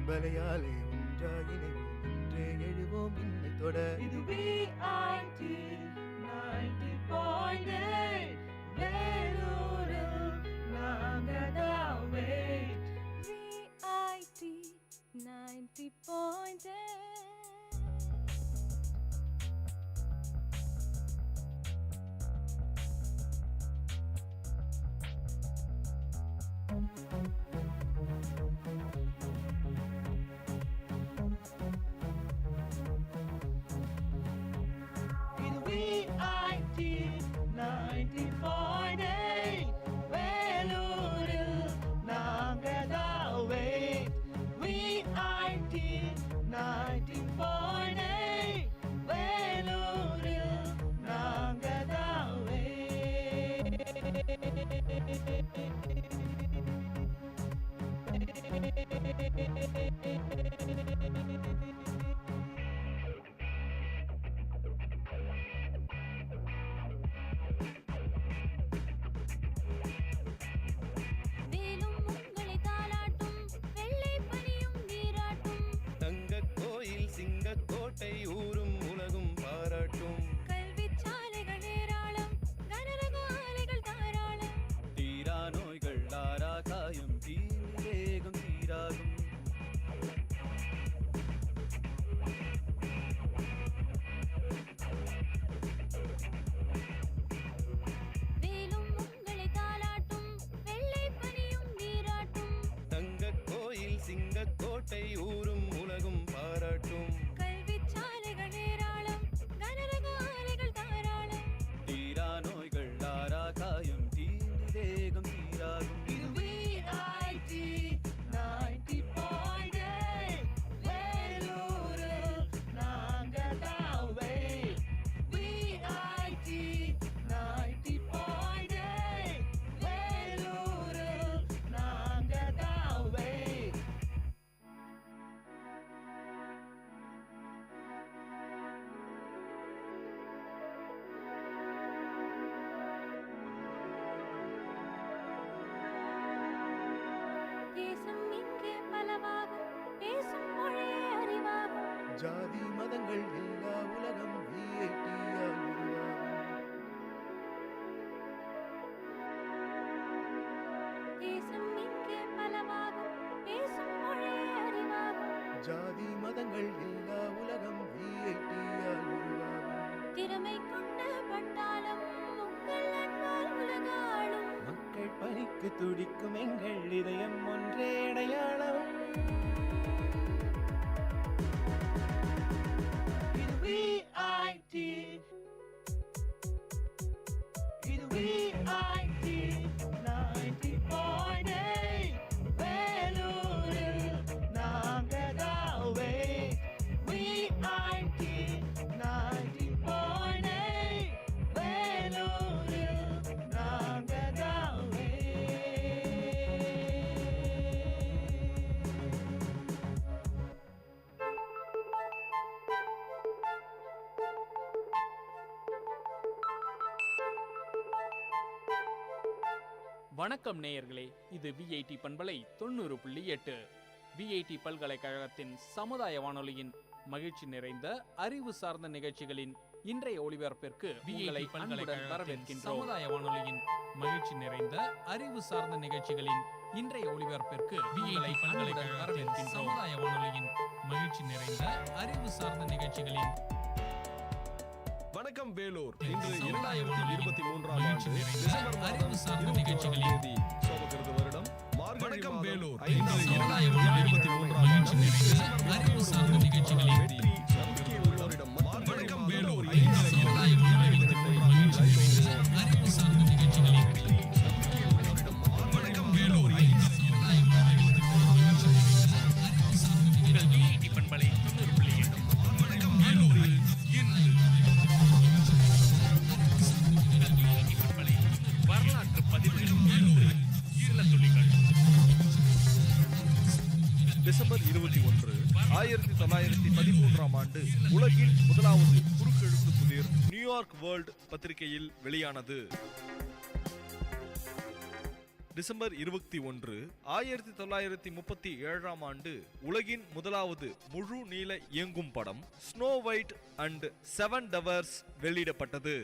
பண்பலையாலே ஒன்றாயினைவோம் இன்றே எழுவோம் இன்னை தொட. இது VIT 90.8 வேலூரில் நாங்கதான் wait. VIT 90.8. ஜாதி மதங்கள் எல்லா உலகம் VIT-யால் உருவாகும். தேசம் இங்கே பலவாகும், பேசும் மொழியே அறிவாகும். ஜாதி மதங்கள் எல்லா உலகம் VIT-யால் உருவாகும். திறமை கொண்ட பட்டாளம் உங்கள் அன்பால் உலகாளும். மக்கள் பணிக்கு துடிக்கும் எங்கள் இதயம் ஒன்றே அடையாளம். VIT வணக்கம் நேயர்களே, இது விஐடி பண்பலை 90.8 விஐடி பல்கலைக்கழகத்தின் சமுதாய வானொலியின் மகிழ்ச்சி நிறைந்த அறிவு சார்ந்த நிகழ்ச்சிகளின் இன்றைய ஒளிபரப்பிற்கு உங்களை அன்புடன் வரவேற்கின்றோம். சமுதாய வானொலியின் மகிழ்ச்சி நிறைந்த அறிவு சார்ந்த நிகழ்ச்சிகளின் இன்றைய ஒளிபரப்பிற்கு விஐடி பல்கலைக்கழகத்தின் சமுதாய வானொலியின் மகிழ்ச்சி நிறைந்த அறிவு சார்ந்த நிகழ்ச்சிகளின் வணக்கம் வேலூர். இன்று 2023ஆம் ஆண்டு டிசம்பர் அறிவு சார்ந்த நிகழ்ச்சிகளின் தேதி சோபகிருது வருடம் மார்கழி மாதம் வேலூர். 2023ஆம் ஆண்டு அறிவு சார்ந்த நிகழ்ச்சிகளின் வெற்றி நம்பிக்கை உள்ளவரிடம் வணக்கம் வேலூர். அறிவு சார்ந்த நிகழ்ச்சிகளின் வணக்கம் வேலூர். உங்கள் விஐடி பண்பலை 90.8 வணக்கம் வேலூரில் இன்று வரலாற்று பதிவுகளில் இருந்து சில துளிகள். டிசம்பர் 21, 1913ஆம் ஆண்டு உலகின் முதலாவது குறுக்கெழுத்து புதிர் நியூயார்க் வேர்ல்ட் பத்திரிகையில் வெளியானது. டிசம்பர் 21, 1937ஆம் ஆண்டு உலகின் முதலாவது முழு நீள இயங்கும் படம் ஸ்னோ ஒயிட் அண்ட் 7 டவர்ஸ் வெளியிடப்பட்டது.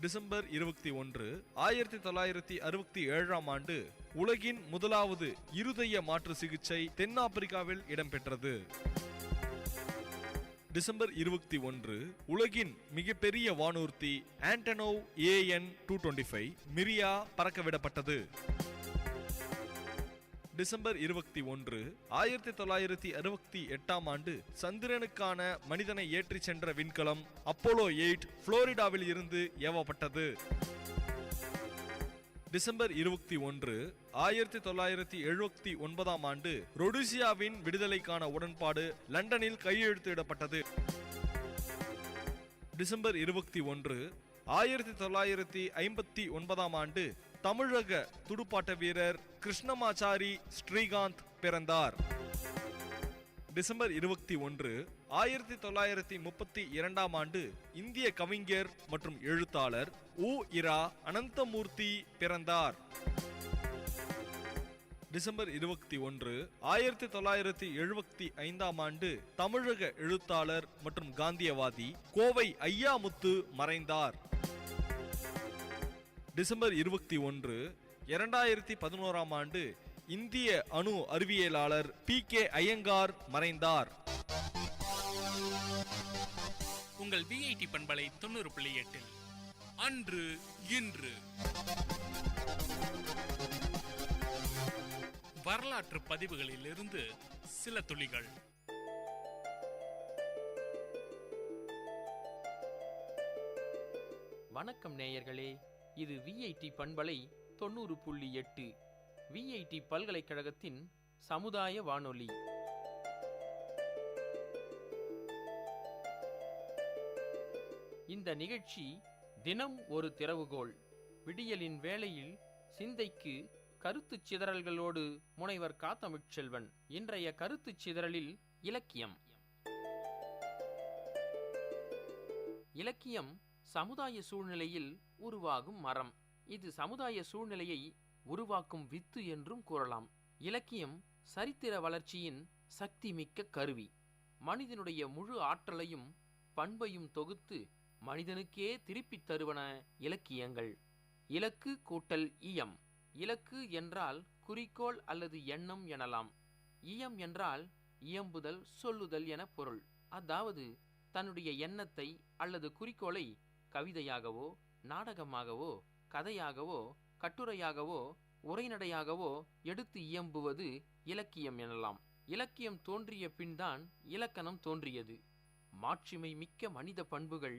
டிசம்பர் 21, 1967ஆம் ஆண்டு உலகின் முதலாவது இருதய மாற்று சிகிச்சை தென்னாப்பிரிக்காவில் இடம்பெற்றது. டிசம்பர் 21, உலகின் மிகப்பெரிய வானூர்தி ஆண்டனோவ் AN-225 மிரியா பறக்கவிடப்பட்டது. டிசம்பர் 21, 1968ஆம் ஆண்டு சந்திரனுக்கான மனிதனை ஏற்றிச் சென்ற விண்கலம் அப்போலோ 8 புளோரிடாவில் இருந்து ஏவப்பட்டது. டிசம்பர் 21, 1979ஆம் ஆண்டு ரொடீசியாவின் விடுதலைக்கான உடன்பாடு லண்டனில் கையெழுத்திடப்பட்டது. டிசம்பர் 21, 1959ஆம் ஆண்டு தமிழக துடுப்பாட்ட வீரர் கிருஷ்ணமாச்சாரி ஸ்ரீகாந்த் பிறந்தார். டிசம்பர் 21, 1932ஆம் ஆண்டு இந்திய கவிஞர் மற்றும் எழுத்தாளர் உ.இரா. அனந்தமூர்த்தி பிறந்தார். டிசம்பர் 21, 1975ஆம் ஆண்டு தமிழக எழுத்தாளர் மற்றும் காந்தியவாதி கோவை ஐயாமுத்து மறைந்தார். டிசம்பர் 21, 2011ஆம் ஆண்டு இந்திய அணு அறிவியலாளர் PK ஐயங்கார் மறைந்தார். உங்கள் விஐடி பண்பலை 90.8 அன்று இன்று வரலாற்று பதிவுகளிலிருந்து சில துளிகள். வணக்கம் நேயர்களே, இது விஐடி பண்பலை 90.8 விஐடி பல்கலைக்கழகத்தின் சமுதாய வானொலி. இந்த நிகழ்ச்சி தினம் ஒரு திறவுகோல். விடியலின் வேளையில் சிந்தைக்கு கருத்துச் சிதறல்களோடு முனைவர் காத்தமிழ்ச்செல்வன். இன்றைய கருத்துச் சிதறலில் இலக்கியம். இலக்கியம் சமுதாய சூழ்நிலையில் உருவாகும் மரம். இது சமுதாய சூழ்நிலையை உருவாக்கும் வித்து என்றும் கூறலாம். இலக்கியம் சரித்திர வளர்ச்சியின் சக்தி மிக்க கருவி. மனிதனுடைய முழு ஆற்றலையும் பண்பையும் தொகுத்து மனிதனுக்கே திருப்பித் தருவன இலக்கியங்கள். இலக்கு கூட்டல் இயம். இலக்கு என்றால் குறிக்கோள் அல்லது எண்ணம் எனலாம். இயம் என்றால் இயம்புதல், சொல்லுதல் என பொருள். அதாவது தன்னுடைய எண்ணத்தை அல்லது குறிக்கோளை கவிதையாகவோ நாடகமாகவோ கதையாகவோ கட்டுரையாகவோ உரைநடையாகவோ எடுத்து இயம்புவது இலக்கியம் எனலாம். இலக்கியம் தோன்றிய பின்தான் இலக்கணம் தோன்றியது. மாட்சிமை மிக்க மனித பண்புகள்,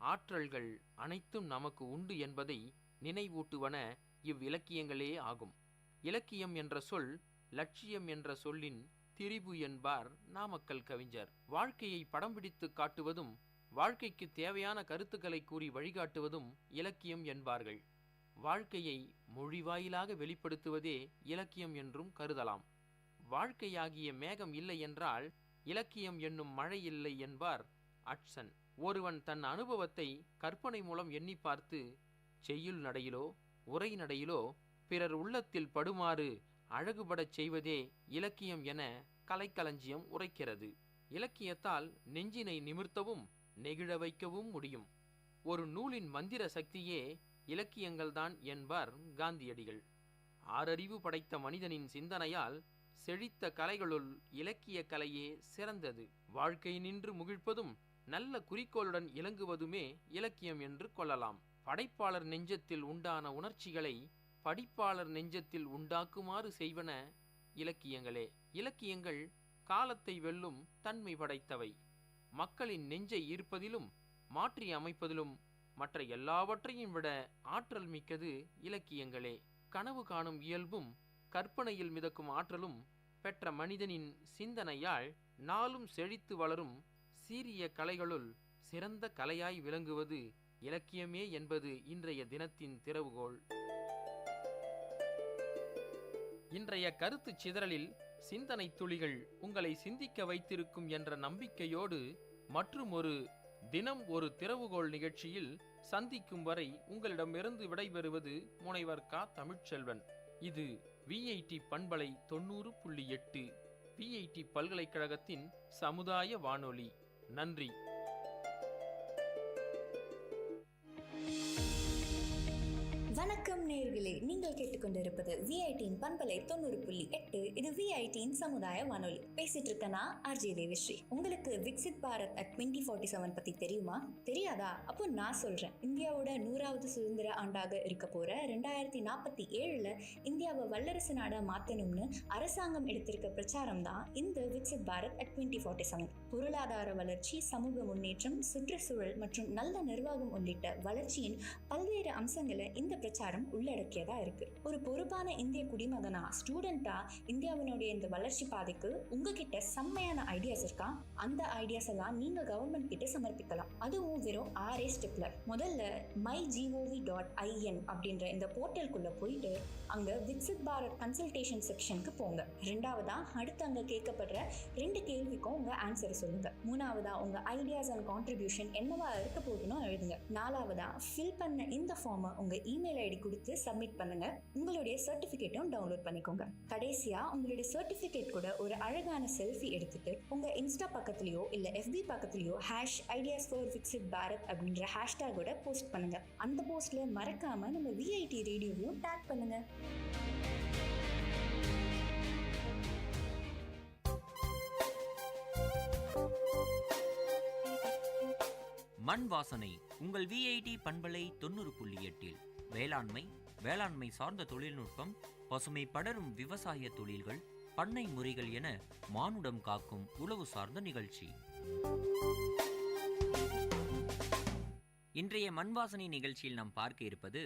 ஆற்றல்கள் அனைத்தும் நமக்கு உண்டு என்பதை நினைவூட்டுவன இவ்விலக்கியங்களே ஆகும். இலக்கியம் என்ற சொல் லட்சியம் என்ற சொல்லின் திரிபு என்பார் நாமக்கல் கவிஞர். வாழ்க்கையை படம் பிடித்து காட்டுவதும் வாழ்க்கைக்கு தேவையான கருத்துக்களை கூறி வழிகாட்டுவதும் இலக்கியம் என்பார்கள். வாழ்க்கையை மொழி வாயிலாக வெளிப்படுத்துவதே இலக்கியம் என்றும் கருதலாம். வாழ்க்கையாகிய மேகம் இல்லை என்றால் இலக்கியம் என்னும் மழை இல்லை என்பார் அட்சன். ஒருவன் தன் அனுபவத்தை கற்பனை மூலம் எண்ணி பார்த்து செய்யுள் நடையிலோ உரைநடையிலோ பிறர் உள்ளத்தில் படுமாறு அழகுபடச் செய்வதே இலக்கியம் என கலைக்களஞ்சியம் உரைக்கிறது. இலக்கியத்தால் நெஞ்சினை நிமிர்த்தவும் நெகிழ வைக்கவும் முடியும். ஒரு நூலின் மந்திர சக்தியே இலக்கியங்கள்தான் என்பார் காந்தியடிகள். ஆறறிவு படைத்த மனிதனின் சிந்தனையால் செழித்த கலைகளுள் இலக்கிய கலையே சிறந்தது. வாழ்க்கை நின்று முகிழ்ப்பதும் நல்ல குறிக்கோளுடன் இலங்குவதுமே இலக்கியம் என்று கொள்ளலாம். படைப்பாளர் நெஞ்சத்தில் உண்டான உணர்ச்சிகளை படிப்பாளர் நெஞ்சத்தில் உண்டாக்குமாறு செய்வன இலக்கியங்களே. இலக்கியங்கள் காலத்தை வெல்லும் தன்மை படைத்தவை. மக்களின் நெஞ்சை ஈர்ப்பதிலும் மாற்றி அமைப்பதிலும் மற்ற எல்லாவற்றையும் விட ஆற்றல் மிக்கது இலக்கியங்களே. கனவு காணும் இயல்பும் கற்பனையில் மிதக்கும் ஆற்றலும் பெற்ற மனிதனின் சிந்தனையால் நாளும் செழித்து வளரும் சீரிய கலைகளுள் சிறந்த கலையாய் விளங்குவது இலக்கியமே என்பது இன்றைய தினத்தின் திறவுகோல். இன்றைய கருத்து சிதறலில் சிந்தனை துளிகள் உங்களை சிந்திக்க வைத்திருக்கும் என்ற நம்பிக்கையோடு மற்றும் ஒரு தினம் ஒரு திறவுகோல் நிகழ்ச்சியில் சந்திக்கும் வரை உங்களிடமிருந்து விடைபெறுவது முனைவர் க. தமிழ்ச்செல்வன். இது VIT பண்பலை 90.8 VIT பல்கலைக்கழகத்தின் சமுதாய வானொலி. நன்றி. வணக்கம் நேயர்களே, நீங்கள் கேட்டுக்கொண்டிருப்பது VITயின் பண்பலை 90.8. இது VITயின் சமுதாய வானொலி. பேசிட்டு இருக்கனா RJ தேவிஸ்ரீ. உங்களுக்கு விக்சித் பாரத் அட் 2047 பத்தி தெரியுமா? தெரியாதா? அப்போ நான் சொல்றேன். இந்தியாவோட 100வது சுதந்திர ஆண்டாக இருக்க போற 2047 இந்தியாவை வல்லரசு நாடா மாத்தணும்னு அரசாங்கம் எடுத்திருக்க பிரச்சாரம் தான் இந்த விக்சித் பாரத் அட் 2047. பொருளாதார வளர்ச்சி, சமூக முன்னேற்றம், சுற்றுச்சூழல் மற்றும் நல்ல நிர்வாகம் உள்ளிட்ட வளர்ச்சியின் பல்வேறு அம்சங்களை இந்த பிரச்சாரம் உள்ளடக்கியதா இருக்கு. ஒரு பொறுப்பான இந்திய குடிமகனா, ஸ்டூடெண்டா இந்தியாவினுடைய இந்த வளர்ச்சி பாதைக்கு உங்ககிட்ட செம்மையான ஐடியாஸ் இருக்கா? அந்த ஐடியாஸ் எல்லாம் நீங்க கவர்மெண்ட் கிட்ட சமர்ப்பிக்கலாம். அதுவும் வெறும் 6 ஸ்டெப்ல. முதல்ல mygov.in அப்படின்ற இந்த போர்ட்டலுக்குள்ள போயிட்டு அங்க விக்சித் பாரத் கன்சல்டேஷன் செக்ஷனுக்கு போங்க. ரெண்டாவதா அடுத்து அங்க கேட்கப்படுற 2 கேள்விக்கும் உங்க ஆன்சர் சொல்லுங்க. மூணாவதா உங்க ஐடியாஸ் அண்ட் கான்ட்ரிபியூஷன் என்னவா இருக்க போதுன்னு எழுதுங்க. நாலாவதா ஃபில் பண்ண இந்த ஃபார்மை உங்க இமெயில் ஐடி கொடுத்து சப்மிட் பண்ணுங்க. உங்களுடைய சர்டிபிகேட்டும் டவுன்லோட் பண்ணிக்கோங்க. கடைசியா உங்களுடைய சர்டிபிகேட் கூட ஒரு அழகான செல்ஃபி எடுத்துட்டு உங்க இன்ஸ்டா பக்கத்துலயோ இல்ல FB பக்கத்துலயோ #ideas4viksitbharat அப்படின்ற ஹேஷ்டேகோட போஸ்ட் பண்ணுங்க. அந்த போஸ்ட்ல மறக்காம நம்ம VIT ரேடியோவையும் டேக் பண்ணுங்க. மண் வாசனை உங்கள் VIT பண்பலை 90.8. வேளாண்மை சார்ந்த தொழில்நுட்பம், பசுமை படரும் விவசாய தொழில்கள், பண்ணை முறைகள் என மானுடம் காக்கும் உழவு சார்ந்த நிகழ்ச்சி. இன்றைய மண்வாசனை நிகழ்ச்சியில் நாம் பார்க்க இருப்பது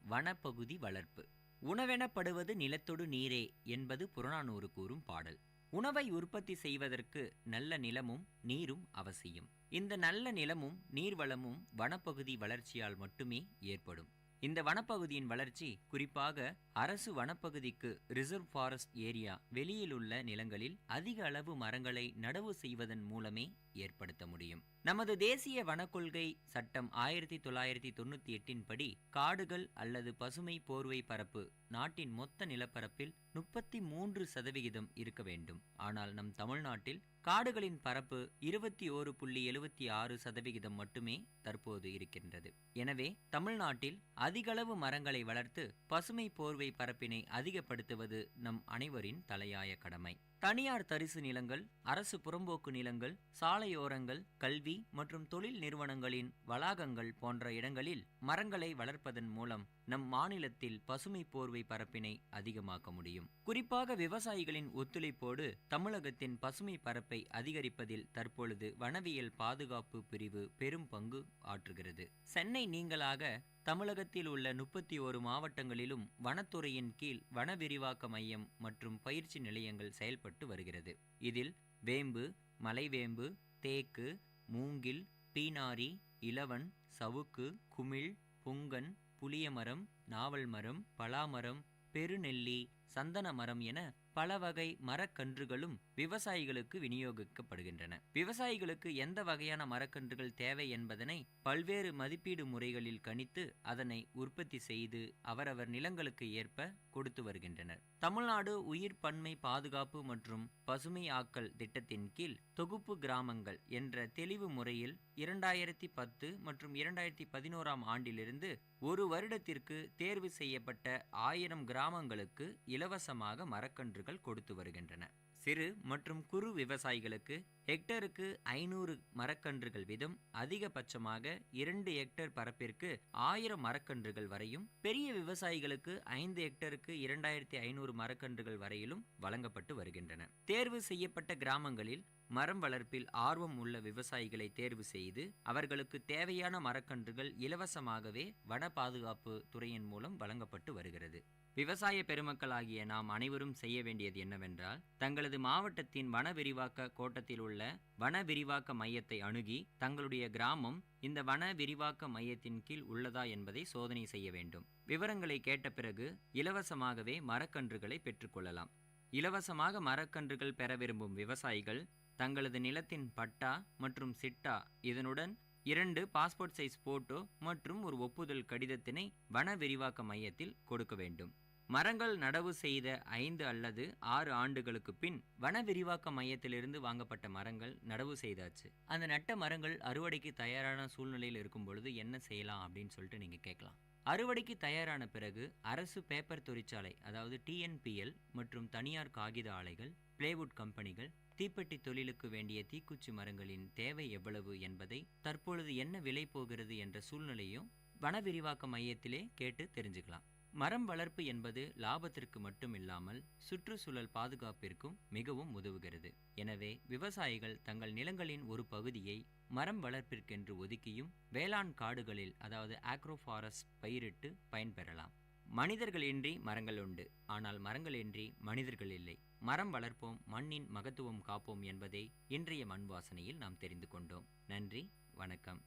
வனப்பகுதி வளர்ப்பு. உணவெனப்படுவது நிலத்தொடு நீரே என்பது புறநானூறு கூறும் பாடல். உணவை உற்பத்தி செய்வதற்கு நல்ல நிலமும் நீரும் அவசியம். இந்த நல்ல நிலமும் நீர்வளமும் வனப்பகுதி வளர்ச்சியால் மட்டுமே ஏற்படும். இந்த வனப்பகுதியின் வளர்ச்சி குறிப்பாக அரசு வனப்பகுதிக்கு ரிசர்வ் ஃபாரஸ்ட் ஏரியா வெளியில் உள்ள நிலங்களில் அதிக அளவு மரங்களை நடவு செய்வதன் மூலமே ஏற்படுத்த முடியும். நமது தேசிய வனக்கொள்கை சட்டம் 1998 படி காடுகள் அல்லது பசுமை போர்வை பரப்பு நாட்டின் மொத்த நிலப்பரப்பில் 33% இருக்க வேண்டும். ஆனால் நம் தமிழ்நாட்டில் காடுகளின் பரப்பு 21.76% மட்டுமே தற்போது இருக்கின்றது. எனவே தமிழ்நாட்டில் அதிகளவு மரங்களை வளர்த்து பசுமை போர்வை பரப்பினை அதிகப்படுத்துவது நம் அனைவரின் தலையாய கடமை. தனியார் தரிசு நிலங்கள், அரசு புறம்போக்கு நிலங்கள், சாலையோரங்கள், கல்வி மற்றும் தொழில் நிறுவனங்களின் வளாகங்கள் போன்ற இடங்களில் மரங்களை வளர்ப்பதன் மூலம் நம் மாநிலத்தில் பசுமை போர்வை பரப்பினை அதிகமாக்க முடியும். குறிப்பாக விவசாயிகளின் ஒத்துழைப்போடு தமிழகத்தின் பசுமை பரப்பை அதிகரிப்பதில் தற்பொழுது வனவியல் பாதுகாப்பு பிரிவு பெரும் பங்கு ஆற்றுகிறது. சென்னை நீங்களாக தமிழகத்தில் உள்ள 31 மாவட்டங்களிலும் வனத்துறையின் கீழ் வன விரிவாக்க மையம் மற்றும் பயிற்சி நிலையங்கள் செயல்பட்டு வருகிறது. இதில் வேம்பு, மலைவேம்பு, தேக்கு, மூங்கில், பீனாரி, இலவன், சவுக்கு, குமிழ், புங்கன், புளியமரம், நாவல் மரம், பலாமரம், பெருநெல்லி, சந்தன மரம் என பல வகை மரக்கன்றுகளும் விவசாயிகளுக்கு விநியோகிக்கப்படுகின்றன. விவசாயிகளுக்கு எந்த வகையான மரக்கன்றுகள் தேவை என்பதனை பல்வேறு மதிப்பீடு முறைகளில் கணித்து அதனை உற்பத்தி செய்து அவரவர் நிலங்களுக்கு ஏற்ப கொடுத்து வருகின்றனர். தமிழ்நாடு உயிர் பன்மை பாதுகாப்பு மற்றும் பசுமை ஆக்கல் திட்டத்தின் கீழ் தொகுப்பு கிராமங்கள் என்ற தெளிவு முறையில் 2010 மற்றும் 2011 ஆண்டிலிருந்து ஒரு வருடத்திற்கு தேர்வு செய்யப்பட்ட 1000 கிராமங்களுக்கு இலவசமாக மரக்கன்றுகள் கொடுத்து வருகின்றன. சிறு மற்றும் குறு விவசாயிகளுக்கு ஹெக்டருக்கு 500 மரக்கன்றுகள் வீதம், அதிகபட்சமாக 2 ஹெக்டேர் பரப்பிற்கு 1000 மரக்கன்றுகள் வரையும், பெரிய விவசாயிகளுக்கு 5 ஹெக்டருக்கு 2500 மரக்கன்றுகள் வரையிலும் வழங்கப்பட்டு வருகின்றன. தேர்வு செய்யப்பட்ட கிராமங்களில் மரம் வளர்ப்பில் ஆர்வம் உள்ள விவசாயிகளை தேர்வு செய்து அவர்களுக்கு தேவையான மரக்கன்றுகள் இலவசமாகவே வன பாதுகாப்பு துறையின் மூலம் வழங்கப்பட்டு வருகிறது. விவசாய பெருமக்களாகிய நாம் அனைவரும் செய்ய வேண்டியது என்னவென்றால், தங்களது மாவட்டத்தின் வன விரிவாக்க கோட்டத்தில் உள்ள வன விரிவாக்க மையத்தை அணுகி தங்களுடைய கிராமம் இந்த வன விரிவாக்க மையத்தின் கீழ் உள்ளதா என்பதை சோதனை செய்ய வேண்டும். விவரங்களை கேட்ட பிறகு இலவசமாகவே மரக்கன்றுகளை பெற்றுக்கொள்ளலாம். இலவசமாக மரக்கன்றுகள் பெற விரும்பும் விவசாயிகள் தங்களது நிலத்தின் பட்டா மற்றும் சிட்டா, இதனுடன் 2 பாஸ்போர்ட் சைஸ் போட்டோ மற்றும் ஒரு ஒப்புதல் கடிதத்தினை வன விரிவாக்க மையத்தில் கொடுக்க வேண்டும். மரங்கள் நடவு செய்த 5 அல்லது 6 ஆண்டுகளுக்கு பின் வன விரிவாக்க மையத்திலிருந்து வாங்கப்பட்ட மரங்கள் நடவு செய்தாச்சு. அந்த நட்ட மரங்கள் அறுவடைக்கு தயாரான சூழ்நிலையில் இருக்கும் பொழுது என்ன செய்யலாம் அப்படின்னு சொல்லிட்டு நீங்கள் கேட்கலாம். அறுவடைக்கு தயாரான பிறகு அரசு பேப்பர் தொழிற்சாலை, அதாவது TNPL மற்றும் தனியார் காகித ஆலைகள், பிளேவுட் கம்பெனிகள், தீப்பெட்டி தொழிலுக்கு வேண்டிய தீக்குச்சி மரங்களின் தேவை எவ்வளவு என்பதை, தற்பொழுது என்ன விலை போகிறது என்ற சூழ்நிலையும் வன விரிவாக்க மையத்திலே கேட்டு தெரிஞ்சுக்கலாம். மரம் வளர்ப்பு என்பது லாபத்திற்கு மட்டும் இல்லாமல் சுற்றுச்சூழல் பாதுகாப்பிற்கும் மிகவும் உதவுகிறது. எனவே விவசாயிகள் தங்கள் நிலங்களின் ஒரு பகுதியை மரம் வளர்ப்பிற்கென்று ஒதுக்கியும் வேளாண் காடுகளில், அதாவது ஆக்ரோ ஃபாரஸ்ட் பயிரிட்டு பயன்பெறலாம். மனிதர்களின்றி மரங்கள் உண்டு, ஆனால் மரங்களின்றி மனிதர்கள் இல்லை. மரம் வளர்ப்போம், மண்ணின் மகத்துவம் காப்போம் என்பதை இன்றைய மண் வாசனையில் நாம் தெரிந்து கொண்டோம். நன்றி, வணக்கம்.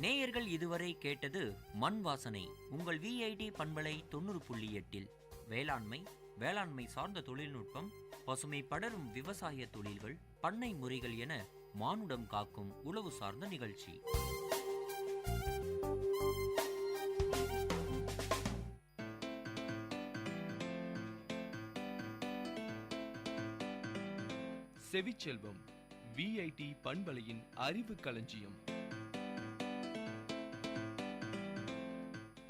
நேயர்கள் இதுவரை கேட்டது மண் வாசனை, உங்கள் VIT பண்பலை 90.8 வேளாண்மை, வேளாண்மை சார்ந்த தொழில்நுட்பம், பசுமை படரும் விவசாய தொழில்கள், பண்ணை முறைகள் என மானுடம் காக்கும் உழவு சார்ந்த நிகழ்ச்சி. செவிச்செல்வம், VIT பண்பலையின் அறிவு களஞ்சியம்.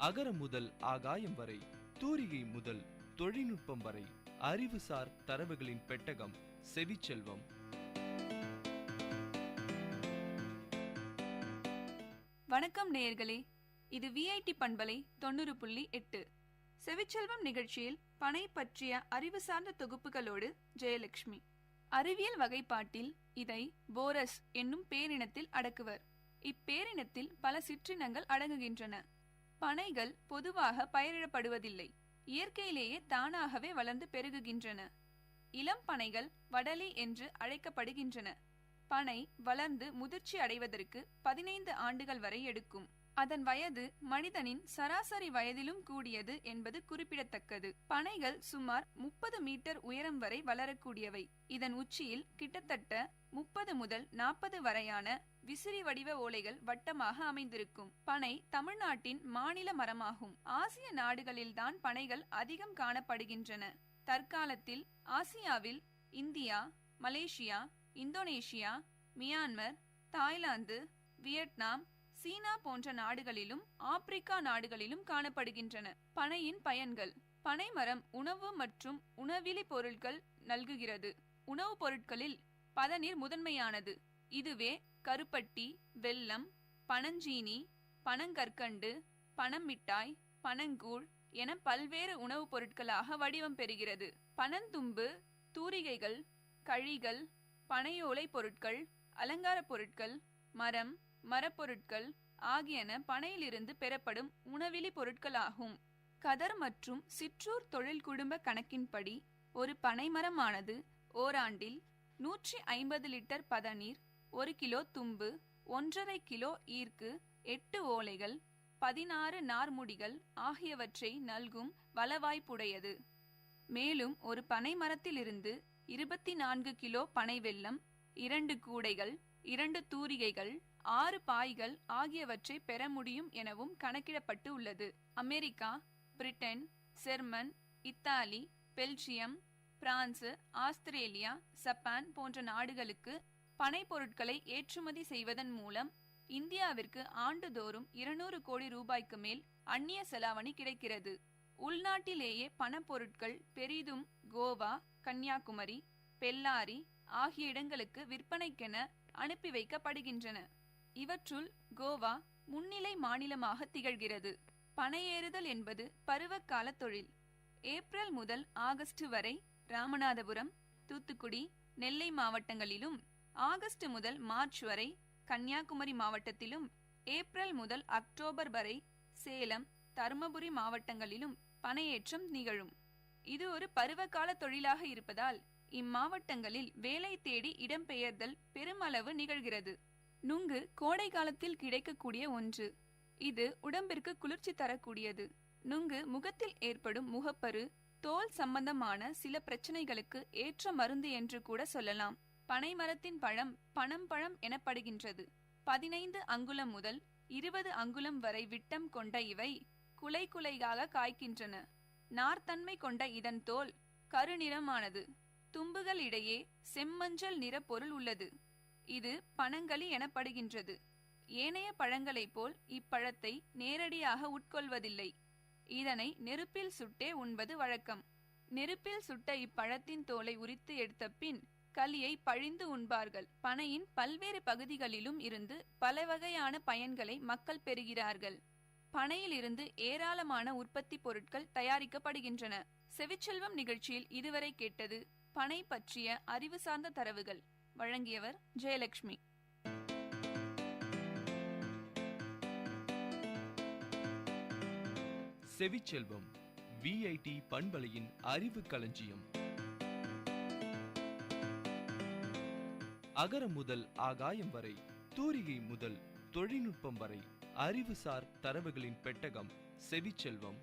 அகர முதல் ஆகாயம் வரை, தூரிகை முதல் தொழில்நுட்பம் வரை, அறிவுசார் தரவுகளின் பெட்டகம் செவிச்செல்வம். வணக்கம் நேயர்களே, இது VIT பண்பலை 90.8 செவிச்செல்வம் நிகழ்ச்சியில் பனை பற்றிய அறிவு சார்ந்த தொகுப்புகளோடு ஜெயலட்சுமி. அறிவியல் வகைப்பாட்டில் இதை போரஸ் என்னும் பேரினத்தில் அடக்குவர். இப்பேரினத்தில் பல சிற்றினங்கள் அடங்குகின்றன. பனைகள் பொதுவாக பயிரிடப்படுவதில்லை, இயற்கையிலேயே தானாகவே வளர்ந்து பெருகுகின்றன. இளம் பனைகள் வடலி என்று அழைக்கப்படுகின்றன. பனை வளர்ந்து முதிர்ச்சி அடைவதற்கு 15 ஆண்டுகள் வரை எடுக்கும். அதன் வயது மனிதனின் சராசரி வயதிலும் கூடியது என்பது குறிப்பிடத்தக்கது. பனைகள் சுமார் 30 மீட்டர் உயரம் வரை வளரக்கூடியவை. இதன் உச்சியில் கிட்டத்தட்ட 30 முதல் 40 வரையான விசிறி வடிவ ஓலைகள் வட்டமாக அமைந்திருக்கும். பனை தமிழ்நாட்டின் மாநில மரமாகும். ஆசிய நாடுகளில்தான் பனைகள் அதிகம் காணப்படுகின்றன. தற்காலத்தில் ஆசியாவில் India, Malaysia, Indonesia, Myanmar, Thailand, Vietnam, சீனா போன்ற நாடுகளிலும் ஆப்பிரிக்கா நாடுகளிலும் காணப்படுகின்றன. பனையின் பயன்கள். பனை மரம் உணவு மற்றும் உணவிலி பொருட்கள் நல்குகிறது. உணவுப் பொருட்களில் பதநீர் முதன்மையானது. இதுவே கருப்பட்டி, வெல்லம், பனஞ்சீனி, பனங்கற்கண்டு, பனமிட்டாய், பனங்கூழ் என பல்வேறு உணவுப் பொருட்களாக வடிவம் பெறுகிறது. பனந்தும்பு, தூரிகைகள், கழிகள், பனையோலை பொருட்கள், அலங்கார பொருட்கள், மரம், மரப்பொருட்கள் ஆகியன பனையிலிருந்து பெறப்படும் உணவிலி பொருட்களாகும். கதர் மற்றும் சிற்றூர் தொழில் குடும்ப கணக்கின்படி ஒரு பனைமரமானது ஓராண்டில் 150 லிட்டர் பதநீர், 1 கிலோ தும்பு, 1.5 கிலோ ஈர்க்கு, 8 ஓலைகள், 16 நார்முடிகள் ஆகியவற்றை நல்கும் வளவாய்ப்புடையது. மேலும் ஒரு பனை மரத்திலிருந்து 24 கிலோ பனை வெல்லம், 2 கூடைகள், 2 தூரிகைகள், 6 பாய்கள் ஆகியவற்றை பெற முடியும் எனவும் கணக்கிடப்பட்டு உள்ளது. America, Britain, German, Italy, Belgium, France, Australia, Japan போன்ற நாடுகளுக்கு பனை பொருட்களை ஏற்றுமதி செய்வதன் மூலம் இந்தியாவிற்கு ஆண்டுதோறும் 200 கோடி ரூபாய்க்கு மேல் அந்நிய செலாவணி கிடைக்கிறது. உள்நாட்டிலேயே பணப்பொருட்கள் பெரிதும் கோவா, கன்னியாகுமரி, பெல்லாரி ஆகிய இடங்களுக்கு விற்பனைக்கென அனுப்பி வைக்கப்படுகின்றன. இவற்றுள் கோவா முன்னிலை மாநிலமாக திகழ்கிறது. பனையேறுதல் என்பது பருவகால தொழில். ஏப்ரல் முதல் ஆகஸ்ட் வரை ராமநாதபுரம், தூத்துக்குடி, நெல்லை மாவட்டங்களிலும், ஆகஸ்ட் முதல் மார்ச் வரை கன்னியாகுமரி மாவட்டத்திலும், ஏப்ரல் முதல் அக்டோபர் வரை சேலம், தருமபுரி மாவட்டங்களிலும் பனையேற்றம் நிகழும். இது ஒரு பருவகால தொழிலாக இருப்பதால் இம்மாவட்டங்களில் வேலை தேடி இடம்பெயர்தல் பெருமளவு நிகழ்கிறது. நுங்கு கோடை காலத்தில் கிடைக்கக்கூடிய ஒன்று. இது உடம்பிற்கு குளிர்ச்சி தரக்கூடியது. நுங்கு முகத்தில் ஏற்படும் முகப்பரு, தோல் சம்பந்தமான சில பிரச்சனைகளுக்கு ஏற்ற மருந்து என்று கூட சொல்லலாம். பனை மரத்தின் பழம் பனம்பழம் எனப்படுகின்றது. 15 அங்குலம் முதல் 20 அங்குலம் வரை விட்டம் கொண்ட இவை குலை குலையாக காய்க்கின்றன. நார்த்தன்மை கொண்ட இதன் தோல் கருநிறமானது. தும்புகள் இடையே செம்மஞ்சள் நிற பொருள் உள்ளது. இது பனங்களி எனப்படுகின்றது. ஏனைய பழங்களைப் போல் இப்பழத்தை நேரடியாக உட்கொள்வதில்லை. இதனை நெருப்பில் சுட்டே உண்பது வழக்கம். நெருப்பில் சுட்ட இப்பழத்தின் தோலை உரித்து எடுத்த பின் களியை பழிந்து உண்பார்கள். பனையின் பல்வேறு பகுதிகளிலும் இருந்து பல வகையான பயன்களை மக்கள் பெறுகிறார்கள். பனையிலிருந்து ஏராளமான உற்பத்தி பொருட்கள் தயாரிக்கப்படுகின்றன. செவிச்செல்வம் நிகழ்ச்சியில் இதுவரை கேட்டது பனை பற்றிய அறிவு சார்ந்த தரவுகள். வழங்கியவர் ஜெயலட்சுமி. செவிச்செல்வம் விஐடி பண்பலையின் அறிவு களஞ்சியம். அகரம் முதல் ஆகாயம் வரை, தூரிகை முதல் தொழில்நுட்பம் வரை, அறிவுசார் தரவுகளின் பெட்டகம் செவிச்செல்வம்.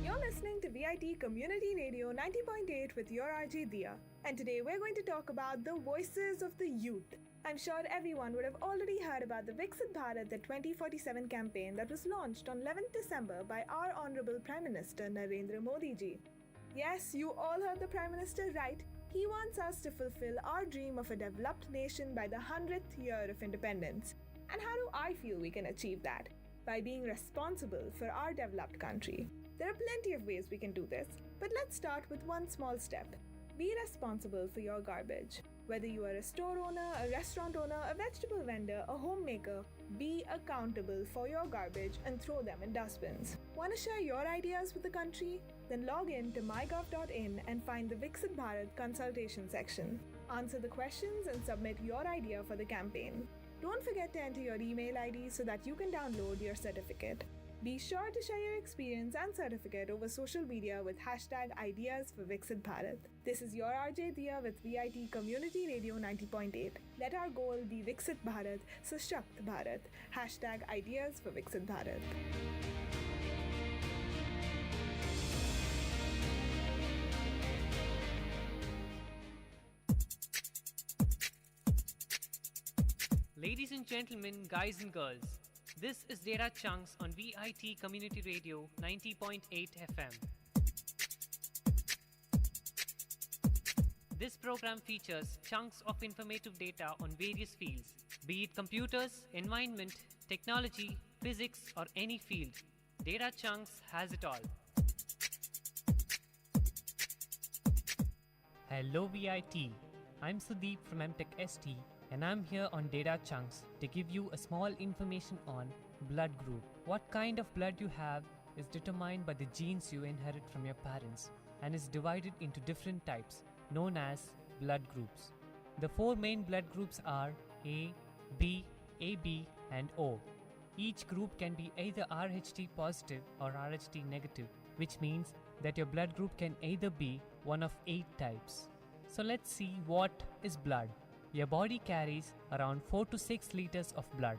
You're listening to VIT Community Radio 90.8 with your RJ Dia. And today we're going to talk about the voices of the youth. I'm sure everyone would have already heard about the Viksit Bharat, the 2047 campaign that was launched on 11th December by our Honorable Prime Minister Narendra Modi ji. Yes, you all heard the Prime Minister right. He wants us to fulfill our dream of a developed nation by the 100th year of independence. And how do I feel we can achieve that? By being responsible for our developed country. There are plenty of ways we can do this, but let's start with one small step. Be responsible for your garbage. Whether you are a store owner, a restaurant owner, a vegetable vendor, a homemaker, be accountable for your garbage and throw them in dustbins. Want to share your ideas with the country? Then log in to mygov.in and find the Viksit Bharat consultation section. Answer the questions and submit your idea for the campaign. Don't forget to enter your email ID so that you can download your certificate. Be sure to share your experience and certificate over social media with hashtag Ideas for Viksit Bharat. This is your RJ Dia with VIT Community Radio 90.8. Let our goal be Viksit Bharat, Sashakt Bharat. Hashtag Ideas for Viksit Bharat. Ladies and gentlemen, guys and girls, this is Data Chunks on VIT Community Radio 90.8 FM. This program features chunks of informative data on various fields, be it computers, environment, technology, physics, or any field. Data Chunks has it all. Hello VIT, I'm Sudeep from MTech ST. And I'm here on Data Chunks to give you a small information on blood group. What kind of blood you have is determined by the genes you inherit from your parents and is divided into different types known as blood groups. The 4 main blood groups are A, B, AB and O. Each group can be either Rht positive or Rht negative, which means that your blood group can either be one of 8 types. So let's see what is blood. Your body carries around 4 to 6 liters of blood.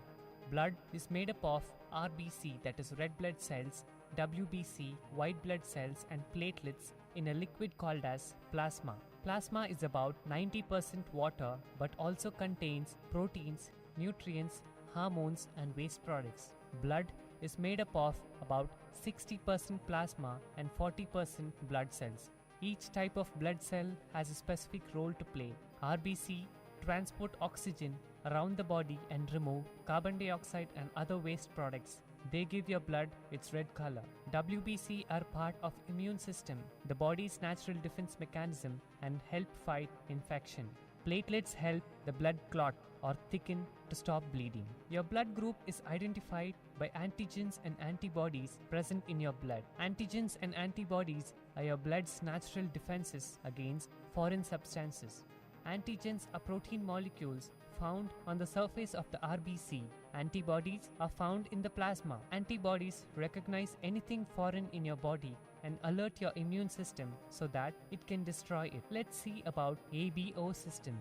Blood is made up of RBC, that is red blood cells, WBC, white blood cells, and platelets in a liquid called as plasma. Plasma is about 90% water but also contains proteins, nutrients, hormones, and waste products. Blood is made up of about 60% plasma and 40% blood cells. Each type of blood cell has a specific role to play. RBC transport oxygen around the body and remove carbon dioxide and other waste products. They give your blood its red color. WBC are part of immune system, the body's natural defense mechanism, and help fight infection. Platelets help the blood clot or thicken to stop bleeding. Your blood group is identified by antigens and antibodies present in your blood. Antigens and antibodies are your blood's natural defenses against foreign substances. Antigens are protein molecules found on the surface of the RBC. Antibodies are found in the plasma. Antibodies recognize anything foreign in your body and alert your immune system so that it can destroy it. Let's see about ABO system.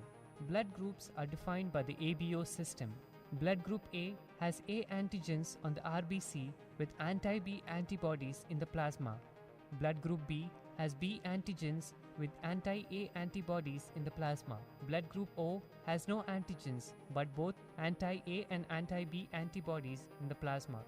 Blood groups are defined by the ABO system. Blood group A has A antigens on the RBC with anti-B antibodies in the plasma. Blood group B has B antigens with anti-A antibodies in the plasma. Blood group O has no antigens but both anti-A and anti-B antibodies in the plasma.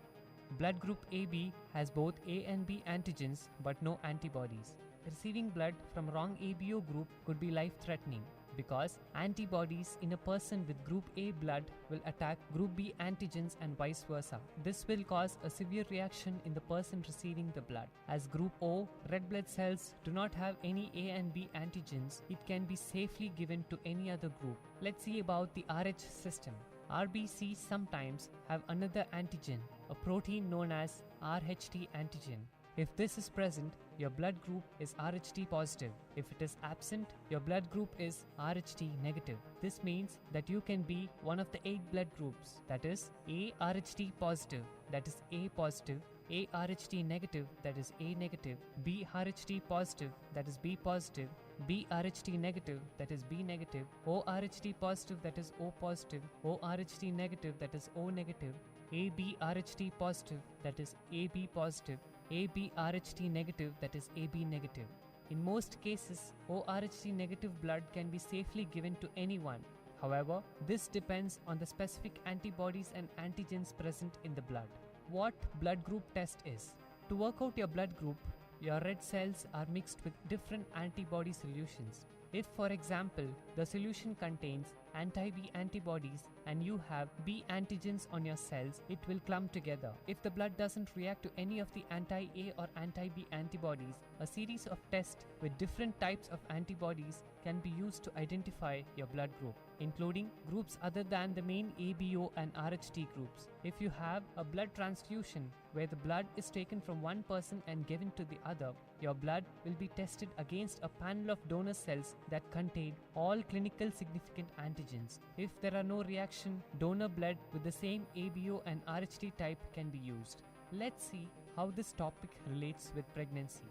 Blood group AB has both A and B antigens but no antibodies. Receiving blood from wrong ABO group could be life-threatening because antibodies in a person with group A blood will attack group B antigens and vice versa. This will cause a severe reaction in the person receiving the blood. As group O red blood cells do not have any A and B antigens, it can be safely given to any other group. Let's see about the RH system. RBC sometimes have another antigen, a protein known as RHT antigen. If this is present, your blood group is RHT positive. If it is absent, your blood group is RHT negative. This means that you can be one of the 8 blood groups, that is A RHT positive, that is A positive, A RHT negative, that is A negative, B RHT positive, that is B positive, B RHT negative, that is B negative, O RHT positive, that is O positive, O RHT negative, that is O negative, AB RHT positive, that is AB positive, AB RHT negative, that is AB negative. In most cases, ORHT negative blood can be safely given to anyone. However, this depends on the specific antibodies and antigens present in the blood. What blood group test is? To work out your blood group, your red cells are mixed with different antibody solutions. If, for example, the solution contains anti-B antibodies and you have B antigens on your cells, it will clump together. If the blood doesn't react to any of the anti-A or anti-B antibodies, a series of tests with different types of antibodies can be used to identify your blood group, including groups other than the main ABO and RHT groups. If you have a blood transfusion where the blood is taken from one person and given to the other, your blood will be tested against a panel of donor cells that contain all clinical significant antigens. If there are no reaction, donor blood with the same ABO and RHT type can be used. Let's see how this topic relates with pregnancy.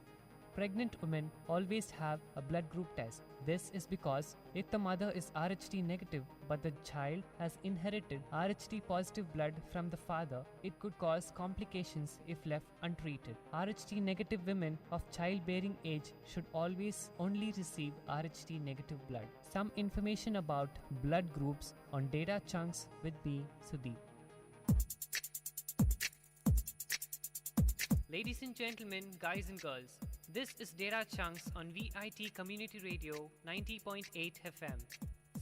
Pregnant women always have a blood group test. This is because if the mother is RHT negative but the child has inherited RHT positive blood from the father, it could cause complications if left untreated. RHT negative women of childbearing age should always only receive RHT negative blood. Some information about blood groups on Data Chunks with me, Sudeep. Ladies and gentlemen, guys and girls, this is Data Chunks on Vit Community Radio 90.8 FM.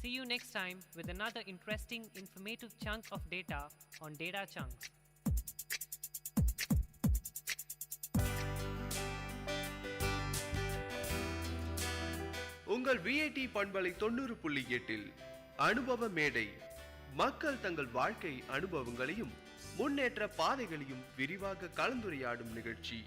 See you next time with another interesting, informative chunk of data on Data Chunks. உங்கள் VIT பண்பலை 90.8 அனுபவ மேடை. மக்கள் தங்கள் வாழ்க்கை அனுபவங்களையும் முன்னேற்ற பாதைகளையும் விரிவாக கலந்துரையாடும் நிகழ்ச்சி.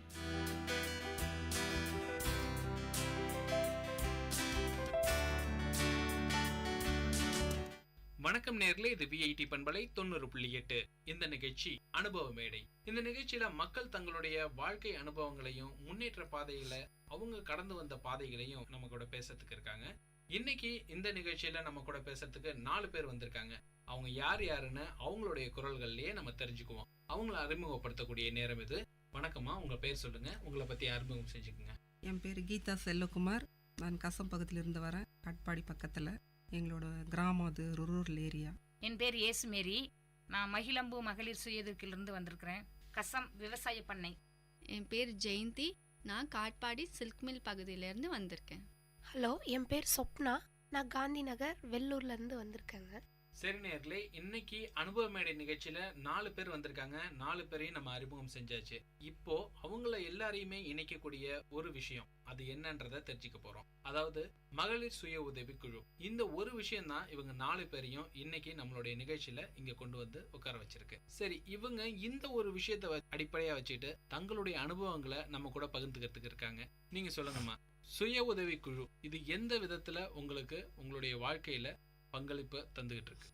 வணக்கம் நேர்களே, இது விஐடி பண்பலை 90.8. இந்த நிகழ்ச்சி அனுபவ மேடை. இந்த நிகழ்ச்சியில மக்கள் தங்களுடைய வாழ்க்கை அனுபவங்களையும் முன்னேற்ற பாதையில அவங்க கடந்து வந்த பாதைகளையும் நம்ம கூட பேசுறதுக்கு இருக்காங்க. இன்னைக்கு இந்த நிகழ்ச்சியில நம்ம கூட பேசுறதுக்கு 4 பேர் வந்திருக்காங்க. அவங்க யார் யாருன்னு அவங்களுடைய குரல்கள்லயே நம்ம தெரிஞ்சுக்குவோம். அவங்கள அறிமுகப்படுத்தக்கூடிய நேரம் இது. வணக்கம்மா, உங்க பேர் சொல்லுங்க, உங்களை பத்தி அறிமுகம் செஞ்சுக்குங்க. என் பேர் கீதா செல்லகுமார். நான் கசம் பக்கத்திலிருந்து வரேன், காட்பாடி பக்கத்தில். எங்களோட கிராமம் அது ரூரல் ஏரியா. என் பேர் ஏசுமேரி. நான் மகிழம்பு மகளிர் சுயதொழிலிருந்து வந்திருக்கிறேன், கசம் விவசாய பண்ணை. என் பேர் ஜெயந்தி. நான் காட்பாடி சில்க் மில் பகுதியிலேருந்து வந்திருக்கேன். ஹலோ, என் பேர் சொப்னா. நான் காந்தி நகர் வெள்ளூர்லேருந்து வந்திருக்கேங்க. சரி நேயர்களே, இன்னைக்கு அனுபவ மேடை நிகழ்ச்சியில 4 பேர் வந்திருக்காங்க. 4 பேரையும் நம்ம அறிமுகம் செஞ்சாச்சு. இப்போ அவங்கள எல்லாரையுமே இணைக்கக்கூடிய ஒரு விஷயம், அது என்னன்றத தெரிஞ்சுக்க போறோம். அதாவது மகளிர் சுய உதவி குழு. இந்த ஒரு விஷயம் தான் இவங்க 4 பேரையும் இன்னைக்கு நம்மளுடைய நிகழ்ச்சியில இங்க கொண்டு வந்து உட்கார வச்சிருக்கு. சரி, இவங்க இந்த ஒரு விஷயத்த அடிப்படையா வச்சுட்டு தங்களுடைய அனுபவங்களை நம்ம கூட பகிர்ந்துக்கிறதுக்கு இருக்காங்க. நீங்க சொல்லுங்கம்மா, சுய உதவி குழு இது எந்த விதத்துல உங்களுக்கு உங்களுடைய வாழ்க்கையில பங்களிப்பு தந்துகிட்டு இருக்கு?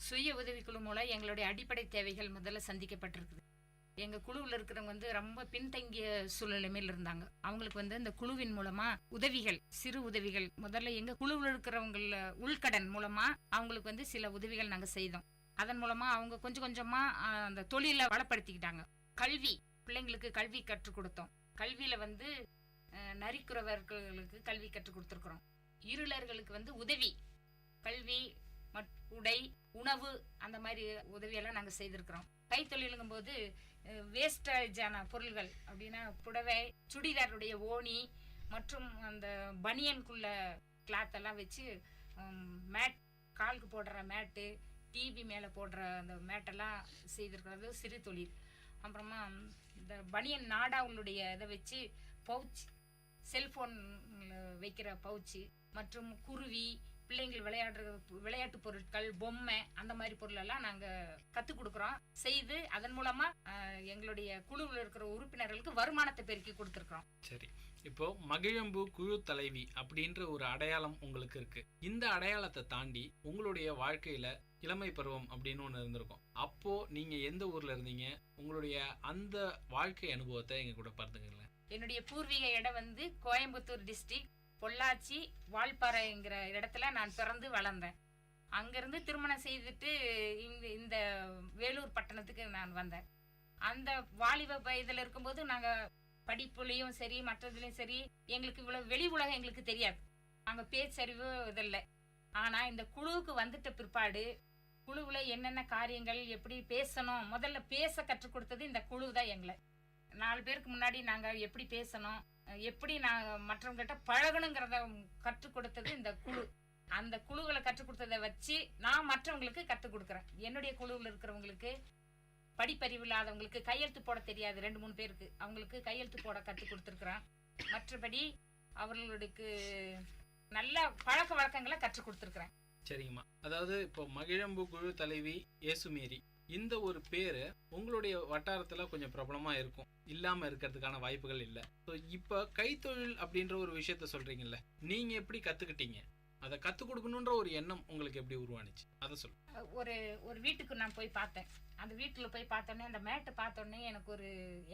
சுய உதவிக்குழு மூலம் எங்களுடைய அடிப்படை தேவைகள் முதல்ல சந்திக்கப்பட்டிருக்குது. எங்க குழுவில் இருக்கிறவங்க ரொம்ப பின்தங்கிய சூழ்நிலைமையில் இருந்தாங்க. அவங்களுக்கு இந்த குழுவின் மூலமா உதவிகள், சிறு உதவிகள், முதல்ல எங்க குழுவில் இருக்கிறவங்கள உள்கடன் மூலமா அவங்களுக்கு சில உதவிகள் நாங்க செய்தோம். அதன் மூலமா அவங்க கொஞ்சம் கொஞ்சமா அந்த தொழிலை வளப்படுத்திக்கிட்டாங்க. கல்வி, பிள்ளைங்களுக்கு கல்வி கற்றுக் கொடுத்தோம். கல்வியில நரிக்குறவர்களுக்கு கல்வி கற்றுக் கொடுத்துருக்குறோம். இருளர்களுக்கு உதவி, கல்வி, உடை, உணவு, அந்த மாதிரி உதவியெல்லாம் நாங்கள் செய்திருக்கிறோம். கைத்தொழிலுங்கும் போது வேஸ்டேஜான பொருள்கள் அப்படின்னா புடவை, சுடிதாருடைய ஓனி மற்றும் அந்த பனியனுக்குள்ள கிளாத் எல்லாம் வச்சு மேட், காலுக்கு போடுற மேட்டு, டிவி மேலே போடுற அந்த மேட்டெல்லாம் செய்திருக்கிறது சிறு தொழில். அப்புறமா இந்த பனியன் நாடாவுடைய இதை வச்சு பவுச், செல்ஃபோன் வைக்கிற பவுச்சு மற்றும் குருவி, பிள்ளைங்கள் விளையாட்டு பொருட்கள், பொம்மை, அந்த மாதிரி பொருளெல்லாம் நாங்கள் கற்றுக் கொடுக்குறோம். செய்து அதன் மூலமா எங்களுடைய குழுவில் இருக்கிற உறுப்பினர்களுக்கு வருமானத்தை பெருக்கி கொடுத்துருக்குறோம். சரி, இப்போ மகிழம்பு குழு தலைவி அப்படின்ற ஒரு அடையாளம் உங்களுக்கு இருக்கு. இந்த அடையாளத்தை தாண்டி உங்களுடைய வாழ்க்கையில இளமை பருவம் அப்படின்னு ஒன்று இருந்திருக்கும். அப்போ நீங்க எந்த ஊர்ல இருந்தீங்க? உங்களுடைய அந்த வாழ்க்கை அனுபவத்தை எங்க கூட பார்த்துக்கங்களேன். என்னுடைய பூர்வீக இடம் கோயம்புத்தூர் டிஸ்ட்ரிக்ட், பொள்ளாச்சி வால்பாறைங்கிற இடத்துல நான் பிறந்து வளர்ந்தேன். அங்கிருந்து திருமணம் செய்துட்டு இந்த வேலூர் பட்டணத்துக்கு நான் வந்தேன். அந்த வாலிப வயதில் இருக்கும்போது நாங்கள் படிப்புலையும் சரி மற்றதுலையும் சரி எங்களுக்கு இவ்வளோ வெளி உலகம் எங்களுக்கு தெரியாது. நாங்கள் பேச்சறிவு இதில்லை. ஆனால் இந்த குழுவுக்கு வந்துட்ட பிற்பாடு குழுவில் என்னென்ன காரியங்கள், எப்படி பேசணும், முதல்ல பேச கற்றுக் கொடுத்தது இந்த குழு தான். எங்களை 4 பேருக்கு முன்னாடி நாங்கள் எப்படி பேசணும், எப்படி நான் மற்றவங்ககிட்ட பழகணுங்கிறத கற்றுக் கொடுத்தது இந்த குழு. அந்த குழுவில் கற்றுக் கொடுத்ததை வச்சு நான் மற்றவங்களுக்கு கற்றுக் கொடுக்குறேன். என்னுடைய குழுவில் இருக்கிறவங்களுக்கு, படிப்பறிவு இல்லாதவங்களுக்கு, கையெழுத்து போட தெரியாது 2-3 பேருக்கு, அவங்களுக்கு கையெழுத்து போட கற்றுக் கொடுத்துருக்குறேன். மற்றபடி அவர்களுக்கு நல்ல பழக்க வழக்கங்களை கற்றுக் கொடுத்துருக்குறேன். சரிங்கம்மா, அதாவது இப்போ மகிழம்பு குழு தலைவி ஏசுமேரி இந்த ஒரு பேரு உங்களுடைய வட்டாரத்துல கொஞ்சம் பிரபலமா இருக்கும், இல்லாம இருக்கிறதுக்கான வாய்ப்புகள் இல்லை. ஸோ இப்போ கைத்தொழில் அப்படின்ற ஒரு விஷயத்த சொல்றீங்கல்ல, நீங்க எப்படி கத்துக்கிட்டீங்க? அதை கற்றுக் கொடுக்கணுன்ற ஒரு எண்ணம் உங்களுக்கு எப்படி உருவானுச்சு, அதை சொல்லு. ஒரு வீட்டுக்கு நான் போய் பார்த்தேன். அந்த வீட்டில் போய் பார்த்தோன்னே, அந்த மேட்டை பார்த்தோன்னே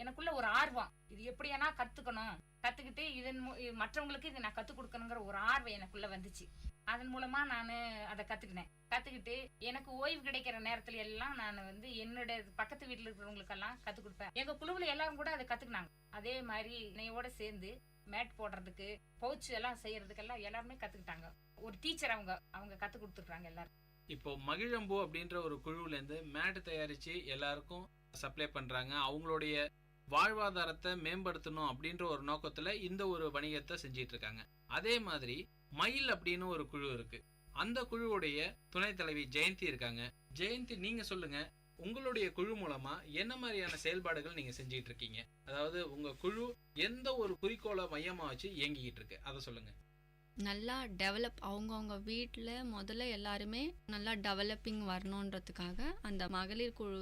எனக்குள்ள ஒரு ஆர்வம், இது எப்படியானா கற்றுக்கணும், கற்றுக்கிட்டு மற்றவங்களுக்கு இதை நான் கற்றுக் கொடுக்கணுங்கிற ஒரு ஆர்வம் எனக்குள்ள வந்துச்சு. அதன் மூலமா நான் அதை கற்றுக்கிட்டு எனக்கு ஓய்வு கிடைக்கிற நேரத்துல எல்லாம் நான் என்னோட பக்கத்து வீட்டில் இருக்கிறவங்களுக்கெல்லாம் கற்றுக் கொடுப்பேன். எங்க குழுவில் எல்லாரும் கூட அதை கற்றுக்கினாங்க. அதே மாதிரி என்னையோட சேர்ந்து மேட் போடுறதுக்கு, பவுச் எல்லாம் செய்யறதுக்கெல்லாம் எல்லாருமே கற்றுக்கிட்டாங்க. ஒரு டீச்சர் அவங்க கற்றுக் கொடுத்துருக்காங்க எல்லாரும். இப்போ மகிழம்பு அப்படின்ற ஒரு குழுவிலேருந்து மேட் தயாரித்து எல்லாருக்கும் சப்ளை பண்ணுறாங்க. அவங்களுடைய வாழ்வாதாரத்தை மேம்படுத்தணும் அப்படின்ற ஒரு நோக்கத்தில் இந்த ஒரு வணிகத்தை செஞ்சிட்டு இருக்காங்க. அதே மாதிரி மயில் அப்படின்னு ஒரு குழு இருக்கு. அந்த குழுவுடைய துணைத் தலைவி ஜெயந்தி இருக்காங்க. ஜெயந்தி, நீங்க சொல்லுங்க, உங்களுடைய குழு மூலமா என்ன மாதிரியான செயல்பாடுகள் நீங்க செஞ்சிட்டு இருக்கீங்க? அதாவது உங்க குழு எந்த ஒரு குறிக்கோளை மையமா வச்சு இயங்கிக்கிட்டு இருக்கு, அதை சொல்லுங்க. நல்லா டெவலப், அவங்கவுங்க வீட்டில் முதல்ல எல்லாருமே நல்லா டெவலப்பிங் வரணுன்றதுக்காக அந்த மகளிர் குழு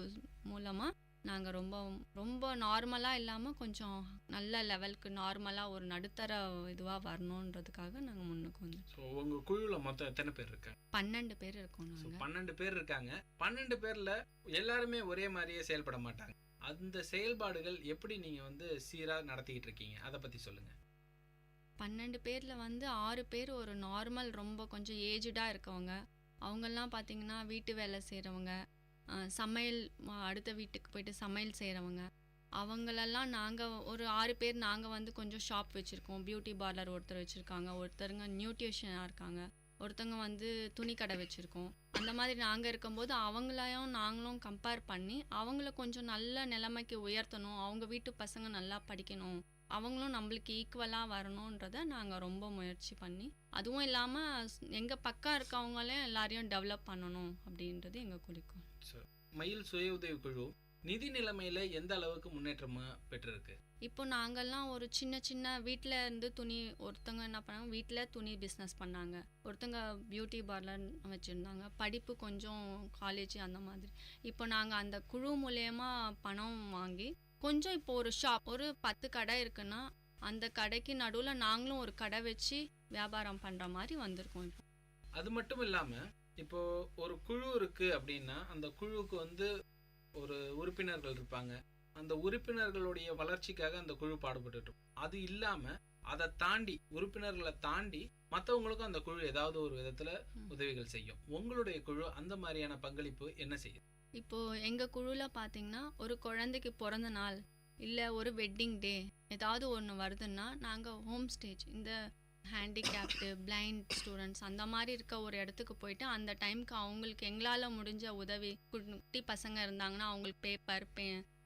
மூலமாக நாங்கள் ரொம்ப ரொம்ப நார்மலாக இல்லாமல் கொஞ்சம் நல்ல லெவலுக்கு நார்மலாக ஒரு நடுத்தர இதுவாக வரணுன்றதுக்காக நாங்கள் முன்னுக்கு வந்து. ஸோ உங்கள் குழுவில் மொத்தம் எத்தனை பேர் இருக்காங்க? 12 பேர் இருக்கோம். நாங்கள் 12 பேர் இருக்காங்க. 12 பேரில் எல்லாருமே ஒரே மாதிரியே செயல்பட மாட்டாங்க. அந்த செயல்பாடுகள் எப்படி நீங்கள் சீராக நடத்திக்கிட்டு இருக்கீங்க, அதை பற்றி சொல்லுங்கள். 12 பேரில் வந்து 6 பேர் ஒரு நார்மல் ரொம்ப கொஞ்சம் ஏஜ்டாக இருக்கவங்க. அவங்கெல்லாம் பார்த்திங்கன்னா வீட்டு வேலை செய்கிறவங்க, சமையல் அடுத்த வீட்டுக்கு போயிட்டு சமையல் செய்கிறவங்க. அவங்களெல்லாம் நாங்கள் ஒரு 6 பேர் நாங்கள் வந்து கொஞ்சம் ஷாப் வச்சுருக்கோம். பியூட்டி பார்லர் ஒருத்தர் வச்சுருக்காங்க, ஒருத்தருங்க நியூட்ரிஷனாக இருக்காங்க, ஒருத்தவங்க வந்து துணி கடை வச்சுருக்கோம். அந்த மாதிரி நாங்கள் இருக்கும்போது அவங்களையும் நாங்களும் கம்பேர் பண்ணி அவங்கள கொஞ்சம் நல்ல நிலைமைக்கு உயர்த்தணும், அவங்க வீட்டு பசங்க நல்லா படிக்கணும், அவங்களும் நம்மளுக்கு ஈக்குவலாக வரணுன்றதை நாங்கள் ரொம்ப முயற்சி பண்ணி, அதுவும் இல்லாமல் எங்கள் பக்கம் இருக்கவங்களையும் எல்லாரையும் டெவலப் பண்ணணும் அப்படின்றது எங்கள் குறிக்கோள். மயில் சுய உதவி குழு நிதி நிலைமையில எந்த அளவுக்கு முன்னேற்றமா பெற்றிருக்கு? இப்போ நாங்கள்லாம் ஒரு சின்ன சின்ன வீட்டில் இருந்து துணி, ஒருத்தங்க என்ன பண்ணாங்க வீட்டில் துணி பிஸ்னஸ் பண்ணாங்க, ஒருத்தங்க பியூட்டி பார்லர் வச்சுருந்தாங்க, படிப்பு கொஞ்சம் காலேஜ் அந்த மாதிரி. இப்போ நாங்கள் அந்த குழு மூலயமா பணம் வாங்கி கொஞ்சம் இப்போ ஒரு ஷாப் ஒரு 10 கடை இருக்குன்னா அந்த கடைக்கு நடுவில் நாங்களும் ஒரு கடை வச்சு வியாபாரம் பண்ணுற மாதிரி வந்திருக்கோம். இப்போ அது மட்டும் இல்லாமல் இப்போ ஒரு குழு இருக்கு அப்படின்னா அந்த குழுவுக்கு வந்து ஒரு உறுப்பினர்கள் இருப்பாங்க. அந்த உறுப்பினர்களுடைய வளர்ச்சிக்காக அந்த குழு பாடுபட்டு இருக்கும். அது இல்லாம அதை தாண்டி உறுப்பினர்களை தாண்டி மற்றவங்களுக்கும் அந்த குழு ஏதாவது ஒரு விதத்துல உதவிகள் செய்யும். உங்களுடைய குழு அந்த மாதிரியான பங்களிப்பு என்ன செய்யும்? இப்போ எங்கள் குழுவில் பார்த்தீங்கன்னா ஒரு குழந்தைக்கு பிறந்த நாள் இல்லை ஒரு வெட்டிங் டே ஏதாவது ஒன்று வருதுன்னா நாங்கள் ஹோம் ஸ்டேஜ் இந்த ஹேண்டிகேப்டு பிளைண்ட் ஸ்டூடெண்ட்ஸ் அந்த மாதிரி இருக்க ஒரு இடத்துக்கு போயிட்டு அந்த டைமுக்கு அவங்களுக்கு எங்களால் முடிஞ்ச உதவி, குட்டி பசங்க இருந்தாங்கன்னா அவங்களுக்கு பேப்பர்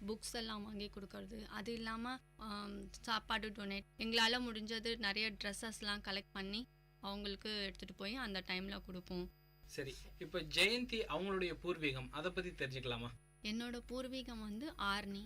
புக்ஸ் எல்லாம் வாங்கி கொடுக்கறது, அது இல்லாமல் சாப்பாடு டொனேட், எங்களால் முடிஞ்சது நிறைய ட்ரெஸ்ஸஸ்லாம் கலெக்ட் பண்ணி அவங்களுக்கு எடுத்துகிட்டு போய் அந்த டைமில் கொடுப்போம். சரி, இப்போ ஜெயந்தி அவங்களுடைய பூர்வீகம் அதை பற்றி தெரிஞ்சுக்கலாமா? என்னோட பூர்வீகம் வந்து ஆர்னி.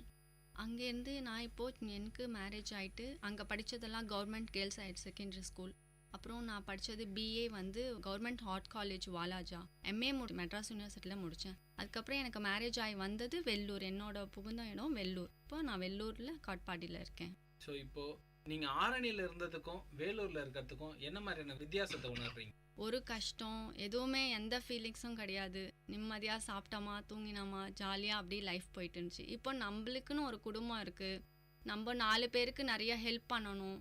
அங்கேருந்து நான் இப்போது எனக்கு மேரேஜ் ஆகிட்டு அங்கே படித்ததெல்லாம் government girls higher secondary school. அப்புறம் நான் படித்தது பிஏ வந்து government art college Walajah, MA Madras யூனிவர்சிட்டியில் முடித்தேன். அதுக்கப்புறம் எனக்கு மேரேஜ் ஆகி வந்தது வெள்ளூர், என்னோட புகுந்த இடம் வெள்ளூர். இப்போ நான் வெள்ளூரில் காட்பாடியில் இருக்கேன். ஸோ இப்போது நீங்கள் ஆரணியில் இருந்ததுக்கும் வேலூரில் இருக்கிறதுக்கும் என்ன மாதிரியான வித்தியாசத்தை உணர்றீங்க? ஒரு கஷ்டம் எதுவுமே எந்த ஃபீலிங்ஸும் கிடையாது. நிம்மதியாக சாப்பிட்டோமா தூங்கினோமா ஜாலியாக அப்படி லைஃப் போயிட்டு இருந்துச்சு. இப்போ நம்மளுக்குன்னு ஒரு குடும்பம் இருக்குது, நம்ம 4 பேருக்கு நிறைய ஹெல்ப் பண்ணணும்,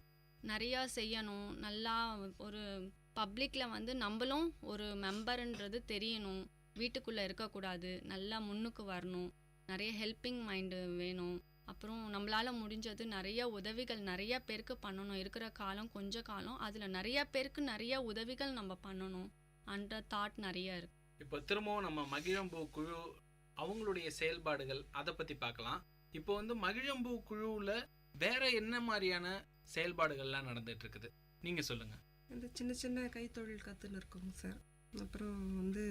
நிறையா செய்யணும், நல்லா ஒரு பப்ளிக்கில் வந்து நம்மளும் ஒரு மெம்பருன்றது தெரியணும், வீட்டுக்குள்ளே இருக்கக்கூடாது, நல்லா முன்னுக்கு வரணும், நிறைய ஹெல்ப்பிங் மைண்டு வேணும். அப்புறம் நம்மளால் முடிஞ்சது நிறைய உதவிகள் நிறைய பேருக்கு பண்ணணும். இருக்கிற காலம் கொஞ்ச காலம், அதில் நிறைய பேருக்கு நிறைய உதவிகள் நம்ம பண்ணணும் அந்த தாட் நிறைய இருக்கு. இப்போ திரும்பவும் நம்ம மகிழம்பூ குழு அவங்களுடைய செயல்பாடுகள் அதை பற்றி பார்க்கலாம். இப்போ வந்து மகிழம்பூ குழுவில் வேற என்ன மாதிரியான செயல்பாடுகள்லாம் நடந்துட்டு இருக்குது நீங்கள் சொல்லுங்கள். இந்த சின்ன சின்ன கைத்தொழில் கற்றுன்னு இருக்கோங்க சார். அப்புறம் வந்து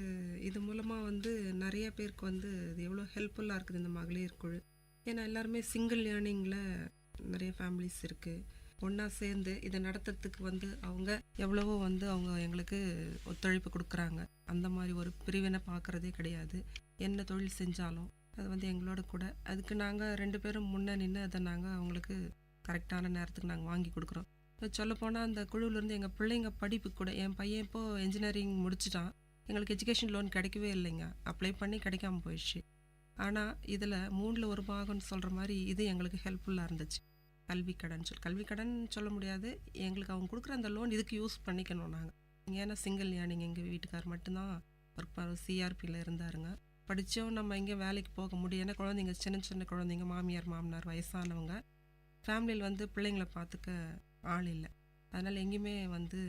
இது மூலமாக வந்து நிறைய பேருக்கு வந்து இது எவ்வளோ ஹெல்ப்ஃபுல்லாக இருக்குது இந்த மகளிர் குழு. ஏன்னா எல்லாருமே சிங்கிள் ஏர்னிங்கில் நிறைய ஃபேமிலிஸ் இருக்குது. ஒன்றா சேர்ந்து இதை நடத்துறதுக்கு வந்து அவங்க எவ்வளவோ வந்து அவங்க எங்களுக்கு ஒத்துழைப்பு கொடுக்குறாங்க. அந்த மாதிரி ஒரு பிரிவினை பார்க்குறதே கிடையாது. என்ன தொழில் செஞ்சாலும் அது வந்து எங்களோட கூட, அதுக்கு நாங்கள் 2 பேரும் முன்னே நின்று அதை நாங்கள் அவங்களுக்கு கரெக்டான நேரத்துக்கு நாங்கள் வாங்கி கொடுக்குறோம். சொல்லப்போனால் அந்த குழுவிலேருந்து எங்கள் பிள்ளைங்க படிப்பு கூட, என் பையன் இப்போது இன்ஜினியரிங் முடிச்சிட்டான், எங்களுக்கு எஜுகேஷன் லோன் கிடைக்கவே இல்லைங்க, அப்ளை பண்ணி கிடைக்காம போயிடுச்சு. ஆனால் இதில் 3ல் 1 பாகம்னு சொல்கிற மாதிரி இது எங்களுக்கு ஹெல்ப்ஃபுல்லாக இருந்துச்சு. கல்வி கடன் சொல்ல முடியாது, எங்களுக்கு அவங்க கொடுக்குற அந்த லோன் இதுக்கு யூஸ் பண்ணிக்கணும் நாங்கள். ஏன்னா சிங்கிள் ஏர்னிங், எங்கள் வீட்டுக்கார் மட்டும்தான் ஒர்க் பண்ண சிஆர்பியில் இருந்தாருங்க. படித்தோம் நம்ம எங்கே வேலைக்கு போக முடியும், ஏன்னா குழந்தைங்க சின்ன சின்ன குழந்தைங்க, மாமியார் மாமனார் வயசானவங்க, ஃபேமிலியில் வந்து பிள்ளைங்களை பார்த்துக்க ஆள் இல்லை. அதனால் எங்கேயுமே வந்து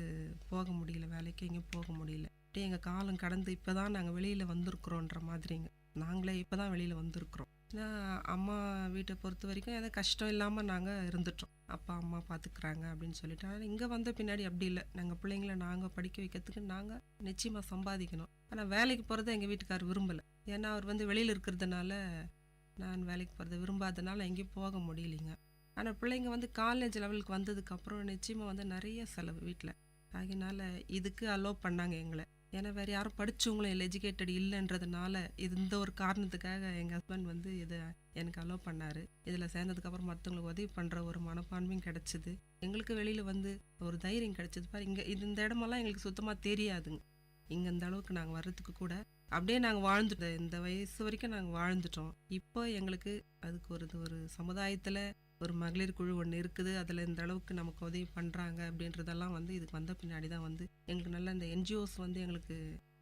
போக முடியல, வேலைக்கு எங்கேயும் போக முடியல. அப்படியே எங்கள் காலம் கடந்து இப்போ தான் நாங்கள் வெளியில் வந்திருக்குறோன்ற மாதிரிங்க. நாங்களே இப்போ தான் வெளியில் வந்திருக்குறோம். ஏன்னா அம்மா வீட்டை பொறுத்த வரைக்கும் எதாவது கஷ்டம் இல்லாமல் நாங்கள் இருந்துட்டோம், அப்பா அம்மா பார்த்துக்குறாங்க அப்படின்னு சொல்லிட்டு. ஆனால் இங்கே வந்த பின்னாடி அப்படி இல்லை. நாங்கள் பிள்ளைங்களை நாங்கள் படிக்க வைக்கிறதுக்கு நாங்கள் நிச்சயமாக சம்பாதிக்கணும். ஆனால் வேலைக்கு போகிறத எங்கள் வீட்டுக்கார் விரும்பலை. ஏன்னா அவர் வந்து வெளியில் இருக்கிறதுனால, நான் வேலைக்கு போகிறத விரும்பாதனால எங்கேயும் போக முடியலைங்க. ஆனால் பிள்ளைங்க வந்து காலேஜ் லெவலுக்கு வந்ததுக்கப்புறம் நிச்சயமாக வந்து நிறைய செலவு வீட்டில் ஆகினால இதுக்கு அலோவ் பண்ணாங்க எங்களை. ஏன்னா வேறு யாரும் படித்தவங்களும் இல்லை, எஜுகேட்டட் இல்லைன்றதுனால இந்த ஒரு காரணத்துக்காக எங்கள் ஹஸ்பண்ட் வந்து இதை எனக்கு அலோவ் பண்ணார். இதில் சேர்ந்ததுக்கப்புறம் மற்றவங்களுக்கு உதவி பண்ணுற ஒரு மனப்பான்மையும் கிடச்சிது. எங்களுக்கு வெளியில் வந்து ஒரு தைரியம் கிடச்சிது. பாரு, இங்கே இந்த இடமெல்லாம் எங்களுக்கு சுத்தமாக தெரியாதுங்க. இங்கே இந்த அளவுக்கு நாங்கள் வர்றதுக்கு கூட அப்படியே நாங்கள் வாழ்ந்துட்டோம். இந்த வயசு வரைக்கும் நாங்கள் வாழ்ந்துட்டோம். இப்போ எங்களுக்கு அதுக்கு ஒரு சமுதாயத்தில் ஒரு மகளிர் குழு ஒன்று இருக்குது, அதில் இந்த அளவுக்கு நமக்கு உதவி பண்ணுறாங்க அப்படின்றதெல்லாம் வந்து இதுக்கு வந்த பின்னாடி தான் வந்து எங்களுக்கு நல்ல இந்த என்ஜிஓஸ் வந்து எங்களுக்கு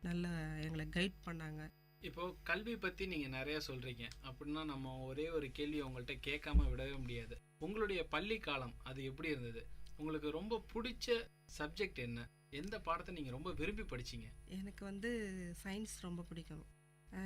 நல்ல எங்களை கைட் பண்ணாங்க. இப்போ கல்வி பற்றி நீங்கள் நிறைய சொல்கிறீங்க அப்படின்னா நம்ம ஒரே ஒரு கேள்வி உங்கள்கிட்ட கேட்காம விடவே முடியாது. உங்களுடைய பள்ளி காலம் அது எப்படி இருந்தது? உங்களுக்கு ரொம்ப பிடிச்ச சப்ஜெக்ட் என்ன? எந்த பாடத்தை நீங்கள் ரொம்ப விரும்பி படிச்சீங்க? எனக்கு வந்து சயின்ஸ் ரொம்ப பிடிக்கும்.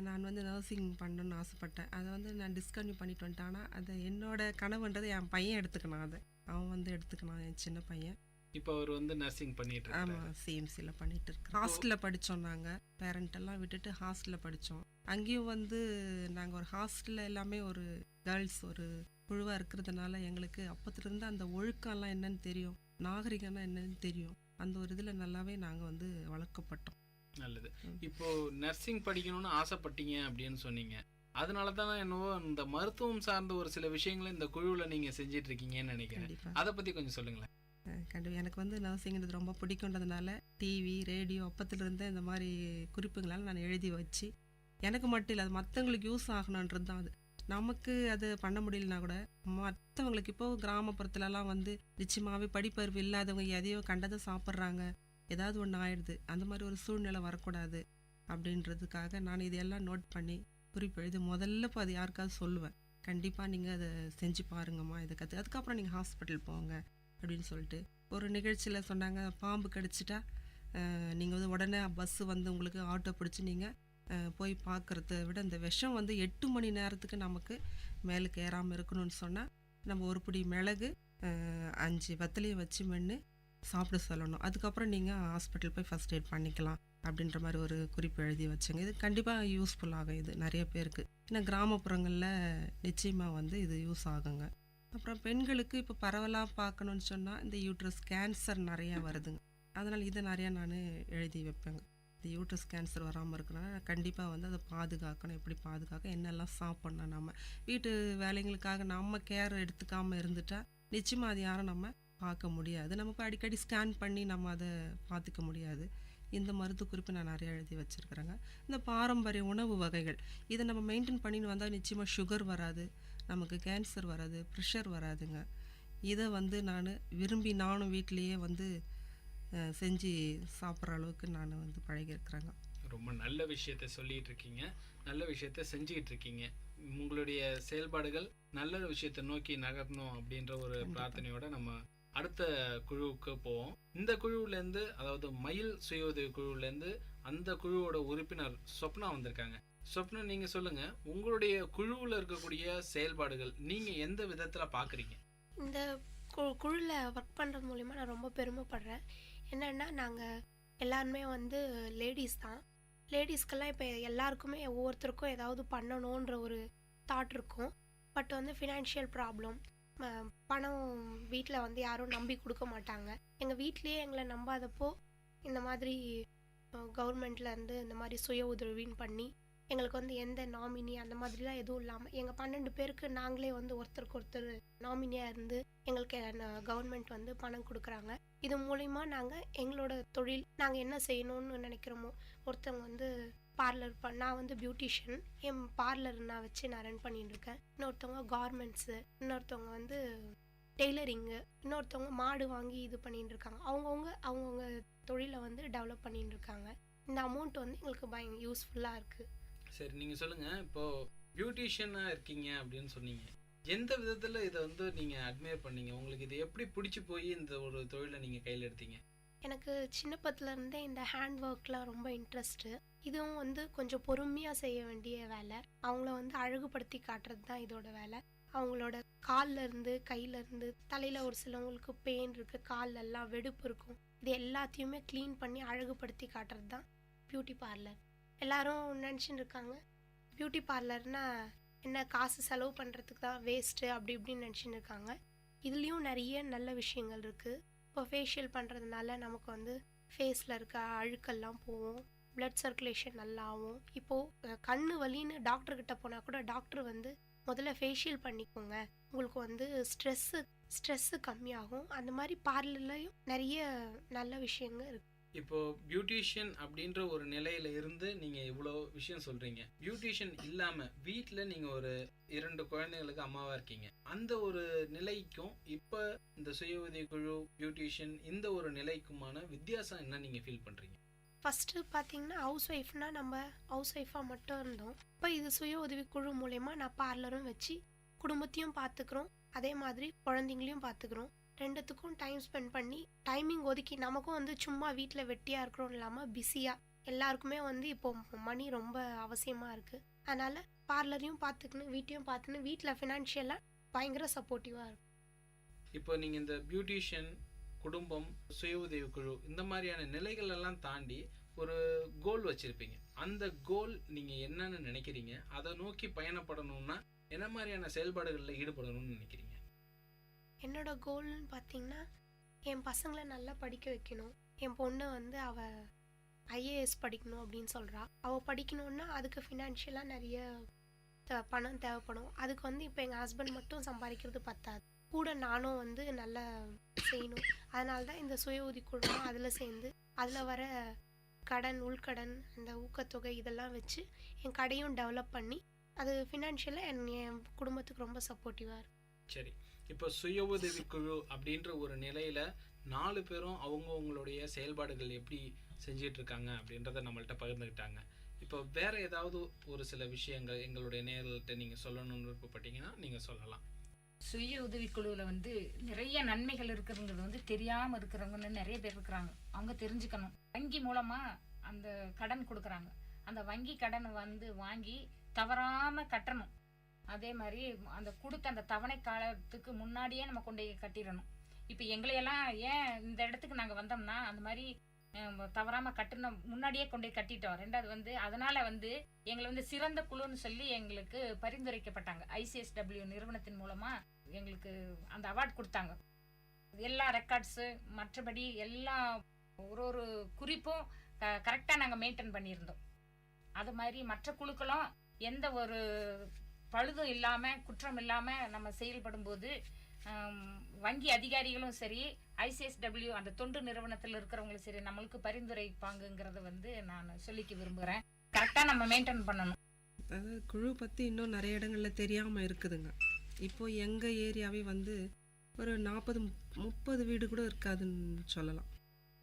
நான் வந்து நர்சிங் பண்ணணும்னு ஆசைப்பட்டேன். அதை வந்து நான் டிஸ்கன்டினியூ பண்ணிட்டு வந்துட்டேன். ஆனால் அதை என்னோட கனவுன்றது என் பையன் எடுத்துக்கினான். அவன் வந்து எடுத்துக்கினான், என் சின்ன பையன். இப்போ அவர் வந்து நர்சிங் பண்ணிட்டு இருக்காரு. ஆமாம், சிஎம்சியில் பண்ணிட்டு இருக்கோம். ஹாஸ்டலில் படித்தோம். நாங்கள் பேரண்டெல்லாம் விட்டுட்டு ஹாஸ்டலில் படித்தோம். அங்கேயும் வந்து நாங்கள் ஒரு ஹாஸ்டலில் எல்லாமே ஒரு கேர்ள்ஸ் ஒரு குழுவாக இருக்கிறதுனால எங்களுக்கு அப்பத்துலேருந்து அந்த ஒழுக்கம்லாம் என்னன்னு தெரியும், நாகரிகம்னா என்னன்னு தெரியும். அந்த ஒரு இதில் நல்லாவே நாங்கள் வந்து வளர்க்கப்பட்டோம். நல்லது. இப்போ நர்சிங் படிக்கணும்னு ஆசைப்பட்டீங்க அப்படின்னு சொன்னீங்க. அதனால தானே என்னவோ இந்த மருத்துவம் சார்ந்த ஒரு சில விஷயங்களை இந்த குழுவில் நீங்கள் செஞ்சிட்டு இருக்கீங்கன்னு நினைக்கிறேன். அதை பற்றி கொஞ்சம் சொல்லுங்களேன். கண்டிப்பாக எனக்கு வந்து நர்சிங்கிறது ரொம்ப பிடிக்குன்றதுனால டிவி ரேடியோ அப்பத்துலேருந்தே இந்த மாதிரி குறிப்புகளால் நான் எழுதி வச்சு எனக்கு மட்டும் இல்லை, அது மற்றவங்களுக்கு யூஸ் ஆகணுன்றது தான். அது நமக்கு அது பண்ண முடியலனா கூட மற்றவங்களுக்கு இப்போ கிராமப்புறத்துலலாம் வந்து நிச்சயமாகவே படிப்பறிவு இல்லாதவங்க எதையோ கண்டதை சாப்பிட்றாங்க, ஏதாவது ஒன்று ஆயிடுது. அந்த மாதிரி ஒரு சூழ்நிலை வரக்கூடாது அப்படின்றதுக்காக நான் இதையெல்லாம் நோட் பண்ணி குறிப்பு எழுதி முதல்ல இப்போ அது யாருக்காவது சொல்லுவேன், கண்டிப்பாக நீங்கள் அதை செஞ்சு பாருங்கம்மா, இதை அதுக்கப்புறம் நீங்கள் ஹாஸ்பிட்டல் போங்க அப்படின்னு சொல்லிட்டு. ஒரு நிகழ்ச்சியில் சொன்னாங்க, பாம்பு கடிச்சிட்டா நீங்கள் வந்து உடனே பஸ்ஸு வந்து உங்களுக்கு ஆட்டோ பிடிச்சி நீங்கள் போய் பார்க்குறத விட இந்த விஷம் வந்து 8 மணி நேரத்துக்கு நமக்கு மேலுக்கு ஏறாமல் இருக்கணும்னு சொன்னால் நம்ம ஒரு பிடி மிளகு 5 வெத்தலையும் வச்சு மென்று சாப்பிட சொல்லணும். அதுக்கப்புறம் நீங்கள் ஹாஸ்பிட்டல் போய் ஃபஸ்ட் எய்ட் பண்ணிக்கலாம் அப்படின்ற மாதிரி ஒரு குறிப்பு எழுதி வச்சுங்க. இது கண்டிப்பாக யூஸ்ஃபுல் ஆகும். இது நிறைய பேருக்கு, ஏன்னா கிராமப்புறங்களில் நிச்சயமாக வந்து இது யூஸ் ஆகுங்க. அப்புறம் பெண்களுக்கு இப்போ பரவலாக பார்க்கணுன்னு சொன்னால் இந்த யூட்ரஸ் கேன்சர் நிறையா வருதுங்க. அதனால் இதை நிறையா நான் எழுதி வைப்பேங்க. இந்த யூட்ரஸ் கேன்சர் வராமல் இருக்கிறனால கண்டிப்பாக வந்து அதை பாதுகாக்கணும். எப்படி பாதுகாக்க, என்னெல்லாம் சாப்பிட்ணும், நம்ம வீட்டு வேலைங்களுக்காக நம்ம கேர் எடுத்துக்காமல் இருந்துட்டால் நிச்சயமாக அது யாரும் நம்ம பார்க்க முடியாது. நம்ம இப்போ அடிக்கடி ஸ்கேன் பண்ணி நம்ம அதை பார்த்துக்க முடியாது. இந்த மருத்துவ குறிப்பு நான் நிறையா எழுதி வச்சுருக்கிறேங்க. இந்த பாரம்பரிய உணவு வகைகள் இதை நம்ம மெயின்டைன் பண்ணின்னு வந்தால் நிச்சயமாக சுகர் வராது, நமக்கு கேன்சர் வராது, ப்ரெஷர் வராதுங்க. இதை வந்து நான் விரும்பி நானும் வீட்டிலையே வந்து செஞ்சு சாப்பிட்ற அளவுக்கு நான் வந்து பழகியிருக்கிறேங்க. ரொம்ப நல்ல விஷயத்த சொல்லிட்டு இருக்கீங்க, நல்ல விஷயத்த செஞ்சுக்கிட்டு இருக்கீங்க. உங்களுடைய செயல்பாடுகள் நல்ல விஷயத்தை நோக்கி நகரணும் அப்படின்ற ஒரு பிரார்த்தனையோட நம்ம அடுத்த குழுவுக்கு போவோம். இந்த குழுவிலேருந்து, அதாவது மயில் சுய உதவி குழுவிலேருந்து அந்த குழுவோட உறுப்பினர் சொப்னா வந்திருக்காங்க. சொப்னா, நீங்கள் சொல்லுங்கள், உங்களுடைய குழுவில் இருக்கக்கூடிய செயல்பாடுகள் நீங்கள் எந்த விதத்தில் பார்க்குறீங்க? இந்த குழுவில் ஒர்க் பண்ணுறது மூலிமா நான் ரொம்ப பெருமைப்படுறேன். என்னென்னா நாங்கள் எல்லாருமே வந்து லேடிஸ் தான். லேடிஸ்க்கெல்லாம் இப்போ எல்லாருக்குமே ஒவ்வொருத்தருக்கும் ஏதாவது பண்ணணுன்ற ஒரு தாட் இருக்கும். பட் வந்து ஃபினான்ஷியல் ப்ராப்ளம், பணம் வீட்டில் வந்து யாரும் நம்பி கொடுக்க மாட்டாங்க. எங்கள் வீட்லேயே எங்களை நம்பாதப்போ இந்த மாதிரி கவர்மெண்ட்லேருந்து இந்த மாதிரி சுய உதவின்னு பண்ணி எங்களுக்கு வந்து எந்த நாமினி அந்த மாதிரிலாம் எதுவும் இல்லாமல் எங்கள் 12 பேருக்கு நாங்களே வந்து ஒருத்தருக்கு ஒருத்தர் நாமினியாக இருந்து எங்களுக்கு கவர்மெண்ட் வந்து பணம் கொடுக்குறாங்க. இது மூலிமா நாங்கள் எங்களோட தொழில் நாங்கள் என்ன செய்யணும்னு நினைக்கிறோமோ, ஒருத்தவங்க வந்து பார்லர் நான் வந்து பியூட்டிஷியன், என் பார்லர் நான் வச்சு நான் ரன் பண்ணிட்டு இருக்கேன். இன்னொருத்தவங்க கார்மெண்ட்ஸு, இன்னொருத்தவங்க வந்து டெய்லரிங்கு, இன்னொருத்தவங்க மாடு வாங்கி இது பண்ணிட்டு இருக்காங்க. அவங்கவுங்க தொழிலை வந்து டெவலப் பண்ணிட்டு இருக்காங்க. இந்த அமௌண்ட் வந்து எங்களுக்கு யூஸ்ஃபுல்லாக இருக்குது. சரி, நீங்கள் சொல்லுங்கள், இப்போது பியூட்டிஷியனாக இருக்கீங்க அப்படின்னு சொன்னீங்க. எந்த விதத்தில் இதை வந்து நீங்கள் அட்மையர் பண்ணீங்க? உங்களுக்கு இது எப்படி பிடிச்சி போய் இந்த ஒரு தொழிலை நீங்கள் கையில் எடுத்தீங்க? எனக்கு சின்ன பத்துலேருந்தே இந்த ஹேண்ட் ஒர்க்லாம் ரொம்ப இன்ட்ரெஸ்ட்டு. இதுவும் வந்து கொஞ்சம் பொறுமையாக செய்ய வேண்டிய வேலை. அவங்கள வந்து அழகுபடுத்தி காட்டுறது தான் இதோட வேலை. அவங்களோட கால்லேருந்து கையிலேருந்து தலையில் ஒரு சிலவங்களுக்கு பெயின் இருக்குது, கால்லெல்லாம் வெடுப்பு இருக்கும். இது எல்லாத்தையுமே க்ளீன் பண்ணி அழகுபடுத்தி காட்டுறது தான் பியூட்டி பார்லர். எல்லாரும் நினச்சின்னு இருக்காங்க பியூட்டி பார்லர்னால் என்ன, காசு செலவு பண்ணுறதுக்கு தான், வேஸ்ட்டு அப்படி இப்படின்னு நினச்சின்னு இருக்காங்க. இதுலேயும் நிறைய நல்ல விஷயங்கள் இருக்குது. இப்போ ஃபேஷியல் பண்ணுறதுனால நமக்கு வந்து ஃபேஸில் இருக்க அழுக்கெல்லாம் போகும், பிளட் சர்க்குலேஷன் நல்லாவும். இப்போது கண்ணு வலின்னு டாக்டர்கிட்ட போனால் கூட டாக்டர் வந்து முதல்ல ஃபேஷியல் பண்ணிக்கோங்க, உங்களுக்கு வந்து ஸ்ட்ரெஸ்ஸு கம்மியாகும். அந்த மாதிரி பார்லர்லையும் நிறைய நல்ல விஷயங்கள் இருக்குது. இப்போ பியூட்டிஷியன் அப்படின்ற ஒரு நிலையில இருந்து நீங்க இவ்வளோ விஷயம் சொல்றீங்க. பியூட்டிஷியன் இல்லாம வீட்ல நீங்க ஒரு 2 குழந்தைகளுக்கு அம்மாவா இருக்கீங்க. அந்த ஒரு நிலைக்கும் இப்ப இந்த சுய உதவிக்குழு பியூட்டிஷியன் இந்த ஒரு நிலைக்குமான வித்தியாசம் என்ன நீங்க ஃபீல் பண்றீங்க? ஃபஸ்ட்டு பார்த்தீங்கன்னா ஹவுஸ் ஒய்ஃப்னா நம்ம ஹவுஸ் ஒய்ஃபாக மட்டும் இருந்தோம். இப்போ இது சுய உதவிக்குழு மூலயமா நான் பார்லரும் வச்சு குடும்பத்தையும் பார்த்துக்கிறோம், அதே மாதிரி குழந்தைங்களையும் பார்த்துக்கிறோம். ரெண்டுத்துக்கும் டைம் ஸ்பெண்ட் பண்ணி டைமிங் ஒதுக்கி நமக்கும் வந்து சும்மா வீட்டில் வெட்டியாக இருக்கிறோம் இல்லாமல் பிஸியாக எல்லாருக்குமே வந்து இப்போ மணி ரொம்ப அவசியமாக இருக்குது. அதனால் பார்லரையும் பார்த்துக்கணும், வீட்டையும் பார்த்துக்கணும், வீட்டில் ஃபினான்ஷியலாக பயங்கர சப்போர்ட்டிவாக இருக்கும். இப்போ நீங்க இந்த பியூட்டிஷியன், குடும்பம், சுய உதவிக்குழு இந்த மாதிரியான நிலைகள் எல்லாம் தாண்டி ஒரு கோல் வச்சிருப்பீங்க. அந்த கோல் நீங்க என்னன்னு நினைக்கிறீங்க? அதை நோக்கி பயணப்படணும்னா என்ன மாதிரியான செயல்பாடுகளில் ஈடுபடணும்னு நினைக்கிறீங்க? என்னோட கோல்னு பார்த்தீங்கன்னா என் பசங்களை நல்லா படிக்க வைக்கணும். என் பொண்ணு வந்து அவள் ஐஏஎஸ் படிக்கணும் அப்படின்னு சொல்கிறா. அவள் படிக்கணுன்னா அதுக்கு ஃபினான்ஷியலாக நிறைய பணம் தேவைப்படும். அதுக்கு வந்து இப்போ எங்கள் ஹஸ்பண்ட் மட்டும் சம்பாதிக்கிறது பத்தாது, கூட நானும் வந்து நல்லா செய்யணும். அதனால தான் இந்த சுய உதவிக்குழுவும் அதில் சேர்ந்து அதில் வர கடன், உள்கடன், அந்த ஊக்கத்தொகை இதெல்லாம் வச்சு என் கடையும் டெவலப் பண்ணி அது ஃபினான்ஷியலாக என் குடும்பத்துக்கு ரொம்ப சப்போர்ட்டிவாக இருக்கும். சரி, இப்போ சுய உதவிக்குழு அப்படின்ற ஒரு நிலையில 4 பேரும் அவங்களுடைய செயல்பாடுகள் எப்படி செஞ்சிட்டு இருக்காங்க அப்படின்றத நம்மள்ட்ட பகிர்ந்துக்கிட்டாங்க. இப்போ வேற ஏதாவது ஒரு சில விஷயங்கள் எங்களுடைய நேயர்கள்ட்ட நீங்க சொல்லணும்னு விருப்பப்பட்டீங்கன்னா நீங்க சொல்லலாம். சுய உதவிக்குழுவில் வந்து நிறைய நன்மைகள் இருக்கிறது வந்து தெரியாமல் இருக்கிறவங்க நிறைய பேர் இருக்கிறாங்க. அவங்க தெரிஞ்சுக்கணும். வங்கி மூலமாக அந்த கடன் கொடுக்குறாங்க. அந்த வங்கி கடனை வந்து வாங்கி தவறாமல் கட்டணும். அதே மாதிரி அந்த கொடுத்த அந்த தவணை காலத்துக்கு முன்னாடியே நம்ம கொண்டு கட்டிடணும். இப்போ எங்களையெல்லாம் ஏன் இந்த இடத்துக்கு நாங்கள் வந்தோம்னா அந்த மாதிரி தவறாமல் கட்டின முன்னாடியே கொண்டு கட்டிட்டோம். ரெண்டாவது வந்து அதனால் வந்து எங்களை வந்து சிறந்த குழுன்னு சொல்லி எங்களுக்கு பரிந்துரைக்கப்பட்டாங்க. ஐசிஎஸ்டபிள்யூ நிறுவனத்தின் மூலமாக எங்களுக்கு அந்த அவார்ட் கொடுத்தாங்க. எல்லா ரெக்கார்ட்ஸு மற்றபடி எல்லா ஒரு குறிப்பும் கரெக்டாக நாங்கள் மெயின்டைன் பண்ணியிருந்தோம். அது மாதிரி மற்ற குழுக்களும் எந்த ஒரு பழுதும் இல்லாமல் குற்றம் இல்லாமல் நம்ம செயல்படும் போது வங்கி அதிகாரிகளும் சரி, ஐசிஎஸ்டபிள்யூ அந்த தொண்டு நிறுவனத்தில் இருக்கிறவங்களும் சரி நம்மளுக்கு பரிந்துரைப்பாங்கங்கிறத வந்து நான் சொல்லிக்க விரும்புகிறேன். கரெக்டாக நம்ம மெயின்டைன் பண்ணணும். அதாவது குழு பற்றி இன்னும் நிறைய இடங்களில் தெரியாமல் இருக்குதுங்க. இப்போது எங்கள் ஏரியாவே வந்து ஒரு 40-30 வீடு கூட இருக்காதுன்னு சொல்லலாம்.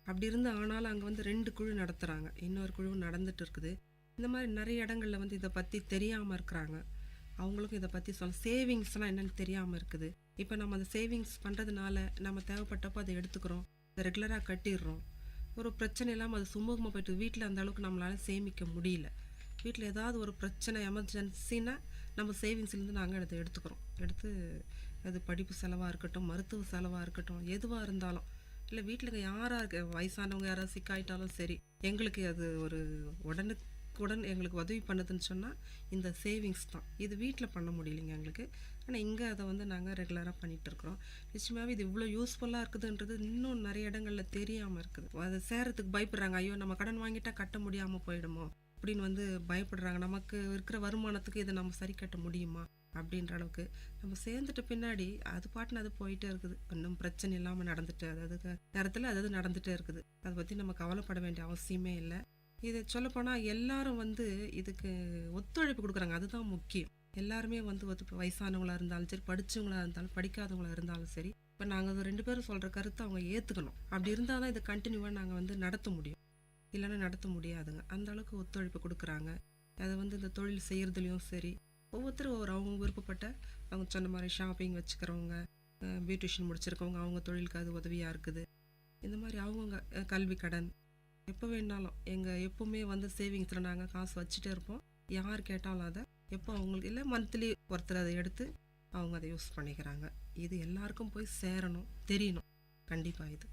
அப்படி இருந்து ஆனாலும் அங்கே வந்து 2 குழு நடத்துகிறாங்க, இன்னொரு குழு நடந்துட்டு இருக்குது. இந்த மாதிரி நிறைய இடங்களில் வந்து இதை பற்றி தெரியாமல் இருக்கிறாங்க. அவங்களுக்கும் இதை பற்றி சேவிங்ஸ்லாம் என்னென்னு தெரியாமல் இருக்குது. இப்போ நம்ம அந்த சேவிங்ஸ் பண்ணுறதுனால நம்ம தேவைப்பட்டப்போ அதை எடுத்துக்கிறோம், அதை ரெகுலராக கட்டிடுறோம். ஒரு பிரச்சனை இல்லாமல் அது சுமூகமாக போய்ட்டு வீட்டில் அந்த அளவுக்கு நம்மளால் சேமிக்க முடியல. வீட்டில் ஏதாவது ஒரு பிரச்சனை எமர்ஜென்சின்னா நம்ம சேவிங்ஸ்லேருந்து நாங்கள் அதை எடுத்து அது படிப்பு செலவாக இருக்கட்டும், மருத்துவ செலவாக இருக்கட்டும், எதுவாக இருந்தாலும், இல்லை வீட்டில் யாராக வயசானவங்க யாராவது சிக்காயிட்டாலும் சரி, எங்களுக்கு அது ஒரு உடனுக்குடன் எங்களுக்கு உதவி பண்ணுதுன்னு சொன்னால் இந்த சேவிங்ஸ் தான். இது வீட்டில் பண்ண முடியலைங்க எங்களுக்கு. ஆனால் இங்கே அதை வந்து நாங்கள் ரெகுலராக பண்ணிகிட்ருக்குறோம். நிச்சயமாகவே இது இவ்வளோ யூஸ்ஃபுல்லாக இருக்குதுன்றது இன்னும் நிறைய இடங்களில் தெரியாமல் இருக்குது. அதை சேரத்துக்கு பயப்படுறாங்க. ஐயோ நம்ம கடன் வாங்கிட்டால் கட்ட முடியாமல் போயிடுமோ அப்படின்னு வந்து பயப்படுறாங்க. நமக்கு இருக்கிற வருமானத்துக்கு இதை நம்ம சரி கட்ட முடியுமா அப்படின்ற அளவுக்கு நம்ம சேர்ந்துட்ட பின்னாடி அது பாட்டுன்னு அது போயிட்டே இருக்குது. இன்னும் பிரச்சனை இல்லாமல் நடந்துட்டு அதாவது நேரத்தில் அதாவது நடந்துகிட்டே இருக்குது. அதை பற்றி நம்ம கவலைப்பட வேண்டிய அவசியமே இல்லை. இதை சொல்லப்போனால் எல்லாரும் வந்து இதுக்கு ஒத்துழைப்பு கொடுக்குறாங்க, அதுதான் முக்கியம். எல்லாருமே வந்து வயசானவங்களாக இருந்தாலும் சரி, படித்தவங்களாக இருந்தாலும் படிக்காதவங்களாக இருந்தாலும் சரி, இப்போ நாங்கள் 2 பேரும் சொல்கிற கருத்தை அவங்க ஏற்றுக்கணும். அப்படி இருந்தால் தான் இதை கண்டினியூவாக நாங்கள் வந்து நடத்த முடியும், இல்லைன்னா நடத்த முடியாதுங்க. அந்த அளவுக்கு ஒத்துழைப்பு கொடுக்குறாங்க. அதை வந்து இந்த தொழில் செய்கிறதுலையும் சரி, ஒவ்வொருத்தரும் அவங்க விருப்பப்பட்ட அவங்க சொன்ன மாதிரி ஷாப்பிங் வச்சுக்கிறவங்க, பியூட்டிஷியன் முடிச்சிருக்கவங்க அவங்க தொழிலுக்கு அது உதவியாக இருக்குது. இந்த மாதிரி அவங்கவுங்க கல்வி கடன் எப்போ வேணாலும் எங்கள் எப்போவுமே வந்து சேவிங்ஸில் நாங்கள் காசு வச்சுட்டே இருப்போம். யார் கேட்டாலும் அதை எப்போ அவங்களுக்கு இல்லை மந்த்லி ஒருத்தர் அதை எடுத்து அவங்க அதை யூஸ் பண்ணிக்கிறாங்க. இது எல்லாருக்கும் போய் சேரணும், தெரியணும். கண்டிப்பாக இது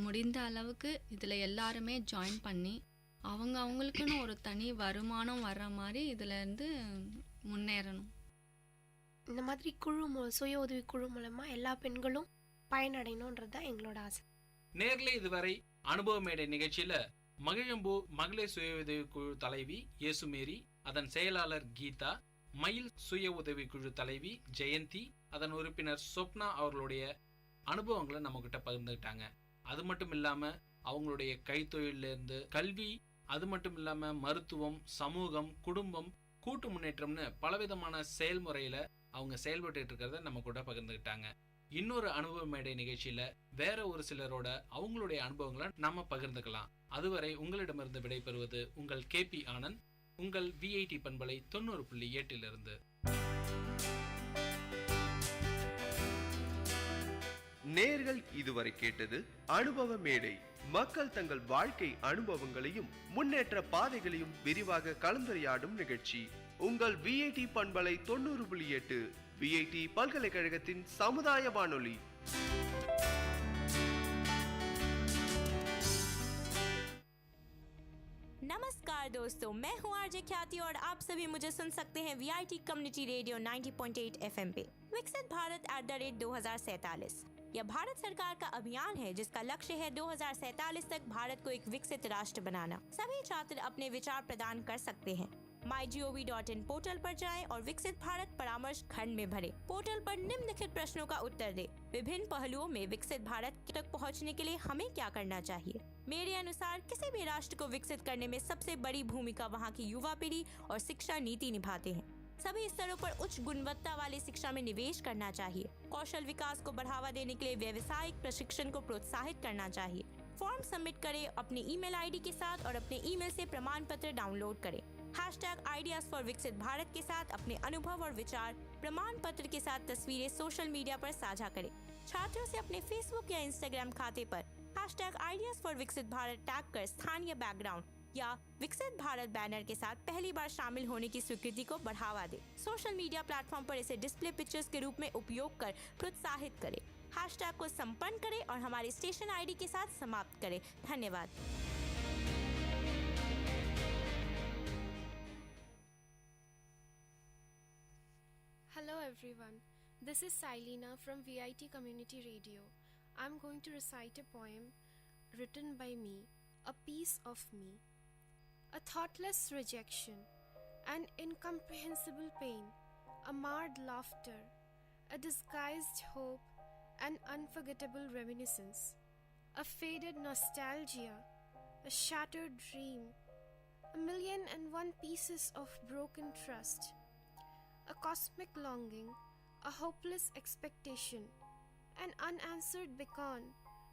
முடிந்த அளவுக்கு இதில் எல்லாருமே ஜாயின் பண்ணி அவங்களுக்குன்னு ஒரு தனி வருமானம் வர்ற மாதிரி இதுலேருந்து முன்னேறணும். இந்த மாதிரி சுய உதவி குழு மூலமாக எல்லா பெண்களும் பயனடையணுன்றது தான் எங்களோட ஆசை. நேர்ல இதுவரை அனுபவ மேடை நிகழ்ச்சியில மகிழம்பூ மகளிர் சுய உதவி குழு தலைவி இயேசுமேரி, அதன் செயலாளர் கீதா, மயில் சுய உதவி குழு தலைவி ஜெயந்தி, அதன் உறுப்பினர் சொப்னா அவர்களுடைய அனுபவங்களை நம்ம கிட்ட பகிர்ந்துக்கிட்டாங்க. அது மட்டும் இல்லாம அவங்களுடைய கைத்தொழிலிருந்து கல்வி, அது மட்டும் இல்லாம மருத்துவம், சமூகம், குடும்பம், கூட்டு முன்னேற்றம்னு பலவிதமான செயல்முறையில அவங்க செயல்பட்டு இருக்கிறத நம்ம கூட பகிர்ந்துக்கிட்டாங்க. இன்னொரு அனுபவ மேடை நிகழ்ச்சியில வேற ஒரு சிலரோட அவங்களுடைய அனுபவங்களை நாம பகிர்ந்துக்கலாம். அதுவரை உங்களிடமிருந்து விடைபெறுவது உங்கள் KP ஆனந்த், உங்கள் VIT பண்பலை 90.8 நேர்கள் இதுவரை கேட்டது அனுபவ மேடை. மக்கள் தங்கள் வாழ்க்கை அனுபவங்களையும் முன்னேற்ற பாதைகளையும் விரிவாக கலந்துரையாடும் நிகழ்ச்சி. உங்கள் VIT பண்பலை 90.8 VIT பல்கலைக்கழகத்தின் சமுதாய வானொலி. नमस्कार दोस्तों, मैं हूँ आरजे ख्याति और आप सभी मुझे सुन सकते हैं VIT कम्युनिटी रेडियो 90.8 FM पे। विकसित भारत @2047 यह भारत सरकार का अभियान है जिसका लक्ष्य है 2047 तक भारत को एक विकसित राष्ट्र बनाना। सभी छात्र अपने विचार प्रदान कर सकते हैं। mygov.in पोर्टल पर जाएं और विकसित भारत परामर्श खंड में भरें। पोर्टल पर निम्नलिखित प्रश्नों का उत्तर दें। विभिन्न पहलुओं में विकसित भारत तक पहुंचने के लिए हमें क्या करना चाहिए? मेरे अनुसार किसी भी राष्ट्र को विकसित करने में सबसे बड़ी भूमिका वहाँ की युवा पीढ़ी और शिक्षा नीति निभाते हैं। सभी स्तरों पर उच्च गुणवत्ता वाली शिक्षा में निवेश करना चाहिए। कौशल विकास को बढ़ावा देने के लिए व्यावसायिक प्रशिक्षण को प्रोत्साहित करना चाहिए। फॉर्म सबमिट करें अपनी ईमेल आईडी के साथ और अपने ईमेल से प्रमाण पत्र डाउनलोड करें। #Ideas for विकसित भारत के साथ अपने अनुभव और विचार प्रमाण पत्र के साथ तस्वीरें सोशल मीडिया पर साझा करें। छात्रों से अपने फेसबुक या इंस्टाग्राम खाते पर #Ideas for विकसित भारत टैग कर स्थानीय बैकग्राउंड या विकसित भारत बैनर के साथ पहली बार शामिल होने की स्वीकृति को बढ़ावा दें। सोशल मीडिया प्लेटफॉर्म पर इसे डिस्प्ले पिक्चर्स के रूप में उपयोग कर प्रोत्साहित करें। हैशटैग को संपन्न करें और हमारे स्टेशन आईडी के साथ समाप्त करें। धन्यवाद। Hello everyone, this is Silena from VIT Community Radio. I'm going to recite a poem written by me, A Piece of Me. A thoughtless rejection, an incomprehensible pain, a marred laughter, a disguised hope, an unforgettable reminiscence, a faded nostalgia, a shattered dream, 1,000,001 pieces of broken trust, a cosmic longing, a hopeless expectation, an unanswered beacon,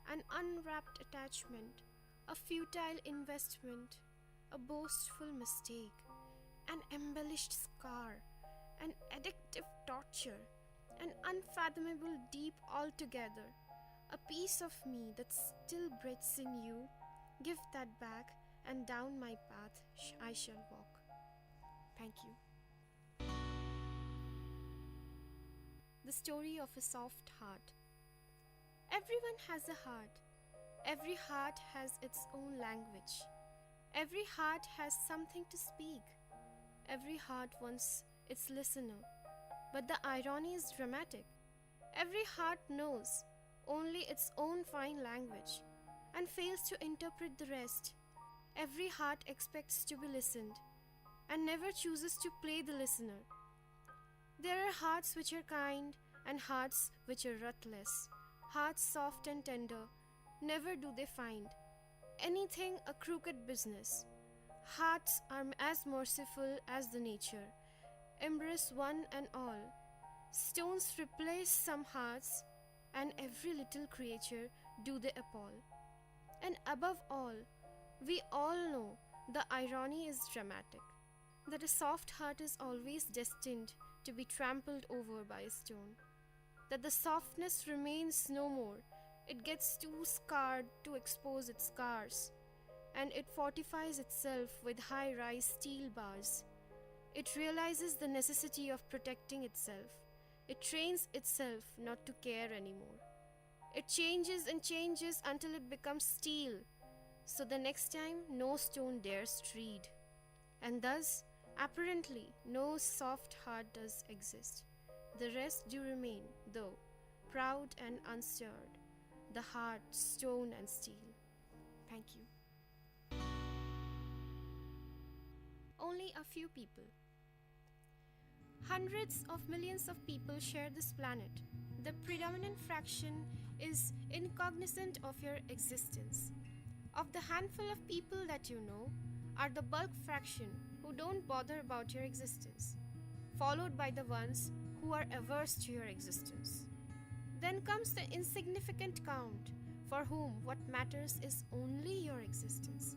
an unwrapped attachment, a futile investment, a boastful mistake, an embellished scar, an addictive torture, an unfathomable deep altogether, a piece of me that still breathes in you. Give that back, and down my path I shall walk. Thank you. The story of a soft heart. Everyone has a heart. Every heart has its own language. Every heart has something to speak. Every heart wants its listener. But the irony is dramatic. Every heart knows only its own fine language and fails to interpret the rest. Every heart expects to be listened and never chooses to play the listener. There are hearts which are kind and hearts which are ruthless. Hearts soft and tender, never do they find anything a crooked business. Hearts are as merciful as the nature, embrace one and all. Stones replace some hearts, and every little creature do they appall. And above all, we all know the irony is dramatic, that a soft heart is always destined to be trampled over by a stone. That the softness remains no more, it gets too scarred to expose its scars, and it fortifies itself with high-rise steel bars. It realizes the necessity of protecting itself. It trains itself not to care anymore. It changes and changes until it becomes steel, so the next time no stone dares tread. And thus, apparently, no soft heart does exist. The rest do remain, though, proud and unstirred, the heart, stone and steel. Thank you. Only a few people. Hundreds of millions of people share this planet. The predominant fraction is incognizant of your existence. Of the handful of people that you know, are the bulk fraction who don't bother about your existence, followed by the ones who are averse to your existence. Then comes the insignificant count, for whom what matters is only your existence.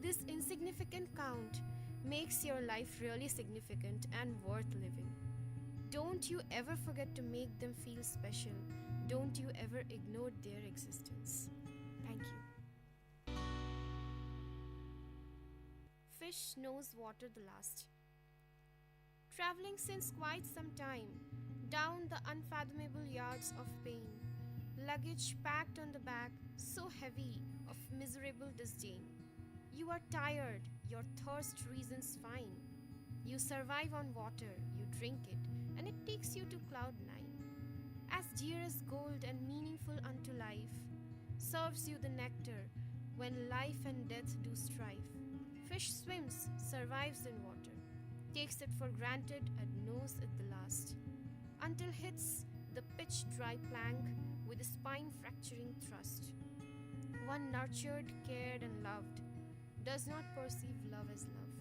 This insignificant count makes your life really significant and worth living. Don't you ever forget to make them feel special. Don't you ever ignore their existence. Thank you. Fish knows water the last. Traveling since quite some time, down the unfathomable yards of pain, luggage packed on the back, so heavy of miserable disdain. You are tired, your thirst reasons fine. You survive on water, you drink it, and it takes you to cloud 9. As dear as gold and meaningful unto life, serves you the nectar when life and death do strive. Fish swims, survives in water, takes it for granted and knows it the last, until hits the pitch dry plank with a spine-fracturing thrust. One nurtured, cared and loved does not perceive love as love,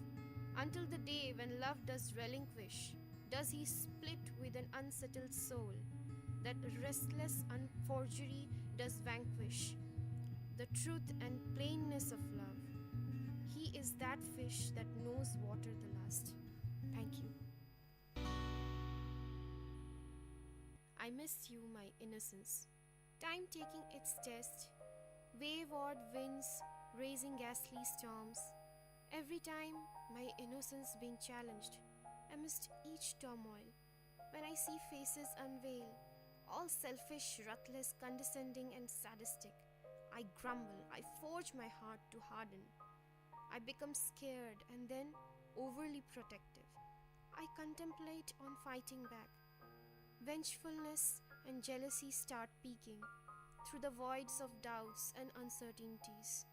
until the day when love does relinquish, does he split with an unsettled soul, that restless unforgery does vanquish the truth and plainness of love. He is that fish that knows water the last. Thank you. I miss you, my innocence. Time taking its test, wayward winds raising ghastly storms. Every time my innocence being challenged, amidst each turmoil, when I see faces unveil, all selfish, ruthless, condescending and sadistic, I grumble, I forge my heart to harden. I become scared and then overly protective. I contemplate on fighting back. Vengefulness and jealousy start peeking through the voids of doubts and uncertainties.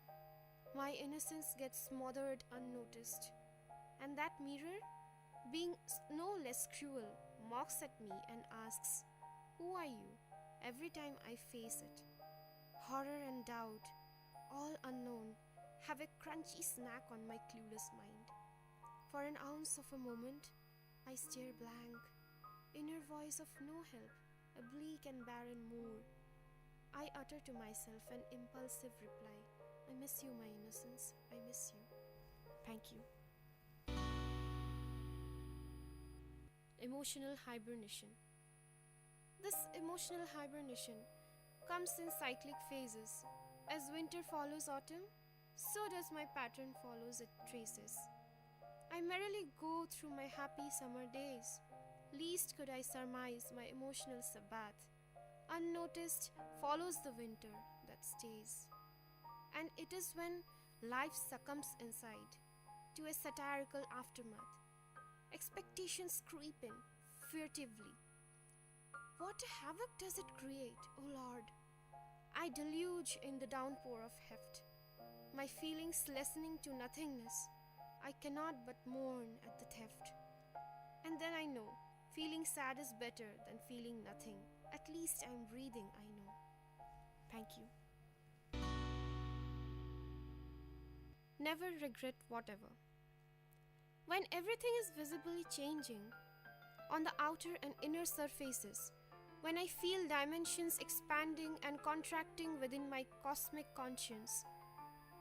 My innocence gets smothered unnoticed, and that mirror, being no less cruel, mocks at me and asks, "Who are you?" every time I face it. Horror and doubt, all unknown, have a crunchy snack on my clueless mind. For an ounce of a moment, I stare blank, inner voice of no help, a bleak and barren moor. I utter to myself an impulsive reply, "I miss you, my innocence, I miss you. Thank you." Emotional hibernation. This emotional hibernation comes in cyclic phases. As winter follows autumn, so does my pattern follows its traces. I merrily go through my happy summer days. Least could I surmise my emotional Sabbath. Unnoticed follows the winter that stays. And it is when life succumbs inside to a satirical aftermath. Expectations creep in furtively. What havoc does it create, O Lord? I deluge in the downpour of heft, my feelings lessening to nothingness. I cannot but mourn at the theft. And then I know, feeling sad is better than feeling nothing. At least I'm breathing, I know. Thank you. Never regret whatever. When everything is visibly changing on the outer and inner surfaces, when I feel dimensions expanding and contracting within my cosmic conscience,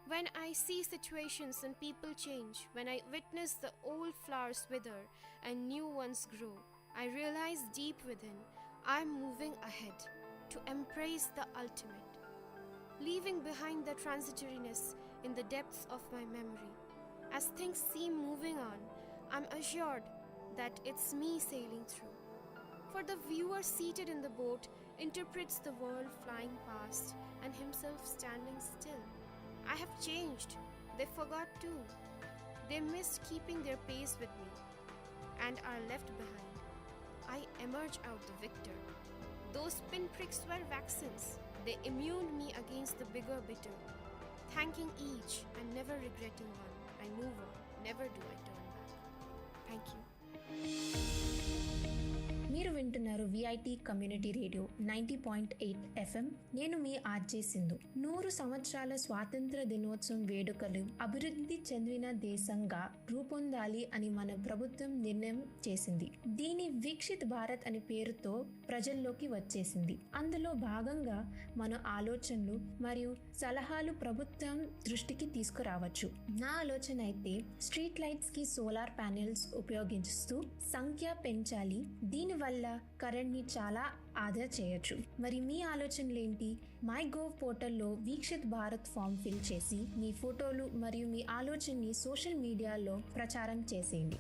when I see situations and people change, when I witness the old flowers wither and new ones grow, I realize deep within I'm moving ahead to embrace the ultimate, leaving behind the transitoriness in the depths of my memory. As things seem moving on, I'm assured that it's me sailing through. For the viewer seated in the boat interprets the world flying past and himself standing still. I have changed. They forgot too. They missed keeping their pace with me and are left behind. I emerge out the victor. Those pinpricks were vaccines. They immuned me against the bigger bitter. Thanking each and never regretting one, I move on. Never do I turn back. Thank you. మీరు వింటున్నారు VIT community radio 90.8 FM. నేను మీ RJ Sindhu. 100 సంవత్సరాల స్వాతంత్ర దినోత్సవం వేడుకలు అభివృద్ధి చెందిన దేశంగా రూపొందాలి అని మన ప్రభుత్వం నిర్ణయం చేసింది. దీని వీక్షిత్ భారత్ అనే పేరుతో ప్రజల్లోకి వచ్చేసింది. అందులో భాగంగా మన ఆలోచనలు మరియు సలహాలు ప్రభుత్వం దృష్టికి తీసుకురావచ్చు. నా ఆలోచన అయితే స్ట్రీట్ లైట్స్ కి సోలార్ ప్యానెల్స్ ఉపయోగిస్తూ సంఖ్య పెంచాలి. దీనివల్ల కరెంట్ ని చాలా ఆదా చేయొచ్చు. మరి మీ ఆలోచనలేంటి? మై గోవ్ పోర్టల్లో వీక్షిత్ భారత్ ఫామ్ ఫిల్ చేసి మీ ఫోటోలు మరియు మీ ఆలోచనని సోషల్ మీడియాలో ప్రచారం చేసేయండి.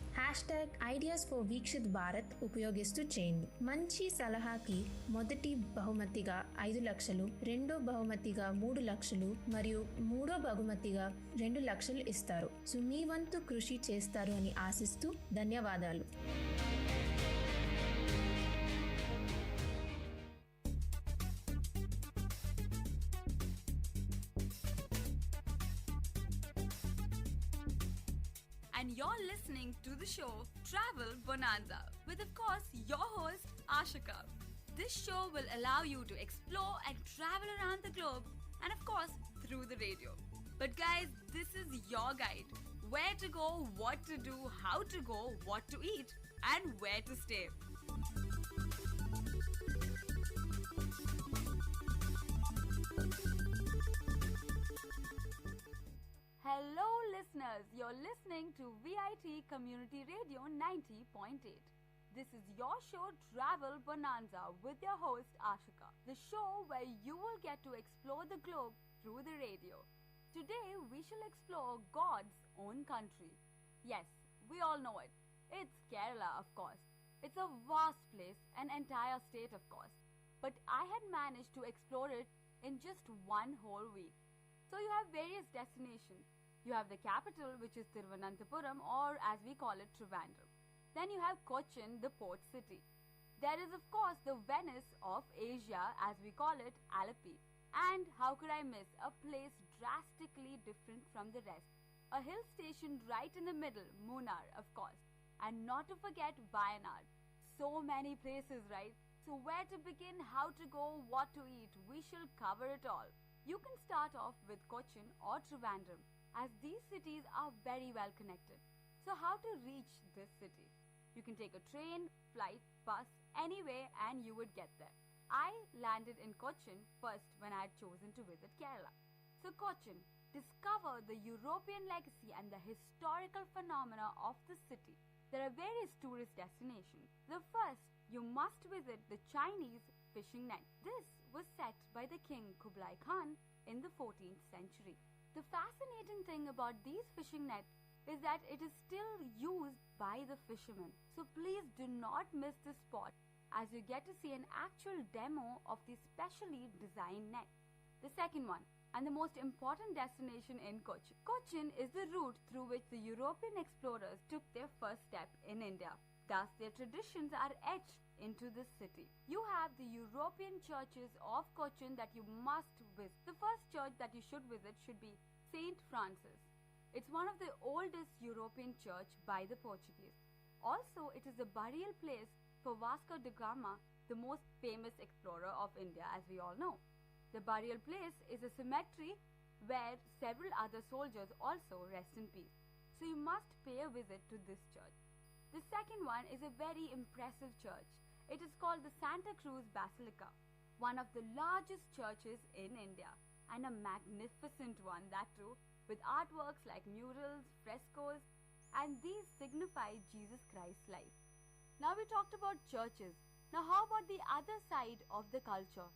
#ఐడియాస్ ఫర్ వీక్షిత్ భారత్ ఉపయోగిస్తూ చేయండి. మంచి సలహాకి మొదటి బహుమతిగా 5 లక్షలు, రెండో బహుమతిగా 3 లక్షలు మరియు మూడో బహుమతిగా 2 లక్షలు ఇస్తారు. సో మీ వంతు కృషి చేస్తారు అని ఆశిస్తూ ధన్యవాదాలు. And you're listening to the show Travel Bonanza with, of course, your host Ashika. This show will allow you to explore and travel around the globe and, of course, through the radio. But guys, this is your guide. Where to go, what to do, how to go, what to eat, and where to stay. Hello listeners, you're listening to VIT Community Radio 90.8. This is your show Travel Bonanza with your host Ashika. The show where you will get to explore the globe through the radio. Today we shall explore God's own country. Yes, we all know it. It's Kerala, of course. It's a vast place, an entire state, of course. But I had managed to explore it in just one whole week. So you have various destinations. You have the capital, which is Thiruvananthapuram, or as we call it, Trivandrum. Then you have Cochin, the port city. There is, of course, the Venice of Asia, as we call it, Alleppey. And how could I miss a place drastically different from the rest? A hill station right in the middle, Munnar, of course. And not to forget Wayanad. So many places, right? So where to begin, how to go, what to eat, we shall cover it all. You can start off with Cochin or Trivandrum, as these cities are very well connected. So how to reach this city? You can take a train, flight, bus, anyway, and you would get there. I landed in Cochin first when I had chosen to visit Kerala. So Cochin, discover the European legacy and the historical phenomena of the city. There are various tourist destinations. The first, you must visit the Chinese fishing net. This was set by the king Kublai Khan in the 14th century. The fascinating thing about these fishing nets is that it is still used by the fishermen. So please do not miss this spot as you get to see an actual demo of the specially designed net. The second one, and the most important destination in Cochin. Cochin is the route through which the European explorers took their first step in India. Thus, their traditions are etched into this city. You have the European churches of Cochin that you must visit. The first church that you should visit should be Saint Francis. It's one of the oldest European church by the Portuguese. Also, it is the burial place for Vasco da Gama, the most famous explorer of India, as we all know. The burial place is a cemetery where several other soldiers also rest in peace. So you must pay a visit to this church. The second one is a very impressive church. It is called the Santa Cruz Basilica, one of the largest churches in India, and a magnificent one that too, with artworks like murals, frescoes, and these signify Jesus Christ's life. Now we talked about churches. Now how about the other side of the culture?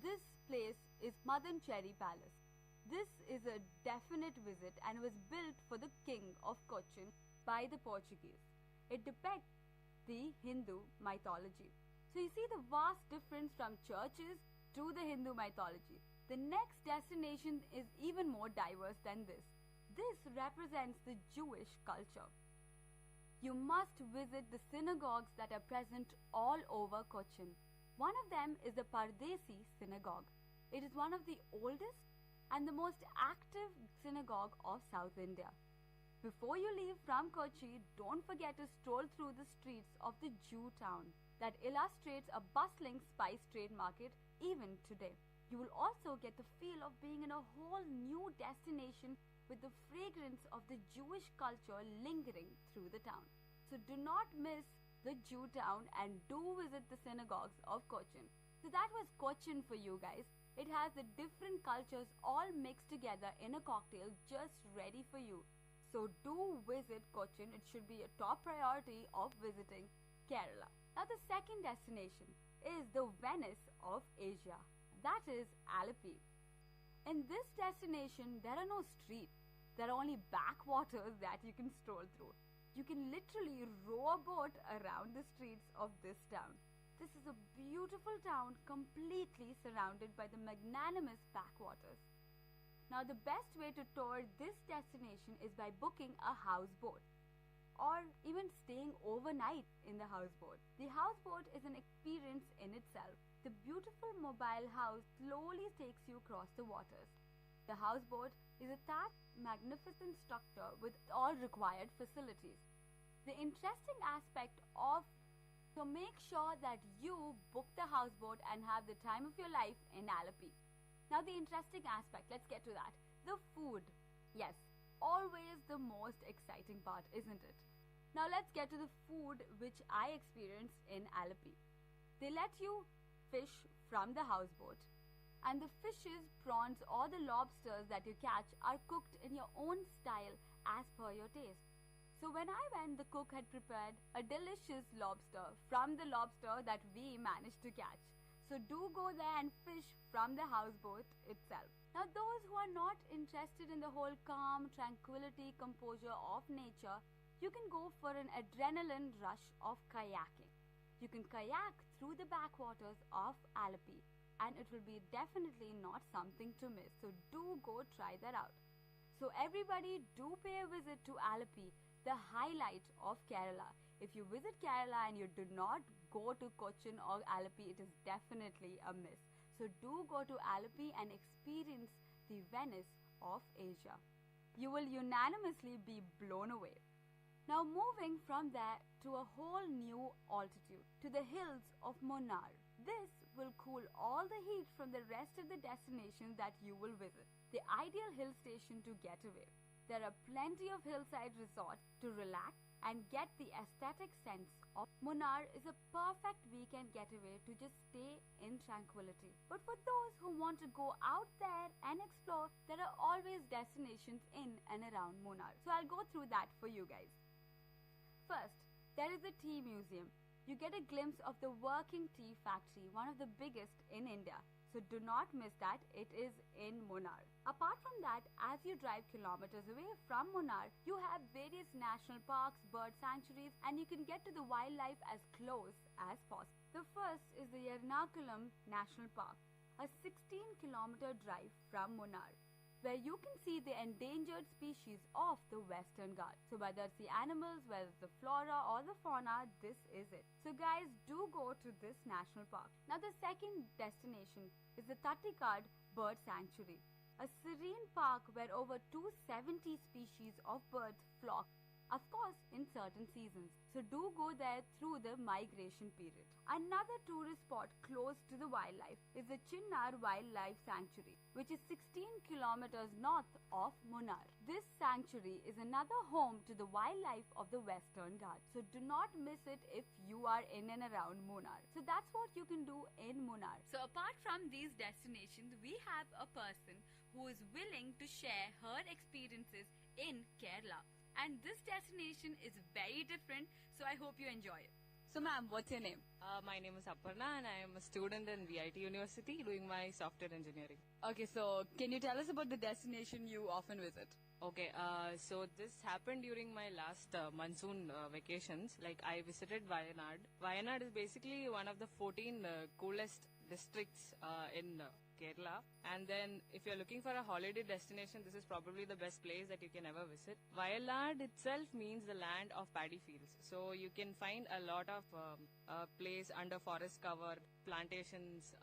This place is Madan Cherry Palace. This is a definite visit and was built for the king of Cochin by the Portuguese. It depicts the Hindu mythology. So you see the vast difference from churches to the Hindu mythology. The next destination is even more diverse than this. This represents the Jewish culture. You must visit the synagogues that are present all over Cochin. One of them is the Pardesi synagogue. It is one of the oldest and the most active synagogue of South India. Before you leave from Kochi, don't forget to stroll through the streets of the Jew town. that illustrates a bustling spice trade market even today. You will also get the feel of being in a whole new destination with the fragrance of the Jewish culture lingering through the town. So do not miss the Jew town and do visit the synagogues of Cochin. So that was Cochin for you guys. It has the different cultures all mixed together in a cocktail just ready for you. So do visit Cochin. It should be a top priority of visiting Kerala. Now the second destination is the Venice of Asia. That is Alleppey. In this destination, there are no streets. There are only backwaters that you can stroll through. You can literally row a boat around the streets of this town. This is a beautiful town completely surrounded by the magnanimous backwaters. Now the best way to tour this destination is by booking a houseboat or even staying overnight in the houseboat. The houseboat is an experience in itself. The beautiful mobile house slowly takes you across the waters. The houseboat is a thatched, magnificent structure with all required facilities. The interesting aspect of so make sure that you book the houseboat and have the time of your life in Alleppey. Now the interesting aspect, let's get to that. The food. Yes, always the most exciting part, isn't it? Now let's get to the food which I experienced in Alleppey. They let you fish from the houseboat, and the fishes, prawns or the lobsters that you catch are cooked in your own style as per your taste. So when I went, the cook had prepared a delicious lobster from the lobster that we managed to catch. So do go there and fish from the houseboat itself. Now those who are not interested in the whole calm, tranquility, composure of nature, you can go for an adrenaline rush of kayaking. You can kayak through the backwaters of Alleppey, and it will be definitely not something to miss. So do go try that out. So everybody do pay a visit to Alleppey, the highlight of Kerala. If you visit Kerala and you do not go to Cochin or Alleppey, it is definitely a miss. So do go to Alleppey and experience the Venice of Asia. You will unanimously be blown away. Now moving from there to a whole new altitude, to the hills of Munnar. This will cool all the heat from the rest of the destinations that you will visit. The ideal hill station to get away. There are plenty of hillside resorts to relax and get the aesthetic sense of. Munnar is a perfect weekend getaway to just stay in tranquility. But for those who want to go out there and explore, there are always destinations in and around Munnar. So I'll go through that for you guys. First, there is the tea museum. You get a glimpse of the working tea factory, one of the biggest in India. So do not miss that, it is in Munnar. Apart from that, as you drive kilometers away from Munnar, you have various national parks, bird sanctuaries, and you can get to the wildlife as close as possible. The first is the Ernakulam National Park, a 16-kilometer drive from Munnar, where you can see the endangered species of the Western Ghats. So whether it's the animals, whether it's the flora or the fauna, this is it. So guys, do go to this national park. Now the second destination is the Tattikad Bird Sanctuary, a serene park where over 270 species of birds flock, of course in certain seasons. So do go there through the migration period. Another tourist spot close to the wildlife is the Chinnar Wildlife Sanctuary, which is 16 kilometers north of Munnar. This sanctuary is another home to the wildlife of the Western Ghats. So do not miss it if you are in and around Munnar. So that's what you can do in Munnar. So apart from these destinations, we have a person who is willing to share her experiences in Kerala. And this destination is very different, so I hope you enjoy it. So ma'am, what's your name? My name is Aparna and I am a student in VIT University doing my software engineering. Okay, so can you tell us about the destination you often visit? Okay, so this happened during my last monsoon vacations. Like I visited Wayanad. Wayanad is basically one of the 14 coolest districts in Kerala. And then if you're looking for a holiday destination, this is probably the best place that you can ever visit. Wayanad itself means the land of paddy fields. So you can find a lot of place under forest cover, plantations,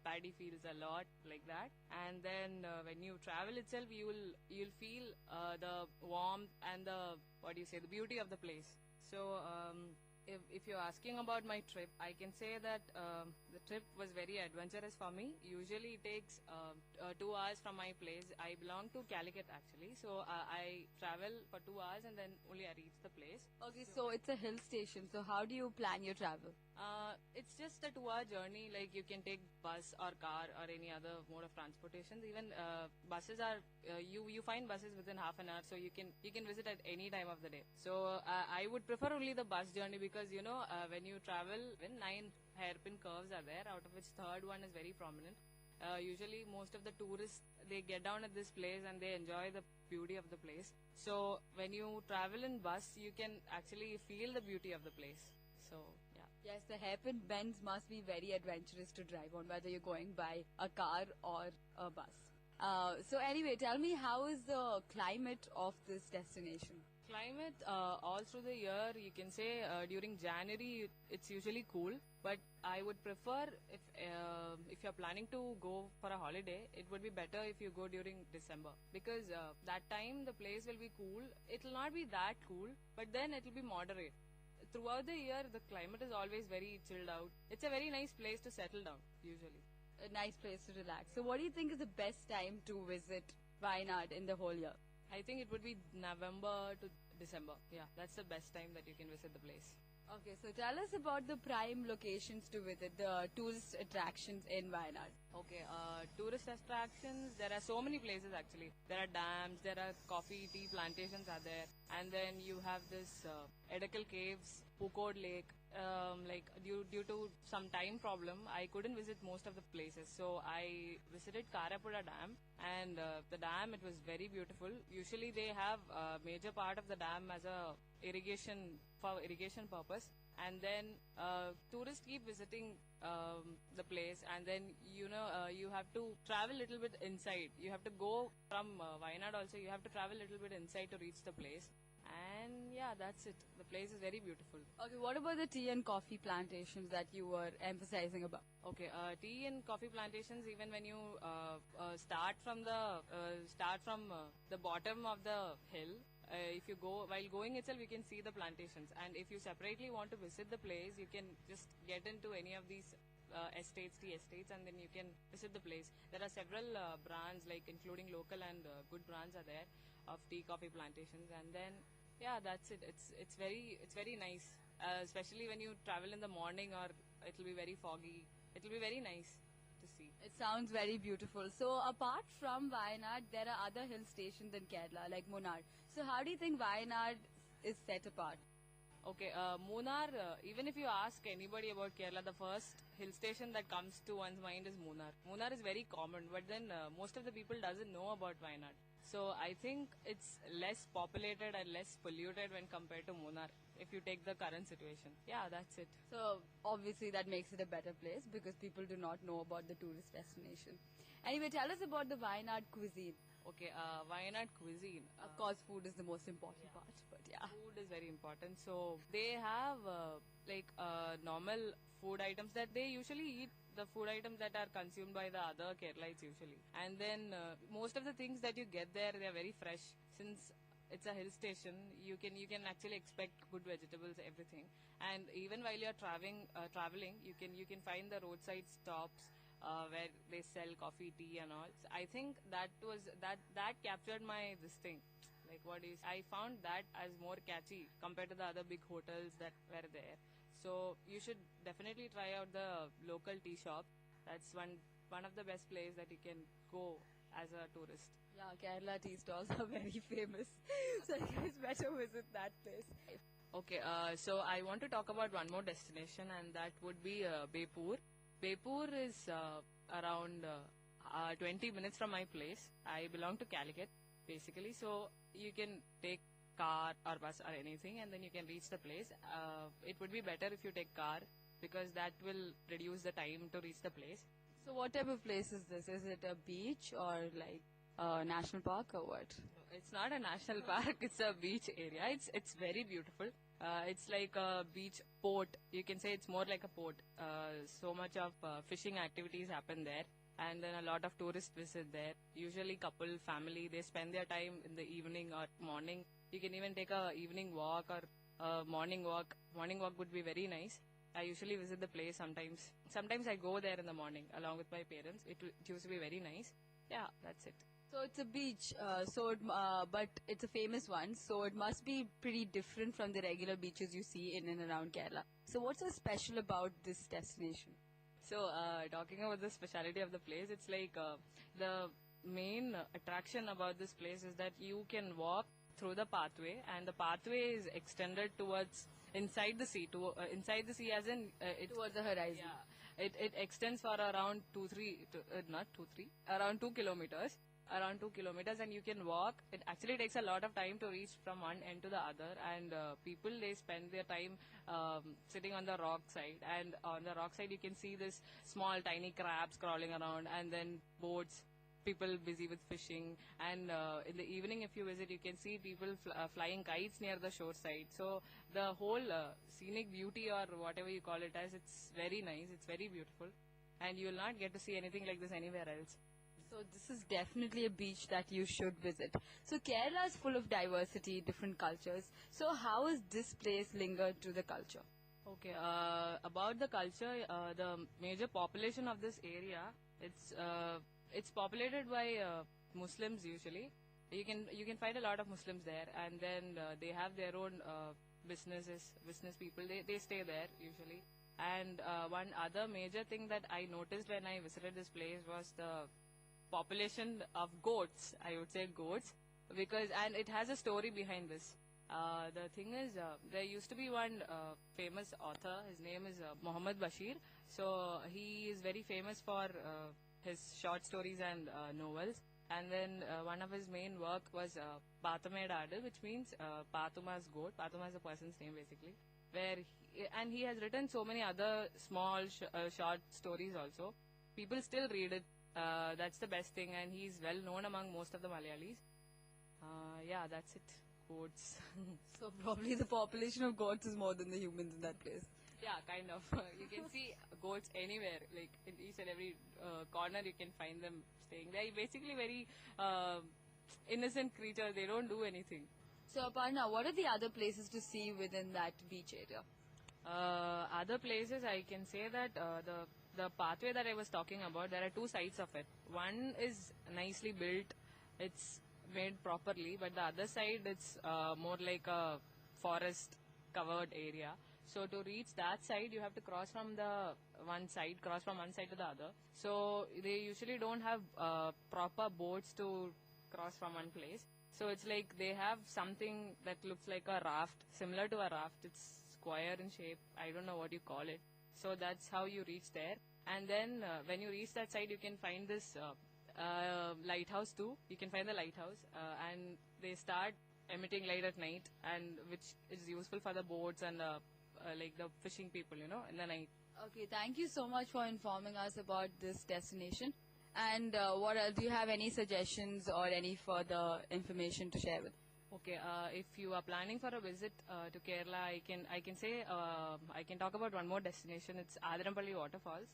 paddy fields, a lot like that. And then when you travel itself, you'll feel the warmth and the beauty of the place. So if you're asking about my trip, I can say that the trip was very adventurous for me. Usually it takes 2 hours from my place. I belong to Calicut actually, so I travel for 2 hours and then only I reach the place. Okay, so it's a hill station. So how do you plan your travel? It's just a 2-hour journey. Like you can take bus or car or any other mode of transportation. Even buses are you find buses within half an hour, so you can visit at any time of the day. So I would prefer only the bus journey because when you travel, when 9 hairpin curves are there, out of which third one is very prominent. Usually most of the tourists, they get down at this place and they enjoy the beauty of the place. So when you travel in bus, you can actually feel the beauty of the place. So yeah. Yes, the hairpin bends must be very adventurous to drive on, whether you're going by a car or a bus. So anyway, tell me, how is the climate of this destination? Climate all through the year, you can say during January it's usually cool, but I would prefer if you're planning to go for a holiday, it would be better if you go during December because that time the place will be cool. It will not be that cool, but then it will be moderate. Throughout the year, the climate is always very chilled out. It's a very nice place to settle down usually. A nice place to relax. So what do you think is the best time to visit Wayanad in the whole year? I think it would be November to December. Yeah, that's the best time that you can visit the place. Okay, so tell us about the prime locations to visit, the tourist attractions in Wayanad. Okay, tourist attractions, there are so many places actually. There are dams, there are coffee, tea plantations are there. And then you have this Edakal Caves, Pukod Lake. Due to some time problem, I couldn't visit most of the places. So I visited Karapuda Dam, and the dam, it was very beautiful. Usually they have a major part of the dam as a irrigation purpose, and then tourists keep visiting the place, and then you have to travel a little bit inside. You have to go from Wayanad also. You have to travel a little bit inside to reach the place. And yeah, that's it. The place is very beautiful. Okay, what about the tea and coffee plantations that you were emphasizing about? Okay, tea and coffee plantations. Even when you start from the bottom of the hill, if you go while going itself, you can see the plantations. And if you separately want to visit the place, you can just get into any of these tea estates, and then you can visit the place. There are several brands, like including local and good brands are there of tea coffee plantations, and then yeah, that's it. It's very nice, especially when you travel in the morning or it will be very foggy. It will be very nice to see. It sounds very beautiful. So apart from Wayanad, there are other hill stations in Kerala like Munnar. So how do you think Wayanad is set apart? Okay, Munnar, even if you ask anybody about Kerala, the first hill station that comes to one's mind is Munnar. Munnar is very common, but then most of the people doesn't know about Wayanad. So I think it's less populated and less polluted when compared to Munnar, if you take the current situation. Yeah, that's it. So obviously that makes it a better place because people do not know about the tourist destination. Anyway, tell us about the Wayanad cuisine. Okay, Wayanad cuisine. Of course, food is the most important part, but yeah. Food is very important. So they have normal food items that they usually eat, the food items that are consumed by the other Keralites usually. And then most of the things that you get there, they are very fresh. Since it's a hill station, you can actually expect good vegetables, everything. And even while you're traveling, you can find the roadside stops where they sell coffee, tea and all. So I think that captured my this thing. Like I found that as more catchy compared to the other big hotels that were there. So you should definitely try out the local tea shop. That's one of the best places that you can go as a tourist. Yeah, Kerala tea stalls are very famous. So you guys better visit that place. Okay, so I want to talk about one more destination, and that would be Bepur. Bepur is around 20 minutes from my place. I belong to Calicut, basically. So you can take car or bus or anything, and then you can reach the place. It would be better if you take car because that will reduce the time to reach the place. So what type of place is this? Is it a beach or like a national park or what? It's not a national park. It's a beach area. It's very beautiful. It's like a beach port. You can say it's more like a port. So much of fishing activities happen there. And then a lot of tourists visit there. Usually couple, family, they spend their time in the evening or morning. You can even take a evening walk or morning walk. Morning walk would be very nice. I usually visit the place sometimes. Sometimes I go there in the morning along with my parents. It used to be very nice. Yeah, that's it. So it's a beach, but it's a famous one, so it must be pretty different from the regular beaches you see in and around Kerala. So what's so special about this destination? So, talking about the speciality of the place, it's like the main attraction about this place is that you can walk through the pathway, and the pathway is extended towards inside the sea, inside the sea as in Towards the horizon. Yeah, it extends for around around 2 kilometers. Around 2 kilometers, and you can walk. It actually takes a lot of time to reach from one end to the other, and people, they spend their time sitting on the rock side, and on the rock side you can see this small tiny crabs crawling around, and then boats, people busy with fishing, and in the evening if you visit you can see people flying kites near the shore side. So the whole scenic beauty, or whatever you call it as, it's very nice, it's very beautiful, and you will not get to see anything like this anywhere else. So this is definitely a beach that you should visit. So Kerala is full of diversity, different cultures. So how is this place linked to the culture? Okay, about the culture, the major population of this area, it's populated by Muslims usually. You can find a lot of Muslims there, and then they have their own business people. They stay there usually. And one other major thing that I noticed when I visited this place was the population of goats. I would say goats, and it has a story behind this. The thing is, there used to be one famous author. His name is Muhammad Bashir. So he is very famous for his short stories and novels. And then one of his main work was Pathumed Adu, which means Pathuma's goat. Pathuma is a person's name basically. And he has written so many other small short stories also. People still read it. That's the best thing, and he's well known among most of the Malayalis. Yeah, that's it. Goats. So probably the population of goats is more than the humans in that place. Yeah, kind of. You can see goats anywhere, like in each and every corner you can find them staying. They're basically very innocent creatures. They don't do anything. So Aparna, what are the other places to see within that beach area? Other places, I can say that the pathway that I was talking about, there are two sides of it. One is nicely built, it's made properly, but the other side, it's more like a forest covered area. So to reach that side, you have to cross from one side to the other. So they usually don't have proper boats to cross from one place. So it's like they have something that looks like a raft, similar to a raft. It's square in shape. I don't know what you call it. So that's how you reach there. And then when you reach that side, you can find this lighthouse too. You can find the lighthouse, and they start emitting light at night, and which is useful for the boats and like the fishing people, in the night. Okay, thank you so much for informing us about this destination. And do you have any suggestions or any further information to share with? Okay, if you are planning for a visit to Kerala, I can talk about one more destination. It's Adirampalli Waterfalls.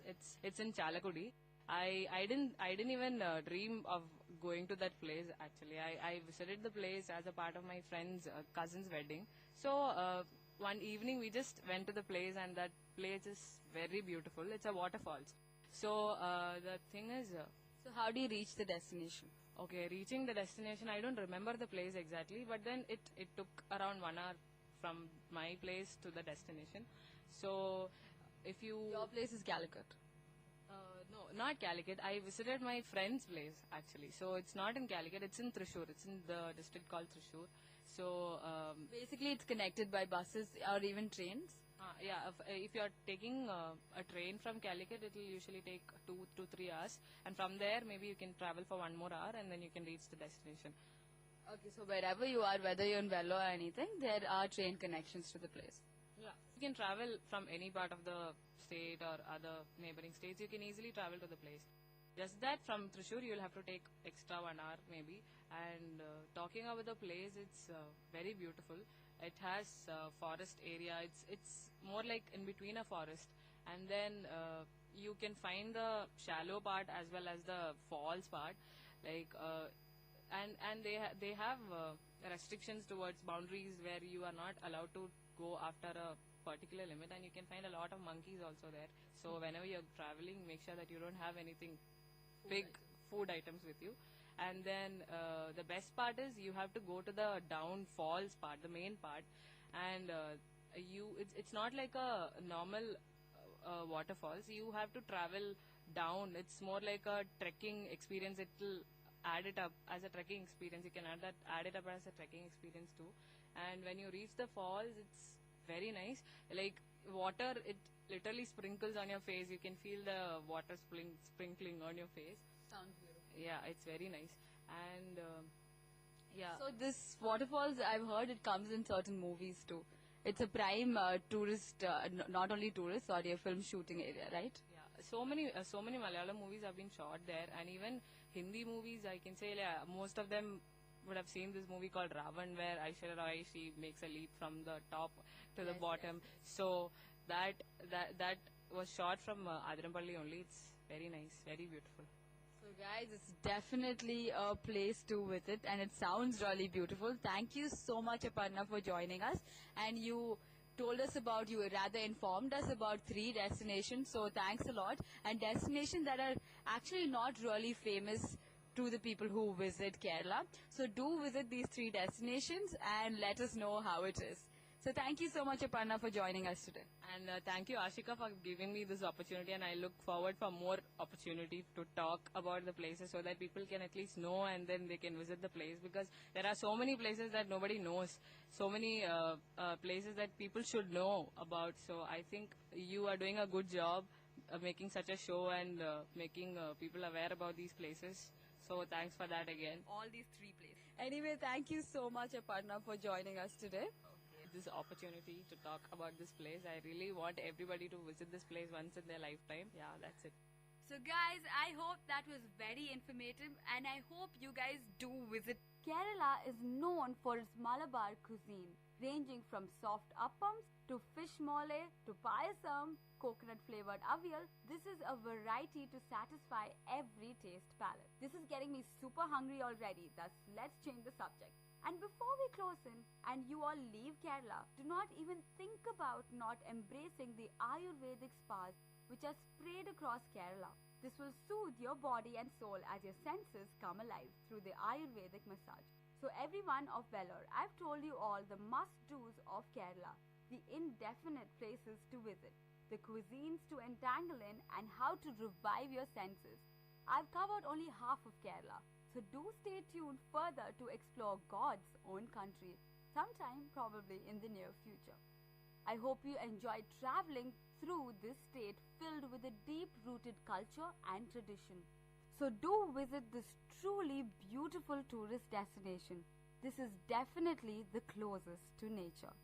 It's in Chalakudi. I didn't even dream of going to that place actually. I visited the place as a part of my friend's cousin's wedding. So one evening we just went to the place, and that place is very beautiful. It's a waterfalls. So the thing is. So how do you reach the destination? Okay, reaching the destination, I don't remember the place exactly, but then it took around 1 hour from my place to the destination. So if you... Your place is Calicut? No, not Calicut. I visited my friend's place actually. So it's not in Calicut, it's in Thrissur. It's in the district called Thrissur. So basically it's connected by buses or even trains? Yeah, if you're taking a train from Calicut, it will usually take 2 to 3 hours. And from there, maybe you can travel for 1 more hour, and then you can reach the destination. Okay, so wherever you are, whether you're in Vellore or anything, there are train connections to the place. Yeah. You can travel from any part of the state or other neighboring states. You can easily travel to the place. Just that from Thrissur, you'll have to take extra 1 hour maybe. And talking about the place, it's very beautiful. It has forest area. It's more like in between a forest, and then you can find the shallow part as well as the falls part. Like and they have restrictions towards boundaries where you are not allowed to go after a particular limit, and you can find a lot of monkeys also there. So whenever you're traveling, make sure that you don't have anything big food items with you. And then the best part is you have to go to the downfalls part, the main part, and it's not like a normal waterfalls. You have to travel down. It's more like a trekking experience. It will add it up as a trekking experience. You can add it up as a trekking experience too. And when you reach the falls, it's very nice. Like water, it literally sprinkles on your face. You can feel the water sprinkling on your face. Sounds beautiful. Yeah, it's very nice. And yeah. So this waterfalls, I've heard it comes in certain movies too. It's a prime tourist, not only tourist, sorry, a film shooting area, right? Yeah, so many Malayalam movies have been shot there, and even Hindi movies. I can say most of them would have seen this movie called Ravan, where Aishwarya Rai, she makes a leap from the top to the bottom. So that was shot from Adirampalli only. It's very nice, very beautiful. So guys, it's definitely a place to visit, and it sounds really beautiful. Thank you so much, Aparna, for joining us. And you informed us about 3 destinations, so thanks a lot. And destinations that are actually not really famous to the people who visit Kerala. So do visit these 3 destinations and let us know how it is. So thank you so much, Aparna, for joining us today. And thank you, Ashika, for giving me this opportunity, and I look forward for more opportunity to talk about the places so that people can at least know, and then they can visit the place, because there are so many places that nobody knows, so many places that people should know about. So I think you are doing a good job making such a show and making people aware about these places. So thanks for that again. All these 3 places. Anyway, thank you so much, Aparna, for joining us today. This opportunity to talk about this place. I really want everybody to visit this place once in their lifetime. Yeah, that's it. So guys, I hope that was very informative, and I hope you guys do visit. Kerala is known for its Malabar cuisine, ranging from soft appams to fish mole to payasam, coconut flavored avial. This is a variety to satisfy every taste palate. This is getting me super hungry already, thus let's change the subject. And before we close in and you all leave Kerala, do not even think about not embracing the Ayurvedic spas which are sprayed across Kerala. This will soothe your body and soul as your senses come alive through the Ayurvedic massage. So everyone of Vellore, I've told you all the must-dos of Kerala, the indefinite places to visit, the cuisines to entangle in, and how to revive your senses. I've covered only half of Kerala. So do stay tuned further to explore God's own country, sometime probably in the near future. I hope you enjoyed traveling through this state filled with a deep-rooted culture and tradition. So do visit this truly beautiful tourist destination. This is definitely the closest to nature.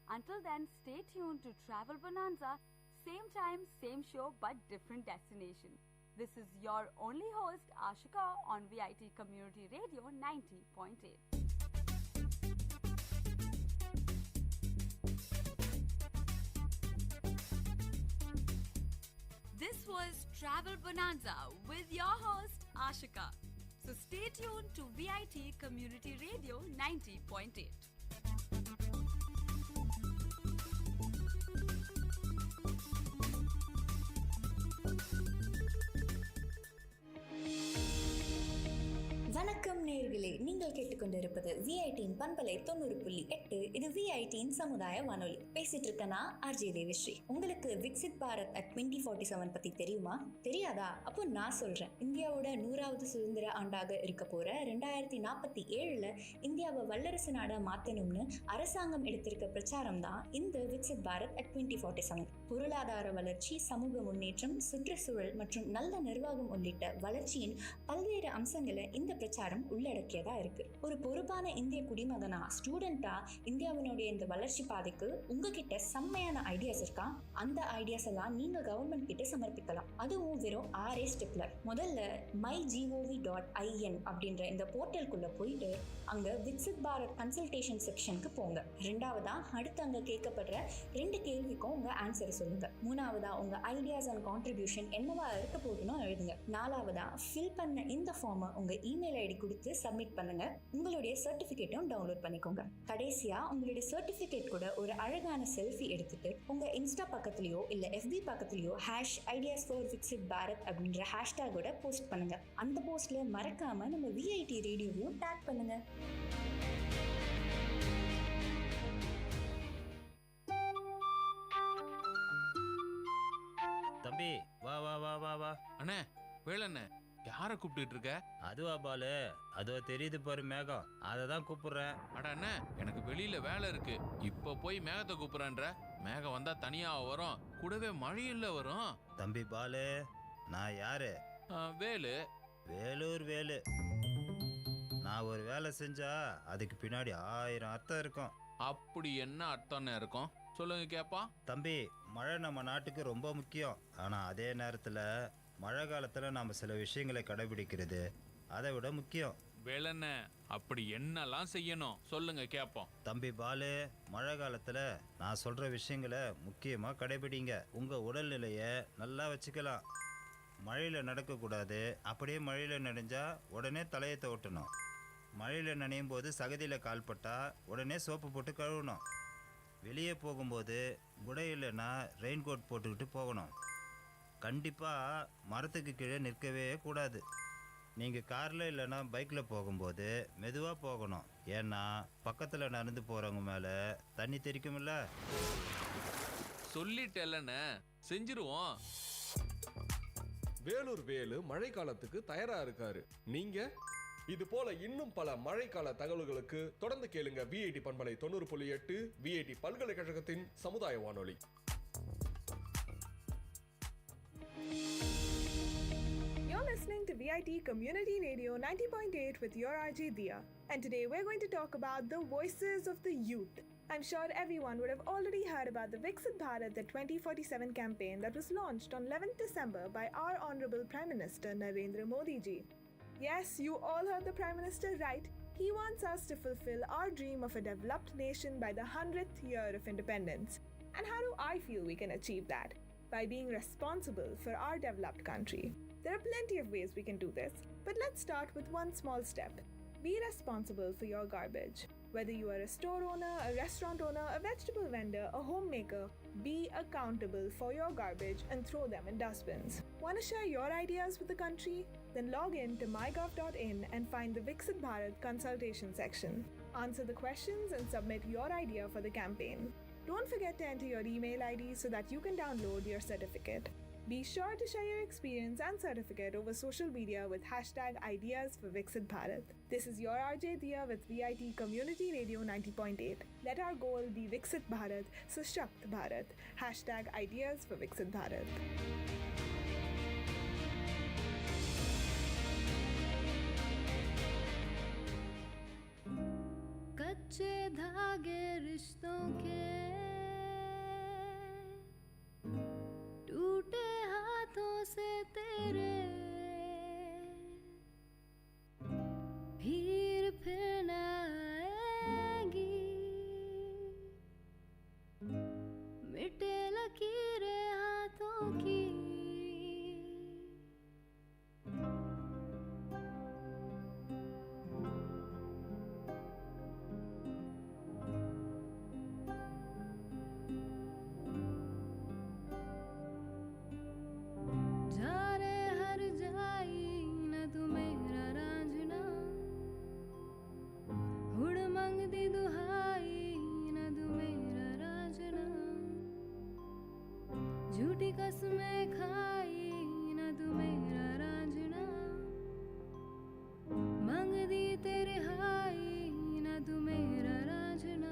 Until then, stay tuned to Travel Bonanza, same time, same show, but different destination. This is your only host, Ashika, on VIT Community Radio 90.8. This was Travel Bonanza with your host, Ashika. So stay tuned to VIT Community Radio 90.8. வணக்கம் நேயர்களே, நீங்கள் கேட்டுக்கொண்டிருப்பது விஐடியின் பண்பலை 90.8. இது விஐடியின் சமுதாய வானொலி. பேசிட்டு இருக்கனா ஆர்ஜே தேவிஸ்ரீ. உங்களுக்கு விக்சித் பாரத் அட் 2047 பத்தி தெரியுமா? தெரியாதா? அப்போ நான் சொல்றேன். இந்தியாவோட 100வது சுதந்திர ஆண்டாக இருக்க போற 2047 இந்தியாவை வல்லரசு நாடா மாத்தணும்னு அரசாங்கம் எடுத்திருக்க பிரச்சாரம் தான் இந்த விக்சித் பாரத் அட் 2047. பொருளாதார வளர்ச்சி, சமூக முன்னேற்றம், சுற்றுச்சூழல் மற்றும் நல்ல நிர்வாகம் உள்ளிட்ட வளர்ச்சியின் பல்வேறு அம்சங்களை இந்த பிரச்சாரம் உள்ளடக்கியதா இருக்கு. ஒரு பொறுப்பான இந்திய குடிமகனா, ஸ்டூடெண்டா இந்தியாவினுடைய இந்த வளர்ச்சி பாதைக்கு உங்ககிட்ட செம்மையான ஐடியாஸ் இருக்கா? அந்த ஐடியாஸ் எல்லாம் நீங்க கவர்மெண்ட் கிட்ட சமர்ப்பிக்கலாம். அதுவும் வெறும் 6 ஸ்டெப்ல. முதல்ல mygov.in அப்படின்ற இந்த போர்ட்டலுக்குள்ள போயிட்டு அங்க விக்சித் பாரத் கன்சல்டேஷன் செக்ஷனுக்கு போங்க. ரெண்டாவதா அடுத்து அங்க கேட்கப்படுற 2 கேள்விக்கும் உங்க ஆன்சர் சொல்லுங்க. மூணாவதா உங்க ஐடியாஸ் அண்ட் கான்ட்ரிபியூஷன் என்னவா இருக்க போதுன்னு எழுதுங்க. நாலாவதா ஃபில் பண்ண இந்த ஃபார்மை உங்க இமெயில் ஐடி கொடுத்து சப்மிட் பண்ணுங்க. உங்களுடைய சர்டிபிகேட்டும் டவுன்லோட் பண்ணிக்கோங்க. கடைசியா உங்களுடைய சர்டிபிகேட் கூட ஒரு அழகான செல்ஃபி எடுத்துட்டு உங்க இன்ஸ்டா பக்கத்துலயோ இல்ல FB பக்கத்துலயோ #ideas4VixitBharat அப்படின்ற ஹேஷ்டேகோட போஸ்ட் பண்ணுங்க. அந்த போஸ்ட்ல மறக்காம நம்ம VIT ரேடியோவையும் டேக் பண்ணுங்க. தம்பி வா வா வா வா வா. அண்ணே வேலண்ணே, யாரை கூப்பிட்டு இருக்க? அதுவா பாலு, அதோ தெரியுது பாரு மேகம், அதை தான் கூப்பிடுறேன். அட அண்ணே, எனக்கு வெளியில வேலை இருக்கு. இப்ப போய் மேகத்தை கூப்பிடுறேன்ற. மேகம் வந்தா தனியா வரும், கூடவே மழையில வரும். தம்பி பாலு, நான் யாரு? வேலு. வேலூர் வேலு. நான் ஒரு வேலை செஞ்சா அதுக்கு பின்னாடி 1000 அர்த்தம் இருக்கும். அப்படி என்ன அர்த்தம்னு இருக்கும் சொல்லுங்க கேப்பா. தம்பி, மழை நம்ம நாட்டுக்கு ரொம்ப முக்கியம். ஆனால் அதே நேரத்தில் மழை காலத்தில் நாம் சில விஷயங்களை கடைபிடிக்கிறது அதை விட முக்கியம். வேலண்ண, அப்படி என்னெல்லாம் செய்யணும் சொல்லுங்க கேப்போம். தம்பி பாலு, மழை காலத்தில் நான் சொல்கிற விஷயங்களை முக்கியமாக கடைபிடிங்க. உங்கள் உடல்நிலையை நல்லா வச்சுக்கலாம். மழையில் நடக்கக்கூடாது. அப்படியே மழையில் நனைஞ்சா உடனே தலையை துவட்டணும். மழையில் நனையும் போது சகதியில் கால்பட்டா உடனே சோப்பு போட்டு கழுவணும். வெளியே போகும்போது குடை இல்லைன்னா ரெயின் கோட் போட்டுக்கிட்டு போகணும். கண்டிப்பாக மரத்துக்கு கீழே நிற்கவே கூடாது. நீங்கள் காரில் இல்லைன்னா பைக்கில் போகும்போது மெதுவாக போகணும். ஏன்னா பக்கத்தில் நடந்து போகிறவங்க மேலே தண்ணி தெரிக்கும்ல. சொல்லிட்டேல்லண்ணே, செஞ்சிருவோம். வேலூர் வேலு மழை காலத்துக்கு தயாரா இருக்காரு. நீங்க இது போல இன்னும் பல மழைக்கால தகவல்களுக்கு தொடர்ந்து கேளுங்க VIT பண்பலை 90.8 VIT பல்கலைக்கழகத்தின் சமுதாய வானொலி. You're listening to VIT Community Radio 90.8 with your RJ Dia. And today we're going to talk about the voices of the youth. I'm sure everyone would have already heard about the Viksit Bharat, the 2047 campaign that was launched on 11th December by our Honorable Prime Minister Narendra Modi ji. Yes, you all heard the Prime Minister right. He wants us to fulfill our dream of a developed nation by the 100th year of independence. And how do I feel we can achieve that? By being responsible for our developed country. There are plenty of ways we can do this, but let's start with one small step. Be responsible for your garbage. Whether you are a store owner, a restaurant owner, a vegetable vendor, a homemaker, be accountable for your garbage and throw them in dustbins. Want to share your ideas with the country? Then log in to mygov.in and find the Viksit Bharat consultation section. Answer the questions and submit your idea for the campaign. Don't forget to enter your email ID so that you can download your certificate. Be sure to share your experience and certificate over social media with #IdeasForViksit Bharat. This is your RJ Dia with VIT Community Radio 90.8. Let our goal be Viksit Bharat, Sashakt Bharat. #IdeasForViksit Bharat. कच्चे धागे रिश्तों के टूटे हाथों से तेरे फिर न आएगी, मिटे लकीरें हाथों की। झूठी कसमें खाई न तू मेरा रांझना, मांग दी तेरे हाई न तू मेरा रांझना।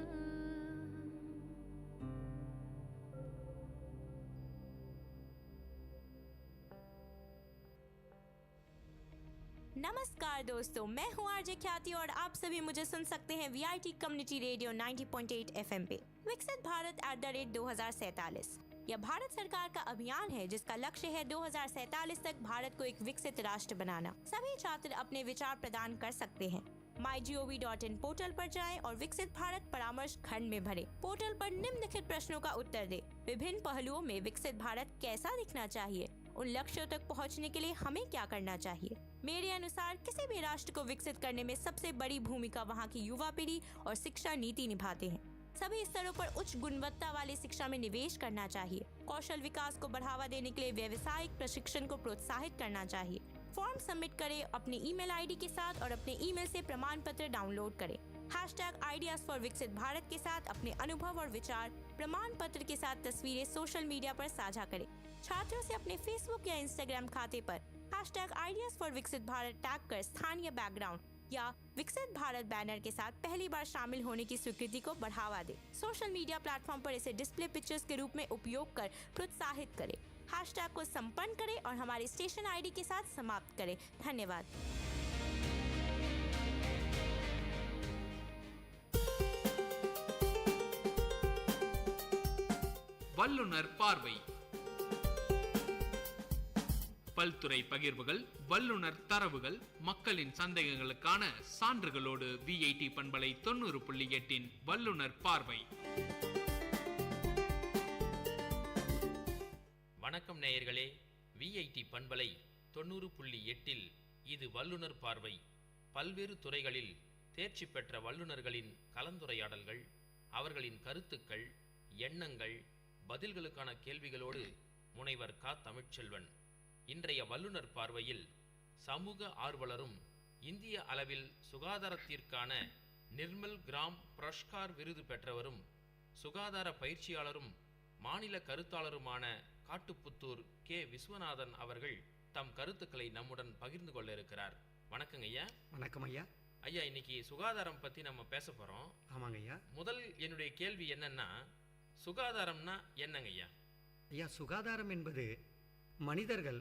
नमस्कार दोस्तों, मैं हूँ आरजे ख्याति और आप सभी मुझे सुन सकते हैं VIT कम्युनिटी रेडियो 90.8 FM पे। विकसित भारत @2047 यह भारत सरकार का अभियान है जिसका लक्ष्य है 2047 तक भारत को एक विकसित राष्ट्र बनाना। सभी छात्र अपने विचार प्रदान कर सकते हैं। mygov.in पोर्टल पर जाएं और विकसित भारत परामर्श खंड में भरें। पोर्टल पर निम्नलिखित प्रश्नों का उत्तर दें। विभिन्न पहलुओं में विकसित भारत कैसा दिखना चाहिए? उन लक्ष्यों तक पहुंचने के लिए हमें क्या करना चाहिए? मेरे अनुसार किसी भी राष्ट्र को विकसित करने में सबसे बड़ी भूमिका वहाँ की युवा पीढ़ी और शिक्षा नीति निभाते हैं। सभी स्तरों पर उच्च गुणवत्ता वाली शिक्षा में निवेश करना चाहिए। कौशल विकास को बढ़ावा देने के लिए व्यावसायिक प्रशिक्षण को प्रोत्साहित करना चाहिए। फॉर्म सबमिट करें अपने ईमेल आईडी के साथ और अपने ईमेल से प्रमाण पत्र डाउनलोड करें। #आइडियाज फॉर विकसित भारत के साथ अपने अनुभव और विचार प्रमाण पत्र के साथ तस्वीरें सोशल मीडिया पर साझा करें। छात्रों से अपने फेसबुक या इंस्टाग्राम खाते पर #आइडियाज फॉर विकसित भारत टैग कर स्थानीय बैकग्राउंड या विकसित भारत बैनर के साथ पहली बार शामिल होने की स्वीकृति को बढ़ावा दें। सोशल मीडिया प्लेटफॉर्म पर इसे डिस्प्ले पिक्चर्स के रूप में उपयोग कर प्रोत्साहित करें। हैशटैग को संपन्न करें और हमारे स्टेशन आईडी के साथ समाप्त करें। धन्यवाद। வல்லுனர் பார்வை. பல்துறை பகிர்வுகள், வல்லுனர் தரவுகள், மக்களின் சந்தேகங்களுக்கான சான்றுகளோடு VIT பண்பலை 90.8 வல்லுனர் பார்வை. வணக்கம் நேயர்களே, VIT பண்பலை 90.8 இது வல்லுனர் பார்வை. பல்வேறு துறைகளில் தேர்ச்சி பெற்ற வல்லுநர்களின் கலந்துரையாடல்கள், அவர்களின் கருத்துக்கள், எண்ணங்கள், பதில்களுக்கான கேள்விகளோடு முனைவர் க. தமிழ்ச்செல்வன். இன்றைய வல்லுனர் பார்வையில் சமூக ஆர்வலரும் இந்திய அளவில் சுகாதாரத்திற்கான நிர்மல் கிராம் புரஸ்கார் விருது பெற்றவரும் சுகாதார பயிற்சியாளரும் மாநில கருத்தாளருமான காட்டுப்புத்தூர் கே. விஸ்வநாதன் அவர்கள் தம் கருத்துக்களை நம்முடன் பகிர்ந்து கொள்ள இருக்கிறார். வணக்கங்க ஐயா. வணக்கம் ஐயா. ஐயா, இன்னைக்கு சுகாதாரம் பற்றி நம்ம பேச போகிறோம். ஆமாங்க ஐயா. முதல் என்னுடைய கேள்வி என்னன்னா, சுகாதாரம்னா என்னங்க ஐயா? ஐயா, சுகாதாரம் என்பது மனிதர்கள்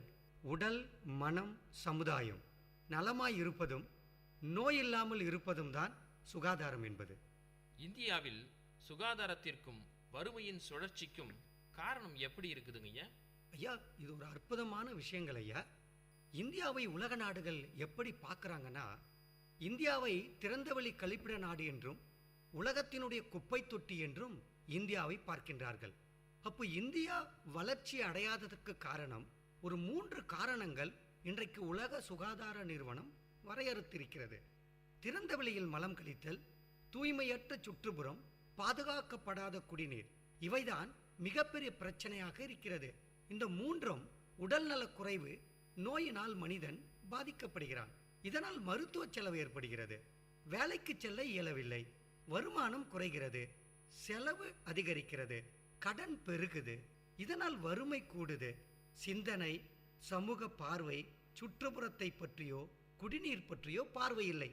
உடல், மனம், சமுதாயம் நலமாய் இருப்பதும் நோய் இல்லாமல் இருப்பதும் தான் சுகாதாரம் என்பது. இந்தியாவில் சுகாதாரத்திற்கும் வறுமையின் சுழற்சிக்கும் காரணம் எப்படி இருக்குதுங்க ஐயா? ஐயா, இது ஒரு அற்புதமான விஷயங்கள் ஐயா. இந்தியாவை உலக நாடுகள் எப்படி பார்க்குறாங்கன்னா, இந்தியாவை திறந்தவெளி கழிப்பிட நாடு என்றும் உலகத்தினுடைய குப்பை தொட்டி என்றும் இந்தியாவை பார்க்கின்றார்கள். அப்போ இந்தியா வளர்ச்சி அடையாததற்கு காரணம் ஒரு 3 காரணங்கள் இன்றைக்கு உலக சுகாதார நிறுவனம் வரையறுத்திருக்கிறது. திறந்தவெளியில் மலம் கழித்தல், தூய்மையற்ற சுற்றுப்புறம், பாதுகாக்கப்படாத குடிநீர், இவைதான் மிகப்பெரிய பிரச்சனையாக இருக்கிறது. இந்த 3ம் உடல்நலக் குறைவு நோயினால் மனிதன் பாதிக்கப்படுகிறான். இதனால் மருத்துவ செலவு ஏற்படுகிறது. வேலைக்கு செல்ல இயலவில்லை, வருமானம் குறைகிறது, செலவு அதிகரிக்கிறது, கடன் பெருகுது. இதனால் வறுமை கூடுது. சிந்தனை, சமூக பார்வை, சுற்றுப்புறத்தை பற்றியோ குடிநீர் பற்றியோ பார்வை இல்லை.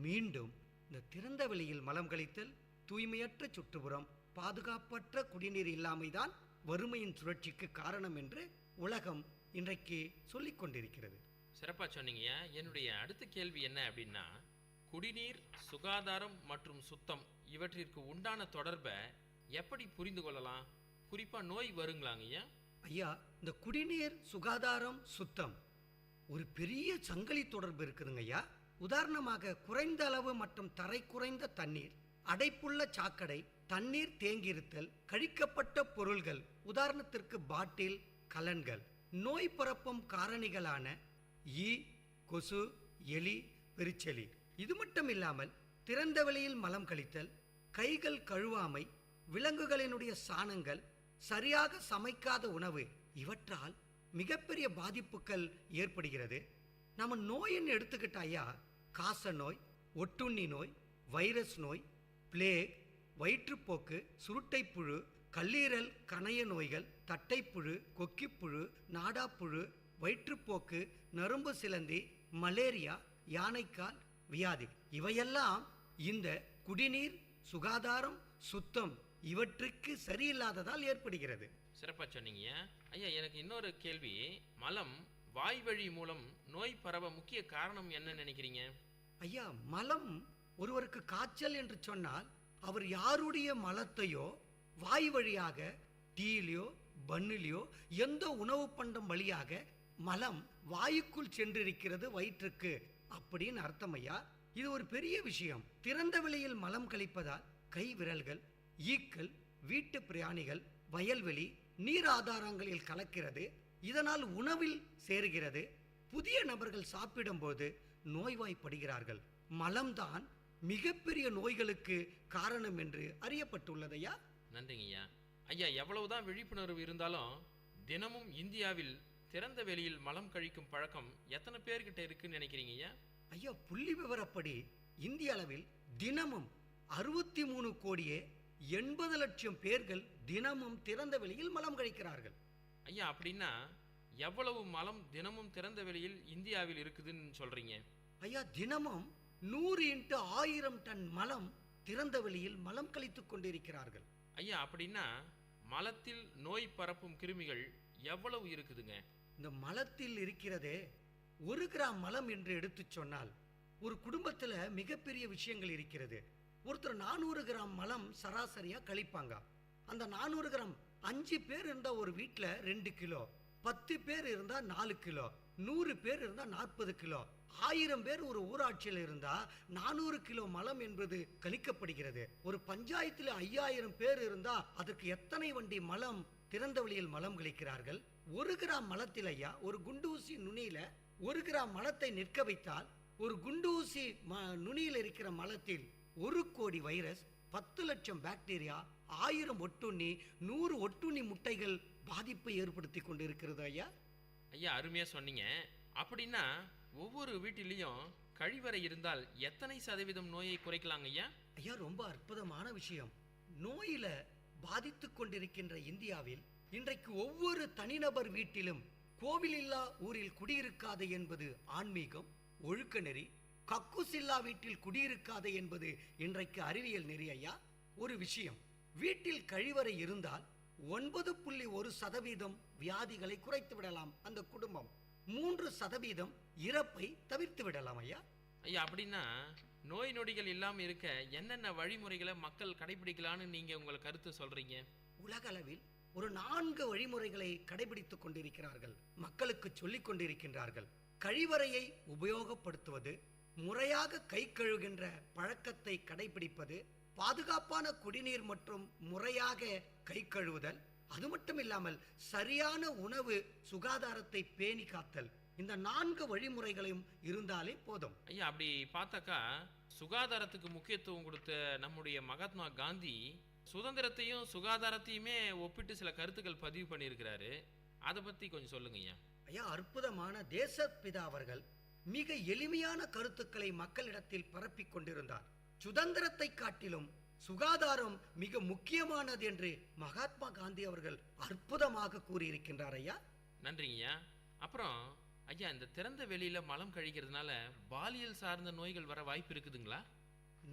மீண்டும் இந்த திறந்த வெளியில் மலம் கழித்தல், தூய்மையற்ற சுற்றுப்புறம், பாதுகாப்பற்ற குடிநீர் இல்லாமைதான் வறுமையின் சுழற்சிக்கு காரணம் என்று உலகம் இன்றைக்கு சொல்லிக் கொண்டிருக்கிறது. சிறப்பாக சொன்னீங்க. என்னுடைய அடுத்த கேள்வி என்ன அப்படின்னா, குடிநீர், சுகாதாரம் மற்றும் சுத்தம் இவற்றிற்கு உண்டான தொடர்பை எப்படி புரிந்து கொள்ளலாம்? குறிப்பாக நோய் வருங்களாங்க ஐயா? ஐயா, இந்த குடிநீர், சுகாதாரம், சுத்தம் ஒரு பெரிய சங்கிலி தொடர்பு இருக்குதுங்க ஐயா. உதாரணமாக, குறைந்த அளவு மற்றும் தரை குறைந்த தண்ணீர், அடைப்புள்ள சாக்கடை, தண்ணீர் தேங்கியிருத்தல், கழிக்கப்பட்ட பொருள்கள், உதாரணத்திற்கு பாட்டில், கலன்கள், நோய் பரப்பும் காரணிகளான ஈ, கொசு, எலி, பெருச்செலி. இது மட்டும் இல்லாமல் திறந்த வெளியில் மலம் கழித்தல், கைகள் கழுவாமை, விலங்குகளினுடைய சாணங்கள், சரியாக சமைக்காத உணவு, இவற்றால் மிகப்பெரிய பாதிப்புகள் ஏற்படுகிறது. நம்ம நோயின்னு எடுத்துக்கிட்ட ஐயா, காச நோய், ஒட்டுண்ணி நோய், வைரஸ் நோய், பிளேக், வயிற்றுப்போக்கு, சுருட்டைப்புழு, கல்லீரல் கணைய நோய்கள், தட்டைப்புழு, கொக்கிப்புழு, நாடாப்புழு, வயிற்றுப்போக்கு, நரம்பு சிலந்தி, மலேரியா, யானைக்கால் வியாதி, இவையெல்லாம் இந்த குடிநீர், சுகாதாரம், சுத்தம் இவற்றுக்கு சரியில்லாததால் ஏற்படுகிறது. சிறப்பாக சொன்னீங்க ஐயா. எனக்கு இன்னொரு கேள்வி, மலம் வாய்வழி மூலம் நோய் பரவ முக்கிய காரணம் என்ன நினைக்கிறீங்க? ஐயா, மலம் ஒருவருக்கு காய்ச்சல் என்று சொன்னால் அவர் யாருடைய மலத்தையோ வாய் வழியாக டீலியோ பன்னிலியோ எந்த உணவு பண்டம் வழியாக மலம் வாயுக்குள் சென்றிருக்கிறது வயிற்றுக்கு அப்படின்னு அர்த்தம் ஐயா. இது ஒரு பெரிய விஷயம். திறந்த வெளியில் மலம் கழிப்பதால் கை விரல்கள், ஈக்கள், வீட்டு பிராணிகள், வயல்வெளி, நீர் ஆதாரங்களில் கலக்கிறது. இதனால் உணவில் சேருகிறது. புதிய நபர்கள் சாப்பிடும்போது நோய்வாய்ப்படுகிறார்கள். மலம்தான் மிகப்பெரிய நோய்களுக்கு காரணம் என்று அறியப்பட்டுள்ளதையா. நன்றிங்க ஐயா. ஐயா, எவ்வளவுதான் விழிப்புணர்வு இருந்தாலும் தினமும் இந்தியாவில் திறந்த வெளியில் மலம் கழிக்கும் பழக்கம் எத்தனை பேர்கிட்ட இருக்குன்னு நினைக்கிறீங்க ஐயா? ஐயா, புள்ளி விவரப்படி இந்திய அளவில் தினமும் 63 கோடியே 80 லட்சம் பேர்கள் தினமும் திறந்த வெளியில் மலம் கழிக்கிறார்கள். ஐயா, அப்படின்னா எவ்வளவு மலம் தினமும் திறந்த வெளியில் இந்தியாவில் இருக்குதுன்னு சொல்றீங்க? ஐயா, தினமும் 100 × 1000 டன் மலம் திறந்த வெளியில் மலம் கழித்துக் கொண்டிருக்கிறார்கள். ஐயா, அப்படின்னா மலத்தில் நோய் பரப்பும் கிருமிகள் எவ்வளவு இருக்குதுங்க? இந்த மலத்தில் இருக்கிறதே 1 கிராம் மலம் என்று எடுத்து சொன்னால் ஒரு குடும்பத்தில் மிகப்பெரிய விஷயங்கள் இருக்கிறது. ஒருத்தர் 400 கிராம் மலம் சராசரியா கழிப்பாங்க. அந்த 400 கிராம் 5 பேர் இருந்தா ஒரு வீட்டில் 2 கிலோ, 10 பேர் இருந்தா 4 கிலோ, 100 பேர் இருந்தா 40 கிலோ, 1000 பேர் ஒரு ஊராட்சியில் இருந்தா 400 கிலோ மலம் என்பது கழிக்கப்படுகிறது. ஒரு பஞ்சாயத்தில் 5000 பேர் இருந்தா அதற்கு எத்தனை வண்டி மலம் திறந்த வெளியில் மலம் கழிக்கிறார்கள்? 1 கிராம் மலத்தில் ஐயா, ஒரு குண்டூசி நுனியில 1 கிராம் மலத்தை நிற்க வைத்தால் ஒரு குண்டூசி நுனியில் இருக்கிற மலத்தில் 1 கோடி வைரஸ், 10 லட்சம் பாக்டீரியா, 1000 ஒட்டுண்ணி, 100 ஒட்டுண்ணி முட்டைகள் பாதிப்பை ஏற்படுத்தி கொண்டு இருக்கிறது ஐயா. ஐயா, அருமையா சொன்னீங்க. அப்படின்னா ஒவ்வொரு வீட்டிலையும் கழிவறை இருந்தால் எத்தனை சதவீதம் நோயை குறைக்கலாங்க ஐயா? ஐயா, ரொம்ப அற்புதமான விஷயம். நோயில பாதித்து கொண்டிருக்கின்ற இந்தியாவில் இன்றைக்கு ஒவ்வொரு தனிநபர் வீட்டிலும் கோவில் இல்லா ஊரில் குடியிருக்காது என்பது ஆன்மீகம், ஒழுக்க நெறி. கக்குசில்லா வீட்டில் குடியிருக்காது என்பது இன்றைக்கு அறிவியல் நெறி ஐயா. ஒரு விஷயம், வீட்டில் கழிவறை இருந்தால் 9.1% வியாதிகளை குறைத்து விடலாம் அந்த குடும்பம். 3% இறப்பை தவிர்த்து விடலாம் ஐயா. ஐயா, அப்படின்னா நோய் நொடிகள் இல்லாமல் இருக்க என்னென்ன வழிமுறைகளை மக்கள் கடைபிடிக்கலான்னு நீங்க உங்கள் கருத்து சொல்றீங்க? உலக அளவில் ஒரு 4 வழிமுறைகளை கடைபிடித்துக் கொண்டிருக்கிறார்கள், மக்களுக்கு சொல்லிக் கொண்டிருக்கின்றார்கள். கழிவறையை உபயோகப்படுத்துவது, முறையாக கை கழுவுகின்ற பழக்கத்தை கடைபிடிப்பது, பாதுகாப்பான குடிநீர் மற்றும் முறையாக கை கழுவுதல், அது மட்டும் இல்லாமல் சரியான உணவு, சுகாதாரத்தை பேணி காத்தல். இந்த 4 வழிமுறைகளையும் இருந்தாலே போதும். ஐயா, அப்படி பார்த்தாக்கா சுகாதாரத்துக்கு முக்கியத்துவம் கொடுத்த நம்முடைய மகாத்மா காந்தி சுதந்திரத்தையும் சுகாதாரத்தையுமே ஒப்பிட்டு சில கருத்துக்கள் பதிவு பண்ணியிருக்கிறாரு. அதை பத்தி கொஞ்சம் சொல்லுங்க ஐயா. ஐயா, அற்புதமான தேசப்பிதா அவர்கள் மிக எளிமையான கருத்துக்களை மக்களிடத்தில் பரப்பிக் கொண்டிருந்தார். சுதந்திரத்தை காட்டிலும் சுகாதாரம் மிக முக்கியமானது என்று மகாத்மா காந்தி அவர்கள் அற்புதமாக கூறியிருக்கின்றார் ஐயா. நன்றிங்க ஐயா. அப்புறம் ஐயா, இந்த திறந்த வெளியில மலம் கழிக்கிறதுனால பாலியல் சார்ந்த நோய்கள் வர வாய்ப்பு இருக்குதுங்களா?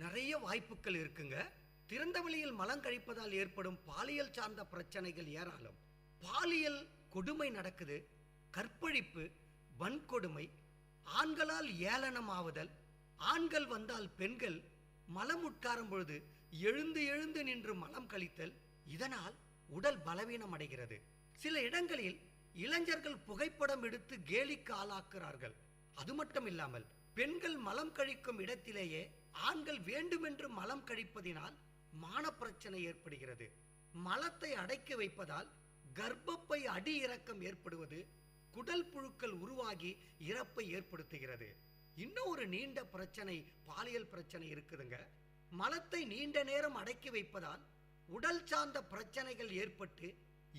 நிறைய வாய்ப்புகள் இருக்குங்க. திறந்த வெளியில் மலம் கழிப்பதால் ஏற்படும் பாலியல் சார்ந்த பிரச்சனைகள் ஏராளம். பாலியல் கொடுமை நடக்குது, கற்பழிப்பு, வன்கொடுமை, ஆண்களால் ஏளனம் ஆவுதல், ஆண்கள் வந்தால் பெண்கள் மலம் உட்காரும் பொழுது எழுந்து எழுந்து நின்று மலம் கழித்தல், இதனால் உடல் பலவீனம் அடைகிறது. சில இடங்களில் இளைஞர்கள் புகைப்படம் எடுத்து கேலிக்கு ஆளாக்குகிறார்கள். அது மட்டும் இல்லாமல் பெண்கள் மலம் கழிக்கும் இடத்திலேயே ஆண்கள் வேண்டுமென்று மலம் கழிப்பதினால் மான பிரச்சனை ஏற்படுகிறது. மலத்தை அடக்கி வைப்பதால் கர்ப்பப்பை அடி இறக்கம் ஏற்படுவது, குடல் புழுக்கள் உருவாகி இறப்பை ஏற்படுத்துகிறது. இன்னும் ஒரு நீண்ட பிரச்சனை, பாலியல் பிரச்சனை இருக்குதுங்க. மலத்தை நீண்ட நேரம் அடக்கி வைப்பதால் உடல் சார்ந்த பிரச்சனைகள் ஏற்பட்டு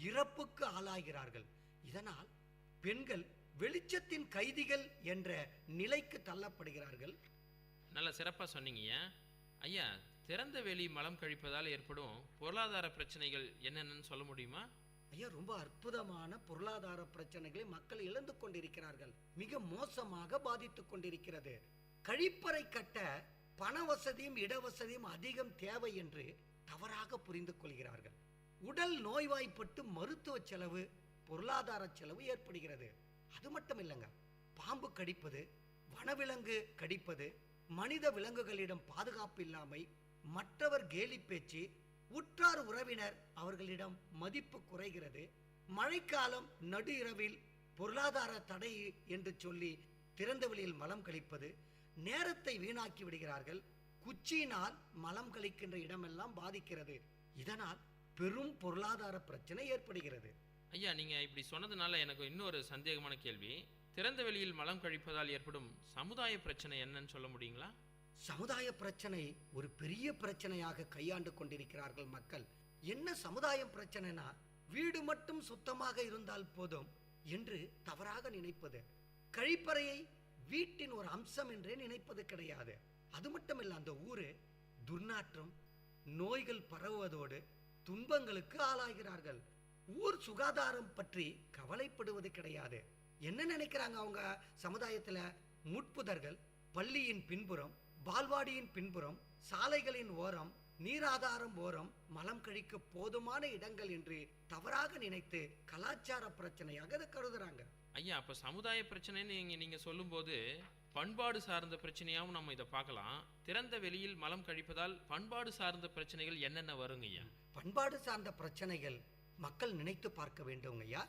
இறப்புக்கு ஆளாகிறார்கள். இதனால் பெண்கள் வெளிச்சத்தின் கைதிகள் என்ற நிலைக்கு தள்ளப்படுகிறார்கள். நல்ல சிறப்பா சொன்னீங்க ஐயா. திறந்த வெளி மலம் கழிப்பதால் ஏற்படும் பொருளாதார பிரச்சனைகள் என்னென்னு சொல்ல முடியுமா? ஐயா, ரொம்ப அற்புதமான பொருளாதார பிரச்சனைகளை மக்கள் இழந்து கொண்டிருக்கிறார்கள். மிக மோசமாக பாதித்துக் கொண்டிருக்கிறது. கழிப்பறை கட்ட பண வசதியும் இடவசதியும் அதிகம் தேவை என்று தவறாக புரிந்து கொள்கிறார்கள். உடல் நோய்வாய்ப்பட்டு மருத்துவ செலவு, பொருளாதார செலவு ஏற்படுகிறது. அது மட்டும் இல்லைங்க, பாம்பு கடிப்பது, வனவிலங்கு கடிப்பது, மனித விலங்குகளிடம் பாதுகாப்பு இல்லாமை, மற்றவர் கேலி பேச்சு, உற்றார் உறவினர் அவர்களிடம் மதிப்பு குறைகிறது. மழைக்காலம் நடு இரவில் பொருளாதார தடை என்று சொல்லி திறந்த வெளியில் மலம் கழிப்பது, நேரத்தை வீணாக்கி விடுகிறார்கள். குச்சியினால் மலம் கழிக்கின்ற இடமெல்லாம் பாதிக்கிறது. இதனால் பெரும் பொருளாதார பிரச்சனை ஏற்படுகிறது. ஐயா, நீங்க இப்படி சொன்னதுனால எனக்கு இன்னொரு சந்தேகமான கேள்வி. திறந்த வெளியில் மலம் கழிப்பதால் ஏற்படும் சமுதாய பிரச்சனை என்னன்னு சொல்ல முடியுங்களா? சமுதாய பிரச்சனை ஒரு பெரிய பிரச்சனையாக கையாண்டு கொண்டிருக்கிறார்கள் மக்கள். என்ன சமுதாயம் பிரச்சனைனா, வீடு மட்டும் சுத்தமாக இருந்தால் போதும் என்று தவறாக நினைப்பது. கழிப்பறையை வீட்டின் ஒரு அம்சம் என்றே நினைப்பது கிடையாது. அது மட்டுமில்ல, அந்த ஊரு துர்நாற்றம், நோய்கள் பரவுவதோடு துன்பங்களுக்கு ஆளாகிறார்கள். ஊர் சுகாதாரம் பற்றி கவலைப்படுவது கிடையாது. என்ன நினைக்கிறாங்க அவங்க சமுதாயத்துல? முட்புதர்கள், பள்ளியின் பின்புறம், பால்வாடியின் பின்புறம், சாலைகளின் ஓரம், நீராதாரம் ஓரம் மலம் கழிக்க போதுமான இடங்கள் என்று தவறாக நினைத்து கலாச்சார பிரச்சனையாக அதை கருதுறாங்க. ஐயா, அப்ப சமுதாய பிரச்சனைன்னு நீங்க சொல்லும்போது பண்பாடு சார்ந்த பிரச்சனையாவும் நம்ம இதை பார்க்கலாம். திறந்த வெளியில் மலம் கழிப்பதால் பண்பாடு சார்ந்த பிரச்சனைகள் என்னென்ன வருங்க ஐயா? பண்பாடு சார்ந்த பிரச்சனைகள் மக்கள் நினைத்து பார்க்க வேண்டும் ஐயா.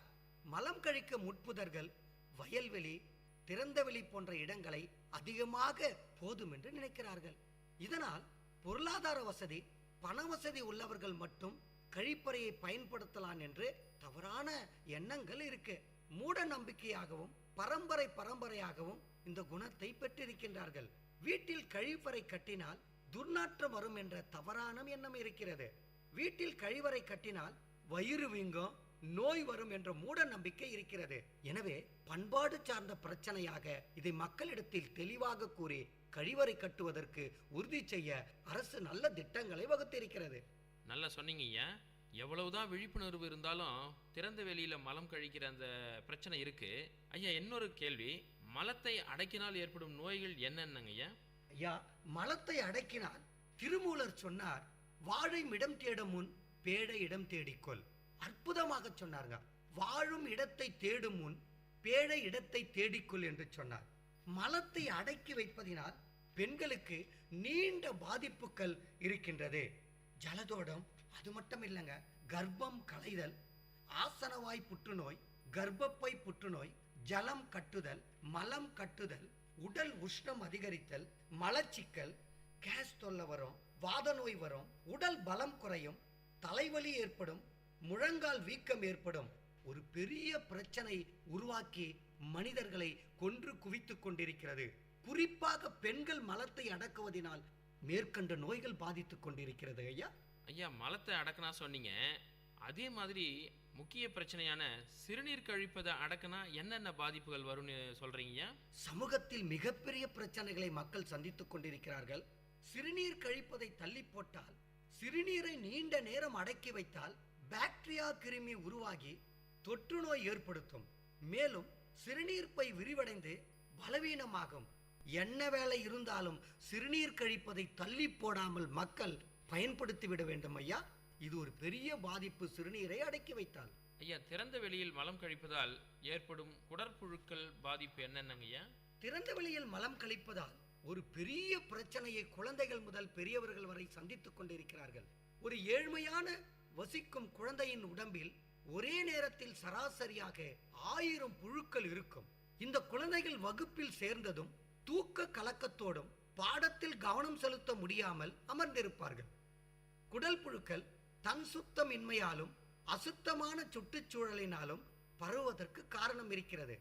மலம் கழிக்க முட்புதர்கள், வயல்வெளி, திறந்தவெளி போன்ற இடங்களை அதிகமாக போதும் என்று நினைக்கிறார்கள். இதனால் பொருளாதார வசதி, பண வசதி உள்ளவர்கள் மட்டும் கழிப்பறையை பயன்படுத்தலாம் என்று தவறான எண்ணங்கள் இருக்கு. மூட நம்பிக்கையாகவும் பரம்பரையாகவும் இந்த குணத்தை பெற்றிருக்கின்றார்கள். வீட்டில் கழிப்பறை கட்டினால் துர்நாற்றம் வரும் என்ற தவறான எண்ணம் இருக்கிறது. வீட்டில் கழிவறை கட்டினால் வயிறு வீங்கும், நோய் வரும் என்ற மூட நம்பிக்கை இருக்கிறது. எனவே பண்பாடு சார்ந்த பிரச்சனையாக இதை மக்களிடத்தில் தெளிவாக கூறி கழிவறை கட்டுவதற்கு உறுதி செய்ய அரசு நல்ல திட்டங்களை வகுத்திருக்கிறது. நல்லா சொன்னீங்க ஐயா. எவ்வளவுதான் விழிப்புணர்வு இருந்தாலும் திறந்த வெளியில மலம் கழிக்கிற அந்த பிரச்சனை இருக்கு. ஐயா, இன்னொரு கேள்வி, மலத்தை அடக்கினால் ஏற்படும் நோய்கள் என்னென்னங்க ஐயா? ஐயா, மலத்தை அடக்கினால் திருமூலர் சொன்னார், வாழும் இடம் தேடும் முன் பேட இடம் தேடிக்கொள். அற்புதமாக சொன்னார்ங்க. வாழும் இடத்தை தேடும் முன் பேட இடத்தை தேடிக்கொள் என்று சொன்னார். மலத்தை அடக்கி வைப்பதினால் பெண்களுக்கு நீண்ட பாதிப்புகள் இருக்கின்றது. ஜலதோடம், அது மட்டும் இல்லைங்க, கர்ப்பம் களைதல், ஆசனவாய் புற்றுநோய், கர்ப்பப்பை புற்றுநோய், ஜலம் கட்டுதல், மலம் கட்டுதல், உடல் உஷ்ணம் அதிகரித்தல், மலச்சிக்கல், கேஸ் தொல்லை வரும், வாத நோய் வரும், உடல் பலம் குறையும், தலைவலி ஏற்படும், முழங்கால் வீக்கம் ஏற்படும். ஒரு பெரிய பிரச்சனை உருவாக்கி மனிதர்களை கொன்று குவித்துக் கொண்டிருக்கிறது. குறிப்பாக பெண்கள் மலத்தை அடக்குவதனால் மேற்கண்ட நோய்கள் பாதித்துக் கொண்டிருக்கிறது. ஐயா ஐயா, மலத்தை அடக்கினா சொன்னீங்க. அதே மாதிரி முக்கிய பிரச்சனையான சிறுநீர் கழிப்பதை அடக்கினா என்னென்ன பாதிப்புகள் வரும்னு சொல்றீங்க? சமூகத்தில் மிகப்பெரிய பிரச்சனைகளை மக்கள் சந்தித்துக் கொண்டிருக்கிறார்கள். சிறுநீர் கழிப்பதை தள்ளி போட்டால், சிறுநீரை நீண்ட நேரம் அடக்கி வைத்தால் பாக்டீரியா கிருமி உருவாகி தொற்று நோய் ஏற்படுத்தும். மேலும் சிறுநீர் பை விரிவடைந்து பலவீனமாகும். என்ன வேலை இருந்தாலும் சிறுநீர் கழிப்பதை தள்ளி போடாமல் மக்கள் பயன்படுத்திவிட வேண்டும் ஐயா. இது ஒரு பெரிய பாதிப்பு சிறுநீரை அடக்கி வைத்தால். ஐயா, திறந்த வெளியில் மலம் கழிப்பதால் ஏற்படும் குடற்புழுக்கள் பாதிப்பு என்னென்னங்க ஐயா? திறந்த வெளியில் மலம் கழிப்பதால் ஒரு பெரிய பிரச்சனையை குழந்தைகள் முதல் பெரியவர்கள் வரை சந்தித்துக் கொண்டிருக்கிறார்கள். ஒரு ஏழ்மையான வசிக்கும் குழந்தையின் உடம்பில் ஒரே நேரத்தில் சராசரியாக 1000 புழுக்கள் இருக்கும். இந்த குழந்தைகள் வகுப்பில் சேர்ந்ததும் தூக்க கலக்கத்தோடும் பாடத்தில் கவனம் செலுத்த முடியாமல் அமர்ந்திருப்பார்கள். குடல் புழுக்கள் தன் சுத்தமின்மையாலும் அசுத்தமான சுற்றுச்சூழலினாலும் பரவுவதற்கு காரணம் இருக்கிறது.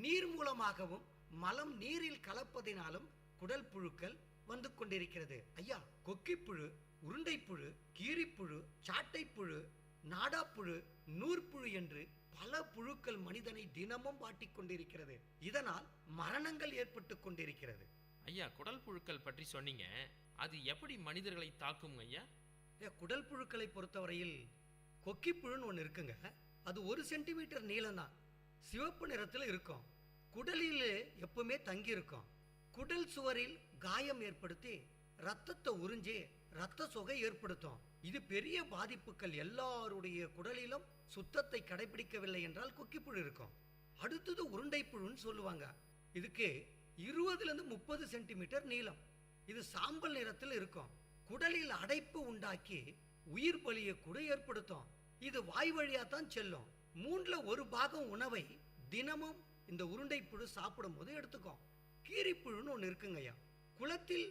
நீர் மூலமாகவும் மலம் நீரில் கலப்பதினாலும் குடல் புழுக்கள் வந்து கொண்டிருக்கிறது. ஐயா, கொக்கிப்புழு, உருண்டைப்புழு, கீரிப்புழு, சாட்டைப்புழு, நாடாப்புழு, நூற்புழு என்று பல புழுக்கள் மனிதனை தினமும் வாட்டிக் கொண்டிருக்கிறது. இதனால் மரணங்கள் ஏற்பட்டு கொண்டிருக்கிறது. ஐயா, குடல் புழுக்கள் பற்றி சொன்னீங்க. அது எப்படி மனிதர்களை தாக்கும் ஐயா? குடல் புழுக்களை பொறுத்தவரையில் கொக்கிப்புழுன்னு ஒன்று இருக்குங்க. அது 1 சென்டிமீட்டர் நீளம் தான். சிவப்பு நிறத்தில் இருக்கும். குடலில் எப்பவுமே தங்கி இருக்கும். குடல் சுவரில் காயம் ஏற்படுத்தி ரத்தத்தை உறிஞ்சி ரத்த சொகை ஏற்படுத்தும். இது பெரிய பாதிப்புகள். எல்லாருடைய குடலிலும் சுத்தத்தை கடைபிடிக்கவில்லை என்றால் கொக்கிப்புழு இருக்கும். அடுத்தது உருண்டைப்புழுன்னு சொல்லுவாங்க. இதுக்கு 20 to 30 சென்டிமீட்டர் நீளம். இது சாம்பல் நிறத்தில் இருக்கும். குடலில் அடைப்பு உண்டாக்கி உயிர் பலியை கூட ஏற்படுத்தும். இது வாய் வழியா தான் செல்லும். 1/3 பாகம் உணவை தினமும் இந்த உருண்டைப்புழு சாப்பிடும் போது எடுத்துக்கும். கீரிப்புழுன்னு ஒன்று இருக்குங்கய்யா. குளத்தில்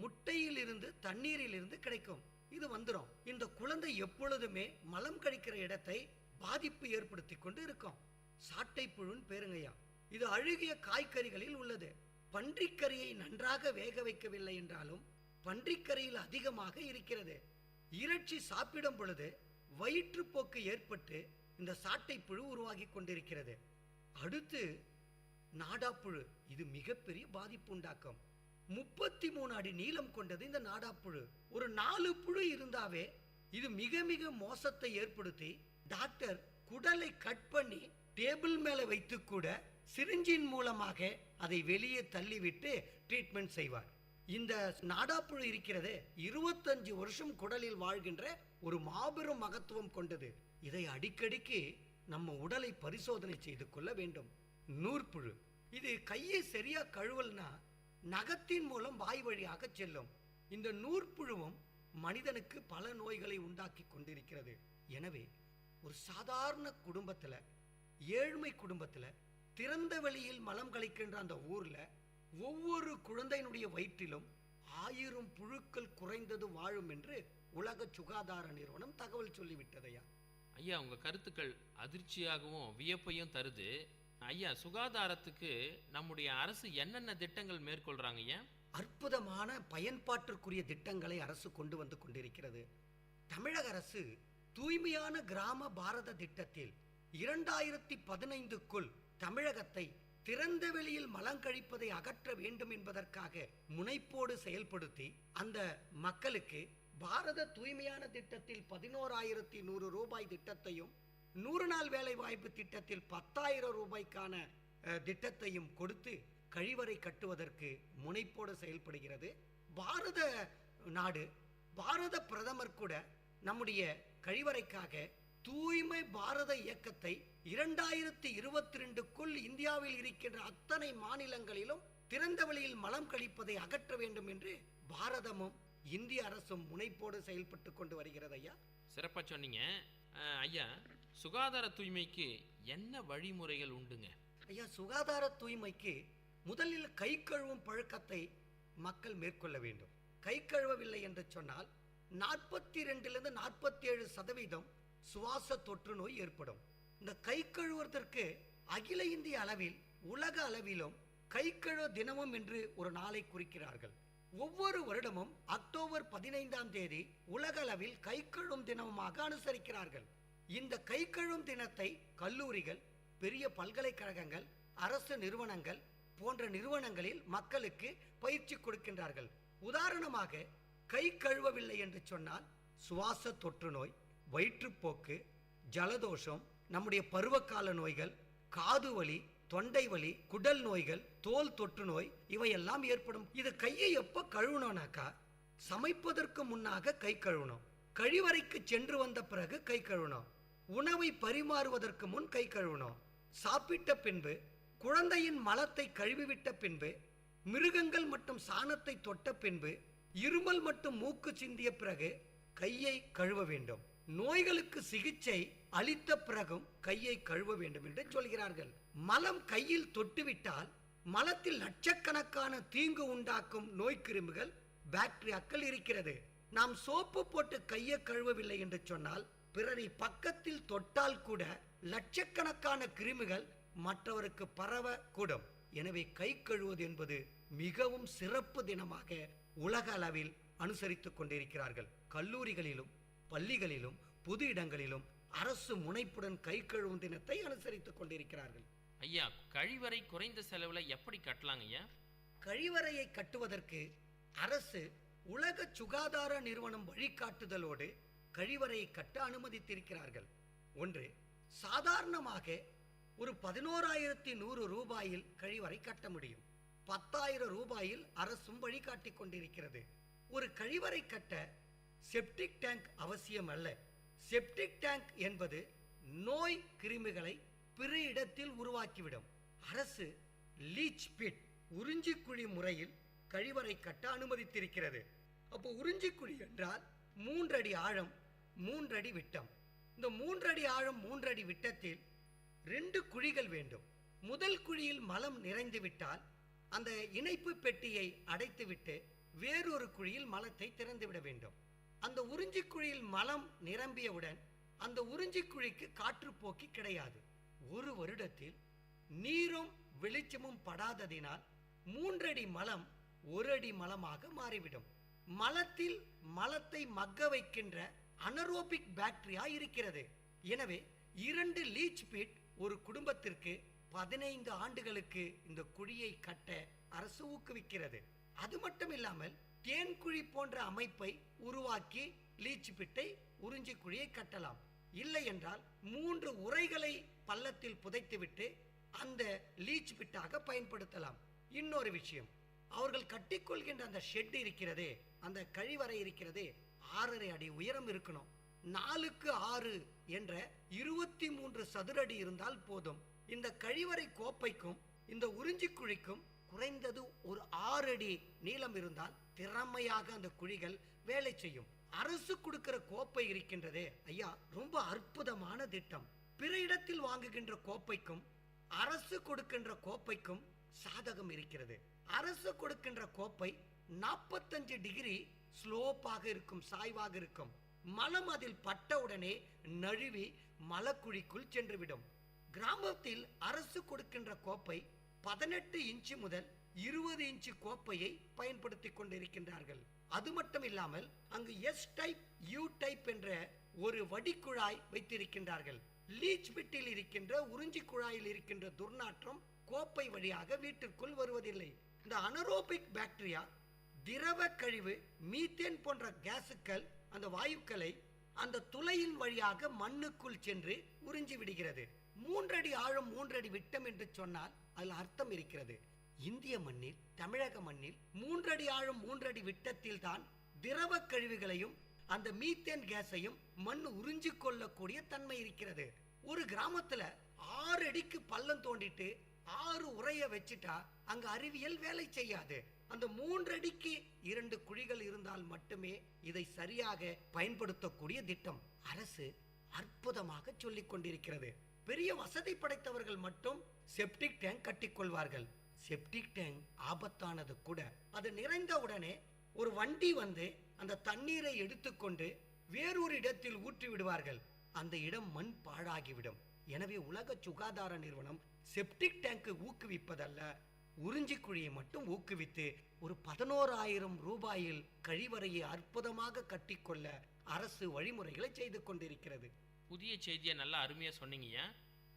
முட்டையில் இருந்து தண்ணீரில் இருந்து கிடைக்கும். இது வந்துடும். இந்த குழந்தை எப்பொழுதுமே மலம் கழிக்கிற இடத்தை பாதிப்பு ஏற்படுத்தி கொண்டு இருக்கும். சாட்டை புழுன்னு பேருங்கய்யா. இது அழுகிய காய்கறிகளில் உள்ளது. பன்றிக்கறியை நன்றாக வேக வைக்கவில்லை என்றாலும் பன்றிக்கறியில் அதிகமாக இருக்கிறது. இறைச்சி சாப்பிடும் பொழுது வயிற்றுப்போக்கு ஏற்பட்டு இந்த சாட்டை புழு உருவாகி கொண்டிருக்கிறது. அடுத்து நாடாப்புழு. இது மிகப்பெரிய பாதிப்பு உண்டாக்கும். 33 அடி நீளம் கொண்டது இந்த நாடாப்புழு. ஒரு 4 புழு இருந்தாவே இது மிக மிக மோசத்தை ஏற்படுத்தி டாக்டர் குடலை கட் பண்ணி டேபிள் மேல வைத்து கூட சிரிஞ்சின் மூலமாக அதை வெளியே தள்ளிவிட்டு ட்ரீட்மெண்ட் செய்வார். இந்த நாடாப்புழு இருக்கிறது 25 வருஷம் குடலில் வாழ்கின்ற ஒரு மாபெரும் மகத்துவம் கொண்டது. இதை அடிக்கடிக்கு நம்ம உடலை பரிசோதனை செய்து கொள்ள வேண்டும். நூற்புழு. இது கையை சரியா கழுவல்னா நகத்தின் மூலம் வாய் வழியாக செல்லும். இந்த நூற்புழுவும் மனிதனுக்கு பல நோய்களை உண்டாக்கி கொண்டிருக்கிறது. எனவே ஒரு சாதாரண குடும்பத்துல, ஏழ்மை குடும்பத்துல, திறந்த வெளியில் மலம் கழிக்கின்ற அந்த ஊர்ல ஒவ்வொரு குழந்தையினுடைய வயிற்றிலும் 1000 புழுக்கள் குறைந்தது வாழும் என்று உலக சுகாதார நிறுவனம் தகவல் சொல்லிவிட்டதையா. ஐயா, உங்க கருத்துக்கள் அதிர்ச்சியாகவும் வியப்பையும் தருது. ஐயா, சுகாதாரத்துக்கு நம்முடைய அரசு என்னென்ன திட்டங்கள் மேற்கொள்றாங்க ஐயா? அற்புதமான பயன்பாட்டிற்குரிய திட்டங்களை அரசு கொண்டு வந்து கொண்டிருக்கிறது. தமிழக அரசு தூய்மையான கிராம பாரத திட்டத்தில் 2015க்குள் தமிழகத்தை திறந்த வெளியில் மலம் கழிப்பதை அகற்ற வேண்டும் என்பதற்காக முனைப்போடு செயல்படுத்தி அந்த மக்களுக்கு பாரத தூய்மையான திட்டத்தில் 11,100 ரூபாய் திட்டத்தையும் 100 நாள் வேலை வாய்ப்பு திட்டத்தில் 10,000 ரூபாய்க்கான திட்டத்தையும் கொடுத்து கழிவறை கட்டுவதற்கு முனைப்போடு செயல்படுகிறது. பாரத நாடு, பாரத பிரதமர் கூட நம்முடைய கழிவறைக்காக தூய்மை பாரத இயக்கத்தை 2022க்குள் இந்தியாவில் இருக்கின்ற அத்தனை மாநிலங்களிலும் திறந்த வெளியில் மலம் கழிப்பதை அகற்ற வேண்டும் என்று பாரதமும் இந்திய அரசும் முனைப்போடு செயல்பட்டு கொண்டு வருகிறது. ஐயா, சிறப்பாக சொன்னீங்க. ஐயா, சுகாதார தூய்மைக்கு என்ன வழிமுறைகள் உண்டுங்க? ஐயா, சுகாதார தூய்மைக்கு முதலில் கை கழுவும் பழக்கத்தை மக்கள் மேற்கொள்ள வேண்டும். கை கழுவவில்லை என்று சொன்னால் 42% 47% சுவாச தொற்று நோய் ஏற்படும். இந்த கை கழுவுவதற்கு அகில இந்திய அளவில், உலக அளவிலும் கை கழுவ தினமும் என்று ஒரு நாளை குறிக்கிறார்கள். ஒவ்வொரு வருடமும் அக்டோபர் 15ஆம் தேதி உலக அளவில் கை கழுவும் தினமாக அனுசரிக்கிறார்கள். இந்த கை கழுவும் தினத்தை கல்லூரிகள், பெரிய பல்கலைக்கழகங்கள், அரசு நிறுவனங்கள் போன்ற நிறுவனங்களில் மக்களுக்கு பயிற்சி கொடுக்கின்றார்கள். உதாரணமாக கை கழுவவில்லை என்று சொன்னால் சுவாச தொற்று நோய், வயிற்றுப்போக்கு, ஜலதோஷம், நம்முடைய பருவகால நோய்கள், காது வலி, தொண்டை வலி, குடல் நோய்கள், தோல் தொற்று நோய் இவையெல்லாம் ஏற்படும். இது கையை எப்ப கழுவணும்னாக்கா சமைப்பதற்கு முன்னாக கை கழுவணும், கழிவறைக்கு சென்று வந்த பிறகு கை கழுவணும், உணவை பரிமாறுவதற்கு முன் கை கழுவணும், சாப்பிட்ட பின்பு, குழந்தையின் மலத்தை கழுவிவிட்ட பின்பு, மிருகங்கள் மற்றும் சாணத்தை தொட்ட பின்பு, இருமல் மற்றும் மூக்கு சிந்திய பிறகு கையை கழுவ வேண்டும். நோய்களுக்கு சிகிச்சை அளித்த பிறகும் கையை கழுவ வேண்டும் என்று சொல்கிறார்கள். மலம் கையில் தொட்டுவிட்டால் மலத்தில் லட்சக்கணக்கான தீங்கு உண்டாக்கும் நோய்க்கிருமிகள், பாக்டீரியாக்கள் இருக்கிறது. நாம் சோப்பு போட்டு கையை கழுவவில்லை என்று சொன்னால் பிறரை பக்கத்தில் தொட்டால் கூட லட்சக்கணக்கான கிருமிகள் மற்றவருக்கு பரவ கூடும். எனவே கை கழுவுவது என்பது மிகவும் சிறப்பு தினமாக உலக அளவில் அனுசரித்துக் கொண்டிருக்கிறார்கள். கல்லூரிகளிலும் பள்ளிகளிலும் பொது இடங்களிலும் அரசு முனைப்புடன் கை கழுவும் தினத்தை அனுசரித்துக் கொண்டிருக்கிறார்கள். ஐயா, கழிவறை குறைந்த செலவுல எப்படி கட்டலாங்க ஐயா? கழிவறையை கட்டுவதற்கு அரசு உலக சுகாதார நிறுவனம் வழிகாட்டுதலோடு கழிவறையை கட்ட அனுமதித்திருக்கிறார்கள். ஒன்று, சாதாரணமாக ஒரு 11,100 ரூபாயில் கழிவறை கட்ட முடியும். 10,000 ரூபாயில் அரசும் வழிகாட்டி கொண்டிருக்கிறது. ஒரு கழிவறை கட்ட செப்டிக் டேங்க் அவசியம் அல்ல. செப்டிக் டேங்க் என்பது நோய் கிருமிகளை பிற இடத்தில் உருவாக்கிவிடும். அரசு லீச் பிட், உறிஞ்சிக்குழி முறையில் கழிவறை கட்ட அனுமதித்திருக்கிறது. அப்போ உறிஞ்சிக்குழி என்றால் 3 அடி ஆழம், 3 அடி விட்டம். இந்த 3 அடி ஆழம், 3 அடி விட்டத்தில் 2 குழிகள் வேண்டும். முதல் குழியில் மலம் நிறைந்து விட்டால் அந்த இணைப்பு பெட்டியை அடைத்துவிட்டு வேறொரு குழியில் மலத்தை திறந்துவிட வேண்டும். அந்த உறிஞ்சிக்குழியில் மலம் நிரம்பியவுடன் அந்த உறிஞ்சிக்குழிக்கு காற்றுப்போக்கி கிடையாது. ஒரு வருடத்தில் நீரும் வெளிச்சமும் படாததினால் 3 அடி மலம் 1 அடி மலமாக மாறிவிடும். மலத்தில் மலத்தை மக்க வைக்கின்ற அனரோபிக் பாக்டீரியா இருக்கிறது. எனவே 2 லீச் பிட் ஒரு குடும்பத்திற்கு 15 ஆண்டுகளுக்கு இந்த குழியை கட்ட அரசு ஊக்குவிக்கிறது. அது மட்டும் இல்லாமல் தேன்குழி போன்ற அமைப்பை உருவாக்கி லீச் பிட்டை உறிஞ்சி குழியை கட்டலாம். இல்லை என்றால் 3 உரைகளை பள்ளத்தில் புதைத்துவிட்டு அந்த லீச் பிட்டாக பயன்படுத்தலாம். இன்னொரு விஷயம், அவர்கள் கட்டிக்கொள்கின்ற அந்த ஷெட் இருக்கிறதே, அந்த கழிவறை இருக்கிறதே, 6.5 அடி உயரம் இருக்கணும். 4க்கு 6 என்ற 23 சதுரடி இருந்தால் போதும். இந்த கழிவறை கோப்பைக்கும் இந்த உறிஞ்சி குழிக்கும் குறைந்தது ஒரு 6 அடி நீளம் இருந்தால் திறமையாக அந்த குழிகள் வேலை செய்யும். அரசு கொடுக்கிற கோப்பை இருக்கின்றதே ஐயா, ரொம்ப அற்புதமான திட்டம். பிற இடத்தில் வாங்குகின்ற கோப்பைக்கும் அரசு கொடுக்கின்ற கோப்பைக்கும் சாதகம் இருக்கிறது. அரசு கொடுக்கின்ற கோப்பை 45 டிகிரி ஸ்லோப்பாக இருக்கும், சாய்வாக இருக்கும். மலம் அதில் பட்டவுடனே நழுவி மலக்குழிக்குள் சென்றுவிடும். கிராமத்தில் அரசு கொடுக்கின்ற கோப்பை 18 இன்ச்சு முதல் 20 இன்ச்சு கோப்பையை பயன்படுத்தி கொண்டிருக்கின்றார்கள். அது மட்டும் இல்லாமல் அங்கு எஸ் டைப் யூ டைப் என்ற ஒரு வடிக்குழாய் வைத்திருக்கின்றார்கள். லீச் பிட்டில் இருக்கின்ற உறிஞ்சி குழாயில் இருக்கின்ற துர்நாற்றம் கோப்பை வழியாக வீட்டிற்குள் வருவதில்லை. இந்த அனரோபிக் பாக்டீரியா திரவ கழிவு மீத்தேன் போன்ற கேசுக்கள், அந்த வாயுக்களை அந்த துளையின் வழியாக மண்ணுக்குள் சென்று உறிஞ்சி விடுகிறது. 3 அடி ஆழம் 3 அடி விட்டம் என்று சொன்னால் அதில் அர்த்தம் இருக்கிறது. இந்திய மண்ணில், தமிழக மண்ணில் 3 அடி ஆழம் 3 அடி விட்டத்தில் தான் திரவ கழிவுகளையும் அந்த மீத்தேன் கேஸையும் மண் உறிஞ்சி கொள்ளக்கூடிய தன்மை இருக்கிறது. ஒரு கிராமத்துல 6 அடிக்கு பள்ளம் தோண்டிட்டு 6 உரைய வச்சுட்டா அங்க அறிவியல் வேலை செய்யாது. அந்த 3 அடிக்கு 2 குழிகள் இருந்தால் மட்டுமே இதை சரியாக பயன்படுத்தக்கூடிய திட்டம் அரசு அற்புதமாக சொல்லிக் கொண்டிருக்கிறது. பெரிய வசதி படைத்தவர்கள் மட்டும் செப்டிக் டேங்க் கட்டிக்கொள்வார்கள். செப்டிக் டேங்க் ஆபத்தானது கூட. அது நிறைந்த உடனே ஒரு வண்டி வந்து அந்த தண்ணீரை எடுத்துக்கொண்டு வேறொரு இடத்தில் ஊற்றி விடுவார்கள். அந்த இடம் மண் பாழாகிவிடும். எனவே உலக சுகாதார நிறுவனம் செப்டிக் டேங்கை ஊக்குவிப்பதல்ல, உறிஞ்சி குழியை மட்டும் ஊக்குவித்து ஒரு 11,000 ரூபாயில் கழிவறையை அற்புதமாக கட்டிக்கொள்ள அரசு வழிமுறைகளை செய்து கொண்டிருக்கிறது. புதிய செய்தியை நல்லா அருமையாக சொன்னீங்கய்யா.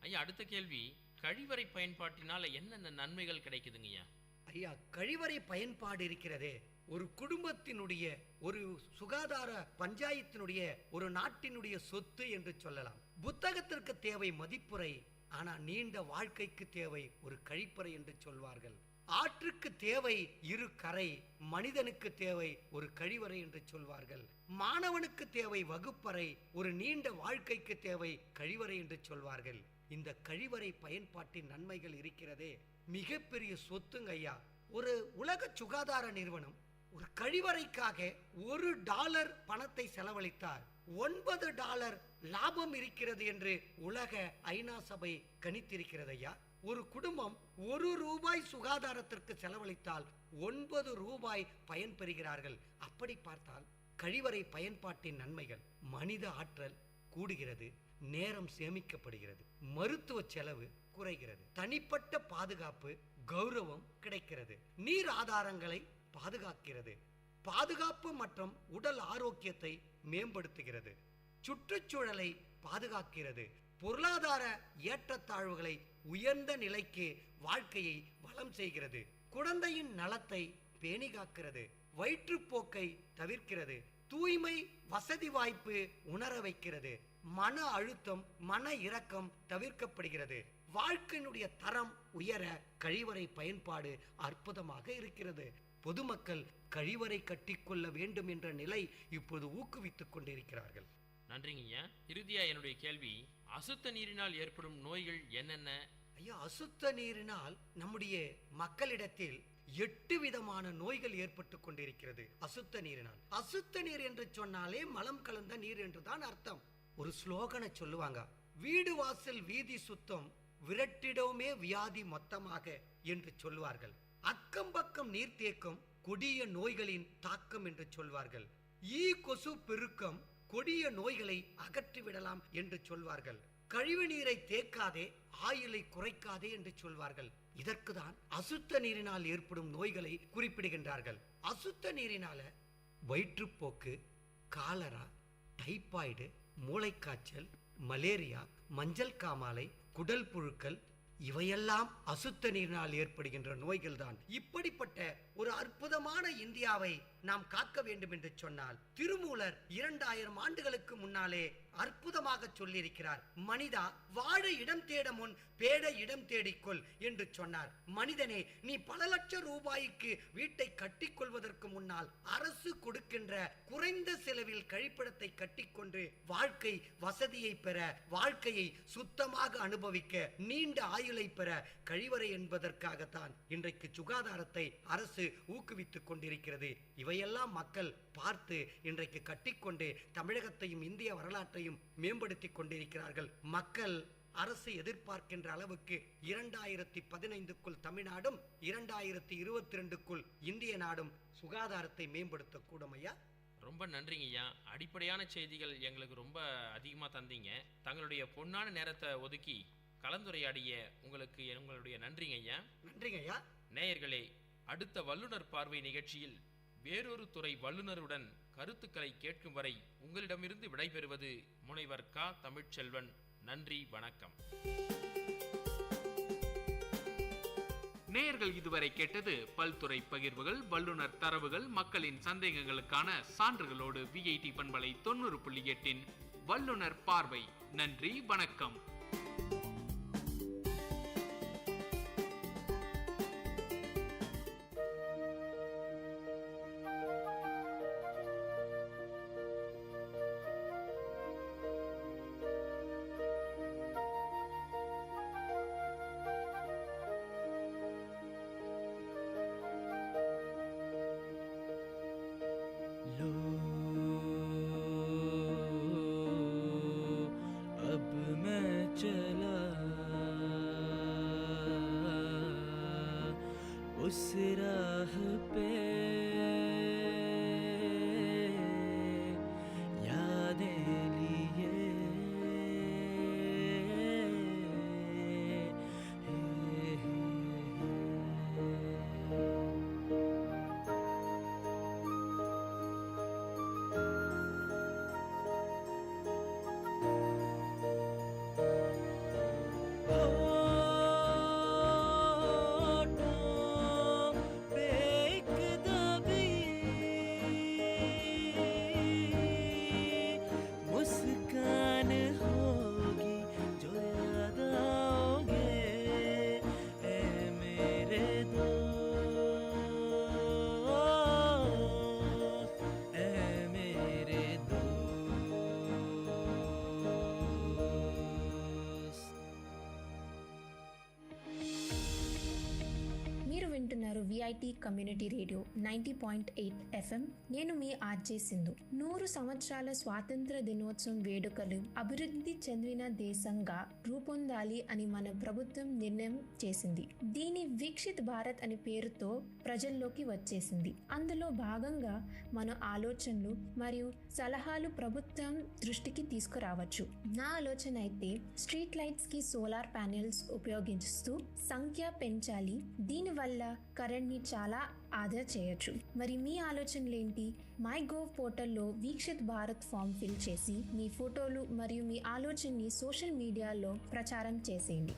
ஐயா, அடுத்த கேள்வி, கழிவறை பயன்பாட்டினால என்னென்ன நன்மைகள் கிடைக்குதுங்கய்யா? ஐயா, கழிவறை பயன்பாடு இருக்கிறதே ஒரு குடும்பத்தினுடைய, ஒரு சுகாதார பஞ்சாயத்தினுடைய, ஒரு நாட்டினுடைய சொத்து என்று சொல்லலாம். புத்தகத்திற்கு தேவை மதிப்புரை, ஆனால் நீண்ட வாழ்க்கைக்கு தேவை ஒரு கழிப்பறை என்று சொல்வார்கள். ஆற்றுக்கு தேவை 2 கரை, மனிதனுக்கு தேவை ஒரு கழிவறை என்று சொல்வார்கள். மாணவனுக்கு தேவை வகுப்பறை, ஒரு நீண்ட வாழ்க்கைக்கு தேவை கழிவறை என்று சொல்வார்கள். இந்த கழிவறை பயன்பாட்டின் நன்மைகள் இருக்கிறதே மிகப்பெரிய சொத்துங்க ஐயா. ஒரு உலக சுகாதார நிறுவனம் ஒரு கழிவறைக்காக $1 பணத்தை செலவழித்தார், $9 லாபம் இருக்கிறது என்று உலக ஐநா சபை கணித்திருக்கிறது ஐயா. ஒரு குடும்பம் $1 சுகாதாரத்திற்கு செலவழித்தால் $9 பயன் பெறுகிறார்கள். அப்படி பார்த்தால் கழிவறை பயன்பாட்டின் நன்மைகள், மனித ஆற்றல் கூடுகிறது, நேரம் சேமிக்கப்படுகிறது, மருத்துவ செலவு குறைகிறது, தனிப்பட்ட பாதுகாப்பு கௌரவம் கிடைக்கிறது, நீர் ஆதாரங்களை பாதுகாக்கிறது, பாதுகாப்பு மற்றும் உடல் ஆரோக்கியத்தை மேம்படுத்துகிறது, சுற்றுச்சூழலை பாதுகாக்கிறது, பொருளாதார ஏற்றத்தாழ்வுகளை உயர்ந்த நிலைக்கு வாழ்க்கையை வளம் செய்கிறது, குழந்தையின் நலத்தை பேணி காக்கிறது, வயிற்றுப்போக்கை தவிர்க்கிறது, தூய்மை வசதி வாய்ப்பு உணர வைக்கிறது, மன அழுத்தம் மன இரக்கம் தவிர்க்கப்படுகிறது, வாழ்க்கையினுடைய தரம் உயர கழிவறை பயன்பாடு அற்புதமாக இருக்கிறது. பொதுமக்கள் கழிவறை கட்டிக்கொள்ள வேண்டும் என்ற நிலை இப்போது ஊக்குவித்துக் கொண்டிருக்கிறார்கள். நன்றிங்கய்யா. இறுதியா என்னுடைய கேள்வி, அசுத்த நீரினால் ஏற்படும் நோய்கள் என்னென்ன? ஐயா, அசுத்த நீரினால் நம்முடைய மக்களிடத்தில் 8 விதமான நோய்கள் ஏற்பட்டு கொண்டிருக்கிறது. அசுத்த நீரினால். அசுத்த நீர் என்று சொன்னாலே மலம் கலந்த நீர் என்றுதான் அர்த்தம். ஒரு ஸ்லோகனை சொல்லுவாங்க, வீடு வாசல் வீதி சுத்தம், விரட்டிடவுமே வியாதி மொத்தமாக என்று சொல்வார்கள். அக்கம் பக்கம் நீர் தேக்கம் கொடிய நோய்களின் தாக்கம் என்று சொல்வார்கள். ஈ கொசு பெருக்கம் கொடிய நோய்களை அகற்றிவிடலாம் என்று சொல்வார்கள். கழிவு நீரை தேக்காதே, ஆயுளை குறைக்காதே என்று சொல்வார்கள். இதற்குதான் அசுத்த நீரினால் ஏற்படும் நோய்களை குறிப்பிடுகின்றார்கள். அசுத்த நீரினால வயிற்றுப்போக்கு, காலரா, டைபாய்டு, மூளைக்காய்ச்சல், மலேரியா, மஞ்சள் காமாலை, குடல் புழுக்கள் இவையெல்லாம் அசுத்த நீரினால் ஏற்படுகின்ற நோய்கள் தான். இப்படிப்பட்ட ஒரு அற்புதமான இந்தியாவை நாம் காக்க வேண்டும் என்று சொன்னால் திருமூலர் 2000 ஆண்டுகளுக்கு முன்னாலே அற்புதமாக சொல்லியிருக்கிறார். மனிதா, வாழ இடம் தேட முன் பேட இடம் தேடிக்கொள் என்று சொன்னார். மனிதனே, நீ பல லட்சம் ரூபாய்க்கு வீட்டை கட்டிக்கொள்வதற்கு முன்னால் அரசு கொடுக்கின்ற குறைந்த செலவில் கழிப்பிடத்தை கட்டிக்கொண்டு வாழ்க்கை வசதியை பெற, வாழ்க்கையை சுத்தமாக அனுபவிக்க, நீண்ட ஆயுளை பெற கழிவறை என்பதற்காகத்தான் இன்றைக்கு சுகாதாரத்தை அரசு ஊக்குவித்துக் கொண்டிருக்கிறது. இவையெல்லாம் மக்கள் பார்த்து இன்றைக்கு கட்டிக்கொண்டு தமிழகத்தையும் இந்திய வரலாற்றையும் மேம்படுத்திக் கொண்டிருக்கிறார்கள். மக்கள் அரசு எதிர்பார்க்கின்ற அளவுக்கு 2015க்குள் தமிழ்நாடும் 2022க்குள் இந்திய நாடும் சுகாதாரத்தை மேம்படுத்தக்கூடும். ஐயா, ரொம்ப நன்றிங்க ஐயா. அடிப்படையான செய்திகள் எங்களுக்கு ரொம்ப அதிகமாக தந்தீங்க. தங்களுடைய பொன்னான நேரத்தை ஒதுக்கி கலந்துரையாடிய உங்களுக்கு எங்களுடைய நன்றிங்க ஐயா. நன்றிங்க ஐயா. நேயர்களே, அடுத்த வல்லுநர் பார்வை நிகழ்ச்சியில் வேறொரு துறை வல்லுநருடன் கருத்துக்களை கேட்கும் வரை உங்களிடமிருந்து விடைபெறுவது முனைவர் க. தமிழ்ச்செல்வன். நன்றி, வணக்கம். நேயர்கள் இதுவரை கேட்டது பல்துறை பகிர்வுகள், வல்லுநர் தரவுகள், மக்களின் சந்தேகங்களுக்கான சான்றுகளோடு விஐடி பண்பலை 90.8 வல்லுநர் பார்வை. நன்றி, வணக்கம். उस राह पे यादें लिए విఐటి కమ్యూనిటీ రేడియో 90.8 FM. నేను మీ ఆర్జే సింధు. 100 సంవత్సరాల స్వాతంత్ర దినోత్సవం వేడుకలు అభివృద్ధి చెందిన దేశంగా రూపొందాలి అని మన ప్రభుత్వం నిర్ణయం చేసింది. దీని వికసిత్ భారత్ అనే పేరుతో ప్రజల్లోకి వచ్చేసింది. అందులో భాగంగా మన ఆలోచనలు మరియు సలహాలు ప్రభుత్వం దృష్టికి తీసుకురావచ్చు. నా ఆలోచన అయితే స్ట్రీట్ లైట్స్ కి సోలార్ ప్యానెల్స్ ఉపయోగిస్తూ సంఖ్య పెంచాలి. దీనివల్ల కరెంట్ ని చాలా ఆదా చేయొచ్చు. మరి మీ ఆలోచనలు ఏంటి? మై గోవ్ పోర్టల్లో వీక్షిత్ భారత్ ఫామ్ ఫిల్ చేసి మీ ఫోటోలు మరియు మీ ఆలోచనని సోషల్ మీడియాలో ప్రచారం చేసేయండి.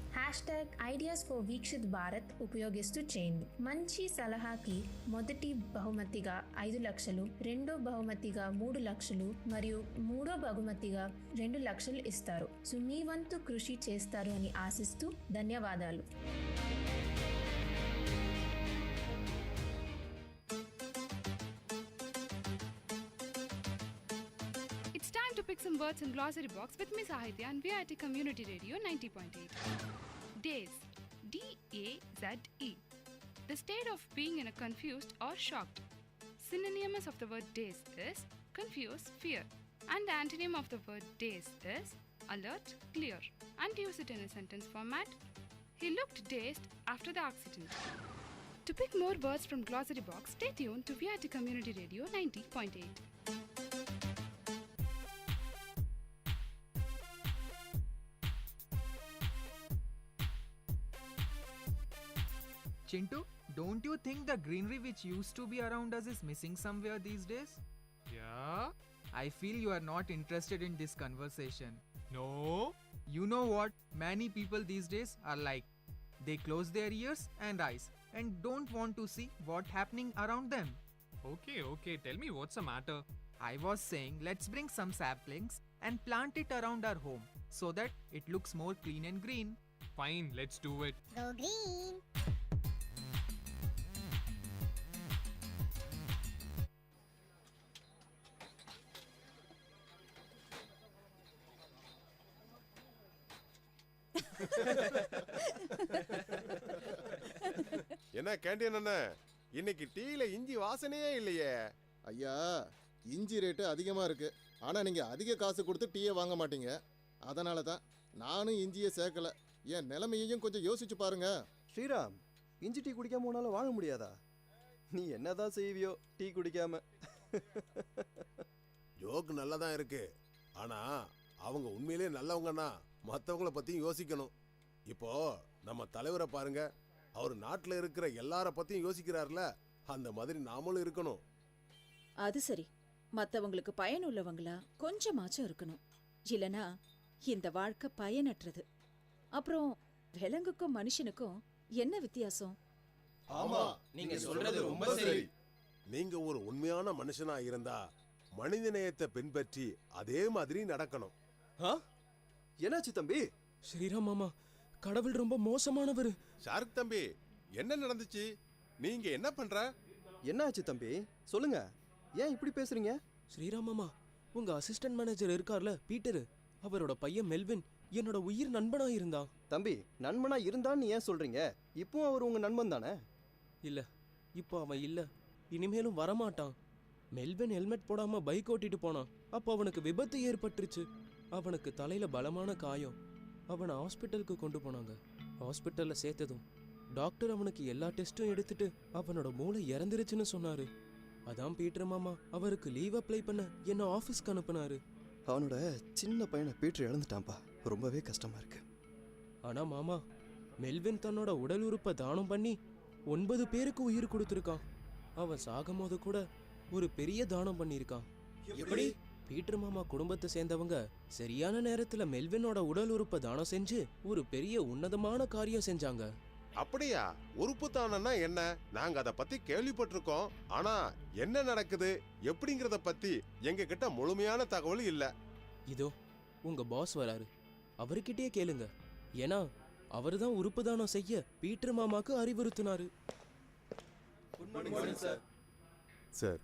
#ఐడియాస్ ఫర్ వీక్షిత్ భారత్ ఉపయోగిస్తూ చేయండి. మంచి సలహాకి మొదటి బహుమతిగా 5 లక్షలు, రెండో బహుమతిగా 3 లక్షలు మరియు మూడో బహుమతిగా 2 లక్షలు ఇస్తారు. సో మీ వంతు కృషి చేస్తారు అని ఆశిస్తూ ధన్యవాదాలు. It's time to pick some words in glossary box with Miss Ahitya and VIT Community Radio 90.8. Daze, D-A-Z-E. The state of being in a confused or shocked. Synonymous of the word daze is confused, fear. And the antonym of the word daze is alert, clear. And use it in a sentence format. He looked dazed after the accident. To pick more words from glossary box, stay tuned to VIT Community Radio 90.8. Chintu, don't you think the greenery which used to be around us is missing somewhere these days? Yeah? I feel you are not interested in this conversation. No? You know what? Many people these days are like. They close their ears and eyes and don't want to see what's happening around them. Okay, tell me what's the matter? I was saying let's bring some saplings and plant it around our home so that it looks more clean and green. Fine, let's do it. Go green. என்ன canteen அண்ணா, இன்னைக்கு டீல இஞ்சி வாசனையே இல்லையே. ஐயா, இஞ்சி rate அதிகமாக இருக்கு. ஆனால் நீங்கள் அதிக காசு கொடுத்து டீயை வாங்க மாட்டீங்க. அதனால தான் நானும் இஞ்சியை சேர்க்கல. என் நிலைமையையும் கொஞ்சம் யோசிச்சு பாருங்க. ஸ்ரீராம், இஞ்சி டீ குடிக்காம உன்னால வாழ முடியாதா? நீ என்னதான் செய்வியோ டீ குடிக்காம? ஜோக்கு நல்லா தான் இருக்கு, ஆனா அவங்க உண்மையிலேயே நல்லவங்கன்னா மற்றவங்கள பத்தியும் யோசிக்கணும். இப்போ நம்ம தலைவரை பாருங்க, அவர் நாட்டில் இருக்கிற எல்லார பத்தியும் யோசிக்கிறார்ல, அந்த மாதிரி நாமளும் இருக்கணும். அது சரி, மற்றவங்களுக்கு பயனுள்ளவங்களா கொஞ்சமாச்சும் இருக்கணும். இல்லனா இந்த வாழ்க்கை பயனற்றது. அப்புறம் விலங்குக்கும் மனுஷனுக்கும் என்ன வித்தியாசம்? ஆமா, நீங்க சொல்றது ரொம்ப சரி. நீங்க ஒரு உண்மையான மனுஷனா இருந்தா மனித நேயத்தை பின்பற்றி அதே மாதிரி நடக்கணும். என்னாச்சு தம்பி? ஸ்ரீராம் மாமா, கடவுள் ரொம்ப மோசமானவர். ஷாருக் தம்பி, என்ன நடந்துச்சு? நீங்க என்ன பண்ற? என்னாச்சு தம்பி, சொல்லுங்க. ஏன் இப்படி பேசுறீங்க? ஸ்ரீராம் மாமா, உங்க அசிஸ்டன்ட் மேனேஜர் இருக்கார்ல பீட்டர், அவரோட பையன் மெல்வின் என்னோட உயிர் நண்பனா இருந்தான். தம்பி, நண்பனா இருந்தான்னு ஏன் சொல்றீங்க? இப்போ அவர் உங்க நண்பன் தானே? இல்ல, இப்போ அவன் இல்ல, இனிமேலும் வரமாட்டான். மெல்வின் ஹெல்மெட் போடாம பைக் ஓட்டிட்டு போனான். அப்போ அவனுக்கு விபத்து ஏற்பட்டுருச்சு. அவனுக்கு தலையில பலமான காயம். அவனை ஹாஸ்பிட்டலுக்கு கொண்டு போனாங்க. ஹாஸ்பிட்டல்ல சேர்த்ததும் டாக்டர் அவனுக்கு எல்லா டெஸ்ட்டும் எடுத்துட்டு அவனோட மூளை இறந்துருச்சுன்னு சொன்னாரு. அதான் பீட்டர் மாமா அவருக்கு லீவ் அப்ளை பண்ண என்ன ஆஃபீஸ்க்கு அனுப்புனாரு. அவனோட சின்ன பையனை பீட்டர் இழந்துட்டான்பா. ரொம்பவே கஷ்டமா இருக்கு. ஆனா மாமா, மெல்வின் தன்னோட உடல் உறுப்பை தானம் பண்ணி 9 பேருக்கு உயிர் கொடுத்துருக்கான். அவன் சாகும் போது கூட ஒரு பெரிய தானம் பண்ணியிருக்கான். எப்படி? பீட்டர் மாமா குடும்பத்தை சேர்ந்தவங்க சரியான நேரத்துல மெல்வினோட உடல் உறுப்பை தானம் செஞ்சு ஒரு பெரிய உன்னதமான காரியம் செஞ்சாங்க. அப்படியா? உறுப்பு தானம்னா என்ன? நாங்க அத பத்தி கேள்விப்பட்டிருக்கோம், ஆனா என்ன நடக்குது எப்படிங்கறத பத்தி எங்க கிட்ட முழுமையான தகவல் இல்ல. இதோ உங்க பாஸ் வராரு, அவர்கிட்டயே கேளுங்க. ஏன்னா அவர்தான் உறுப்பு தானம் செய்ய பீட்டர் மாமாக்கு அறிவுறுத்தினாரு. சார்,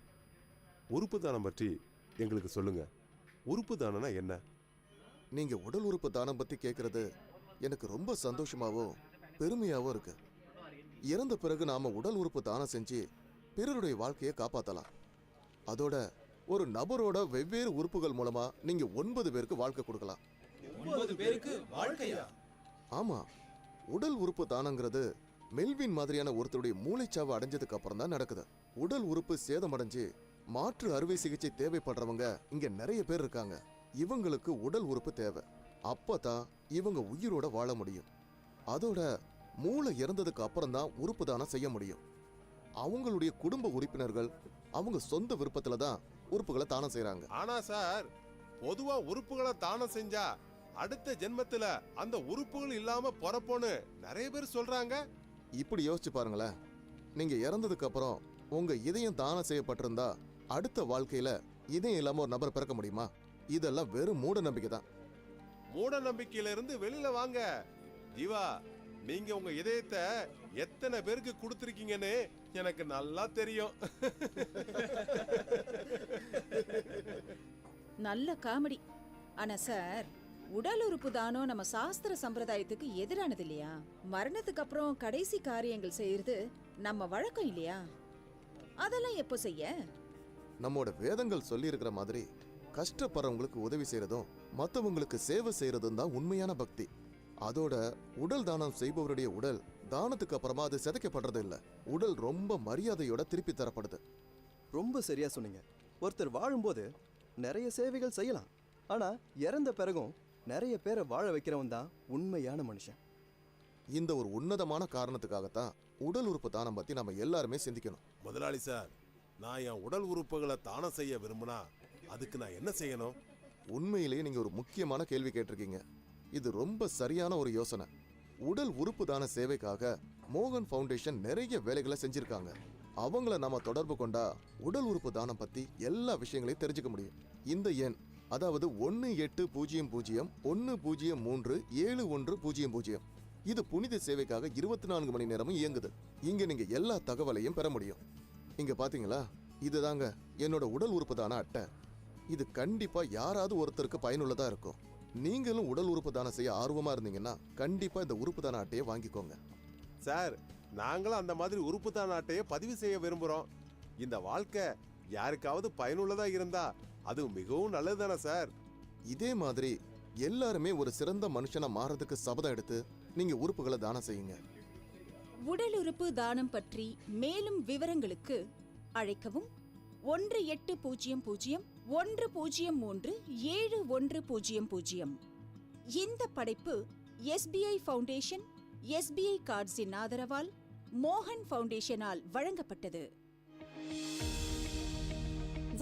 உறுப்பு தானம் பற்றி எங்களுக்கு சொல்லுங்க. உறுப்பு தானம்னா என்ன? நீங்க உடல் உறுப்பு தானம் பத்தி கேட்கறது எனக்கு ரொம்ப சந்தோஷமாவும் பெருமையாவும் இருக்கு. இறந்த பிறகு நாம உடல் உறுப்பு தானம் செஞ்சு பிறருடைய வாழ்க்கையை காப்பாத்தலாம். அதோட ஒரு நபரோட வெவ்வேறு உறுப்புகள் மூலமா நீங்க 9 பேருக்கு வாழ்க்கை கொடுக்கலாம். 9 பேருக்கு வாழ்க்கையா? ஆமா, உடல் உறுப்பு தானங்கிறது மெல்வின் மாதிரியான ஒருத்தருடைய மூளைச்சாவை அடைஞ்சதுக்கு அப்புறம் தான் நடக்குது. உடல் உறுப்பு சேதமடைஞ்சு மாற்று அறுவை சிகிச்சை தேவைப்படுறவங்க இங்க நிறைய பேர் இருக்காங்க. இவங்களுக்கு உடல் உறுப்பு தேவை. அப்பதான் இவங்க உயிரோட வாழ முடியும். அதோட மூளை இறந்ததுக்கு அப்புறம் தான் உறுப்பு தானம் செய்ய முடியும். அவங்களுடைய குடும்ப உறுப்பினர்கள் அவங்க சொந்த விருப்பத்துல தான் உறுப்புகளை தானம் செய்யறாங்க. ஆனா சார், பொதுவா உறுப்புகளை தானம் செஞ்சா அடுத்த ஜென்மத்துல அந்த உறுப்புகள் இல்லாம பிறப்போன்னு நிறைய பேர் சொல்றாங்க. இப்படி யோசிச்சு பாருங்களேன். நீங்க இறந்ததுக்கு அப்புறம் உங்க இதயம் தானம் செய்யப்பட்டிருந்தா அடுத்த வாழ்க்கையில இதயம் இல்லாம ஒரு நபர் பிறக்க முடியுமா? இதெல்லாம் வெறும் மூட நம்பிக்கை தான். மூட நம்பிக்கையில இருந்து வெளியில வாங்க. ஜீவா, நீங்க உங்க இதயத்தை எத்தனை பேருக்கு கொடுத்திருக்கீங்கன்னு எனக்கு நல்லா தெரியும். நல்ல காமெடி. ஆனா சார், உடல் உறுப்பு தானம் நம்ம சாஸ்திர சம்பிரதாயத்துக்கு எதிரானது இல்லையா? மரணத்துக்கு அப்புறம் கடைசி காரியங்கள் செய்யறது நம்ம வழக்கம் இல்லையா? அதெல்லாம் எப்போ செய்ய? நம்மோட வேதங்கள் சொல்லி இருக்கிற மாதிரி கஷ்டப்படுறவங்களுக்கு உதவி செய்யறதும் மற்றவங்களுக்கு சேவை செய்யறதும் தான் உண்மையான பக்தி. அதோட உடல் தானம் செய்பவருடைய உடல் தானத்துக்கு அப்புறமா அது சிதைக்கப்படுறது இல்ல, உடல் ரொம்ப மரியாதையோட திருப்பி தரப்படுது. ரொம்ப சரியா சொன்னீங்க. ஒருத்தர் வாழும்போது நிறைய சேவைகள் செய்யலாம், ஆனா இறந்த பிறகும் நிறைய பேரை வாழ வைக்கிறவன் தான் உண்மையான மனுஷன். இந்த ஒரு உன்னதமான காரணத்துக்காகத்தான் உடல் உறுப்பு தானம் பத்தி நம்ம எல்லாருமே சிந்திக்கணும். முதலாளி சார், நான் என் உடல் உறுப்புகளை தானம் செய்ய விரும்பினா அதுக்கு நான் என்ன செய்யணும்? உண்மையிலேயே நீங்க ஒரு முக்கியமான கேள்வி கேட்டிருக்கீங்க. இது ரொம்ப சரியான ஒரு யோசனை. உடல் உறுப்பு தான சேவைக்காக மோகன் ஃபவுண்டேஷன் நிறைய வேலைகளை செஞ்சிருக்காங்க. அவங்கள நாம தொடர்பு கொண்டா உடல் உறுப்பு தானம் பத்தி எல்லா விஷயங்களையும் தெரிஞ்சுக்க முடியும். இந்த எண், அதாவது 1800-103-7100. இது புனித சேவைக்காக 24 மணி நேரமும் இயங்குது. இங்க நீங்க எல்லா தகவலையும் பெற முடியும். இங்க பாத்தீங்களா, இதுதாங்க என்னோட உடல் உறுப்பு தான அட்டை. இது கண்டிப்பா யாராவது ஒருத்தருக்கு பயனுள்ளதா இருக்கும். நீங்களும் உடல் உறுப்பு தானம் செய்ய ஆர்வமா இருந்தீங்கன்னா கண்டிப்பா இந்த உறுப்பு தான அட்டையை வாங்கிக்கோங்க. சார், நாங்களும் அந்த மாதிரி உறுப்பு தான அட்டையை பதிவு செய்ய விரும்புறோம். இந்த வாழ்க்கை யாருக்காவது பயனுள்ளதா இருந்தா அது மிகவும் நல்லதுதானே சார்? இதே மாதிரி எல்லாருமே ஒரு சிறந்த மனுஷனா மாறதுக்கு சபதம் எடுத்து நீங்க உறுப்புகளை தானம் செய்யுங்க. உடல் உறுப்பு தானம் பற்றி மேலும் விவரங்களுக்கு அழைக்கவும் 1800-103-7100. இந்த படைப்பு SBI ஃபவுண்டேஷன், SBI கார்ட்ஸின் ஆதரவால் மோகன் ஃபவுண்டேஷனால் வழங்கப்பட்டது.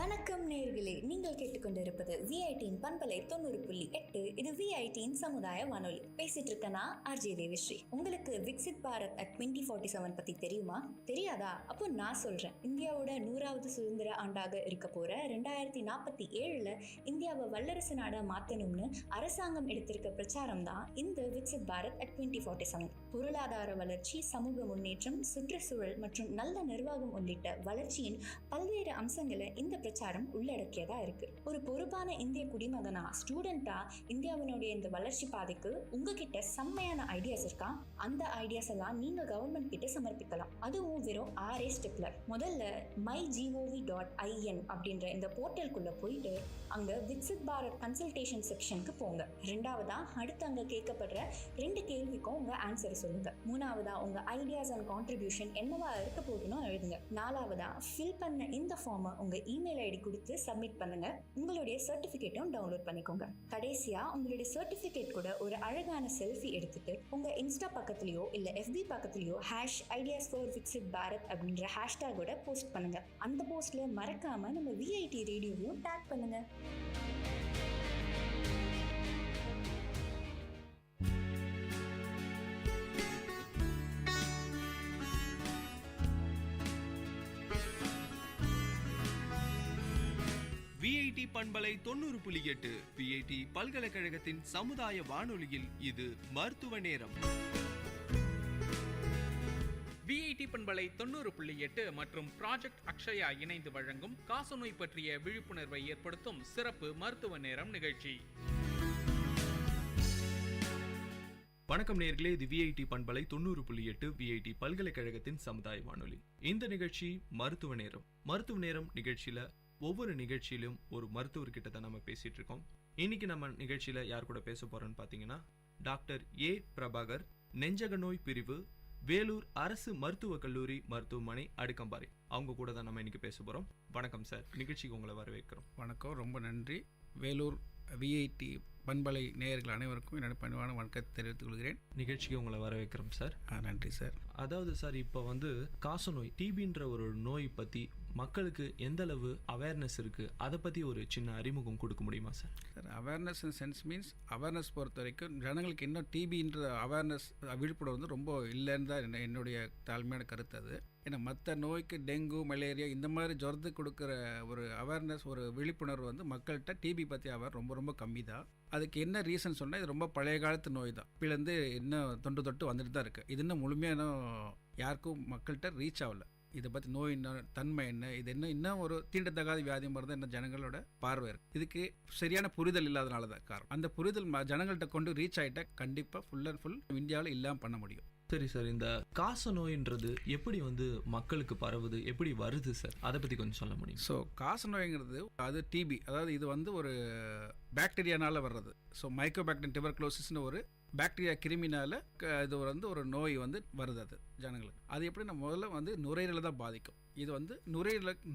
வணக்கம் நேயர்களே, நீங்கள் கேட்டுக்கொண்டிருப்பது விஐடியின் பண்பலை 90.8. இது விஐடியின் சமுதாய வானொலி. பேசிட்டு இருக்கனா ஆர்ஜே தேவிஸ்ரீ. உங்களுக்கு விக்சித் பாரத் அட் 2047 பத்தி தெரியுமா? தெரியாதா? அப்போ நான் சொல்றேன். இந்தியாவோட 100வது சுதந்திர ஆண்டாக இருக்க போற 2047ல இந்தியாவை வல்லரசு நாடா மாத்தணும்னு அரசாங்கம் எடுத்திருக்க பிரச்சாரம் தான் இந்த விக்சித் பாரத் அட் 2047. பொருளாதார வளர்ச்சி, சமூக முன்னேற்றம், சுற்றுச்சூழல் மற்றும் நல்ல நிர்வாகம் உள்ளிட்ட வளர்ச்சியின் பல்வேறு அம்சங்களை இந்த பிரச்சாரம் உள்ளடக்கியதா இருக்கு. ஒரு பொறுப்பான இந்திய குடிமகனா, ஸ்டூடெண்டா இந்தியாவினுடைய இந்த வளர்ச்சி பாதைக்கு உங்ககிட்ட செம்மையான ஐடியாஸ் இருக்கா? அந்த ஐடியாஸ் எல்லாம் நீங்க கவர்மெண்ட் கிட்ட சமர்ப்பிக்கலாம். அதுவும் வெறும் 6 ஸ்டெப்ல. முதல்ல mygov.in அப்படின்ற இந்த போர்ட்டலுக்குள்ள போயிட்டு அங்க விக்சித் பாரத் கன்சல்டேஷன் செக்ஷனுக்கு போங்க. ரெண்டாவதா அடுத்து அங்க கேட்கப்படுற 2 கேள்விக்கும் உங்க ஆன்சர் சொல்லுங்க. மூணாவதா உங்க ஐடியாஸ் அண்ட் கான்ட்ரிபியூஷன் என்னவா இருக்க போதுன்னு எழுதுங்க. நாலாவதா ஃபில் பண்ண இந்த ஃபார்மை உங்க இமெயில் ஐடி கொடுத்து சப்மிட் பண்ணுங்க. உங்களுடைய சர்டிபிகேட்டும் டவுன்லோட் பண்ணிக்கோங்க. கடைசியா உங்களுடைய சர்டிபிகேட் கூட ஒரு அழகான செல்ஃபி எடுத்துட்டு உங்க இன்ஸ்டா பக்கத்துலயோ இல்ல FB பக்கத்துலயோ #ideas4viksitbharat அப்படின்ற ஹேஷ்டேகோட போஸ்ட் பண்ணுங்க. அந்த போஸ்ட்ல மறக்காம நம்ம VIT ரேடியோவையும் டேக் பண்ணுங்க. VIT பண்பலை 90.8 VIT பல்கலைக்கழகத்தின் சமுதாய வானொலியில் இது மருத்துவ நேரம். VIT பண்பலை 90.8 மற்றும் ப்ராஜெக்ட் அக்ஷயா இணைந்து வழங்கும் காசநோய் பற்றிய விழிப்புணர்வை ஏற்படுத்தும் சிறப்பு மருத்துவ நேரம் நிகழ்ச்சி. வணக்கம் நேயர்களே, இது VIT பண்பலை 90.8 VIT பல்கலைக்கழகத்தின் சமுதாய வானொலி. இந்த நிகழ்ச்சி மருத்துவ நேரம். மருத்துவ நேரம் நிகழ்ச்சியில ஒவ்வொரு நிகழ்ச்சியிலும் ஒரு மருத்துவர்கிட்ட தான் நம்ம பேசிட்டு இருக்கோம். இன்னைக்கு நம்ம நிகழ்ச்சியில யார் கூட பேச போறோம்னு பாத்தீங்கன்னா டாக்டர் A. பிரபாகர், நெஞ்சக நோய் பிரிவு, வேலூர் அரசு மருத்துவக் கல்லூரி மருத்துவமனை அடுக்கம்பாறை. அவங்க கூட தான் நம்ம இன்னைக்கு பேச போறோம். வணக்கம் சார், நிகழ்ச்சிக்கு உங்களை வரவேற்கிறோம். வணக்கம், ரொம்ப நன்றி. வேலூர் VIT பண்பலை நேயர்கள் அனைவருக்கும் என்னோட பணிவான வணக்கத்தை தெரிவித்துக் கொள்கிறேன். நிகழ்ச்சிக்கு உங்களை வரவேற்கிறோம் சார். நன்றி சார். அதாவது சார், இப்போ காசநோய் டிபின்ற ஒரு நோய் பற்றி மக்களுக்கு எந்த அளவு அவேர்னஸ் இருக்குது, அதை பற்றி ஒரு சின்ன அறிமுகம் கொடுக்க முடியுமா sir? Sir, awareness in sense means awareness பொறுத்த வரைக்கும் ஜனங்களுக்கு இன்னும் டிபின்ற அவேர்னஸ் விழிப்புணர்வு ரொம்ப இல்லைன்னு தான் என்னுடைய தாழ்மையான கருத்து. அது ஏன்னா மற்ற நோய்க்கு டெங்கு, மலேரியா இந்த மாதிரி ஜுரத்துக்கு கொடுக்குற ஒரு அவேர்னஸ், ஒரு விழிப்புணர்வு மக்கள்கிட்ட டிபி பற்றி ரொம்ப ரொம்ப கம்மி தான். அதுக்கு என்ன ரீசன் சொன்னால், இது ரொம்ப பழைய காலத்து நோய் தான். இப்போலேருந்து இன்னும் தொட்டு வந்துட்டு தான் இருக்குது. இது இன்னும் முழுமையான யாருக்கும் மக்கள்கிட்ட ரீச் ஆகலை. இதை பற்றி நோய் தன்மை என்ன, இது இன்னும் ஒரு தீண்டத்தகாத வியாதி மாதிரி தான் இன்னும் ஜனங்களோட பார்வை இருக்குது. இதுக்கு சரியான புரிதல் இல்லாதனால தான் காரணம். அந்த புரிதல் ஜனங்கள்கிட்ட கொண்டு ரீச் ஆகிட்டா கண்டிப்பாக ஃபுல் அண்ட் ஃபுல் இந்தியாவில் இல்லாமல் பண்ண முடியும். சரி சார், இந்த காச நோயின்றது எப்படி மக்களுக்கு பரவுது, எப்படி வருது சார், அதை பற்றி கொஞ்சம் சொல்ல முடியும்? ஸோ காச நோய்ங்கிறது அது டிபி, அதாவது இது ஒரு பாக்டீரியானால வர்றது. ஸோ மைக்ரோபாக்டீரியம் டியூபர்குலோசிஸ்னு ஒரு பாக்டீரியா கிருமினால இது வந்து ஒரு நோய் வந்து வருது அது ஜனங்களுக்கு. அது எப்படி நம்ம முதல்ல வந்து நுரையீரலை தான் பாதிக்கும். இது வந்து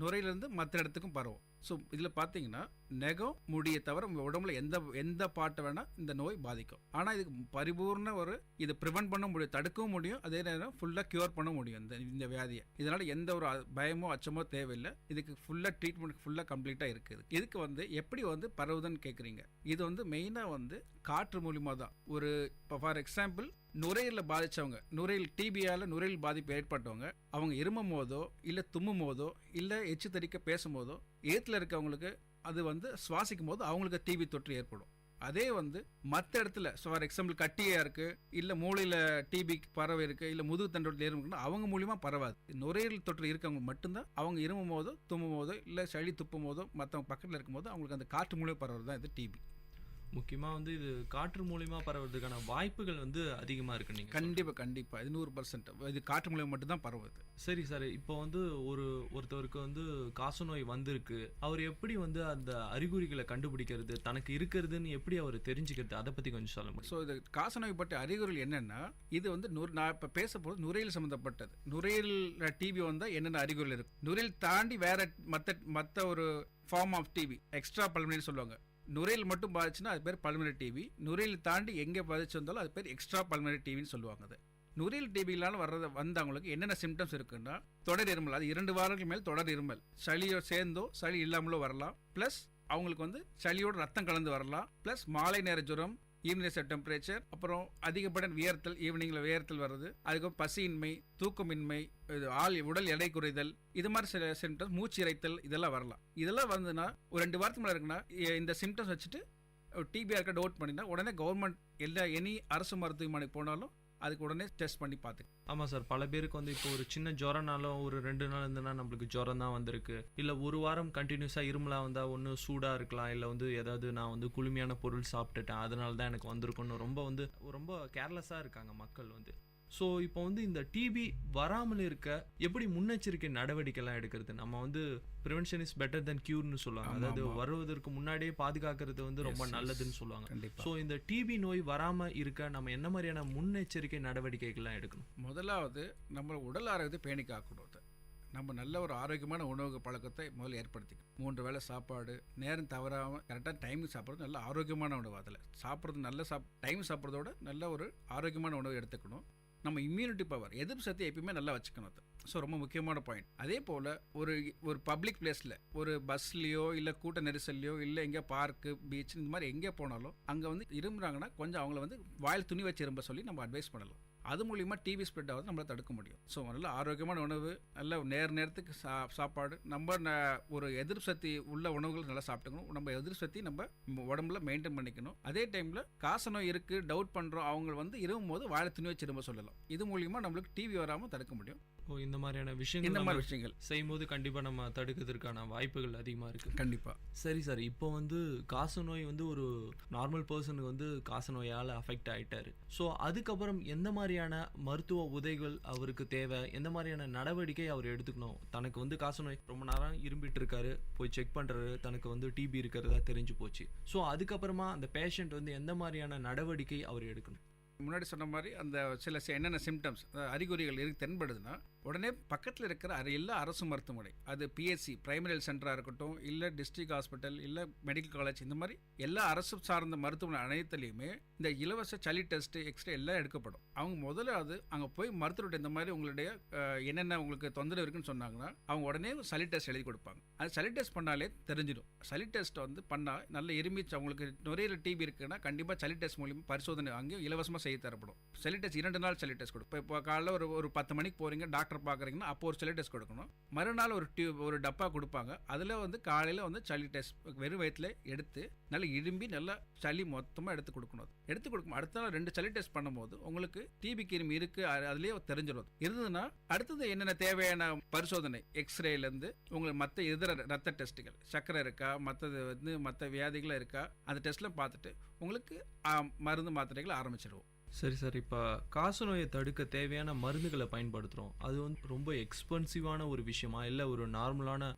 நுரையிலிருந்து மற்ற இடத்துக்கும் பரவும். ஸோ இதில் பார்த்தீங்கன்னா நெகம் முடியை தவிர உங்கள் உடம்புல எந்த பாட்டை வேணால் இந்த நோய் பாதிக்கும். ஆனால் இதுக்கு பரிபூர்ண ஒரு இது ப்ரிவென்ட் பண்ண முடியும், தடுக்கவும் முடியும், அதே நேரம் ஃபுல்லாக க்யூர் பண்ண முடியும் இந்த வியாதியை. இதனால் எந்த ஒரு பயமோ அச்சமோ தேவையில்லை. இதுக்கு ஃபுல்லாக ட்ரீட்மெண்ட் ஃபுல்லாக கம்ப்ளீட்டாக இருக்குது. இதுக்கு வந்து எப்படி வந்து பரவுதுன்னு கேட்குறீங்க. இது வந்து மெயினாக வந்து காற்று மூலியமாக தான். ஒரு இப்போ ஃபார் எக்ஸாம்பிள் நுரையீரலில் பாதித்தவங்க, நுரையீரல் டிபியால் நுரையீரல் பாதிப்பு ஏற்பட்டவங்க, அவங்க இருமும் போதோ இல்லை தும்மும் போதோ இல்லை எச்சு தடிக்க பேசும்போதோ ஏத்தில் இருக்கவங்களுக்கு அது வந்து சுவாசிக்கும் போது அவங்களுக்கு டிபி தொற்று ஏற்படும். அதே வந்து மற்ற இடத்துல ஃபார் எக்ஸாம்பிள் கட்டியாக இருக்குது இல்லை மூளையில் டிபி பரவ இருக்குது இல்லை முதுகு தண்டோட்டில் இருக்குன்னா அவங்க மூலியமாக பரவாது. நுரையீரல் தொற்று இருக்கவங்க மட்டும்தான் அவங்க இருமும் போதோ தும்மும் போதோ இல்லை சளி துப்பும் போதோ மற்றவங்க பக்கத்தில் இருக்கும்போது அவங்களுக்கு அந்த காற்று மூலியம் பரவுறது தான் இது டிபி. முக்கியமாக வந்து இது காற்று மூலியமாக பரவுறதுக்கான வாய்ப்புகள் வந்து அதிகமாக இருக்கு. நீங்கள் கண்டிப்பாக இது 100% இது காற்று மூலியம் மட்டும்தான் பரவுது. சரி சார், இப்போ வந்து ஒருத்தருக்கு வந்து காசநோய் வந்திருக்கு, அவர் எப்படி வந்து அந்த அறிகுறிகளை கண்டுபிடிக்கிறது, தனக்கு இருக்கிறதுன்னு எப்படி அவர் தெரிஞ்சுக்கிறது, அதை பற்றி கொஞ்சம் சொல்ல முடியும்? ஸோ இது காசநோய் பற்றி அறிகுறிகள் என்னென்னா, இது வந்து நான் இப்போ பேச போகிறது நுரையீரல் சம்மந்தப்பட்டது. நுரையீரல் டிபி வந்தால் என்னென்ன அறிகுறிகள் இருக்குது. நுரையீரல் தாண்டி வேற மற்ற ஒரு form of TB extra pulmonary சொல்லுவாங்க. நுரையீரல் மட்டும் பாதிச்சுன்னா அது பேர் பல்மனரி டிபி. நுரையீரல் தாண்டி எங்கே பாதிச்சு வந்தாலும் அது பேர் எக்ஸ்ட்ரா பல்மனரி டிவின்னு சொல்லுவாங்க. அது நுரையீரல் டிபியிலான வந்தவங்களுக்கு என்னென்ன சிம்டம்ஸ் இருக்குன்னா, தொடர் இருமல், அது 2 வாரங்களுக்கு மேல் தொடர் இருமல், சளியோ சேர்ந்தோ சளி இல்லாமலோ வரலாம், ப்ளஸ் அவங்களுக்கு வந்து சளியோட ரத்தம் கலந்து வரலாம், ப்ளஸ் மாலை நேர ஜுரம், ஈவினிங் டெம்பரேச்சர், அப்புறம் அதிகப்பட வியர்த்தல், ஈவினிங்கில் வியர்த்தல் வருது, அதுக்கப்புறம் பசியின்மை, தூக்கமின்மை, உடல் எடை குறைதல், இது மாதிரி சில சிம்டம்ஸ், மூச்சு இறைத்தல், இதெல்லாம் வரலாம். இதெல்லாம் வந்துன்னா ஒரு 2 வாரத்துக்கு மேலே இருக்குன்னா இந்த சிம்டம்ஸ் வச்சுட்டு டிபிஆர் இருக்க டவுட் பண்ணினா உடனே கவர்மெண்ட் எனி அரசு மருத்துவமனைக்கு போனாலும் அதுக்கு உடனே டெஸ்ட் பண்ணி பார்த்து. ஆமாம் சார், பல பேருக்கு வந்து இப்போ ஒரு சின்ன ஜுரம்னாலும் ஒரு 2 நாள் இருந்ததுன்னா நம்மளுக்கு ஜுரம் தான் வந்திருக்கு, இல்லை ஒரு வாரம் கண்டினியூஸாக இருமலாக வந்தால் ஒன்று சூடாக இருக்கலாம், இல்லை வந்து ஏதாவது நான் வந்து குளுமையான பொருள் சாப்பிட்டுட்டேன் அதனால தான் எனக்கு வந்திருக்குன்னு ரொம்ப கேர்லெஸ்ஸாக இருக்காங்க மக்கள் வந்து. ஸோ இப்போ வந்து இந்த டிபி வராமல் இருக்க எப்படி முன்னெச்சரிக்கை நடவடிக்கைலாம் எடுக்கிறது? நம்ம வந்து ப்ரிவென்ஷன் இஸ் பெட்டர் தென் கியூர்னு சொல்லுவாங்க. அதாவது வருவதற்கு முன்னாடியே பாதுகாக்கிறது வந்து ரொம்ப நல்லதுன்னு சொல்லுவாங்க. ஸோ இந்த டிபி நோய் வராமல் இருக்க நம்ம என்ன மாதிரியான முன்னெச்சரிக்கை நடவடிக்கைகள்லாம் எடுக்கணும்? முதலாவது நம்ம உடல் ஆரோக்கியத்தை பேணி காக்கணும். நம்ம நல்ல ஒரு ஆரோக்கியமான உணவு பழக்கத்தை முதல்ல ஏற்படுத்திக்கணும். 3 வேளை சாப்பாடு நேரம் தவறாமல் கரெக்டாக டைமுக்கு சாப்பிட்றது, நல்ல ஆரோக்கியமான உணவு. அதில் சாப்பிட்றது நல்ல டைம் சாப்பிட்றதோட நல்ல ஒரு ஆரோக்கியமான உணவு எடுத்துக்கணும். நம்ம இம்யூனிட்டி பவர், எதிர்ப்பு சக்தி எப்பயுமே நல்லா வச்சுக்கணும். அது ஸோ ரொம்ப முக்கியமான பாயிண்ட். அதே போல் ஒரு பப்ளிக் பிளேஸில் ஒரு பஸ்லேயோ இல்லை கூட்ட நெரிசல்லையோ இல்லை எங்கே பார்க்கு பீச் இந்த மாதிரி எங்கே போனாலும் அங்கே வந்து இரும்புறாங்கன்னா கொஞ்சம் அவங்கள வந்து வாயில் துணி வச்சு இரும்ப சொல்லி நம்ம அட்வைஸ் பண்ணலாம். அது மூலிமா டிபி ஸ்ப்ரெட் ஆகுது நம்மளால் தடுக்க முடியும். ஸோ நல்ல ஆரோக்கியமான உணவு, நல்ல நேரத்துக்கு சாப்பாடு, நம்ம ஒரு எதிர்ப்பு சக்தி உள்ள உணவுகள் நல்லா சாப்பிட்டுக்கணும். நம்ம எதிர்ப்பு சக்தி நம்ம உடம்புல மெயின்டைன் பண்ணிக்கணும். அதே டைமில் காசநோய் இருக்குது டவுட் பண்ணுறோம், அவங்க வந்து இருமும் போது வாழை துணி வச்சு இரும்ப சொல்லலாம். இது மூலிமா நம்மளுக்கு டிவி வராமல் தடுக்க முடியும். இந்த மாதிரியான விஷயங்கள் செய்யும்போது கண்டிப்பாக நம்ம தடுக்கிறதுக்கான வாய்ப்புகள் அதிகமாக இருக்குது. கண்டிப்பாக. சரி சார், இப்போ வந்து காசநோய் வந்து ஒரு நார்மல் பர்சனுக்கு வந்து காசநோயால் அஃபெக்ட் ஆகிட்டாரு. ஸோ அதுக்கப்புறம் எந்த மாதிரியான மருத்துவ உதவிகள் அவருக்கு தேவை, எந்த மாதிரியான நடவடிக்கை அவர் எடுத்துக்கணும்? தனக்கு வந்து காசநோய் ரொம்ப நேரம் இரும்பிட்டு இருக்காரு, போய் செக் பண்ணுறாரு, தனக்கு வந்து டிபி இருக்கிறதா தெரிஞ்சு போச்சு. ஸோ அதுக்கப்புறமா அந்த பேஷண்ட் வந்து எந்த மாதிரியான நடவடிக்கை அவர் எடுக்கணும்? முன்னாடி சொன்ன மாதிரி அந்த சில என்னென்ன சிம்டம்ஸ் அறிகுறிகள் தென்படுதுன்னா உடனே பக்கத்தில் இருக்கிற எல்லா அரசு மருத்துவமனை, அது பிஎஸ்சி பிரைமரி ஹெல்த் சென்டராக இருக்கட்டும், இல்லை டிஸ்ட்ரிக்ட் ஹாஸ்பிட்டல், இல்லை மெடிக்கல் காலேஜ், இந்த மாதிரி எல்லா அரசு சார்ந்த மருத்துவமனை அனைத்துலேயுமே இந்த இலவச சளி டெஸ்ட்டு எக்ஸ்ரே எல்லாம் எடுக்கப்படும். அவங்க முதல்ல அங்கே போய் மருத்துவர்கிட்ட இந்த மாதிரி உங்களுடைய என்னென்ன உங்களுக்கு தொந்தரவு இருக்குன்னு சொன்னாங்கன்னா அவங்க உடனே சளி டெஸ்ட் எழுதி கொடுப்பாங்க. அது சளி டெஸ்ட் பண்ணாலே தெரிஞ்சிடும். சளி டெஸ்ட் வந்து பண்ணால் நல்ல இருமிச்சு அவங்களுக்கு நுரையீரல் டிபி இருக்குன்னா கண்டிப்பாக சளி டெஸ்ட் மூலியமாக பரிசோதனை அங்கேயும் இலவசமாக செய்து தரப்படும். சளி டெஸ்ட் 2 நாள் சளி டெஸ்ட் கொடுக்கும். இப்போ காலையில் ஒரு 10 மணிக்கு போகிறீங்க, டாக்டர் பார்க்குறீங்கன்னா அப்போ ஒரு சளி டெஸ்ட் கொடுக்கணும். மறுநாள் ஒரு டப்பா கொடுப்பாங்க. அதில் வந்து காலையில் வந்து சளி டெஸ்ட் வெறும் வயிற்றில் எடுத்து நல்லா இரும்பி நல்லா சளி மொத்தமாக எடுத்து கொடுக்கணும். எடுத்து கொடுக்கும் அடுத்த நாள் 2 சளி டெஸ்ட் பண்ணும்போது உங்களுக்கு டிபி கிருமி இருக்குது அதுலேயே தெரிஞ்சிடும். இருந்ததுன்னா அடுத்தது என்னென்ன தேவையான பரிசோதனை, எக்ஸ்ரேலேருந்து உங்களுக்கு மற்ற இதர ரத்த டெஸ்ட்டுகள், சர்க்கரை இருக்கா, மற்றது வந்து மற்ற வியாதிகளாக இருக்கா, அந்த டெஸ்ட்லாம் பார்த்துட்டு உங்களுக்கு மருந்து மாத்திரைகளை ஆரம்பிச்சிடுவோம். சரி சார், இப்போ காசநோயை தடுக்க தேவையான மருந்துகளை பயன்படுத்துகிறோம், அது வந்து ரொம்ப எக்ஸ்பென்சிவான ஒரு விஷயமா இல்லை ஒரு நார்மலான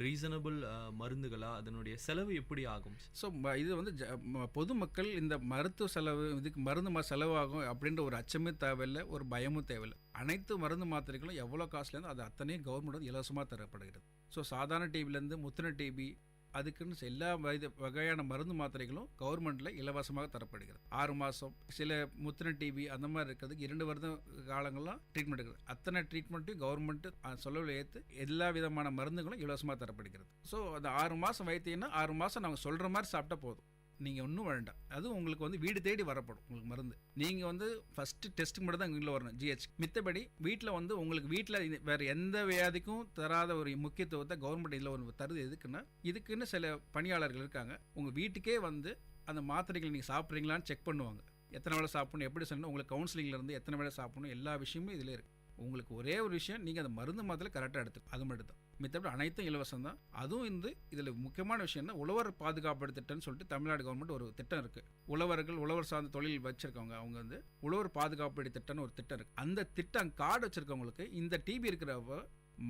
ரீசனபிள் மருந்துகளா? அதனுடைய செலவு எப்படி ஆகும்? ஸோ இது வந்து பொதுமக்கள் இந்த மருத்துவ செலவு, இதுக்கு மருந்து செலவாகும் அப்படின்ற ஒரு அச்சமே தேவையில்லை, ஒரு பயமும் தேவையில்லை. அனைத்து மருந்து மாத்திரைகளும் எவ்வளோ காஸ்ட்லேருந்து அது அத்தனையும் கவர்மெண்ட் வந்து இலவசமாக தரப்படுகிறது. ஸோ சாதாரண டிபிலேருந்து முத்தின டிபி அதுக்குன்னு எல்லா வகையான மருந்து மாத்திரைகளும் கவர்மெண்ட்டில் இலவசமாக தரப்படுகிறது. 6 மாதம், சில முத்தின டிபி அந்த மாதிரி இருக்கிறதுக்கு 2 வருடம் காலங்கள்லாம் ட்ரீட்மெண்ட் இருக்குது. அத்தனை ட்ரீட்மெண்ட்டையும் கவர்மெண்ட்டு செலவில் ஏற்று எல்லா விதமான மருந்துகளும் இலவசமாக தரப்படுகிறது. ஸோ அந்த 6 மாதம் வைத்தியன்னா 6 மாதம் நாங்கள் சொல்கிற மாதிரி சாப்பிட்டா போதும், நீங்கள் ஒன்றும் வேண்டாம். அதுவும் உங்களுக்கு வந்து வீடு தேடி வரப்படும் உங்களுக்கு மருந்து. நீங்கள் வந்து ஃபஸ்ட்டு டெஸ்ட்டுக்கு மட்டும் தான் எங்கள் வரணும், ஜிஹெச். மித்தபடி வீட்டில் வந்து உங்களுக்கு வீட்டில் வேறு எந்த வியாதிக்கும் தராத ஒரு முக்கியத்துவத்தை கவர்மெண்ட் இதில் ஒரு தருது. எதுக்குன்னா, இதுக்குன்னு சில பணியாளர்கள் இருக்காங்க. உங்கள் வீட்டுக்கே வந்து அந்த மாத்திரைகள் நீங்கள் சாப்பிட்றீங்களான்னு செக் பண்ணுவாங்க. எத்தனை வேளை சாப்பிடணும், எப்படி சொல்லணும், உங்களுக்கு கவுன்சிலிங்லேருந்து எத்தனை வேளை சாப்பிடணும், எல்லா விஷயமும் இதில் இருக்குது. உங்களுக்கு ஒரே ஒரு விஷயம், நீங்கள் அந்த மருந்து மாத்திரை கரெக்டாக எடுத்துக்கணும், அது மட்டும் தான். மித்தபடி அனைத்தும் இலவசம் தான். அதுவும் இதில் முக்கியமான விஷயம்னா உழவர் பாதுகாப்பு திட்டம்னு சொல்லிட்டு தமிழ்நாடு கவர்மெண்ட் ஒரு திட்டம் இருக்குது. உழவர் சார்ந்த தொழில் வச்சுருக்கவங்க அவங்க வந்து உழவர் பாதுகாப்பு திட்டம்னு ஒரு திட்டம் இருக்குது. அந்த திட்டம் கார்டு வச்சுருக்கவங்களுக்கு இந்த டிபி இருக்கிறவங்க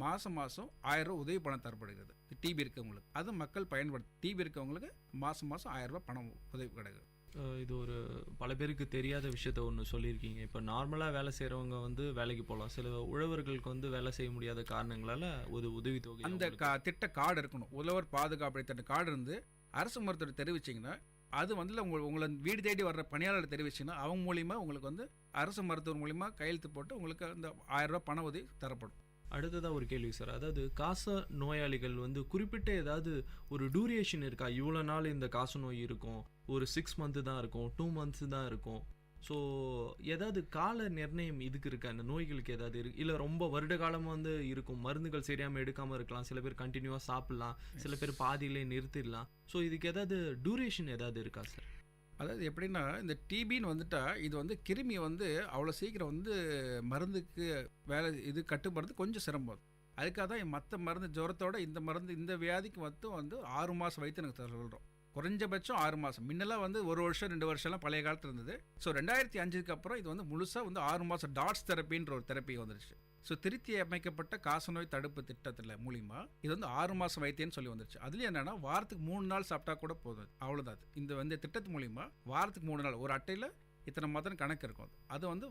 மாதம் 1000 ரூபா உதவி பணம் தரப்படுகிறது. டிபி இருக்கவங்களுக்கு அது மக்கள் பயன்படுத்து. டிபி இருக்கவங்களுக்கு மாதம் 1000 ரூபா பணம் உதவி கிடைக்குது. இது ஒரு பல பேருக்கு தெரியாத விஷயத்த ஒன்று சொல்லியிருக்கீங்க. இப்போ நார்மலாக வேலை செய்கிறவங்க வந்து வேலைக்கு போகலாம், சில உழவர்களுக்கு வந்து வேலை செய்ய முடியாத காரணங்களால் ஒரு உதவித்தொகை அந்த திட்ட கார்டு இருக்கணும். உழவர் பாதுகாப்பு திட்ட கார்டு இருந்து அரசு மருத்துவரை தெரிவிச்சிங்கன்னா, அது வந்து உங்களை வீடு தேடி வர்ற பணியாளர் தெரிவிச்சிங்கன்னா அவங்க மூலிமா உங்களுக்கு வந்து அரசு மருத்துவர் மூலிமா கையெழுத்து போட்டு உங்களுக்கு அந்த 1000 ரூபா பண உதவி தரப்படும். அடுத்ததாக ஒரு கேள்வி சார், அதாவது காச நோயாளிகள் வந்து குறிப்பிட்ட ஏதாவது ஒரு டூரேஷன் இருக்கா? இவ்வளோ நாள் இந்த காச நோய் இருக்கும், ஒரு 6 மந்த்து தான் இருக்கும், 2 மந்த்ஸ் தான் இருக்கும். ஸோ ஏதாவது கால நிர்ணயம் இதுக்கு இருக்கா? அந்த நோய்களுக்கு ஏதாவது இருக்கு இல்லை ரொம்ப வருட காலமாக வந்து இருக்கும், மருந்துகள் சரியாமல் எடுக்காமல் இருக்கலாம், சில பேர் கண்டினியூவாக சாப்பிட்லாம், சில பேர் பாதியிலே நிறுத்திடலாம். ஸோ இதுக்கு ஏதாவது டூரேஷன் ஏதாவது இருக்கா சார்? அதாவது எப்படின்னா, இந்த டிபின்னு வந்துட்டா இது வந்து கிருமி வந்து அவ்வளோ சீக்கிரம் வந்து மருந்துக்கு இது கட்டுப்படுறது கொஞ்சம் சிரமம். அதுக்காக தான் மற்ற மருந்து ஜுரத்தோட இந்த வியாதிக்கு வந்து 6 மாதம் வைத்து எனக்கு சொல்கிறோம். குறைஞ்சபட்சம் 6 மாதம். முன்னெல்லாம் வந்து 1 வருஷம் 2 வருஷம்லாம் பழைய காலத்தில் இருந்தது. ஸோ 2005க்கு அப்புறம் இது வந்து முழுசாக வந்து 6 மாதம் டாட்ஸ் தெரப்பின்ற ஒரு தெரப்பி வந்துருச்சு. ஸோ திருத்தி அமைக்கப்பட்ட காசநோய் தடுப்பு திட்டத்தில் மூலிமா இது வந்து 6 மாதம் வைத்தியன்னு சொல்லி வந்துருச்சு. அதுலேயும் என்னென்னா வாரத்துக்கு 3 நாள் சாப்பிட்டா கூட போதும், அவ்வளோதான். இந்த திட்டத்து மூலிமா வாரத்துக்கு 3 நாள், ஒரு அட்டையில் இத்தனை மாதம் கணக்கு இருக்கும். அது வந்து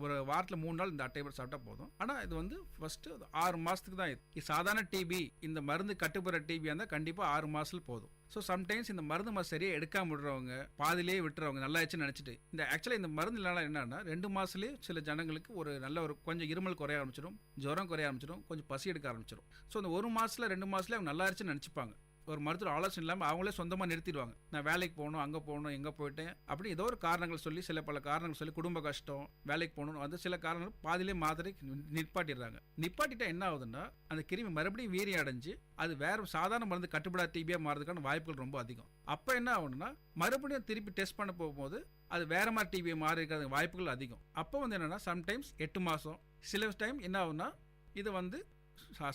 ஒரு வாரத்தில் 3 நாள் இந்த அட்டை சாப்பிட்டா போதும். ஆனால் இது வந்து ஃபஸ்ட்டு 6 மாதத்துக்கு தான். இது சாதாரண டிபி, இந்த மருந்து கட்டுப்படுற டிபி இருந்தால் கண்டிப்பாக 6 மாதத்தில் போதும். ஸோ சம்டைம்ஸ் இந்த மருந்து சரியாக எடுக்காம விடுறவங்க, பாதிலே விட்டுறவங்க, நல்லாச்சுன்னு நினச்சிட்டு ஆக்சுவலாக இந்த மருந்து இல்லைனா என்னன்னா 2 மாதத்துலேயே சில ஜனங்களுக்கு ஒரு நல்ல ஒரு கொஞ்சம் இருமல் குறைய ஆரம்பிச்சிடும், ஜுரம் குறைய ஆரம்பிச்சிடும், கொஞ்சம் பசி எடுக்க ஆரம்பிச்சிடும். ஸோ இந்த 1 மாதத்தில் 2 மாதத்துலேயே அவங்க நல்லாச்சுன்னு நினச்சிப்பாங்க. ஒரு மருத்துவர் ஆலோசனை இல்லாமல் அவங்களே சொந்தமாக நிறுத்திடுவாங்க. நான் வேலைக்கு போகணும், அங்கே போகணும், எங்கே போயிட்டேன் அப்படி ஏதோ ஒரு காரணங்கள் சொல்லி, பல காரணங்கள் சொல்லி, குடும்ப கஷ்டம், வேலைக்கு போகணும், அது சில காரணங்கள் பாதிலே மாத்திரை நிப்பாட்டிடுறாங்க. நிப்பாட்டிட்டா என்ன ஆகுதுன்னா, அந்த கிருமி மறுபடியும் வீரியம் அடைஞ்சு அது வேற சாதாரண மருந்து கட்டுப்படாத டிபியாக மாறதுக்கான வாய்ப்புகள் ரொம்ப அதிகம். அப்போ என்ன ஆகுதுன்னா, மறுபடியும் திருப்பி டெஸ்ட் பண்ண போகும்போது அது வேற மாதிரி டிபியை மாறி இருக்கிறது வாய்ப்புகள் அதிகம். அப்போ வந்து என்னென்னா, சம்டைம்ஸ் 8 மாதம், சில டைம் என்ன ஆகுதுன்னா இது வந்து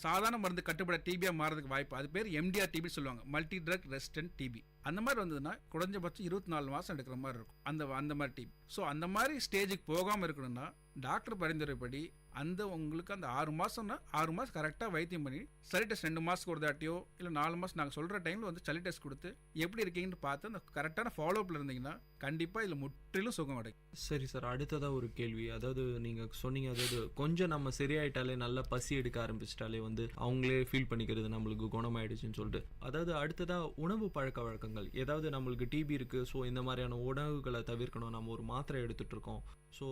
சாதாரண மருந்து கட்டுப்பட டிபியாக மாறதுக்கு வாய்ப்பு. அது பேர் MDR டிபி சொல்லுவாங்க, மல்டி ட்ரக் ரெசிஸ்டன்ட் டிபி. அந்த மாதிரி வந்ததுன்னா குறைஞ்சபட்சம் 24 மாதம் எடுக்கிற மாதிரி இருக்கும் அந்த மாதிரி டிபி. ஸோ அந்த மாதிரி ஸ்டேஜுக்கு போகாமல் இருக்கணும்னா டாக்டர் பரிந்துரைப்படி உங்களுக்கு அந்த 6 மாதம்னா 6 மாதம் கரெக்டாக வைத்தியம் பண்ணி சளி டெஸ்ட் 2 மாதத்துக்கு ஒரு தாட்டியோ இல்லை 4 மாதம் நாங்கள் சொல்கிற டைமில் வந்து சளி டெஸ்ட் கொடுத்து எப்படி இருக்கீங்கன்னு பார்த்து அந்த கரெக்டான ஃபாலோஅப்பில் இருந்தீங்கன்னா கண்டிப்பாக இதில் முற்றிலும் சுகம் கிடைக்கும். சரி சார், அடுத்ததாக ஒரு கேள்வி. அதாவது நீங்கள் சொன்னீங்க, அதாவது கொஞ்சம் நம்ம சரியாயிட்டாலே நல்லா பசி எடுக்க ஆரம்பிச்சிட்டாலே வந்து அவங்களே ஃபீல் பண்ணிக்கிறது நம்மளுக்கு குணமாயிடுச்சுன்னு சொல்லிட்டு. அதாவது அடுத்ததாக உணவு பழக்க வழக்கங்கள், ஏதாவது நம்மளுக்கு டிபி இருக்குது, ஸோ இந்த மாதிரியான உணவுகளை தவிர்க்கணும், நம்ம ஒரு மாத்திரை எடுத்துகிட்டு இருக்கோம், ஸோ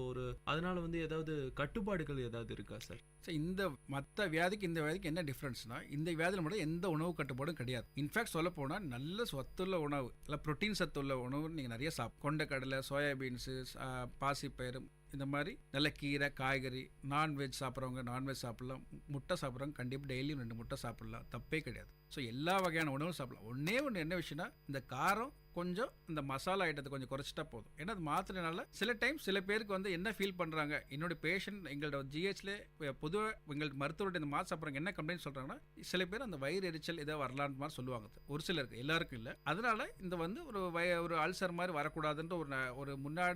அதனால் வந்து ஏதாவது கட்டுப்பாடுகள் ஏதாவது இருக்கா சார்? சார், இந்த மற்ற வியாதிக்கு இந்த வியாதிக்கு என்ன டிஃப்ரென்ஸ்னா, இந்த வியாதியில் மட்டும் எந்த உணவு கட்டுப்பாடும் கிடையாது. இன்ஃபேக்ட் சொல்ல போனால் நல்ல சத்துள்ள உணவு, இல்லை ப்ரோட்டீன் சத்துள்ள உணவு நீங்கள் நிறைய கொண்டக்கடலை, சோயாபீன்ஸு, பாசிப்பயிறு, இந்த மாதிரி நல்ல கீரை, காய்கறி, நான்வெஜ் சாப்பிட்றவங்க நான்வெஜ் சாப்பிட்லாம், முட்டை சாப்பிட்றவங்க கண்டிப்பாக டெய்லியும் 2 முட்டை சாப்பிட்லாம், தப்பே கிடையாது. ஸோ எல்லா வகையான உணவும் சாப்பிடலாம். ஒன்று என்ன விஷயம்னா, இந்த காரம் கொஞ்சம் இந்த மசாலா ஐட்டத்தை கொஞ்சம் குறைச்சிட்டா போதும். ஏன்னா அது மாத்திரனால சில பேருக்கு வந்து என்ன ஃபீல் பண்ணுறாங்க, என்னோட பேஷண்ட் எங்களோட ஜிஹெச்ல பொதுவாக எங்கள் மருத்துவர்கிட்ட இந்த மாத்திரை சாப்பிட்றாங்க என்ன கம்ப்ளைண்ட் சொல்கிறாங்கன்னா, சில பேர் அந்த வயிறு எரிச்சல் ஏதோ வரலான்னு மாதிரி சொல்லுவாங்க. ஒரு சிலருக்கு, எல்லாருக்கும் இல்லை. அதனால இந்த வந்து ஒரு அல்சர் மாதிரி வரக்கூடாதுன்ற ஒரு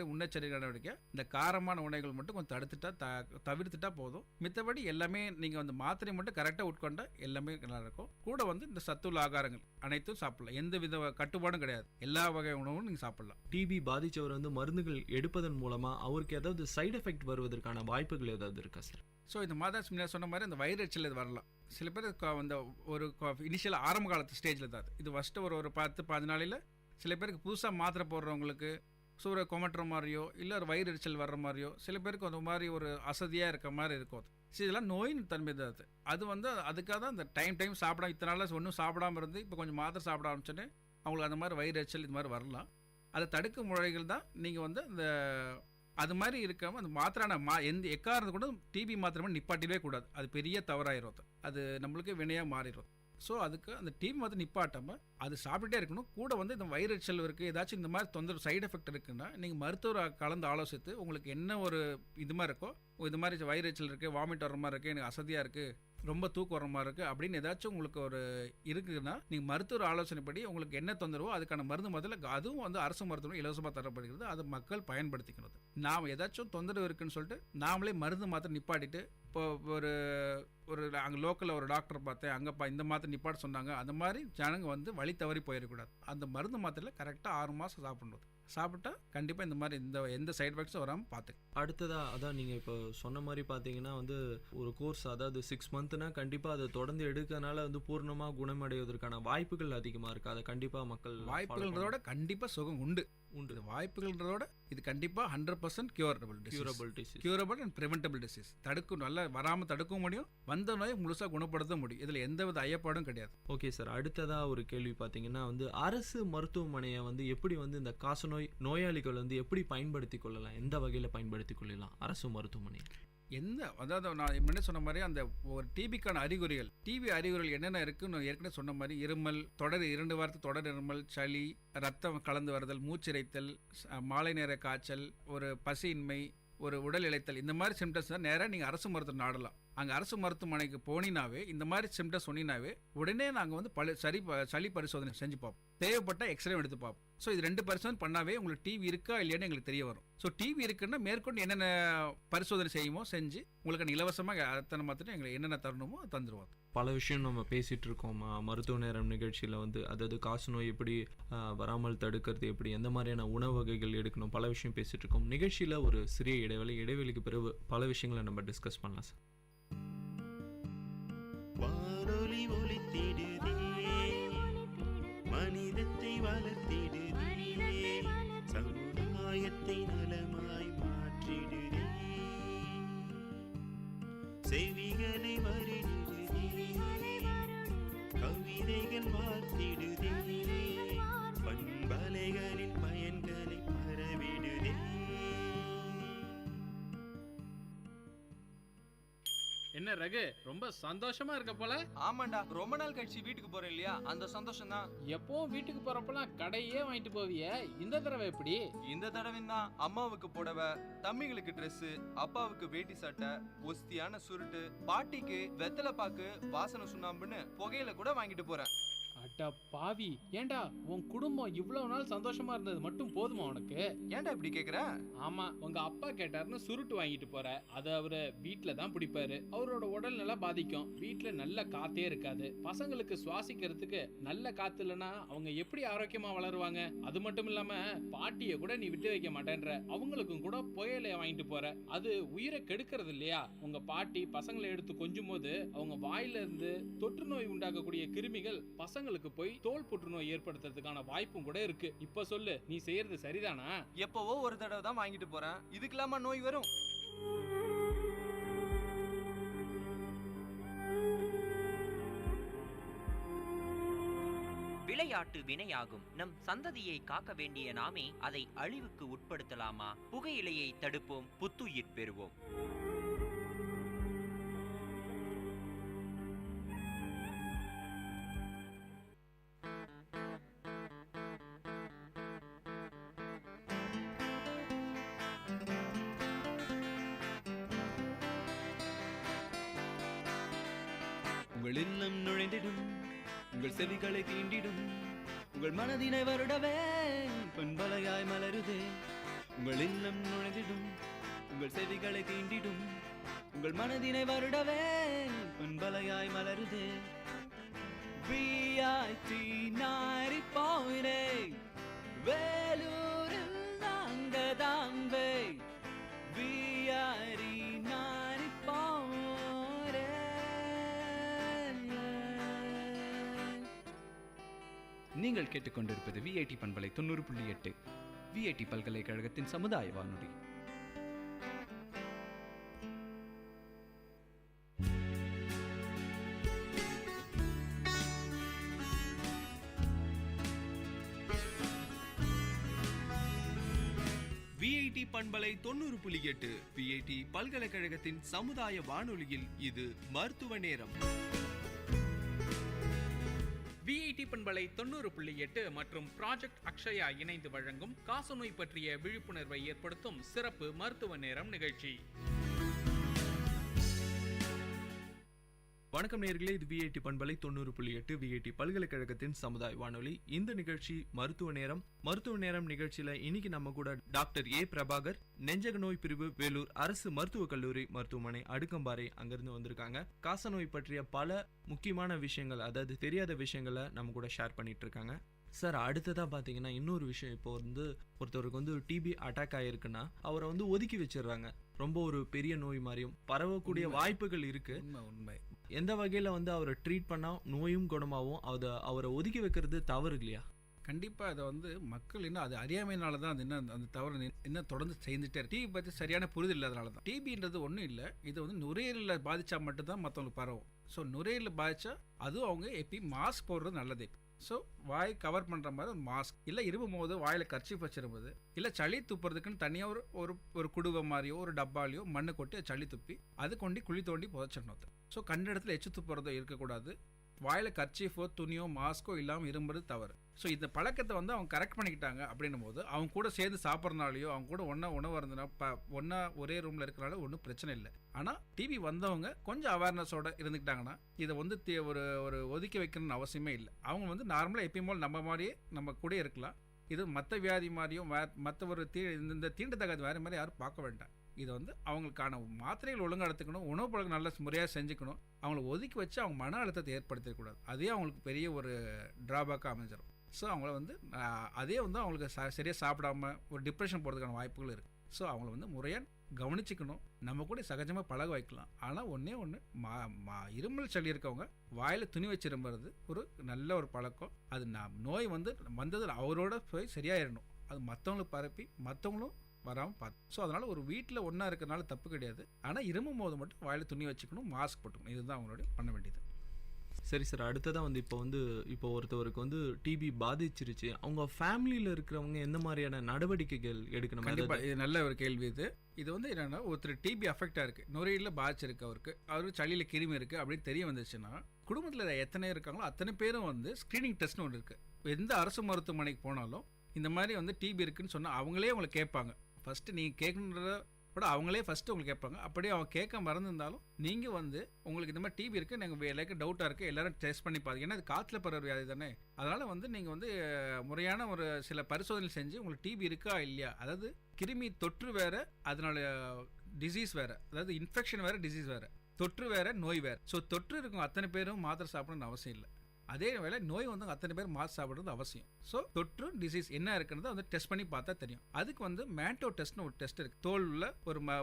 முன்னெச்சரிக்கை நடவடிக்கை. இந்த காரமான உணவுகள் மட்டும் கொஞ்சம் தவிர்த்துட்டா போதும். மித்தபடி எல்லாமே நீங்கள் வந்து மாத்திரை மட்டும் கரெக்டாக உட்கொண்டா எல்லாமே நல்லா இருக்கும். கூட வந்து இந்த சத்துள்ள ஆகாரங்கள் அனைத்தும் சாப்பிடலாம். எந்த வித கட்டுப்பாடும் கிடையாது. எல்லா வகை உணவும் நீங்கள் சாப்பிடலாம். டிபி பாதிச்சவர் வந்து மருந்துகள் எடுப்பதன் மூலமா அவருக்கு ஏதாவது சைடு எஃபெக்ட் வருவதற்கான வாய்ப்புகள் ஏதாவது இருக்கா சார்? ஸோ இந்த மாதம் முன்னாடி சொன்ன மாதிரி அந்த வயிறெச்சல் இது வரலாம். சில பேர் அந்த ஒரு இனிஷியல் ஆரம்ப காலத்து ஸ்டேஜில் தான் இது ஃபஸ்ட்டு ஒரு 10-15 நாளையில் சில பேருக்கு புதுசாக மாத்திரை போடுறவங்களுக்கு சூறை கொமட்டுற மாதிரியோ இல்லை ஒரு வயிறு எரிச்சல் வர்ற மாதிரியோ, சில பேருக்கு அந்த மாதிரி ஒரு அசதியாக இருக்க மாதிரி இருக்கும். சரி, இதெல்லாம் நோயின் தன்மை தான் அது வந்து அதுக்காக தான் அந்த டைம் சாப்பிடாம இத்தனை நாளில் ஒன்றும் சாப்பிடாமல் இருந்து இப்போ கொஞ்சம் மாத்திரை சாப்பிட ஆரம்பிச்சோன்னே அவங்களுக்கு அந்த மாதிரி வயிறு எரிச்சல் இது மாதிரி வரலாம். அதை தடுக்கும் முறைகள் தான் நீங்கள் வந்து இந்த அது மாதிரி இருக்காமல் அந்த மாத்திரான எந்த எக்காரணத்து கூட டிபி மாத்திரமே நிப்பாட்டிடவே கூடாது. அது பெரிய தவறாயிரும். அது நம்மளுக்கு வினையாக மாறிடும். ஸோ அதுக்கு அந்த டிபி மாத்திரை நிப்பாட்டாமல் அது சாப்பிட்டுட்டே இருக்கணும். கூட வந்து இந்த வயிறு எரிச்சல் இருக்குது, ஏதாச்சும் இந்த மாதிரி தொந்தரவு சைடு எஃபெக்ட் இருக்குன்னா நீங்கள் மருத்துவரை கலந்து ஆலோசித்து உங்களுக்கு என்ன ஒரு இது மாதிரி இருக்கோ, இது மாதிரி வயிறு எரிச்சல் இருக்குது, வாமிட் வர மாதிரி இருக்குது, எனக்கு அசதியாக இருக்குது, ரொம்ப தூக்கம் வர மாதிரி இருக்குது அப்படின்னு ஏதாச்சும் உங்களுக்கு ஒரு இருக்குதுன்னா நீங்கள் மருத்துவ ஆலோசனைப்படி உங்களுக்கு என்ன தொந்தரவோ அதுக்கான மருந்து முதல்ல அதுவும் வந்து அரசு மருத்துவம் இலவசமாக தரப்படுகிறது. அதை மக்கள் பயன்படுத்திக்கணும். நாம் ஏதாச்சும் தொந்தரவு இருக்குன்னு சொல்லிட்டு நாமளே மருந்து மாத்திரை நிப்பாட்டிட்டு இப்போ ஒரு அங்கே லோக்கலில் ஒரு டாக்டர் பார்த்தேன், அங்கேப்பா இந்த மாத்திரை நிப்பாட்ட சொன்னாங்க, அந்த மாதிரி ஜனங்க வந்து வழி தவறி போயிடக்கூடாது. அந்த மருந்து மாத்திரையில் கரெக்டாக 6 மாதம் சாப்பிடணும். சாப்பிட்டா கண்டிப்பாக இந்த மாதிரி எந்த சைடு எஃபெக்ட்ஸும் வராமல் பார்த்துக்க. அடுத்ததாக அதான் நீங்கள் இப்போ சொன்ன மாதிரி பார்த்தீங்கன்னா வந்து ஒரு கோர்ஸ் அதாவது 6 மந்த்னா கண்டிப்பாக அதை தொடர்ந்து எடுக்கிறதுனால வந்து பூர்ணமாக குணமடைவதற்கான வாய்ப்புகள் அதிகமாக இருக்குது. அதை கண்டிப்பாக மக்கள் வாய்ப்புகளோட கண்டிப்பாக சுகம் உண்டு. வாய்ப்புகளோட இது கண்டிப்பாக 100% கியூரபிள் அண்ட் ப்ரிவென்டபிள் டிசீஸ். தடுக்கும், நல்லா வராமல் தடுக்கவும் முடியும், வந்த நோயை முழுசாக குணப்படுத்த முடியும். இதில் எந்தவித ஐயப்பாடும் கிடையாது. ஓகே சார், அடுத்ததாக ஒரு கேள்வி பார்த்தீங்கன்னா வந்து அரசு மருத்துவமனையை வந்து எப்படி வந்து இந்த காசநோய் நோயாளிகள் வந்து எப்படி பயன்படுத்தி கொள்ளலாம், எந்த வகையில் பயன்படுத்தி கொள்ளலாம் அரசு மருத்துவமனை? அதாவது நான் முன்னே சொன்ன மாதிரி அந்த ஒரு டிபிக்கான அறிகுறிகள், டிபி அறிகுறிகள் என்னென்ன இருக்குன்னு ஏற்கனவே சொன்ன மாதிரி இருமல், 2 வாரத்துக்கு தொடர் இருமல், சளி, ரத்தம் கலந்து வருதல், மூச்சிரைத்தல், மாலை நேர காய்ச்சல், ஒரு பசியின்மை, ஒரு உடல் இளைத்தல், இந்த மாதிரி சிம்டம்ஸ் தான் நேராக நீங்கள் அரசு மருத்துவம் நாடலாம். அங்கே அரசு மருத்துவமனைக்கு போனீங்கனாவே இந்த மாதிரி சிம்டம்ஸ் சொன்னீங்கனாவே உடனே நாங்கள் வந்து சளி பரிசோதனை செஞ்சு பார்ப்போம். தேவைப்பட்ட எக்ஸ்ரே எடுத்து பார்ப்போம். ஸோ இது 2 பரிசோதனை பண்ணாவே உங்களுக்கு டிவி இருக்கா இல்லையான்னு எங்களுக்கு தெரிய வரும். ஸோ டிவி இருக்குன்னா மேற்கொண்டு என்னென்ன பரிசோதனை செய்யுமோ செஞ்சு உங்களுக்கு இலவசமாக அத்தனை மாத்திரம் எங்களுக்கு என்னென்ன தரணுமோ தந்துடுவோம். பல விஷயம் நம்ம பேசிகிட்டு இருக்கோம் மருத்துவ நேரம் நிகழ்ச்சியில் வந்து, அதாவது காசநோய் எப்படி வராமல் தடுக்கிறது, எப்படி எந்த மாதிரியான உணவு வகைகள் எடுக்கணும், பல விஷயம் பேசிகிட்டு இருக்கோம். நிகழ்ச்சியில் ஒரு சிறிய இடைவெளிக்கு பிறகு பல விஷயங்களை நம்ம டிஸ்கஸ் பண்ணலாம் சார். வானொலி ஒலித்திடுதே, மனிதத்தை வளர்த்திடுதே, சமுதாயத்தை நலமாய் மாற்றிடுதே, செவிகளை வருடிடுதே, கவிதைகள் வார்த்திடுதே, பண்பலைகளின் பயன்களை பரவிடுதே. என்ன ரகு, ரொம்ப சந்தோஷமா இருக்க போல? ஆமாண்டா, ரொம்ப நாள் கழிச்சு வீட்டுக்கு போறேன் இல்லையா, அந்த சந்தோஷம் தான். எப்பவும் வீட்டுக்கு போறப்பெல்லாம் கடையே வாங்கிட்டு போவியே, இந்த தடவை எப்படி? இந்த தடவை தான் அம்மாவுக்கு புடவை, தம்பிகளுக்கு ட்ரெஸ், அப்பாவுக்கு வேட்டி சட்டை, ஒஸ்தியான சுருட்டு, பாட்டிக்கு வெத்தலை பாக்கு, வாசனை சுண்ணாம்புன்னு புகையில கூட வாங்கிட்டு போறேன். அட பாவி, ஏண்டா உன் குடும்பம் இவ்வளவு நாள் சந்தோஷமா இருந்தது மட்டும் போதுமா உனக்கு? ஏன்டா இப்படி கேக்குற? ஆமா, உங்க அப்பா கேட்டாருன்னு சுருட்டு வாங்கிட்டு போற. அது அவரு வீட்டுல தான் பிடிப்பாரு. அவரோட உடல் நல்லா பாதிக்கும். வீட்டுல நல்ல காத்தே இருக்காது. பசங்களுக்கு சுவாசிக்கிறதுக்கு நல்ல காத்து இல்லைன்னா அவங்க எப்படி ஆரோக்கியமா வளருவாங்க? அது மட்டும் இல்லாம பாட்டிய கூட நீ விட்டு வைக்க மாட்டேன்ற. அவங்களுக்கும் கூட புயலைய வாங்கிட்டு போற. அது உயிரை கெடுக்கிறது இல்லையா? உங்க பாட்டி பசங்களை எடுத்து கொஞ்சும் போது அவங்க வாயில இருந்து தொற்று நோய் உண்டாக்கக்கூடிய கிருமிகள் பசங்களுக்கு போய் தோல் புற்றுநோய் ஏற்படுத்துறதுக்கான வாய்ப்பும் கூட இருக்கு. இப்ப சொல்லு, நீ செய்யறது சரிதானா? எப்பவோ ஒரு தடவை தான் வாங்கிட்டு போறேன், இதுக்கெல்லாமா நோய் வரும்? விளையாட்டு வினையாகும். நம் சந்ததியை காக்க வேண்டிய நாமே அதை அழிவுக்கு உட்படுத்தலாமா? புகையிலையை தடுப்போம், புத்துயிர் பெறுவோம். உங்கள் இல்லம் நுழைந்திடும், உங்கள் செவிகளை தீண்டிடும், உங்கள் மனதினை வருடவே பண்பலையாய் மலருதே. உங்கள் இல்லம் நுழைந்திடும், உங்கள் செவிகளை தீண்டிடும், உங்கள் மனதினை வருடவே பண்பலையாய் மலருதே. VIT 90.8 வேலூரில் நாங்க தாங்க VIT 90.8. நீங்கள் கேட்டுக்கொண்டிருப்பது VIT பண்பலை 90.8 VIT பல்கலைக்கழகத்தின் சமுதாய வானொலி. VIT பண்பலை 90.8 VIT பல்கலைக்கழகத்தின் சமுதாய வானொலியில் இது மருத்துவ நேரம். VIT பண்பலை 90.8 மற்றும் ப்ராஜெக்ட் அக்ஷயா இணைந்து வழங்கும் காசநோய் பற்றிய விழிப்புணர்வை ஏற்படுத்தும் சிறப்பு மருத்துவ நேரம் நிகழ்ச்சி. வணக்கம் நேயர்களே, இது VIT பண்பலை 90.8 VIT பல்கலைக்கழகத்தின் சமுதாய வானொலி. இந்த நிகழ்ச்சி மருத்துவ நேரம். மருத்துவ நேரம் நிகழ்ச்சியில இன்னைக்கு நம்ம கூட டாக்டர் ஏ பிரபாகர், நெஞ்சக நோய் பிரிவு, வேலூர் அரசு மருத்துவக் கல்லூரி மருத்துவமனை அடுக்கம்பாறை, அங்கிருந்து வந்திருக்காங்க. காசநோய் பற்றிய பல முக்கியமான விஷயங்கள், அதாவது தெரியாத விஷயங்களை நம்ம கூட ஷேர் பண்ணிட்டு இருக்காங்க. சார், அடுத்ததா பாத்தீங்கன்னா இன்னொரு விஷயம், இப்போ ஒருத்தருக்கு டிபி அட்டாக் ஆயிருக்குன்னா அவரை ஒதுக்கி வச்சிடுறாங்க. ரொம்ப ஒரு பெரிய நோய் மாதிரியும் பரவக்கூடிய வாய்ப்புகள் இருக்கு. உண்மை. எந்த வகையில அவரை ட்ரீட் பண்ணா நோயும் குணமாவும் அவரை ஒதுக்கி வைக்கிறது தவறு இல்லையா? கண்டிப்பாக அதை மக்கள் இன்னும் அது அறியாமையினால தான் அது இன்னும் அந்த தவறு இன்னும் தொடர்ந்து செய்துட்டே டிபி பற்றி சரியான புரிதல் இல்லாதனால தான். டிபின்றது ஒன்றும் இல்லை, இது நுரையீரலில் பாதிச்சா மட்டும்தான் மற்றவங்களுக்கு பரவும். ஸோ நுரையீரலில் பாதிச்சா அதுவும் அவங்க எப்பயும் மாஸ்க் போடுறது நல்லது. ஸோ வாய் கவர் பண்ணுற மாதிரி ஒரு மாஸ்க், இல்லை இருமும் போது வாயில் கர்ச்சீஃப் வச்சிரும்போது, இல்லை சளி துப்புறதுக்குன்னு தனியாக ஒரு குடுவை மாதிரியோ ஒரு டப்பாலையோ மண்ணு கொட்டி சளி துப்பி அது கொண்டு குழி தோண்டி புதைச்சிடணும். ஸோ கண்ட இடத்துல எச்சு துப்புறதோ இருக்கக்கூடாது. வாயில் கர்ச்சீஃபோ துணியோ மாஸ்கோ இல்லாமல் இரும்புறது தவறு. ஸோ இந்த பழக்கத்தை அவங்க கரெக்ட் பண்ணிக்கிட்டாங்க அப்படின்னும் போது அவங்க கூட சேர்ந்து சாப்பிட்றனாலையோ அவங்க கூட உணவு இருந்ததுன்னா ஒன்றா ஒரே ரூமில் இருக்கிறனால ஒன்றும் பிரச்சனை இல்லை. ஆனால் டிபி வந்தவங்க கொஞ்சம் அவேர்னஸோட இருந்துக்கிட்டாங்கன்னா இதை ஒரு ஒதுக்கி வைக்கணும்னு அவசியமே இல்லை. அவங்க நார்மலாக எப்பயும் போல் நம்ம மாதிரியே நம்ம கூட இருக்கலாம். இது மற்ற வியாதி மாதிரியும் மற்ற ஒரு இந்த தீண்டத்தகாத வேறு மாதிரி யாரும் பார்க்க வேண்டாம். இது அவங்களுக்கான மாத்திரைகள் ஒழுங்காக எடுத்துக்கணும், உணவு பழக்கம் நல்ல முறையாக செஞ்சுக்கணும். அவங்கள ஒதுக்கி வச்சு அவங்க மன அழுத்தத்தை ஏற்படுத்தக்கூடாது. அதே அவங்களுக்கு பெரிய ஒரு ட்ராபேக்காக அமைஞ்சிடும். ஸோ அவங்கள அதே அவங்களுக்கு சரியாக சாப்பிடாம ஒரு டிப்ரெஷன் போகிறதுக்கான வாய்ப்புகள் இருக்குது. ஸோ அவங்கள முறையாக கவனிச்சிக்கணும். நம்ம கூட சகஜமாக பழக வைக்கலாம். ஆனால் ஒன்றே இருமல் சளி இருக்கவங்க வாயில் துணி வச்சு இரும்புறது ஒரு நல்ல ஒரு பழக்கம். அது நோய் வந்தது அவரோட போய் சரியாயிடணும். அது மற்றவங்களுக்கு பரப்பி மற்றவங்களும் வராமல் பார்த்து. ஸோ அதனால் ஒரு வீட்டில் ஒன்றா இருக்கிறனால தப்பு கிடையாது. ஆனால் இருமும் போது மட்டும் வாயில் துணி வச்சுக்கணும், மாஸ்க் போட்டுக்கணும். இதுதான் அவங்களோட பண்ண வேண்டியது. சரி சார், அடுத்ததான் இப்போ ஒருத்தவருக்கு டிபி பாதிச்சிருச்சு, அவங்க ஃபேமிலியில் இருக்கிறவங்க எந்த மாதிரியான நடவடிக்கைகள் எடுக்கணும்? கண்டிப்பாக இது நல்ல ஒரு கேள்வி. இது என்னென்னா, ஒருத்தர் டிபி அஃபெக்டாக இருக்குது, நுரையீரலில் பாதிச்சிருக்கு, அவருக்கு சளியில் கிருமி இருக்குது அப்படின்னு தெரிய வந்துச்சுன்னா குடும்பத்தில் எத்தனை இருக்காங்களோ அத்தனை பேரும் ஸ்க்ரீனிங் டெஸ்ட்னு ஒன்று இருக்குது. எந்த அரசு மருத்துவமனைக்கு போனாலும் இந்த மாதிரி டிபி இருக்குன்னு சொன்னால் அவங்களே உங்களை கேட்பாங்க. ஃபஸ்ட்டு நீங்கள் கேட்கணுன்றத விட அவங்களே ஃபஸ்ட்டு உங்களுக்கு கேட்பாங்க. அப்படியே அவங்க கேட்க மறந்துருந்தாலும் நீங்கள் உங்களுக்கு இந்த மாதிரி டிபி இருக்குது, நாங்கள் எல்லாருக்கும் டவுட்டாக இருக்குது, எல்லோரும் டெஸ்ட் பண்ணி பாருங்க. ஏன்னா அது காற்றுல பரவுற வியாதி தானே. அதனால் நீங்கள் முறையான ஒரு சில பரிசோதனை செஞ்சு உங்களுக்கு டிபி இருக்கா இல்லையா, அதாவது கிருமி தொற்று வேறு, அதனால டிசீஸ் வேறு, அதாவது இன்ஃபெக்ஷன் வேறு டிசீஸ் வேறு, தொற்று வேறு நோய் வேறு. ஸோ தொற்று இருக்கும் அத்தனை பேரும் மாத்திரை சாப்பிடணும்னு அவசியம் இல்லை. அதே வேளை நோய் அத்தனை பேர் மாஸ்க் சாப்பிட்றது அவசியம். ஸோ தொற்று டிசீஸ் என்ன இருக்குன்றத டெஸ்ட் பண்ணி பார்த்தா தெரியும். அதுக்கு மேண்டோ டெஸ்ட்னு ஒரு டெஸ்ட் இருக்குது. தோலில்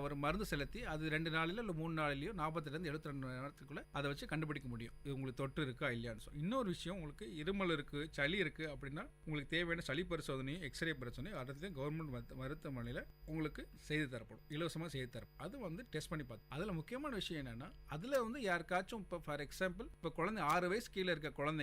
ஒரு மருந்து செலுத்தி அது 2 நாளிலோ இல்லை 3 நாளிலையோ 42 72 மணி நேரத்துக்குள்ளே அதை வச்சு கண்டுபிடிக்க முடியும் இது உங்களுக்கு தொற்று இருக்கா இல்லையான்னு சொல்லி. இன்னொரு விஷயம், உங்களுக்கு இருமல் இருக்குது, சளி இருக்குது அப்படின்னா உங்களுக்கு தேவையான சளி பரிசோதனையும் எக்ஸ்ரே பரிசோதனையும் அடுத்து கவர்மெண்ட் மருத்துவமனையில் உங்களுக்கு செய்து தரப்படும், இலவசமாக செய்து தரப்படும். அது டெஸ்ட் பண்ணி பார்த்து அதில் முக்கியமான விஷயம் என்னென்னா, அதில் யாருக்காச்சும் இப்போ ஃபார் எக்ஸாம்பிள் இப்போ குழந்தை 6 வயசு கீழே இருக்க குழந்தைங்க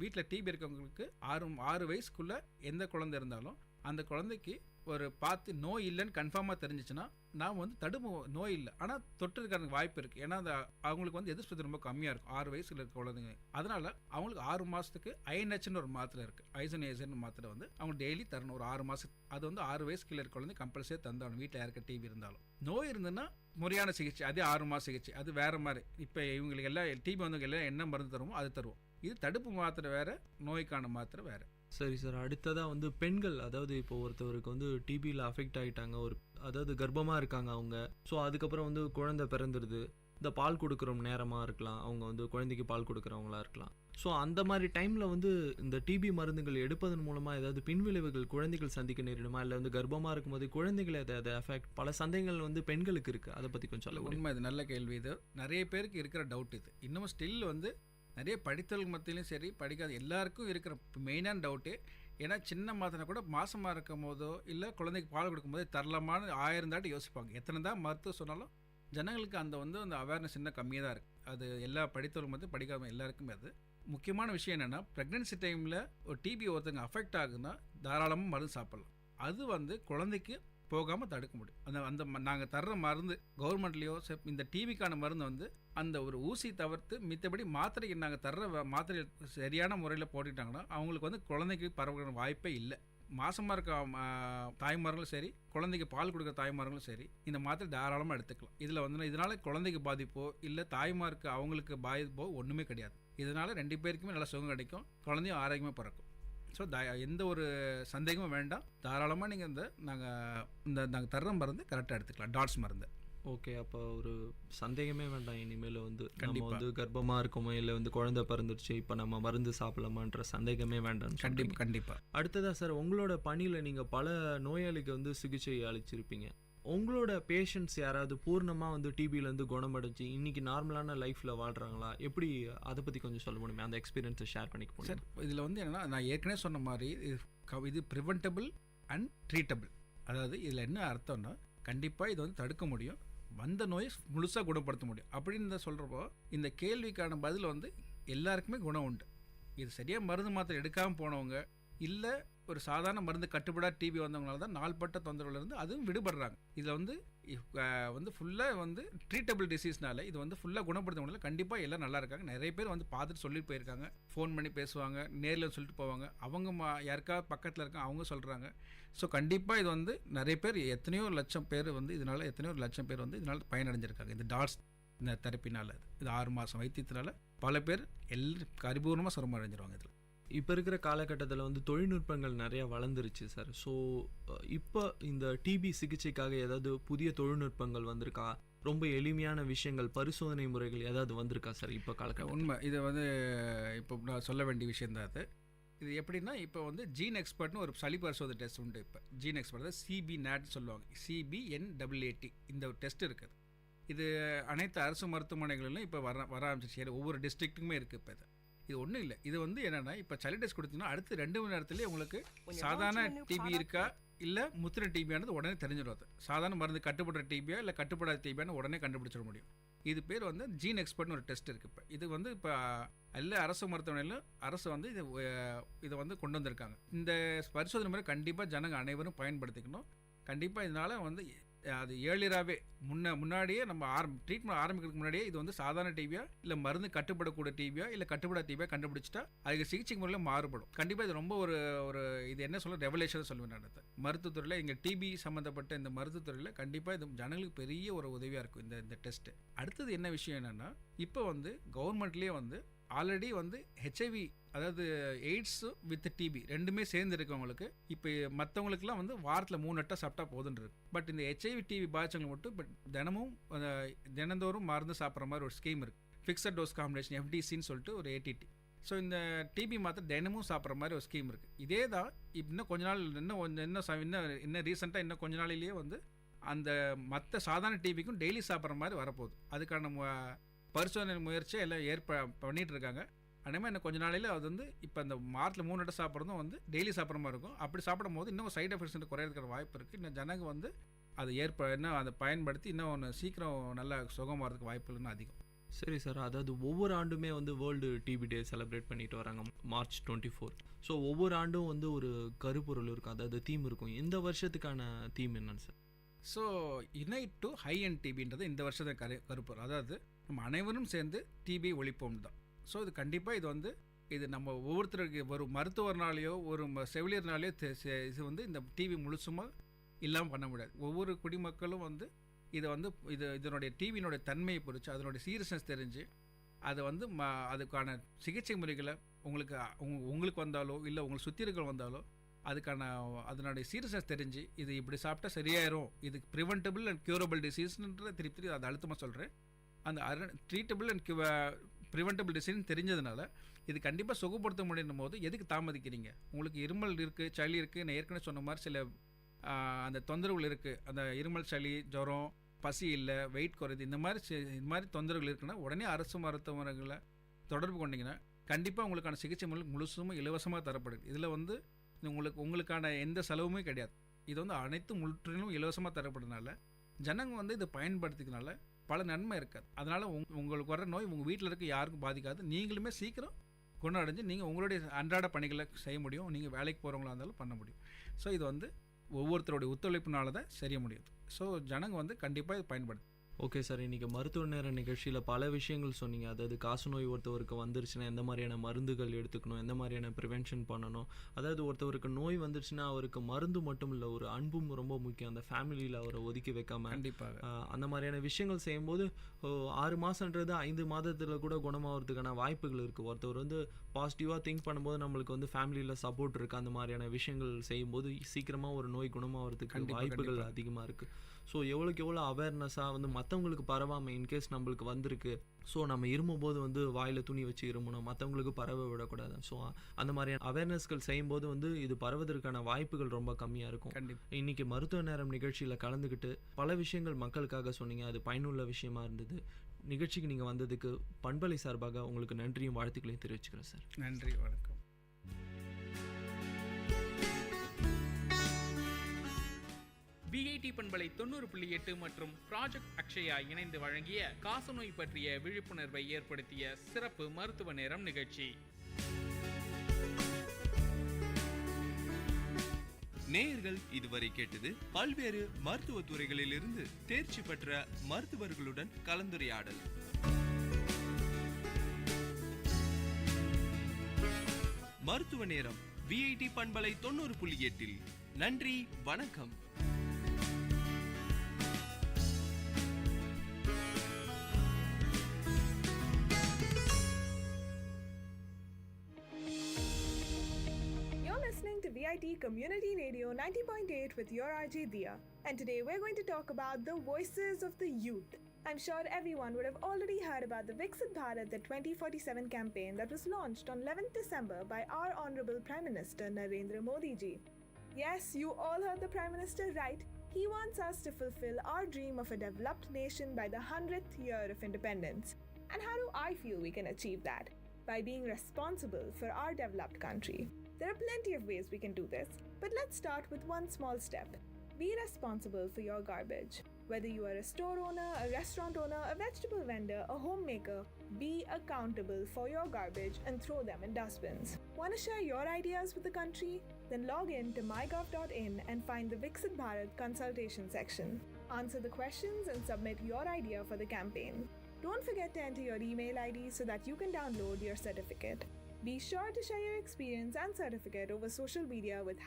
வீட்டில் டிபி இருக்கவங்களுக்கு 6 வயசுக்குள்ள எந்த குழந்தை இருந்தாலும் அந்த குழந்தைக்கு ஒரு பார்த்து நோய் இல்லைன்னு கன்ஃபார்மாக தெரிஞ்சிச்சுன்னா நாம் தடுப்பு நோய் இல்லை ஆனால் தொற்று இருக்கிறதுக்கு வாய்ப்பு இருக்குது. ஏன்னா அவங்களுக்கு எதிர்ப்பு ரொம்ப கம்மியாக இருக்கும் 6 வயசுல இருக்க குழந்தைங்க. அதனால் அவங்களுக்கு 6 மாதத்துக்கு ஐஎன்ஹெச்னு ஒரு மாத்திரை இருக்குது, ஐசோனேசன் மாத்திரை அவங்க டெய்லி தரணும் ஒரு 6 மாதத்துக்கு. அது 6 வயசு கீழே இருக்க குழந்தை கம்பல்சரி தந்தாலும் வீட்டில் யாருக்க டிவி இருந்தாலும். நோய் இருந்ததுன்னா முறையான சிகிச்சை, அதே 6 மாத சிகிச்சை, அது வேறு மாதிரி. இப்போ இவங்களுக்கு எல்லாம் டிபி வந்தவங்க எல்லாம் என்ன மருந்து தருமோ அது தருவோம். இது தடுப்பு மாத்திரை வேறு, நோய்க்கான மாத்திரை வேறு. சரி சார், அடுத்ததாக பெண்கள், அதாவது இப்போ ஒருத்தவருக்கு டிபியில் அஃபெக்ட் ஆகிட்டாங்க, அதாவது கர்ப்பமாக இருக்காங்க அவங்க. ஸோ அதுக்கப்புறம் குழந்தை பிறந்துடுது, இந்த பால் கொடுக்குற நேரமாக இருக்கலாம், அவங்க வந்து குழந்தைக்கு பால் கொடுக்குறவங்களா இருக்கலாம். ஸோ அந்த மாதிரி டைமில் வந்து இந்த டிபி மருந்துகள் எடுப்பதன் மூலமாக ஏதாவது பின்விளைவுகள் குழந்தைகள் சந்திக்க நேரிடுமா, இல்லை வந்து கர்ப்பமாக இருக்கும்போது குழந்தைகளை அதை அஃபெக்ட் பல சந்தேகங்கள் வந்து பெண்களுக்கு இருக்குது, அதை பற்றி கொஞ்சம் சொல்ல முடியும்? உண்மை, இது நல்ல கேள்வி. இது நிறைய பேருக்கு இருக்கிற டவுட். இது இன்னும் ஸ்டில் வந்து நிறைய படித்தவர்கள் மத்தியிலும் சரி, படிக்காத எல்லாருக்கும் இருக்கிற மெயினான டவுட்டு. ஏன்னா சின்ன மாத்திரை கூட மாசமாக இருக்கும் போதோ இல்லை குழந்தைக்கு பால் கொடுக்கும்போது தரலாமான்னு 1000 தாட்டி யோசிப்பாங்க. எத்தனை தான் மருத்துவம் சொன்னாலும் ஜனங்களுக்கு அந்த அவேர்னஸ் இன்னும் கம்மியாக தான் இருக்குது. அது எல்லா படித்தவர்கள் மத்தியும் படிக்காத எல்லாருக்குமே. அது முக்கியமான விஷயம் என்னென்னா, ப்ரெக்னென்சி டைமில் ஒரு டிபி ஒருத்தங்க அஃபெக்ட் ஆகுதுன்னா தாராளமாக மருந்து சாப்பிட்லாம். அது வந்து குழந்தைக்கு போகாமல் தடுக்க முடியும். அந்த நாங்கள் தர்ற மருந்து கவர்மெண்ட்லேயோ இந்த டிபிக்கான மருந்து வந்து அந்த ஒரு ஊசி தவிர்த்து மித்தபடி மாத்திரைக்கு நாங்கள் தர்ற மாத்திரை சரியான முறையில் போட்டுட்டாங்கன்னா அவங்களுக்கு வந்து குழந்தைக்கு பரவுகிற வாய்ப்பே இல்லை. மாசமாக இருக்க தாய்மார்களும் சரி, குழந்தைக்கு பால் கொடுக்குற தாய்மார்களும் சரி, இந்த மாத்திரை தாராளமாக எடுத்துக்கலாம். இதில் வந்து இதனால் குழந்தைக்கு பாதிப்போ இல்லை தாய்மாருக்கு அவங்களுக்கு பாதிப்போ ஒன்றுமே கிடையாது. இதனால் 2 பேருக்குமே நல்ல சுகம் கிடைக்கும், குழந்தையும் ஆரோக்கியமாக பிறக்கும். ஸோ எந்த ஒரு சந்தேகமும் வேண்டாம், தாராளமாக நீங்கள் நாங்கள் தர்ற மருந்து கரெக்டாக எடுத்துக்கலாம், டாட்ஸ் மருந்து. ஓகே, அப்போ ஒரு சந்தேகமே வேண்டாம் இனிமேல் வந்து நம்ம கண்டிப்பா. வந்து கர்ப்பமாக இருக்கோமோ இல்லை வந்து குழந்தை பிறந்துருச்சு இப்போ நம்ம மருந்து சாப்பிடலாமான்ற சந்தேகமே வேண்டாம். கண்டிப்பாக. அடுத்ததாக சார், உங்களோட பணியில் நீங்கள் பல நோயாளிக்கு வந்து சிகிச்சை அளிச்சிருப்பீங்க. உங்களோட பேஷண்ட்ஸ் யாராவது பூர்ணமாக வந்து டிபியிலேருந்து குணமடைஞ்சு இன்னைக்கு நார்மலான லைஃப்பில் வாழ்கிறாங்களா? எப்படி, அதை பற்றி கொஞ்சம் சொல்ல முடியுமா? அந்த எக்ஸ்பீரியன்ஸை ஷேர் பண்ணிக்க முடியும் சார்? இதில் வந்து என்னென்னா, நான் ஏற்கனவே சொன்ன மாதிரி இது ப்ரிவென்டபிள் அண்ட் ட்ரீட்டபிள். அதாவது இதில் என்ன அர்த்தம்னா, கண்டிப்பாக இது வந்து தடுக்க முடியும், வந்த நோயை முழுசாக குணப்படுத்த முடியும் அப்படின்னு சொல்கிறப்போ இந்த கேள்விக்கான பதில் வந்து எல்லாருக்குமே குணம் உண்டு. இது சரியாக மருந்து மாத்திரை எடுக்காமல் போனவங்க இல்லை ஒரு சாதாரண மருந்து கட்டுப்படாத டிபி வந்தவங்களால தான் நாள்பட்ட தொந்தரவுலேருந்து அதுவும் விடுபடுறாங்க. இதில் வந்து ஃபுல்லாக வந்து ட்ரீட்டபிள் டிசீஸ்னால இது வந்து ஃபுல்லாக குணப்படுத்த முடியல. கண்டிப்பாக எல்லாம் நல்லா இருக்காங்க. நிறைய பேர் வந்து பார்த்துட்டு சொல்லிட்டு போயிருக்காங்க, ஃபோன் பண்ணி பேசுவாங்க, நேரில் சொல்லிட்டு போவாங்க, அவங்க யாருக்காவது பக்கத்தில் இருக்காங்க அவங்க சொல்கிறாங்க. ஸோ கண்டிப்பாக இது வந்து நிறைய பேர், எத்தனையோ லட்சம் பேர் வந்து இதனால் பயனடைஞ்சிருக்காங்க. இந்த டாட்ஸ் இந்த தெரப்பினால் இது 6 மாதம் வைத்தியத்தினால பல பேர் பரிபூர்ணமாக சுரமம் அடைஞ்சிருவாங்க. இதில் இப்போ இருக்கிற காலகட்டத்தில் வந்து தொழில்நுட்பங்கள் நிறையா வளர்ந்துருச்சு சார். ஸோ இப்போ இந்த டிபி சிகிச்சைக்காக ஏதாவது புதிய தொழில்நுட்பங்கள் வந்திருக்கா? ரொம்ப எளிமையான விஷயங்கள், பரிசோதனை முறைகள் ஏதாவது வந்திருக்கா சார் இப்போ காலகட்டம்? உண்மை, இதை வந்து இப்போ நான் சொல்ல வேண்டிய விஷயந்தான் அது. இது எப்படின்னா, இப்போ வந்து ஜீன் எக்ஸ்பர்ட்னு ஒரு சளி பரிசோதனை டெஸ்ட் உண்டு. இப்போ ஜீன் எக்ஸ்பர்ட் தான் CBNAT சொல்லுவாங்க, CBNAAT. இந்த ஒரு டெஸ்ட் இருக்குது. இது அனைத்து அரசு மருத்துவமனைகளிலும் இப்போ வர ஆரம்பிச்சிச்சு. ஒவ்வொரு டிஸ்ட்ரிக்ட்டுக்குமே இருக்குது. இப்போ இது ஒன்றும் இல்லை. இது வந்து என்னென்னா, இப்போ சளி டெஸ்ட் கொடுத்தீங்கன்னா அடுத்து 2 மணி நேரத்துலேயே உங்களுக்கு சாதாரண டிபி இருக்கா இல்லை முத்திரை டிபியானது உடனே தெரிஞ்சிடும். சாதாரண மருந்து கட்டுப்படுற டிபியா இல்லை கட்டுப்படாத டிபியானு உடனே கண்டுபிடிச்சிட முடியும். இது பேர் வந்து ஜீன் எக்ஸ்பர்ட்னு ஒரு டெஸ்ட் இருக்குது. இப்போ இது வந்து இப்போ எல்லா அரசு மருத்துவமனையிலும் அரசு வந்து இதை வந்து கொண்டு வந்திருக்காங்க. இந்த பரிசோதனை முறை கண்டிப்பாக ஜனங்க அனைவரும் பயன்படுத்திக்கணும். கண்டிப்பாக இதனால் வந்து அது ஏர்லியராகவே முன்னாடியே நம்ம ட்ரீட்மெண்ட் ஆரம்பிக்கிறதுக்கு முன்னாடியே இது வந்து சாதாரண டிபியா இல்லை மருந்து கட்டுப்படக்கூடிய டிபியா இல்லை கட்டுப்படாத டிபியா கண்டுபிடிச்சிட்டா அதுக்கு சிகிச்சை முறையில் மாறுபடும். கண்டிப்பாக இது ரொம்ப ஒரு இது என்ன சொல்ல ரெவலேஷன் சொல்லுவேன் நான். மருத்துவத்துறையில் இங்கே டிபி சம்மந்தப்பட்ட இந்த மருத்துவத்துறையில் கண்டிப்பாக இது ஜனங்களுக்கு பெரிய ஒரு உதவியாக இருக்கும் இந்த டெஸ்ட்டு. அடுத்தது என்ன விஷயம் என்னென்னா, இப்போ வந்து கவர்மெண்ட்லேயே வந்து ஆல்ரெடி வந்து ஹெச்ஐவி, அதாவது எய்ட்ஸ் வித் டிபி ரெண்டுமே சேர்ந்து இருக்கவங்களுக்கு இப்போ மற்றவங்களுக்குலாம் வந்து வாரத்தில் 3 அட்டை சாப்பிட்டா போதுன்னு இருக்கு. பட் இந்த ஹெச்ஐவி டிபி பாதிச்சவங்களுக்கு மட்டும் இப்போ தினந்தோறும் மருந்து சாப்பிட்ற மாதிரி ஒரு ஸ்கீம் இருக்குது. ஃபிக்ஸட் டோஸ் காம்பினேஷன் FDCன்னு சொல்லிட்டு ஒரு ATT. ஸோ இந்த டிபி மாத்திரை தினமும் சாப்பிட்ற மாதிரி ஒரு ஸ்கீம் இருக்குது. இதே தான் இன்னும் கொஞ்ச நாள் இன்னும் ரீசெண்டாக இன்னும் கொஞ்ச நாளிலேயே வந்து அந்த மற்ற சாதாரண டிபிக்கும் டெய்லி சாப்பிட்ற மாதிரி வரப்போகுது. அதுக்கான பரிசோதனை முயற்சியை எல்லாம் பண்ணிகிட்டு இருக்காங்க. அதேமாதிரி இன்னும் கொஞ்ச நாளையில் அது வந்து இப்போ அந்த வாரத்தில் 3 அட்டை சாப்பிட்றதும் வந்து டெய்லி சாப்பிட்ற மாதிரி இருக்கும். அப்படி சாப்பிடும் போது இன்னும் சைட் எஃபெக்ட்ஸ் குறையிறதுக்கு வாய்ப்பு இருக்குது. இன்னும் ஜனங்க வந்து அதை இன்னும் அதை பயன்படுத்தி இன்னும் சீக்கிரம் நல்லா சுகம் வரதுக்கு வாய்ப்பு இன்னும் அதிகம். சரி சார், அதாவது ஒவ்வொரு ஆண்டுமே வந்து வேர்ல்டு டிபி டே செலிப்ரேட் பண்ணிட்டு வராங்க March 24. ஸோ ஒவ்வொரு ஆண்டும் வந்து ஒரு கருப்பொருள் இருக்கும், அதாவது தீம் இருக்கும். இந்த வருஷத்துக்கான தீம் என்னன்னு sir? So unite to high and டிபின்றது இந்த வருஷத்தை கருப்பொருள். அதாவது நம்ம அனைவரும் சேர்ந்து டிபி ஒழிப்போம் தான். ஸோ இது கண்டிப்பாக இது நம்ம ஒவ்வொருத்தருக்கு ஒரு மருத்துவர்னாலேயோ ஒரு செவிலியர்னாலேயோ இது வந்து இந்த டிவி முழுசுமாக இல்லாமல் பண்ண முடியாது. ஒவ்வொரு குடிமக்களும் வந்து இதனுடைய டிவியினுடைய தன்மையை பொறுத்து அதனுடைய சீரியஸ்னஸ் தெரிஞ்சு அதை வந்து அதுக்கான சிகிச்சை முறைகளை உங்களுக்கு வந்தாலோ இல்லை உங்களுக்கு சுற்றி இருக்கிற வந்தாலோ அதனுடைய சீரியஸ்னஸ் தெரிஞ்சு இது இப்படி சாப்பிட்டா சரியாயிரும், இது ப்ரிவென்டபிள் அண்ட் க்யூரபிள் டிசீஸ்ன்ற திருப்பி அதை அழுத்தமாக சொல்கிறேன். அந்த ட்ரீட்டபிள் அண்ட் ப்ரிவென்டபிள் டிசீஸ் தெரிஞ்சதுனால இது கண்டிப்பாக சுகப்படுத்த முடியும் போது எதுக்கு தாமதிக்கிறீங்க? உங்களுக்கு இருமல் இருக்குது, சளி இருக்குது, நான் ஏற்கனவே சொன்ன மாதிரி சில அந்த தொந்தரவுகள் இருக்குது, அந்த இருமல், சளி, ஜுரம், பசி இல்லை, வெயிட் குறையுது, இந்த மாதிரி தொந்தரவுகள் இருக்குன்னா உடனே அரசு மருத்துவமனைகளை தொடர்பு கொண்டீங்கன்னா கண்டிப்பாக உங்களுக்கான சிகிச்சை முழுசும் இலவசமாக தரப்படுது. இதில் வந்து உங்களுக்கான எந்த செலவுமே கிடையாது. இது வந்து அனைத்து முற்றிலும் இலவசமாக தரப்படுறதுனால ஜனங்க வந்து இதை பயன்படுத்திக்கிறதுனால பல நன்மை இருக்காது. அதனால் உங்களுக்கு வர நோய் உங்கள் வீட்டில் இருக்க யாருக்கும் பாதிக்காது. நீங்களுமே சீக்கிரம் குணமடைஞ்சு நீங்கள் உங்களுடைய அன்றாட பணிகளை செய்ய முடியும். நீங்கள் வேலைக்கு போகிறவங்களா இருந்தாலும் பண்ண முடியும். ஸோ இது வந்து ஒவ்வொருத்தருடைய ஒத்துழைப்புனால தான் செய்ய முடியுது. ஸோ ஜனங்க வந்து கண்டிப்பாக இது பயன்படுது. ஓகே சார், இன்றைக்கி மருத்துவ நேர நிகழ்ச்சியில் பல விஷயங்கள் சொன்னீங்க. அதாவது காசநோய் ஒருத்தவருக்கு வந்துருச்சுன்னா எந்த மாதிரியான மருந்துகள் எடுத்துக்கணும், எந்த மாதிரியான ப்ரிவென்ஷன் பண்ணணும். அதாவது ஒருத்தவருக்கு நோய் வந்துருச்சுன்னா அவருக்கு மருந்து மட்டும் இல்லை, ஒரு அன்பும் ரொம்ப முக்கியம். அந்த ஃபேமிலியில் அவரை ஒதுக்கி வைக்காமல் கண்டிப்பாக அந்த மாதிரியான விஷயங்கள் செய்யும்போது 6 மாதன்றது 5 மாதத்தில் கூட குணமாகிறதுக்கான வாய்ப்புகள் இருக்குது. ஒருத்தவர் வந்து பாசிட்டிவாக திங்க் பண்ணும்போது நம்மளுக்கு வந்து ஃபேமிலியில் சப்போர்ட் இருக்குது. அந்த மாதிரியான விஷயங்கள் செய்யும்போது சீக்கிரமாக ஒரு நோய் குணமாகிறதுக்கு வாய்ப்புகள் அதிகமாக இருக்குது. ஸோ எவ்வளோக்கு எவ்வளோ அவேர்னஸாக வந்து மற்றவங்களுக்கு பரவாமல் இன்கேஸ் நம்மளுக்கு வந்திருக்கு, ஸோ நம்ம இருமும்போது வந்து வாயில் துணி வச்சு இருமணும், மற்றவங்களுக்கு பரவ விடக்கூடாது. ஸோ அந்த மாதிரியான அவேர்னஸ்கள் செய்யும்போது வந்து இது பரவதற்கான வாய்ப்புகள் ரொம்ப கம்மியாக இருக்கும். கண்டிப்பாக இன்றைக்கி மருத்துவ நேரம் நிகழ்ச்சியில் கலந்துக்கிட்டு பல விஷயங்கள் மக்களுக்காக சொன்னீங்க. அது பயனுள்ள விஷயமா இருந்தது. நிகழ்ச்சிக்கு நீங்கள் வந்ததுக்கு பண்பலை சார்பாக உங்களுக்கு நன்றியும் வாழ்த்துக்களையும் தெரிவிச்சுக்கிறேன் சார். நன்றி, வணக்கம். விஐடி பண்பலை 90.8 மற்றும் ப்ராஜெக்ட் அக்ஷயா இணைந்து வழங்கிய காசநோய் பற்றிய விழிப்புணர்வை ஏற்படுத்திய சிறப்பு மருத்துவ நேரம் நிகழ்ச்சி. நேயர்கள் இதுவரை கேட்டது பல்வேறு மருத்துவ துறைகளிலிருந்து தேர்ச்சி பெற்ற மருத்துவர்களுடன் கலந்துரையாடல். மருத்துவ நேரம் விஐடி பண்பலை 90.8. நன்றி, வணக்கம். To VIT Community Radio 90.8 with your RJ Dia. And today we're going to talk about the voices of the youth. I'm sure everyone would have already heard about the Viksit Bharat, the 2047 campaign that was launched on 11th December by our Honorable Prime Minister Narendra Modi ji. Yes, you all heard the Prime Minister right. He wants us to fulfill our dream of a developed nation by the 100th year of independence. And how do I feel we can achieve that? By being responsible for our developed country. There are plenty of ways we can do this, but let's start with one small step. Be responsible for your garbage. Whether you are a store owner, a restaurant owner, a vegetable vendor, a homemaker, be accountable for your garbage and throw them in dustbins. Want to share your ideas with the country? Then log in to mygov.in and find the Viksit Bharat consultation section. Answer the questions and submit your idea for the campaign. Don't forget to enter your email ID so that you can download your certificate. Be sure to share your experience and certificate over social media with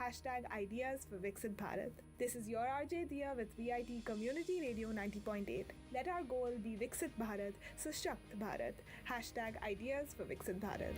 #Ideas for Viksit Bharat. This is your RJ Dia with VIT Community Radio 90.8. Let our goal be Viksit Bharat, Sashakt Bharat. #Ideas for Viksit Bharat.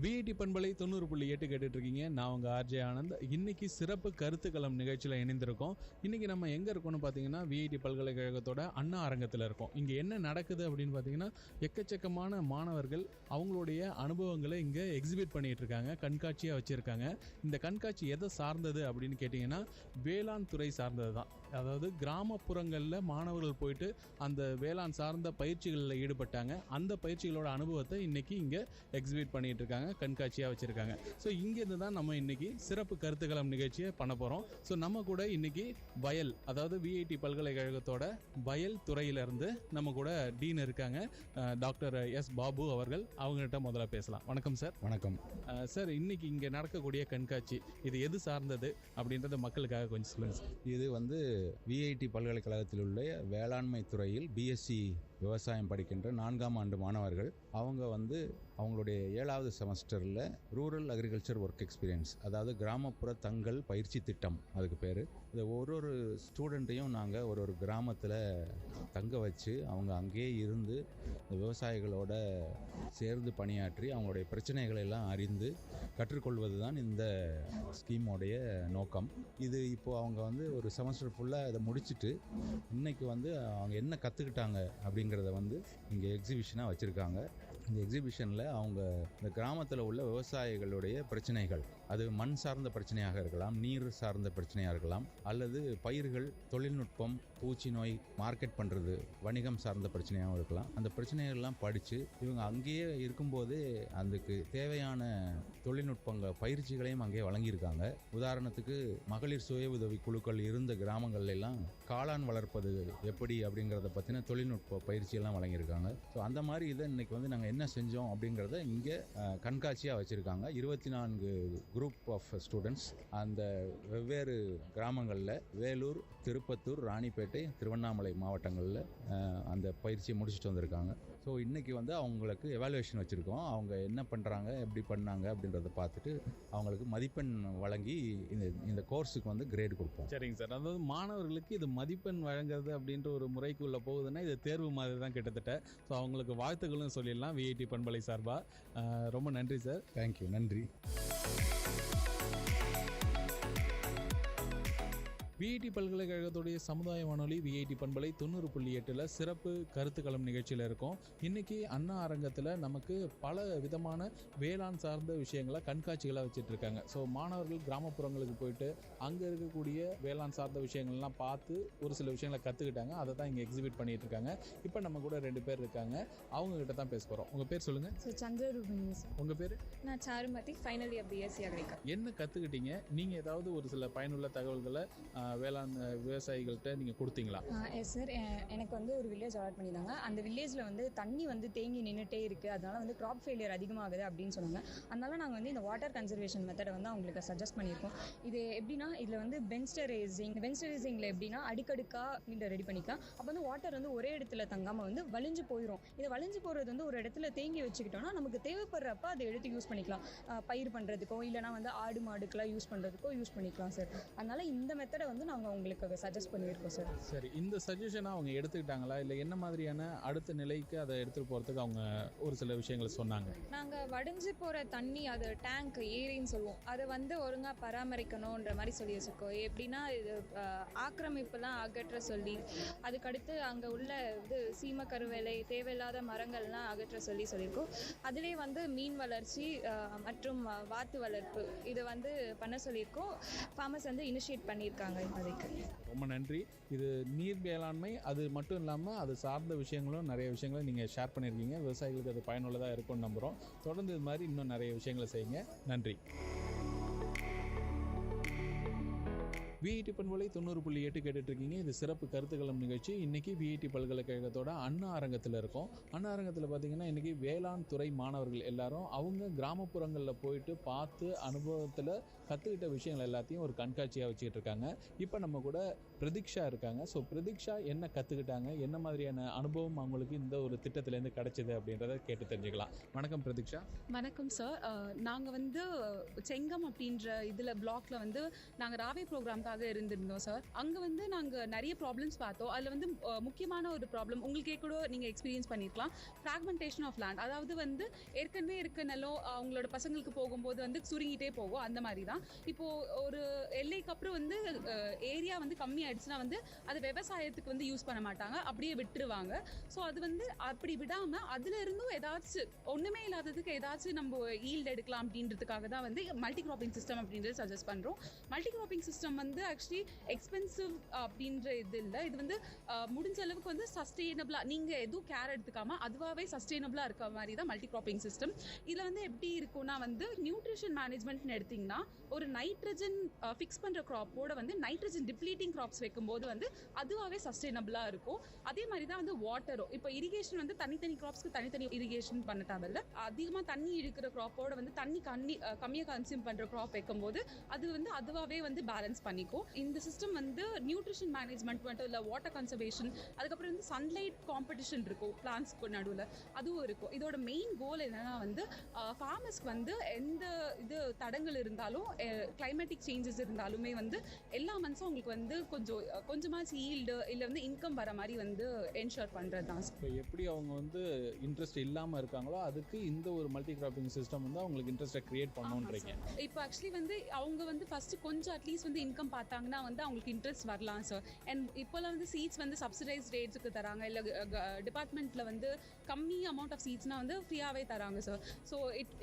VIT பண்பலை 90.8 கேட்டுட்டு இருக்கீங்க. நான் உங்கள் RJ Anand. இன்னைக்கு சிறப்பு கருத்துக்களம் நிகழ்ச்சியில் இணைந்திருக்கோம். இன்னைக்கு நம்ம எங்கே இருக்கோம்னு பார்த்தீங்கன்னா விஐடி பல்கலைக்கழகத்தோட அண்ணா அரங்கத்தில் இருக்கோம். இங்கே என்ன நடக்குது அப்படின்னு பார்த்தீங்கன்னா எக்கச்சக்கமான மாணவர்கள் அவங்களுடைய அனுபவங்களை இங்கே எக்ஸிபிட் பண்ணிட்டு இருக்காங்க, கண்காட்சியாக வச்சுருக்காங்க. இந்த கண்காட்சி எதை சார்ந்தது அப்படின்னு கேட்டிங்கன்னா வேளாண் துறை சார்ந்தது தான். அதாவது கிராமப்புறங்களில் மாணவர்கள் போயிட்டு அந்த வேளாண் சார்ந்த பயிற்சிகளில் ஈடுபட்டாங்க. அந்த பயிற்சிகளோட அனுபவத்தை இன்னைக்கு இங்கே எக்ஸிபிட் பண்ணிட்டு இருக்காங்க, கண்காட்சியாக வச்சுருக்காங்க. ஸோ இங்கேருந்து தான் நம்ம இன்னைக்கு சிறப்பு கருத்துக்களம் நிகழ்ச்சியை பண்ண போகிறோம். ஸோ நம்ம கூட இன்னைக்கு வயல், அதாவது விஐடி பல்கலைக்கழகத்தோட வயல் துறையிலேருந்து நம்ம கூட டீன் இருக்காங்க, டாக்டர் எஸ் பாபு அவர்கள். அவங்ககிட்ட முதல்ல பேசலாம். வணக்கம் சார். வணக்கம் சார். இன்னைக்கு இங்கே நடக்கக்கூடிய கண்காட்சி இது எது சார்ந்தது அப்படின்றத மக்களுக்காக கொஞ்சம் சொல்லுங்கள் சார். இது வந்து விஐடி பல்கலைக்கழகத்தில் உள்ள வேளாண்மை துறையில் பிஎஸ்சி விவசாயம் படிக்கின்ற 4ஆம் ஆண்டு மாணவர்கள் அவங்க வந்து அவங்களுடைய 7வது செமஸ்டரில் ரூரல் அக்ரிகல்ச்சர் ஒர்க் எக்ஸ்பீரியன்ஸ், அதாவது கிராமப்புற தங்கள் பயிற்சி திட்டம் அதுக்கு பேர். இந்த ஒரு ஸ்டூடெண்ட்டையும் நாங்கள் ஒரு கிராமத்தில் தங்க வச்சு அவங்க அங்கேயே இருந்து விவசாயிகளோட சேர்ந்து பணியாற்றி அவங்களுடைய பிரச்சனைகளை எல்லாம் அறிந்து கற்றுக்கொள்வது தான் இந்த ஸ்கீமோடைய நோக்கம். இது இப்போது அவங்க வந்து ஒரு செமஸ்டர் ஃபுல்லாக இதை முடிச்சுட்டு இன்றைக்கி வந்து அவங்க என்ன கற்றுக்கிட்டாங்க அப்படிங்கிறத வந்து இங்கே எக்ஸிபிஷனாக வச்சுருக்காங்க. இந்த எக்ஸிபிஷனில் அவங்க இந்த கிராமத்தில் உள்ள விவசாயிகளுடைய பிரச்சனைகள், அது மண் சார்ந்த பிரச்சனையாக இருக்கலாம், நீர் சார்ந்த பிரச்சனையாக இருக்கலாம், அல்லது பயிர்கள், தொழில்நுட்பம், பூச்சி நோய், மார்க்கெட் பண்ணுறது, வணிகம் சார்ந்த பிரச்சனையாகவும் இருக்கலாம். அந்த பிரச்சனைகள்லாம் படித்து இவங்க அங்கேயே இருக்கும்போதே அதுக்கு தேவையான தொழில்நுட்பங்கள் பயிற்சிகளையும் அங்கேயே வழங்கியிருக்காங்க. உதாரணத்துக்கு மகளிர் சுய உதவி குழுக்கள் இருந்த கிராமங்கள்லாம் காளான் வளர்ப்பது எப்படி அப்படிங்கிறத பற்றின தொழில்நுட்ப பயிற்சியெல்லாம் வழங்கியிருக்காங்க. ஸோ அந்த மாதிரி இதை இன்றைக்கி வந்து நாங்கள் என்ன செஞ்சோம் அப்படிங்கிறத இங்கே கண்காட்சியாக வச்சுருக்காங்க. 24 குரூப் ஆஃப் ஸ்டூடெண்ட்ஸ் அந்த வெவ்வேறு கிராமங்களில் வேலூர், திருப்பத்தூர், ராணிப்பேட்டை, திருவண்ணாமலை மாவட்டங்களில் அந்த பயிற்சியை முடிச்சுட்டு வந்திருக்காங்க. ஸோ இன்றைக்கி வந்து அவங்களுக்கு எவாலுவேஷன் வச்சுருக்கோம். அவங்க என்ன பண்ணுறாங்க, எப்படி பண்ணாங்க அப்படின்றத பார்த்துட்டு அவங்களுக்கு மதிப்பெண் வழங்கி இந்த கோர்ஸுக்கு வந்து கிரேடு கொடுப்போம். சரிங்க சார். அதாவது மாணவர்களுக்கு இது மதிப்பெண் வழங்குறது அப்படின்ற ஒரு முறைக்குள்ளே போகுதுன்னா இது தேர்வு மாதிரி தான் கிட்டத்தட்ட. ஸோ அவங்களுக்கு வாழ்த்துக்களும் சொல்லிடலாம் விஐடி பண்பலை சார்பாக. ரொம்ப நன்றி சார். தேங்க்யூ. நன்றி. விஐடி பல்கலைக்கழகத்துடைய சமுதாய வானொலி விஐடி பண்பலை 90.8 சிறப்பு கருத்துக்களம் நிகழ்ச்சியில் இருக்கோம். இன்றைக்கி அண்ணா அரங்கத்தில் நமக்கு பல விதமான வேளாண் சார்ந்த விஷயங்களை கண்காட்சிகளாக வச்சுட்டு இருக்காங்க. ஸோ மாணவர்கள் கிராமப்புறங்களுக்கு போயிட்டு அங்கே இருக்கக்கூடிய வேளாண் சார்ந்த விஷயங்கள்லாம் பார்த்து ஒரு சில விஷயங்களை கற்றுக்கிட்டாங்க. அதை தான் இங்கே எக்ஸிபிட் பண்ணிட்டு இருக்காங்க. இப்போ நம்ம கூட 2 பேர் இருக்காங்க. அவங்ககிட்ட தான் பேச போகிறோம். உங்கள் பேர் சொல்லுங்கள். சார் சந்திரரூபிணி. உங்கள் பேர்? நான் Charumathi, final year BSc agriculture. என்ன கற்றுக்கிட்டீங்க? நீங்கள் ஏதாவது ஒரு சில பயனுள்ள தகவல்களை வேளாண் விவசாயிகள்கிட்ட நீங்கள் கொடுத்தீங்களா? Yes sir. எனக்கு வந்து ஒரு வில்லேஜ் அலாட் பண்ணியிருந்தாங்க. அந்த வில்லேஜில் வந்து தண்ணி வந்து தேங்கி நின்றுட்டே இருக்குது, அதனால வந்து க்ராப் ஃபெயிலியர் அதிகமாகுது அப்படின்னு சொன்னாங்க. அதனால நாங்கள் வந்து இந்த வாட்டர் கன்சர்வேஷன் மெத்தடை வந்து அவங்களுக்கு சஜஸ்ட் பண்ணியிருக்கோம். இது எப்படின்னா இதில் வந்து பென்ஸ்டரைசிங்கில் எப்படின்னா அடுக்கடுக்காக ரெடி பண்ணிக்கலாம். அப்போ வந்து வாட்டர் வந்து ஒரே இடத்துல தங்காமல் வந்து வலிஞ்சு போயிடும். இது வலிஞ்சு போகிறது வந்து ஒரு இடத்துல தேங்கி வச்சுக்கிட்டோம்னா நமக்கு தேவைப்படுறப்ப அதை எடுத்து யூஸ் பண்ணிக்கலாம். பயிர் பண்ணுறதுக்கோ இல்லைனா வந்து ஆடு மாடுக்கெல்லாம் யூஸ் பண்ணுறதுக்கோ யூஸ் பண்ணிக்கலாம் சார். அதனால் இந்த மெத்தடை வந்து நாங்கள் உங்களுக்கு சஜஸ்ட் பண்ணியிருக்கோம் சார். சரி, இந்த சஜஷனை அவங்க எடுத்துக்கிட்டாங்களா, இல்லை என்ன மாதிரியான அடுத்த நிலைக்கு அதை எடுத்துகிட்டு போகிறதுக்கு அவங்க ஒரு சில விஷயங்களை சொன்னாங்க? நாங்கள் வடிஞ்சு போகிற தண்ணி, அது டேங்க் ஏரின்னு சொல்லுவோம், அதை வந்து ஒழுங்காக பராமரிக்கணுன்ற மாதிரி சொல்லி வச்சுருக்கோம். எப்படின்னா இது ஆக்கிரமிப்புலாம் அகற்ற சொல்லி, அதுக்கடுத்து அங்கே உள்ள இது சீம கருவேலை, தேவையில்லாத மரங்கள்லாம் அகற்ற சொல்லியிருக்கோம். அதிலே வந்து மீன் வளர்ச்சி மற்றும் வாத்து வளர்ப்பு இது வந்து பண்ண சொல்லியிருக்கோம். ஃபார்மர்ஸ் வந்து இனிஷியேட் பண்ணியிருக்காங்க. ரொம்ப நன்றி. இது நீர் மேலாண்மை அது மட்டும் இல்லாமல் அது சார்ந்த விஷயங்களும் நிறைய விஷயங்களை நீங்கள் ஷேர் பண்ணியிருக்கீங்க. விவசாயிகளுக்கு அது பயனுள்ளதாக இருக்கும்னு நம்புகிறோம். தொடர்ந்து இது மாதிரி இன்னும் நிறைய விஷயங்களை செய்யுங்க. நன்றி. விஐடி பண்பலை 90.8 கேட்டுட்டு இருக்கீங்க. இது சிறப்பு கருத்துக்களம் நிகழ்ச்சி. இன்னைக்கு விஐடி பல்கலைக்கழகத்தோட அண்ணா அரங்கத்தில் இருக்கோம். அண்ணா அரங்கத்தில் பார்த்தீங்கன்னா இன்னைக்கு வேளாண் துறை மாணவர்கள் எல்லாரும் அவங்க கிராமப்புறங்களில் போயிட்டு பார்த்து அனுபவத்தில் கற்றுக்கிட்ட விஷயங்கள் எல்லாத்தையும் ஒரு கண்காட்சியாக வச்சுக்கிட்டு இருக்காங்க. இப்போ நம்ம கூட பிரதீக்ஷா இருக்காங்க. ஸோ பிரதீக்ஷா என்ன கற்றுக்கிட்டாங்க, என்ன மாதிரியான அனுபவம் அவங்களுக்கு இந்த ஒரு திட்டத்திலேருந்து கிடைச்சது அப்படின்றத கேட்டு தெரிஞ்சுக்கலாம். வணக்கம் பிரதீக்ஷா. வணக்கம் சார். நாங்கள் வந்து செங்கம் அப்படின்ற இதில் பிளாக்ல வந்து நாங்கள் ராவே ப்ரோக்ராம்காக இருந்திருந்தோம் சார். அங்கே வந்து நாங்கள் நிறைய ப்ராப்ளம்ஸ் பார்த்தோம். அதில் வந்து முக்கியமான ஒரு ப்ராப்ளம் உங்களுக்கே கூட நீங்கள் எக்ஸ்பீரியன்ஸ் பண்ணியிருக்கலாம், ஃப்ராக்மெண்டேஷன் ஆஃப் லேண்ட். அதாவது வந்து ஏற்கனவே இருக்க நிலம் அவங்களோட பசங்களுக்கு போகும்போது வந்து சுருங்கிட்டே போகும். அந்த மாதிரி தான் இப்போது ஒரு எல்லைக்கு அப்புறம் வந்து ஏரியா வந்து கம்மி ஆயிடுச்சுன்னா வந்து அது விவசாயத்துக்கு வந்து யூஸ் பண்ண மாட்டாங்க, அப்படியே விட்டுருவாங்க. ஸோ அது வந்து அப்படி விடாமல் அதுல இருந்தும் ஏதாச்சும் ஒன்றுமே இல்லாததுக்கு ஏதாச்சும் நம்ம ஈல்டு எடுக்கலாம் அப்படின்றதுக்காக தான் வந்து மல்டி கிராப்பிங் சிஸ்டம் அப்படின்றது சஜஸ்ட் பண்ணுறோம். மல்டி கிராப்பிங் சிஸ்டம் வந்து ஆக்சுவலி எக்ஸ்பென்சிவ் அப்படின்ற இது இல்லை. இது வந்து முடிஞ்ச அளவுக்கு வந்து சஸ்டெயினபிளாக நீங்கள் எதுவும் கேர் எடுத்துக்காமல் அதுவாகவே சஸ்டெயினபிளாக இருக்க மாதிரி தான் மல்டி கிராப்பிங் சிஸ்டம். இதில் வந்து எப்படி இருக்கும்னா வந்து நியூட்ரிஷன் மேனேஜ்மெண்ட்னு எடுத்திங்கன்னா ஒரு நைட்ரஜன் ஃபிக்ஸ் பண்ணுற க்ராப்போட வந்து நைட்ரஜன் டிப்ளீட்டிங் க்ராப்ஸ் வைக்கும்போது வந்து அதுவாகவே சஸ்டைனபிளாக இருக்கும். அதே மாதிரி தான் வந்து வாட்டரும். இப்போ இரிகேஷன் வந்து தனித்தனி க்ராப்ஸ்க்கு தனித்தனி இரிகேஷன் பண்ண தேவையில்ல. அதிகமாக தண்ணி இழுக்கிற க்ராப்போட வந்து தண்ணி கம்மியாக கன்சியூம் பண்ணுற க்ராப் வைக்கும்போது அது வந்து அதுவாகவே வந்து பேலன்ஸ் பண்ணிக்கும். இந்த சிஸ்டம் வந்து நியூட்ரிஷன் மேனேஜ்மெண்ட் மட்டும் இல்லை, வாட்டர் கன்சர்வேஷன், அதுக்கப்புறம் வந்து சன்லைட் காம்படிஷன் இருக்கும் பிளான்ஸ்க்கு நடுவில், அதுவும் இருக்கும். இதோட மெயின் கோல் என்னன்னா வந்து ஃபார்மர்ஸ்க்கு வந்து எந்த இது தடங்கள் இருந்தாலும் கிளைமேட்டிக் சேஞ்சஸ் இருந்தாலுமே வந்து எல்லா மந்த்ஸும் உங்களுக்கு வந்து கொஞ்சமாக ஈல்டு இல்லை வந்து இன்கம் வர மாதிரி வந்து என்ஷூர் பண்ணுறது தான். இப்போ எப்படி அவங்க வந்து இன்ட்ரெஸ்ட் இல்லாமல் இருக்காங்களோ அதுக்கு இந்த ஒரு மல்டி கிராப்பிங் சிஸ்டம் வந்து அவங்களுக்கு இன்ட்ரெஸ்ட்டை கிரியேட் பண்ணுன்றீங்க. இப்போ ஆக்சுவலி வந்து அவங்க வந்து ஃபர்ஸ்ட் கொஞ்சம் அட்லீஸ்ட் வந்து இன்கம் பார்த்தாங்கன்னா வந்து அவங்களுக்கு இன்ட்ரெஸ்ட் வரலாம் சார். அண்ட் இப்போலாம் வந்து சீட்ஸ் வந்து சப்சிடைஸ் ரேட்ஸுக்கு தராங்க, இல்லை டிபார்ட்மெண்ட்டில் வந்து கம்மி அமௌண்ட் ஆஃப் சீட்ஸ்னா வந்து ஃப்ரீயாகவே தராங்க sir. So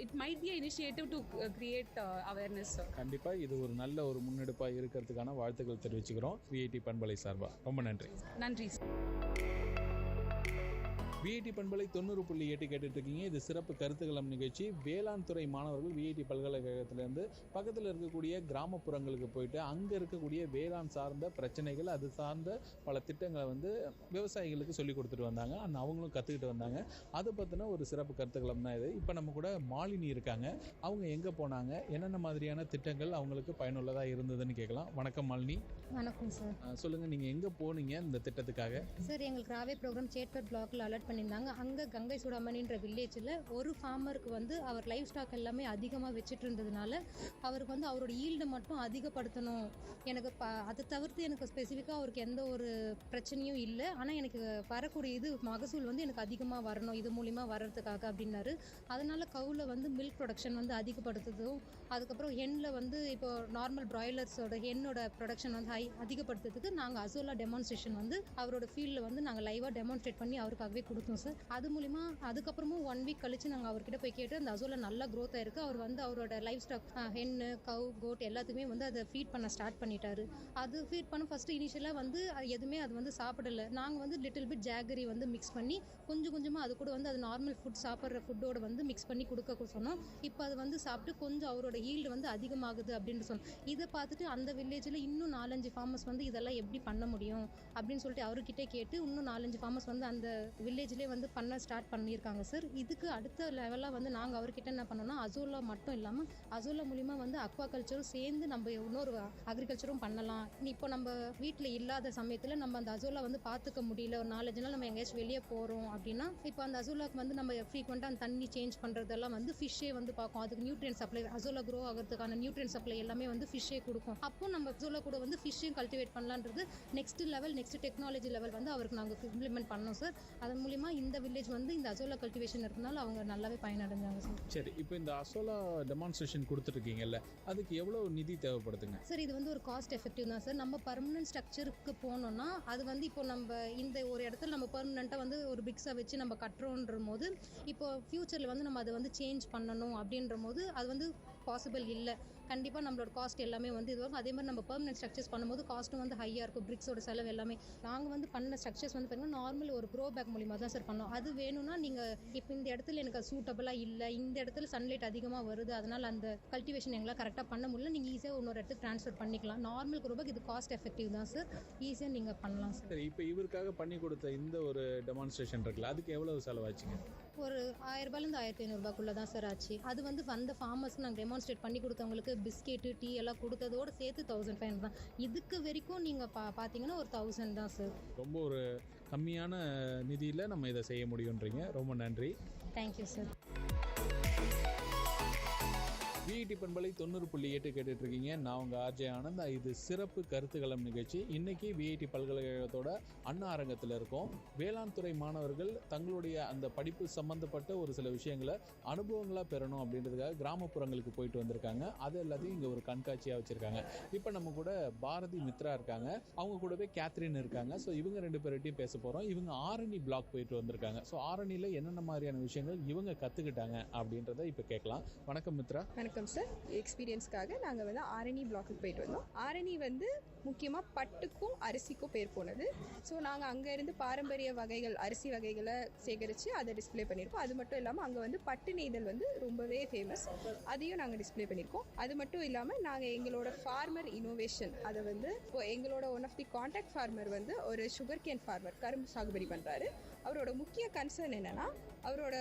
it might be initiative to create awareness sir. கண்டிப்பாக இது ஒரு நல்ல ஒரு முன்னெடுப்பாக இருக்கிறதுக்கான வாழ்த்துக்கள் தெரிவிச்சுக்கிறோம் விஐடி பண்பலை சார்பாக. ரொம்ப நன்றி. நன்றி சார். விஐடி பண்பலை 90.8 கேட்டுட்டு இருக்கீங்க. இது சிறப்பு கருத்துக்களம் நிகழ்ச்சி. வேளாண் துறை மாணவர்கள் விஐடி பல்கலைக்கழகத்திலேருந்து பக்கத்தில் இருக்கக்கூடிய கிராமப்புறங்களுக்கு போயிட்டு அங்கே இருக்கக்கூடிய வேளாண் சார்ந்த பிரச்சனைகள், அது சார்ந்த பல திட்டங்களை வந்து விவசாயிகளுக்கு சொல்லி கொடுத்துட்டு வந்தாங்க. அவங்களும் கற்றுக்கிட்டு வந்தாங்க. அதை பற்றின ஒரு சிறப்பு கருத்துக்களம் தான் இது. இப்போ நம்ம கூட மாலினி இருக்காங்க. அவங்க எங்கே போனாங்க, என்னென்ன மாதிரியான திட்டங்கள் அவங்களுக்கு பயனுள்ளதாக இருந்ததுன்னு கேட்கலாம். வணக்கம் மாலினி. வணக்கம் சார். சொல்லுங்கள், நீங்கள் எங்கே போனீங்க இந்த திட்டத்துக்காக? சார், எங்களுக்கு ராவே ப்ரோக்ராம் சேட்பட் பிளாக்ல அலர்ட் பண்ணியிருந்தாங்க. அங்கே கங்கை சுடாமணின்ற வில்லேஜில் ஒரு ஃபார்மருக்கு வந்து அவர் லைஃப் ஸ்டாக் எல்லாமே அதிகமாக வச்சுட்டு இருந்ததுனால அவருக்கு வந்து அவரோட ஈல்டு மட்டும் அதிகப்படுத்தணும். எனக்கு அதை தவிர்த்து எனக்கு ஸ்பெசிஃபிக்காக அவருக்கு எந்த ஒரு பிரச்சனையும் இல்லை, ஆனால் எனக்கு வரக்கூடிய இது மகசூல் வந்து எனக்கு அதிகமாக வரணும், இது மூலிமா வர்றதுக்காக அப்படின்னாரு. அதனால் கவுல வந்து மில்க் ப்ரொடக்ஷன் வந்து அதிகப்படுத்துறதும், அதுக்கப்புறம் ஹென்னில் வந்து இப்போ நார்மல் பிராய்லர்ஸோட ஹென்னோட ப்ரொடக்ஷன் வந்து அதிகப்படுத்துறதுக்கு நாங்கள் அசோலா டெமான்ஸ்ட்ரேஷன் வந்து அவரோட ஃபீல்டில் வந்து நாங்கள் லைவாக டெமான்ஸ்ட்ரேட் பண்ணி அவருக்காகவே கொடுத்தோம் சார். அது மூலிமா அதுக்கப்புறமும் 1 வீக் கழிச்சு நாங்கள் அவர்கிட்ட போய் கேட்டு அந்த அசோலா நல்லா க்ரோத் ஆயிருக்கு. அவர் வந்து அவரோட லைஃப் ஸ்டாக் ஹென்னு, கவ், கோட் எல்லாத்துக்குமே வந்து அதை ஃபீட் பண்ண ஸ்டார்ட் பண்ணிட்டாரு. அது ஃபீட் பண்ண ஃபர்ஸ்ட் இனிஷியலாக வந்து எதுவுமே அது வந்து சாப்பிடல. நாங்கள் வந்து லிட்டில் பிட் ஜாகரி வந்து மிக்ஸ் பண்ணி கொஞ்சம் கொஞ்சமாக அது கூட வந்து அது நார்மல் ஃபுட் சாப்பிட்ற ஃபுட்டோட வந்து மிக்ஸ் பண்ணி கொடுக்க சொன்னோம். இப்போ அது வந்து சாப்பிட்டு கொஞ்சம் அவரோட ஈல்டு வந்து அதிகமாகுது அப்படின்னு சொன்னோம். இதை பார்த்துட்டு அந்த வில்லேஜில் இன்னும் 4-5 ஃபார்மர்ஸ் வந்து இதெல்லாம் எப்படி பண்ண முடியும் அப்படின்னு சொல்லிட்டு அவர்கிட்டே கேட்டு இன்னும் 4-5 ஃபார்மர்ஸ் வந்து அந்த வில்லேஜ்லேயே வந்து பண்ண ஸ்டார்ட் பண்ணியிருக்காங்க சார். இதுக்கு அடுத்த லெவலாக வந்து நாங்கள் அவர்கிட்ட என்ன பண்ணோம்னா அசோலா மட்டும் இல்லாமல் அசோலா மூலிமா வந்து அக்வா கல்ச்சரும் சேர்ந்து நம்ம இன்னொரு அக்ரிகல்ச்சரும் பண்ணலாம். இப்போ நம்ம வீட்டில் இல்லாத சமயத்தில் நம்ம அந்த அசோலா வந்து பார்த்துக்க முடியல, ஒரு 4-5 நாள் நம்ம எங்கேயாச்சும் வெளியே போகிறோம் அப்படின்னா இப்போ அந்த அசோலாவுக்கு வந்து நம்ம ஃப்ரீக்வெண்ட்டாக அந்த தண்ணி சேஞ்ச் பண்ணுறதெல்லாம் வந்து ஃபிஷ்ஷே வந்து பார்க்கும். அதுக்கு நியூட்ரியன் சப்ளை, அசோலா க்ரோ ஆகிறதுக்கான நியூட்ரியன் சப்ளை எல்லாமே வந்து ஃபிஷ்ஷே கொடுக்கும். அப்போ நம்ம அசோலா கூட வந்து ஃபிஷ்ஷையும் கல்டிவேட் பண்ணலான்றது நெக்ஸ்ட் டெக்னாலஜி லெவல் வந்து அவருக்கு நாங்கள் இம்ப்ளிமெண்ட் பண்ணோம் சார். அதன் மூலிமா இந்த வில்லேஜ் வந்து இந்த அசோலா கல்டிவேஷன் இருக்கனால அவங்க நல்லாவே பயனடைஞ்சாங்க சார். சரி, இப்போ இந்த அசோலா டெமான்ஸ்ட்ரேஷன் கொடுத்துருக்கீங்கல்ல, அதுக்கு எவ்வளோ நிதி தேவைப்படுதுங்க சார்? இது வந்து ஒரு காஸ்ட் எஃபெக்டிவ் தான் சார். நம்ம பர்மனன்ட் ஸ்ட்ரக்சருக்கு போனோம்னா அது வந்து இப்போ நம்ம இந்த ஒரு இடத்துல நம்ம பர்மனெண்ட்டாக வந்து ஒரு பிக்ஸை வச்சு நம்ம கட்டுறோன்ற போது இப்போ ஃப்யூச்சரில் வந்து நம்ம அதை வந்து சேஞ்ச் பண்ணணும் அப்படின்ற போது அது வந்து பாசிபிள் இல்லை. கண்டிப்பாக நம்மளோட காஸ்ட் எல்லாமே வந்து இதுவாகும். அதே மாதிரி நம்ம பெர்மனன்ட் ஸ்ட்ரக்சர்ஸ் பண்ணும்போது காஸ்ட்டும் வந்து ஹையாக இருக்கும். பிரிக்ஸோட செலவு எல்லாமே நாங்கள் வந்து பண்ண ஸ்ட்ரக்சர்ஸ் வந்து பார்த்தீங்கன்னா நார்மல் ஒரு க்ரோ பேக் மூலிமா தான் சார் பண்ணோம். அது வேணும்னா நீங்கள் இப்போ இந்த இடத்துல எனக்கு சூட்டபுளாக இல்லை, இந்த இடத்துல சன்லைட் அதிகமாக வருது, அதனால் அந்த கல்டிவேஷன் எங்களால் கரெக்டாக பண்ண முடியல, நீங்கள் ஈஸியாக இன்னொரு இடத்துக்கு ட்ரான்ஸ்ஃபர் பண்ணிக்கலாம். நார்மல் க்ரோ பேக் இது காஸ்ட் எஃபெக்டிவ் தான் சார், ஈஸியாக நீங்கள் பண்ணலாம் சார். சரி, இப்போ இவருக்காக பண்ணி கொடுத்த இந்த ஒரு டெமான்ஸ்ட்ரேஷன் இருக்குல்ல, அதுக்கு எவ்வளவு செலவாச்சுங்க? ஒரு 1000 ரூபாயிலேருந்து 1500 தான் சார் ஆச்சு. அது வந்து வந்த ஃபார்மர்ஸ்க்கு நாங்கள் டெமான்ஸ்ட்ரேட் பண்ணி கொடுத்தவங்களுக்கு பிஸ்கெட்டு, டீ எல்லாம் கொடுத்ததோடு சேர்த்து 1500 தான். இதுக்கு வரைக்கும் நீங்கள் பார்த்தீங்கன்னா ஒரு 1000 தான் சார். ரொம்ப ஒரு கம்மியான நிதியில் நம்ம இதை செய்ய முடியுன்றீங்க. ரொம்ப நன்றி. Thank you sir. விஐடி பண்பலை 90.8 கேட்டுட்டு இருக்கீங்க. நான் உங்கள் ஆர்ஜே ஆனந்த். இது சிறப்பு கருத்துக்களம் நிகழ்ச்சி. இன்னைக்கு விஐடி பல்கலைக்கழகத்தோட அண்ணா அரங்கத்தில் இருக்கோம். வேளாண் துறை மாணவர்கள் தங்களுடைய அந்த படிப்பு சம்பந்தப்பட்ட ஒரு சில விஷயங்களை அனுபவங்களாக பெறணும் அப்படின்றதுக்காக கிராமப்புறங்களுக்கு போயிட்டு வந்திருக்காங்க. அது எல்லாத்தையும் இங்கே ஒரு கண்காட்சியாக வச்சுருக்காங்க. இப்போ நம்ம கூட பாரதி மித்ரா இருக்காங்க, அவங்க கூடவே கேத்ரின் இருக்காங்க. ஸோ இவங்க 2 பேர்கிட்டையும் பேச போகிறோம். இவங்க ஆரணி பிளாக் போயிட்டு வந்திருக்காங்க. ஸோ ஆரணியில் என்னென்ன மாதிரியான விஷயங்கள் இவங்க கற்றுக்கிட்டாங்க அப்படின்றத இப்போ கேட்கலாம். வணக்கம் மித்ரா. வணக்கம் சார் எக்ஸ்பீரியன்ஸ்க்காக நாங்கள் வந்து ஆரணி பிளாக்குக்கு போயிட்டு வந்தோம். ஆரணி வந்து முக்கியமாக பட்டுக்கும் அரிசிக்கும் பேர் போனது. ஸோ நாங்கள் அங்கேருந்து பாரம்பரிய வகைகள் அரிசி வகைகளை சேகரித்து அதை டிஸ்ப்ளே பண்ணியிருக்கோம். அது மட்டும் இல்லாமல் அங்கே வந்து பட்டு நெய்தல் வந்து ரொம்பவே ஃபேமஸ், அதையும் நாங்கள் டிஸ்ப்ளே பண்ணியிருக்கோம். அது மட்டும் இல்லாமல் நாங்கள் எங்களோட ஃபார்மர் இனோவேஷன் அதை வந்து இப்போ எங்களோட one of the contact farmer வந்து ஒரு சுகர் கேன் ஃபார்மர், கரும்பு சாகுபடி பண்ணுறாரு. அவரோட முக்கிய கன்சர்ன் என்னென்னா அவரோட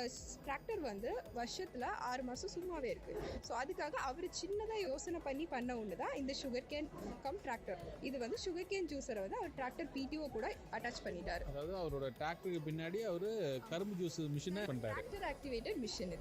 டிராக்டர் வந்து வருஷத்தில் 6 மாதம் சும்மாவே இருக்குது. ஸோ அதுக்காக அவர் சின்னதாக யோசனை பண்ண ஒன்று தான் இந்த சுகர் கேன் கம் டிராக்டர். இது வந்து சுகர் கேன் ஜூஸரை வந்து அவர் டிராக்டர் பிடிஓ கூட அட்டாச் பண்ணிட்டாரு. அதாவது அவரோட டிராக்டருக்கு பின்னாடி அவர் கரும்பு ஜூஸ் மிஷினை பண்ணுறாரு. டிராக்டர் ஆக்டிவேட்டட் மிஷின்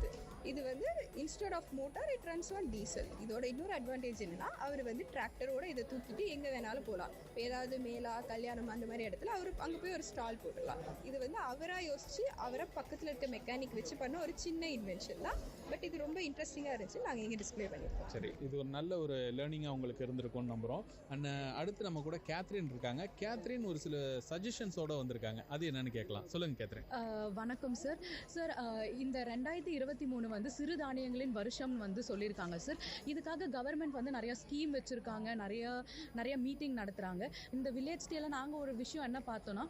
இது வந்து instead of motor it runs on diesel. இதோட இன்னொரு அட்வான்டேஜ் என்னன்னா அவர் வந்து டிராக்டரோட இதை தூக்கிட்டு எங்கே வேணாலும் போகலாம். இப்போ ஏதாவது மேலா கல்யாணம் அந்த மாதிரி இடத்துல அவர் அங்கே போய் ஒரு ஸ்டால் போட்டுடலாம். இது வந்து அவராக யோசிச்சு அவரை பக்கத்தில் இருக்க மெக்கானிக் வச்சு பண்ண ஒரு சின்ன இன்வென்ஷன் தான். பட் இது ரொம்ப இன்ட்ரெஸ்டிங்காக இருந்துச்சு. நாங்கள் இங்கே டிஸ்ப்ளே பண்ணியிருக்கோம். சரி, இது ஒரு நல்ல ஒரு லேர்னிங்காக உங்களுக்கு இருந்திருக்கும்னு நம்புகிறோம். அண்ட் அடுத்து நம்ம கூட கேத்ரின் இருக்காங்க. கேத்ரின் ஒரு சில சஜஷன்ஸோட வந்திருக்காங்க. அது என்னன்னு கேட்கலாம். சொல்லுங்க கேத்ரின். வணக்கம் சார். சார், இந்த 2023 வந்து சிறுதானியங்களின் வருஷம் வந்து சொல்லியிருக்காங்க சார். இதுக்காக கவர்மெண்ட் வந்து நிறைய ஸ்கீம் வச்சுருக்காங்க, நிறைய மீட்டிங் நடத்துகிறாங்க. இந்த வில்லேஜ் டேல நாங்கள் ஒரு விஷயம் என்ன பார்த்தோன்னா,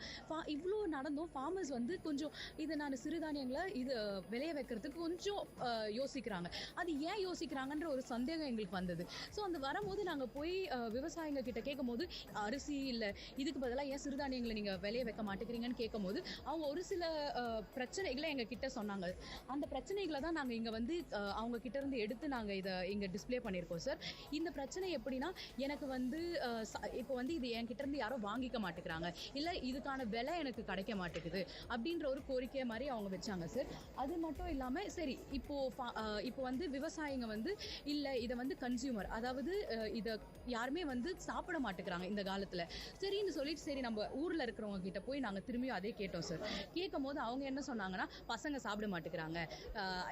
இவ்வளோ நடந்தும் ஃபார்மர்ஸ் வந்து கொஞ்சம் இது நான் சிறுதானியங்களை இது விளைய வைக்கிறதுக்கு கொஞ்சம் யோசிக்கிறாங்க. அது ஏன் யோசிக்கிறாங்கன்ற ஒரு சந்தேகம் எங்களுக்கு வந்தது. ஸோ அந்த வரும்போது நாங்கள் போய் விவசாயிங்க கிட்ட கேட்கும் போது அரிசி இல்லை இதுக்கு பதிலாக ஏன் சிறுதானியங்களை நீங்கள் விளைய வைக்க மாட்டேங்கிறீங்கன்னு கேட்கும் போது அவங்க ஒரு சில பிரச்சனைகளை எங்கள் கிட்ட சொன்னாங்க. அந்த பிரச்சனைகளை தான் நாங்கள் இங்கே வந்து அவங்க கிட்ட இருந்து எடுத்து நாங்கள் இதை இங்கே டிஸ்ப்ளே பண்ணியிருக்கோம் சார். இந்த பிரச்சனை எப்படின்னா, எனக்கு வந்து இப்போ வந்து இது என்கிட்ட இருந்து யாரும் வாங்கிக்க மாட்டேங்கிறாங்க, இல்லை இதுக்கான விலை எனக்கு கிடைக்க மாட்டேங்குது அப்படின்ற ஒரு கோரிக்கை மாதிரி அவங்க வச்சாங்க சார். அது மட்டும் இல்லாமல் சரி இப்போ வந்து விவசாயிங்க வந்து இல்லை இதை வந்து கன்சியூமர், அதாவது இதை யாருமே வந்து சாப்பிட மாட்டேங்கிறாங்க இந்த காலத்தில். சரின்னு சொல்லிட்டு சரி நம்ம ஊரில் இருக்கிறவங்க கிட்ட போய் நாங்கள் திரும்பியும் அதே கேட்டோம் சார். கேட்கும் போது அவங்க என்ன சொன்னாங்கன்னா, பசங்க சாப்பிட மாட்டேங்கிறாங்க,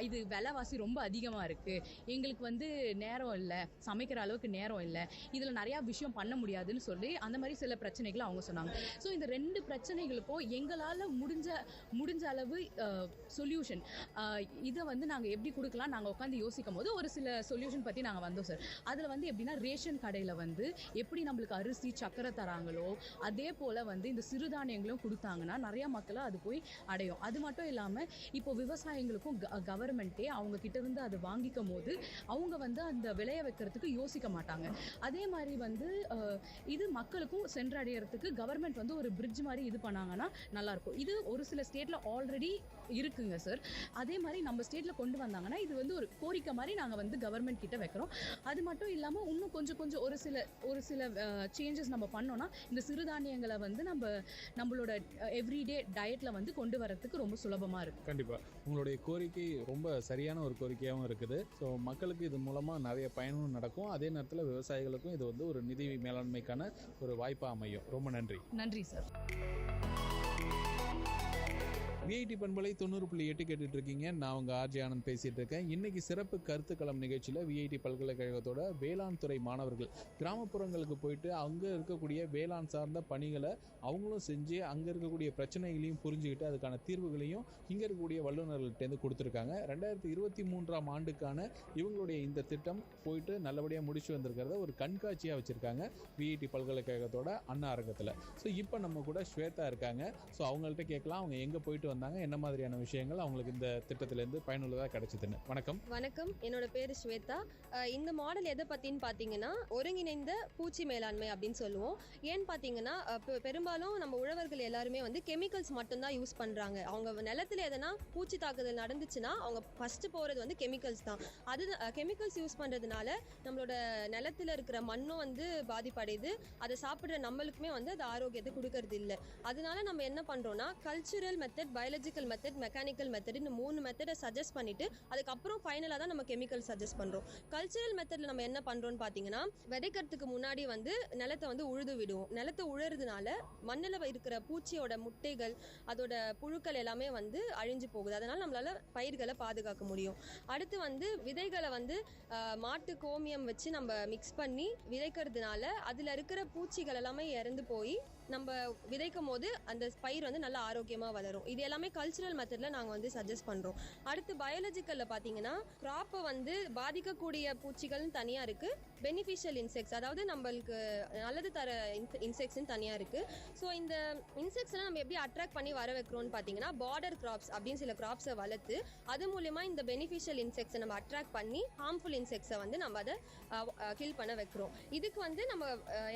இது விலைவாசி ரொம்ப அதிகமாக இருக்குது, எங்களுக்கு வந்து நேரம் இல்லை, சமைக்கிற அளவுக்கு நேரம் இல்லை, இதில் நிறையா விஷயம் பண்ண முடியாதுன்னு சொல்லி அந்த மாதிரி சில பிரச்சனைகளை அவங்க சொன்னாங்க. ஸோ இந்த 2 பிரச்சனைகளுக்கும் எங்களால் முடிஞ்ச அளவு சொல்யூஷன் இதை வந்து நாங்கள் எப்படி கொடுக்கலாம் நாங்கள் உட்காந்து யோசிக்கும் போது ஒரு சில சொல்யூஷன் பற்றி நாங்கள் வந்தோம் சார். அதில் வந்து எப்படின்னா, ரேஷன் கடையில் வந்து எப்படி நம்மளுக்கு அரிசி சக்கரை தராங்களோ அதே போல் வந்து இந்த சிறுதானியங்களும் கொடுத்தாங்கன்னா நிறையா மக்களை அது போய் அடையும். அது மட்டும் இல்லாமல் இப்போ விவசாயிகளுக்கும் கவர்மெண்ட்டே அவங்க கிட்ட இருந்து அதை வாங்கிக்கும் போது அவங்க வந்து அந்த விளைய வைக்கிறதுக்கு யோசிக்க மாட்டாங்க. அதே மாதிரி வந்து இது மக்களுக்கும் சென்றடைகிறதுக்கு கவர்மெண்ட் வந்து ஒரு பிரிட்ஜ் மாதிரி இது பண்ணாங்கன்னா நல்லாயிருக்கும். இது ஒரு சில ஸ்டேட்டில் ஆல்ரெடி இருக்குங்க சார். அதே மாதிரி நம்ம ஸ்டேட்டில் கொண்டு வந்தாங்கன்னா இது வந்து ஒரு கோரிக்கை மாதிரி நாங்கள் வந்து கவர்மெண்ட் கிட்ட வைக்கிறோம். அது மட்டும் இல்லாமல் இன்னும் கொஞ்சம் ஒரு சில சேஞ்சஸ் நம்ம பண்ணோன்னா இந்த சிறுதானியங்களை வந்து நம்மளோட எவ்ரிடே டயட்டில் வந்து கொண்டு வரதுக்கு ரொம்ப சுலபமாக இருக்குது. கண்டிப்பாக உங்களுடைய கோரிக்கை ரொம்ப சரியான ஒரு கோரிக்கையாகவும் இருக்குது. ஸோ மக்களுக்கு இது மூலமாக நிறைய பயனும் நடக்கும். அதே நேரத்தில் விவசாயிகளுக்கும் இது வந்து ஒரு நிதி மேலாண்மைக்கான ஒரு வாய்ப்பாக அமையும். ரொம்ப நன்றி. நன்றி சார். விஐடி பண்பலை 90.8 கேட்டுட்டு இருக்கீங்க. நான் உங்கள் ஆர்ஜே ஆனந்த் பேசிகிட்டு இருக்கேன். இன்றைக்கி சிறப்பு கருத்துக்களம் நிகழ்ச்சியில் விஐடி பல்கலைக்கழகத்தோட வேளாண் துறை மாணவர்கள் கிராமப்புறங்களுக்கு போயிட்டு அங்கே இருக்கக்கூடிய வேளாண் சார்ந்த பணிகளை அவங்களும் செஞ்சு அங்கே இருக்கக்கூடிய பிரச்சனைகளையும் புரிஞ்சுக்கிட்டு அதுக்கான தீர்வுகளையும் இங்கே இருக்கக்கூடிய வல்லுநர்கள்ட்டேருந்து கொடுத்துருக்காங்க. 2023ஆம் ஆண்டுக்கான இவங்களுடைய இந்த திட்டம் போயிட்டு நல்லபடியாக முடிச்சு வந்திருக்கிறத ஒரு கண்காட்சியாக வச்சுருக்காங்க விஐடி பல்கலைக்கழகத்தோட அண்ணா அரங்கத்தில். ஸோ இப்போ நம்ம கூட ஸ்வேதா இருக்காங்க. ஸோ அவங்கள்ட்ட கேட்கலாம் அவங்க எங்கே போயிட்டு வந்தாங்க, என்ன மாதிரியான விஷயங்கள் அவங்களுக்கு இந்த திட்டத்திலேருந்து பயனுள்ளதாக கிடைச்சதுன்னு. வணக்கம். வணக்கம், என்னோட பேர் ஸ்வேதா. இந்த மாடல் எதை பற்றின்னு பார்த்தீங்கன்னா, ஒருங்கிணைந்த பூச்சி மேலாண்மை அப்படின்னு சொல்லுவோம். ஏன்னு பார்த்தீங்கன்னா, பெரும்பாலும் நம்ம உழவர்கள் எல்லாருமே வந்து கெமிக்கல்ஸ் மட்டும்தான் யூஸ் பண்ணுறாங்க. அவங்க நிலத்தில் எதனா பூச்சி தாக்குதல் நடந்துச்சுன்னா அவங்க ஃபஸ்ட்டு போகிறது வந்து கெமிக்கல்ஸ் தான். அது கெமிக்கல்ஸ் யூஸ் பண்ணுறதுனால நம்மளோட நிலத்தில் இருக்கிற மண்ணும் வந்து பாதிப்படையுது. அதை சாப்பிட்ற நம்மளுக்குமே வந்து அது ஆரோக்கியத்தை கொடுக்கறது இல்லை. அதனால நம்ம என்ன பண்ணுறோன்னா, cultural method, biological method, mechanical method, இந்த 3 மெத்தடை சஜஸ்ட் பண்ணிட்டு அதுக்கப்புறம் ஃபைனலாக தான் நம்ம கெமிக்கல் சஜஸ்ட் பண்ணுறோம். கல்ச்சுரல் மெத்தடில் நம்ம என்ன பண்ணுறோம்னு பார்த்தீங்கன்னா, விதைக்கிறதுக்கு முன்னாடி வந்து நிலத்தை வந்து உழுது விடுவோம். நிலத்தை உழுறதுனால மண்ணில் இருக்கிற பூச்சியோட முட்டைகள், அதோட புழுக்கள் எல்லாமே வந்து அழிஞ்சு போகுது. அதனால் நம்மளால் பயிர்களை பாதுகாக்க முடியும். அடுத்து வந்து விதைகளை வந்து மாட்டு கோமியம் வச்சு நம்ம மிக்ஸ் பண்ணி விதைக்கிறதுனால அதில் இருக்கிற பூச்சிகள் எல்லாமே இறந்து போய் நம்ம விதைக்கும் போது அந்த பயிர் வந்து நல்லா ஆரோக்கியமாக வளரும். இது எல்லாமே கல்ச்சுரல் மெத்தடில் நாங்கள் வந்து சஜஸ்ட் பண்ணுறோம். அடுத்து பயாலஜிக்கலில் பார்த்தீங்கன்னா க்ராப்பை வந்து பாதிக்கக்கூடிய பூச்சிகள்னு தனியாக இருக்குது, பெனிஃபிஷியல் இன்செக்ட்ஸ் அதாவது நம்மளுக்கு நல்லது தர இன்செக்ட்ஸ்னு தனியாக இருக்குது. ஸோ இந்த இன்செக்ட்ஸ்லாம் நம்ம எப்படி அட்ராக்ட் பண்ணி வர வைக்கிறோம்னு பார்த்தீங்கன்னா பார்டர் கிராப்ஸ் அப்படின்னு சில கிராப்ஸை வளர்த்து அது மூலமா இந்த பெனிஃபிஷியல் இன்செக்ட்ஸை நம்ம அட்ராக்ட் பண்ணி ஹார்ம்ஃபுல் இன்செக்ட்ஸை வந்து நம்ம அதை கில் பண்ண வைக்கிறோம். இதுக்கு வந்து நம்ம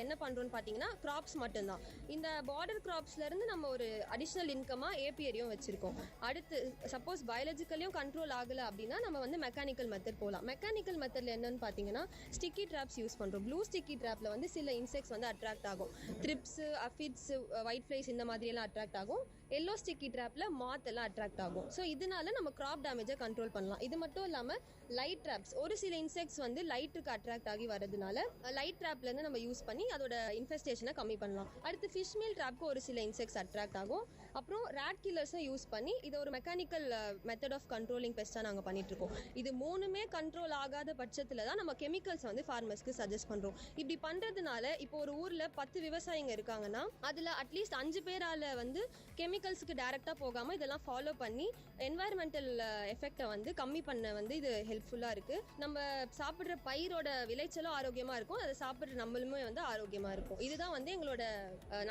என்ன பண்ணுறோம்னு பார்த்தீங்கன்னா கிராப்ஸ் மட்டும்தான். இந்த பார்டர் கிராப்ஸ்லேருந்து நம்ம ஒரு அடிஷ்னல் இன்கமாக ஏபியரியும் வச்சுருக்கோம். அடுத்து சப்போஸ் பயாலஜிக்கலையும் கண்ட்ரோல் ஆகலை அப்படின்னா நம்ம வந்து மெக்கானிக்கல் மெத்தட் போகலாம். மெக்கானிக்கல் மெத்தடில் என்னன்னு பார்த்தீங்கன்னா ஸ்டிக்கி ட்ராப்ஸ் யூஸ் பண்ணுறோம். ப்ளூ ஸ்டிக்கி ட்ராப்பில் வந்து சில இன்செக்ட்ஸ் வந்து அட்ராக்ட் ஆகும். த்ரிப்ஸு, அஃபிட்ஸு, ஒயிட் ஃப்ளைஸ் இந்த மாதிரியெல்லாம் அட்ராக்ட் ஆகும். எல்லோ ஸ்டிக்கி ட்ராப்பில் மாத் எல்லாம் அட்ராக்ட் ஆகும். ஸோ இதனால நம்ம கிராப் டேமேஜை கண்ட்ரோல் பண்ணலாம். இது மட்டும் இல்லாமல் லைட் ட்ராப்ஸ், ஒரு சில இன்செக்ட்ஸ் வந்து லைட்டுக்கு அட்ராக்ட் ஆகி வரதுனால லைட் ட்ராப்லேருந்து நம்ம யூஸ் பண்ணி அதோட இன்ஃபெஸ்டேஷனை கம்மி பண்ணலாம். அடுத்து ஃபிஷ் மீல் ட்ராப்க்கு ஒரு சில இன்செக்ட்ஸ் அட்ராக்ட் ஆகும். அப்புறம் ரேட் கில்லர்ஸை யூஸ் பண்ணி இதை ஒரு மெக்கானிக்கல் மெத்தட் ஆஃப் கண்ட்ரோலிங் பெஸ்ட்டாக நாங்கள் பண்ணிட்டுருக்கோம். இது மூணுமே கண்ட்ரோல் ஆகாத பட்சத்தில் தான் நம்ம கெமிக்கல்ஸ் வந்து ஃபார்மர்ஸ்க்கு சஜஸ்ட் பண்ணுறோம். இப்படி பண்ணுறதுனால இப்போ ஒரு ஊரில் 10 விவசாயிங்க இருக்காங்கன்னா அதில் அட்லீஸ்ட் 5 பேரால் வந்து கெமிக்கல்ஸுக்கு டைரெக்டாக போகாமல் இதெல்லாம் ஃபாலோ பண்ணி என்வாயர்மெண்டல் எஃபெக்டை வந்து கம்மி பண்ண வந்து இது ஹெல்ப்ஃபுல்லாக இருக்குது. நம்ம சாப்பிட்ற பயிரோட விளைச்சலும் ஆரோக்கியமாக இருக்கும், அதை சாப்பிட்ற நம்மளுமே வந்து ஆரோக்கியமாக இருக்கும். இதுதான் வந்து எங்களோட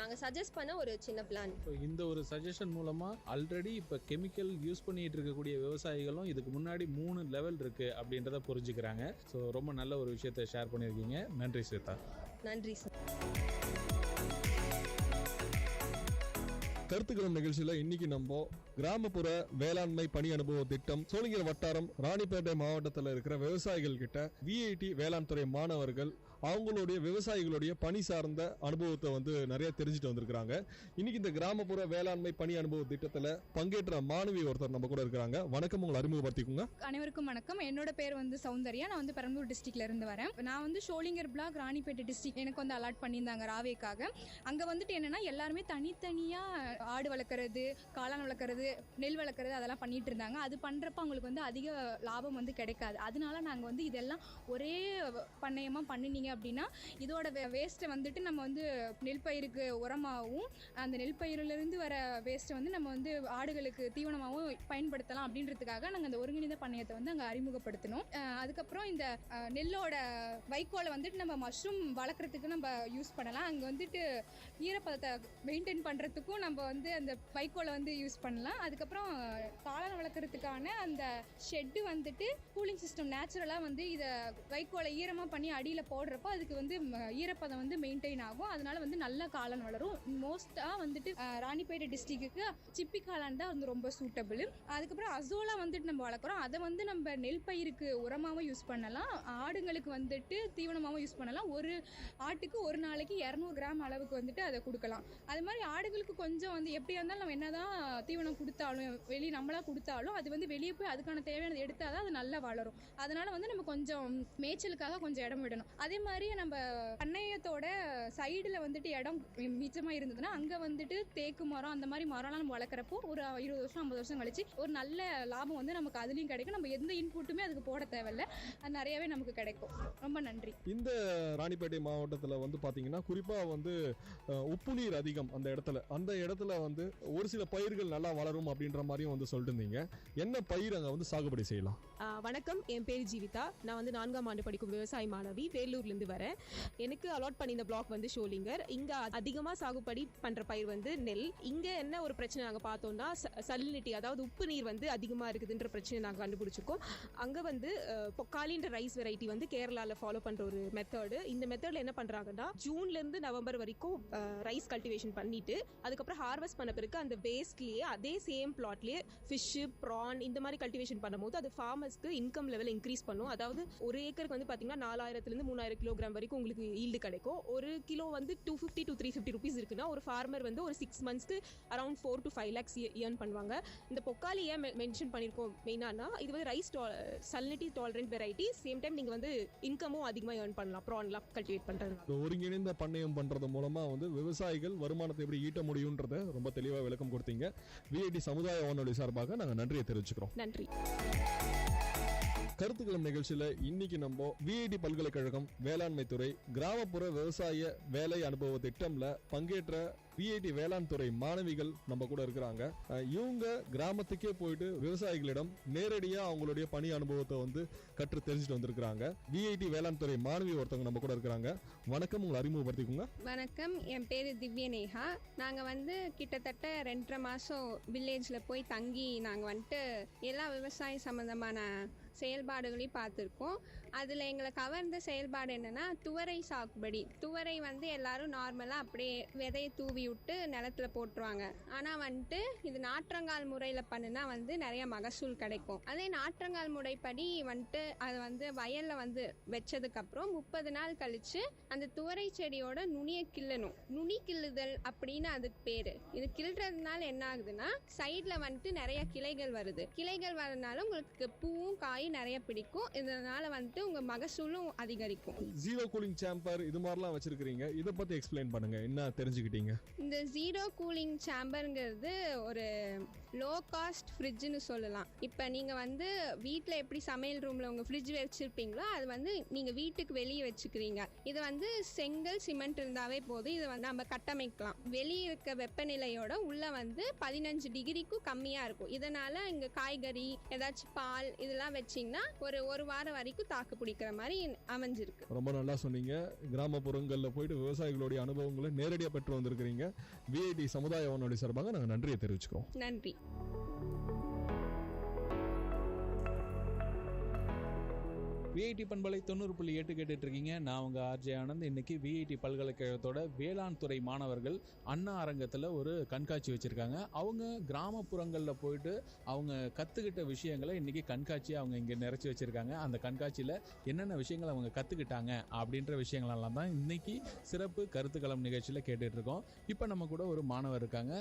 நாங்கள் சஜஸ்ட் பண்ண ஒரு சின்ன பிளான். இந்த ஒரு சஜஷன் மூலமா ஆல்ரெடி இப்போ கெமிக்கல் யூஸ் பண்ணிட்டு இருக்கக்கூடிய விவசாயிகளும் இதுக்கு முன்னாடி 3 லெவல் இருக்கு அப்படின்றத புரிஞ்சுக்கிறாங்க. ஸோ ரொம்ப நல்ல ஒரு விஷயத்தை ஷேர் பண்ணியிருக்கீங்க. நன்றி ஸ்வேதா. நன்றி சார். கருத்துக்களம் நிகழ்ச்சியில இன்னைக்கு நம்ம கிராமப்புற வேளாண்மை பணி அனுபவ திட்டம் சோளிங்கர் வட்டாரம் ராணிப்பேட்டை மாவட்டத்தில் இருக்கிற விவசாயிகள் கிட்ட விஐடி வேளாண் துறை மாணவர்கள் அவங்களுடைய விவசாயிகளுடைய பணி சார்ந்த அனுபவத்தை வந்து நிறைய தெரிஞ்சுட்டு வந்திருக்காங்க. இன்னைக்கு இந்த கிராமப்புற வேளாண்மை பணி அனுபவ திட்டத்துல பங்கேற்ற மாணவி ஒருத்தர் நம்ம கூட இருக்கிறாங்க. வணக்கம், உங்களை அறிமுகப்படுத்திக்கோங்க. அனைவருக்கும் வணக்கம். என்னோட பேர் வந்து சௌந்தர்யா. நான் வந்து பெரம்பலூர் டிஸ்ட்ரிக்ட்ல இருந்து வரேன். நான் வந்து ஷோலிங்கர் பிளாக் ராணிப்பேட்டை டிஸ்ட்ரிக்ட் எனக்கு வந்து அலாட் பண்ணியிருந்தாங்க ராவேக்காக. அங்க வந்துட்டு என்னன்னா எல்லாருமே தனித்தனியா ஆடு வளர்க்குறது, காளான் வளர்க்குறது, நெல் வளர்க்குறது அதெல்லாம் பண்ணிட்டு இருந்தாங்க. அது பண்றப்ப அவங்களுக்கு வந்து அதிக லாபம் வந்து கிடைக்காது. அதனால நாங்க வந்து இதெல்லாம் ஒரே பண்ணையமா பண்ணினீங்க அப்படின்னா இதோட வேஸ்ட்டை வந்துட்டு நம்ம வந்து நெல் பயிருக்கு உரமாகவும் அந்த நெல் பயிரிலிருந்து வர வேஸ்ட்டை வந்து நம்ம வந்து ஆடுகளுக்கு தீவனமாகவும் பயன்படுத்தலாம் அப்படின்றதுக்காக நாங்கள் அந்த ஒருங்கிணைந்த பண்ணையத்தை வந்து அங்கே அறிமுகப்படுத்தினோம். அதுக்கப்புறம் இந்த நெல்லோட வைக்கோலை வந்துட்டு நம்ம மஷ்ரூம் வளர்க்குறதுக்கு நம்ம யூஸ் பண்ணலாம். அங்கே வந்துட்டு ஈரப்பதத்தை மெயின்டைன் பண்ணுறதுக்கும் நம்ம வந்து அந்த வைக்கோலை வந்து யூஸ் பண்ணலாம். அதுக்கப்புறம் காளான் வளர்க்குறதுக்கான அந்த ஷெட்டு வந்துட்டு கூலிங் சிஸ்டம் நேச்சுரலாக வந்து இதை வைக்கோலை ஈரமாக பண்ணி அடியில் போடுறப்போ அதுக்கு வந்து ஈரப்பதம் வந்து மெயின்டைன் ஆகும். அதனால வந்து நல்ல காளான் வளரும். மோஸ்ட்டாக வந்துட்டு ராணிப்பேட்டை டிஸ்ட்ரிக்ட்டுக்கு சிப்பி காளான் தான் வந்து ரொம்ப சூட்டபிள். அதுக்கப்புறம் அசோலா வந்துட்டு நம்ம வளர்க்குறோம். அதை வந்து நம்ம நெல் பயிருக்கு உரமாகவும் யூஸ் பண்ணலாம், ஆடுங்களுக்கு வந்துட்டு தீவனமாகவும் யூஸ் பண்ணலாம். ஒரு ஆட்டுக்கு ஒரு நாளைக்கு 200 கிராம் அளவுக்கு வந்துட்டு அதை கொடுக்கலாம். அது மாதிரி ஆடுகளுக்கு கொஞ்சம் வந்து எப்படியா இருந்தாலும் நம்ம என்னதான் தீவனம் கொடுத்தாலும் நம்மளா கொடுத்தாலும் அது வந்து வெளியே போய் அதுக்கான தேவையானது எடுத்தால் தான் அது நல்லா வளரும். அதனால வந்து நம்ம கொஞ்சம் மேய்ச்சலுக்காக கொஞ்சம் இடம் விடணும். அதே மாதிரி நம்ம பண்ணையத்தோட சைடில் வந்துட்டு இடம் மிச்சமாக இருந்ததுன்னா அங்கே வந்துட்டு தேக்கு மரம் அந்த மாதிரி மரம்லாம் நம்ம வளர்க்குறப்போ ஒரு 20 வருஷம் 50 வருஷம் கழிச்சு ஒரு நல்ல லாபம் வந்து நமக்கு அதுலேயும் கிடைக்கும். நம்ம எந்த இன்புட்டுமே அதுக்கு போட தேவையில்லை, அது நிறையவே நமக்கு கிடைக்கும். ரொம்ப நன்றி. இந்த ராணிப்பேட்டை மாவட்டத்தில் வந்து பார்த்தீங்கன்னா குறிப்பாக வந்து உப்பு நீர் அதிகம் அந்த இடத்துல வந்து ஒரு சில பயிர்கள் நல்லா வளரும் அப்படின்ற மாதிரியும் வந்து சொல்லிட்டு இருந்தீங்க. என்ன பயிர் அங்கே வந்து சாகுபடி செய்யலாம்? வணக்கம், என் பேர் ஜீவிதா. நான் வந்து 4ஆம் ஆண்டு படிக்கும் விவசாய மாணவி, வேலூர்லேருந்து வரேன். எனக்கு அலாட் பண்ணி இந்த பிளாக் வந்து ஷோலிங்கர். இங்கே அதிகமாக சாகுபடி பண்ணுற பயிர் வந்து நெல். இங்கே என்ன ஒரு பிரச்சனை நாங்கள் பார்த்தோம்னா சலினிட்டி, அதாவது உப்பு நீர் வந்து அதிகமாக இருக்குதுன்ற பிரச்சனை நாங்கள் கண்டுபிடிச்சிருக்கோம். அங்கே வந்து பொக்காலின்ற ரைஸ் வெரைட்டி வந்து கேரளாவில் ஃபாலோ பண்ணுற ஒரு மெத்தடு. இந்த மெத்தடில் என்ன பண்ணுறாங்கன்னா ஜூன்லேருந்து நவம்பர் வரைக்கும் ரைஸ் கல்டிவேஷன் பண்ணிட்டு அதுக்கப்புறம் ஹார்வெஸ்ட் பண்ண பிறகு அந்த வேஸ்ட்லேயே அதே சேம் பிளாட்லேயே ஃபிஷ்ஷு, ப்ரான் இந்த மாதிரி கல்டிவேஷன் பண்ணும்போது அது ஃபார்மர்ஸ்க்கு இன்கம் லெவல் இன்க்ரீஸ் பண்ணும். அதாவது ஒரு ஏக்கருக்கு வந்து பார்த்தீங்கன்னா 4000 3000 கிலோகிராம் வரைக்கும் உங்களுக்கு ஈல்டு கிடைக்கும். ஒரு கிலோ வந்து 250 to 350 ருபீஸ் இருக்குன்னா ஒரு ஃபார்மர் வந்து ஒரு 6 மந்த்ஸ்க்கு அரௌண்ட் 4 to 5 lakhs ஏர்ன் பண்ணுவாங்க. இந்த பொக்காலி ஏன் மென்ஷன் பண்ணியிருக்கோம் மெயினானா இது வந்து rice salinity tolerant variety. Same time நீங்கள் வந்து இன்கமும் அதிகமாக ஏர்ன் பண்ணலாம் ப்ரான்லாம் கல்டிவேட் பண்ணுறது. ஒருங்கிணைந்த பண்ணையம் பண்ணுறது மூலமாக வந்து விவசாயிகள் வருமானத்தை எப்படி ஈட்ட முடியுன்றதை ரொம்ப தெளிவாக விளக்கம் கொடுத்தீங்க. விஐடி சமுதாய வானொலி சார்பாக நாங்கள் நன்றியை தெரிவிச்சுக்கிறோம். நன்றி. கருத்துக்களம் நிகழ்ச்சியில இன்னைக்கு நம்ம விஐடி பல்கலைக்கழகம் வேளாண்மை துறை கிராமப்புற விவசாய வேலை அனுபவ திட்டம்ல பங்கேற்ற விஐடி வேளாண் துறை மாணவிகள் நம்ம கூட இருக்கிறாங்க. இவங்க கிராமத்துக்கே போயிட்டு விவசாயிகளிடம் நேரடியா அவங்களுடைய பணி அனுபவத்தை வந்து கற்று தெரிஞ்சுட்டு வந்திருக்கிறாங்க. விஐடி வேளாண் துறை மாணவி ஒருத்தவங்க நம்ம கூட இருக்கிறாங்க. வணக்கம், உங்களை அறிமுகப்படுத்திக்கோங்க. வணக்கம், என் பேர் திவ்யநேகா. நாங்கள் வந்து கிட்டத்தட்ட 2.5 மாதம் வில்லேஜில் போய் தங்கி நாங்கள் வந்துட்டு எல்லா விவசாய சம்மந்தமான செயல்பாடுகளையும் பார்த்துருக்கோம். அதில் எங்களை கவர்ந்த செயல்பாடு என்னென்னா துவரை சாகுபடி. துவரை வந்து எல்லாரும் நார்மலாக அப்படியே விதையை தூவி விட்டு நிலத்துல போட்டுருவாங்க. ஆனால் வந்துட்டு இது நாற்றங்கால் முறையில் பண்ணுனா வந்து நிறைய மகசூல் கிடைக்கும். அதே நாற்றங்கால் முறைப்படி வந்துட்டு அதை வந்து வயலில் வந்து வச்சதுக்கப்புறம் 30 நாள் கழித்து அந்த துவரை செடியோட நுனியை கிள்ளணும். நுனி கிள்ளுதல் அப்படின்னு அதுக்கு பேர். இது கிள்றதுனால என்ன ஆகுதுன்னா சைடில் வந்துட்டு நிறைய கிளைகள் வருது. கிளைகள் வரதுனால உங்களுக்கு பூவும் காயும் நிறைய பிடிக்கும். இதனால வந்துட்டு உங்க மகசூலும் அதிகரிக்கும். ஜீரோ கூலிங் சேம்பர் இது மாதிரிலாம் வச்சிருக்கீங்க, இதை பத்தி எக்ஸ்பிளைன் பண்ணுங்க, என்ன தெரிஞ்சுக்கிட்டீங்க? இந்த ஜீரோ கூலிங் சேம்பருங்கிறது ஒரு லோ காஸ்ட் ஃப்ரிட்ஜ்னு சொல்லலாம். இப்போ நீங்கள் வந்து வீட்டில் எப்படி சமையல் ரூமில் உங்கள் ஃப்ரிட்ஜ் வச்சுருப்பீங்களோ அது வந்து நீங்கள் வீட்டுக்கு வெளியே வச்சுக்கிறீங்க. இது வந்து செங்கல் சிமெண்ட் இருந்தாவே போதும். இதை வந்து நம்ம கட்டமைக்கலாம். வெளியே இருக்க வெப்பநிலையோட உள்ளே வந்து 15 டிகிரிக்கும் கம்மியாக இருக்கும். இதனால் இங்கே காய்கறி ஏதாச்சும் பால் இதெல்லாம் வச்சிங்கன்னா ஒரு வாரம் வரைக்கும் தாக்கு பிடிக்கிற மாதிரி அமைஞ்சிருக்கு. ரொம்ப நல்லா சொன்னீங்க. கிராமப்புறங்களில் போயிட்டு விவசாயிகளுடைய அனுபவங்களை நேரடியாக பெற்று வந்திருக்கிறீங்க. விஐடி சமுதாய வானொலி சார்பாக நாங்கள் நன்றியை தெரிவிச்சுக்கிறோம். நன்றி. விஐடி பண்பலை 90.8 கேட்டுட்டு இருக்கீங்க. நான் உங்க ஆர்ஜே ஆனந்த். இன்னைக்கு விஐடி பல்கலைக்கழகத்தோட வேளாண் துறை மாணவர்கள் அண்ணா அரங்கத்தில் ஒரு கண்காட்சி வச்சிருக்காங்க. அவங்க கிராமப்புறங்களில் போயிட்டு அவங்க கற்றுக்கிட்ட விஷயங்களை இன்னைக்கு கண்காட்சியை அவங்க இங்கே நிறைச்சி வச்சிருக்காங்க. அந்த கண்காட்சியில் என்னென்ன விஷயங்கள் அவங்க கற்றுக்கிட்டாங்க அப்படின்ற விஷயங்களெல்லாம் தான் இன்னைக்கு சிறப்பு கருத்துக்களம் நிகழ்ச்சியில் கேட்டுட்டு இருக்கோம். இப்போ நம்ம கூட ஒரு மாணவர் இருக்காங்க,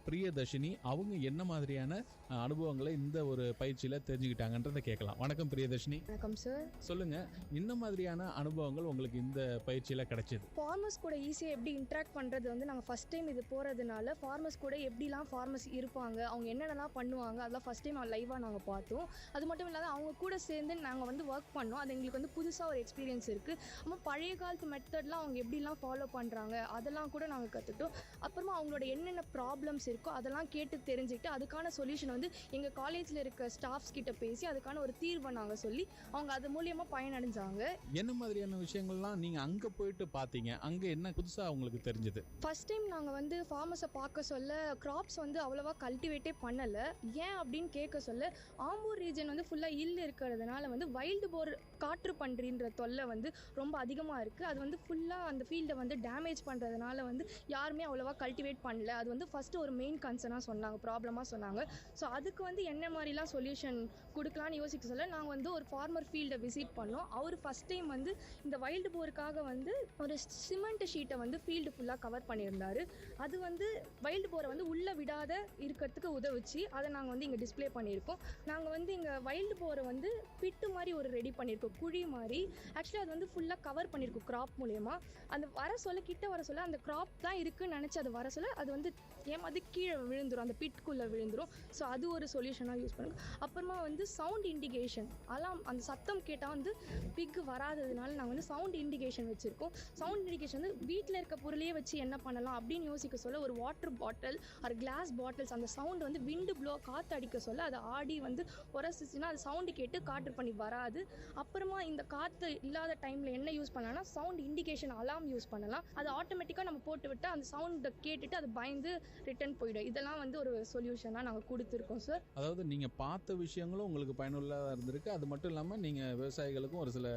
பிரியதர்ஷினி. அவங்க என்ன மாதிரியான அனுபவங்களை இந்த ஒரு பயிற்சியில் தெரிஞ்சுக்கிட்டாங்கன்றதை கேட்கலாம். வணக்கம் பிரியதர்ஷினி. வணக்கம் சார். சொல்லுங்க, என்ன மாதிரியான அனுபவங்கள் உங்களுக்கு இந்த பயிற்சியில கிடைச்சது? ஃபார்மர்ஸ் கூட ஈஸியாக எப்படி இன்ட்ராக்ட் பண்ணுறது வந்து நாங்கள் ஃபஸ்ட் டைம் இது போகிறதுனால ஃபார்மர்ஸ் கூட எப்படிலாம் ஃபார்மர்ஸ் இருப்பாங்க, அவங்க என்னென்னலாம் பண்ணுவாங்க, அதெல்லாம் ஃபஸ்ட் டைம் லைவாக நாங்கள் பார்த்தோம். அது மட்டும் இல்லாத அவங்க கூட சேர்ந்து நாங்கள் வந்து ஒர்க் பண்ணோம். அது எங்களுக்கு வந்து புதுசாக ஒரு எக்ஸ்பீரியன்ஸ் இருக்குது. அப்புறம் பழைய காலத்து மெத்தட்லாம் அவங்க எப்படிலாம் ஃபாலோ பண்ணுறாங்க அதெல்லாம் கூட நாங்கள் கற்றுக்கிட்டோம். அப்புறமா அவங்களோட என்னென்ன ப்ராப்ளம்ஸ் இருக்கோ அதெல்லாம் கேட்டு தெரிஞ்சுக்கிட்டு அதுக்கான சொல்யூஷன் வந்து எங்கள் காலேஜில் இருக்க ஸ்டாஃப்ஸ் கிட்ட பேசி அதுக்கான ஒரு தீர்வை நாங்கள் சொல்லி அவங்க அது மூலியமா பயனடைஞ்சாங்க. என்ன மாதிரியான விஷயங்கள்லாம் நீங்க அங்க போயிட்டு பாத்தீங்க? அங்க என்ன புதுசா உங்களுக்கு தெரிஞ்சது? ஃபர்ஸ்ட் டைம் நாங்க வந்து ஃபார்மர்ஸை பார்க்க சொல்ல கிராப்ஸ் வந்து அவ்வளவா கல்டிவேட்டே பண்ணல. ஏன் அப்படின்னு கேட்க சொல்ல ஆம்பூர் ரீஜன் வந்து ஃபுல்லா ஹில் இருக்கிறதுனால வந்து வைல்டு போர் காற்று பன்றின்ற தொல்லை வந்து ரொம்ப அதிகமாக இருக்குது. அது வந்து ஃபுல்லாக அந்த ஃபீல்டை வந்து டேமேஜ் பண்ணுறதுனால வந்து யாருமே அவ்வளோவா கல்டிவேட் பண்ணல. அது வந்து ஃபஸ்ட்டு ஒரு மெயின் கன்சர்னாக சொன்னாங்க, ப்ராப்ளமாக சொன்னாங்க. ஸோ அதுக்கு வந்து என்ன மாதிரிலாம் சொல்யூஷன் கொடுக்கலான்னு யோசிக்க சொல்ல நாங்கள் வந்து ஒரு ஃபார்மர் ஃபீல்டை விசிட் பண்ணோம். அவர் ஃபஸ்ட் டைம் வந்து இந்த வைல்டு போருக்காக வந்து ஒரு சிமெண்ட் ஷீட்டை வந்து ஃபீல்டு ஃபுல்லாக கவர் பண்ணியிருந்தார். அது வந்து வைல்டு போரை வந்து உள்ளே விடாத இருக்கிறதுக்கு உதவுச்சு. அதை நாங்கள் வந்து இங்கே டிஸ்பிளே பண்ணியிருக்கோம். நாங்கள் வந்து இங்கே வைல்டு போரை வந்து பிட்டு மாதிரி ஒரு ரெடி பண்ணியிருக்கோம், குழி மாதிரி. ஆக்சுவலி அது வந்து ஃபுல்லாக கவர் பண்ணியிருக்கோம் கிராப் மூலயமா. அந்த வர சொல்ல கிட்ட வர சொல்ல அந்த கிராப் தான் இருக்குன்னு நினச்சி அது வர சொல்ல அது வந்து ஏமாதி கீழே விழுந்துடும், அந்த பிட்குள்ளே விழுந்துடும். ஸோ அது ஒரு சொல்யூஷனாக யூஸ் பண்ணுங்க. அப்புறமா வந்து சவுண்ட் இண்டிகேஷன், அலாம் அந்த சத்தம் கேட்டால் வந்து பிக் வராததுனால நாங்கள் வந்து சவுண்ட் இண்டிகேஷன் வச்சுருக்கோம். சவுண்ட் இண்டிகேஷன் வந்து வீட்டில் இருக்க பொருளையே வச்சு என்ன பண்ணலாம் அப்படின்னு யோசிக்க சொல்ல ஒரு வாட்டர் பாட்டில் ஒரு கிளாஸ் பாட்டில்ஸ் அந்த சவுண்ட் வந்து விண்டு ப்ளோ காற்று அடிக்க சொல்ல அதை ஆடி வந்து உரசிச்சுன்னா அது சவுண்டு கேட்டு காற்று பண்ணி வராது. அப்புறமா இந்த காற்று இல்லாத டைமில் என்ன யூஸ் பண்ணலாம்னா சவுண்ட் இண்டிகேஷன் அலாம் யூஸ் பண்ணலாம். அது ஆட்டோமேட்டிக்காக நம்ம போட்டு விட்டு அந்த சவுண்டை கேட்டுட்டு அது பயந்து ரிட்டர்ன் போயிடும். இதெல்லாம் வந்து ஒரு சொல்யூஷனாக நாங்கள் கொடுத்துருக்கோம் சார். அதாவது நீங்கள் பார்த்த விஷயங்களும் உங்களுக்கு பயனுள்ளதாக இருந்திருக்கு. அது மட்டும் இல்லாமல் நீங்கள் விவசாயிகளுக்கும் ஒரு சில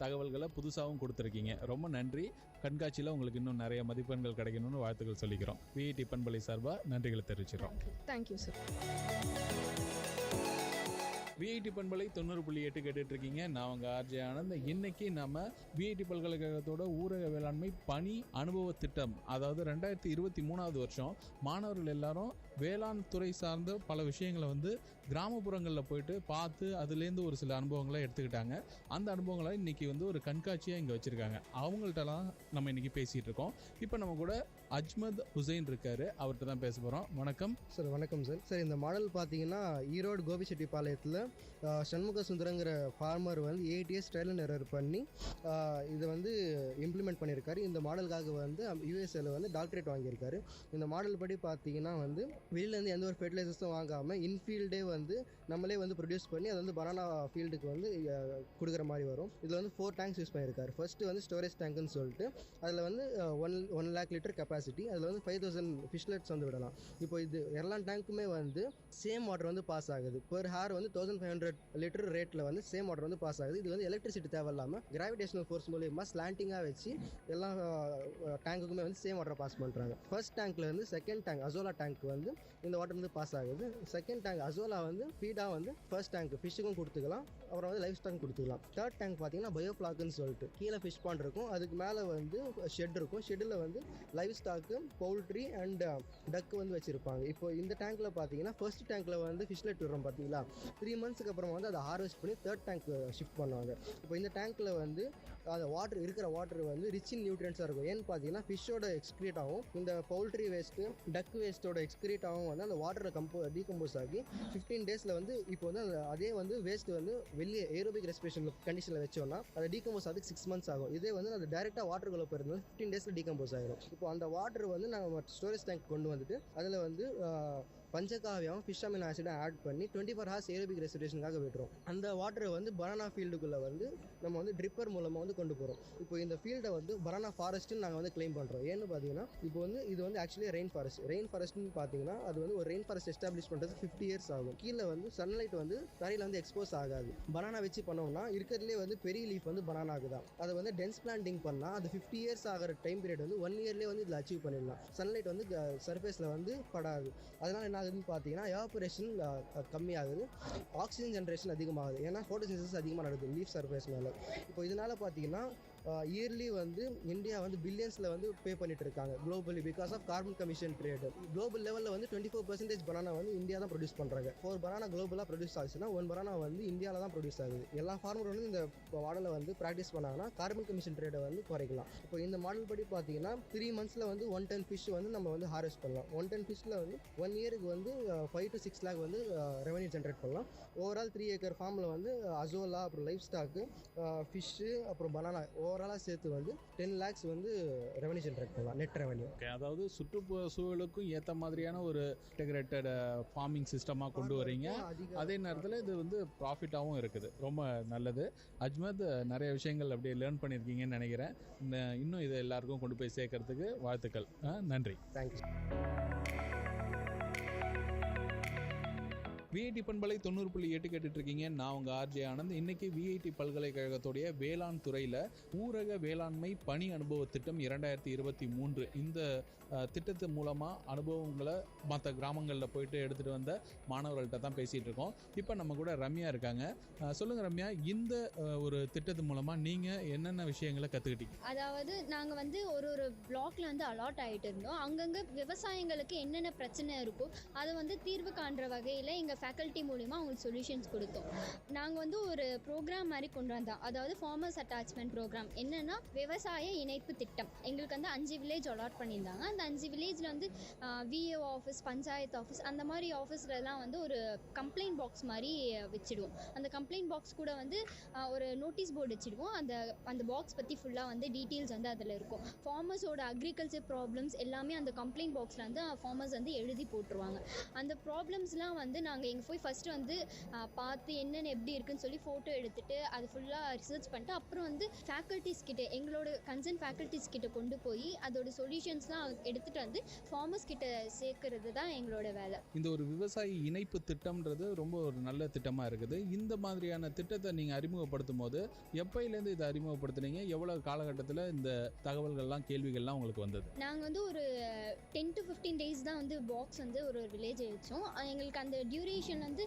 தகவல்களை புதுசாகவும் கொடுத்துருக்கீங்க. ரொம்ப நன்றி. கண்காட்சியில் உங்களுக்கு இன்னும் நிறைய மதிப்பெண்கள் கிடைக்கணும்னு வாழ்த்துக்கள் சொல்லிக்கிறோம். விஐடி பண்பலை சார்பாக நன்றிகளை தெரிவிச்சிடறோம். Thank you sir. விஐடி பண்பலை 90.8 கேட்டுட்டு இருக்கீங்க. நான் உங்க ஆர்ஜே ஆனந்த். இன்னைக்கு நம்ம விஐடி பல்கலைக்கழகத்தோட ஊரக வேளாண்மை பணி அனுபவ திட்டம், அதாவது 2023 வருஷம் மாணவர்கள் எல்லாரும் வேளாண் துறை சார்ந்த பல விஷயங்களை வந்து கிராமப்புறங்களில் போயிட்டு பார்த்து அதுலேருந்து ஒரு சில அனுபவங்களை எடுத்துக்கிட்டாங்க. அந்த அனுபவங்களை இன்னைக்கு வந்து ஒரு கண்காட்சியாக இங்கே வச்சுருக்காங்க. அவங்கள்ட்டலாம் நம்ம இன்னைக்கு பேசிகிட்டு இருக்கோம். இப்போ நம்ம கூட அஜ்மத் ஹுசைன் இருக்காரு, அவர்கிட்ட தான் பேச போகிறோம். வணக்கம் சார். வணக்கம் சார். சார், இந்த மாடல் பார்த்தீங்கன்னா ஈரோடு கோபிச்செட்டிப்பாளையத்தில் சண்முக சுந்தரங்கிற ஃபார்மர் வந்து 8 இயர்ஸ் ட்ரையல் அண்ட் எரர் பண்ணி இதை வந்து இம்ப்ளிமெண்ட் பண்ணியிருக்காரு. இந்த மாடலுக்காக வந்து யூஎஸ்ஏல வந்து டாக்டரேட் வாங்கியிருக்காரு. இந்த மாடல் படி பார்த்தீங்கன்னா வந்து வெளியிலேருந்து எந்த ஒரு ஃபெர்டிலைசர்ஸும் வாங்காமல் இன்ஃபீல்டே வந்து நம்மளே வந்து ப்ரொடியூஸ் பண்ணி அதை வந்து பனானா ஃபீல்டுக்கு வந்து கொடுக்குற மாதிரி வரும். இதில் வந்து 4 டேங்க்ஸ் யூஸ் பண்ணியிருக்காரு. ஃபர்ஸ்ட்டு வந்து ஸ்டோரேஜ் டேங்க்னு சொல்லிட்டு அதில் வந்து 1 lakh லிட்டர் கெப்பாசிட்டி, அதில் வந்து 5000 ஃபிஷ்லெட்ஸ் வந்து விடலாம். இப்போ இது எல்லா டேங்க்குமே வந்து சேம் வாட்டர் வந்து பாஸ் ஆகுது. பெர் ஹார் வந்து 1500 லிட்டர் ரேட்டில் வந்து சேம் வாட்டர் வந்து பாஸ் ஆகுது. இது வந்து எலக்ட்ரிசிட்டி தேவையில்லாமல் கிராவிடேஷனல் ஃபோர்ஸ் மூலியமாக ஸ்லாண்டிங்காக வச்சு எல்லா டேங்க்குமே வந்து சேம் வாட்டர் பாஸ் பண்ணுறாங்க. ஃபர்ஸ்ட் டேங்க்ல இருந்து செகண்ட் டேங்க் அசோலா டேங்க் வந்து இந்த வாட்டர் வந்து பாஸ் ஆகுது. செகண்ட் டேங்க் அசோலா வந்து ஃபீடாக வந்து ஃபர்ஸ்ட் டேங்க் ஃபிஷ்ஷுக்கும் கொடுத்துக்கலாம், அப்புறம் வந்து லைஃப் ஸ்டாக் கொடுத்துக்கலாம். தேர்ட் டேங்க் பார்த்தீங்கன்னா பயோஃப்ளாக்னு சொல்லிட்டு கீழே ஃபிஷ் பாண்ட் இருக்கும், அதுக்கு மேலே வந்து ஷெட் இருக்கும். ஷெட்டில் வந்து லைஃப் ஸ்டாக்கு, பவுல்ட்ரி அண்ட் டக்கு வந்து வச்சுருப்பாங்க. இப்போ இந்த டேங்க்கில் பார்த்தீங்கன்னா ஃபர்ஸ்ட் டேங்க்கில் வந்து ஃபிஷ்லெட் விடுறோம் பார்த்தீங்களா, 3 months அப்புறம் வந்து அதை ஹார்வெஸ்ட் பண்ணி தேர்ட் டேங்க் ஷிஃப்ட் பண்ணுவாங்க. இப்போ இந்த டேங்க்கில் வந்து அந்த வாட்டர் இருக்கிற வாட்டர் வந்து ரிச் இன் நியூட்ரியன்ஸாக இருக்கும். ஏன்னு பார்த்தீங்கன்னா ஃபிஷ்ஷோட எக்ஸ்க்ரீட் ஆகும், இந்த பவுல்ட்ரி வேஸ்ட்டு டக் வேஸ்ட்டோட எக்ஸ்க்ரீட் ஆகும் வந்து அந்த வாட்டரில் டீகம்போஸ் ஆகி 15 daysல வந்து இப்போ வந்து அதே வந்து வேஸ்ட் வந்து வெளியே ஏரோபிக் ரெஸ்பிரேஷன் கண்டிஷனில் வச்சோம்னா அதை டீகம்போஸ் ஆகுது 6 months ஆகும். இதே வந்து அது டேரெக்டாக வாட்டருக்குள்ளே போயிருந்தாலும் 15 daysல டீகம்போஸ் ஆகிடும். இப்போ அந்த வாட்டர் வந்து நம்ம ஸ்டோரேஜ் டேங்க் கொண்டு வந்துட்டு அதில் வந்து பஞ்சகாவியம் ஃபிஷ் அமினோ ஆசிடை ஆட் பண்ணி 24 hours ஏரோபிக் ரெஸ்பிரேஷனுக்காக விட்டுரும். அந்த வாட்டரை வந்து பனானா ஃபீல்டுக்குள்ளே வந்து நம்ம வந்து ட்ரிப்பர் மூலமாக வந்து கொண்டு போகிறோம். இப்போ இந்த ஃபீல்டை வந்து பனானா ஃபாரஸ்ட்டுன்னு நாங்கள் வந்து கிளைம் பண்ணுறோம். ஏன்னு பார்த்தீங்கன்னா இப்போ வந்து இது வந்து ஆக்சுவலி ரெயின் ஃபாரஸ்ட்னு பார்த்தீங்கன்னா அது வந்து ஒரு ரெயின் ஃபாரஸ்ட் எஸ்டாப்ளிஷ் பண்ணுறது 50 years ஆகும். கீழே வந்து சன்லைட் வந்து தரையில் வந்து எக்ஸ்போஸ் ஆகாது. பனானா வச்சு பண்ணோம்னா இருக்கிறதுலே வந்து பெரிய லீஃப் வந்து பனானா ஆகுதான். அதை வந்து டென்ஸ் பிளான்டிங் பண்ணால் அது 50 years ஆகிற டைம் பீரியட் வந்து 1 yearலேயே வந்து இதில் அச்சீவ் பண்ணிடலாம். சன்லைட் வந்து சர்ஃபேஸில் வந்து படாது. அதனால் என்ன ஆகுதுன்னு பார்த்தீங்கன்னா எவாபரேஷன் கம்மியாகுது, ஆக்சிஜன் ஜென்ரேஷன் அதிகமாகுது. ஏன்னா ஃபோட்டோசிந்தசிஸ் அதிகமாக நடக்குது லீஃப் சர்ஃபேஸ் மேலே. இப்போ இதனால் பார்த்தீங்கன்னா இயர்லி வந்து இந்தியா வந்து பில்லியன்ஸில் வந்து பே பண்ணிட்டு இருக்காங்க globally because of carbon emission trade. Global லெவலில் வந்து 24% பனானா வந்து இந்தியா தான் ப்ரொடியூஸ் பண்ணுறாங்க. 4 பனானா குளோபலாக ப்ரொடியூஸ் ஆகுச்சுன்னா 1 பனானா வந்து இந்தியாவில் தான் ப்ரொடியூஸ் ஆகுது. எல்லா ஃபார்மரும் வந்து இந்த மாடலை வந்து ப்ராக்டிஸ் பண்ணாங்கன்னா கார்பன் கமிஷன் ட்ரேட்டை வந்து குறைக்கலாம். இப்போ இந்த மாடல் படி பார்த்தீங்கன்னா 3 monthsல வந்து 1 ton ஃபிஷ் வந்து நம்ம வந்து ஹார்வெஸ்ட் பண்ணலாம். 1 ton ஃபிஷ்ஷில் வந்து 1 yearக்கு வந்து 5 to 6 lakh வந்து ரெவன்யூ ஜென்ரேட் பண்ணலாம். ஓவரால் 3 acre ஃபார்மில் வந்து அசோலா அப்புறம் லைஃப் ஸ்டாக்கு ஃபிஷ்ஷு அப்புறம் பனானா ஓவராலாக சேர்த்து வந்து 10 lakhs வந்து ரெவன்யூ ஜென்ரேட் பண்ணலாம், நெட் ரெவன்யூ. அதாவது சுற்றுப்புற சூழலுக்கும் ஏற்ற மாதிரியான ஒரு இன்டெகிரேட்டட் ஃபார்மிங் சிஸ்டமாக கொண்டு வரீங்க. அதே நேரத்தில் இது வந்து ப்ராஃபிட்டாகவும் இருக்குது. ரொம்ப நல்லது அஜ்மத். நிறைய விஷயங்கள் அப்படியே லேர்ன் பண்ணியிருக்கீங்கன்னு நினைக்கிறேன். இன்னும் இதை எல்லாருக்கும் கொண்டு போய் சேர்க்கறதுக்கு வாழ்த்துக்கள். நன்றி. தேங்க்யூ. விஐடி பண்பலை 90.8 கேட்டுட்டு இருக்கீங்க. நான் உங்கள் ஆர்ஜே ஆனந்த். இன்னைக்கு விஐடி பல்கலைக்கழகத்துடைய வேளாண் துறையில் ஊரக வேளாண்மை பணி அனுபவ திட்டம் 2023 இந்த திட்டத்து மூலமாக அனுபவங்களை மற்ற கிராமங்களில் போயிட்டு எடுத்துகிட்டு வந்த மாணவர்கள்ட்ட தான் பேசிகிட்டு இருக்கோம். இப்போ நம்ம கூட ரம்யா இருக்காங்க. சொல்லுங்கள் ரம்யா, இந்த ஒரு திட்டத்து மூலமாக நீங்கள் என்னென்ன விஷயங்களை கற்றுக்கிட்டீங்க? அதாவது நாங்கள் வந்து ஒரு பிளாக்ல வந்து அலாட் ஆகிட்டு இருந்தோம். அங்கங்கே விவசாயிங்களுக்கு என்னென்ன பிரச்சனை இருக்கோ அதை வந்து தீர்வு காண்ற வகையில் எங்கள் ஃபேக்கல்ட்டி மூலிமா அவங்களுக்கு சொல்யூஷன்ஸ் கொடுத்தோம். நாங்கள் வந்து ஒரு ப்ரோக்ராம் மாதிரி கொண்டு வந்தோம். அதாவது ஃபார்மர்ஸ் அட்டாச்மெண்ட் ப்ரோக்ராம். என்னென்னா விவசாய இணைப்பு திட்டம். எங்களுக்கு வந்து 5 வில்லேஜ் அலாட் பண்ணியிருந்தாங்க. அந்த 5 வில்லேஜில் வந்து விஏஓ ஆஃபீஸ், பஞ்சாயத்து ஆஃபீஸ், அந்த மாதிரி ஆஃபீஸ்லலாம் வந்து ஒரு கம்ப்ளைண்ட் பாக்ஸ் மாதிரி வச்சுடுவோம். அந்த கம்ப்ளைண்ட் பாக்ஸ் கூட வந்து ஒரு நோட்டீஸ் போர்டு வச்சுடுவோம். அந்த பாக்ஸ் பற்றி ஃபுல்லாக வந்து டீட்டெயில்ஸ் வந்து அதில் இருக்கும். ஃபார்மர்ஸோட அக்ரிகல்ச்சர் ப்ராப்ளம்ஸ் எல்லாமே அந்த கம்ப்ளைண்ட் பாக்ஸில் வந்து ஃபார்மர்ஸ் வந்து எழுதி போட்டுருவாங்க. அந்த ப்ராப்ளம்ஸ்லாம் வந்து நாங்கள் எங்கள் போய் ஃபஸ்ட்டு வந்து பார்த்து என்னென்ன எப்படி இருக்குன்னு சொல்லி ஃபோட்டோ எடுத்துகிட்டு அது ஃபுல்லாக ரிசர்ச் பண்ணிட்டு அப்புறம் வந்து ஃபேக்கல்ட்டிஸ் கிட்டே எங்களோட கன்சர்ன் ஃபேக்கல்ட்டிஸ் கிட்ட கொண்டு போய் அதோட சொல்யூஷன்ஸ்லாம் எடுத்துகிட்டு வந்து ஃபார்மர்ஸ் கிட்ட சேர்க்கறது தான் எங்களோட வேலை. இந்த ஒரு விவசாயி இணைப்பு திட்டம்ன்றது ரொம்ப ஒரு நல்ல திட்டமாக இருக்குது. இந்த மாதிரியான திட்டத்தை நீங்கள் அறிமுகப்படுத்தும் போது எப்போயிலேருந்து இதை அறிமுகப்படுத்துனீங்க? எவ்வளோ காலகட்டத்தில் இந்த தகவல்கள்லாம் கேள்விகள்லாம் உங்களுக்கு வந்தது? நாங்கள் வந்து ஒரு 10 to 15 டேஸ் தான் வந்து பாக்ஸ் வந்து ஒரு வில்லேஜ் வச்சோம். எங்களுக்கு அந்த டியூரேஷன் வந்து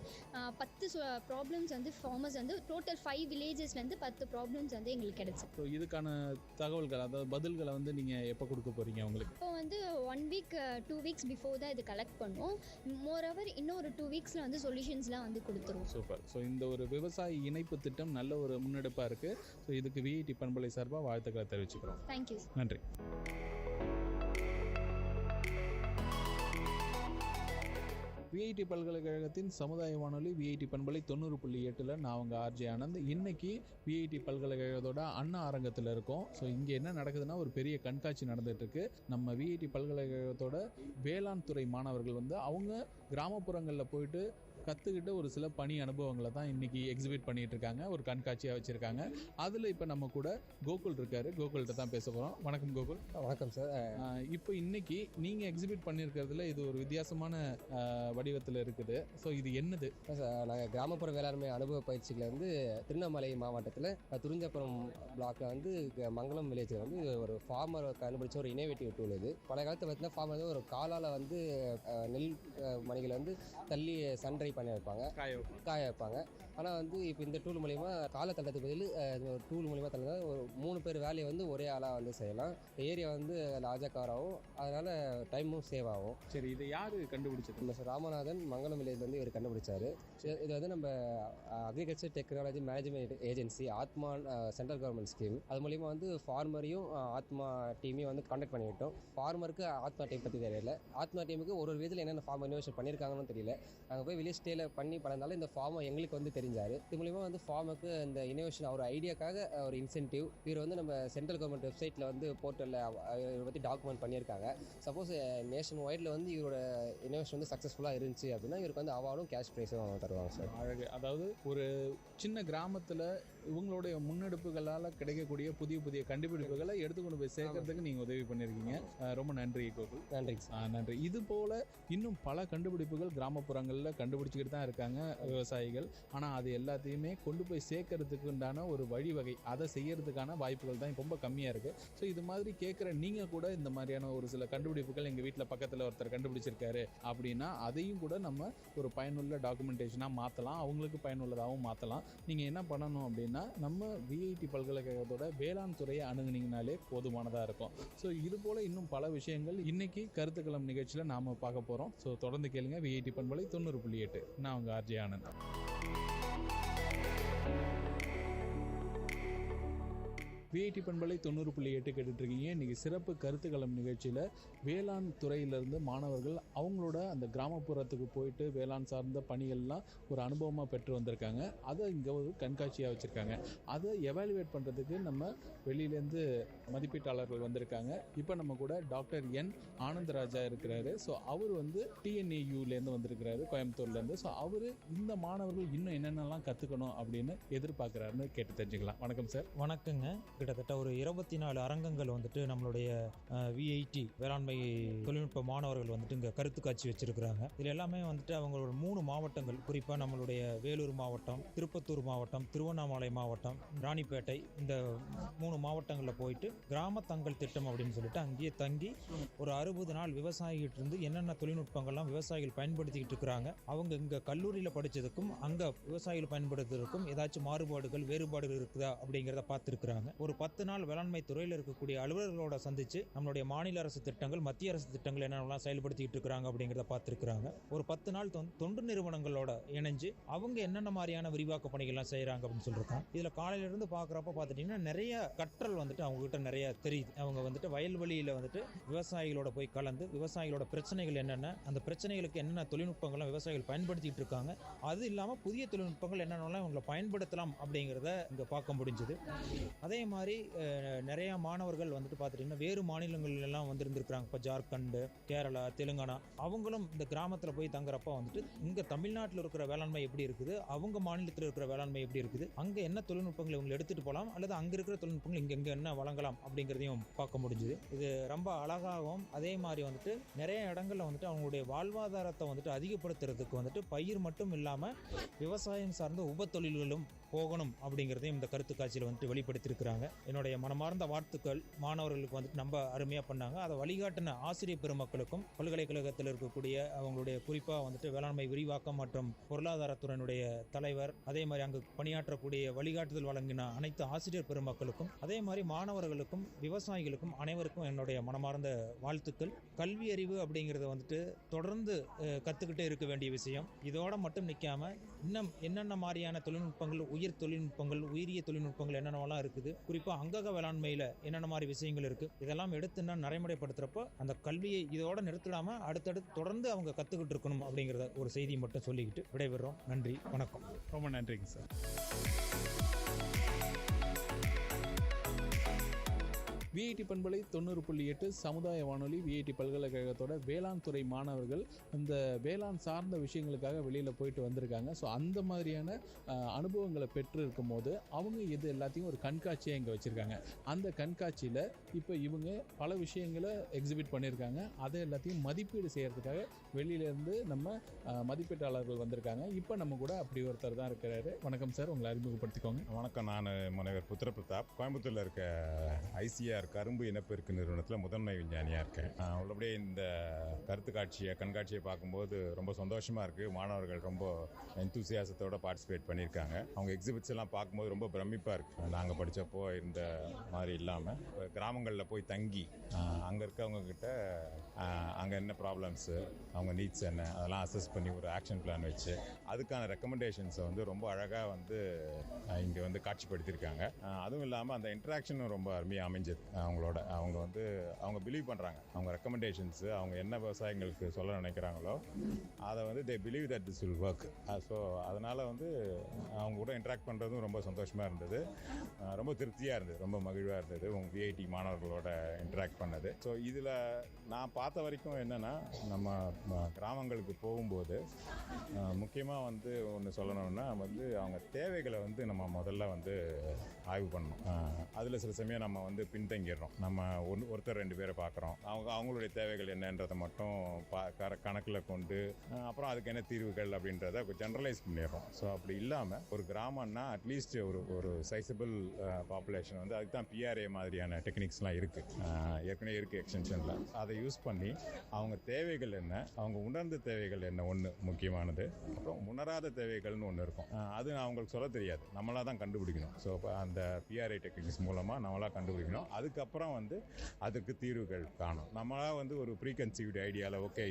10 ப்ராப்ளம்ஸ் வந்து ஃபார்மர்ஸ் வந்து டோட்டல் 5 வில்லேஜஸ்லேருந்து 10 ப்ராப்ளம்ஸ் வந்து எங்களுக்கு கிடச்சி. ஸோ இதுக்கான தகவல்கள், அதாவது பதில்களை வந்து நீங்கள் எப்போ கொடுக்க போகிறீங்க உங்களுக்கு? இப்போ வந்து 1 வீக் 2 வீக்ஸ் பிஃபோர் தான் இது கலெக்ட் பண்ணுவோம். மோரோவர் இன்னும் ஒரு 2 வீக்ஸில் வந்து சொல்யூஷன்ஸ்லாம் வந்து கொடுத்துருவோம். சூப்பர். ஸோ இந்த ஒரு விவசாய இணைப்பு திட்டம் நல்ல ஒரு முன்னெடுப்பாக இருக்குது. ஸோ இதுக்கு விஐடி பண்பலை சார்பாக வாழ்த்துக்களை தெரிவிச்சுக்கிறோம். தேங்க்யூ. நன்றி. விஐடி பல்கலைக்கழகத்தின் சமுதாய வானொலி விஐடி பண்பலை 90.8 நான் உங்கள் ஆர்ஜே ஆனந்த். இன்னைக்கு விஐடி பல்கலைக்கழகத்தோட அண்ணா அரங்கத்தில் இருக்கோம். ஸோ இங்கே என்ன நடக்குதுன்னா ஒரு பெரிய கண்காட்சி நடந்துட்டு இருக்கு. நம்ம விஐடி பல்கலைக்கழகத்தோட வேளாண் துறை மாணவர்கள் வந்து அவங்க கிராமப்புறங்களில் போயிட்டு கற்றுக்கிட்ட ஒரு சில பணி அனுபவங்களை தான் இன்றைக்கி எக்ஸிபிட் பண்ணிகிட்டு இருக்காங்க. ஒரு கண்காட்சியாக வச்சுருக்காங்க. அதில் இப்போ நம்ம கூட கோகுல் இருக்கார். கோகுல்கிட்ட தான் பேச போகிறோம். வணக்கம் கோகுல். வணக்கம் சார். இப்போ இன்றைக்கி நீங்கள் எக்ஸிபிட் பண்ணியிருக்கிறதுல இது ஒரு வித்தியாசமான வடிவத்தில் இருக்குது. ஸோ இது என்னது சார்? நாங்கள் கிராமப்புற வேளாண்மை அனுபவ பயிற்சிகளை வந்து திருவண்ணாமலை மாவட்டத்தில் துறிஞ்சாபுரம் பிளாக்ல வந்து மங்களம் வில்லேஜில் வந்து ஒரு ஃபார்மர் கண்டுபிடிச்ச ஒரு இனோவேட்டிவ் டூல் இது. பழைய காலத்தில் பார்த்தீங்கன்னா ஃபார்மர் வந்து ஒரு காலால் வந்து நெல் மணிகளை வந்து தள்ளி சன்ரை பண்ணி வைப்பாங்க, காய வைப்பாங்க. ஆனால் வந்து இப்போ இந்த டூல் மூலிமா காலை தள்ளத்துக்கு பதில் ஒரு டூல் மூலிமா தள்ளனா ஒரு 3 பேர் வேலையை வந்து ஒரே ஆளாக வந்து செய்யலாம். ஏரியா வந்து லார்ஜாக கவர் ஆகும், அதனால் டைமும் சேவ் ஆகும். சரி, இதை யார் கண்டுபிடிச்சது? நம்ம ராமநாதன் மங்களம் வில்லேஜ்லேருந்து இவர் கண்டுபிடிச்சாரு. இது வந்து நம்ம அக்ரிகல்ச்சர் டெக்னாலஜி மேனேஜ்மெண்ட் ஏஜென்சி ஆத்மா சென்ட்ரல் கவர்மெண்ட் ஸ்கீம். அது மூலிமா வந்து ஃபார்மரையும் ஆத்மா டீமையும் வந்து கான்டாக்ட் பண்ணிவிட்டோம். ஃபார்மருக்கு ஆத்மா டீம் பற்றி தெரியல, ஆத்மா டீமுக்கு ஒரு விதத்தில் என்னென்ன ஃபார்ம் இனோவேஷன் பண்ணியிருக்காங்கன்னு தெரியல. நாங்கள் போய் வில்லேஜ் ஸ்டேல பண்ணி பழந்தாலும் இந்த ஃபார்மை எங்களுக்கு வந்து தெரிஞ்சார். இது மூலிமா வந்து ஃபார்முக்கு இந்த இனோவேஷன் ஒரு ஐடியாக்காக ஒரு இன்சென்டிவ் இவர் வந்து நம்ம சென்ட்ரல் கவர்மெண்ட் வெப்சைட்டில் வந்து போர்ட்டலில் இவரை பற்றி டாக்குமெண்ட் பண்ணியிருக்காங்க. சப்போஸ் நேஷன் வைடில் வந்து இவரோட இனோவேஷன் வந்து சக்ஸஸ்ஃபுல்லாக இருந்துச்சு அப்படின்னா இவருக்கு வந்து அவார்டும் கேஷ் ப்ரைஸும் தருவாங்க சார். அழகு. அதாவது ஒரு சின்ன கிராமத்தில் இவங்களுடைய முன்னெடுப்புகளால் கிடைக்கக்கூடிய புதிய புதிய கண்டுபிடிப்புகளை எடுத்துக்கொண்டு போய் சேர்க்கறதுக்கு நீங்கள் உதவி பண்ணியிருக்கீங்க. ரொம்ப நன்றி கோகுல். நன்றி. நன்றி. இது போல் இன்னும் பல கண்டுபிடிப்புகள் கிராமப்புறங்களில் கண்டுபிடிச்சிக்கிட்டு தான் இருக்காங்க விவசாயிகள். ஆனால் அது எல்லாத்தையுமே கொண்டு போய் சேர்க்கறதுக்கு உண்டான ஒரு வழிவகை, அதை செய்யறதுக்கான வாய்ப்புகள் தான் ரொம்ப கம்மியாக இருக்குது. ஸோ இது மாதிரி கேட்குற நீங்கள் கூட இந்த மாதிரியான ஒரு சில கண்டுபிடிப்புகள் எங்கள் வீட்டில் பக்கத்தில் ஒருத்தர் கண்டுபிடிச்சிருக்காரு அப்படின்னா அதையும் கூட நம்ம ஒரு பயனுள்ள டாக்குமெண்டேஷனாக மாற்றலாம், அவங்களுக்கு பயனுள்ளதாகவும் மாற்றலாம். நீங்கள் என்ன பண்ணணும் அப்படின்னா நம்ம விஐடி பல்கலைக்கழகத்தோட வேளாண் துறையை அணுகுனீங்கனாலே போதுமானதாக இருக்கும். ஸோ இது போல் இன்னும் பல விஷயங்கள் இன்னைக்கு கருத்துக்களம் நிகழ்ச்சியில் நாம் பார்க்க போகிறோம். ஸோ தொடர்ந்து கேளுங்க விஐடி பண்பலை 90.8. நான் உங்கள் ஆர்ஜே ஆனந்த். விஐடி பண்பலை 90.8 கேட்டுட்ருக்கீங்க. இன்றைக்கி சிறப்பு கருத்துக்களம் நிகழ்ச்சியில் வேளாண் துறையிலேருந்து மாணவர்கள் அவங்களோட அந்த கிராமப்புறத்துக்கு போயிட்டு வேளாண் சார்ந்த பணிகள்லாம் ஒரு அனுபவமாக பெற்று வந்திருக்காங்க. அதை இங்கே ஒரு கண்காட்சியாக வச்சுருக்காங்க. அதை எவாலுவேட் பண்ணுறதுக்கு நம்ம வெளியிலேருந்து மதிப்பீட்டாளர்கள் வந்திருக்காங்க. இப்போ நம்ம கூட டாக்டர் என் ஆனந்தராஜா இருக்கிறாரு. ஸோ அவர் வந்து டிஎன்ஏயூலேருந்து வந்திருக்கிறாரு, கோயம்புத்தூர்லேருந்து. ஸோ அவர் இந்த மாணவர்கள் இன்னும் என்னென்னலாம் கற்றுக்கணும் அப்படின்னு எதிர்பார்க்குறாருன்னு கேட்டு தெரிஞ்சுக்கலாம். வணக்கம் சார். வணக்கங்க. கிட்டத்தட்ட ஒரு 24 அரங்கங்கள் வந்துட்டு நம்மளுடைய விஐடி வேளாண்மை தொழில்நுட்ப மாணவர்கள் வந்துட்டு இங்கே கருத்து காட்சி வச்சிருக்கிறாங்க. இதில் எல்லாமே வந்துட்டு அவங்களோட 3 மாவட்டங்கள், குறிப்பாக நம்மளுடைய வேலூர் மாவட்டம், திருப்பத்தூர் மாவட்டம், திருவண்ணாமலை மாவட்டம், ராணிப்பேட்டை, இந்த 3 மாவட்டங்களில் போயிட்டு கிராம தங்கள் திட்டம் அப்படின்னு சொல்லிட்டு அங்கேயே தங்கி ஒரு 60 நாள் விவசாயிகிட்ட இருந்து என்னென்ன தொழில்நுட்பங்கள்லாம் விவசாயிகள் பயன்படுத்திக்கிட்டு இருக்கிறாங்க, அவங்க இங்கே கல்லூரியில் படித்ததுக்கும் அங்கே விவசாயிகள் பயன்படுத்துறதுக்கும் ஏதாச்சும் மாறுபாடுகள் வேறுபாடுகள் இருக்குதா அப்படிங்கிறத பார்த்துருக்குறாங்க. ஒரு 10 நாள் வேளாண்மை துறையில் இருக்கக்கூடிய அலுவலர்களோட சந்திச்சு நம்மளுடைய மாநில அரசு திட்டங்கள், மத்திய அரசு திட்டங்கள் என்னென்னலாம் செயல்படுத்திக்கிட்டு இருக்கிறாங்க அப்படிங்கிறத பார்த்துருக்குறாங்க. ஒரு 10 நாள் தொண்டு நிறுவனங்களோட இணைஞ்சு அவங்க என்னென்ன மாதிரியான விரிவாக்க பணிகள்லாம் செய்கிறாங்க அப்படின்னு சொல்லியிருக்காங்க. இதில் காலையிலேருந்து பார்க்குறப்ப பார்த்துட்டிங்கன்னா நிறைய கற்றல் வந்துட்டு அவங்ககிட்ட நிறைய தெரியுது. அவங்க வந்துட்டு வயல்வெளியில் வந்துட்டு விவசாயிகளோட போய் கலந்து விவசாயிகளோட பிரச்சனைகள் என்னென்ன, அந்த பிரச்சனைகளுக்கு என்னென்ன தொழில்நுட்பங்கள்லாம் விவசாயிகள் பயன்படுத்திகிட்டு இருக்காங்க, அது இல்லாமல் புதிய தொழில்நுட்பங்கள் என்னென்னலாம் இவங்களை பயன்படுத்தலாம் அப்படிங்கிறத இங்கே பார்க்க முடிஞ்சுது. அதே மாதிரி நிறைய மாணவர்கள் வந்துட்டு பார்த்துட்டிங்கன்னா வேறு மாநிலங்கள்லாம் வந்திருந்துருக்குறாங்க. இப்போ ஜார்க்கண்டு, கேரளா, தெலுங்கானா, அவங்களும் இந்த கிராமத்தில் போய் தங்குறப்ப வந்துட்டு இங்கே தமிழ்நாட்டில் இருக்கிற வேளாண்மை எப்படி இருக்குது, அவங்க மாநிலத்தில் இருக்கிற வேளாண்மை எப்படி இருக்குது, அங்கே என்ன தொழில்நுட்பங்களை இவங்களை எடுத்துகிட்டு போகலாம், அல்லது அங்கே இருக்கிற தொழில்நுட்பங்கள் இங்கே என்ன வழங்கலாம் அப்படிங்கிறதையும் பார்க்க முடிஞ்சுது. இது ரொம்ப அழகாகவும் அதே மாதிரி வந்துட்டு நிறைய இடங்களில் வந்துட்டு அவங்களுடைய வாழ்வாதாரத்தை வந்துட்டு அதிகப்படுத்துறதுக்கு வந்துட்டு பயிர் மட்டும் இல்லாமல் விவசாயம் சார்ந்த உப தொழில்களும் போகணும் அப்படிங்கிறதையும் இந்த கருத்து காட்சியில் வந்துட்டு வெளிப்படுத்தியிருக்கிறாங்க. என்னுடைய மனமார்ந்த வாழ்த்துக்கள். மாணவர்களுக்கு வந்துட்டு ரொம்ப அருமையாக பண்ணாங்க. அதை வழிகாட்ட நடத்தின ஆசிரியர் பெருமக்களுக்கும் பல்கலைக்கழகத்தில் இருக்கக்கூடிய அவங்களுடைய குறிப்பாக வந்துட்டு வேளாண்மை விரிவாக்கம் மற்றும் பொருளாதாரத்துறையினுடைய தலைவர், அதே மாதிரி அங்கு பணியாற்றக்கூடிய வழிகாட்டுதல் வழங்கின அனைத்து ஆசிரியர் பெருமக்களுக்கும், அதே மாதிரி மாணவர்களுக்கும் விவசாயிகளுக்கும் அனைவருக்கும் என்னுடைய மனமார்ந்த வாழ்த்துக்கள். கல்வி அறிவு அப்படிங்கிறத வந்துட்டு தொடர்ந்து கற்றுக்கிட்டே இருக்க வேண்டிய விஷயம். இதோட மட்டும் நிற்காம இன்னும் என்னென்ன மாதிரியான தொழில்நுட்பங்கள், உயிர் தொழில்நுட்பங்கள், உயிரிய தொழில்நுட்பங்கள் என்னென்னலாம் இருக்குது, குறிப்பாக அங்கக வேளாண்மையில் என்னென்ன மாதிரி விஷயங்கள் இருக்குது, இதெல்லாம் எடுத்து நடைமுறைப்படுத்துகிறப்போ அந்த கல்வியை இதோட நிறுத்திடாமல் அடுத்தடுத்து தொடர்ந்து அவங்க கற்றுக்கிட்டு இருக்கணும் அப்படிங்கிறத ஒரு செய்தி மட்டும் சொல்லிக்கிட்டு விடைபெறுறோம். நன்றி, வணக்கம். ரொம்ப நன்றிங்க சார். விஐடி பண்பலை 90.8 சமுதாய வானொலி, விஐடி பல்கலைக்கழகத்தோட வேளாண் துறை மாணவர்கள் இந்த வேளாண் சார்ந்த விஷயங்களுக்காக வெளியில் போயிட்டு வந்திருக்காங்க. ஸோ அந்த மாதிரியான அனுபவங்களை பெற்று இருக்கும் போது அவங்க இது எல்லாத்தையும் ஒரு கண்காட்சியாக இங்கே வச்சுருக்காங்க. அந்த கண்காட்சியில் இப்போ இவங்க பல விஷயங்களை எக்ஸிபிட் பண்ணியிருக்காங்க. அதை எல்லாத்தையும் மதிப்பீடு செய்கிறதுக்காக வெளியிலேருந்து நம்ம மதிப்பீட்டாளர்கள் வந்திருக்காங்க. இப்போ நம்ம கூட அப்படி ஒருத்தர் தான் இருக்கிறாரு. வணக்கம் சார், உங்களை அறிமுகப்படுத்திக்கோங்க. வணக்கம், நான் முனைவர் புத்திர பிரதாப், கோயம்புத்தூரில் இருக்க ஐசிஆர் கரும்பு இனப்பெருக்கு நிறுவனத்தில் முதன்மை விஞ்ஞானியாக இருக்கேன். உள்ளபடியே இந்த கண்காட்சியை பார்க்கும்போது ரொம்ப சந்தோஷமாக இருக்குது. மாணவர்கள் ரொம்ப எந்தூசியாசத்தோடு பார்ட்டிசிபேட் பண்ணியிருக்காங்க. அவங்க எக்ஸிபிட்ஸ் எல்லாம் பார்க்கும்போது ரொம்ப பிரமிப்பாக இருக்குது. நாங்கள் படித்தப்போ இருந்த மாதிரி இல்லாமல் கிராமங்களில் போய் தங்கி அங்கே இருக்கவங்கக்கிட்ட அங்கே என்ன ப்ராப்ளம்ஸு, அவங்க நீட்ஸ் என்ன, அதெல்லாம் அசஸ் பண்ணி ஒரு ஆக்ஷன் பிளான் வச்சு அதுக்கான ரெக்கமெண்டேஷன்ஸை ரொம்ப அழகாக இங்கே காட்சிப்படுத்தியிருக்காங்க. அதுவும் இல்லாமல் அந்த இன்ட்ராக்ஷனும் ரொம்ப அருமையாக அமைஞ்சது. அவங்க பிலீவ் பண்ணுறாங்க, அவங்க ரெக்கமெண்டேஷன்ஸு அவங்க என்ன விவசாயிகளுக்கு சொல்ல நினைக்கிறாங்களோ அதை they believe that this will work. So அதனால் அவங்க கூட இன்ட்ராக்ட் பண்ணுறதும் ரொம்ப சந்தோஷமாக இருந்தது, ரொம்ப திருப்தியாக இருந்தது, ரொம்ப மகிழ்வாக இருந்தது உங்கள் விஐடி மாணவர்களோட இன்ட்ராக்ட் பண்ணது. ஸோ இதில் நான் பார்த்த வரைக்கும் என்னென்னா, நம்ம கிராமங்களுக்கு போகும்போது முக்கியமாக ஒன்று சொல்லணும்னா அவங்க தேவைகளை நம்ம முதல்ல ஆய்வு பண்ணணும். அதில் சில சமயம் நம்ம பின்தங்கிடுறோம். நம்ம ஒருத்தர் ரெண்டு பேரை பார்க்குறோம், அவங்களுடைய தேவைகள் என்னன்றதை மட்டும் கணக்கில் கொண்டு அப்புறம் அதுக்கு என்ன தீர்வுகள் அப்படின்றத ஜென்ரலைஸ் பண்ணிடுறோம். ஸோ அப்படி இல்லாமல் ஒரு கிராமம்னா அட்லீஸ்ட் ஒரு சைசபிள் பாப்புலேஷன் அதுக்கு தான் பிஆர்ஏ மாதிரியான டெக்னிக்ஸ்லாம் இருக்குது, ஏற்கனவே இருக்குது எக்ஸ்டென்ஷனில். அதை யூஸ் பண்ணி அவங்க தேவைகள் என்ன, அவங்க உணர்ந்த தேவைகள் என்ன ஒன்று முக்கியமானது, அப்புறம் உணராத தேவைகள்னு ஒன்று இருக்கும். அது அவங்களுக்கு சொல்ல தெரியாது, நம்மளாக தான் கண்டுபிடிக்கணும். ஸோ அந்த பிஆர்ஏ டெக்னிக்ஸ் மூலமாக நம்மளாக கண்டுபிடிக்கணும். அதுக்கப்புறம் அதுக்கு தீர்வுகள் காணும். நம்மளா ஒரு ப்ரீகன்சீவ்டு ஐடியாவில் ஓகே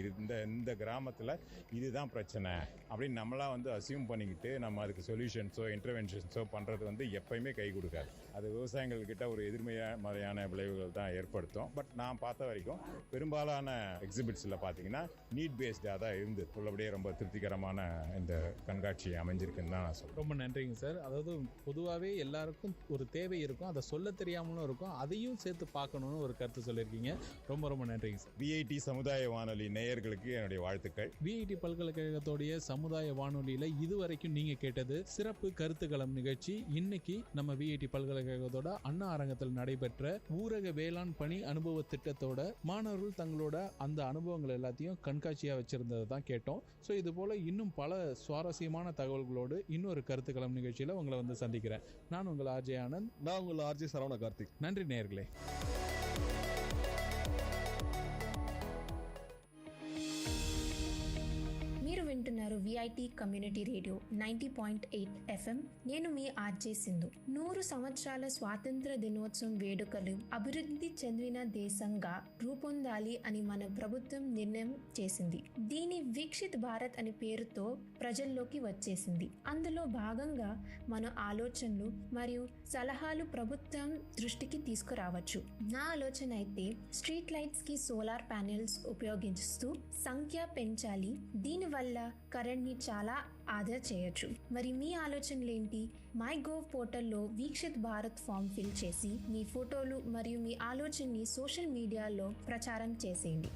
இந்த கிராமத்தில் இதுதான் பிரச்சனை அப்படின்னு நம்மளா அசியூம் பண்ணிக்கிட்டு நம்ம அதுக்கு சொல்யூஷன்ஸோ இன்டர்வென்ஷன்ஸோ பண்ணுறது எப்பயுமே கை கொடுக்காது. அது விவசாயிகள்கிட்ட ஒரு எதிர்மறையான விளைவுகள் தான் ஏற்படுத்தும். பட் நான் பார்த்த வரைக்கும் பெரும்பாலான எக்ஸிபிட்ஸில் பார்த்தீங்கன்னா நீட் பேஸ்டாக தான் இருந்து உள்ளபடியே ரொம்ப திருப்திகரமான இந்த கண்காட்சி அமைஞ்சிருக்குன்னு தான் நான் சொல்கிறேன். ரொம்ப நன்றிங்க சார். அதாவது பொதுவாகவே எல்லாருக்கும் ஒரு தேவை இருக்கும், அதை சொல்ல தெரியாமலும் இருக்கும், அதையும் சேர்த்து பார்க்கணும்னு ஒரு கருத்து சொல்லியிருக்கீங்க. ரொம்ப ரொம்ப நன்றிங்க சார். விஐடி சமுதாய வானொலி நேயர்களுக்கு என்னுடைய வாழ்த்துக்கள். விஐடி பல்கலைக்கழகத்தோடைய சமுதாய வானொலியில் இதுவரைக்கும் நீங்கள் கேட்டது சிறப்பு கருத்துக்களம் நிகழ்ச்சி. இன்னைக்கு நம்ம விஐடி பல்கலைக்கழகத்தோட அண்ணா அரங்கத்தில் நடைபெற்ற ஊரக வேளாண் பணி அனுபவ திட்டத்தோட மாணவர்கள் தங்களோட அந்த அனுபவங்கள் எல்லாத்தையும் கண்காட்சியாக வச்சிருந்ததை தான் கேட்டோம். ஸோ இது போல இன்னும் பல சுவாரஸ்யமான தகவல்களோடு இன்னொரு கருத்துக்களம் நிகழ்ச்சியில் உங்களை சந்திக்கிறேன். நான் உங்கள் ஆர்ஜே ஆனந்த். நான் உங்கள் ஆர்ஜே சரவண கார்த்திக். நன்றி நேயர்களே. మీరు వింటున్నారు విఐటి కమ్యూనిటీ రేడియో 90.8 FM. నేను మీ ఆర్జే సింధు. 100 సంవత్సరాల స్వాతంత్ర దినోత్సవం వేడుకలు అభివృద్ధి చెందిన దేశంగా రూపొందాలి అని మన ప్రభుత్వం నిర్ణయం చేసింది. దీని వీక్షిత్ భారత్ అనే పేరుతో ప్రజల్లోకి వచ్చేసింది. అందులో భాగంగా మన ఆలోచనలు మరియు సలహాలు ప్రభుత్వం దృష్టికి తీసుకురావచ్చు. నా ఆలోచన అయితే స్ట్రీట్ లైట్స్ కి సోలార్ ప్యానెల్స్ ఉపయోగిస్తూ సంఖ్య పెంచాలి. దీనివల్ల కరెంట్ని చాలా ఆదా చేయొచ్చు. మరి మీ ఆలోచనలు ఏంటి? మై గోవ్ పోర్టల్లో వీక్షిత్ భారత్ ఫామ్ ఫిల్ చేసి మీ ఫోటోలు మరియు మీ ఆలోచనని సోషల్ మీడియాలో ప్రచారం చేసేయండి.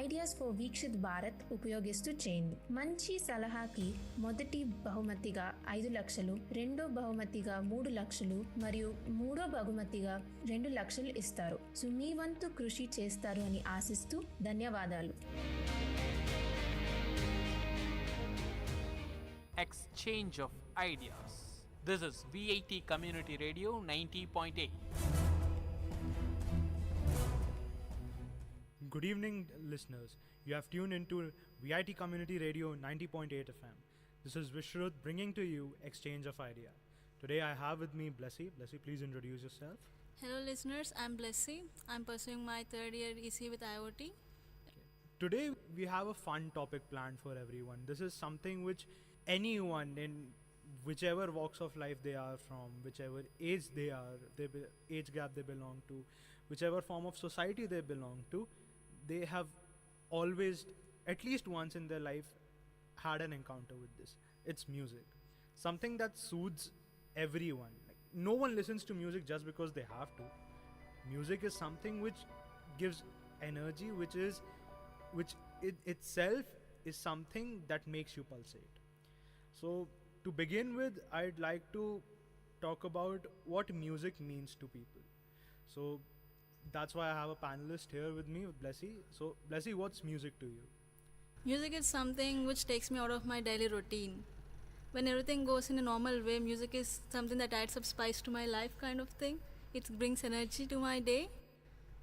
#ఐడియాస్ ఫర్ వీక్షిత్ భారత్ ఉపయోగిస్తూ చేయండి. మంచి సలహాకి మొదటి బహుమతిగా 5 లక్షలు, రెండో బహుమతిగా 3 లక్షలు మరియు మూడో బహుమతిగా 2 లక్షలు ఇస్తారు. సో మీ వంతు కృషి చేస్తారు అని ఆశిస్తూ ధన్యవాదాలు. Exchange of ideas. This is VIT Community Radio 90.8. Good evening, listeners. You have tuned into VIT Community Radio 90.8 FM. This is Vishrut bringing to you Exchange of Idea. Today I have with me Blessy. Blessy, please introduce yourself. Hello listeners, I'm Blessy. I'm pursuing my third year EC with IoT. Today we have a fun topic planned for everyone. This is something which anyone in whichever walks of life they are from, whichever age they are, age gap they belong to, whichever form of society they belong to, they have always, at least once in their life, had an encounter with this. It's music. Something that soothes everyone. Like, no one listens to music just because they have to. Music is something which gives energy, which itself is something that makes you pulsate. So to begin with, I'd like to talk about what music means to people. So that's why I have a panelist here with me, Blessy. So Blessy, what's music to you? Music is something which takes me out of my daily routine. When everything goes in a normal way, music is something that adds up spice to my life kind of thing. It brings energy to my day.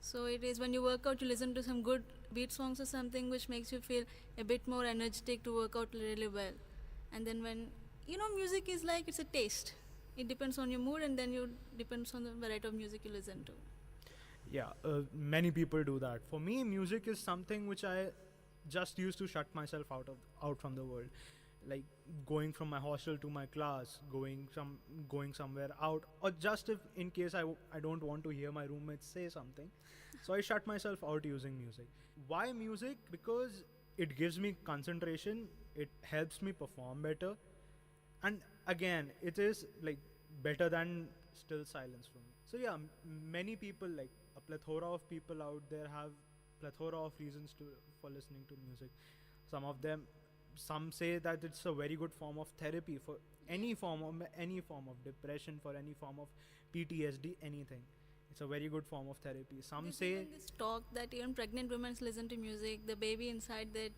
So it is when you work out, you listen to some good beat songs or something which makes you feel a bit more energetic to work out really well. And then when, music is like, it's a taste. It depends on your mood, and then depends on the variety of music you listen to. Yeah, many people do that. For me, music is something which I just used to shut myself out from the world. Like going from my hostel to my class, going somewhere out, or just if in case I don't want to hear my roommates say something. So I shut myself out using music. Why music? Because it gives me concentration, it helps me perform better, and again, it is like better than still silence for me. So yeah, many people, like a plethora of people out there, have plethora of reasons for listening to music. Some say that it's a very good form of therapy for any form of depression, for any form of PTSD, anything. It's a very good form of therapy. Some say this talk that even pregnant women listen to music, the baby inside that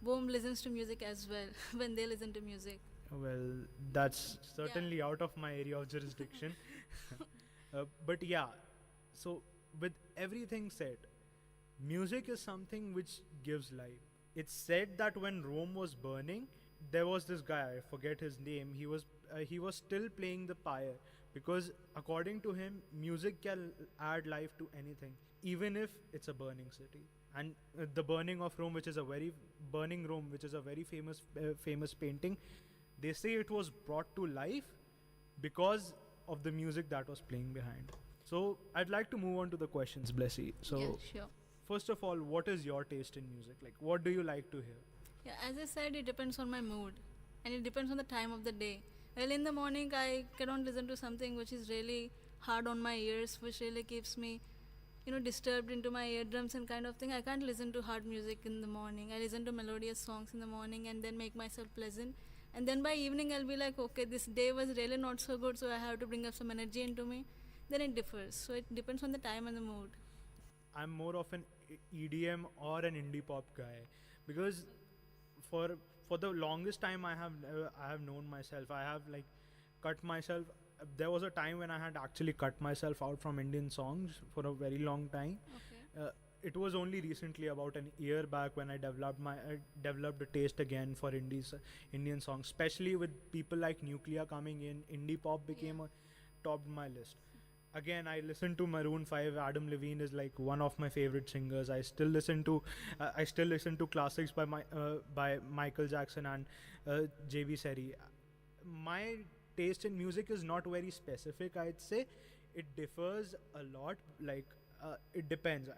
womb listens to music as well when they listen to music. Well, that's certainly out of my area of jurisdiction. But yeah, so with everything said, music is something which gives life. It's said that when Rome was burning, there was this guy, I forget his name, he was still playing the pyre, because according to him, music can add life to anything, even if it's a burning city. And the burning of Rome, which is a very famous painting, they say it was brought to life because of the music that was playing behind. So I'd like to move on to the questions, Blessy. So yeah, sure. First of all, what is your taste in music? Like, what do you like to hear? Yeah, as I said, it depends on my mood, and it depends on the time of the day. Early in the morning, I cannot listen to something which is really hard on my ears, which really keeps me, disturbed into my eardrums and kind of thing. I can't listen to hard music in the morning. I listen to melodious songs in the morning and then make myself pleasant. And then by evening, I'll be like, okay, this day was really not so good, so I have to bring up some energy into me. Then it differs. So it depends on the time and the mood. I'm more of an EDM or an indie pop guy, because for the longest time I have known myself. I have like cut myself. There was a time when I had actually cut myself out from Indian songs for a very long time. Okay. It was only recently, about an year back, when I developed a taste again for Indian songs, especially with people like Nuclear coming in. Indie pop became topped my list. Again, I listen to Maroon 5. Adam Levine is like one of my favorite singers. I still listen to classics by Michael Jackson and J.B. Seri. My taste in music is not very specific, I'd say. It differs a lot. Like it depends.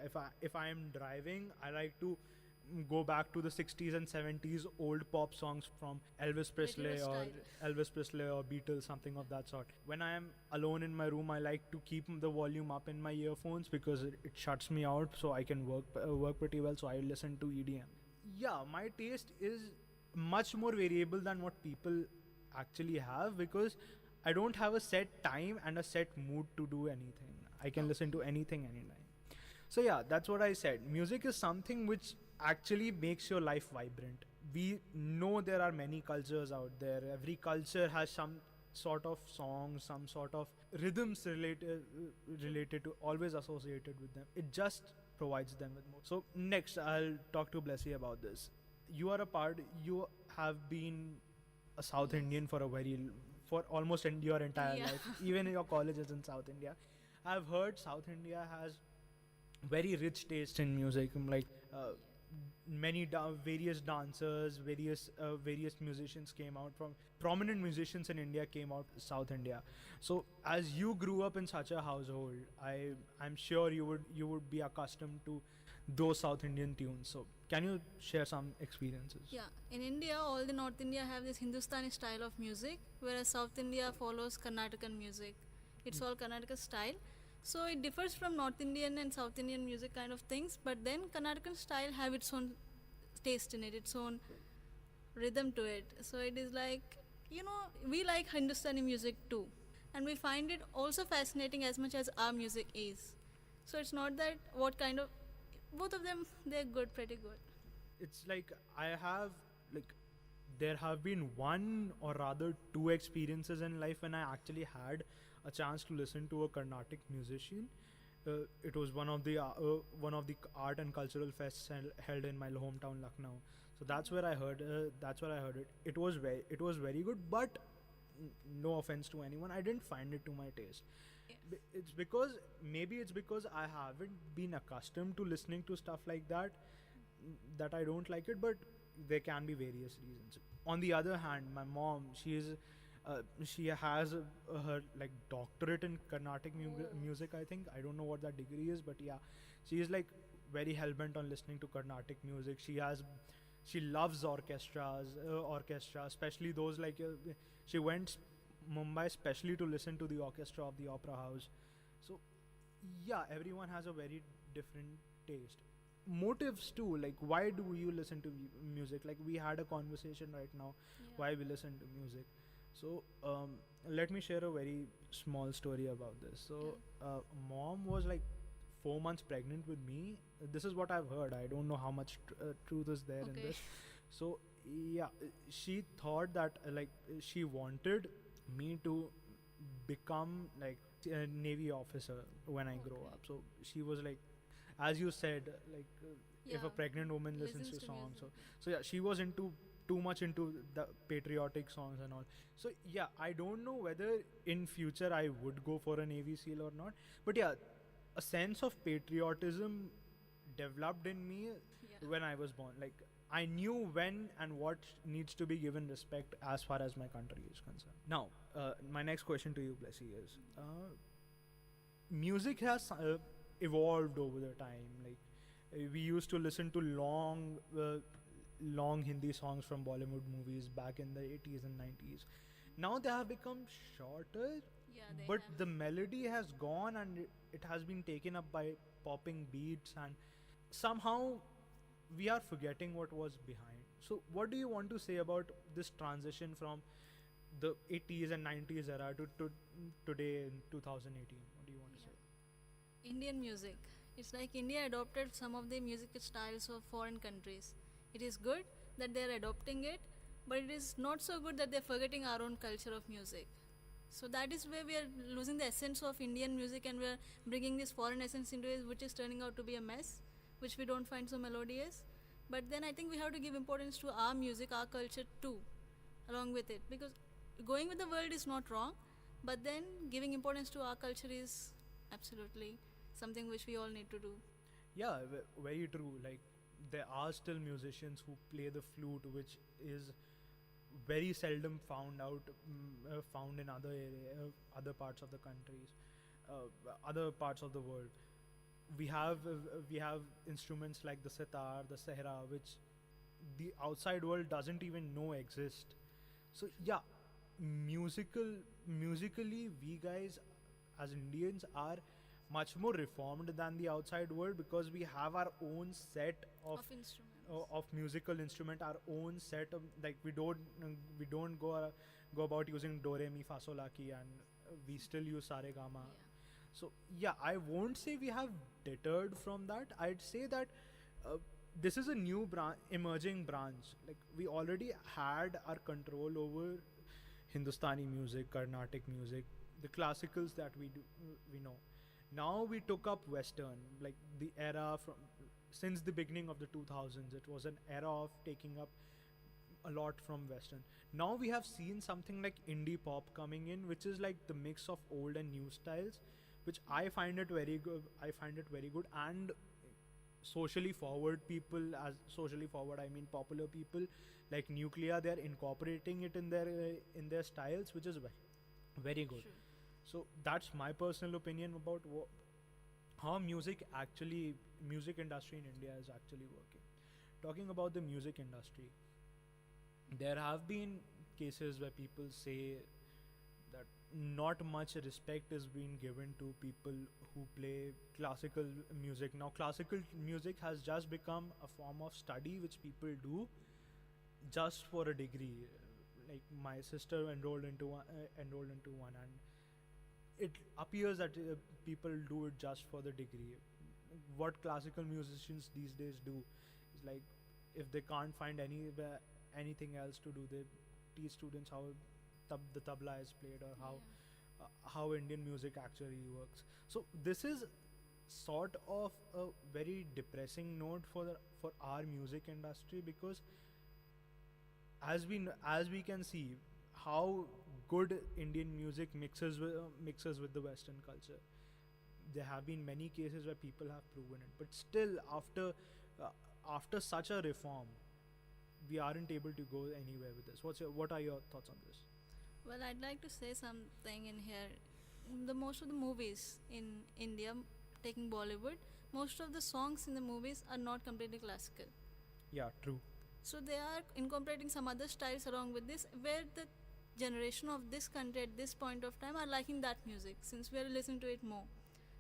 If I am driving, I like to go back to the 60s and 70s old pop songs from Elvis Presley or Beatles, something of that sort. When I am alone in my room, I like to keep the volume up in my earphones because it shuts me out, so I can work pretty well. So I listen to EDM. Yeah, my taste is much more variable than what people actually have, because I don't have a set time and a set mood to do anything. I can listen to anything anytime. So yeah, that's what I said. Music is something which actually makes your life vibrant. We know there are many cultures out there. Every culture has some sort of song, some sort of rhythms related to, always associated with them. It just provides them with more. So next, I'll talk to Blessy about this. You have been a South Indian for almost your entire life. Even your college is in South India. I've heard South India has very rich taste in music, like various dancers, various musicians came out from prominent musicians in India came out South India. So as you grew up in such a household, I'm sure you would be accustomed to those South Indian tunes. So can you share some experiences? Yeah, in India, all the North India have this Hindustani style of music, whereas South India follows Karnataka music. It's all Karnataka style. So it differs from North Indian and South Indian music kind of things, but then Karnataka style have its own taste in it, its own rhythm to it. So it is like, we like Hindustani music too, and we find it also fascinating as much as our music is. So it's not that both of them, they're good, pretty good. It's like there have been one or rather two experiences in life when I actually had a chance to listen to a Carnatic musician. It was one of the art and cultural fests held in my hometown Lucknow. So that's where I heard it. It was very good, but no offense to anyone, I didn't find it to my taste. It's because I haven't been accustomed to listening to stuff like that I don't like it, but there can be various reasons. On the other hand, my mom, she has her like doctorate in Carnatic music, I think. I don't know what that degree is, but yeah, she is like very hell-bent on listening to Carnatic music. She loves orchestra, especially those like she went Mumbai specially to listen to the orchestra of the Opera House. So yeah, everyone has a very different taste. Motives too, like why do you listen to music? Like we had a conversation right now, why we listen to music. So let me share a very small story about this. So mom was like 4 months pregnant with me. This is what I've heard. I don't know how much truth is there in this. So yeah, she thought that she wanted me to become like a Navy officer when I grow up. So she was like, as you said, like if a pregnant woman listens to songs. So yeah, she was too much into the patriotic songs and all. So yeah, I don't know whether in future I would go for a Navy SEAL or not. But yeah, a sense of patriotism developed in me when I was born. Like I knew when and what needs to be given respect as far as my country is concerned. Now, my next question to you, Blessy, is music has evolved over the time. Like we used to listen to long Hindi songs from Bollywood movies back in the 80s and 90s. Now they have become shorter, but the melody has gone and it has been taken up by popping beats, and somehow we are forgetting what was behind. So what do you want to say about this transition from the 80s and 90s era to today in 2018? What do you want to say? Indian music. It's like India adopted some of the music styles of foreign countries. It is good that they are adopting it, but it is not so good that they are forgetting our own culture of music. So that is where we are losing the essence of Indian music, and we are bringing this foreign essence into it, which is turning out to be a mess, which we don't find so melodious. But then I think we have to give importance to our music, our culture too, along with it, because going with the world is not wrong, but then giving importance to our culture is absolutely something which we all need to do. Yeah, very true. Like there are still musicians who play the flute, which is very seldom found in other parts of the countries, other parts of the world. We have instruments like the sitar, the sehra, which the outside world doesn't even know exist. So yeah, musically, we guys as Indians are much more reformed than the outside world, because we have our own set of musical instrument, our own set of, like we don't go about using do re mi fa sol la ki, and we still use sa re ga ma. So yeah, I won't say we have deterred from that. I'd say that this is a new emerging branch. Like we already had our control over Hindustani music, Carnatic music, the classicals that we know. Now we took up Western, like the era from since the beginning of the 2000s. It was an era of taking up a lot from Western. Now we have seen something like indie pop coming in, which is like the mix of old and new styles, which I find it very good. I find it very good, and socially forward people, as socially forward I mean popular people like Nuclear, they're incorporating it in their styles, which is very good. Sure. So that's my personal opinion about how music industry in India is actually working. Talking about the music industry, there have been cases where people say that not much respect is being given to people who play classical music. Now classical music has just become a form of study which people do just for a degree. Like my sister enrolled into one, and it appears that people do it just for the degree. What classical musicians these days do is, like, if they can't find anything else to do, they teach students how the tabla is played, or how Indian music actually works. So this is sort of a very depressing note for our music industry, because as we can see how good Indian music mixes with the Western culture. There have been many cases where people have proven it, but still after such a reform, we aren't able to go anywhere with this. What are your thoughts on this? Well, I'd like to say something in here. Most of the movies in India, taking Bollywood, most of the songs in the movies are not completely classical. Yeah, true. So they are incorporating some other styles along with this, where the generation of this country at this point of time are liking that music, since we are listening to it more.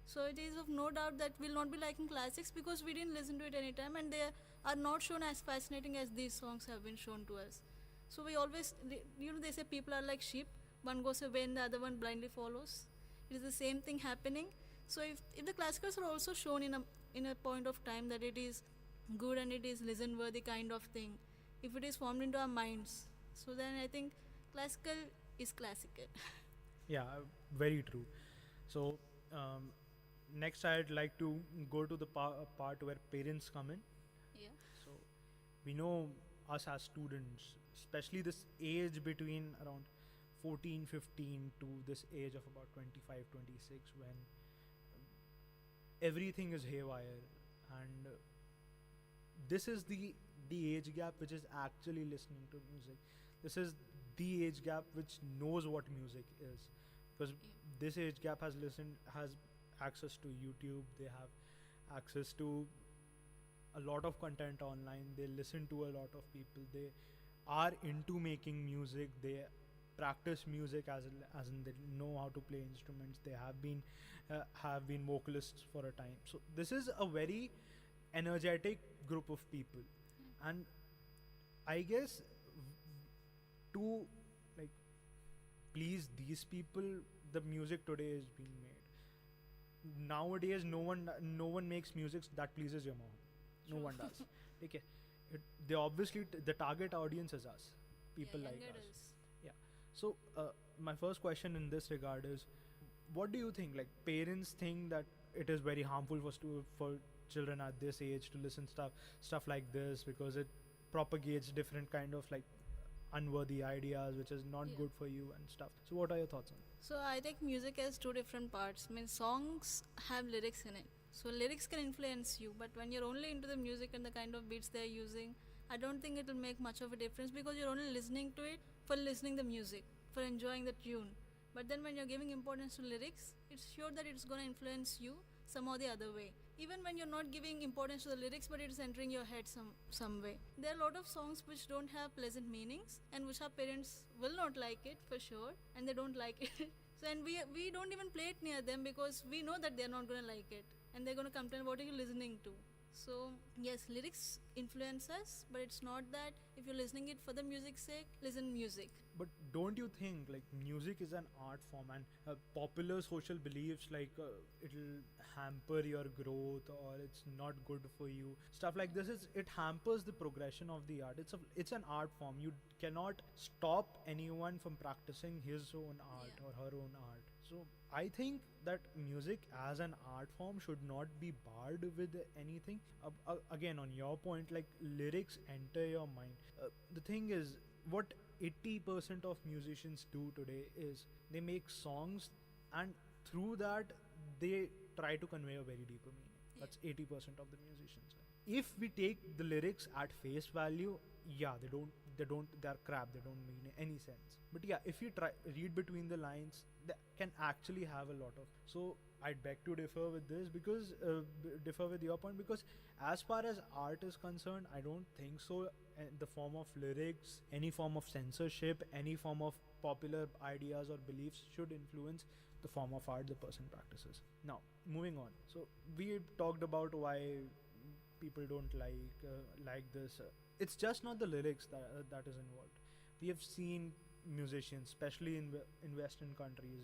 So it is of no doubt that we'll not be liking classics because we didn't listen to it anytime, and they are not shown as fascinating as these songs have been shown to us. So we always, they say people are like sheep, one goes away and the other one blindly follows. It is the same thing happening. So if the classicals are also shown in a point of time that it is good and it is listen worthy kind of thing, if it is formed into our minds, so then I think classical is classical. Yeah, very true. So next I'd like to go to the part where parents come in. Yeah. So we know us as students, especially this age between around 14, 15 to this age of about 25, 26, when everything is haywire, and this is the age gap which is actually listening to music. This is the age gap which knows what music is, because this age gap has access to YouTube, they have access to a lot of content online, they listen to a lot of people, they are into making music, they practice music as in they know how to play instruments, they have been vocalists for a time. So this is a very energetic group of people, and I guess to like please these people, the music today is being made. Nowadays no one makes music that pleases your mom. No one does. Okay, they obviously the target audience is us, people like us. Yeah. So my first question in this regard is, what do you think? Like, parents think that it is very harmful for children at this age to listen stuff like this, because it propagates different kind of like unworthy ideas, which is not good for you and stuff. So what are your thoughts on it? So I think music has two different parts. I mean, songs have lyrics in it. So lyrics can influence you, but when you're only into the music and the kind of beats they're using, I don't think it will make much of a difference, because you're only listening to it for listening the music, for enjoying the tune. But then when you're giving importance to lyrics, it's sure that it's going to influence you some or the other way. Even when you're not giving importance to the lyrics, but it's entering your head some way. There are a lot of songs which don't have pleasant meanings, and which our parents will not like it for sure, and they don't like it. So, and we don't even play it near them, because we know that they're not going to like it, and they're going to complain, what are you listening to? So yes, lyrics influence us, but it's not that if you're listening it for the music's sake, listen music. But don't you think like music is an art form, and popular social beliefs like it'll hamper your growth, or it's not good for you, stuff like this, it hampers the progression of the art. It's an art form. You cannot stop anyone from practicing his own art or her own art. So I think that music as an art form should not be barred with anything. Again, on your point, like lyrics enter your mind. The thing is, what 80% of musicians do today is they make songs, and through that they try to convey a very deeper meaning. That's 80% of the musicians. If we take the lyrics at face value, yeah, they're crap, they don't mean any sense. But yeah, if you read between the lines, they can actually have a lot of. So I'd beg to differ with this, because differ with your point, because as far as art is concerned, I don't think so. The form of lyrics, any form of censorship, any form of popular ideas or beliefs should influence the form of art the person practices. Now, moving on. So we talked about why people don't like this. It's just not the lyrics that is involved. We have seen musicians, especially in Western countries,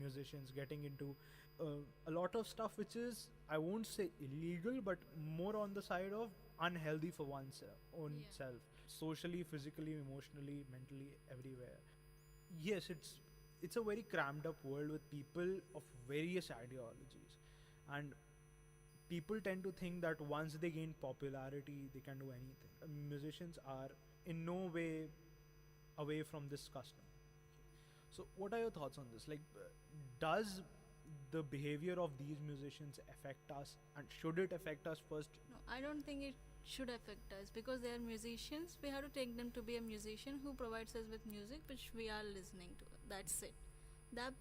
musicians getting into a lot of stuff which is, I won't say illegal, but more on the side of unhealthy for one's own self, socially, physically, emotionally, mentally, everywhere. Yes, it's a very crammed up world with people of various ideologies, and people tend to think that once they gain popularity, they can do anything. Musicians are in no way away from this custom. So, what are your thoughts on this? Like, does the behavior of these musicians affect us, and should it affect us first? No, I don't think it should affect us, because they are musicians. We have to take them to be a musician who provides us with music which we are listening to. That's it.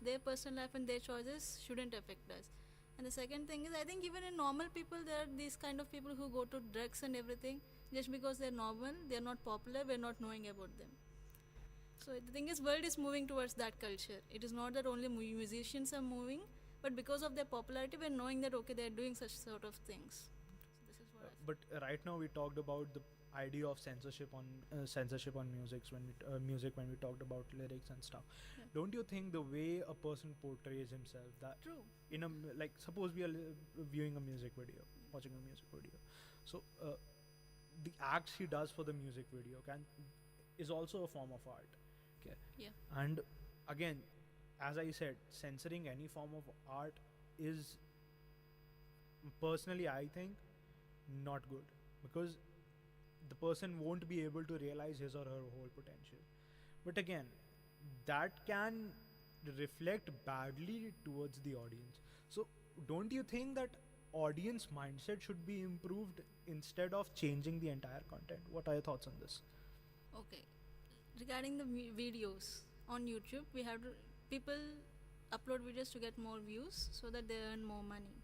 Their personal life and their choices shouldn't affect us. And the second thing is, I think even in normal people, there are these kind of people who go to drugs and everything just because they're normal, they're not popular, we're not knowing about them. So the thing is, world is moving towards that culture. It is not that only musicians are moving, but because of their popularity, we're knowing that okay, they're doing such sort of things. So this is what But right now we talked about the idea of censorship on music when we talked about lyrics and stuff. Yeah. Don't you think the way a person portrays himself, that True. in a, like, suppose we are viewing a music video, watching a music video, so the acts he does for the music video is also a form of art. Okay. Yeah. And again, as I said, censoring any form of art is, personally, I think, not good, because the person won't be able to realize his or her whole potential. But again, that can reflect badly towards the audience. So don't you think that audience mindset should be improved instead of changing the entire content? What are your thoughts on this? Okay. Regarding the videos on YouTube, people upload videos to get more views so that they earn more money.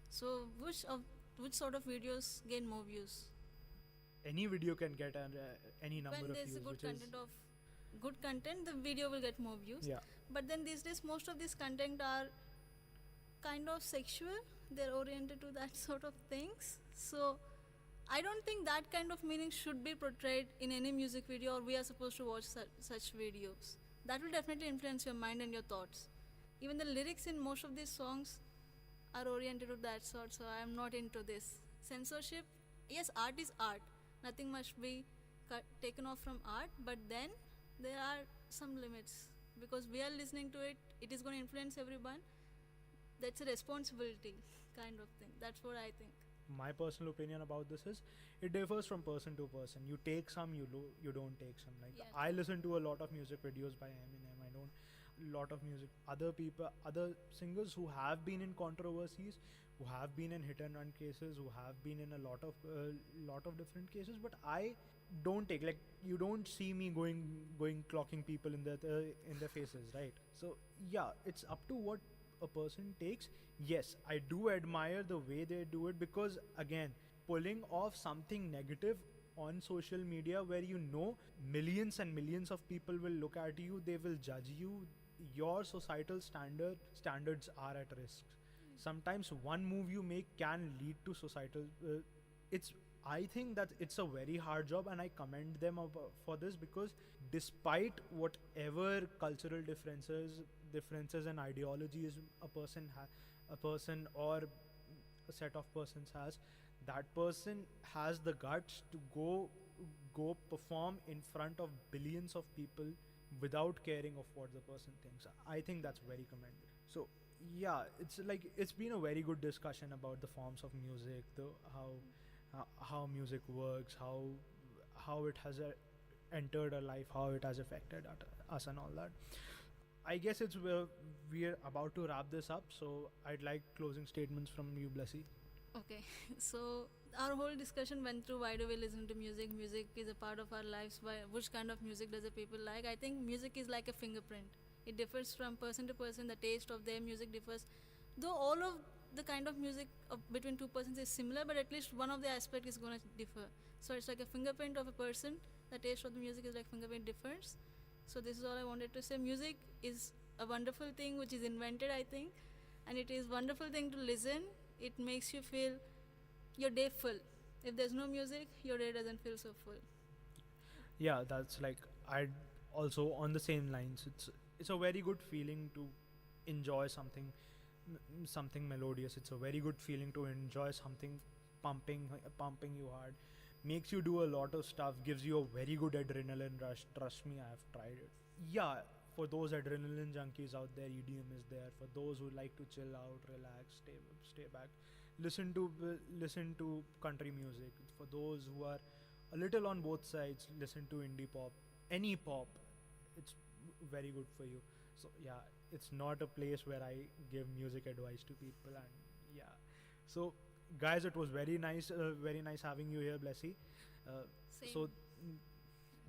So which sort of videos gain more views? Any video can get any number When of there's views. Good content, the video will get more views. Yeah. But then these days, most of these content are kind of sexual. They're oriented to that sort of things. So I don't think that kind of meaning should be portrayed in any music video, or we are supposed to watch such videos. That will definitely influence your mind and your thoughts. Even the lyrics in most of these songs are oriented to that sort, so I am not into this. Censorship, yes, art is art. Nothing must be taken off from art, but then there are some limits, because we are listening to it, it is going to influence everyone. That's a responsibility kind of thing. That's what I think. My personal opinion about this is, it differs from person to person. You take some, you don't take some. Like, Yeah. I listen to a lot of music videos by Eminem. I don't lot of music, other singers who have been in controversies, who have been in hit and run cases, who have been in a lot of different cases. But I don't take, like, you don't see me going clocking people in their faces, right? So yeah, it's up to what a person takes. Yes, I do admire the way they do it, because again, pulling off something negative on social media where millions and millions of people will look at you, they will judge you, your societal standards are at risk. Sometimes one move you make can lead to societal I think that it's a very hard job, and I commend them for this, because despite whatever cultural differences and ideologies a person or a set of persons has, that person has the guts to go perform in front of billions of people without caring of what the person thinks. I think that's very commendable. So yeah, it's been a very good discussion about the forms of music, the how music works, how it has entered our life, how it has affected us and all that. I guess we're about to wrap this up, so I'd like closing statements from you, Blessy. Okay, so our whole discussion went through why do we listen to music? Music is a part of our lives. Which kind of music does the people like? I think music is like a fingerprint. It differs from person to person. The taste of their music differs. Though all of the kind of music between two persons is similar, but at least one of the aspect is going to differ. So it's like a fingerprint of a person. The taste of the music is like fingerprint differs. So this is all I wanted to say. Music is a wonderful thing which is invented, I think, and it is wonderful thing to listen. It makes you feel your day full. If there's no music, your day doesn't feel so full. Yeah, that's like I also on the same lines. It's a very good feeling to enjoy something melodious. It's a very good feeling to enjoy something pumping you hard. Makes you do a lot of stuff. Gives you a very good adrenaline rush. Trust me, I have tried it. Yeah, for those adrenaline junkies out there, EDM is there. For those who like to chill out, relax, stay back, listen to country music. For those who are a little on both sides, listen to indie pop, any pop. It's very good for you. So yeah, it's not a place where I give music advice to people. And yeah, so guys, it was very nice having you here, Blessy. So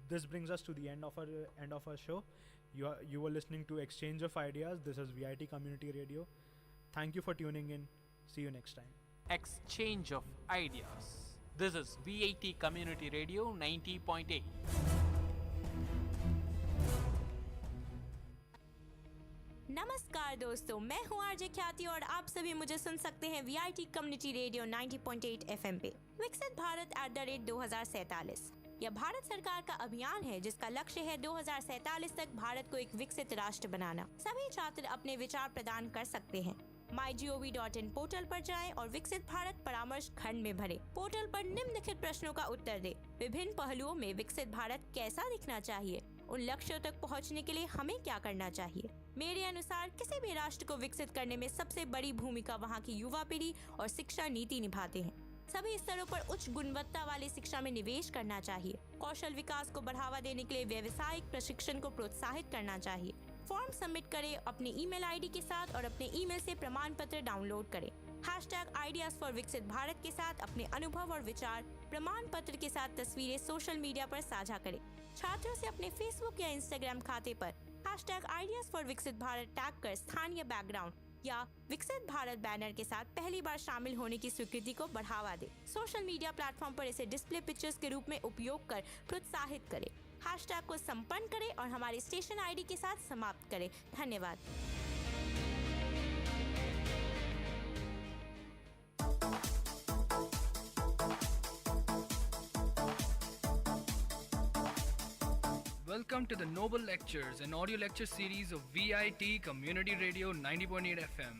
this brings us to the end of our show. You were listening to Exchange of Ideas. This is VIT Community Radio. Thank you for tuning in. See you next time. Exchange of Ideas. This is VIT Community Radio 90.8. नमस्कार दोस्तों, मैं हूँ RJ ख्याति और आप सभी मुझे सुन सकते हैं वीआईटी कम्युनिटी रेडियो 90.8 एफएम पे। विकसित भारत @2047 यह भारत सरकार का अभियान है जिसका लक्ष्य है 2047 तक भारत को एक विकसित राष्ट्र बनाना। सभी छात्र अपने विचार प्रदान कर सकते हैं। mygov.in पोर्टल पर जाएं और विकसित भारत परामर्श खंड में भरें। पोर्टल पर निम्नलिखित प्रश्नों का उत्तर दें। विभिन्न पहलुओं में विकसित भारत कैसा दिखना चाहिए? उन लक्ष्यों तक पहुंचने के लिए हमें क्या करना चाहिए? मेरे अनुसार किसी भी राष्ट्र को विकसित करने में सबसे बड़ी भूमिका वहाँ की युवा पीढ़ी और शिक्षा नीति निभाते हैं। सभी स्तरों पर उच्च गुणवत्ता वाली शिक्षा में निवेश करना चाहिए। कौशल विकास को बढ़ावा देने के लिए व्यावसायिक प्रशिक्षण को प्रोत्साहित करना चाहिए। फॉर्म सबमिट करें अपनी ईमेल आईडी के साथ और अपने ईमेल से प्रमाण पत्र डाउनलोड करें। #Ideas for विकसित भारत के साथ अपने अनुभव और विचार प्रमाण पत्र के साथ तस्वीरें सोशल मीडिया पर साझा करें। छात्रों से अपने फेसबुक या इंस्टाग्राम खाते पर #Ideas for विकसित भारत टैग कर स्थानीय बैकग्राउंड या विकसित भारत बैनर के साथ पहली बार शामिल होने की स्वीकृति को बढ़ावा दें। सोशल मीडिया प्लेटफॉर्म पर इसे डिस्प्ले पिक्चर्स के रूप में उपयोग कर प्रोत्साहित करें। हैशटैग को संपन्न करें और हमारे स्टेशन आईडी के साथ समाप्त करें। धन्यवाद। Welcome to the Noble Lectures, an audio lecture series of VIT Community Radio 90.8 FM.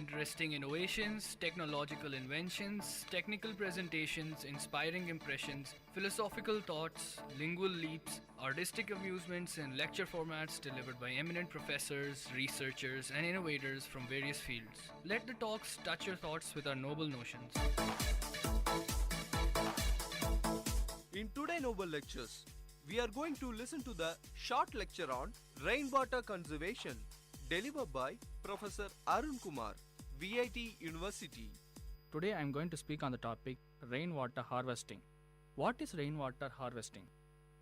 Interesting innovations, technological inventions, technical presentations, inspiring impressions, philosophical thoughts, lingual leaps, artistic amusements, and lecture formats delivered by eminent professors, researchers, and innovators from various fields. Let the talks touch your thoughts with our noble notions. In today's Noble Lectures, we are going to listen to the short lecture on rainwater conservation delivered by Professor Arun Kumar, VIT University. Today I am going to speak on the topic rainwater harvesting. What is rainwater harvesting?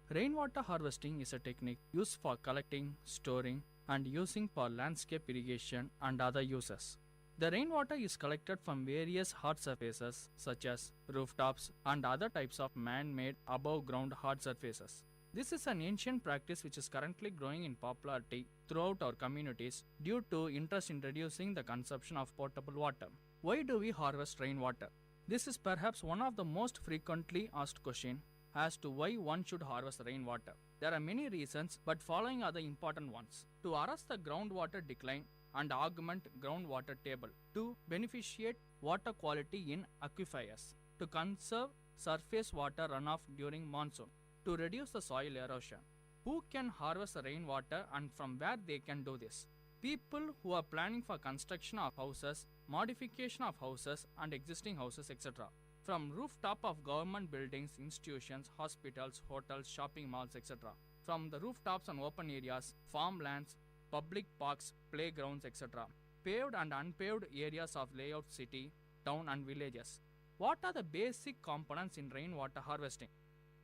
Rainwater harvesting is a technique used for collecting, storing, and using for landscape irrigation and other uses. The rainwater is collected from various hard surfaces such as rooftops and other types of man-made above-ground hard surfaces. This is an ancient practice which is currently growing in popularity throughout our communities due to interest in reducing the consumption of potable water. Why do we harvest rainwater? This is perhaps one of the most frequently asked questions as to why one should harvest rainwater. There are many reasons, but following are the important ones. To arrest the groundwater decline and augment groundwater table, to beneficiate water quality in aquifers, to conserve surface water runoff during monsoon, to reduce the soil erosion. Who can harvest the rainwater and from where they can do this? People who are planning for construction of houses, modification of houses and existing houses, etc. From rooftop of government buildings, institutions, hospitals, hotels, shopping malls, etc. From the rooftops and open areas, farmlands, public parks, playgrounds, etc. Paved and unpaved areas of layout city, town and villages. What are the basic components in rainwater harvesting?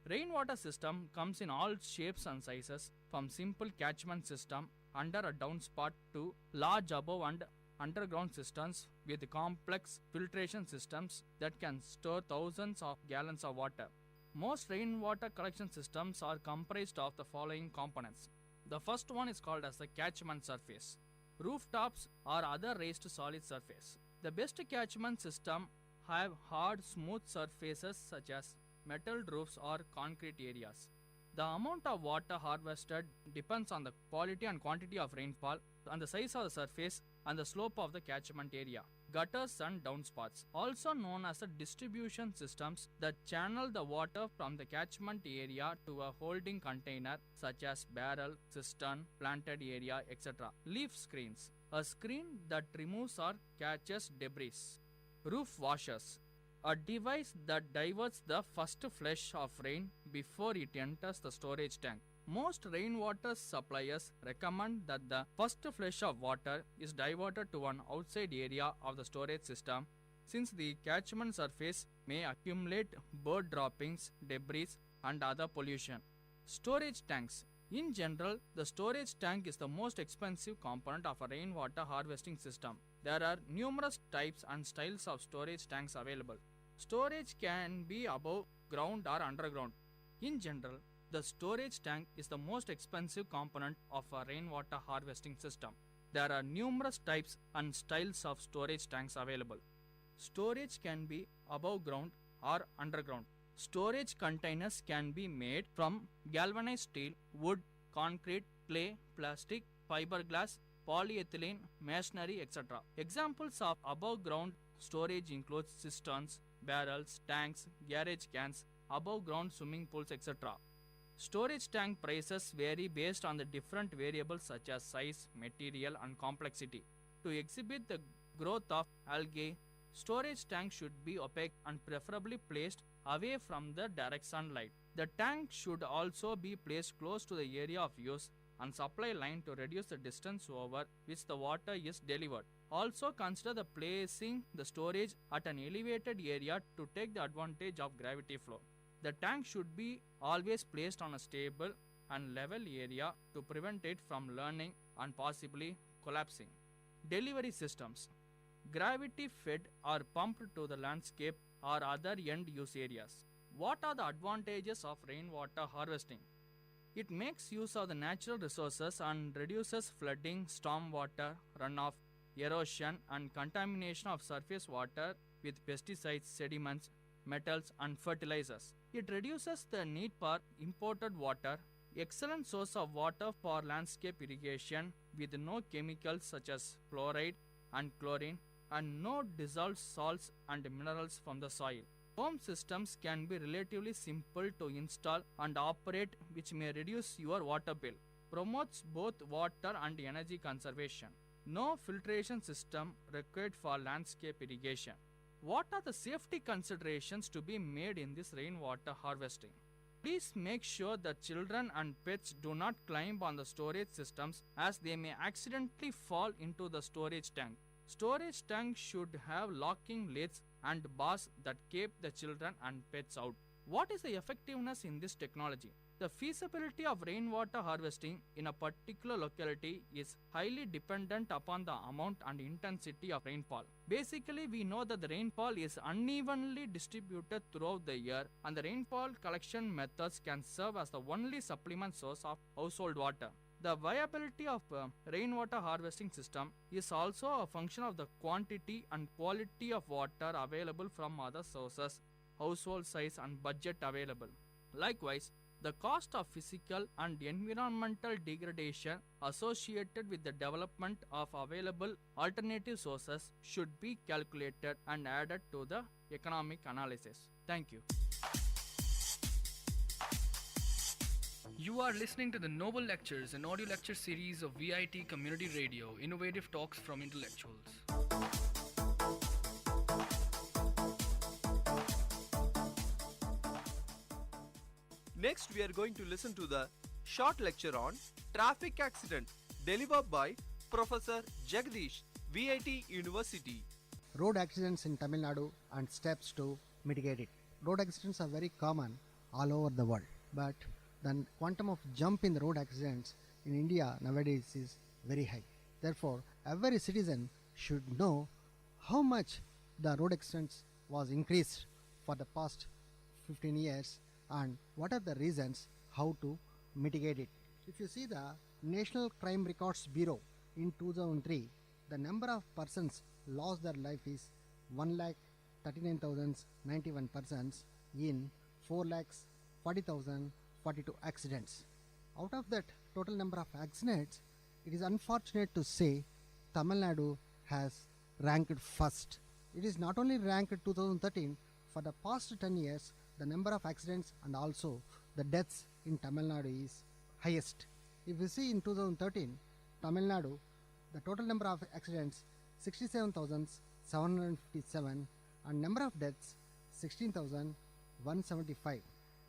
Rainwater system comes in all shapes and sizes, from simple catchment system under a downspout to large above and underground systems with complex filtration systems that can store thousands of gallons of water. Most rainwater collection systems are comprised of the following components. The first one is called as the catchment surface. Rooftops or other raised solid surface. The best catchment system have hard, smooth surfaces such as metal roofs or concrete areas. The amount of water harvested depends on the quality and quantity of rainfall, and the size of the surface and the slope of the catchment area. Gutters and downspouts, also known as the distribution systems that channel the water from the catchment area to a holding container such as barrel, cistern, planted area, etc. Leaf screens, a screen that removes or catches debris. Roof washers, a device that diverts the first flush of rain before it enters the storage tank. Most rainwater suppliers recommend that the first flush of water is diverted to an outside area of the storage system, since the catchment surface may accumulate bird droppings, debris, and other pollution. Storage tanks. In general, the storage tank is the most expensive component of a rainwater harvesting system. There are numerous types and styles of storage tanks available. Storage can be above ground or underground. In general, the storage tank is the most expensive component of a rainwater harvesting system. There are numerous types and styles of storage tanks available. Storage can be above ground or underground. Storage containers can be made from galvanized steel, wood, concrete, clay, plastic, fiberglass, polyethylene, masonry, etc. Examples of above ground storage include cisterns, barrels, tanks, garage cans, above ground swimming pools, etc. Storage tank prices vary based on the different variables such as size, material, and complexity. To exhibit the growth of algae, storage tank should be opaque and preferably placed away from the direct sunlight. The tank should also be placed close to the area of use and supply line to reduce the distance over which the water is delivered. Also consider the placing the storage at an elevated area to take the advantage of gravity flow. The tank should be always placed on a stable and level area to prevent it from leaning and possibly collapsing. Delivery systems. Gravity fed or pumped to the landscape or other end use areas. What are the advantages of rainwater harvesting? It makes use of the natural resources and reduces flooding, stormwater, runoff, erosion, and contamination of surface water with pesticides, sediments, metals, and fertilizers. It reduces the need for imported water, excellent source of water for landscape irrigation with no chemicals such as fluoride and chlorine, and no dissolved salts and minerals from the soil. Home systems can be relatively simple to install and operate, which may reduce your water bill. Promotes both water and energy conservation. No filtration system required for landscape irrigation. What are the safety considerations to be made in this rainwater harvesting? Please make sure that children and pets do not climb on the storage systems, as they may accidentally fall into the storage tank. Storage tank should have locking lids and bars that keep the children and pets out. What is the effectiveness in this technology? The feasibility of rainwater harvesting in a particular locality is highly dependent upon the amount and intensity of rainfall. Basically, we know that the rainfall is unevenly distributed throughout the year, and the rainfall collection methods can serve as the only supplement source of household water. The viability of rainwater harvesting system is also a function of the quantity and quality of water available from other sources, household size, and budget available. Likewise, the cost of physical and environmental degradation associated with the development of available alternative sources should be calculated and added to the economic analysis. Thank you. You are listening to the Noble Lectures, an audio lecture series of VIT Community Radio, innovative talks from intellectuals. Next, we are going to listen to the short lecture on traffic accident delivered by Professor Jagdish, VIT University. Road accidents in Tamil Nadu and steps to mitigate it. Road accidents are very common all over the world, but the quantum of jump in the road accidents in India nowadays is very high. Therefore, every citizen should know how much the road accidents was increased for the past 15 years and what are the reasons how to mitigate it. If you see the National Crime Records Bureau in 2003, the number of persons lost their life is 1,39,091 persons in 4,40,042 accidents. Out of that total number of accidents, it is unfortunate to say Tamil Nadu has ranked first. It is not only ranked 2013, for the past 10 years, the number of accidents and also the deaths in Tamil Nadu is highest. If you see in 2013, Tamil Nadu, the total number of accidents 67,757 and number of deaths 16,175.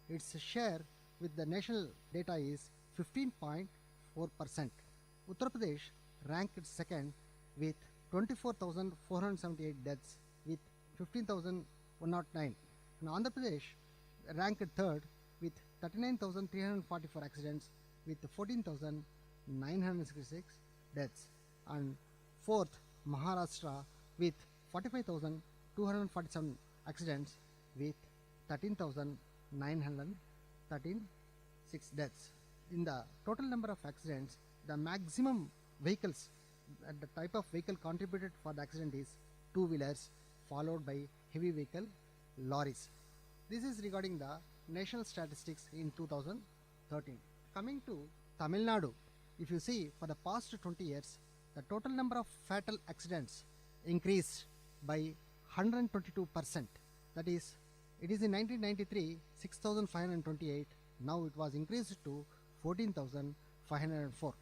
Its share with the national data is 15.4%. Uttar Pradesh ranked second with 24,478 deaths with 15,109. And Andhra Pradesh ranked third with 39,344 accidents with 14,966 deaths. And fourth, Maharashtra with 45,247 accidents with 13,936 deaths. In the total number of accidents, the maximum vehicles, the type of vehicle contributed for the accident is two-wheelers, followed by heavy vehicle, lorries. This is regarding the national statistics in 2013. Coming to Tamil Nadu, if you see for the past 20 years, the total number of fatal accidents increased by 122%. That is, it is in 1993, 6,528. Now it was increased to 14,504.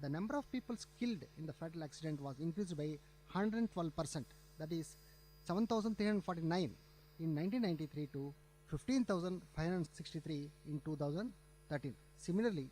The number of people killed in the fatal accident was increased by 112%. That is 7,349 in 1993 to 15,563 in 2013. Similarly,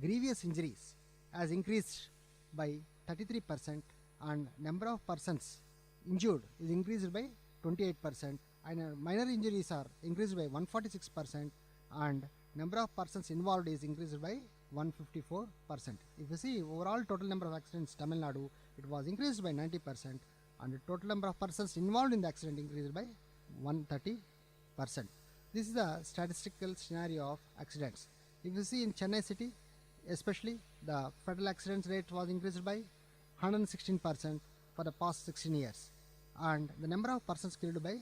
grievous injuries has increased by 33% and number of persons injured is increased by 28% and minor injuries are increased by 146% and number of persons involved is increased by 154%. If you see overall total number of accidents Tamil Nadu, it was increased by 90% and the total number of persons involved in the accident increased by 130%. This is the statistical scenario of accidents. If you see in Chennai city, especially the fatal accidents rate was increased by 116% for the past 16 years and the number of persons killed by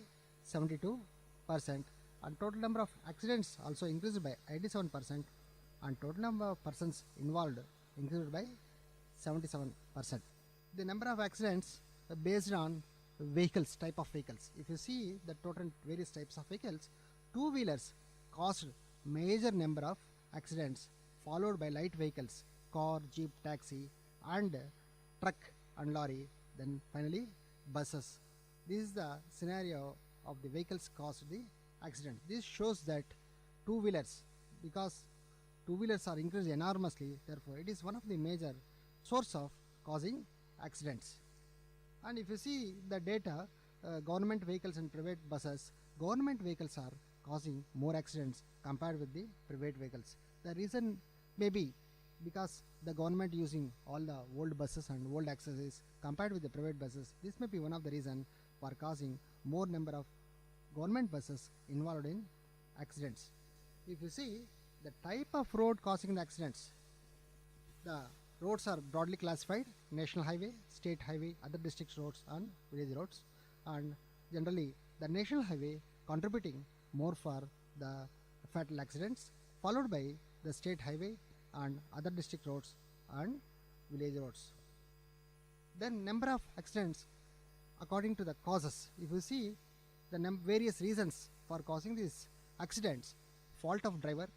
72% and total number of accidents also increased by 87% and total number of persons involved increased by 77%. The number of accidents based on vehicles, type of vehicles. If you see the total various types of vehicles, two-wheelers caused major number of accidents followed by light vehicles, car, jeep, taxi and truck and lorry, then finally buses. This is the scenario of the vehicles caused the accident. This shows that two-wheelers, because two-wheelers are increased enormously, therefore it is one of the major source of causing accidents. And if you see the data, government vehicles and private buses, government vehicles are causing more accidents compared with the private vehicles. The reason may be because the government using all the old buses and old accessories compared with the private buses. This may be one of the reason for causing more number of government buses involved in accidents. If you see the type of road causing the accidents, the roads are broadly classified: national highway, state highway, other district roads and village roads. And generally the national highway contributing more for the fatal accidents, followed by the state highway and other district roads and village roads. Then number of accidents according to the causes. If you see the various reasons for causing these accidents: fault of driver,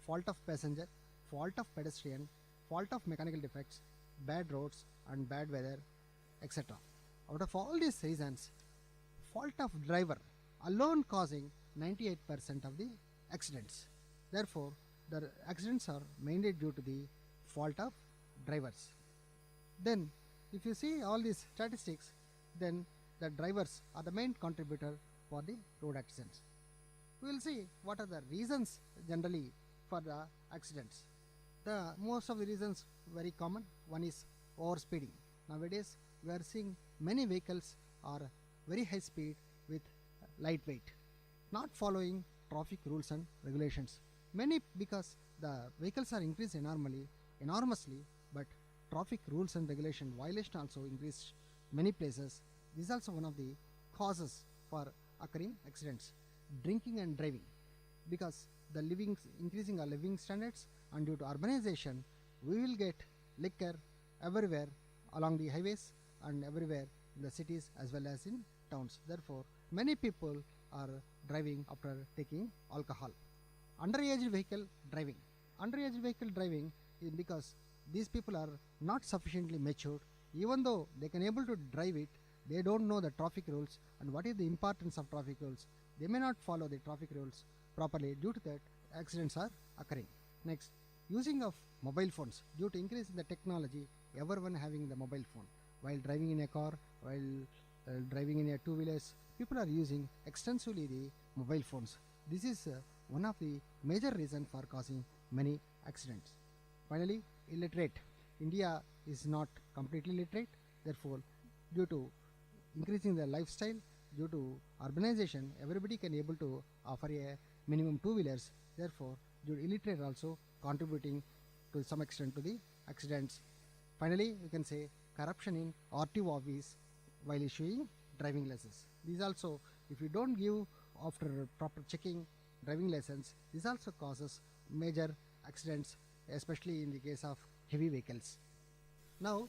fault of passenger, fault of pedestrian, fault of mechanical defects, bad roads and bad weather, etc. Out of all these reasons, fault of driver alone causing 98% of the accidents. Therefore, the accidents are mainly due to the fault of drivers. Then, if you see all these statistics, then the drivers are the main contributor for the road accidents. We will see what are the reasons generally for the accidents. The most of the reasons very common. One is overspeeding. Nowadays, we are seeing many vehicles are very high speed with lightweight, not following traffic rules and regulations. Many because the vehicles are increased enormously, but traffic rules and regulation violation also increased many places. This is also one of the causes for occurring accidents. Drinking and driving, because the increasing our living standards, and due to urbanization, we will get liquor everywhere along the highways and everywhere in the cities as well as in towns. Therefore, many people are driving after taking alcohol. Underage vehicle driving. Underage vehicle driving is because these people are not sufficiently matured. Even though they can able to drive it, they don't know the traffic rules and what is the importance of traffic rules. They may not follow the traffic rules properly. Due to that, accidents are occurring. Next, using of mobile phones. Due to increase in the technology, everyone having the mobile phone. While driving in a car, while driving in a two-wheelers, people are using extensively the mobile phones. This is one of the major reasons for causing many accidents. Finally, illiterate. India is not completely literate. Therefore, due to increasing the lifestyle, due to urbanization, everybody can able to offer a minimum two-wheelers. Therefore, due to illiterate also contributing to some extent to the accidents. Finally, we can say corruption in RTO office while issuing driving license. These also, if you don't give after proper checking driving license, this also causes major accidents, especially in the case of heavy vehicles. Now,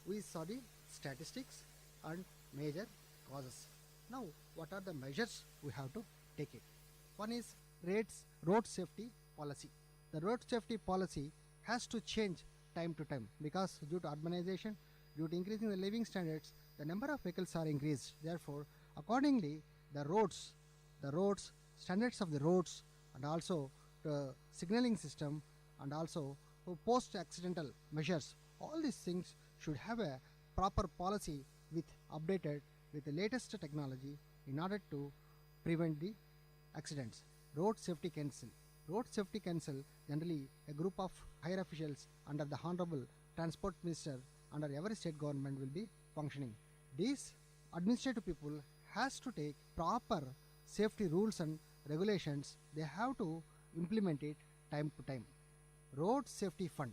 we saw the statistics and major causes. Now, what are the measures we have to take it? One is road safety policy. The road safety policy has to change time to time because due to urbanization, due to increasing the living standards, the number of vehicles are increased. Therefore, accordingly, the roads, standards of the roads, and also the signaling system, and also post-accidental measures, all these things should have a proper policy with updated with the latest technology in order to prevent the accidents. Road Safety Council. Road Safety Council, generally a group of higher officials under the Honorable Transport Minister under every state government will be functioning. These administrative people has to take proper safety rules and regulations. They have to implement it time to time. Road Safety Fund.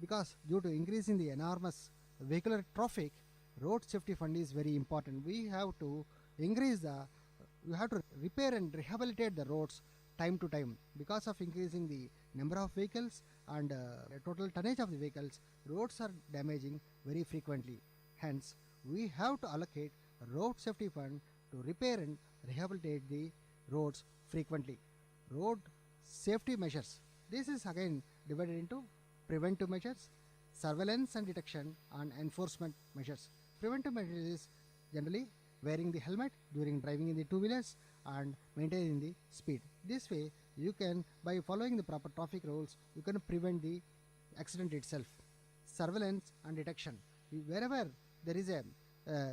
Because due to increasing the enormous vehicular traffic, road safety fund is very important. We have to repair and rehabilitate the roads time to time. Because of increasing the number of vehicles and total tonnage of the vehicles, roads are damaging very frequently. Hence, we have to allocate a road safety fund to repair and rehabilitate the roads frequently. Road safety measures. This is again divided into preventive measures, surveillance and detection, and enforcement measures. Preventive measures is generally wearing the helmet during driving in the two-wheelers and maintaining the speed. This way, you can, by following the proper traffic rules, you can prevent the accident itself. Surveillance and detection. Wherever there is a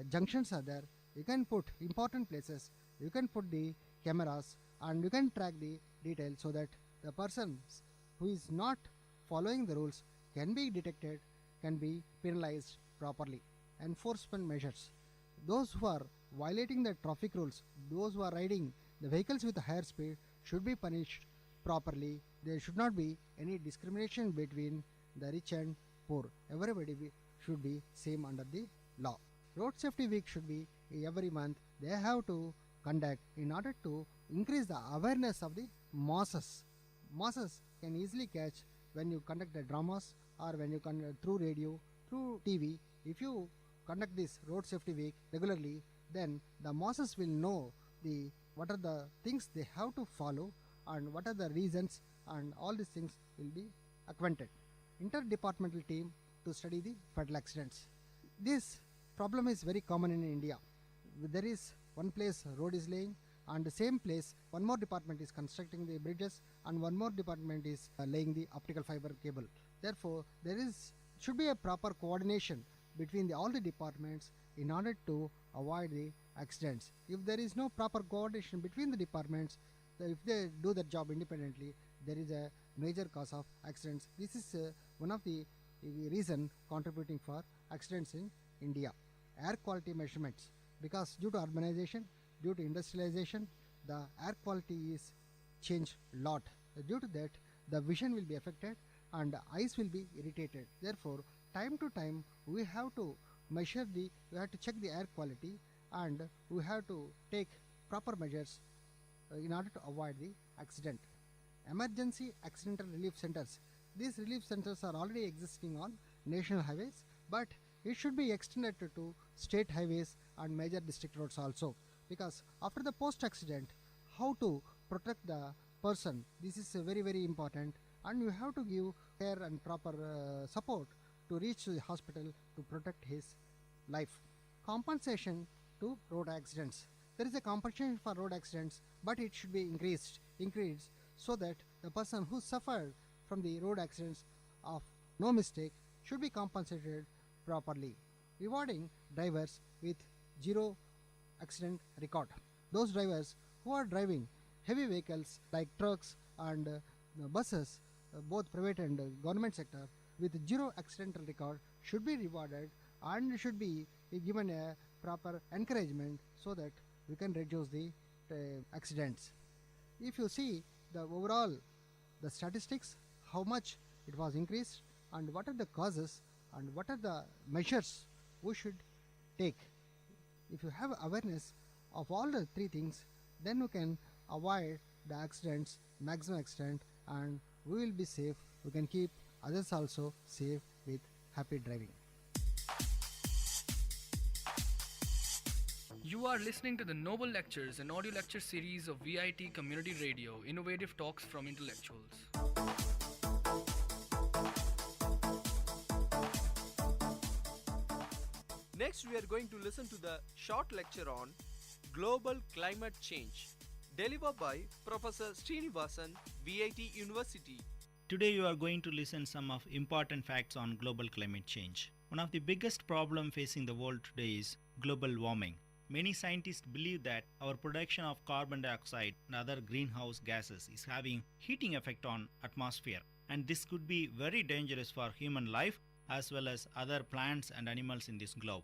junctions are there, you can put important places, you can put the cameras and you can track the details so that the person who is not following the rules can be detected, can be penalized properly. Enforcement measures. Those who are violating the traffic rules, those who are riding the vehicles with a higher speed should be punished properly. There should not be any discrimination between the rich and poor. Everybody should be same under the law. Road Safety Week should be every month. They have to conduct in order to increase the awareness of the masses. Masses can easily catch when you conduct the dramas or when you conduct through radio, through TV. If you conduct this Road Safety Week regularly, then the masses will know what are the things they have to follow and what are the reasons, and all these things will be acquainted interdepartmental team to study the fatal accidents. This problem is very common in India. There is one place road is laying, and the same place one more department is constructing the bridges, and one more department is laying the optical fiber cable. Therefore, there should be a proper coordination between all the departments in order to avoid the accidents. If there is no proper coordination between the departments, if they do their job independently, there is a major cause of accidents. This is one of the reason contributing for accidents in India. Air quality measurements, because due to urbanization, due to industrialization, the air quality is changed a lot. Due to that, the vision will be affected and eyes will be irritated. Therefore, time to time we have to we have to check the air quality, and we have to take proper measures in order to avoid the accident. Emergency accidental relief centers. These relief centers are already existing on national highways, but it should be extended to state highways and major district roads also, because after the post accident, how to protect the person, this is very very important, and you have to give care and proper support to reach the hospital to protect his life. Compensation to road accidents. There is a compensation for road accidents, but it should be increased so that the person who suffered from the road accidents of no mistake should be compensated properly. Rewarding drivers with zero accident record. Those drivers who are driving heavy vehicles like trucks and buses, both private and government sector, with zero accidental record should be rewarded and should be given a proper encouragement so that we can reduce the accidents. If you see the overall the statistics, how much it was increased and what are the causes and what are the measures we should take. If you have awareness of all the three things, then we can avoid the accidents maximum extent, and we will be safe. We can keep others also safe with happy driving. You are listening to the Noble Lectures, an audio lecture series of VIT Community Radio, innovative talks from intellectuals. Next, we are going to listen to the short lecture on Global Climate Change, delivered by Professor Srinivasan, VIT University. Today you are going to listen some of important facts on global climate change. One of the biggest problems facing the world today is global warming. Many scientists believe that our production of carbon dioxide and other greenhouse gases is having heating effect on atmosphere, and this could be very dangerous for human life as well as other plants and animals in this globe.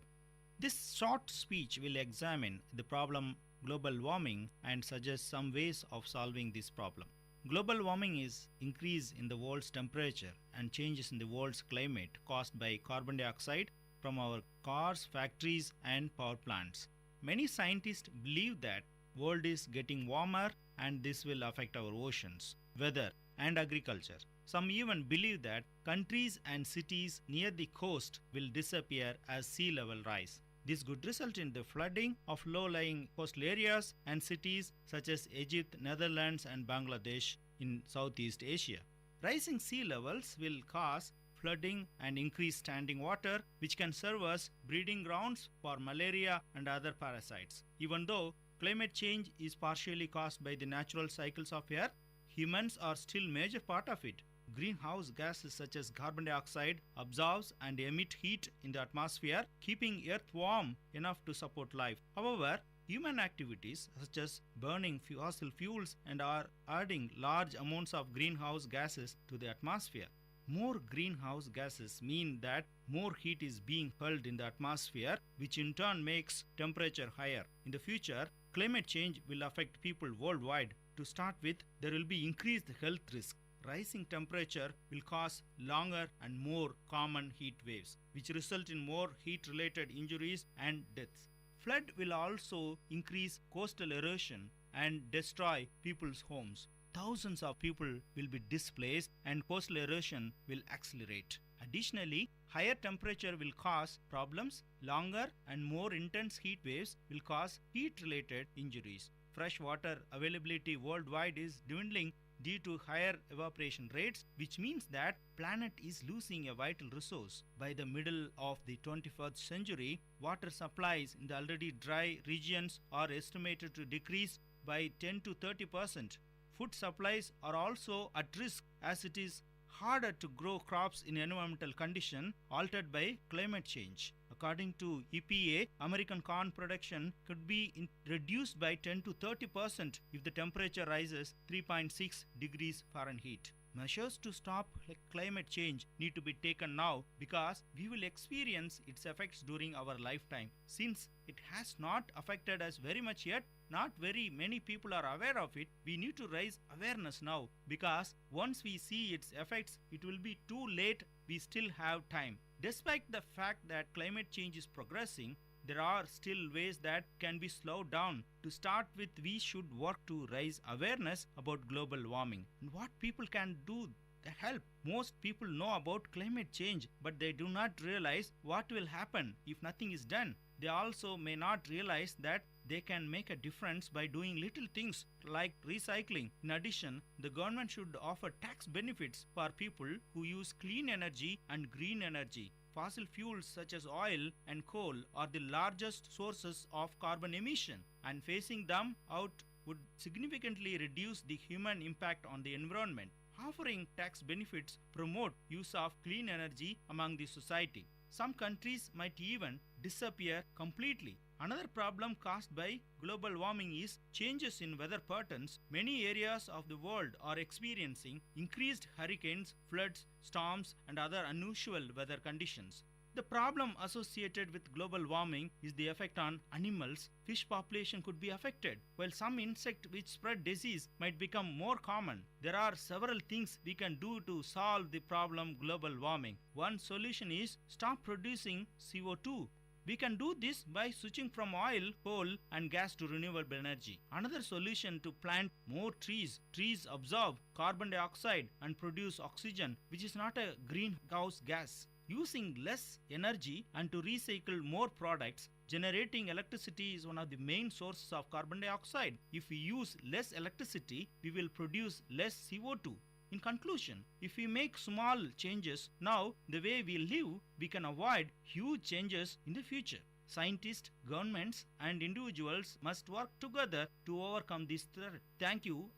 This short speech will examine the problem global warming and suggest some ways of solving this problem. Global warming is increase in the world's temperature and changes in the world's climate caused by carbon dioxide from our cars, factories and power plants. Many scientists believe that world is getting warmer and this will affect our oceans, weather and agriculture. Some even believe that countries and cities near the coast will disappear as sea level rise. This could result in the flooding of low-lying coastal areas and cities such as Egypt, Netherlands and Bangladesh in Southeast Asia. Rising sea levels will cause flooding and increase standing water, which can serve as breeding grounds for malaria and other parasites. Even though climate change is partially caused by the natural cycles of Earth, humans are still a major part of it. Greenhouse gases such as carbon dioxide absorbs and emit heat in the atmosphere, keeping Earth warm enough to support life. However, human activities such as burning fossil fuels and are adding large amounts of greenhouse gases to the atmosphere. More greenhouse gases mean that more heat is being held in the atmosphere, which in turn makes temperature higher. In the future, climate change will affect people worldwide. To start with, there will be increased health risk. Rising temperature will cause longer and more common heat waves, which result in more heat-related injuries and deaths. Flood will also increase coastal erosion and destroy people's homes. Thousands of people will be displaced and coastal erosion will accelerate. Additionally, higher temperature will cause problems. Longer and more intense heat waves will cause heat-related injuries. Fresh water availability worldwide is dwindling due to higher evaporation rates, which means that planet is losing a vital resource. By the middle of the 21st century, water supplies in the already dry regions are estimated to decrease by 10 to 30%. Food supplies are also at risk as it is harder to grow crops in environmental conditions altered by climate change. According to EPA, American corn production could be reduced by 10 to 30% if the temperature rises 3.6 degrees Fahrenheit. Measures to stop climate change need to be taken now because we will experience its effects during our lifetime. Since it has not affected us very much yet, not very many people are aware of it, we need to raise awareness now because once we see its effects, it will be too late. We still have time. Despite the fact that climate change is progressing, there are still ways that can be slowed down. To start with, we should work to raise awareness about global warming and what people can do to help. Most people know about climate change, but they do not realize what will happen if nothing is done. They also may not realize that they can make a difference by doing little things like recycling. In addition, the government should offer tax benefits for people who use clean energy and green energy. Fossil fuels such as oil and coal are the largest sources of carbon emission, and phasing them out would significantly reduce the human impact on the environment. Offering tax benefits promote use of clean energy among the society. Some countries might even disappear completely. Another problem caused by global warming is changes in weather patterns. Many areas of the world are experiencing increased hurricanes, floods, storms, and other unusual weather conditions. The problem associated with global warming is the effect on animals. Fish population could be affected, while some insect which spread disease might become more common. There are several things we can do to solve the problem global warming. One solution is stop producing CO2. We can do this by switching from oil, coal, and gas to renewable energy. Another solution to plant more trees. Trees absorb carbon dioxide and produce oxygen, which is not a greenhouse gas. Using less energy and to recycle more products, generating electricity is one of the main sources of carbon dioxide. If we use less electricity, we will produce less CO2. In conclusion, if we make small changes now, the way we live, we can avoid huge changes in the future. Scientists, governments, and individuals must work together to overcome this threat. Thank you.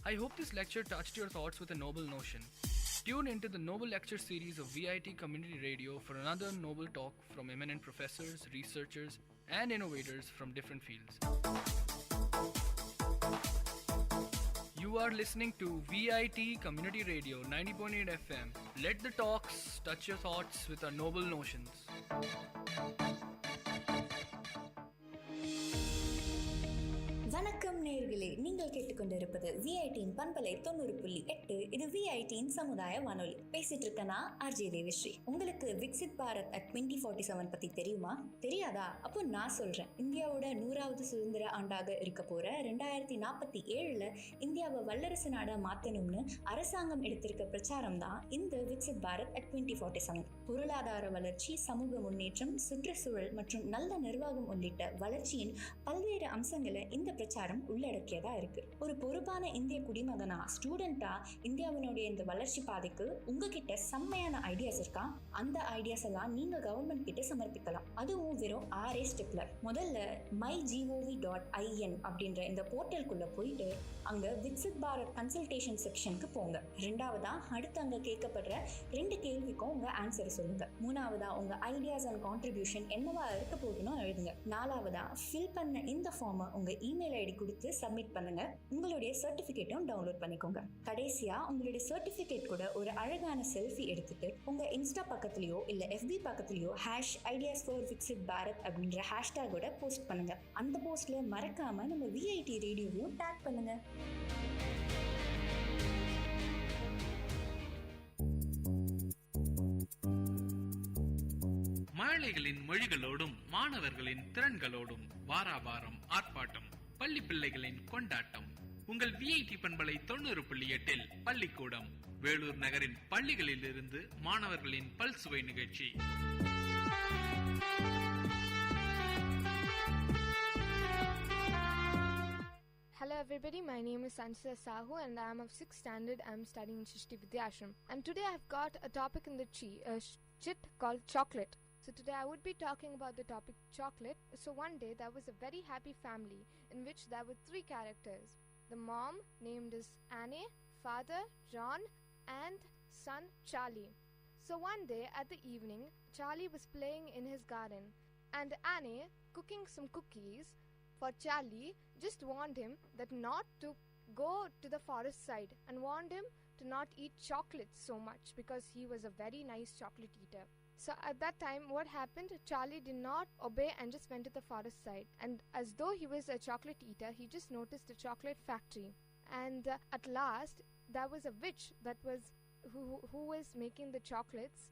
I hope this lecture touched your thoughts with a noble notion. Tune into the Noble Lecture series of VIT Community Radio for another noble talk from eminent professors, researchers, and innovators from different fields. You are listening to VIT Community Radio 90.8 FM. Let the talks touch your thoughts with our noble notions. வணக்கம் நேயர்களே, நீங்கள் கேட்டுக்கொண்டிருப்பது விஐடியின் பண்பலை 90.8. இது விஐடியின் சமுதாய வானொலி. பேசிட்டு இருக்கனா ஆர்ஜே தேவிஸ்ரீ. உங்களுக்கு விக்சித் பாரத் அட் 2047 பத்தி தெரியுமா? தெரியாதா? அப்போ நான் சொல்றேன். இந்தியாவோட 100வது சுதந்திர ஆண்டாக இருக்க போற 2047 இந்தியாவை வல்லரசு நாடா மாத்தணும்னு அரசாங்கம் எடுத்திருக்க பிரச்சாரம் தான் இந்த விக்சித் பாரத் அட் 2047. பொருளாதார வளர்ச்சி, சமூக முன்னேற்றம், சுற்றுச்சூழல் மற்றும் நல்ல நிர்வாகம் உள்ளிட்ட வளர்ச்சியின் பல்வேறு அம்சங்களை இந்த பிரச்சாரம் உள்ளடக்கியதா இருக்கு. ஒரு பொறுப்பான இந்திய குடிமகனா, ஸ்டூடெண்டா இந்தியாவினுடைய இந்த வளர்ச்சி பாதைக்கு உங்ககிட்ட செம்மையான ஐடியாஸ் இருக்கா? அந்த ஐடியாஸ் எல்லாம் நீங்க கவர்மெண்ட் கிட்ட சமர்ப்பிக்கலாம். அதுவும் வெறும் 6 ஸ்டெப்ல. முதல்ல mygov.in அப்படின்ற இந்த போர்ட்டலுக்குள்ள போயிட்டு அங்க விக்சித் பாரத் கன்சல்டேஷன் செக்ஷனுக்கு போங்க. ரெண்டாவதா அடுத்து அங்க கேட்கப்படுற 2 கேள்விக்கும் உங்க ஆன்சர் சொல்லுங்க. மூணாவதா உங்க ஐடியாஸ் அண்ட் கான்ட்ரிபியூஷன் என்னவா இருக்க போகுதுன்னு எழுதுங்க. நாலாவதா ஃபில் பண்ண இந்த ஃபார்மை உங்க இமெயில் ஐடி கொடுத்து சப்மிட் பண்ணுங்க. உங்களுடைய சர்டிபிகேட்டும் டவுன்லோட் பண்ணிக்கோங்க. கடைசியா உங்களுடைய சர்டிபிகேட் கூட ஒரு அழகான செல்ஃபி எடுத்துட்டு உங்க இன்ஸ்டா பக்கத்துலயோ இல்ல FB பக்கத்துலயோ #ideas4viksitbharat அப்படின்ற ஹேஷ்டேகோட போஸ்ட் பண்ணுங்க. அந்த போஸ்ட்ல மறக்காம நம்ம VIT ரேடியோவையும் டேக் பண்ணுங்க. மழலைகளின் மொழிகளோடும் மாணவர்களின் திறன்களோடும் வாராவாரம் ஆர்ப்பாட்டம், பள்ளி பிள்ளைகளின் கொண்டாட்டம். உங்கள் VIT பண்பலை 90.8 பள்ளிக்கூடம் வேலூர் நகரின் பள்ளிகளில் இருந்து மாணவர்களின் பல்சுவை நிகழ்ச்சி. everybody, my name is Sanchita Sahu and I am of 6th standard. I am studying in Shrishti Vidyashram. And today I have got a topic in the chit called chocolate. So today I would be talking about the topic chocolate. So one day there was a very happy family in which there were 3 characters. The mom named as Annie, father John, and son Charlie. So one day at the evening, Charlie was playing in his garden and Annie, cooking some cookies for Charlie, just warned him that not to go to the forest side and warned him to not eat chocolates so much because he was a very nice chocolate eater. So at that time, what happened? Charlie did not obey and just went to the forest side. And as though he was a chocolate eater, he just noticed a chocolate factory. And at last, there was a witch that was who was making the chocolates.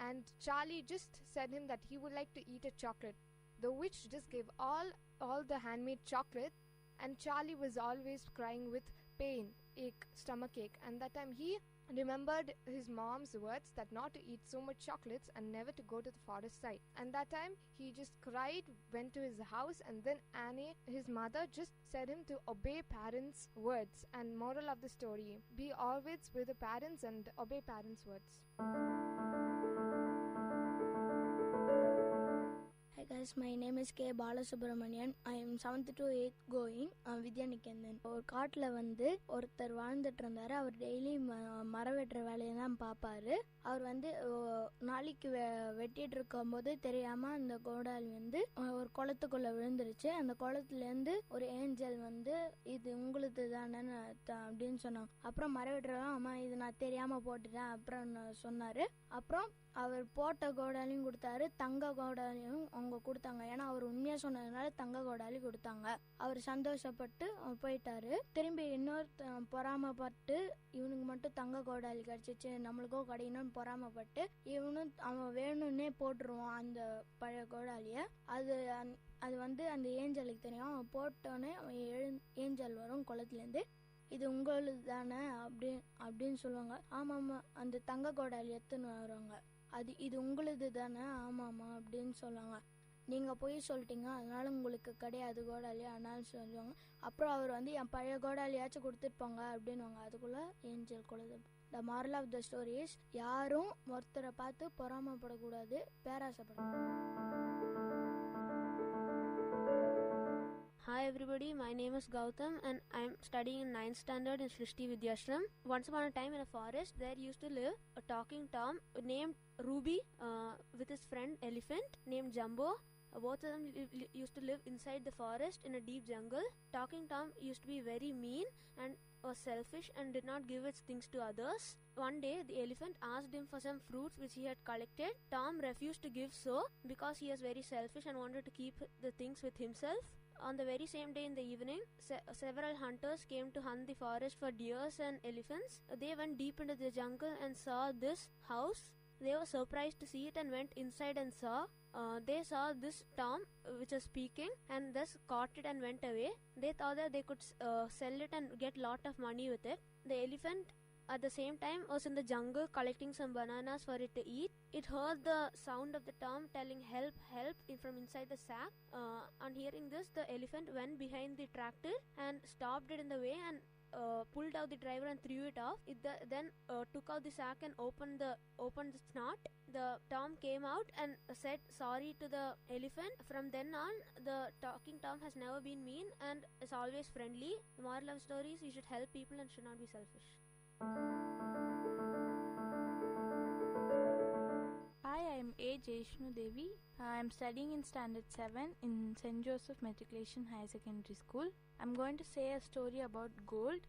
And Charlie just said him that he would like to eat a chocolate. The witch just gave all the handmade chocolate, and Charlie was always crying with pain, ache, stomach ache. And that time he remembered his mom's words that not to eat so much chocolates and never to go to the forest side. And that time he just cried, went to his house, and then Annie, his mother, just said him to obey parents' words. And moral of the story, be always with the parents and obey parents' words. Hi guys, my name is K. Balasubramanian. I am 7th to 8th going வித்யாநிகேந்தன். ஒரு காட்டில் ஒருத்தர் வாழ்ந்துட்டு இருந்தார். அவர் daily மரம் வெட்டுற வேலையை தான் பார்ப்பாரு. அவர் நாளைக்கு வெட்டிட்டு இருக்கும் போது தெரியாம அந்த கோடாலி ஒரு குளத்துக்குள்ள விழுந்துருச்சு. அந்த குளத்துலேருந்து ஒரு ஏஞ்சல் இது உங்களுக்கு தானே அப்படின்னு சொன்னாங்க. அப்புறம் மரம் வெட்டுறவங்க, அம்மா இது நான் தெரியாம போட்டுட்டேன் அப்புறம் சொன்னாரு. அப்புறம் அவர் போட்ட கோடாலியும் கொடுத்தாரு, தங்க கோடாலியும் அவங்க கொடுத்தாங்க. ஏன்னா அவர் உண்மையா சொன்னதுனால தங்க கோடாலி கொடுத்தாங்க. அவர் சந்தோஷப்பட்டு போயிட்டாரு. திரும்பி இன்னொரு பொறாமப்பட்டு இவனுக்கு மட்டும் தங்க கோடாலி கிடைச்சிச்சு, நம்மளுக்கோ கிடைக்கணும்னு பொறாமப்பட்டு இவனும் அவன் வேணும்னே போட்டுருவான் அந்த பழைய கோடாலிய. அது அந்த ஏஞ்சலுக்கு தெரியும். அவன் போட்டோன்னே ஏஞ்சல் வரும் குளத்துலேருந்து. இது உங்களுக்கு தானே அப்படின்னு சொல்லுவாங்க. ஆமாம்மா, அந்த தங்க கோடாலி எடுத்துன்னு வருவாங்க. இது உங்களுது தானே? ஆமாம்மா அப்படின்னு சொல்லுவாங்க. நீங்கள் போய் சொல்லிட்டீங்க, அதனால உங்களுக்கு கிடையாது கோடாலி, அதனால சொல்லுவாங்க. அப்புறம் அவர் என் பழைய கோடாலியாச்சும் கொடுத்துருப்பாங்க அப்படின்வாங்க. அதுக்குள்ளே ஏஞ்சல் கொழுது. The moral of the story is, யாரும் ஒருத்தரை பார்த்து பொறாமப்படக்கூடாது, பேராசைப்படக்கூடாது. Hi everybody, my name is Gautam and I am studying in 9th standard in Shrishti Vidyashram. Once upon a time in a forest there used to live a talking Tom named Ruby with his friend elephant named Jumbo. Both of them used to live inside the forest in a deep jungle. Talking Tom used to be very mean and was selfish and did not give its things to others. One day the elephant asked him for some fruits which he had collected. Tom refused to give so because he was very selfish and wanted to keep the things with himself. On the very same day in the evening, several hunters came to hunt the forest for deers and elephants. They went deep into the jungle and saw this house. They were surprised to see it and went inside and they saw this Tom which was speaking and thus caught it and went away. They thought that they could sell it and get lot of money with it. The elephant at the same time was in the jungle collecting some bananas for it to eat. It heard the sound of the Tom telling help, help from inside the sack. On hearing this, the elephant went behind the tractor and stopped it in the way and pulled out the driver and threw it off. It then took out the sack and opened the snot. The Tom came out and said sorry to the elephant. From then on, the talking Tom has never been mean and is always friendly. The moral of the story is you should help people and should not be selfish. Hi, I am A. Jaishnu Devi. I am studying in Standard 7 in St. Joseph Matriculation Higher Secondary School. I am going to say a story about gold.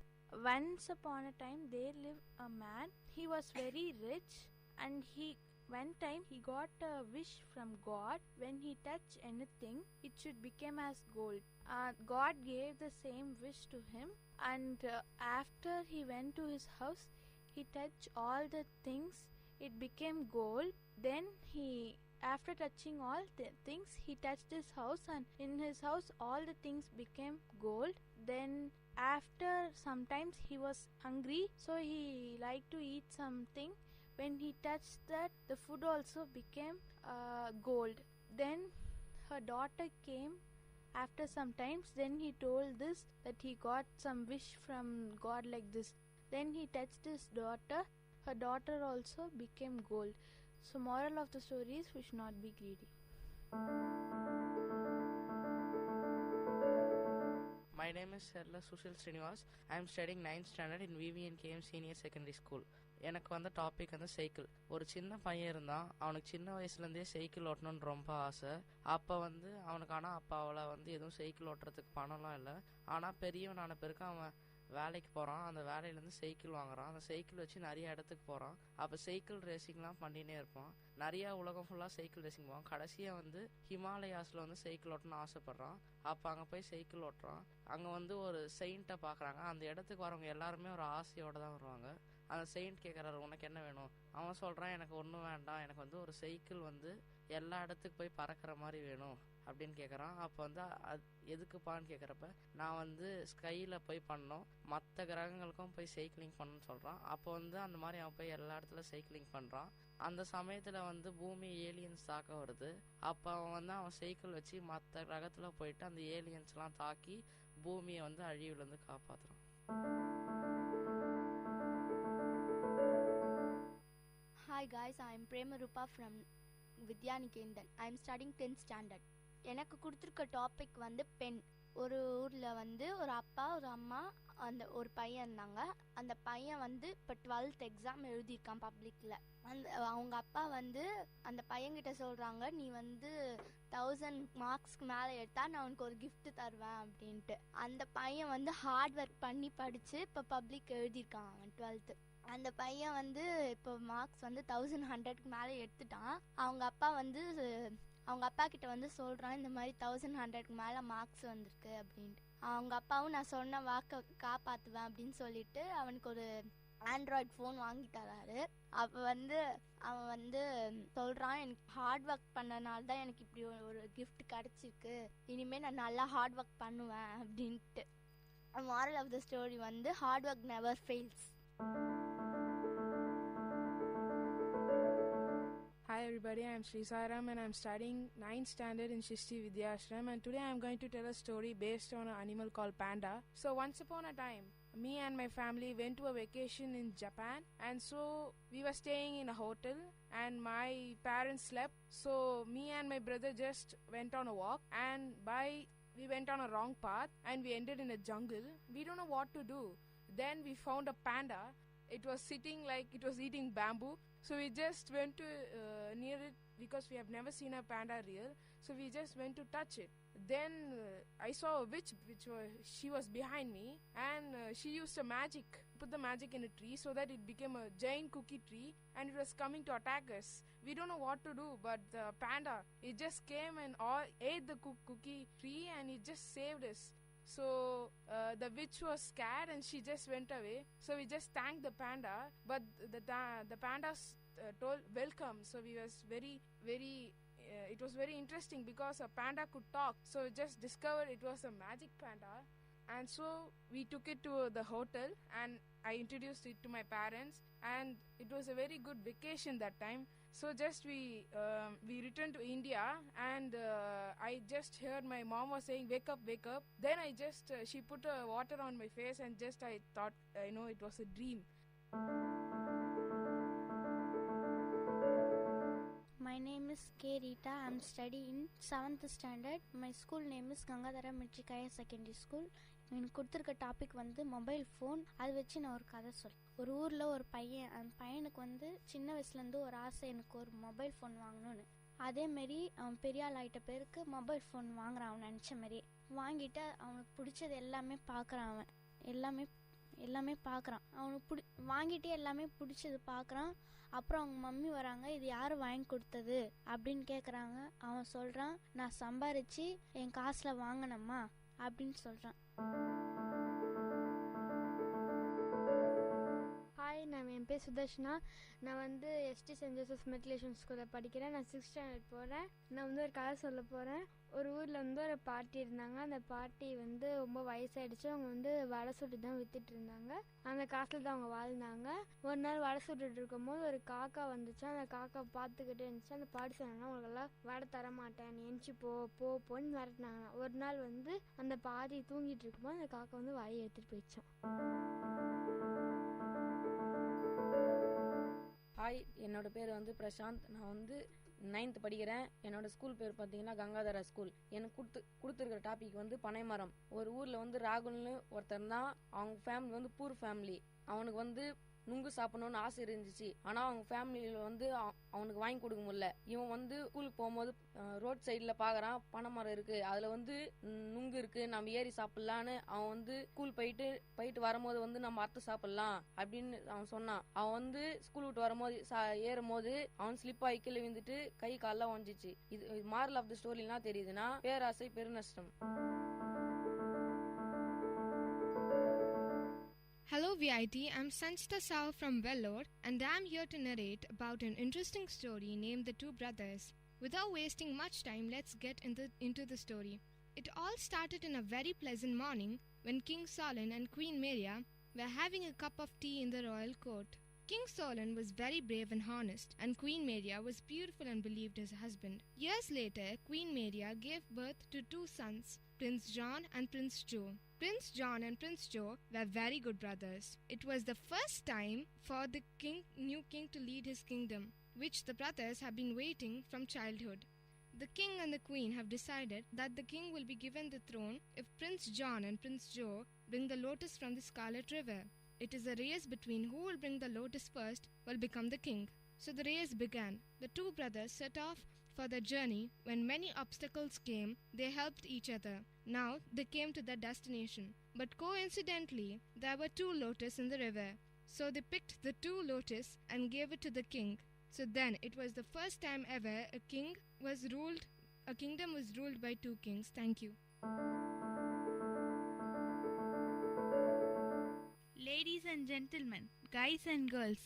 Once upon a time, there lived a man. He was very rich and one time he got a wish from God. When he touched anything, it should become as gold. God gave the same wish to him, and after he went to his house, he touched all the things, it became gold. Then after touching all the things, he touched his house, and in his house all the things became gold. Then after sometimes he was hungry, so he liked to eat something. When he touched that, the food also became gold. Then her daughter came After some times, then he told this that he got some wish from God like this. Then he touched his daughter. Her daughter also became gold. So moral of the story is we should not be greedy. My name is Serla Sushil Srinivas. I am studying 9th standard in VVNKM Senior Secondary School. எனக்கு வந்த topic வந்து cycle. ஒரு சின்ன பையன் இருந்தான். அவனுக்கு சின்ன வயசுலேருந்தே சைக்கிள் ஓட்டணும்னு ரொம்ப ஆசை. அப்போ வந்து அவனுக்கு ஆனால் அப்பாவால் வந்து எதுவும் சைக்கிள் ஓட்டுறதுக்கு பணம்லாம் இல்லை. ஆனால் பெரியவனான பிறகு அவன் வேலைக்கு போகிறான். அந்த வேலையிலேருந்து சைக்கிள் வாங்குறான். அந்த சைக்கிள் வச்சு நிறைய இடத்துக்கு போகிறான். அப்போ சைக்கிள் ரேசிங்லாம் பண்ணினே இருப்பான். நிறையா உலகம் ஃபுல்லாக சைக்கிள் ரேசிங் போவான். கடைசியாக வந்து ஹிமாலயாஸில் வந்து சைக்கிள் ஓட்டணும்னு ஆசைப்பட்றான். அப்போ அங்கே போய் சைக்கிள் ஓட்டுறான். அங்கே வந்து ஒரு செயின்ட்டை பார்க்குறாங்க. அந்த இடத்துக்கு வரவங்க எல்லாருமே ஒரு ஆசையோடு தான் வருவாங்க. அந்த செயின்ட் கேட்குறாரு, உனக்கு என்ன வேணும்? அவன் சொல்கிறான், எனக்கு ஒன்றும் வேண்டாம், எனக்கு வந்து ஒரு சைக்கிள் வந்து எல்லா இடத்துக்கு போய் பறக்கிற மாதிரி வேணும் அப்படின்னு கேட்குறான். அப்போ வந்து அது எதுக்குப்பான்னு கேட்குறப்ப நான் வந்து ஸ்கையில் போய் பண்ணோம், மற்ற கிரகங்களுக்கும் போய் சைக்கிளிங் பண்ணணும்னு சொல்கிறான். அப்போ வந்து அந்த மாதிரி அவன் போய் எல்லா இடத்துல சைக்கிளிங் பண்ணுறான். அந்த சமயத்தில் வந்து பூமி ஏலியன்ஸ் தாக்க வருது. அப்போ அவன் வந்து அவன் சைக்கிள் வச்சு மற்ற கிரகத்தில் போயிட்டு அந்த ஏலியன்ஸ்லாம் தாக்கி பூமியை வந்து அழிவுலேருந்து காப்பாற்றுறான். Hi guys, I am Premarupa from Vidya Nikendan. I am studying 10th standard. எனக்கு கொடுத்துருக்க டாபிக் வந்து பெண். ஒரு ஊரில் வந்து ஒரு அப்பா ஒரு அம்மா அந்த ஒரு பையன் இருந்தாங்க. அந்த பையன் வந்து இப்போ 12th எக்ஸாம் எழுதியிருக்கான் பப்ளிக்கில். அவங்க அப்பா வந்து அந்த பையன்கிட்ட சொல்கிறாங்க, நீ வந்து 1000 மார்க்ஸ்க்கு மேலே எடுத்தா நான் உனக்கு ஒரு gift தருவேன் அப்படின்ட்டு. அந்த பையன் வந்து ஹார்ட் ஒர்க் பண்ணி படித்து இப்போ பப்ளிக் எழுதியிருக்கான் அவன் 12th. அந்த பையன் வந்து இப்போ மார்க்ஸ் வந்து 1100க்கு மேலே எடுத்துட்டான். அவங்க அப்பா கிட்ட வந்து சொல்கிறான், இந்த மாதிரி 1100க்கு மேலே மார்க்ஸ் வந்திருக்கு அப்படின்ட்டு. அவங்க அப்பாவும் நான் சொன்ன வாக்கை காப்பாற்றுவேன் அப்படின்னு சொல்லிட்டு அவனுக்கு ஒரு ஆண்ட்ராய்ட் ஃபோன் வாங்கி தராரு. அப்போ வந்து அவன் வந்து சொல்கிறான், எனக்கு ஹார்ட் ஒர்க் பண்ணனால தான் எனக்கு இப்படி ஒரு கிஃப்ட் கிடச்சிருக்கு, இனிமேல் நான் நல்லா ஹார்ட் ஒர்க் பண்ணுவேன் அப்படின்ட்டு. moral of the story வந்து hard work never fails. Hi everybody, I am Sri Sairam and I am studying 9th standard in Shishti Vidyashram, and today I am going to tell a story based on an animal called panda. So once upon a time, me and my family went to a vacation in Japan, and so we were staying in a hotel and my parents slept. So me and my brother just went on a walk, and we went on a wrong path and we ended in a jungle. We don't know what to do. Then we found a panda. It was sitting like it was eating bamboo. So we just went to near it because we have never seen a panda real. So we just went to touch it. Then I saw a witch, she was behind me, and she used put the magic in a tree so that it became a giant cookie tree, and it was coming to attack us. We don't know what to do, but the panda, it just came and ate the cookie tree, and it just saved us. So the witch was scared and she just went away. So we just thanked the panda, but the pandas told welcome. So we was very it was very interesting because a panda could talk. So we just discovered it was a magic panda, and so we took it to the hotel and I introduced it to my parents, and it was a very good vacation that time. So just we returned to India, and I just heard my mom was saying wake up, wake up. Then I just she put water on my face, and just I thought it was a dream. My name is K. Rita. I am studying 7th standard. My school name is Gangadhara Michikaya Secondary School. எனக்கு கொடுத்துருக்க topic வந்து mobile phone. அதை வச்சு நான் ஒரு கதை சொல்கிறேன். ஒரு ஊரில் ஒரு பையன், அந்த பையனுக்கு வந்து சின்ன வயசுலேருந்து ஒரு ஆசை, எனக்கு ஒரு மொபைல் ஃபோன் வாங்கணும்னு. அதேமாரி அவன் பெரிய ஆள் ஆகிட்ட பேருக்கு மொபைல் ஃபோன் வாங்குறான். அவன் நினச்ச மாதிரி வாங்கிட்டு அவனுக்கு பிடிச்சது எல்லாமே பார்க்குறான். அவன் எல்லாமே பார்க்குறான். அவனுக்கு வாங்கிட்டே எல்லாமே பிடிச்சது பார்க்குறான். அப்புறம் அவங்க மம்மி வராங்க, இது யார் வாங்கி கொடுத்தது அப்படின்னு கேட்குறாங்க. அவன் சொல்கிறான், நான் சம்பாரித்து என் காசில் வாங்கினம்மா அப்படின்னு சொல்கிறான். ஹாய், என் பேர் சுதர்ஷனா. நான் வந்து எஸ்டி சென்ட் ஜோசப் மெட்ரிகுலேஷன் ஸ்கூலில் படிக்கிறேன். நான் 6th ஸ்டாண்டர்ட் போகிறேன். நான் வந்து ஒரு கதை சொல்ல போகிறேன். ஒரு ஊரில் வந்து ஒரு பாட்டி இருந்தாங்க. அந்த பாட்டி வந்து ரொம்ப வயசாயிடுச்சு. அவங்க வந்து வடை சுட்டு தான் வித்துட்டு இருந்தாங்க. அந்த காசில் தான் அவங்க வாழ்ந்தாங்க. ஒரு நாள் வடை சுட்டுட்டு இருக்கும்போது ஒரு காக்கா வந்துச்சு. அந்த காக்கா பார்த்துக்கிட்டே இருந்துச்சு. அந்த பாட்டி சொன்னாங்கன்னா, உங்களுக்கெல்லாம் வடை தர மாட்டேன், நீ எந்திச்சு போன்னு மிரட்டினாங்க. ஒரு நாள் வந்து அந்த பாட்டி தூங்கிட்டு இருக்கும்போது அந்த காக்கா வந்து வாயை எடுத்துட்டு போயிடுச்சான். ஹாய், என்னோட பேர் வந்து பிரசாந்த். நான் வந்து 9th படிக்கிறேன். என்னோட ஸ்கூல் பேர் பார்த்தீங்கன்னா கங்காதரா ஸ்கூல். எனக்கு கொடுத்துருக்கிற டாபிக் வந்து பனைமரம். ஒரு ஊரில் வந்து ராகுல்னு ஒருத்தர் தான். அவங்க ஃபேமிலி வந்து பூர் ஃபேமிலி. அவனுக்கு வந்து நுங்கு சாப்பிடணும்னு ஆசை இருந்துச்சு. ஆனால் அவங்க ஃபேமிலியில் வந்து அவனுக்கு வாங்கி கொடுக்க முடியல. இவன் வந்து ஸ்கூலுக்கு போகும்போது ரோட் சைடில் பார்க்குறான், பனைமரம் இருக்குது, அதில் வந்து நுங்கு இருக்குது, நம்ம ஏறி சாப்பிட்லான்னு. அவன் வந்து ஸ்கூல் போயிட்டு வரும்போது வந்து நம்ம அறுத்து சாப்பிட்லாம் அப்படின்னு அவன் சொன்னான். அவன் வந்து ஸ்கூல் விட்டு வரும்போது ஏறும் போது அவன் ஸ்லிப் ஆகி கீழே விழுந்துட்டு கை காலெல்லாம் ஒஞ்சிச்சு. இது மாரல் ஆஃப் த ஸ்டோரிலாம் தெரியுதுன்னா, பேராசை பெருநஷ்டம். Hello VIT, I'm Sanchita Sao from Vellore and I'm here to narrate about an interesting story named The Two Brothers. Without wasting much time, let's get into the story. It all started in a very pleasant morning when King Solon and Queen Maria were having a cup of tea in the royal court. King Solon was very brave and honest, and Queen Maria was beautiful and believed his husband. Years later, Queen Maria gave birth to two sons, Prince John and Prince Joe. Prince John and Prince Joe were very good brothers. It was the first time for the new king to lead his kingdom, which the brothers have been waiting from childhood. The king and the queen have decided that the king will be given the throne if Prince John and Prince Joe bring the lotus from the Scarlet River. It is a race between who will bring the lotus first will become the king. So the race began. The two brothers set off for the journey. When many obstacles came, they helped each other. Now they came to their destination. But coincidentally, there were two lotus in the river. So they picked the two lotus and gave it to the king. So then it was the first time ever a kingdom was ruled by two kings. Thank you. Ladies and gentlemen, guys and girls,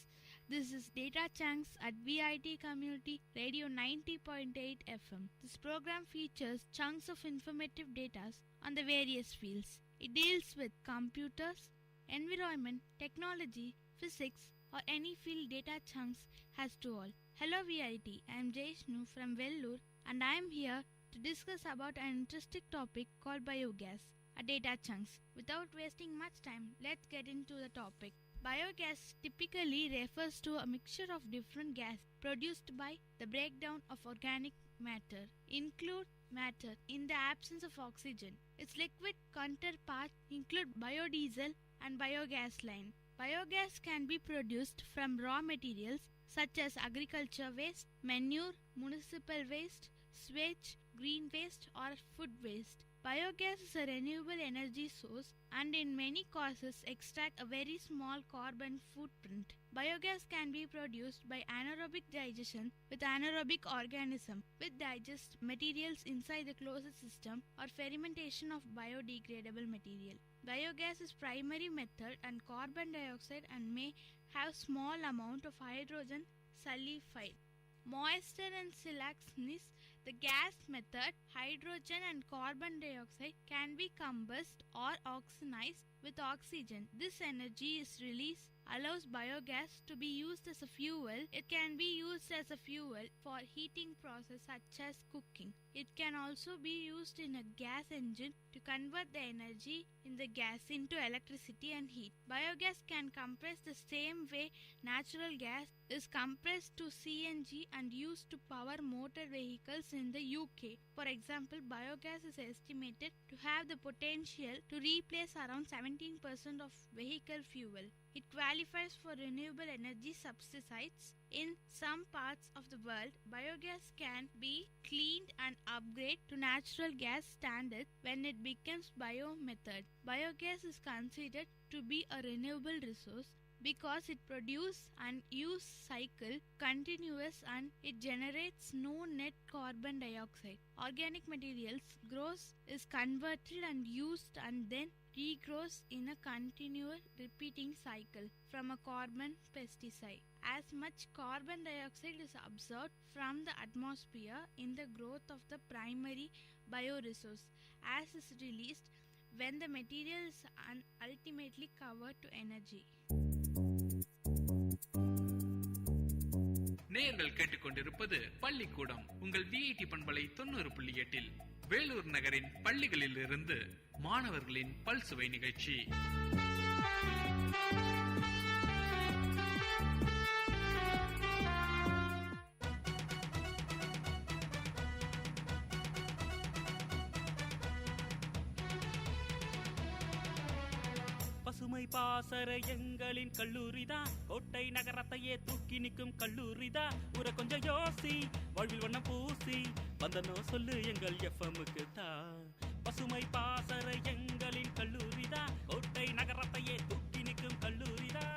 this is Data Chunks at VIT Community Radio 90.8 FM. This program features chunks of informative data on the various fields. It deals with computers, environment, technology, physics, or any field Data Chunks has to all. Hello VIT, I am Jaishnu from Vellore and I am here to discuss about an interesting topic called biogas at Data Chunks. Without wasting much time, let's get into the topic. Biogas typically refers to a mixture of different gas produced by the breakdown of organic matter, include matter in the absence of oxygen. Its liquid counterparts include biodiesel and biogas line. Biogas can be produced from raw materials such as agriculture waste, manure, municipal waste, sewage, green waste or food waste. Biogas is a renewable energy source and in many cases extract a very small carbon footprint. Biogas can be produced by anaerobic digestion with anaerobic organism with digest materials inside the closed system or fermentation of biodegradable material. Biogas is primary method and carbon dioxide and may have small amount of hydrogen sulfide. Moisture and silaxness, the gas method, hydrogen and carbon dioxide can be combusted or oxidized with oxygen. This energy is released allows biogas to be used as a fuel. It can be used as a fuel for heating process such as cooking. It can also be used in a gas engine to convert the energy in the gas into electricity and heat. Biogas can compress the same way natural gas is compressed to CNG and used to power motor vehicles in the UK. For example, biogas is estimated to have the potential to replace around 17% of vehicle fuel. It qualifies for renewable energy subsidies. In some parts of the world, biogas can be cleaned and upgraded to natural gas standard when it becomes biomethod. Biogas is considered to be a renewable resource because it produces and use cycle continuous and it generates no net carbon dioxide. Organic materials grows is converted and used and then regrows in a continuous repeating cycle from a carbon pesticide. As much carbon dioxide is absorbed from the atmosphere in the growth of the primary bioresource as is released when the material is ultimately converted to energy. நேயர்கள் கேட்டுக்கொண்டிருப்பது பள்ளிக்கூடம் உங்கள் VIT பண்பலை 90.8 வேலூர் நகரின் பள்ளிகளில் இருந்து மாணவர்களின் பல்சுவை நிகழ்ச்சி. பசுமை பாசற எங்களின் கல்லூரிதான், கோட்டை நகரத்தையே தூக்கி நிற்கும் கல்லூரிதான். ஊரை கொஞ்சம் யோசி, வாழ்வில் வண்ணம் பூசி வந்தனோ சொல்லு எங்கள் எஃப்எம்முக்கு தான். பசுமை பாசற எங்களின் கல்லூரிதான், கோட்டை நகரத்தையே தூக்கி நிற்கும் கல்லூரிதான்.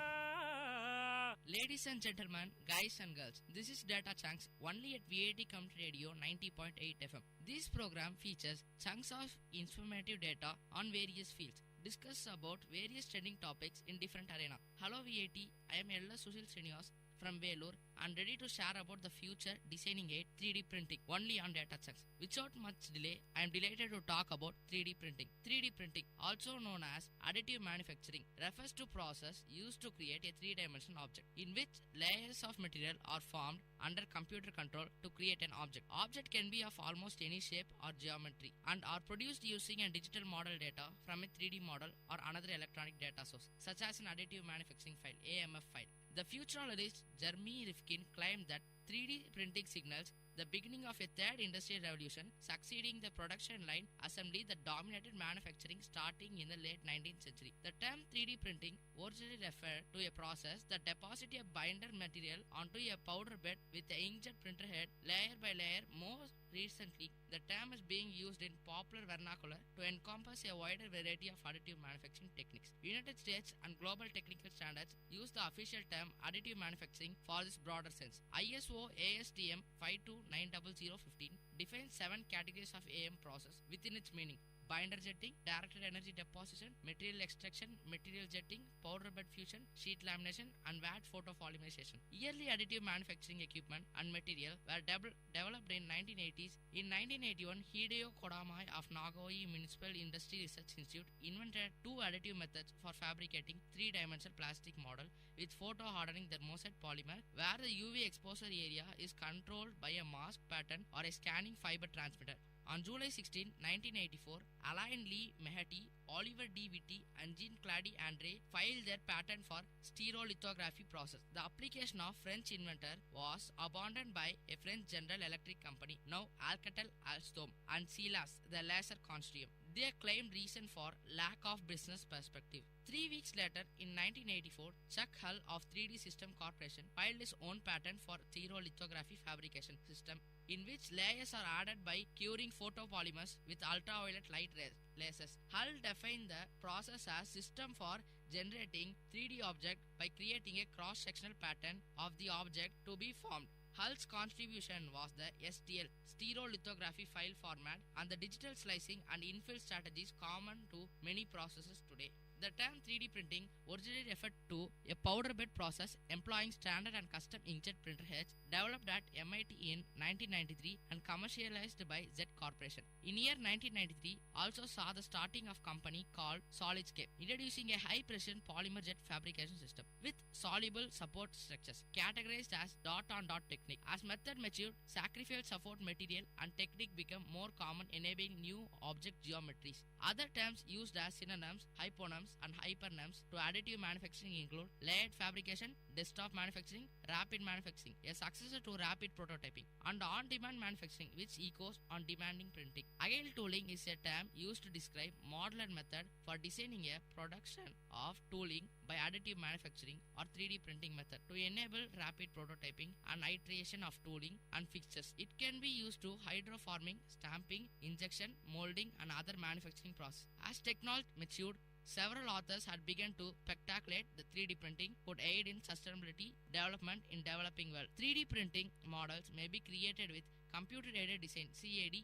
Ladies and gentlemen, guys and girls, this is Data Chunks only at VIT Community Radio 90.8 FM. This program features chunks of informative data on various fields. Discuss about various trending topics in different arena. Hello VIT, I am Ella Sushil Srinivas from Vellore and ready to share about the future designing aid 3D printing only on Data Chunks. Without much delay, I am delighted to talk about 3D printing. 3D printing, also known as additive manufacturing, refers to process used to create a three-dimensional object in which layers of material are formed under computer control to create an object. Object can be of almost any shape or geometry and are produced using a digital model data from a 3D model or another electronic data source, such as an additive manufacturing file, AMF file. The futurologist Jeremy Rifkin claimed that 3D printing signals the beginning of a third industrial revolution, succeeding the production line assembly that dominated manufacturing starting in the late 19th century. The term 3D printing originally referred to a process that deposits a binder material onto a powder bed with an inkjet printer head layer by layer. More recently, the term is being used in popular vernacular to encompass a wider variety of additive manufacturing techniques. United States and global technical standards use the official term additive manufacturing for this broader sense. ISO ASTM 529015 defines 7 categories of AM process within its meaning: binder jetting, directed energy deposition, material extraction, material jetting, powder bed fusion, sheet lamination, and VAT photopolymerization. Yearly additive manufacturing equipment and material were developed in 1980s. In 1981, Hideo Kodamai of Nagoya Municipal Industry Research Institute invented 2 additive methods for fabricating 3-dimensional plastic model with photo-hardening thermoset polymer, where the UV exposure area is controlled by a mask pattern or a scanning fiber transmitter. On July 16, 1984, Alain Lee Mehati, Oliver D. Vitti, and Jean-Claude André filed their patent for stereolithography process. The application of French inventor was abandoned by a French General Electric company, now Alcatel Alstom, and Silas, the laser consortium. They claimed reason for lack of business perspective. 3 weeks later, in 1984, Chuck Hull of 3D System Corporation filed his own patent for stereolithography fabrication system, in which layers are added by curing photopolymers with ultraviolet light lasers. Hull defined the process as system for generating 3D object by creating a cross-sectional pattern of the object to be formed. Hull's contribution was the STL, stereolithography file format, and the digital slicing and infill strategies common to many processes today. The term 3D printing originally referred to a powder bed process employing standard and custom inkjet printer heads developed at MIT in 1993 and commercialized by Z Corporation. In year 1993 also saw the starting of company called Solidscape, introducing a high-precision polymer jet fabrication system with soluble support structures categorized as dot-on-dot technique. As method matured, sacrificial support material and technique became more common, enabling new object geometries. Other terms used as synonyms, hyponyms, and hypernyms to additive manufacturing include layered fabrication, desktop manufacturing, rapid manufacturing, a successor to rapid prototyping, and on-demand manufacturing, which echoes on demanding printing. Agile tooling is a term used to describe modular method for designing a production of tooling by additive manufacturing or 3D printing method to enable rapid prototyping and iteration of tooling and fixtures. It can be used to hydroforming, stamping, injection, molding, and other manufacturing process. As technology matured, several authors had begun to speculate the 3D printing could aid in sustainability development in developing world. 3D printing models may be created with computer-aided design (CAD)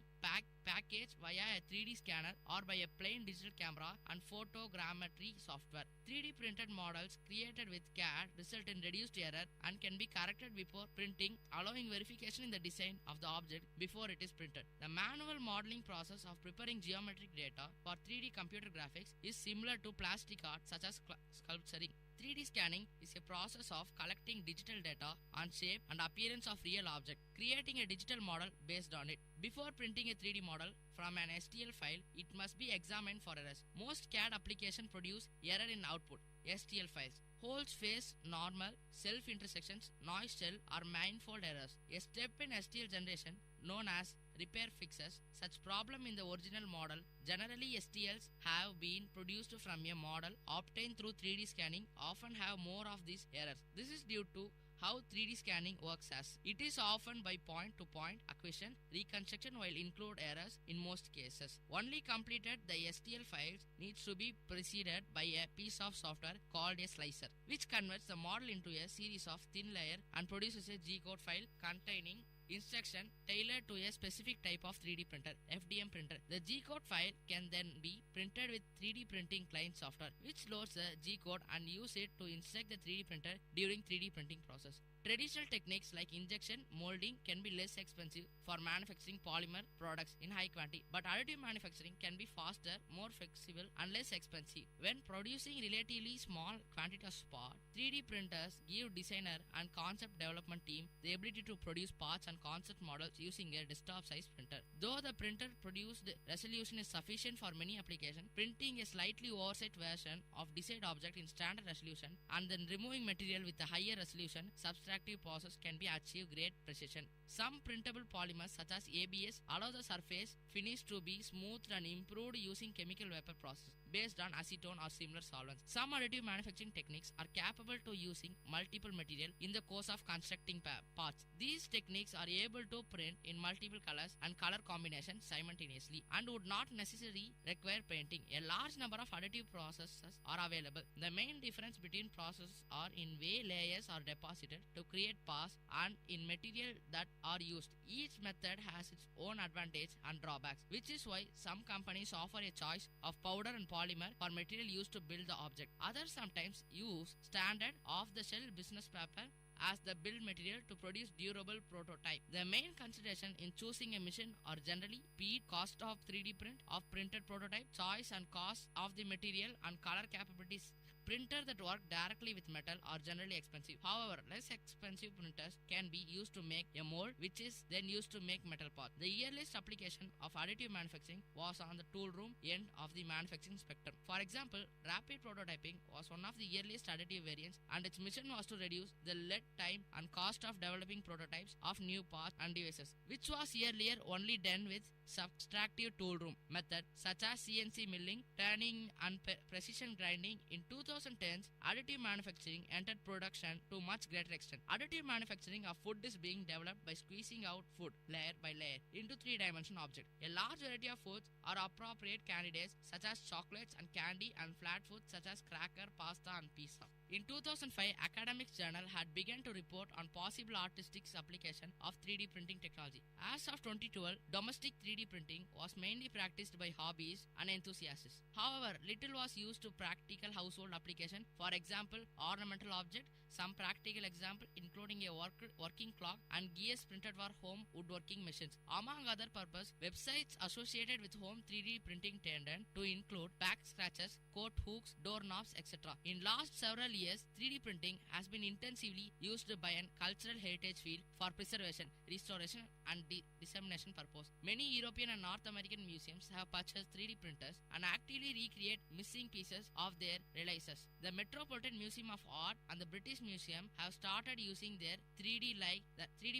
package via a 3D scanner or by a plain digital camera and photogrammetry software. 3D printed models created with CAD result in reduced error and can be corrected before printing, allowing verification in the design of the object before it is printed. The manual modeling process of preparing geometric data for 3D computer graphics is similar to plastic art such as sculpturing. 3D scanning is a process of collecting digital data on shape and appearance of real object, creating a digital model based on it. Before printing a 3D model from an STL file, it must be examined for errors. Most CAD applications produce error in output STL files. Holes, face, normal, self-intersections, noise shell or manifold errors. A step in STL generation known as repair fixes such problem in the original model. Generally, STLs have been produced from a model obtained through 3D scanning often have more of these errors. This is due to how 3D scanning works, as it is often by point-to-point acquisition reconstruction while include errors in most cases. Only completed the STL files needs to be preceded by a piece of software called a slicer, which converts the model into a series of thin layer and produces a G-code file containing instruction tailored to a specific type of 3D printer, FDM printer. The G-code file can then be printed with 3D printing client software, which loads the G-code and use it to instruct the 3D printer during 3D printing process. Traditional techniques like injection molding can be less expensive for manufacturing polymer products in high quantity, but additive manufacturing can be faster, more flexible and less expensive. When producing relatively small quantity of spot, 3D printers give designer and concept development team the ability to produce parts and concept models using a desktop size printer. Though the printer produced resolution is sufficient for many applications, printing a slightly oversized version of desired object in standard resolution and then removing material with a higher resolution subtractive process can be achieved great precision. Some printable polymers such as ABS allow the surface finish to be smoothed and improved using chemical vapor process based on acetone or similar solvents. Some additive manufacturing techniques are capable to using multiple material in the course of constructing parts. These techniques are able to print in multiple colors and color combinations simultaneously and would not necessarily require painting. A large number of additive processes are available. The main difference between processes are in way layers are deposited to create parts and in material that are used. Each method has its own advantage and drawbacks, which is why some companies offer a choice of powder and polymer for material used to build the object. Others sometimes use standard off-the-shelf business paper as the build material to produce durable prototype. The main consideration in choosing a machine are generally speed, cost of 3D print of printed prototype, choice and cost of the material and color capabilities. Printers that work directly with metal are generally expensive. However, less expensive printers can be used to make a mold, which is then used to make metal parts. The earliest application of additive manufacturing was on the tool room end of the manufacturing spectrum. For example, rapid prototyping was one of the earliest additive variants, and its mission was to reduce the lead time and cost of developing prototypes of new parts and devices, which was earlier only done with subtractive tool room method such as CNC milling, turning and precision grinding. In 2010s, additive manufacturing entered production to much greater extent. Additive manufacturing of food is being developed by squeezing out food layer by layer into three-dimensional objects. A large variety of foods are appropriate candidates such as chocolates and candy, and flat foods such as cracker, pasta and pizza. In 2005, Academics Journal had begun to report on possible artistic application of 3D printing technology. As of 2012, domestic 3D printing was mainly practiced by hobbyists and enthusiasts. However, little was used to practical household application. For example, ornamental object. Some practical example including a working clock and gears printed for home woodworking machines. Among other purpose, websites associated with home 3D printing tended to include back scratchers, coat hooks, doorknobs, etc. In last several years, 3D printing has been intensively used by an cultural heritage field for preservation, restoration and dissemination purpose. Many European and North American museums have purchased 3D printers and actively recreate missing pieces of their releases. The Metropolitan Museum of Art and the British Museum have started using their 3D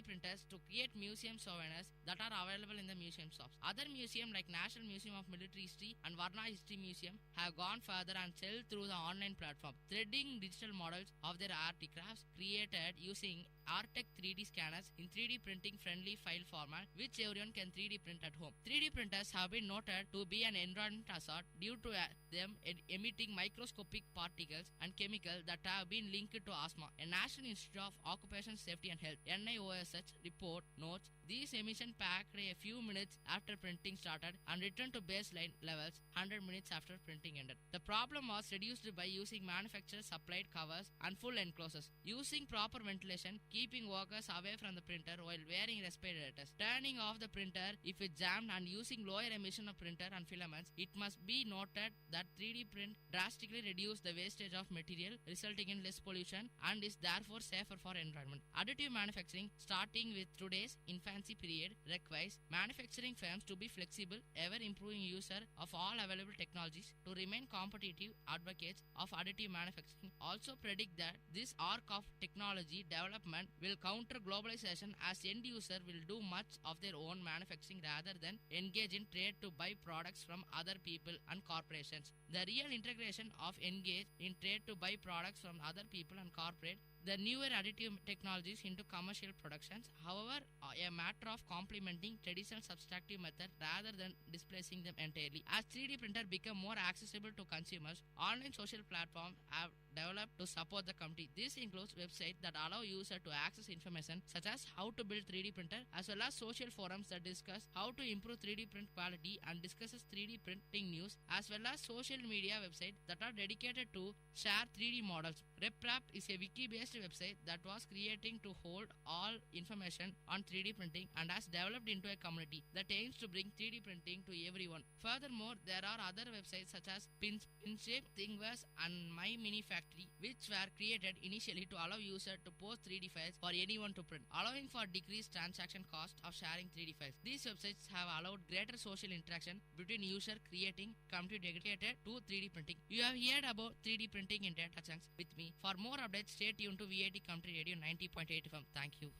printers to create museum souvenirs that are available in the museum shops. Other museums like National Museum of Military History and Varna History Museum have gone further and sell through the online platform, threading digital models of their artifacts created using Artec 3D scanners in 3D printing friendly file format, which everyone can 3D print at home. 3D printers have been noted to be an environment hazard due to them emitting microscopic particles and chemicals that have been linked to asthma. A National Institute of Occupational Safety and Health (NIOSH) report notes these emissions packed a few minutes after printing started and returned to baseline levels 100 minutes after printing ended. The problem was reduced by using manufacturer-supplied covers and full enclosures, using proper ventilation, keeping workers away from the printer while wearing respirators, turning off the printer if it jammed, and using lower emission of printer and filaments. It must be noted that 3D print drastically reduces the wastage of material, resulting in less pollution and is therefore safer for environment. Additive manufacturing, starting with today's infancy period, requires manufacturing firms to be flexible, ever improving user of all available technologies to remain competitive. Advocates of additive manufacturing also predict that this arc of technology development will counter globalization, as end user will do much of their own manufacturing rather than engage in trade to buy products from other people and corporations. The real integration of engage in trade to buy products from other people and corporate the newer additive technologies into commercial productions, however, a matter of complementing traditional subtractive method rather than displacing them entirely. As 3D printer become more accessible to consumers, online social platforms have developed to support the community. This includes websites that allow users to access information such as how to build 3D printer, as well as social forums that discuss how to improve 3D print quality and discusses 3D printing news, as well as social media websites that are dedicated to share 3D models. RepRap is a wiki-based website that was creating to hold all information on 3D printing and has developed into a community that aims to bring 3D printing to everyone. Furthermore, there are other websites such as Pinshape, Thingiverse, and My Mini Factory, which were created initially to allow users to post 3D files for anyone to print, allowing for decreased transaction cost of sharing 3D files. These websites have allowed greater social interaction between users, creating community dedicated to 3D printing. You have heard about 3D printing in data chunks with me. For more updates, stay tuned to VIT Community Radio 90.8 FM. Thank you.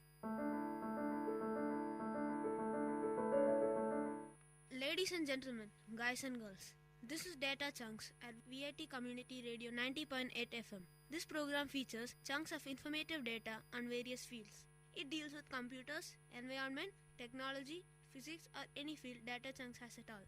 Ladies and gentlemen, guys and girls, this is Data Chunks at VIT Community Radio 90.8 FM. This program features chunks of informative data on various fields. It deals with computers, environment, technology, physics, or any field Data Chunks has at all.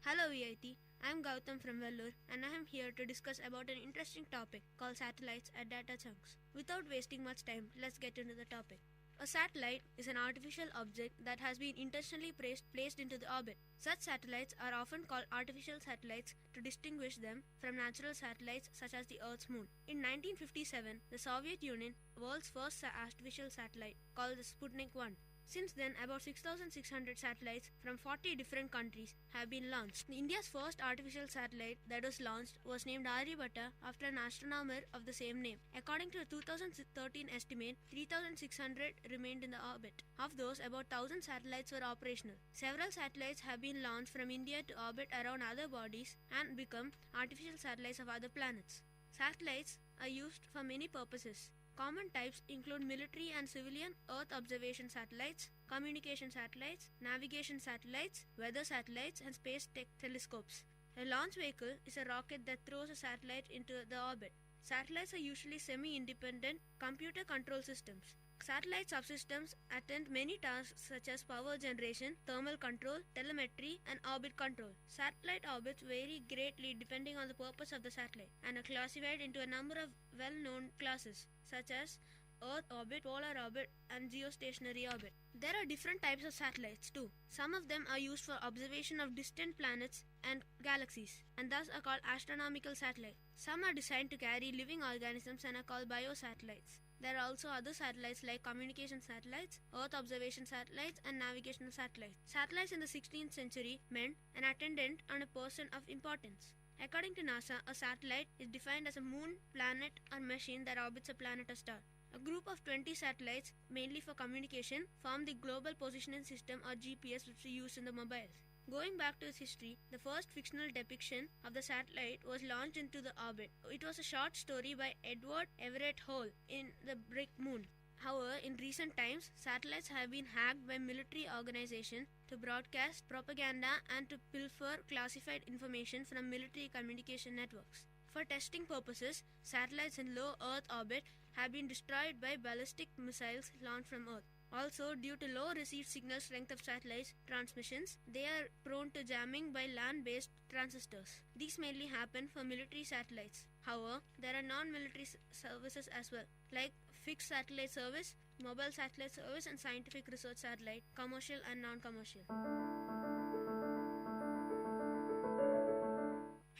Hello VIT, I am Gautam from Vellore, and I am here to discuss about an interesting topic called satellites at Data Chunks. Without wasting much time, let's get into the topic. A satellite is an artificial object that has been intentionally placed into the orbit. Such satellites are often called artificial satellites to distinguish them from natural satellites such as the Earth's moon. In 1957, the Soviet Union, world's first artificial satellite, called the Sputnik 1. Since then, about 6,600 satellites from 40 different countries have been launched. India's first artificial satellite that was launched was named Aryabhatta after an astronomer of the same name. According to a 2013 estimate, 3,600 remained in the orbit. Of those, about 1,000 satellites were operational. Several satellites have been launched from India to orbit around other bodies and become artificial satellites of other planets. Satellites are used for many purposes. Common types include military and civilian Earth observation satellites, communication satellites, navigation satellites, weather satellites, and space telescopes. A launch vehicle is a rocket that throws a satellite into the orbit. Satellites are usually semi-independent computer control systems. Satellite subsystems attend many tasks such as power generation, thermal control, telemetry, and orbit control. Satellite orbits vary greatly depending on the purpose of the satellite and are classified into a number of well-known classes such as Earth orbit, polar orbit, and geostationary orbit. There are different types of satellites too. Some of them are used for observation of distant planets and galaxies, and thus are called astronomical satellites. Some are designed to carry living organisms and are called biosatellites. There are also other satellites like communication satellites, Earth observation satellites, and navigational satellites. Satellites in the 16th century meant an attendant on a person of importance. According to NASA, a satellite is defined as a moon, planet, or machine that orbits a planet or star. A group of 20 satellites, mainly for communication, form the Global Positioning System or GPS, which we use in the mobiles. Going back to its history, the first fictional depiction of the satellite was launched into the orbit. It was a short story by Edward Everett Hole in The Brick Moon. However, in recent times, satellites have been hacked by military organizations to broadcast propaganda and to pilfer classified information from military communication networks. For testing purposes, satellites in low Earth orbit have been destroyed by ballistic missiles launched from Earth. Also, due to low received signal strength of satellite transmissions, they are prone to jamming by land-based transistors. These mainly happen for military satellites. However, there are non-military services as well, like fixed satellite service, mobile satellite service, and scientific research satellite, commercial and non-commercial.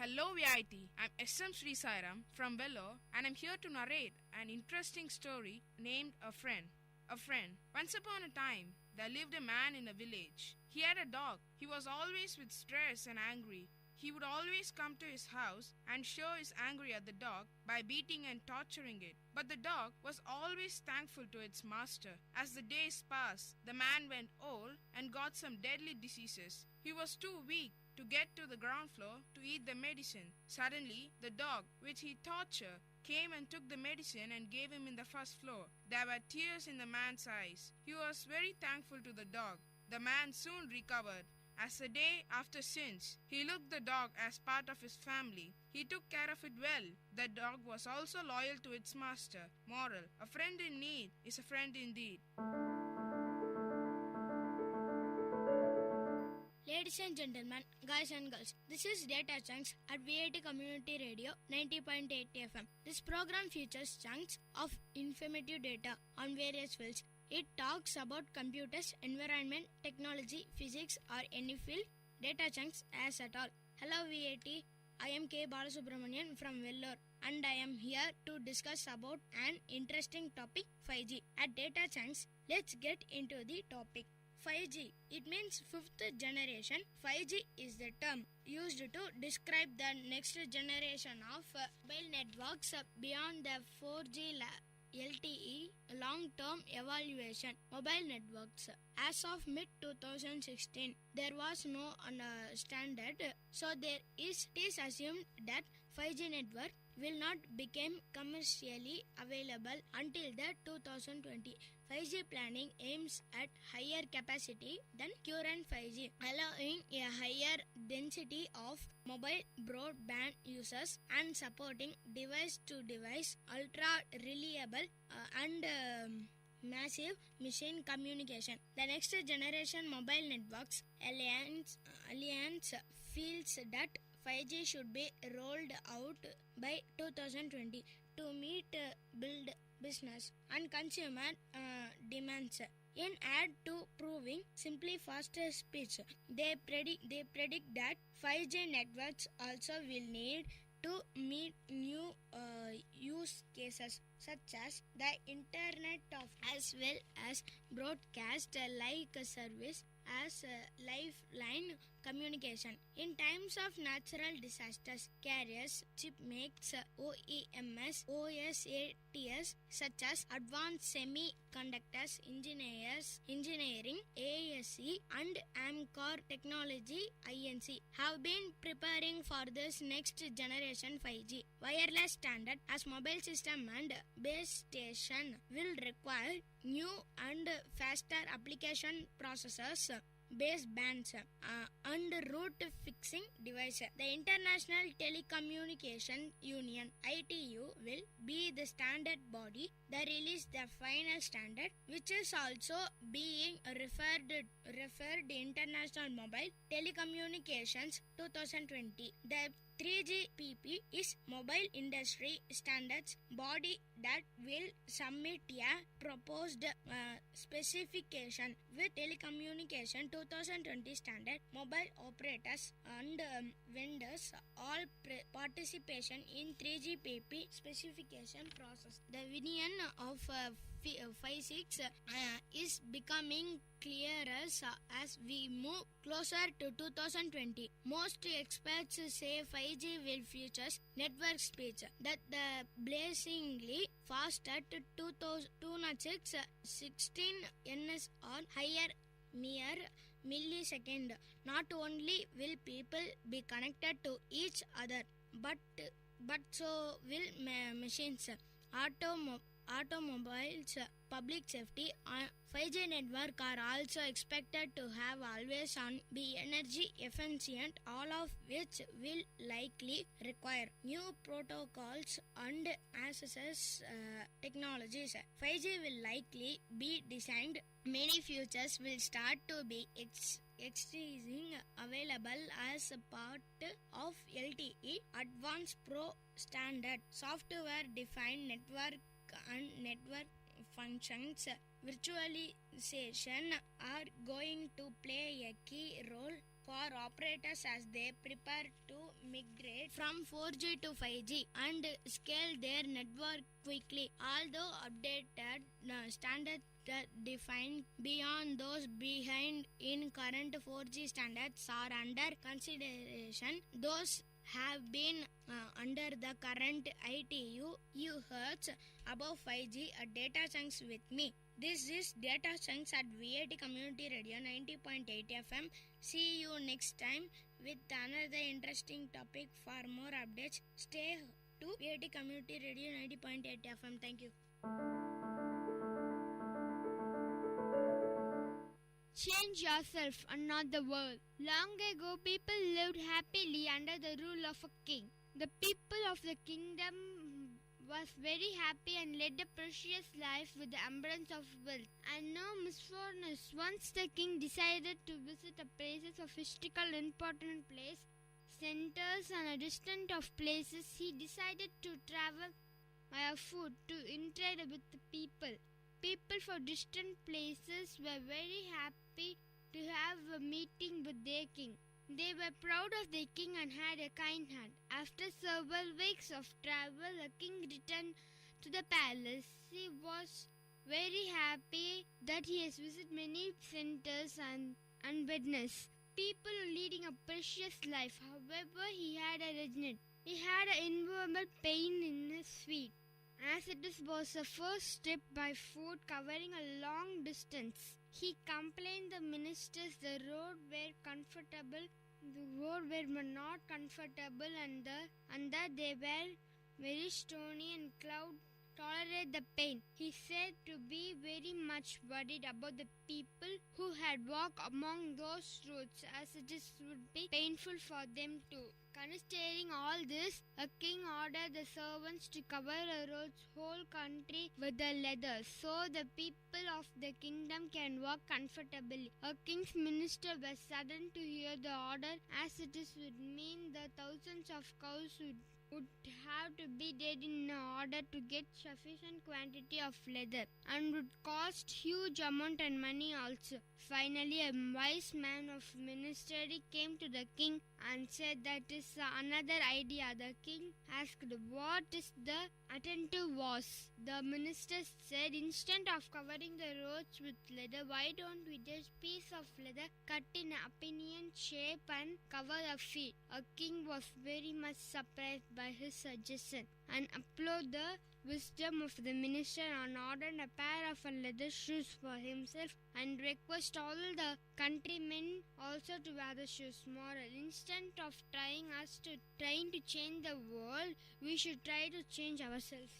Hello VIT, I'm SM Sri Sairam from Vellore and I'm here to narrate an interesting story named A Friend. A friend. Once upon a time, there lived a man in a village. He had a dog. He was always with stress and angry. He would always come to his house and show his anger at the dog by beating and torturing it. But the dog was always thankful to its master. As the days passed, the man went old and got some deadly diseases. He was too weak to get to the ground floor to eat the medicine. Suddenly, the dog, which he tortured, came and took the medicine and gave him in the first floor. There were tears in the man's eyes. He was very thankful to the dog. The man soon recovered. As the day after since, he looked the dog as part of his family. He took care of it well. The dog was also loyal to its master. Moral: a friend in need is a friend indeed. Ladies and gentlemen, guys and girls, this is Data Chunks at VIT Community Radio 90.8 FM. This program features chunks of informative data on various fields. It talks about computers, environment, technology, physics or any field. Data Chunks as at all. Hello VIT, I am K. Balasubramanian from Vellore and I am here to discuss about an interesting topic, 5G. At Data Chunks, let's get into the topic. 5G. It means fifth generation. 5G is the term used to describe the next generation of mobile networks beyond the 4G LTE long-term evaluation mobile networks. As of mid-2016, there was no standard, so it is assumed that 5G network will not become commercially available until the 2020. 5G planning aims at higher capacity than current 5G, allowing a higher density of mobile broadband users and supporting device-to-device, ultra-reliable and massive machine communication. The next generation mobile networks alliance feels that 5G should be rolled out by 2020 to meet build business and consumer demands. In add to proving simply faster speeds, they predict that 5G networks also will need to meet new use cases such as the Internet of as well as broadcast like service as lifeline communication. In times of natural disasters, carriers, chip makes, OEMs, OSATs such as Advanced Semiconductors Engineering, ASE and Amcor Technology INC have been preparing for this next generation 5G wireless standard, as mobile system and base station will require new and faster application processors, basebands and route fixing devices. The International Telecommunication Union (ITU) will be the standard body that release the final standard, which is also being referred International Mobile Telecommunications 2020. The 3GPP is mobile industry standards body that will submit a proposed specification with telecommunication 2020 standard. Mobile operators and vendors all participation in 3GPP specification process. The vision of 5.6 is becoming clearer as we move closer to 2020. Most experts say 5G will feature network speeds that the blazingly fast at 206 16 ns or higher mere millisecond. Not only will people be connected to each other, but so will machines. automobiles, public safety, 5G network are also expected to have always on, be energy efficient, all of which will likely require new protocols and access technologies. 5G will likely be designed. Many features will start to be exceeding available as a part of LTE Advanced Pro standard. Software-defined network and network functions virtualization are going to play a key role for operators as they prepare to migrate from 4G to 5G and scale their network quickly. Although updated standards defined beyond those behind in current 4G standards are under consideration, those have been under the current ITU Hertz above 5G at Data Chunks with me. This is Data Chunks at VIT Community Radio 90.8 FM. See you next time with another interesting topic. For more updates, stay to VIT Community Radio 90.8 FM. Thank you. Change yourself and not the world. Long ago, people lived happily under the rule of a king. The people of the kingdom was very happy and led a precious life with the abundance of wealth and no misfortunes. Once the king decided to visit a places of historical important place, centers and a distant of places, he decided to travel by foot to interact with the people. People for distant places were very happy to have a meeting with their king. They were proud of their king and had a kind heart. After several weeks of travel, the king returned to the palace. He was very happy that he has visited many centers and business. People leading a precious life. However, he had a regret. He had an inevitable pain in his feet, as it was the first step by foot covering a long distance. He complained the ministers the road were not comfortable and that they were very stony and cloud tolerate the pain. He said to be very much worried about the people who had walked among those roads, as it would be painful for them too. Considering all this, a king ordered the servants to cover the road's whole country with the leather, so the people of the kingdom can walk comfortably. A king's minister was saddened to hear the order, as it would mean that thousands of cows would have to be dead in order to get sufficient quantity of leather, and would cost huge amount and money also. Finally, a wise man of ministry came to the king and said that is another idea. The king asked what is the alternative was. The minister said, instead of covering the roads with leather, why don't we just piece of leather cut in an opinion shape and cover the feet? A king was very much surprised by his suggestion and applauded the wisdom of the minister and ordered a pair of leather shoes for himself and request all the countrymen also to wear the shoes. Moral: instead of trying to change the world, we should try to change ourselves.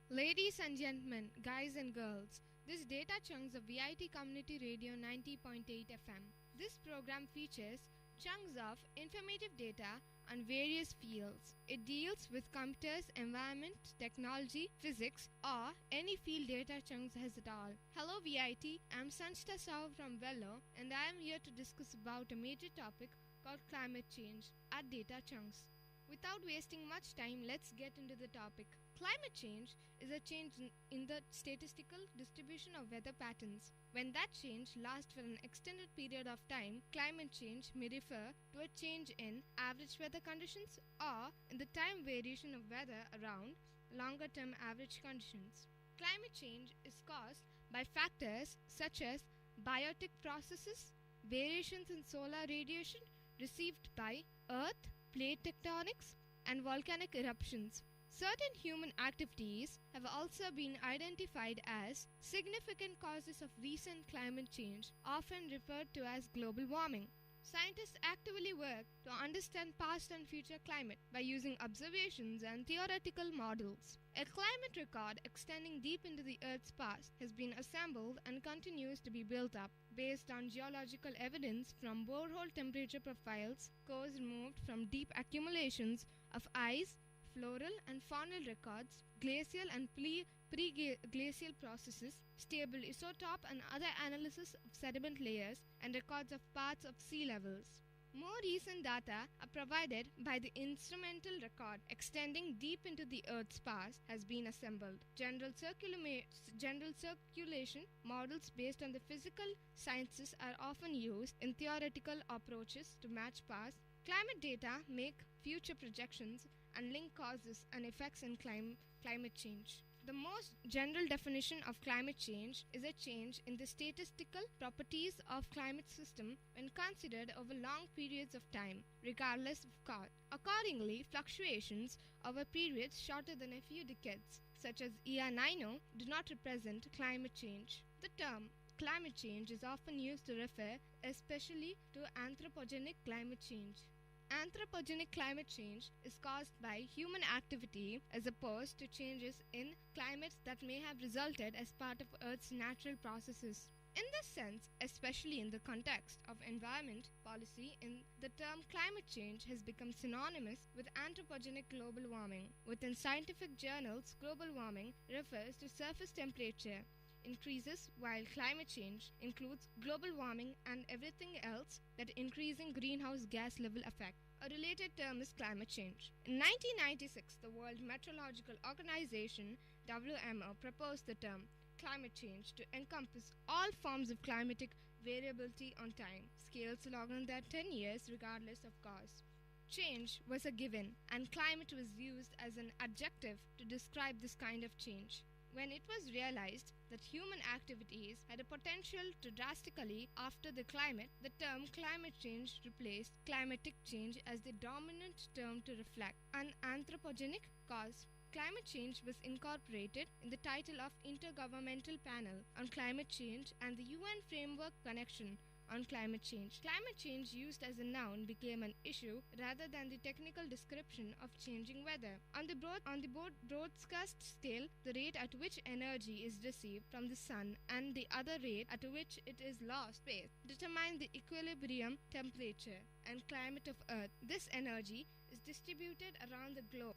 Ladies and gentlemen, guys and girls, this Data Chunks of VIT Community Radio 90.8 FM. This program features chunks of informative data on various fields. It deals with computers, environment, technology, physics, or any field Data Chunks has it all. Hello VIT, I'm Sanchita Sahu from Vellore, and I am here to discuss about a major topic called climate change at Data Chunks. Without wasting much time, let's get into the topic. Climate change is a change in the statistical distribution of weather patterns. When that change lasts for an extended period of time, climate change may refer to a change in average weather conditions or in the time variation of weather around longer-term average conditions. Climate change is caused by factors such as biotic processes, variations in solar radiation received by Earth, plate tectonics, and volcanic eruptions. Certain human activities have also been identified as significant causes of recent climate change, often referred to as global warming. Scientists actively work to understand past and future climate by using observations and theoretical models. A climate record extending deep into the Earth's past has been assembled and continues to be built up based on geological evidence from borehole temperature profiles, cores removed from deep accumulations of ice, floral and faunal records, glacial and pre-glacial processes, stable isotope and other analysis of sediment layers, and records of parts of sea levels. More recent data are provided by the instrumental record extending deep into the Earth's past has been assembled. General circulation models based on the physical sciences are often used in theoretical approaches to match past. Climate data make future projections and link causes and effects in climate change. The most general definition of climate change is a change in the statistical properties of climate system when considered over long periods of time, regardless of cause. Accordingly, fluctuations over periods shorter than a few decades, such as year 90, do not represent climate change. The term climate change is often used to refer especially to anthropogenic climate change. Anthropogenic climate change is caused by human activity as opposed to changes in climates that may have resulted as part of Earth's natural processes. In this sense, especially in the context of environment policy, the term climate change has become synonymous with anthropogenic global warming. Within scientific journals, global warming refers to surface temperature increases, while climate change includes global warming and everything else that increasing greenhouse gas level affect. A related term is climate change. In 1996, the World Meteorological Organization (WMO) proposed the term climate change to encompass all forms of climatic variability on time scales longer than 10 years regardless of cause. Change was a given, and climate was used as an adjective to describe this kind of change. When it was realized that human activities had a potential to drastically alter the climate, the term climate change replaced climatic change as the dominant term to reflect an anthropogenic cause. Climate change was incorporated in the title of Intergovernmental Panel on Climate Change and the UN Framework Connection on Climate Change. Climate change used as a noun became an issue rather than the technical description of changing weather. On the broadcast scale, the rate at which energy is received from the sun and the other rate at which it is lost space determine the equilibrium temperature and climate of Earth. This energy is distributed around the globe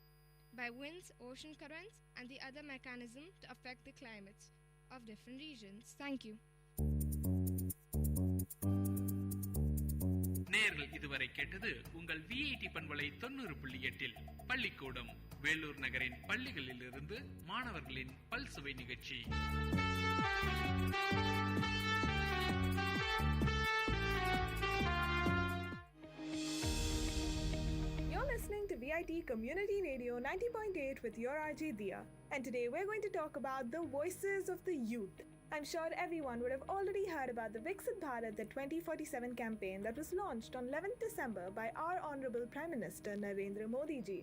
by winds, ocean currents, and the other mechanisms to affect the climates of different regions. Thank you. நேர்கள் இதுவரை கேட்டது உங்கள் VIT பண்பலை 90.8 பள்ளிக்கூடம் வேலூர் நகரின் பள்ளிகளில் இருந்து மாணவர்களின் பல்சுவை நிகழ்ச்சி. You're listening to VIT Community Radio 90.8 with your RJ Dia, and today we're going to talk about the voices of the youth. I'm sure everyone would have already heard about the Viksit Bharat, the 2047 campaign that was launched on 11th December by our Honorable Prime Minister Narendra Modi ji.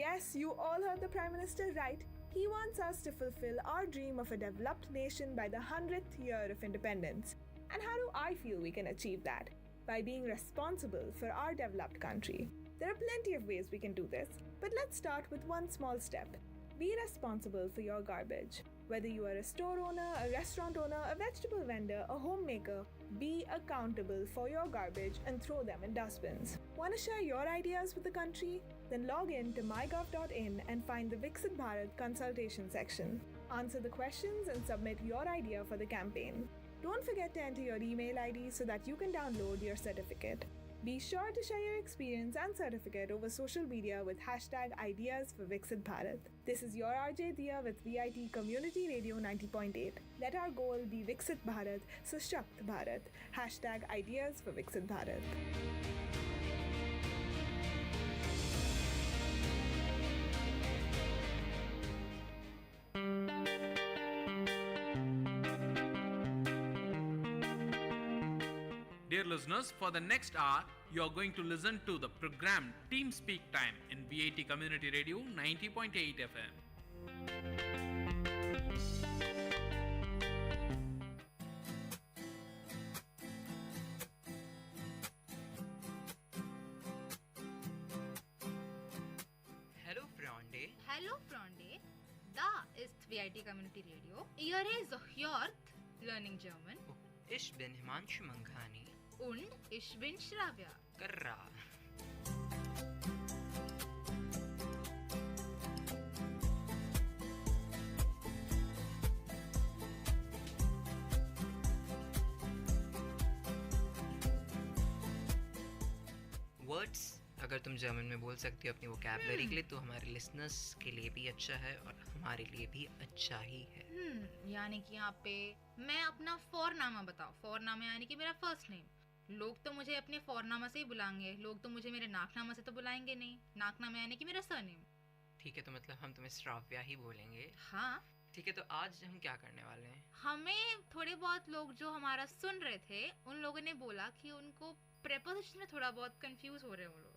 Yes, you all heard the Prime Minister right. He wants us to fulfill our dream of a developed nation by the 100th year of independence. And how do I feel we can achieve that? By being responsible for our developed country. There are plenty of ways we can do this, but let's start with one small step. Be responsible for your garbage. Whether you are a store owner, a restaurant owner, a vegetable vendor, a homemaker, be accountable for your garbage and throw them in dustbins. Want to share your ideas with the country? Then log in to mygov.in and find the Viksit Bharat consultation section. Answer the questions and submit your idea for the campaign. Don't forget to enter your email ID so that you can download your certificate. Be sure to share your experience and certificate over social media with hashtag Ideas for Viksit Bharat. This is your RJ Dia with VIT Community Radio 90.8. Let our goal be Viksit Bharat, Sashakt Bharat. Hashtag Ideas for Viksit Bharat. Dear listeners, for the next hour, you are going to listen to the program Team Speak Time in VIT Community Radio 90.8 FM. Hallo Freunde, da ist VIT Community Radio. Ihr ist Hjort, learning German. Ich bin Himanshu Manghani. Und ich bin Shravya. Karra. Words अगर तुम German में बोल सकती हो अपनी vocabulary के लिए तो हमारे लिसनर्स के लिए भी अच्छा है और हमारे लिए भी अच्छा ही है। यानी कि यहाँ पे मैं अपना फोरनामा बताओ। फोरनामा यानी कि मेरा फर्स्ट नेम। लोग तो मुझे अपने फोरनामा से ही बुलाएंगे, लोग तो मुझे मेरे नाकनामा से तो बुलाएंगे नहीं। नाकनामा यानी कि मेरा सरनेम। ठीक है, तो मतलब हम तुम्हें श्राव्या ही बोलेंगे। हाँ ठीक है, तो आज हम क्या करने वाले हैं? हमें थोड़े बहुत लोग जो हमारा सुन रहे थे उन लोगों ने बोला कि उनको प्रेपोजिशन में थोड़ा बहुत कंफ्यूज हो रहे हैं वो लोग,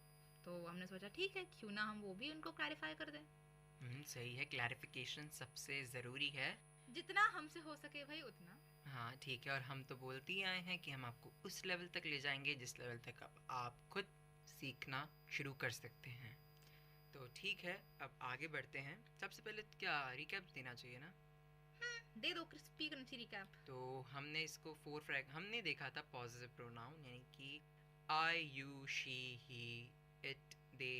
तो हमने सोचा ठीक है क्यों ना हम वो भी उनको क्लैरिफाई कर दें। सही है, क्लैरिफिकेशन सबसे ज़रूरी है, जितना हमसे हो सके भाई उतना। हाँ ठीक है, और हम तो बोलते ही आए हैं कि हम आपको उस लेवल तक ले जाएंगे जिस लेवल तक आप खुद सीखना शुरू कर सकते हैं। तो ठीक है, अब आगे बढ़ते हैं। सबसे पहले क्या रिकैप देना चाहिए ना? दे दो क्रिस्पी क्रंची रिकैप। तो हमने इसको हमने देखा था पॉजिटिव प्रोनाउन यानी कि I, you, she, he, it, they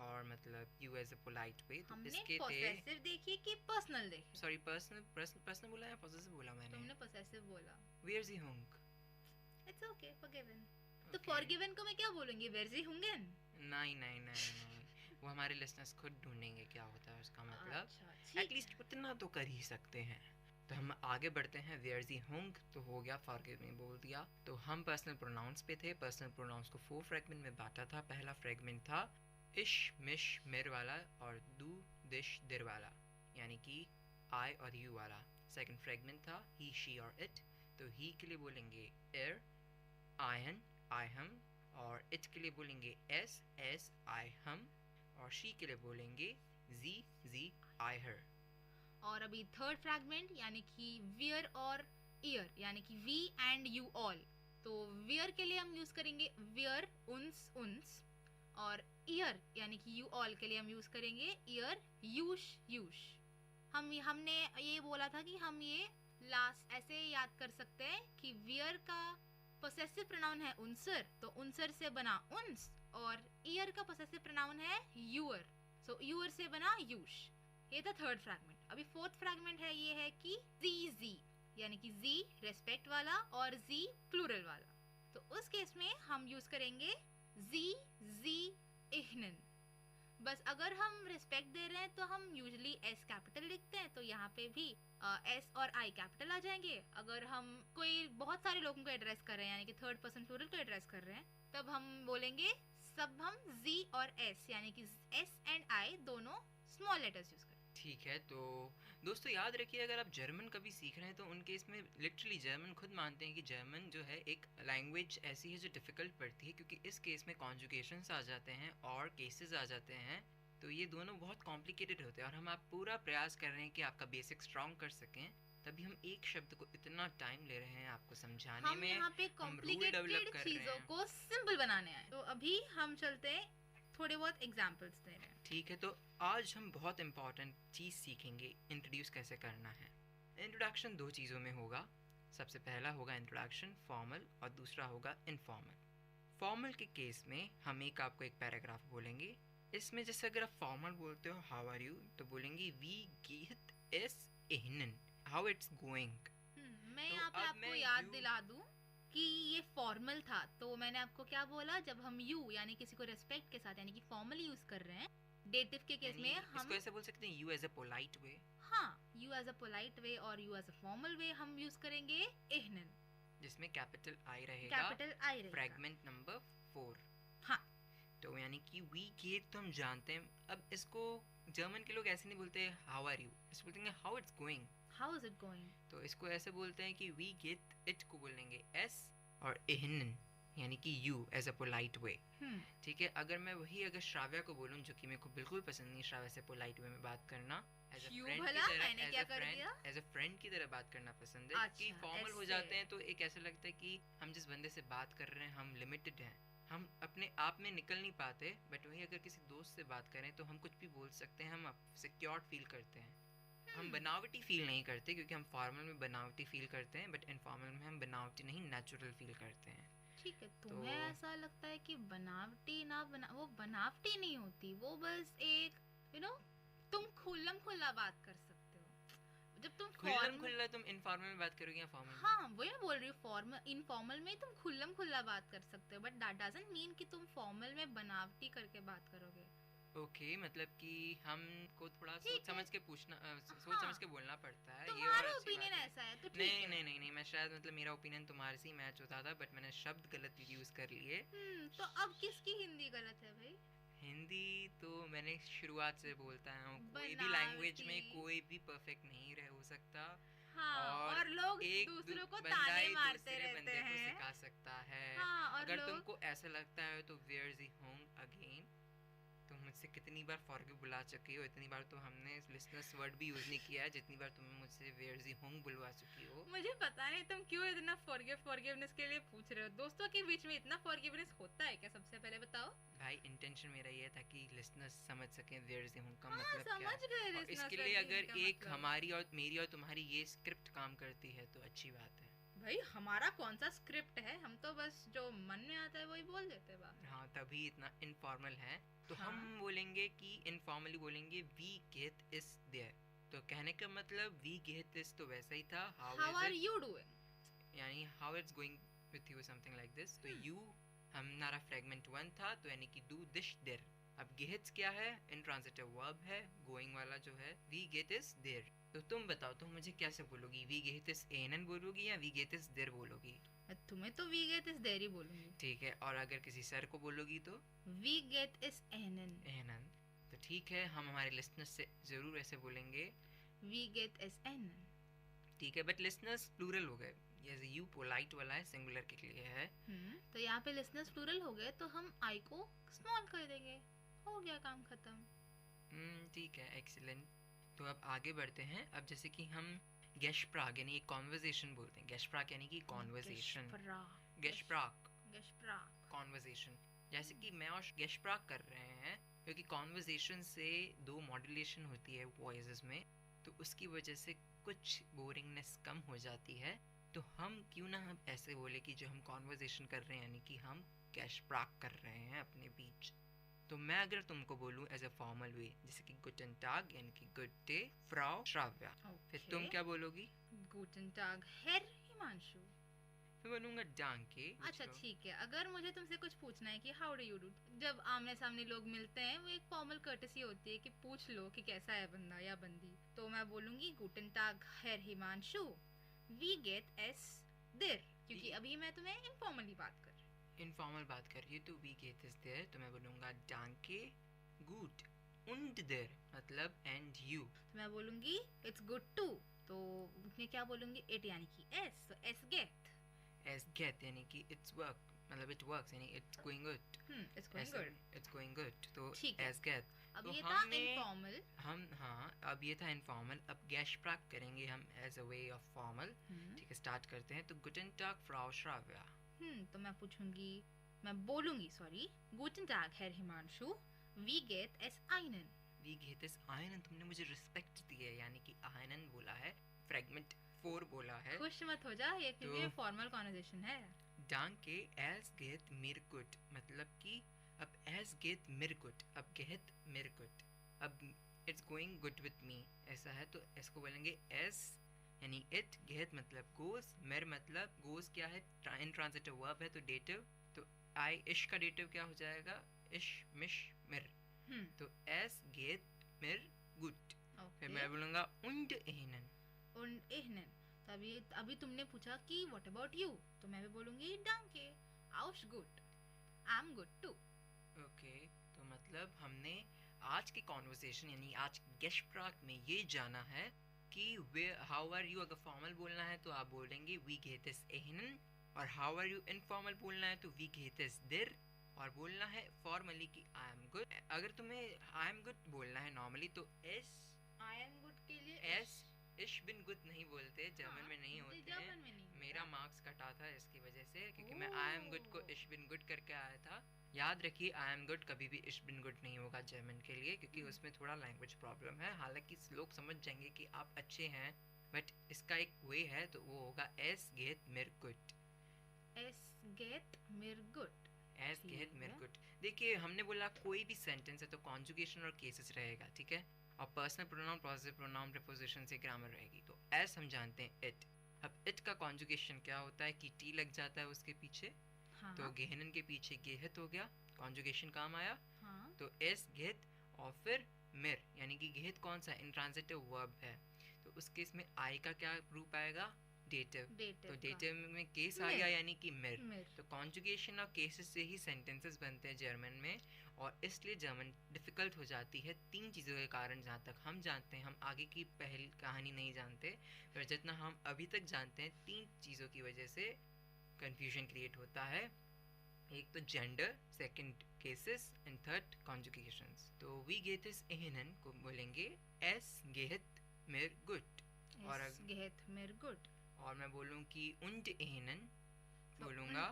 और मतलब you as a polite way. तो इसके पॉसेसिव देखिए कि पर्सनल देखिए। सॉरी, पर्सनल बोला या पॉसेसिव बोला मैंने? तुमने पॉसेसिव बोला। वेयर सी होंग? It's okay, forgiven. तो फॉरगिवन को मैं क्या बोलूंगी? वेयर सी होंगन? नहीं, वो हमारे लिसनर्स खुद ढूंढेंगे क्या होता है उसका मतलब। एटलीस्ट उतना तो कर ही सकते हैं। तो हम आगे बढ़ते हैं। वेयरजी होंग तो हो गया, फॉरगिव में बोल दिया। तो हम पर्सनल प्रोनाउंस पे थे। पर्सनल प्रोनाउंस को 4 फ्रेगमेंट में बांटा था। पहला फ्रेगमेंट था इश, मिश, मिर वाला और दू, दिश, दिर वाला यानी कि आई और यू वाला। सेकंड फ्रेगमेंट था ही, शी और इट। तो ही के लिए बोलेंगे एर, आयन, आई हम, और इट के लिए बोलेंगे एस, एस, आई हम, और शी के लिए बोलेंगे जी, जी, आई हर। और अभी थर्ड फ्रैगमेंट यानी कि वियर और ईयर यानी कि वी एंड यू ऑल। तो वियर के लिए हम यूज करेंगे वियर, उन्स, उन्स, और ईयर यानी कि यू ऑल के लिए हम यूज करेंगे ईयर, यूश, यूश। हमने ये बोला था कि हम ये लास्ट ऐसे याद कर सकते हैं कि वियर का पोसेसिव प्रोनाउन है उनसर, तो उनसर से बना उन्स, और ईयर का पोसेसिव प्रोनाउन है यूअर, सो यूअर से बना यूश। ये था थर्ड फ्रैगमेंट। अभी फोर्थ फ्रैगमेंट है, ये है कि जी यानी कि जी रेस्पेक्ट वाला और जी प्लूरल वाला। तो उस केस में हम यूज करेंगे जी इहनन। बस अगर हम रेस्पेक्ट दे रहे हैं तो हम यूजुअली एस कैपिटल लिखते हैं, तो यहाँ पे भी एस और आई कैपिटल आ जाएंगे। अगर हम कोई बहुत सारे लोगों को एड्रेस कर रहे हैं यानी कि थर्ड पर्सन प्लूरल को एड्रेस कर रहे हैं तब हम बोलेंगे सब हम जी और एस यानी कि एस एंड आई दोनों स्मॉल लेटर्स यूज करें। ठीक है, तो दोस्तों याद रखिए अगर आप जर्मन कभी सीख रहे हैं तो उन केस में लिटरली जर्मन खुद मानते हैं कि जर्मन जो है एक लैंग्वेज ऐसी है जो डिफ़िकल्ट पड़ती है, क्योंकि इस केस में कॉन्जुगेशंस आ जाते हैं और केसेस आ जाते हैं, तो ये दोनों बहुत कॉम्प्लिकेटेड होते हैं। और हम आप पूरा प्रयास कर रहे हैं कि आपका बेसिक स्ट्रॉन्ग कर सकें, तभी हम एक शब्द को इतना टाइम ले रहे हैं आपको समझाने में। यहाँ पे कॉम्प्लिकेटेड चीजों को सिंपल बनाने आए। तो अभी हम चलते हैं थोड़े बहुत एग्जांपल्स दे रहे हैं। ठीक है, तो आज हम बहुत इंपॉर्टेंट चीज़ सीखेंगे, इंट्रोड्यूस कैसे करना है। इंट्रोडक्शन 2 चीज़ों में होगा। सबसे पहला होगा इंट्रोडक्शन फॉर्मल और दूसरा होगा इनफॉर्मल। फॉर्मल के केस में हम आपको एक पैराग्राफ बोलेंगे। इसमें जैसे अगर आप फॉर्मल बोलते हो हाउ आर यू, तो बोलेंगे वी गेट एस एहनन, हाउ इट्स गोइंग। मैं यहाँ पे आपको याद दिला दूं कि ये फॉर्मल था, तो मैंने आपको क्या बोला, जब हम यू यानी किसी को रेस्पेक्ट के साथ यानी कि फॉर्मल यूज कर रहे हैं डेटिव के केस में हम इसको ऐसे बोल सकते हैं you as a polite way. हाँ, you as a polite way और you as a formal way हम यूज करेंगे एहनन, जिसमें कैपिटल आई रहेगा, फ्रैगमेंट नंबर 4। हाँ, तो यानी कि वी गेट तो हम जानते हैं। अब इसको जर्मन के लोग ऐसे नहीं बोलते हाउ आर यू, इसको बोलते हैं how it's going, how is it going. तो इसको ऐसे बोलते हैं कि वी गेट इट को बोलेंगे एस और एहनन यानी कि you as a polite way. ठीक है, अगर मैं वही अगर श्राव्या को बोलूं, जो कि मेरे को बिल्कुल पसंद नहीं श्राव्या से पोलाइट वे में बात करना, एज अ फ्रेंड की तरह बात करना पसंद है। कि फॉर्मल हो जाते हैं तो एक ऐसा लगता है कि हम जिस बंदे से बात कर रहे हैं हम लिमिटेड हैं, हम अपने आप में निकल नहीं पाते, बट वही अगर किसी दोस्त से बात करें तो हम कुछ भी बोल सकते हैं, हम सिक्योर्ड फील करते हैं। हम बनावटी फील नहीं करते, क्योंकि हम फॉर्मल में बनावटी फील करते हैं, बट इनफॉर्मल में हम बनावटी नहीं नेचुरल फील करते हैं। ठीक है, तुम्हें ऐसा लगता है कि बनावटी वो बनावटी नहीं होती, वो बस एक तुम खुल्लम खुल्ला बात कर सकते हो। जब तुम खुल्ला तुम इनफॉर्मल में बात करोगे या फॉर्मल? हाँ, वही मैं बोल रही हूँ, फॉर्मल इनफॉर्मल में तुम खुल्लम खुल्ला बात कर सकते हो, बट दैट डजंट मीन कि तुम फॉर्मल में बनावटी करके बात करोगे। ओके, मतलब कि हमको थोड़ा सोच समझ के पूछना, सोच समझ के बोलना पड़ता है। तुम्हारा ओपिनियन ऐसा है तो ठीक है। नहीं, मैं शायद मतलब मेरा ओपिनियन तुम्हारे से ही मैच होता था, बट मैंने शब्द गलत यूज कर लिए। तो अब किसकी हिंदी गलत है भाई? हिंदी तो मैंने शुरुआत से बोलता हूँ, कोई भी लैंग्वेज में कोई भी परफेक्ट नहीं हो सकता। हाँ, और लोग एक दूसरों को ताने मारते रहते बंदे हैं। को सिखा सकता है। हाँ, और अगर तुमको ऐसा लगता है तो where is he home again. तुम मुझसे कितनी बार फॉरगिव बुला चुकी हो, इतनी बार तो हमने लिसनर्स वर्ड भी यूज नहीं किया है जितनी बार तुम मुझसे वेयर इज ही होम बुलवा चुकी हो। मुझे पता नहीं तुम क्यों इतना फॉरगिवनेस के लिए पूछ रहे हो। दोस्तों के बीच में इतना फॉरगिवनेस होता है क्या? सबसे पहले बताओ भाई। इंटेंशन मेरा ये था कि लिसनर्स समझ सकें वेयर इज ही होम का हाँ, मतलब क्या समझ गए है। और listeners इसके का लिए कि अगर इनका एक मतलब। हमारी और मेरी और तुम्हारी ये स्क्रिप्ट काम करती है तो अच्छी बात है। भाई हमारा कौन सा स्क्रिप्ट है, हम तो बस जो मन में आता है वही बोल देते बात। हाँ, तभी इतना इनफॉर्मल है। तो हाँ? हम बोलेंगे कि इनफॉर्मली बोलेंगे वी गेट इज देयर। तो कहने का मतलब वी गेट इज तो वैसा ही था, हाउ आर यू डूइंग, यानी how it's going with you, something like this. तो यू हमारा फ्रेगमेंट 1 था, तो यानी कि डू दिस देयर। अब गेट्स क्या है? इंट्रांजिटिव वर्ब है, गोइंग वाला जो है। We get is there. तो तुम बताओ, तुम मुझे कैसे बोलोगी? वी गेट इज एनन बोलोगी या वी गेट इज देयर बोलोगी? तुम्हें तो वी गेट इज देयर ही बोलूंगी। ठीक है, और अगर किसी सर को बोलोगी तो वी गेट इज एनन। एनन। तो ठीक है, हम हमारे लिसनर्स से जरूर ऐसे बोलेंगे वी गेट इज एनन। ठीक है, बट लिसनर्स प्लूरल हो गए, जैसे यू पोलाइट वाला है, सिंगुलर के लिए है। तो यहाँ पे लिसनर्स प्लूरल हो गए, तो हम आई को स्मॉल कर देंगे, हो गया काम खत्म। ठीक है, एक्सीलेंट। तो अब आगे बढ़ते हैं। अब जैसे कि हम गेशप्राग यानी एक कॉन्वर्सेशन बोलते हैं। गेशप्राग यानी कि कॉन्वर्सेशन, गेशप्राग कॉन्वर्सेशन। जैसे कि मैं और गेशप्राग कर रहे हैं, क्योंकि कॉन्वर्सेशन से दो मॉड्यूलेशन होती है वॉइसेस में, तो उसकी वजह से कुछ बोरिंगनेस कम हो जाती है। तो हम क्यों ना हम ऐसे बोले कि जो हम कॉन्वर्सेशन कर रहे हैं यानी कि हम गेशप्राग कर रहे हैं अपने बीच। तो मैं अगर तुमको बोलूं एज अ फॉर्मल वे, जैसे कि गुटन टाग यानी कि गुड डे फ्राउ श्राव्या, फिर तुम क्या बोलोगी? गुटन टाग हेर हिमांशु। मैं बोलूंगा डांके। अच्छा ठीक है, अगर मुझे तुमसे कुछ पूछना है कि हाउ डू यू डू, जब आमने सामने लोग मिलते हैं वो एक फॉर्मल कर्टेसी होती है कि पूछ लो कि कैसा है बंदा या बंदी। तो मैं बोलूंगी गुटन टाग हेर हिमांशु, वी गेट एस देर, क्योंकि अभी मैं तुम्हें इनफॉर्मली बात कर रही हूँ। तो वी गेट इज देयर, तो मैं बोलूंगा डांके गुड und देर, मतलब एंड यू। तो मैं बोलूंगी इट्स गुड टू, तो मैं क्या बोलूंगी? इट यानी कि एस, तो एस गेट यानी कि इट्स वर्क, मतलब इट वर्क्स यानी इट्स गोइंग गुड। तो एस गेट। अब ये था इनफॉर्मल। अब ये था इनफॉर्मल। अब गेशप्राग करेंगे हम as a way of formal. ठीक है, स्टार्ट करते हैं। तो गुटन टाग फ्राउ श्राव्या। तो मैं बोलूंगी गुटन टाग हेर हिमांशु, वी गेट एस आइनन। तुमने मुझे रिस्पेक्ट दी है, यानी कि आइनन बोला है, फ्रेगमेंट 4 बोला है। खुश मत हो जा, ये क्योंकि फॉर्मल कन्वर्सेशन है। डांके एस गेट मिरकुट, मतलब कि अब एस गेट मिरकुट, अब गेट मिरकुट, अब it's going good with me, ऐसा है। तो इसको बोलेंगे एस यानी इट, गेट मतलब गोज, मिर मतलब गोज क्या है? इंट्रांजिटिव वर्ब है, तो डेटिव। तो आई इश का डेटिव क्या हो जाएगा? इश मिश मिर। तो एस गेट मिर गुड। फिर मैं बोलूंगा und ehnen। तो अभी तुमने पूछा कि व्हाट अबाउट यू, तो मैं भी बोलूंगी danke aus gut, I'm good too। Okay, तो मतलब हमने आज की कॉन्वर्सेशन यानी आज गेशप्राग में ये जाना है कि हाउ आर यू अगर फॉर्मल बोलना है तो आप बोलेंगे वी गेट इज ehnen, और हाउ आर यू इनफॉर्मल बोलना है तो वी गेट इज देर, और बोलना है फॉर्मली कि आई एम गुड। अगर तुम्हें आई एम गुड बोलना है नॉर्मली तो एस आई एम गुड के लिए एस इश बिन गुड नहीं बोलते, जर्मन में नहीं होते जर्मन में हैं। नहीं मेरा मार्क्स कटा था इसकी वजह से, क्योंकि मैं आई एम गुड को इश बिन गुड करके आया था। याद रखिए आई एम गुड कभी भी इश बिन गुड नहीं होगा जर्मन के लिए, क्योंकि उसमें थोड़ा लैंग्वेज प्रॉब्लम है। हालांकि लोग समझ जाएंगे कि आप अच्छे हैं, बट इसका एक वे है, तो वो होगा एस गेट मिर गुड। एस गेट मिर गुड, एस गेट मिर गुड। देखिए हमने बोला कोई भी सेंटेंस है तो कॉन्जुगेशन और केसेस रहेगा, ठीक है, और personal pronoun, positive pronoun, preposition से ग्रामर रहेगी। तो एस हम जानते हैं इट। अब इट का कॉन्जुगेशन क्या होता है कि टी लग जाता है उसके पीछे, हाँ। तो गेहनन के पीछे गेहत हो गया, कॉन्जुगेशन काम आया। हाँ। तो एस गेहत और फिर मिर, यानी कि गेहत कौन सा इंट्रांजिटिव वर्ब है, तो उस केस में आई का क्या रूप आएगा, डेटिव। तो डेटिव में केस आ गया यानी कि मिर। तो कॉन्जुगेशन और केसेस से ही सेंटेंसेस बनते हैं जर्मन में, और इसलिए जर्मन डिफिकल्ट हो जाती है 3 चीज़ों के कारण। जहाँ तक हम जानते हैं, हम आगे की पहली कहानी नहीं जानते, पर जितना हम अभी तक जानते हैं 3 चीज़ों की वजह से कंफ्यूजन क्रिएट होता है। एक तो gender, second cases, and third conjugations. तो वी गेट इस एहनन को बोलेंगे एस गेहत मिर गुड, और गेहत मिर गुड। और मैं बोलूँ कि उंड एहनन बोलूँगा,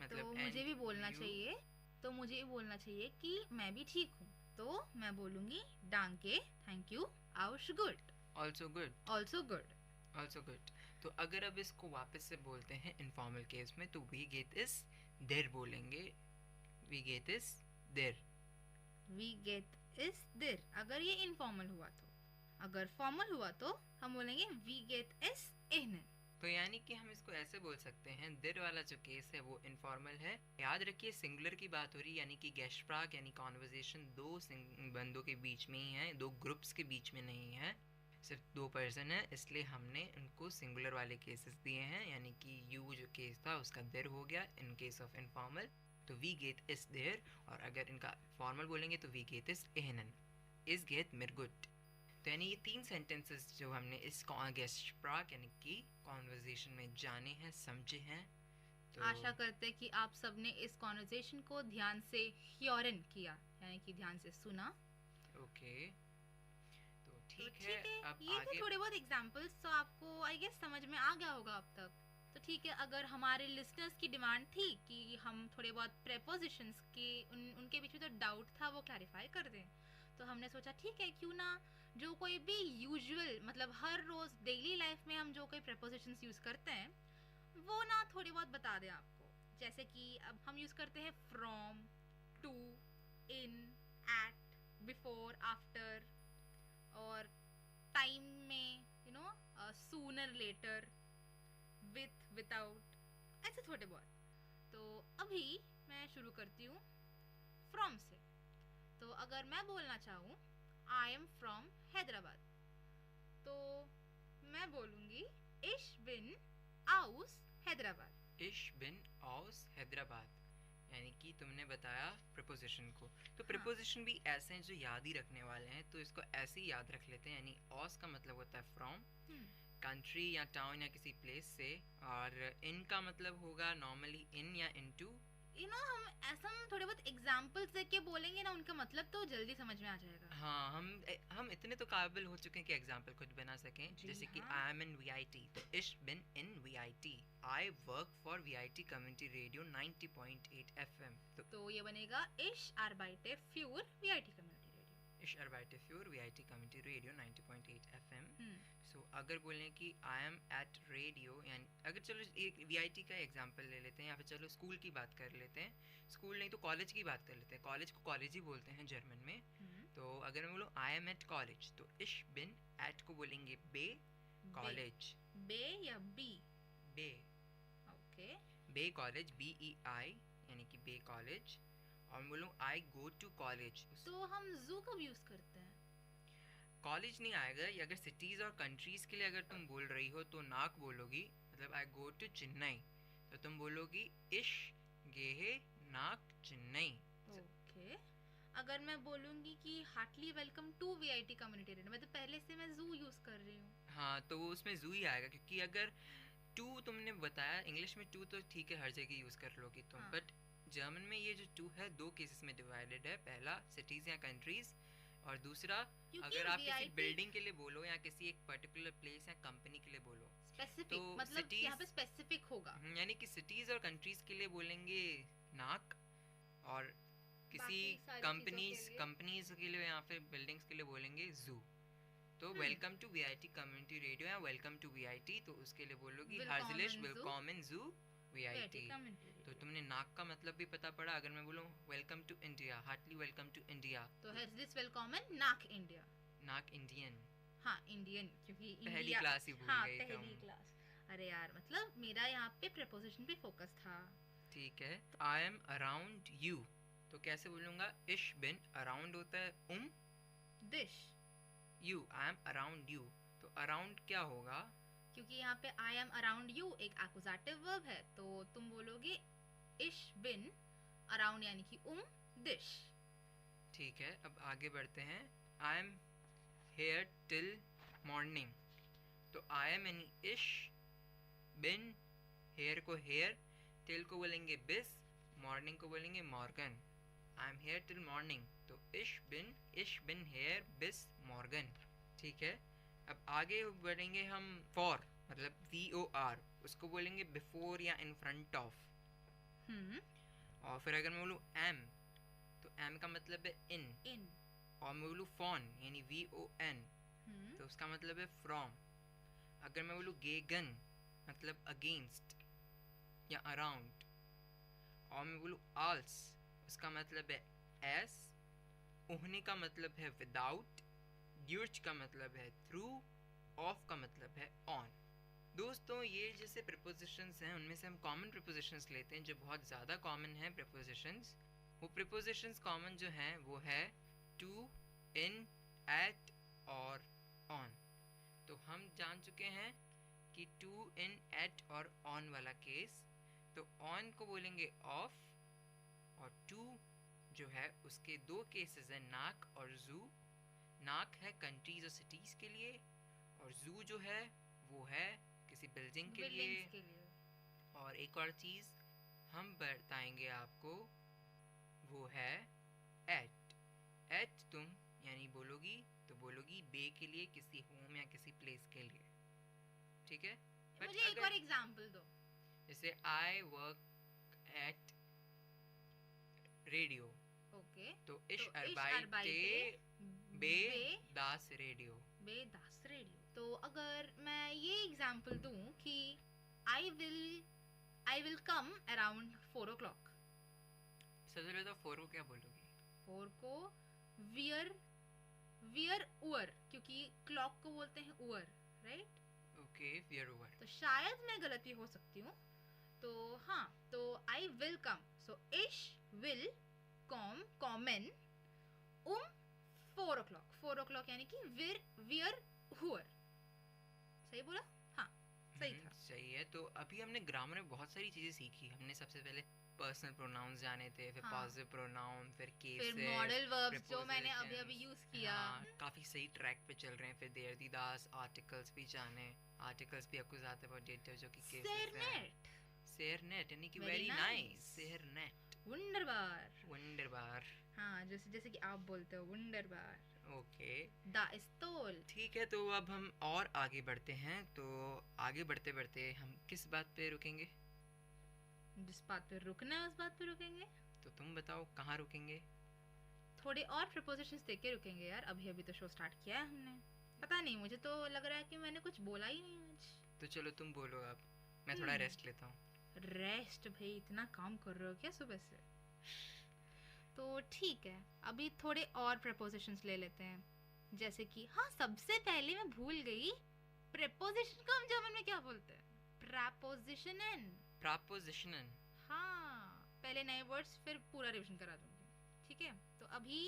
मतलब तो मुझे भी बोलना चाहिए, तो मुझे भी बोलना चाहिए कि मैं भी ठीक हूँ, तो मैं बोलूँगी डांके, थैंक यू, आउश गुड, also good, also good, also good. तो अगर अब इसको वापस से बोलते हैं इनफॉर्मल केस में, तो वी गेट इस देर बोलेंगे, वी गेट इस देर, वी गेट इस देर। अगर ये इनफॉर्मल हुआ तो, अगर फॉर्मल हुआ तो हम बोलेंगे वी गेट इस एहनन। तो यानी कि हम इसको ऐसे बोल सकते हैं, देर वाला जो केस है वो इनफॉर्मल है। याद रखिए सिंगुलर की बात हो रही है, यानी कि गेस्प्राक यानी कॉन्वर्जेशन 2 बंदों के बीच में ही है, 2 ग्रुप्स के बीच में नहीं है, सिर्फ 2 पर्सन है, इसलिए हमने उनको सिंगुलर वाले केसेस दिए हैं। यानी कि यू जो केस था उसका देर हो गया इन केस ऑफ इनफॉर्मल, तो वी गेट इस देर। और अगर इनका फॉर्मल बोलेंगे तो वी गेट इस एहनन, इस गेट मिर गुड। तो यानी ये 3 सेंटेंसेस जो हमने इस गेस्प्राक यानी कि कॉन्वर्जेशन में जाने हैं, समझे हैं। तो आशा करते हैं कि आप सबने इस कॉन्वर्जेशन को ध्यान से हियरन किया, यानी कि ध्यान से सुना। ओके, तो ठीक है, अब ये आगे थे थोड़े बहुत एग्जांपल्स, तो आपको आई गेस समझ में आ गया होगा अब तक। तो ठीक है, अगर हमारे लिसनर्स की डिमांड थी कि हम थोड़े बहुत प्रेपोजिशंस के उनके बीच में जो डाउट था वो क्लैरिफाई कर दें, तो हमने सोचा ठीक है, क्यों ना जो कोई भी यूजुअल मतलब हर रोज डेली लाइफ में हम जो कोई प्रेपोजिशंस यूज करते हैं वो ना थोड़ी बहुत बता दें आपको। जैसे कि अब हम यूज करते हैं from, to, in, at, before, after, और टाइम में you know sooner, later, with, without, ऐसे थोड़े बहुत। तो अभी मैं शुरू करती हूँ फ्रॉम से। तो अगर मैं बोलना चाहूँ आई एम फ्रॉम हैदराबाद, तो मैं बोलूँगी इश बिन आउस हैदराबाद। इश बिन आउस हैदराबाद, यानी कि तुमने बताया प्रपोजिशन को। तो प्रपोजिशन भी ऐसे हैं जो याद ही रखने वाले हैं, तो इसको ऐसे ही याद रख लेते हैं। यानी ऑस का मतलब होता है फ्रॉम, कंट्री या टाउन या किसी प्लेस से, और इन का मतलब होगा नॉर्मली इन या इनटू। यू नो हम ऐसा थोड़े बहुत एग्जांपल्स देके बोलेंगे ना, उनका मतलब तो जल्दी समझ में आ जाएगा। हाँ, हम इतने तो काबिल हो चुके हैं कि एग्जांपल खुद बना सकें। जैसे कि आई एम इन वीआईटी, तो इश बिन इन VIT, I work for VIT community radio 90.8 FM. तो ये बनेगा इश आर्बाइटे फ्यूर वीआईटी कम्युनिटी रेडियो, इश आर्बाइटे फ्यूर VIT community radio 90.8 FM. So अगर बोलें कि आई एम एट रेडियो, यानी अगर चलो एक वीआईटी का एग्जांपल ले लेते हैं, या फिर चलो स्कूल की बात कर लेते हैं, स्कूल नहीं तो कॉलेज की बात कर लेते हैं। कॉलेज को कॉलेज ही बोलते हैं जर्मन में। तो अगर मैं बोलूँ आई एम एट कॉलेज, तो इश बिन एट को बोलेंगे बे कॉलेज। बे या बी? बे। ओके, बे कॉलेज, BEI, यानी कि बे कॉलेज। और मैं बोलूँ आई गो टू कॉलेज, तो हम जू कब यूज करते हैं? कॉलेज नहीं आएगा। अगर सिटीज और कंट्रीज के लिए अगर तुम बोल रही हो तो नाक बोलोगी, मतलब आई गो टू चेन्नई, तो तुम बोलोगी इश गेहे नाक चेन्नई। ओके, अगर मैं बोलूंगी कि heartily welcome to VIT community radio, मैं तो पहले से मैं जू यूज कर रही हूँ। हाँ, तो वो उसमें जू ही आएगा, क्योंकि अगर टू तुमने बताया इंग्लिश में टू, तो ठीक है हर जगह यूज कर लोगी तुम, बट जर्मन में ये जो टू है 2 केसेस में डिवाइडेड है। पहला सिटीज या कंट्रीज, और दूसरा क्योंकि अगर आप किसी VIP बिल्डिंग के लिए बोलो या किसी एक पर्टिकुलर प्लेस या कंपनी के लिए बोलो स्पेसिफिक, मतलब यहाँ पे स्पेसिफिक होगा। यानी कि सिटीज और कंट्रीज के लिए बोलेंगे नाक, और किसी कंपनीज के लिए या फिर बिल्डिंग्स के लिए बोलेंगे जू। तो welcome to VIT community radio या वेलकम टू वीआईटी, तो उसके लिए बोलोगी हार्जिलिश वेलकम इन जू वीआईटी। तो तुमने नाक का मतलब भी पता पड़ा। अगर मैं बोलूं welcome to India, heartily welcome to India, तो हार्जिलिश वेलकम इन नाक इंडिया। नाक इंडियन, हाँ इंडियन, क्योंकि पहली क्लास ही भूल गई तुम। पहली क्लास। अरे यार, मतलब मेरा यहाँ पे प्रीपोजिशन पे फोकस था। ठीक है। आई एम अराउंड यू, तो कैसे बोलूंगा? इश बिन, अराउंड होता है दिश, you, I am around you, तो अराउंड क्या होगा? क्योंकि यहाँ पे आई एम अराउंड यू एक एक्यूजेटिव वर्ब है, तो तुम बोलोगे इश बिन अराउंड यानी कि दिश। ठीक है, अब आगे बढ़ते हैं। I am here till morning, तो आई एम यानी इश, बिन, हेयर को हेयर, टिल को बोलेंगे बिस, मॉर्निंग को बोलेंगे Morgan. I am here till morning, तो इश बिन हेयर बिस मॉर्गन। ठीक है, अब आगे बढ़ेंगे हम। फॉर मतलब VOR, उसको बोलेंगे बिफोर या इन फ्रंट ऑफ। और फिर अगर मैं बोलूँ एम, तो एम का मतलब है इन। और मैं बोलूँ फॉन यानी VON, तो उसका मतलब है फ्रॉम। अगर मैं बोलूँ गेगन मतलब अगेंस्ट या अराउंड, और मैं बोलूँ आल्स, उसका मतलब है एस। उहने का मतलब है विदाउट, ड्यूच का मतलब है थ्रू, ऑफ का मतलब है ऑन। दोस्तों, ये जैसे प्रीपोजिशंस हैं, उनमें से हम कॉमन प्रीपोजिशंस लेते हैं जो बहुत ज़्यादा कॉमन है प्रीपोजिशंस। वो प्रीपोजिशंस कॉमन जो हैं वो है टू, इन, एट और ऑन। तो हम जान चुके हैं कि टू, इन, एट और ऑन वाला केस। तो ऑन को बोलेंगे ऑफ, और टू जो है उसके दो केसेस हैं, नाक और जू। नाक है कंट्रीज और सिटीज के लिए, और जू जो है वो है किसी बिल्डिंग के लिए। और एक और चीज हम बताएंगे आपको, वो है एट। एट तुम यानी बोलोगी तो बोलोगी बे के लिए, किसी होम या किसी प्लेस के लिए। ठीक है, मुझे एक और एग्जांपल दो। जैसे I work at radio, okay, तो इश अरबाइटे बे दास रेडियो, बे दास रेडियो। तो अगर मैं ये एग्जांपल दूं कि I will come around 4 o'clock, सबसे पहले तो 4 को क्या बोलोगी? 4 को वियर उअर, क्योंकि क्लॉक को बोलते हैं उअर, राइट? ओके, वियर उअर। तो शायद मैं गलती हो सकती हूँ, तो हाँ, तो आई विल कम, सो इश विल कॉमन 4 o'clock। 4 o'clock यानी कि वियर हुअर। सही बोला? हाँ, सही था। सही है। तो अभी हमने ग्रामर में बहुत सारी चीजें सीखी। हमने सबसे पहले पर्सनल प्रोनाउंस जाने थे, फिर पॉजिटिव प्रोनाउन, फिर केसेस, फिर मॉडल वर्ब्स जो मैंने अभी यूज किया। काफी सही ट्रैक पे चल रहे हैं। फिर देयर दी दास, आर्टिकल्स भी जाने। आर्टिकल्स भी आपको ज्यादा बहुत डेटा जो कि केसेस है। सेरनेट यानी कि वेरी नाइस, सेरनेट, वंडरबार। हाँ, जैसे कि आप बोलते हो वंडरबार। ओके, दा इस्तोल। ठीक है, तो अब हम और आगे बढ़ते हैं। तो आगे बढ़ते बढ़ते हम किस बात पे रुकेंगे? जिस बात पे रुकना है उस बात पे रुकेंगे। तो तुम बताओ कहाँ रुकेंगे? थोड़े और प्रपोजिशंस देख के रुकेंगे यार। अभी तो शो स्टार्ट किया है हमने। पता नहीं, मुझे तो लग रहा है कि मैंने कुछ बोला ही नहीं आज। तो चलो तुम बोलो, अब मैं थोड़ा रेस्ट लेता हूँ। रेस्ट? भाई इतना काम कर रहे हो क्या सुबह से? तो ठीक है, अभी थोड़े और प्रपोजिशंस ले लेते हैं। जैसे कि हाँ, सबसे पहले मैं भूल गई, प्रपोजिशन को हम जर्मन में क्या बोलते हैं? प्रपोजिशनन। प्रपोजिशनन। हाँ, पहले नए वर्ड्स फिर पूरा रिवीजन करा दूंगी। ठीक है, तो अभी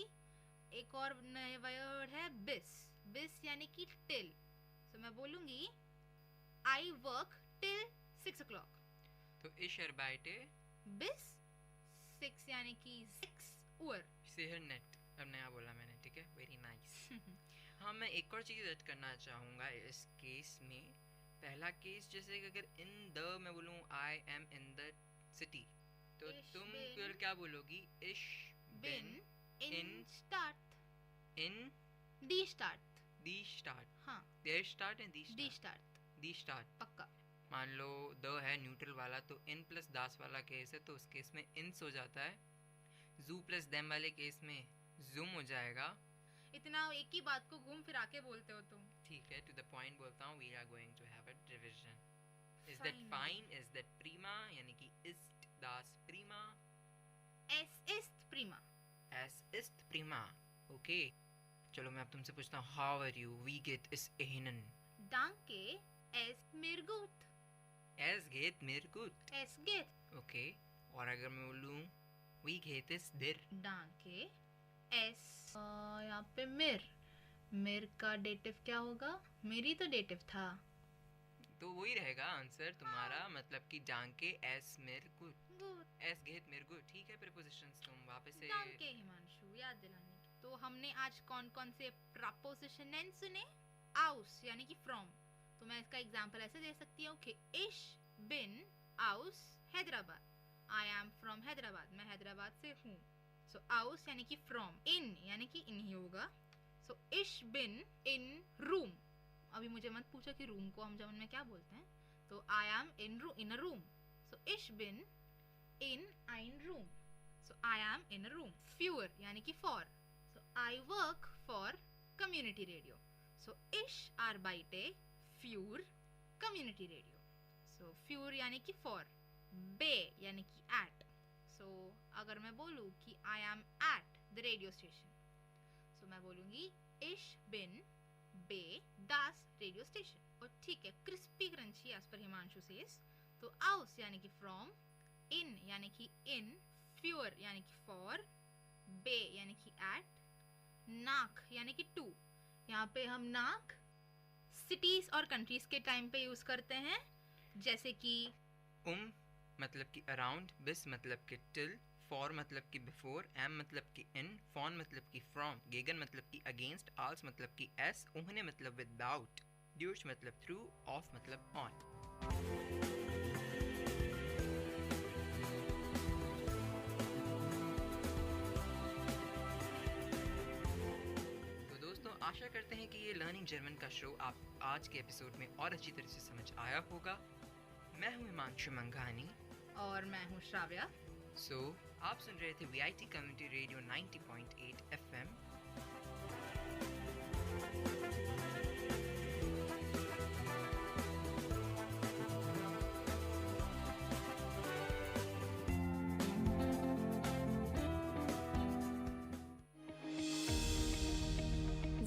एक और नए वर्ड है बिस। बिस यानी कि टिल। तो मैं बोलूंगी आई वर्क टिल 6 o'clock। तो इश अरबाइटे बिस 6 यानी कि 6 उअर। सेहरनेट, अब नया बोला मैंने। ठीक है, वेरी नाइस। हाँ, मैं एक और चीज़ ऐड करना चाहूँगा इस केस में। पहला केस जैसे कि अगर इन द मैं बोलूँ I am in the city, तो तुम फिर क्या बोलोगी? इश बिन इन स्टार्ट in डी स्टार्ट दी स्टार्ट, हाँ देयर स्टार्ट एंड दी डी स्टार्ट, स्टार्ट दी स्टार्ट पक्का। मान लो द है न्यूट्रल वाला, तो इन प्लस दास वाला केस है तो उस केस में इंस हो जाता है। जू प्लस देम वाले केस में जूम हो जाएगा। इतना एक ही बात को घूम फिरा के बोलते हो तुम। ठीक है, टू द पॉइंट बोलता हूँ। We are going to have a revision. Is that Fine. Fine? Is that प्रीमा? यानी कि इस्ट दास प्रीमा, एस इस्ट प्रीमा, एस इस्ट प्रीमा। ओके, चलो मैं अब तुमसे पूछता हूँ, हाउ आर यू? वी गेट इस एहनन, डांके एस मिर्गुट, एस गेट मिर्गुट। एस गेट ओके, और अगर मैं बोलूँ वी गेट इस दिर, डांके एस यहाँ पे मिर का डेटिव क्या होगा? मेरी तो डेटिव था। तो वही रहेगा आंसर तुम्हारा। मतलब कि डांके एस मिर्गुट, एस गेट मिर्गुट। ठीक है, प्रीपोजिशंस तुम वापस से डांके हिमांशु याद दिलाने की। तो हमने आज कौन कौन से प्रपोजिशन सुने? आउस यानी कि फ्रॉम। तो मैं इसका एग्जांपल ऐसे दे सकती हूँ कि इश बिन आउस Hyderabad, I am from Hyderabad, मैं हैदराबाद से हूँ। सो आउस यानी कि फ्रॉम, इन यानी कि इन ही होगा। सो इश बिन इन रूम। अभी मुझे मत पूछो कि रूम को हम जर्मन में क्या बोलते हैं। तो आई am in a room. So इश बिन इन ein रूम। So I am in a room. फ्यूअर यानी कि for. So I work for community radio. So इश arbeite für community radio. So फ्यूर यानी कि फॉर, बे यानी कि एट। सो अगर मैं बोलूँ कि I am at the radio station, so मैं बोलूँगी इश बिन बे दास रेडियो स्टेशन। और ठीक है, crispy crunchy as per Himanshu says. तो आउस यानी कि फ्रॉम, इन यानी कि इन, फ्यूअर यानी कि फॉर, बे यानी कि एट, नाक यानी कि टू। यहाँ पे हम नाक सिटीज और कंट्रीज के टाइम पे यूज करते हैं, जैसे कि मतलब कि अराउंड, बिस मतलब कि टिल, फॉर मतलब कि बिफोर, एम मतलब कि इन, फॉन मतलब कि फ्रॉम, गेगन मतलब कि अगेंस्ट, आल्स मतलब कि एस, उन्हें मतलब विदाउट, ड्यूश मतलब थ्रू, ऑफ मतलब ऑन। तो दोस्तों, आशा करते हैं कि ये लर्निंग जर्मन का शो आप आज के एपिसोड में और अच्छी तरह से समझ आया होगा। मैं हूँ हिमांशु मंघानी और मैं हूँ श्राव्या। सो आप सुन रहे थे वीआईटी कम्युनिटी रेडियो 90.8 FM।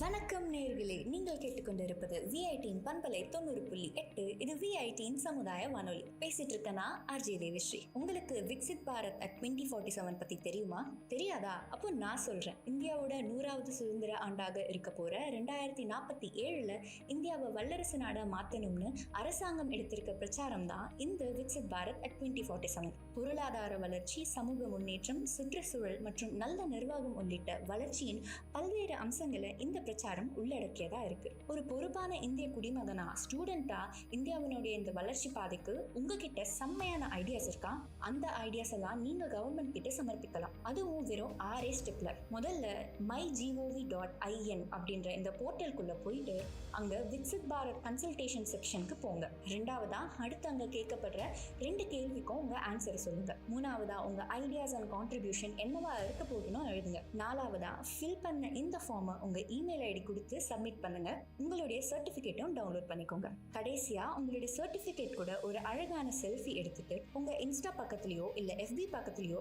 வணக்கம் நேயர்களே, நீங்கள் கேட்டுக்கொண்டிருப்பது விஐடியின் பண்பலை 90.8. இது விஐடியின் சமுதாய வானொலி. பேசிட்டு இருக்கனா ஆர்ஜே தேவிஸ்ரீ. உங்களுக்கு விக்சித் பாரத் அட் 2047 பத்தி தெரியுமா? தெரியாதா? அப்போ நான் சொல்றேன். இந்தியாவோட 100வது சுதந்திர ஆண்டாக இருக்க போற 2047ல இந்தியாவை வல்லரசு நாடா மாத்தணும்னு அரசாங்கம் எடுத்திருக்க பிரச்சாரம் தான் இந்த விக்சித் பாரத் அட் 2047. பொருளாதார வளர்ச்சி, சமூக முன்னேற்றம், சுற்றுச்சூழல் மற்றும் நல்ல நிர்வாகம் உள்ளிட்ட வளர்ச்சியின் பல்வேறு அம்சங்களை இந்த பிரச்சாரம் உள்ளடக்கியதா இருக்கு. ஒரு பொறுப்பான இந்திய குடிமகனா, ஸ்டூடெண்டா இந்தியாவினுடைய இந்த வளர்ச்சி பாதைக்கு உங்ககிட்ட செம்மையான ஐடியாஸ் இருக்கா? அந்த ஐடியாஸ் எல்லாம் நீங்க கவர்மெண்ட் கிட்ட சமர்ப்பிக்கலாம். அதுவும் வெறும் 6 ஸ்டெப்ல. முதல்ல mygov.in அப்படின்ற இந்த போர்ட்டலுக்குள்ள போயிட்டு அங்க விக்சித் பாரத் கன்சல்டேஷன் செக்ஷனுக்கு போங்க. ரெண்டாவதா அடுத்து அங்க கேட்கப்படுற 2 கேள்விக்கும் உங்க ஆன்சர் சொல்லுங்க. மூணாவதா உங்க ஐடியாஸ் அண்ட் கான்ட்ரிபியூஷன் என்னவா இருக்க போதுன்னு எழுதுங்க. நாலாவதா ஃபில் பண்ண இந்த ஃபார்மை உங்க இமெயில் ஐடி கொடுத்து சப்மிட் பண்ணுங்க. உங்களுடைய சர்டிபிகேட்டும் டவுன்லோட் பண்ணிக்கோங்க. கடைசியா உங்களுடைய சர்டிபிகேட் கூட ஒரு அழகான செல்ஃபி எடுத்துட்டு உங்க இன்ஸ்டா பக்கத்துலயோ இல்ல FB பக்கத்துலயோ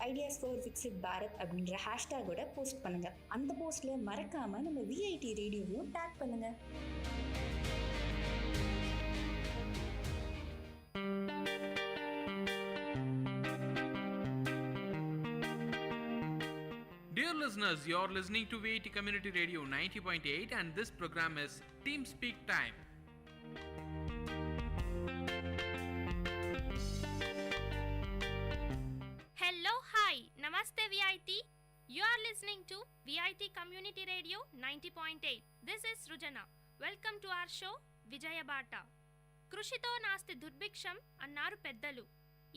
#ideas4viksitbharat அப்படின்ற ஹேஷ்டேகோட போஸ்ட் பண்ணுங்க. அந்த போஸ்ட்ல மறக்காம நம்ம விஐடி ரேடியோவையும் டேக் பண்ணுங்க. Dear listeners, you're listening to Vit Community Radio 90.8 and this program is Team Speak Time. Hello, hi, Namaste VIT. You are listening to VIT Community Radio 90.8. This is Rujana. Welcome to our show Vijaya Bata. కృషితో నాస్తి దుర్భిక్షం అన్నారు పెద్దలు.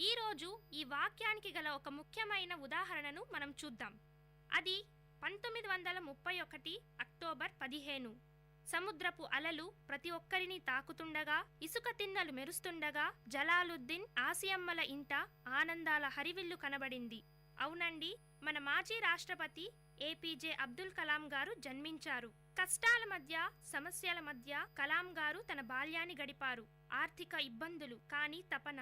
ఈరోజు ఈ వాక్యానికి గల ఒక ముఖ్యమైన ఉదాహరణను మనం చూద్దాం. అది 1931 అక్టోబర్ 15. సముద్రపు అలలు ప్రతి ఒక్కరిని తాకుతుండగా, ఇసుక తిన్నలు మెరుస్తుండగా జలాలుద్దీన్ ఆసియమ్మల ఇంట ఆనందాల హరివిల్లు కనబడింది. అవునండి, మన మాజీ రాష్ట్రపతి ఏపీజే అబ్దుల్ కలాం గారు జన్మించారు. కష్టాల మధ్య, సమస్యల మధ్య కలాం గారు తన బాల్యాన్ని గడిపారు. ఆర్థిక ఇబ్బందులు, కానీ తపన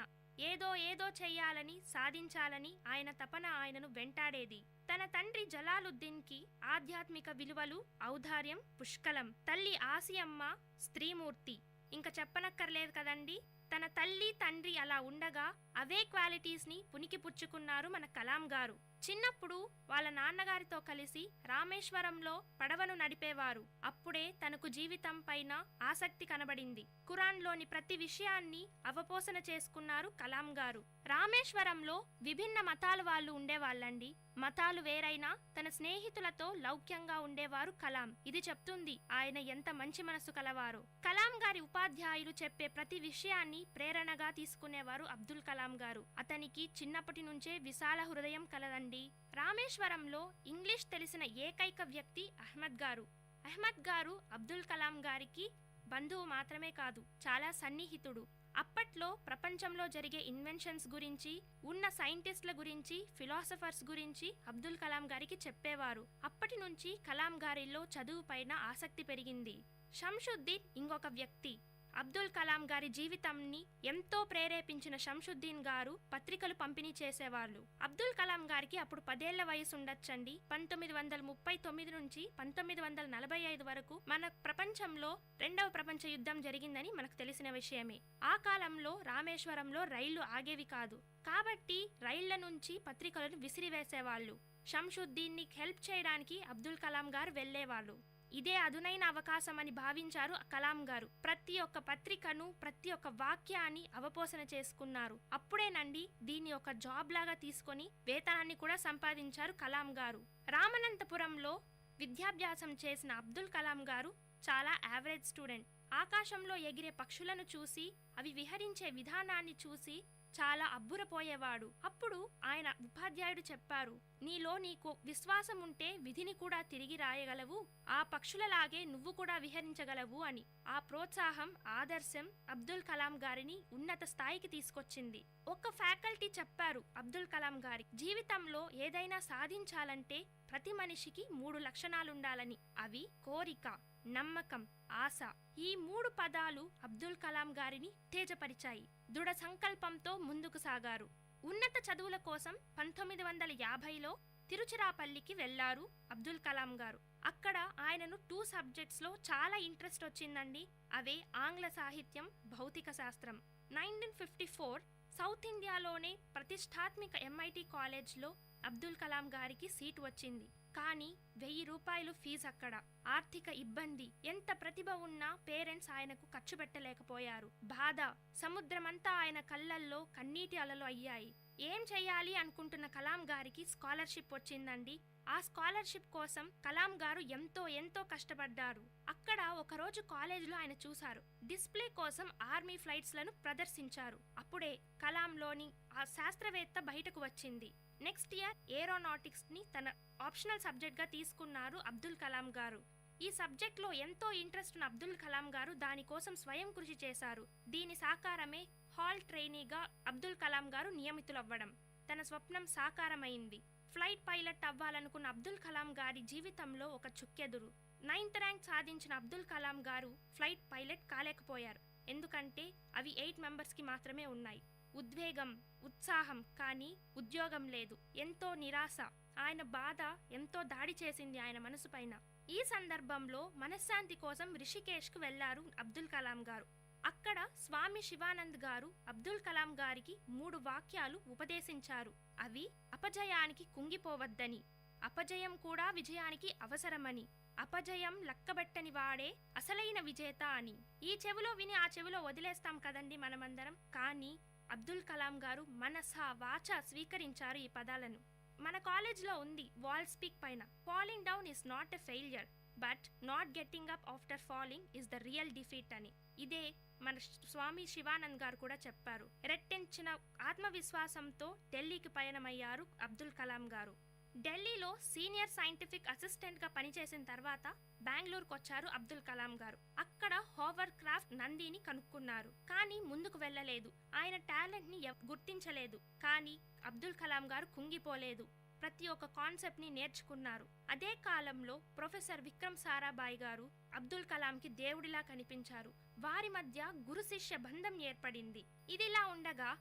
ఏదో చెయ్యాలని, సాధించాలని ఆయన తపన ఆయనను వెంటాడేది. తన తండ్రి జలాలుద్దీన్కి ఆధ్యాత్మిక విలువలు, ఔదార్యం పుష్కలం. తల్లి ఆసియమ్మ స్త్రీమూర్తి, ఇంకా చెప్పనక్కర్లేదు కదండి. తన తల్లి తండ్రి అలా ఉండగా అవే క్వాలిటీస్ని పుణికిపుచ్చుకున్నారు మన కలాం గారు. చిన్నప్పుడు వాళ్ళ నాన్నగారితో కలిసి రామేశ్వరంలో పడవను నడిపేవారు. అప్పుడే తనకు జీవితం పైన ఆసక్తి కనబడింది. ఖురాన్లోని ప్రతి విషయాన్ని అవపోసన చేసుకున్నారు కలాం గారు. రామేశ్వరంలో విభిన్న మతాల వాళ్ళు ఉండేవాళ్ళండి. మతాలు వేరైనా తన స్నేహితులతో లౌక్యంగా ఉండేవారు కలాం. ఇది చెప్తుంది ఆయన ఎంత మంచి మనసు కలవారో. కలాం గారి ఉపాధ్యాయులు చెప్పే ప్రతి విషయాన్ని ప్రేరణగా తీసుకునేవారు అబ్దుల్ కలాం గారు. అతనికి చిన్నప్పటి నుంచే విశాల హృదయం కలదండి. రామేశ్వరంలో ఇంగ్లీష్ తెలిసిన ఏకైక వ్యక్తి అహ్మద్ గారు. అహ్మద్ గారు అబ్దుల్ కలాం గారికి బంధువు మాత్రమే కాదు, చాలా సన్నిహితుడు. అప్పట్లో ప్రపంచంలో జరిగే ఇన్వెన్షన్స్ గురించి, ఉన్న సైంటిస్టుల గురించి, ఫిలాసఫర్స్ గురించి అబ్దుల్ కలాం గారికి చెప్పేవారు. అప్పటి నుంచి కలాం గారిలో చదువు పైన ఆసక్తి పెరిగింది. షంషుద్దీన్ ఇంకొక వ్యక్తి. అబ్దుల్ కలాం గారి జీవితాన్ని ఎంతో ప్రేరేపించిన షంషుద్దీన్ గారు పత్రికలు పంపిణీ చేసేవాళ్ళు. అబ్దుల్ కలాం గారికి అప్పుడు 10 ఏళ్ల వయసు ఉండొచ్చండి. 1939 నుంచి 1945 వరకు మన ప్రపంచంలో 2వ ప్రపంచ యుద్ధం జరిగిందని మనకు తెలిసిన విషయమే. ఆ కాలంలో రామేశ్వరంలో రైళ్లు ఆగేవి కాదు. కాబట్టి రైళ్ల నుంచి పత్రికలను విసిరివేసేవాళ్ళు. షంషుద్దీన్ని హెల్ప్ చేయడానికి అబ్దుల్ కలాం గారు వెళ్లేవాళ్ళు. ఇదే అదునైన అవకాశం అని భావించారు కలాం గారు. ప్రతి ఒక్క పత్రికను, ప్రతి ఒక్క వాక్యాన్ని అవపోసన చేసుకున్నారు. అప్పుడేనండి దీన్ని ఒక జాబ్ లాగా తీసుకొని వేతనాన్ని కూడా సంపాదించారు కలాం గారు. రామనంతపురంలో విద్యాభ్యాసం చేసిన అబ్దుల్ కలాం గారు చాలా యావరేజ్ స్టూడెంట్. ఆకాశంలో ఎగిరే పక్షులను చూసి, అవి విహరించే విధానాన్ని చూసి చాలా అబ్బురపోయేవాడు. అప్పుడు ఆయన ఉపాధ్యాయుడు చెప్పారు, నీకు విశ్వాసం ఉంటే విధిని కూడా తిరిగి రాయగలవు, ఆ పక్షులలాగే నువ్వు కూడా విహరించగలవు అని. ఆ ప్రోత్సాహం, ఆదర్శం అబ్దుల్ కలాం గారిని ఉన్నత స్థాయికి తీసుకొచ్చింది. ఒక ఫ్యాకల్టీ చెప్పారు అబ్దుల్ కలాం గారి జీవితంలో ఏదైనా సాధించాలంటే ప్రతి మనిషికి 3 లక్షణాలుండాలని. అవి కోరిక, నమ్మకం, ఆశ. ఈ 3 పదాలు అబ్దుల్ కలాం గారిని తేజపరిచాయి. దృఢ సంకల్పంతో ముందుకు సాగారు. ఉన్నత చదువుల కోసం 1950లో తిరుచిరాపల్లికి వెళ్లారు అబ్దుల్ కలాం గారు. అక్కడ ఆయనను 2 సబ్జెక్ట్స్లో చాలా ఇంట్రెస్ట్ వచ్చిందండి. అవే ఆంగ్ల సాహిత్యం, భౌతిక శాస్త్రం. 1954 సౌత్ ఇండియాలోనే ప్రతిష్టాత్మక MIT కాలేజ్లో అబ్దుల్ కలాం గారికి సీటు వచ్చింది. కానీ 1000 రూపాయలు ఫీజు. అక్కడ ఆర్థిక ఇబ్బంది. ఎంత ప్రతిభ ఉన్నా పేరెంట్స్ ఆయనకు ఖర్చు పెట్టలేకపోయారు. బాధ, సముద్రమంతా ఆయన కళ్ళల్లో కన్నీటి అలలు అయ్యాయి. ఏం చెయ్యాలి అనుకుంటున్న కలాం గారికి స్కాలర్షిప్ వచ్చిందండి. ఆ స్కాలర్షిప్ కోసం కలాం గారు ఎంతో కష్టపడ్డారు. అక్కడ ఒకరోజు కాలేజీలో ఆయన చూశారు. డిస్ప్లే కోసం ఆర్మీ ఫ్లైట్స్ లను ప్రదర్శించారు. అప్పుడే కలాంలోని ఆ శాస్త్రవేత్త బయటకు వచ్చింది. నెక్స్ట్ ఇయర్ ఏరోనాటిక్స్ ని తన ఆప్షనల్ సబ్జెక్ట్ గా తీసుకున్నారు అబ్దుల్ కలాం గారు. ఈ సబ్జెక్ట్ లో ఎంతో ఇంట్రెస్ట్ ఉన్న అబ్దుల్ కలాం గారు దానికోసం స్వయం కృషి చేశారు. దీని సాకారమే హాల్ ట్రైనీగా అబ్దుల్ కలాం గారు నియమితులవ్వడం. తన స్వప్నం సాకారమైంది. ఫ్లైట్ పైలట్ అవ్వాలనుకున్న అబ్దుల్ కలాం గారి జీవితంలో ఒక చుక్కెదురు. 9th ర్యాంక్ సాధించిన అబ్దుల్ కలాం గారు ఫ్లైట్ పైలట్ కాలేకపోయారు. ఎందుకంటే అవి 8 మెంబర్స్కి మాత్రమే ఉన్నాయి. ఉద్వేగం, ఉత్సాహం, కానీ ఉద్యోగం లేదు. ఎంతో నిరాశ. ఆయన బాధ ఎంతో దాడి చేసింది ఆయన మనసు పైన. ఈ సందర్భంలో మనశ్శాంతి కోసం రిషికేష్కు వెళ్లారు అబ్దుల్ కలాం గారు. అక్కడ స్వామి శివానంద్ గారు అబ్దుల్ కలాం గారికి 3 వాక్యాలు ఉపదేశించారు. అవి అపజయానికి కుంగిపోవద్దని, అపజయం కూడా విజయానికి అవసరమని, అపజయం లక్కబెట్టని వాడే అసలైన విజేత అని. ఈ చెవిలో విని ఆ చెవిలో వదిలేస్తాం కదండి మనమందరం. కానీ అబ్దుల్ కలాం గారు మనస వాచ స్వీకరించారు ఈ పదాలను. మన కాలేజ్లో ఉంది వాల్ స్పీక్ పైన, falling down is not a failure, but not getting up after falling is the real defeat అని. ఇదే మన స్వామి శివానంద్ గారు కూడా చెప్పారు. రెట్టించిన ఆత్మవిశ్వాసంతో ఢిల్లీకి పయనమయ్యారు అబ్దుల్ కలాం గారు. ఢిల్లీలో సీనియర్ సైంటిఫిక్ అసిస్టెంట్గా పనిచేసిన తర్వాత బెంగళూరుకు వచ్చారు అబ్దుల్ కలాం గారు. అక్కడ హోవర్ క్రాఫ్ట్ నందిని కనుక్కున్నారు, కానీ ముందుకు వెళ్ళలేదు. ఆయన టాలెంట్ని గుర్తించలేదు. కానీ అబ్దుల్ కలాం గారు కుంగిపోలేదు. ప్రతి ఒక్క కాన్సెప్ట్ని నేర్చుకున్నారు. అదే కాలంలో ప్రొఫెసర్ విక్రమ్ సారాభాయ్ గారు అబ్దుల్ కలాంకి దేవుడిలా కనిపించారు. వారి మధ్య గురు శిష్య బంధం ఏర్పడింది. ఇదిలా ఉండగా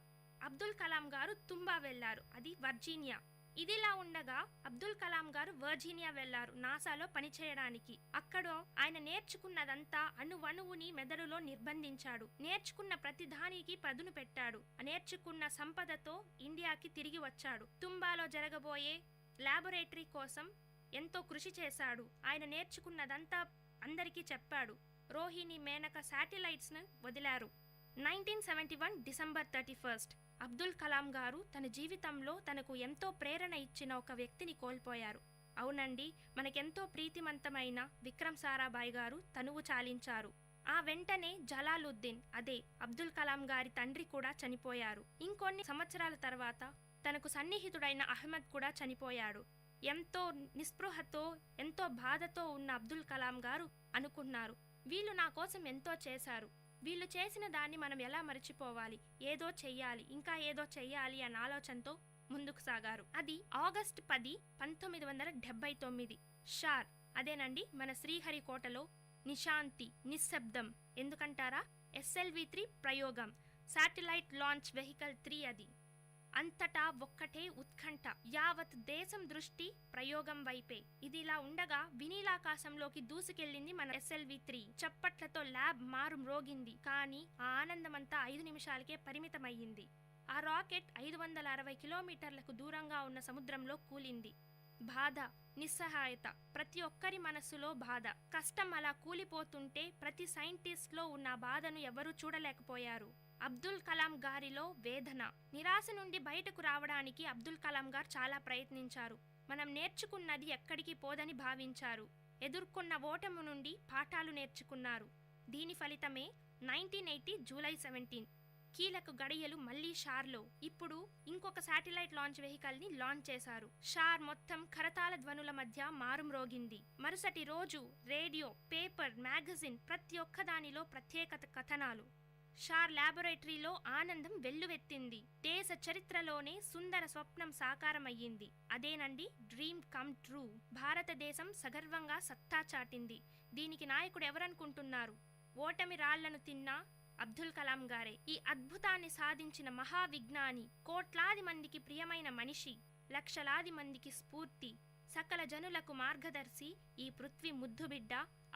అబ్దుల్ కలాం గారు తుంబా వెళ్లారు, అది వర్జీనియా. ఇదిలా ఉండగా అబ్దుల్ కలాం గారు వర్జీనియా వెళ్లారు నాసాలో పనిచేయడానికి. అక్కడ ఆయన నేర్చుకున్నదంతా అణువణువుని మెదడులో నిర్బంధించాడు. నేర్చుకున్న ప్రతి దానికి పదును పెట్టాడు. నేర్చుకున్న సంపదతో ఇండియాకి తిరిగి వచ్చాడు. తుంబాలో జరగబోయే ల్యాబొరేటరీ కోసం ఎంతో కృషి చేశాడు. ఆయన నేర్చుకున్నదంతా అందరికీ చెప్పాడు. రోహిణి మేనక శాటిలైట్స్ ను వదిలారు. 1971 డిసెంబర్ 31 అబ్దుల్ కలాం గారు తన జీవితంలో తనకు ఎంతో ప్రేరణ ఇచ్చిన ఒక వ్యక్తిని కోల్పోయారు. అవునండి, మనకెంతో ప్రీతిమంతమైన విక్రమ్ సారాభాయ్ గారు తనువు చాలించారు. ఆ వెంటనే జలాలుద్దీన్, అదే అబ్దుల్ కలాం గారి తండ్రి కూడా చనిపోయారు. ఇంకొన్ని సంవత్సరాల తర్వాత తనకు సన్నిహితుడైన అహ్మద్ కూడా చనిపోయాడు. ఎంతో నిస్పృహతో ఎంతో బాధతో ఉన్న అబ్దుల్ కలాం గారు అనుకున్నారు, వీళ్ళు నా కోసం ఎంతో చేశారు, వీళ్ళు చేసిన దాన్ని మనం ఎలా మర్చిపోవాలి, ఏదో చెయ్యాలి, ఇంకా ఏదో చెయ్యాలి అన్న ఆలోచనతో ముందుకు సాగారు. అది ఆగస్టు 10, 1979. షార్, అదేనండి మన శ్రీహరికోటలో నిశాంతి, నిశ్శబ్దం ఎందుకంటారా, SLV-3 ప్రయోగం, శాటిలైట్ లాంచ్ వెహికల్ 3 అది. అంతటా ఒక్కటే ఉత్కంఠ, యావత్ దేశం దృష్టి ప్రయోగం వైపే. ఇదిలా ఉండగా వినీలాకాశంలోకి దూసుకెళ్లింది మన SLV-3. చప్పట్లతో ల్యాబ్ మారు మ్రోగింది. కానీ ఆ ఆనందమంతా 5 నిమిషాలకే పరిమితమయ్యింది. ఆ రాకెట్ 560 కిలోమీటర్లకు దూరంగా ఉన్న సముద్రంలో కూలింది. బాధ, నిస్సహాయత, ప్రతి ఒక్కరి మనస్సులో బాధ. కష్టం అలా కూలిపోతుంటే ప్రతి సైంటిస్ట్లో ఉన్న బాధను ఎవరూ చూడలేకపోయారు. అబ్దుల్ కలాం గారిలో వేదన, నిరాశ నుండి బయటకు రావడానికి అబ్దుల్ కలాం గారు చాలా ప్రయత్నించారు. మనం నేర్చుకున్నది ఎక్కడికి పోదని భావించారు. ఎదుర్కొన్న ఓటమి నుండి పాఠాలు నేర్చుకున్నారు. దీని ఫలితమే 1980 జూలై 17 కీలక గడియలు మళ్లీ షార్లో. ఇప్పుడు ఇంకొక శాటిలైట్ లాంచ్ వెహికల్ ని లాంచ్ చేశారు. షార్ మొత్తం కరతాళ ధ్వనుల మధ్య మారుమ్రోగింది. మరుసటి రోజు రేడియో, పేపర్, మ్యాగజైన్ ప్రతి ఒక్క దానిలో ప్రత్యేక కథనాలు. షార్ ల్యాబొరేటరీలో ఆనందం వెల్లువెత్తింది. దేశ చరిత్రలోనే సుందర స్వప్నం సాకారమయ్యింది. అదేనండి డ్రీమ్ కమ్ ట్రూ. భారతదేశం సగర్వంగా సత్తా చాటింది. దీనికి నాయకుడు ఎవరనుకుంటున్నారు? ఓటమి రాళ్లను తిన్న అబ్దుల్ కలాం గారే. ఈ అద్భుతాన్ని సాధించిన మహావిజ్ఞాని, కోట్లాది మందికి ప్రియమైన మనిషి, లక్షలాది మందికి స్ఫూర్తి, సకల జనులకు మార్గదర్శి, ఈ పృథ్వీ ముద్దుబిడ్డ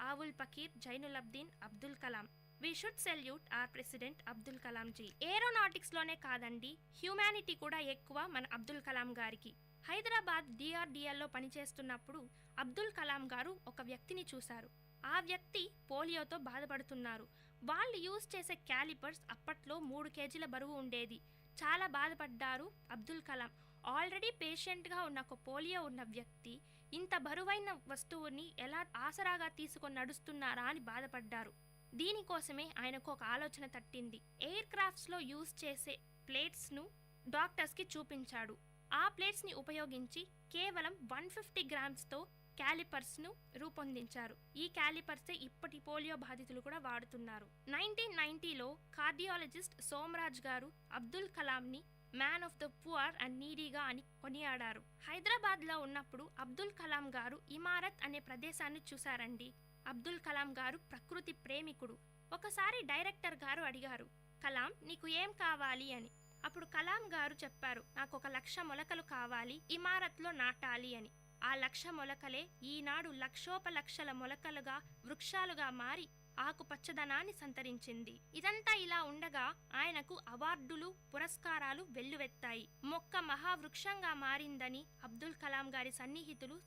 Avul Pakir Jainulabdeen Abdul Kalam. We should salute our president Abdul Kalam ji. Aeronautics లోనే కాదండి, హ్యూమానిటీ కూడా ఎక్కువ మన అబ్దుల్ కలాం గారికి. హైదరాబాద్ DRDLలో పనిచేస్తున్నప్పుడు అబ్దుల్ కలాం గారు ఒక వ్యక్తిని చూశారు. ఆ వ్యక్తి పోలియోతో బాధపడుతున్నారు. వాళ్ళు యూజ్ చేసే క్యాలిపర్స్ అప్పట్లో 3 కేజీల బరువు ఉండేది. చాలా బాధపడ్డారు అబ్దుల్ కలాం. ఆల్రెడీ పేషెంట్గా ఉన్న ఒక పోలియో ఉన్న వ్యక్తి ఇంత బరువైన వస్తువుని ఎలా ఆసరాగా తీసుకొని నడుస్తున్నారా అని బాధపడ్డారు. దీనికోసమే ఆయనకు ఒక ఆలోచన తట్టింది. ఎయిర్ క్రాఫ్ట్స్లో యూజ్ చేసే ప్లేట్స్ను డాక్టర్స్కి చూపించాడు. ఆ ప్లేట్స్ని ఉపయోగించి కేవలం 150 గ్రామ్స్తో క్యాలిపర్స్ను రూపొందించారు. ఈ క్యాలిపర్సే ఇప్పటి పోలియో బాధితులు కూడా వాడుతున్నారు. 1990లో కార్డియాలజిస్ట్ సోమరాజ్ గారు అబ్దుల్ కలాంని man of the poor and నీడీగా అని కొనియాడారు. హైదరాబాద్లో ఉన్నప్పుడు అబ్దుల్ కలాం గారు ఇమారత్ అనే ప్రదేశాన్ని చూశారండి. అబ్దుల్ కలాం గారు ప్రకృతి ప్రేమికుడు. ఒకసారి డైరెక్టర్ గారు అడిగారు, కలాం నీకు ఏం కావాలి అని. అప్పుడు కలాం గారు చెప్పారు, నాకు 1,00,000 మొలకలు కావాలి, ఇమారత్లో నాటాలి అని. ఆ 1,00,000 మొలకలే ఈనాడు లక్షోపలక్షల మొలకలుగా వృక్షాలుగా మారి ఆకుపచ్చదనాన్ని సంతరించింది. ఇదంతా ఇలా ఉండగా ఆయనకు అవార్డులు, పురస్కారాలు వెల్లువెత్తాయి. మొక్క మహావృక్షంగా మారిందని అబ్దుల్ కలాం గారి సన్నిహితులు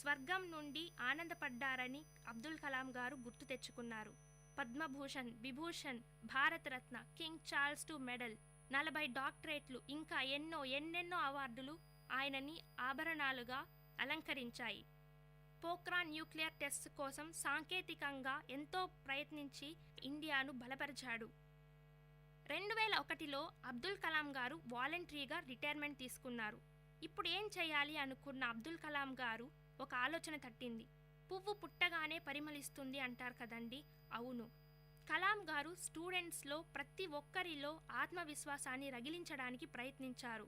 స్వర్గం నుండి ఆనందపడ్డారని అబ్దుల్ కలాం గారు గుర్తు తెచ్చుకున్నారు. Padma Bhushan, Vibhushan, Bharat Ratna, king Charles II medal, 40 డాక్టరేట్లు, ఇంకా ఎన్నెన్నో అవార్డులు ఆయనని ఆభరణాలుగా అలంకరించాయి. పోఖ్రాన్ న్యూక్లియర్ టెస్ట్ కోసం సాంకేతికంగా ఎంతో ప్రయత్నించి ఇండియాను బలపరిచాడు. 2001లో అబ్దుల్ కలాం గారు వాలంటరీగా రిటైర్మెంట్ తీసుకున్నారు. ఇప్పుడు ఏం చేయాలి అనుకున్న అబ్దుల్ కలాం గారు ఒక ఆలోచన తట్టింది. పువ్వు పుట్టగానే పరిమళిస్తుంది అంటారు కదండి. అవును, కలాం గారు స్టూడెంట్స్లో ప్రతి ఒక్కరిలో ఆత్మవిశ్వాసాన్ని రగిలించడానికి ప్రయత్నించారు.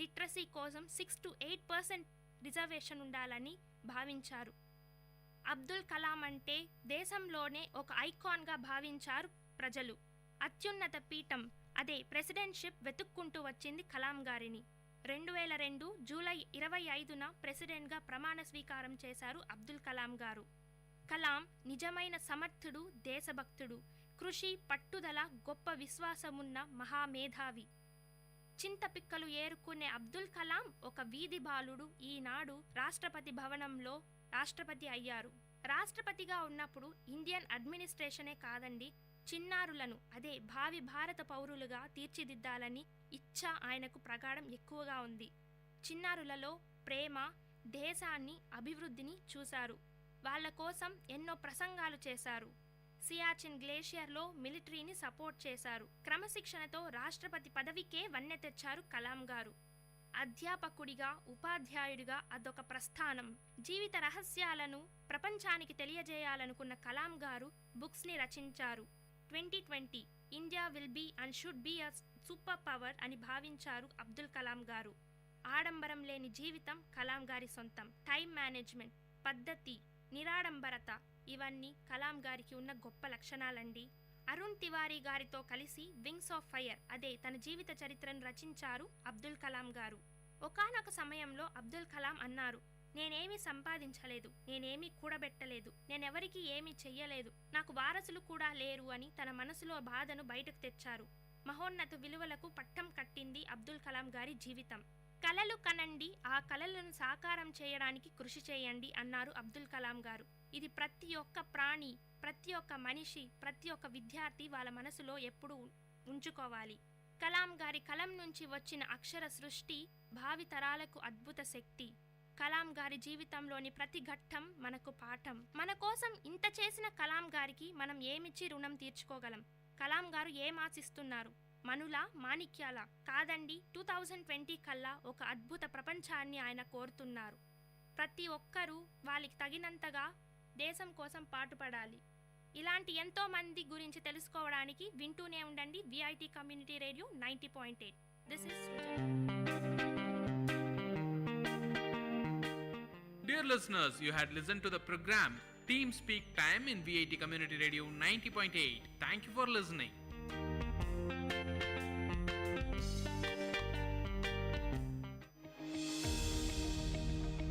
లిటరసీ కోసం 6 to 8% రిజర్వేషన్ ఉండాలని భావించారు. అబ్దుల్ కలాం అంటే దేశంలోనే ఒక ఐకాన్గా భావించారు ప్రజలు. అత్యున్నత పీఠం అదే ప్రెసిడెంట్షిప్ వెతుక్కుంటూ వచ్చింది కలాం గారిని. 2002 జూలై 25న ప్రెసిడెంట్గా ప్రమాణ స్వీకారం చేశారు అబ్దుల్ కలాం గారు. కలాం నిజమైన సమర్థుడు, దేశభక్తుడు, కృషి, పట్టుదల, గొప్ప విశ్వాసమున్న మహామేధావి. చింతపిక్కలు ఏరుకునే అబ్దుల్ కలాం ఒక వీధి బాలుడు ఈనాడు రాష్ట్రపతి భవనంలో రాష్ట్రపతి అయ్యారు. రాష్ట్రపతిగా ఉన్నప్పుడు ఇండియన్ అడ్మినిస్ట్రేషనే కాదండి, చిన్నారులను అదే భావి భారత పౌరులుగా తీర్చిదిద్దాలని ఇచ్చ ఆయనకు ప్రగాఢం ఎక్కువగా ఉంది. చిన్నారులలో ప్రేమ, దేశాన్ని, అభివృద్ధిని చూశారు. వాళ్ళ కోసం ఎన్నో ప్రసంగాలు చేశారు. సియాచిన్ గ్లేషియర్లో మిలిటరీని సపోర్ట్ చేశారు. క్రమశిక్షణతో రాష్ట్రపతి పదవికే వన్నె తెచ్చారు కలాం గారు. అధ్యాపకుడిగా, ఉపాధ్యాయుడిగా అదొక ప్రస్థానం. జీవిత రహస్యాలను ప్రపంచానికి తెలియజేయాలనుకున్న కలాం గారు బుక్స్ని రచించారు. 2020 India will be and should be a super power అని భావించారు అబ్దుల్ కలాం గారు. ఆడంబరం లేని జీవితం కలాం గారి సొంతం. టైం మేనేజ్మెంట్, పద్ధతి, నిరాడంబరత ఇవన్నీ కలాం గారికి ఉన్న గొప్ప లక్షణాలండి. అరుణ్ తివారీ గారితో కలిసి వింగ్స్ ఆఫ్ ఫైర్ అదే తన జీవిత చరిత్రను రచించారు అబ్దుల్ కలాం గారు. ఒకానొక సమయంలో అబ్దుల్ కలాం అన్నారు, నేనేమీ సంపాదించలేదు, నేనేమీ కూడబెట్టలేదు, నేనెవరికీ ఏమీ చెయ్యలేదు, నాకు వారసులు కూడా లేరు అని తన మనసులో బాధను బయటకు తెచ్చారు. మహోన్నత విలువలకు పట్టం కట్టింది అబ్దుల్ కలాం గారి జీవితం. కలలు కనండి, ఆ కలలను సాకారం చేయడానికి కృషి చేయండి అన్నారు అబ్దుల్ కలాం గారు. ఇది ప్రతి ఒక్క ప్రాణి, ప్రతి ఒక్క మనిషి, ప్రతి ఒక్క విద్యార్థి వాళ్ళ మనసులో ఎప్పుడూ ఉంచుకోవాలి. కలాం గారి కలం నుంచి వచ్చిన అక్షర సృష్టి భావి తరాలకు అద్భుత శక్తి. కలాం గారి జీవితంలోని ప్రతి ఘట్టం మనకు పాఠం. మన కోసం ఇంత చేసిన కలాం గారికి మనం ఏమిచ్చి రుణం తీర్చుకోగలం? కలాం గారు ఏం ఆశిస్తున్నారు? మనుల, మాణిక్యాల? కాదండి, 2020 కల్లా ఒక అద్భుత ప్రపంచాన్ని ఆయన కోరుతున్నారు. ప్రతి ఒక్కరూ వాళ్ళకి తగినంతగా దేశం కోసం పాటుపడాలి. ఇలాంటి ఎంతో మంది గురించి తెలుసుకోవడానికి వింటూనే ఉండండి VIT community radio 90.8. This is Dear listeners, you had listened to the program Team Speak Time in VIT Community Radio 90.8. Thank you for listening.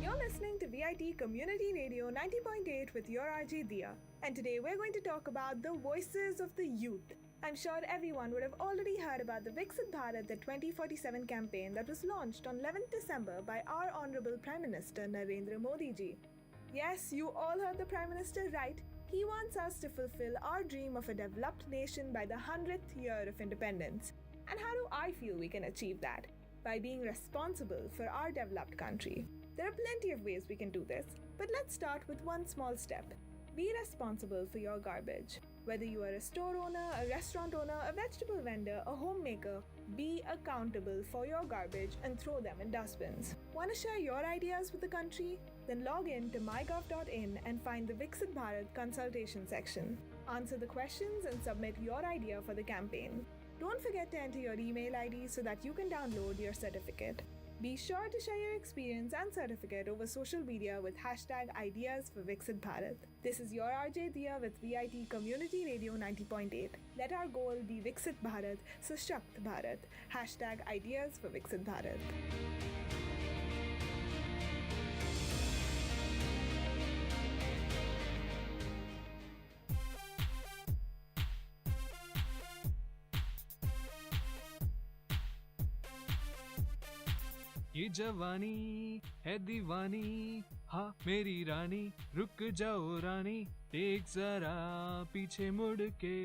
You're listening to VIT Community Radio 90.8 with your RJ Dia. And today we're going to talk about the voices of the youth. I'm sure everyone would have already heard about the Viksit Bharat, the 2047 campaign that was launched on 11th December by our Honorable Prime Minister Narendra Modi ji. Yes, you all heard the Prime Minister right. He wants us to fulfill our dream of a developed nation by the 100th year of independence. And how do I feel we can achieve that? By being responsible for our developed country. There are plenty of ways we can do this, but let's start with one small step. Be responsible for your garbage. Whether you are a store owner, a restaurant owner, a vegetable vendor, a homemaker, be accountable for your garbage and throw them in dustbins. Want to share your ideas with the country? Then log in to mygov.in and find the Viksit Bharat consultation section. Answer the questions and submit your idea for the campaign. Don't forget to enter your email ID so that you can download your certificate. Be sure to share your experience and certificate over social media with hashtag Ideas for Viksit Bharat. This is your RJ Dia with VIT Community Radio 90.8. Let our goal be Viksit Bharat, Sashakt Bharat. Hashtag Ideas for Viksit Bharat. ये जवानी है दीवानी, हाँ मेरी रानी, रुक जाओ रानी, एक जरा पीछे मुड़ के,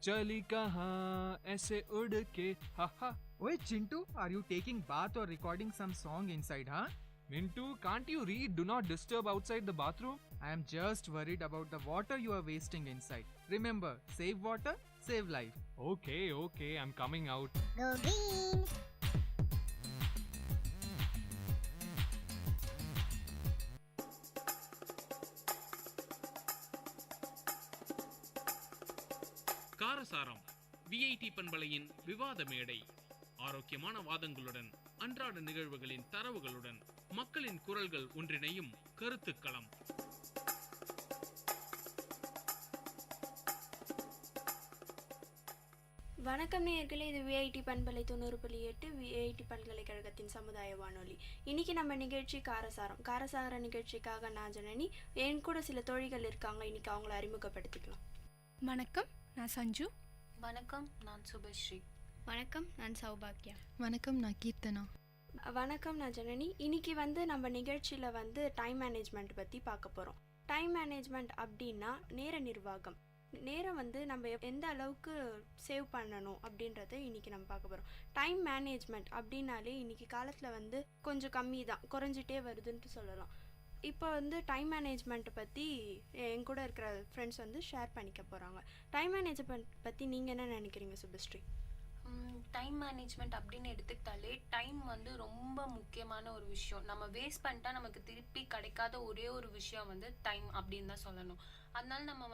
चली कहाँ ऐसे उड़ के, हा हा. Oi Chintu, are you taking bath or recording some song inside, huh? Mintu, can't you read do not disturb outside the bathroom? I am just worried about the water you are wasting inside. Remember, save water, save life. Okay, I'm coming out. Go green. காரசாரம் VIT பண்பலையின் விவாத மேடை. ஆரோக்கியமான வாதங்களுடன், அன்றாட நிகழ்வுகளின் தரவுகளுடன், மக்களின் குரல்கள் ஒன்றிணையும் கருத்துக்களம். வணக்கம் நேயர்களே, இது விஐடி பண்பலை 90.8 விஐடி பல்கலைக்கழகத்தின் சமுதாய வானொலி. இன்னைக்கு நம்ம நிகழ்ச்சி காரசார நிகழ்ச்சிக்காக நான் ஜனனி, என் கூட சில தோழிகள் இருக்காங்க. இன்னைக்கு அவங்கள அறிமுகப்படுத்திக்கலாம். வணக்கம், நான் சஞ்சு. வணக்கம், நான் சுபஸ்ரீ. வணக்கம், நான் சௌபாக்கியா. வணக்கம், நான் கீர்த்தனா. வணக்கம், நான் ஜனனி. இன்னைக்கு நம்ம நிகழ்ச்சியில் டைம் மேனேஜ்மெண்ட் பற்றி பார்க்க போகிறோம். டைம் மேனேஜ்மெண்ட் அப்படின்னா நேர நிர்வாகம். நேரம் நம்ம எந்த அளவுக்கு சேவ் பண்ணணும் அப்படின்றத இன்றைக்கி நம்ம பார்க்க போகிறோம். டைம் மேனேஜ்மெண்ட் அப்படின்னாலே இன்றைக்கி காலத்தில் கொஞ்சம் கம்மி தான், குறைஞ்சிட்டே வருதுன்ட்டு சொல்லலாம். இப்போ டைம் மேனேஜ்மெண்ட்டை பற்றி என் கூட இருக்கிற ஃப்ரெண்ட்ஸ் ஷேர் பண்ணிக்க போகிறாங்க. டைம் மேனேஜ்மெண்ட் பற்றி நீங்கள் என்ன நினைக்கிறீங்க சுபஸ்ரீ? டைம் மேனேஜ்மெண்ட் அப்படின்னு எடுத்துக்கிட்டாலே டைம் ரொம்ப முக்கியமான ஒரு விஷயம். நம்ம வேஸ்ட் பண்ணிட்டா நமக்கு திருப்பி கிடைக்காத ஒரே ஒரு விஷயம் டைம் அப்படின்னு தான் சொல்லணும். அதனால நம்ம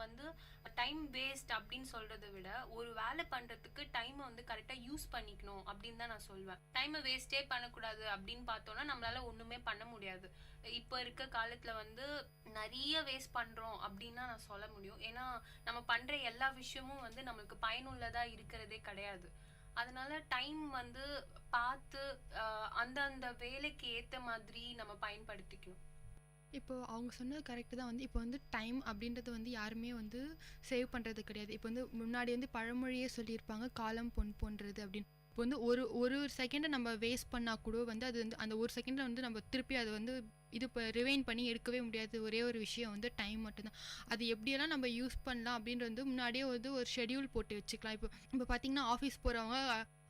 டைம் வேஸ்ட் அப்படின்னு சொல்றதை விட ஒரு வேலை பண்றதுக்கு டைமை கரெக்டாக யூஸ் பண்ணிக்கணும் அப்படின்னு தான் நான் சொல்வேன். டைமை வேஸ்டே பண்ணக்கூடாது அப்படின்னு பார்த்தோம்னா நம்மளால ஒண்ணுமே பண்ண முடியாது. இப்போ இருக்க காலத்துல நிறைய வேஸ்ட் பண்றோம் அப்படின்னு தான் நான் சொல்ல முடியும். ஏன்னா நம்ம பண்ற எல்லா விஷயமும் நம்மளுக்கு பயனுள்ளதா இருக்கிறதே கிடையாது. அதனால டைம் பார்த்து அந்த வேலைக்கு ஏற்ற மாதிரி நம்ம பயன்படுத்திக்கணும். இப்போ அவங்க சொன்னது கரெக்டு தான். இப்போ டைம் அப்படின்றது யாருமே சேவ் பண்ணுறது கிடையாது. இப்போ முன்னாடி பழமொழியே சொல்லியிருப்பாங்க, காலம் பொன் போன்றது அப்படின்னு. இப்போ ஒரு செகண்டை நம்ம வேஸ்ட் பண்ணால் கூட அது அந்த ஒரு செகண்டை நம்ம திருப்பி அதை இது இப்போ ரிவைன் பண்ணி எடுக்கவே முடியாது. ஒரே ஒரு விஷயம் டைம் மட்டும்தான். அது எப்படியெல்லாம் நம்ம யூஸ் பண்ணலாம் அப்படின்றது முன்னாடியே ஒரு ஷெடியூல் போட்டு வச்சுக்கலாம். இப்போ பார்த்தீங்கன்னா ஆஃபீஸ் போகிறவங்க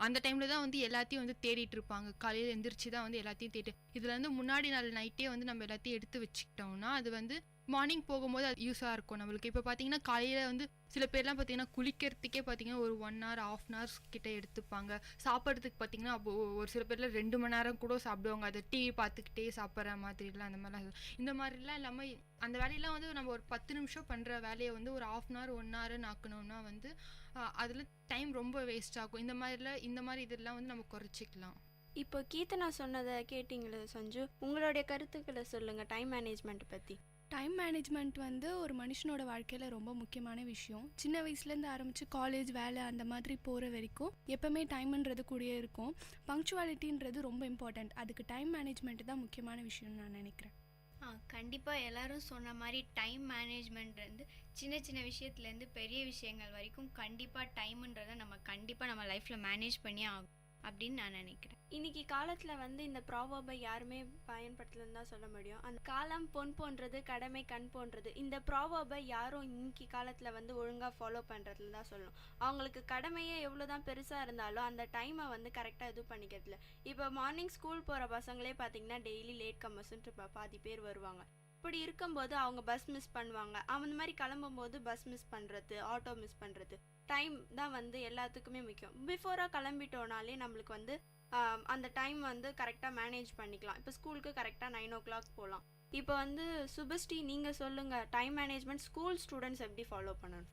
அந்த டைமில் தான் எல்லாத்தையும் தேடிட்டு இருப்பாங்க. காலையில் எந்திரிச்சு தான் எல்லாத்தையும் தேடிட்டு, இதில் முன்னாடி நாள் நைட்டே நம்ம எல்லாத்தையும் எடுத்து வச்சுக்கிட்டோம்னா அது மார்னிங் போகும்போது அது யூஸாக இருக்கும் நம்மளுக்கு. இப்போ பார்த்தீங்கன்னா காலையில் சில பேர்லாம் பார்த்தீங்கன்னா குளிக்கிறதுக்கே பார்த்தீங்கன்னா ஒரு 1 hour 1/2 hours கிட்ட எடுத்துப்பாங்க. சாப்பிட்றதுக்கு பார்த்தீங்கன்னா அப்போ ஒரு சில பேரில் 2 மணி நேரம் கூட சாப்பிடுவாங்க. அதை டிவி பார்த்துக்கிட்டே சாப்பிட்ற மாதிரிலாம் அந்த மாதிரிலாம். இந்த மாதிரிலாம் இல்லாமல் அந்த வேலையெல்லாம் நம்ம ஒரு 10 நிமிஷம் பண்ணுற வேலையை ஒரு 1/2 hour 1 hour ஆக்கணும்னா அதில் டைம் ரொம்ப வேஸ்ட் ஆகும். இந்த மாதிரி இதெல்லாம் நம்ம குறைச்சிக்கலாம். இப்போ கீர்த்தனா சொன்னதை கேட்டிங்களே சஞ்சு, உங்களுடைய கருத்துக்களை சொல்லுங்கள் டைம் மேனேஜ்மெண்ட் பற்றி. டைம் மேனேஜ்மெண்ட் ஒரு மனுஷனோட வாழ்க்கையில் ரொம்ப முக்கியமான விஷயம். சின்ன வயசுலேருந்து ஆரம்பித்து காலேஜ் வேலை அந்த மாதிரி போகிற வரைக்கும் எப்போவுமே டைம்ன்றது கூடயே இருக்கும். பங்க்சுவாலிட்டின்றது ரொம்ப இம்பார்ட்டண்ட். அதுக்கு டைம் மேனேஜ்மெண்ட் தான் முக்கியமான விஷயம்னு நான் நினைக்கிறேன். கண்டிப்பாக எல்லாரும் சொன்ன மாதிரி டைம் மேனேஜ்மெண்ட் சின்ன சின்ன விஷயத்துலேருந்து பெரிய விஷயங்கள் வரைக்கும் கண்டிப்பாக டைம்ன்றதை நம்ம லைஃப்பில் மேனேஜ் பண்ணி ஆகும் அப்படின்னு நான் நினைக்கிறேன். இன்னைக்கு காலத்தில் இந்த ப்ராவர்பை யாருமே பயன்படுத்தலன்னு தான் சொல்ல முடியும். அந்த காலம் பொன் போன்றது, கடமை கண் போன்றது, இந்த ப்ராவர்பை யாரும் இன்னைக்கு காலத்தில் ஒழுங்காக ஃபாலோ பண்ணுறதுல தான் சொல்லணும். அவங்களுக்கு கடமையே எவ்வளோ தான் பெருசாக இருந்தாலும் அந்த டைமை கரெக்டாக இது பண்ணிக்கிறதுல. இப்போ மார்னிங் ஸ்கூல் போகிற பசங்களே பார்த்தீங்கன்னா டெய்லி லேட் கம்மர்ஸ்ன்ட்டு பாதி பேர் வருவாங்க. இப்படி இருக்கும்போது அவங்க பஸ் மிஸ் பண்ணுவாங்க. அந்த மாதிரி கிளம்பும்போது பஸ் மிஸ் பண்ணுறது, ஆட்டோ மிஸ் பண்ணுறது, டைம் தான் எல்லாத்துக்குமே முக்கியம். பிஃபோராக கிளம்பிட்டோனாலே நம்மளுக்கு அந்த டைம் கரெக்டாக மேனேஜ் பண்ணிக்கலாம். இப்போ ஸ்கூலுக்கு கரெக்டாக 9 o'clock போகலாம். இப்போ சுபஸ்ரீ நீங்கள் சொல்லுங்கள், டைம் மேனேஜ்மெண்ட் ஸ்கூல் ஸ்டூடெண்ட்ஸ் எப்படி ஃபாலோ பண்ணணும்?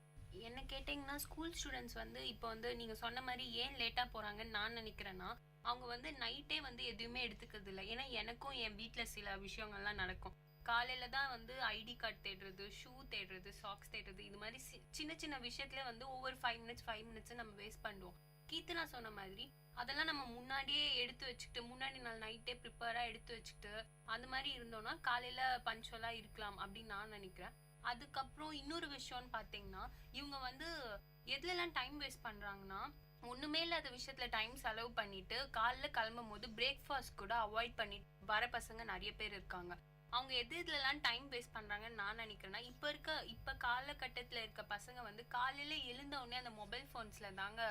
என்ன கேட்டிங்கன்னா ஸ்கூல் ஸ்டூடெண்ட்ஸ் இப்போ நீங்கள் சொன்ன மாதிரி ஏன் லேட்டாக போகிறாங்கன்னு நான் நினைக்கிறேன்னா, அவங்க நைட்டே எதுவுமே எடுத்துக்கிறது இல்லை. ஏன்னா எனக்கும் என் வீட்டில் சில விஷயங்கள்லாம் நடக்கும். காலையில தான் ஐடி கார்டு தேடுறது, ஷூ தேடுறது, சாக்ஸ் தேடுறது, இது மாதிரி சின்ன சின்ன விஷயத்துல ஒவ்வொரு 5 minutes நம்ம வேஸ்ட் பண்ணுவோம். கீர்த்தனா சொன்ன மாதிரி அதெல்லாம் நம்ம முன்னாடியே எடுத்து வச்சுக்கிட்டு, முன்னாடி நாள் நைட்டே ப்ரிப்பேரா எடுத்து வச்சுக்கிட்டு அந்த மாதிரி இருந்தோம்னா காலையில பஞ்சுவலா இருக்கலாம் அப்படின்னு நான் நினைக்கிறேன். அதுக்கப்புறம் இன்னொரு விஷயம்னு பார்த்தீங்கன்னா, இவங்க எதுலலாம் டைம் வேஸ்ட் பண்றாங்கன்னா, ஒண்ணுமே இல்லாத விஷயத்துல டைம் செலவு பண்ணிட்டு காலைல கிளம்பும் போது பிரேக்ஃபாஸ்ட் கூட அவாய்ட் பண்ணிட்டு வர பசங்க நிறைய பேர் இருக்காங்க. அவங்க எதுலாம் டைம் வேஸ்ட் பண்றாங்கன்னு நான் நினைக்கிறேன்னா, இப்ப காலகட்டத்துல இருக்க பசங்க காலையில எழுந்த உடனே அந்த மொபைல் போன்ஸ்ல தாங்க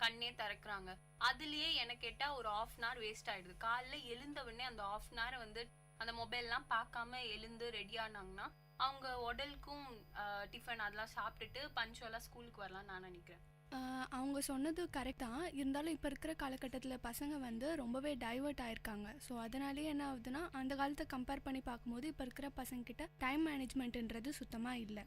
கண்ணே திறக்கிறாங்க. அதுலயே எனக்கு கேட்டா ஒரு 1/2 hour வேஸ்ட் ஆயிடுது. காலையில எழுந்த உடனே அந்த 1/2 hour அந்த மொபைல் எல்லாம் பார்க்காம எழுந்து ரெடி ஆனாங்கன்னா அவங்க உடலுக்கும் டிஃபன் அதெல்லாம் சாப்பிட்டுட்டு பஞ்சுவலா ஸ்கூலுக்கு வரலாம் நான் நினைக்கிறேன். அவங்க சொன்னது கரெக்ட் தான். இருந்தாலும் இப்போ இருக்கிற காலகட்டத்தில் பசங்க ரொம்பவே டைவர்ட் ஆயிருக்காங்க. ஸோ அதனாலே என்ன ஆகுதுன்னா, அந்த காலத்தை கம்பேர் பண்ணி பார்க்கும்போது இப்போ இருக்கிற பசங்கக்கிட்ட டைம் மேனேஜ்மெண்ட்ன்றது சுத்தமாக இல்லை.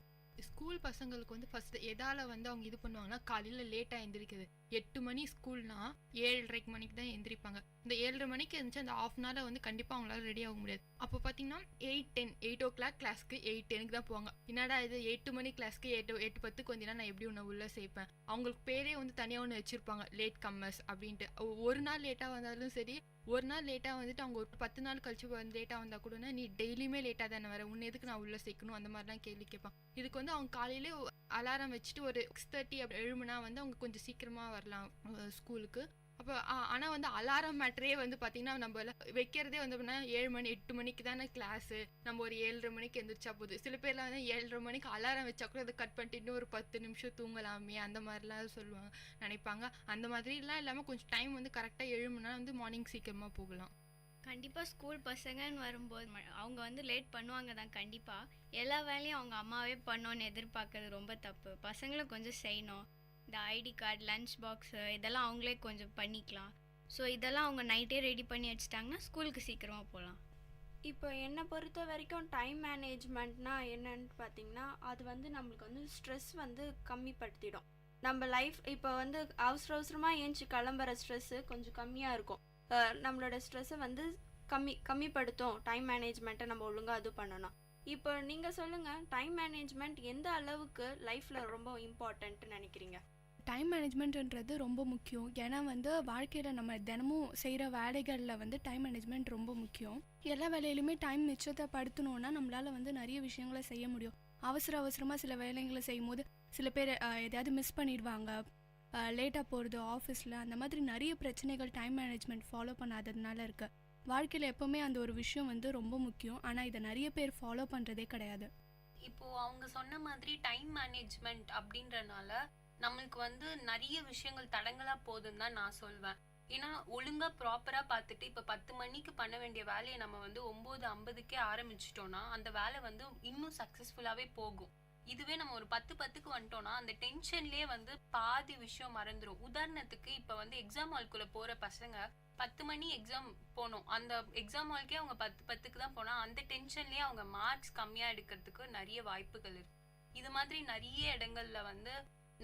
ஸ்கூல் பசங்களுக்கு வந்து ஃபர்ஸ்ட் எதால வந்து அவங்க இது பண்ணுவாங்கன்னா காலையில் லேட்டாக எந்திரிக்குது. 8 மணி ஸ்கூல்னா 7:30 மணிக்கு தான் எந்திரிப்பாங்க. இந்த 7:30 மணிக்கு இருந்துச்சு அந்த ஆஃப் அன் ஹவரில் வந்து கண்டிப்பாக அவங்களால ரெடி ஆக முடியாது. அப்போ பார்த்தீங்கன்னா 8:10 கிளாஸ்க்கு 8:10 தான் போவாங்க. என்னடா இது 8 மணி கிளாஸ்க்கு 8:10 வந்தீங்கன்னா நான் எப்படி உன்னை உள்ளே சேர்ப்பேன். அவங்களுக்கு பேரே வந்து தனியாக ஒன்று வச்சுருப்பாங்க, லேட் கம்மர்ஸ் அப்படின்ட்டு. ஒரு நாள் லேட்டாக வந்தாலும் சரி, ஒரு நாள் லேட்டாக வந்துட்டு அவங்க ஒரு 10 நாள் கழிச்சு வந்து லேட்டாக வந்தால் கூட நீ டெய்லியுமே லேட்டாக தானே வர, உன்னை எதுக்கு நான் உள்ளே சேர்க்கணும், அந்த மாதிரிலாம் கேள்வி கேட்பான். இதுக்கு வந்து அவங்க காலையிலே அலாரம் வச்சுட்டு ஒரு 6:30 அப்படி எழுமுனா வந்து அவங்க கொஞ்சம் சீக்கிரமாக வரலாம் ஸ்கூலுக்கு. அப்போ ஆனால் வந்து அலாரம் மேட்டரே வந்து பார்த்தீங்கன்னா நம்ம வைக்கிறதே வந்து அப்படின்னா 7 மணி 8 மணிக்கு தானே கிளாஸு, நம்ம ஒரு 7:30 மணிக்கு எந்திரிச்சா போகுது. சில பேர்லாம் வந்து 7:30 மணிக்கு அலாரம் வச்சா கூட அதை கட் பண்ணிட்டு இன்னும் ஒரு 10 நிமிஷம் தூங்கலாமே அந்த மாதிரிலாம் சொல்லுவாங்க, நினைப்பாங்க. அந்த மாதிரிலாம் இல்லாமல் கொஞ்சம் டைம் வந்து கரெக்டாக எழுமுனா வந்து மார்னிங் சீக்கிரமாக போகலாம். கண்டிப்பாக ஸ்கூல் பசங்கன்னு வரும்போது அவங்க வந்து லேட் பண்ணுவாங்க தான். கண்டிப்பாக எல்லா வேலையும் அவங்க அம்மாவே பண்ணோன்னு எதிர்பார்க்கறது ரொம்ப தப்பு. பசங்களும் கொஞ்சம் செய்யணும். இந்த ஐடி கார்டு, லஞ்ச் பாக்ஸு இதெல்லாம் அவங்களே கொஞ்சம் பண்ணிக்கலாம். ஸோ இதெல்லாம் அவங்க நைட்டே ரெடி பண்ணி வச்சுட்டாங்கன்னா ஸ்கூலுக்கு சீக்கிரமாக போகலாம். இப்போ என்னை பொறுத்த வரைக்கும் டைம் மேனேஜ்மெண்ட்னா என்னன்னு பார்த்தீங்கன்னா, அது வந்து நம்மளுக்கு வந்து ஸ்ட்ரெஸ் வந்து கம்மிப்படுத்திடும். நம்ம லைஃப் இப்போ வந்து அவசரமாக ஏஞ்சி கிளம்புற ஸ்ட்ரெஸ்ஸு கொஞ்சம் கம்மியாக இருக்கும். நம்மளோட ஸ்ட்ரெஸ்ஸை வந்து கம்மிப்படுத்தும் டைம் மேனேஜ்மெண்ட்டை நம்ம ஒழுங்காக இது பண்ணணும். இப்போ நீங்கள் சொல்லுங்கள், டைம் மேனேஜ்மெண்ட் எந்த அளவுக்கு லைஃப்பில் ரொம்ப இம்பார்ட்டன்ட்னு நினைக்கிறீங்க? டைம் மேனேஜ்மெண்ட்ன்றது ரொம்ப முக்கியம். ஏன்னா வந்து வாழ்க்கையில் நம்ம தினமும் செய்கிற வேலைகளில் வந்து டைம் மேனேஜ்மெண்ட் ரொம்ப முக்கியம். எல்லா வேலையிலுமே டைம் மிச்சத்தை படுத்தணுன்னா நம்மளால் வந்து நிறைய விஷயங்களை செய்ய முடியும். அவசரமாக சில வேலைகளை செய்யும் போது சில பேர் எதையாவது மிஸ் பண்ணிடுவாங்க, லேட்டாக போகிறது ஆஃபீஸில். அந்த மாதிரி நிறைய பிரச்சனைகள் டைம் மேனேஜ்மெண்ட் ஃபாலோ பண்ணாததுனால இருக்குது. வாழ்க்கையில் எப்போவுமே அந்த ஒரு விஷயம் வந்து ரொம்ப முக்கியம். ஆனால் இதை நிறைய பேர் ஃபாலோ பண்ணுறதே கிடையாது. இப்போது அவங்க சொன்ன மாதிரி டைம் மேனேஜ்மெண்ட் அப்படின்றனால நம்மளுக்கு வந்து நிறைய விஷயங்கள் தடங்களாக போகுதுன்னு தான் நான் சொல்வேன். ஏன்னா ஒழுங்காக ப்ராப்பராக பார்த்துட்டு இப்போ 10 மணிக்கு பண்ண வேண்டிய வேலையை நம்ம வந்து 9:50 ஆரம்பிச்சிட்டோன்னா அந்த வேலை வந்து இன்னும் சக்ஸஸ்ஃபுல்லாகவே போகும். இதுவே நம்ம ஒரு 10:10 வந்துட்டோம்னா அந்த டென்ஷன்லேயே வந்து பாதி விஷயம் மறந்துடும். உதாரணத்துக்கு இப்போ வந்து எக்ஸாம் ஹால்குள்ளே போகிற பசங்க 10 மணி எக்ஸாம் போகணும், அந்த எக்ஸாம் ஹால்க்கே அவங்க 10:10 தான் போனால் அந்த டென்ஷன்லேயே அவங்க மார்க்ஸ் கம்மியாக எடுக்கிறதுக்கு நிறைய வாய்ப்புகள் இருக்கு. இது மாதிரி நிறைய இடங்கள்ல வந்து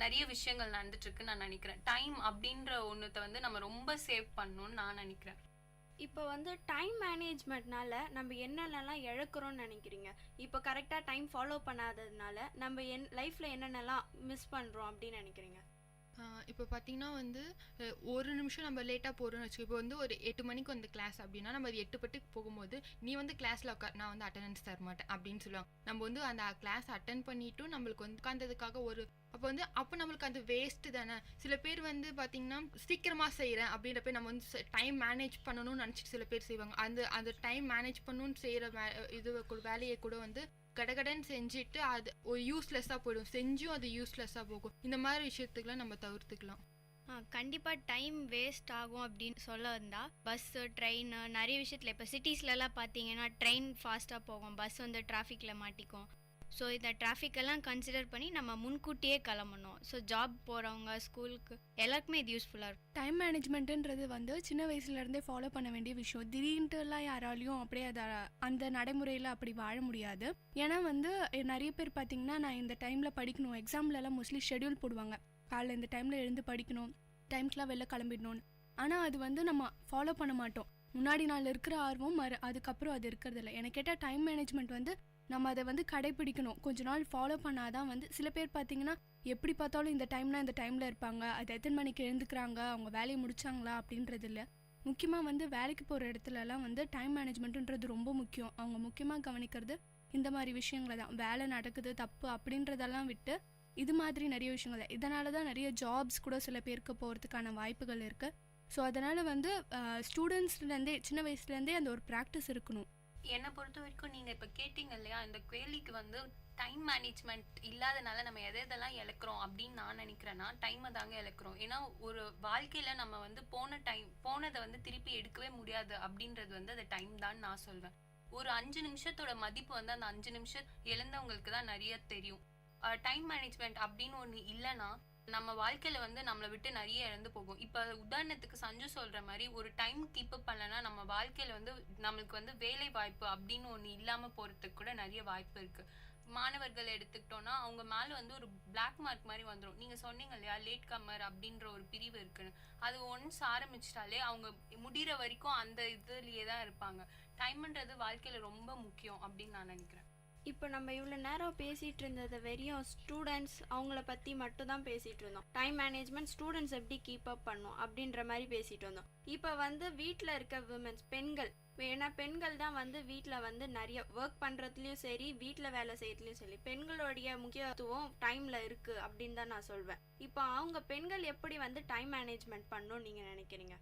நிறைய விஷயங்கள் நடந்துட்டு இருக்குன்னு நான் நினைக்கிறேன். டைம் அப்படின்ற ஒன்றத்தை வந்து நம்ம ரொம்ப சேவ் பண்ணணும்னு நான் நினைக்கிறேன். இப்போ வந்து டைம் மேனேஜ்மெண்ட்னால நம்ம என்னென்னலாம் இழக்கிறோம்னு நினைக்கிறீங்க? இப்போ கரெக்டாக டைம் ஃபாலோ பண்ணாததுனால நம்ம லைஃப்பில் என்னென்னலாம் மிஸ் பண்ணுறோம் அப்படின்னு நினைக்கிறீங்க? இப்போ பார்த்தீங்கன்னா வந்து ஒரு நிமிஷம் நம்ம லேட்டாக போகிறோம்னு வச்சுக்கோ. இப்போ வந்து ஒரு 8 மணிக்கு வந்து கிளாஸ் அப்படின்னா நம்ம அது 8:10 போகும்போது நீ வந்து கிளாஸில் உட்கார், நான் வந்து அட்டெண்டன்ஸ் தர மாட்டேன் அப்படின்னு சொல்லுவாங்க. நம்ம வந்து அந்த கிளாஸ் அட்டென்ட் பண்ணிவிட்டு நம்மளுக்கு வந்து உட்காந்ததுக்காக ஒரு அப்போ நம்மளுக்கு அது வேஸ்ட்டு தானே. சில பேர் வந்து பார்த்தீங்கன்னா சீக்கிரமாக செய்கிறேன் அப்படின்ற பேர் நம்ம வந்து டைம் மேனேஜ் பண்ணணும்னு நினச்சிட்டு சில பேர் செய்வாங்க. அந்த டைம் மேனேஜ் பண்ணணும்னு செய்கிற வேலையை கூட வந்து கடகடன்னு செஞ்சுட்டு அது ஒரு யூஸ்லெஸ்ஸாக போயிடும். செஞ்சும் அது யூஸ்லெஸ்ஸாக போகும். இந்த மாதிரி விஷயத்துக்குலாம் நம்ம தவிர்த்துக்கலாம். கண்டிப்பாக டைம் வேஸ்ட் ஆகும் அப்படின்னு சொல்ல வந்தால் பஸ்ஸு, ட்ரெயின் நிறைய விஷயத்தில் இப்போ சிட்டிஸ்லலாம் பார்த்தீங்கன்னா ட்ரெயின் ஃபாஸ்ட்டாக போகும், பஸ் வந்து டிராஃபிக்கில் மாட்டிக்கும். ஸோ இந்த டிராஃபிக்கெல்லாம் கன்சிடர் பண்ணி நம்ம முன்கூட்டியே கிளம்பணும். ஸோ ஜாப் போகிறவங்க, ஸ்கூலுக்கு எல்லாருக்குமே இது யூஸ்ஃபுல்லாக இருக்கும். டைம் மேனேஜ்மெண்ட்டுன்றது வந்து சின்ன வயசுலேருந்தே ஃபாலோ பண்ண வேண்டிய விஷயம். திடீர்னுட்டுலாம் யாராலையும் அப்படியே அந்த நடைமுறையில் அப்படி வாழ முடியாது. ஏன்னா வந்து நிறைய பேர் பார்த்திங்கன்னா நான் இந்த டைமில் படிக்கணும், எக்ஸாம்லலாம் மோஸ்ட்லி ஷெட்யூல் போடுவாங்க, காலைல இந்த டைமில் எழுந்து படிக்கணும், டைம்ஸ்லாம் வெளில கிளம்பிடணும்னு. ஆனால் அது வந்து நம்ம ஃபாலோ பண்ண மாட்டோம். முன்னாடி நாள் இருக்கிற ஆர்வம் அதுக்கப்புறம் அது இருக்கிறதில்ல. எனக்கு கேட்டால் டைம் மேனேஜ்மெண்ட் வந்து நம்ம அதை வந்து கடைப்பிடிக்கணும். கொஞ்ச நாள் ஃபாலோ பண்ணாதான் வந்து சில பேர் பார்த்தீங்கன்னா எப்படி பார்த்தாலும் இந்த டைமில் இருப்பாங்க, அது எத்தனை மணிக்கு எழுந்துக்கிறாங்க, அவங்க வேலையை முடிச்சாங்களா அப்படின்றது இல்லை. முக்கியமாக வந்து வேலைக்கு போகிற இடத்துலலாம் வந்து டைம் மேனேஜ்மெண்ட்டுன்றது ரொம்ப முக்கியம். அவங்க முக்கியமாக கவனிக்கிறது இந்த மாதிரி விஷயங்களை தான். வேலை நடக்குது தப்பு அப்படின்றதெல்லாம் விட்டு இது மாதிரி நிறைய விஷயங்கள் தான். இதனால தான் நிறைய ஜாப்ஸ் கூட சில பேருக்கு போகிறதுக்கான வாய்ப்புகள் இருக்குது. ஸோ அதனால் வந்து ஸ்டூடெண்ட்ஸ்லேருந்தே சின்ன வயசுலேருந்தே அந்த ஒரு ப்ராக்டிஸ் இருக்கணும். என்னை பொறுத்த வரைக்கும் நீங்கள் இப்போ கேட்டிங்க இல்லையா, இந்த கேள்விக்கு வந்து டைம் மேனேஜ்மெண்ட் இல்லாதனால நம்ம எதெல்லாம் இழக்கிறோம் அப்படின்னு நான் நினைக்கிறேன்னா டைமை தாங்க இழக்கிறோம். ஏன்னா ஒரு வாழ்க்கையில் நம்ம வந்து போனதை வந்து திருப்பி எடுக்கவே முடியாது அப்படின்றது வந்து அது டைம் தான் நான் சொல்வேன். ஒரு 5 நிமிஷத்தோட மதிப்பு வந்து அந்த 5 நிமிஷம் இழந்தவங்களுக்கு தான் நிறைய தெரியும். டைம் மேனேஜ்மெண்ட் அப்படின்னு ஒன்று இல்லைன்னா நம்ம வாழ்க்கையில வந்து நம்மளை விட்டு நிறைய இழந்து போகும். இப்போ உதாரணத்துக்கு சஞ்சு சொல்ற மாதிரி ஒரு டைம் கீப் அப் பண்ணலன்னா நம்ம வாழ்க்கையில வந்து நம்மளுக்கு வந்து வேலை வாய்ப்பு அப்படின்னு ஒன்று இல்லாம போறதுக்கு கூட நிறைய வாய்ப்பு இருக்கு. மாணவர்கள் எடுத்துக்கிட்டோம்னா அவங்க மேலே வந்து ஒரு பிளாக் மார்க் மாதிரி வந்துடும். நீங்கள் சொன்னீங்க இல்லையா லேட் கம்மர் அப்படின்ற ஒரு பிரிவு இருக்குன்னு, அது ஒன்ஸ் ஆரம்பிச்சிட்டாலே அவங்க முடிகிற வரைக்கும் அந்த இதுலேயே தான் இருப்பாங்க. டைம்ன்றது வாழ்க்கையில் ரொம்ப முக்கியம் அப்படின்னு நான் நினைக்கிறேன். இப்போ நம்ம இவ்வளோ நேரம் பேசிகிட்டு இருந்தது வெறும் ஸ்டூடெண்ட்ஸ் அவங்கள பற்றி மட்டும் தான் பேசிகிட்டு இருந்தோம். டைம் மேனேஜ்மெண்ட் ஸ்டூடெண்ட்ஸ் எப்படி கீப் அப் பண்ணும் அப்படின்ற மாதிரி பேசிகிட்டு இருந்தோம். இப்போ வந்து வீட்டில் இருக்க விமென்ஸ் பெண்கள், ஏன்னா பெண்கள் தான் வந்து வீட்டில் வந்து நிறைய ஒர்க் பண்ணுறதுலையும் சரி வீட்டில் வேலை செய்யறதுலையும் சரி பெண்களுடைய முக்கியத்துவம் டைமில் இருக்குது அப்படின்னு தான் நான் சொல்வேன். இப்போ அவங்க பெண்கள் எப்படி வந்து டைம் மேனேஜ்மெண்ட் பண்ணணும்னு நீங்கள் நினைக்கிறீங்க?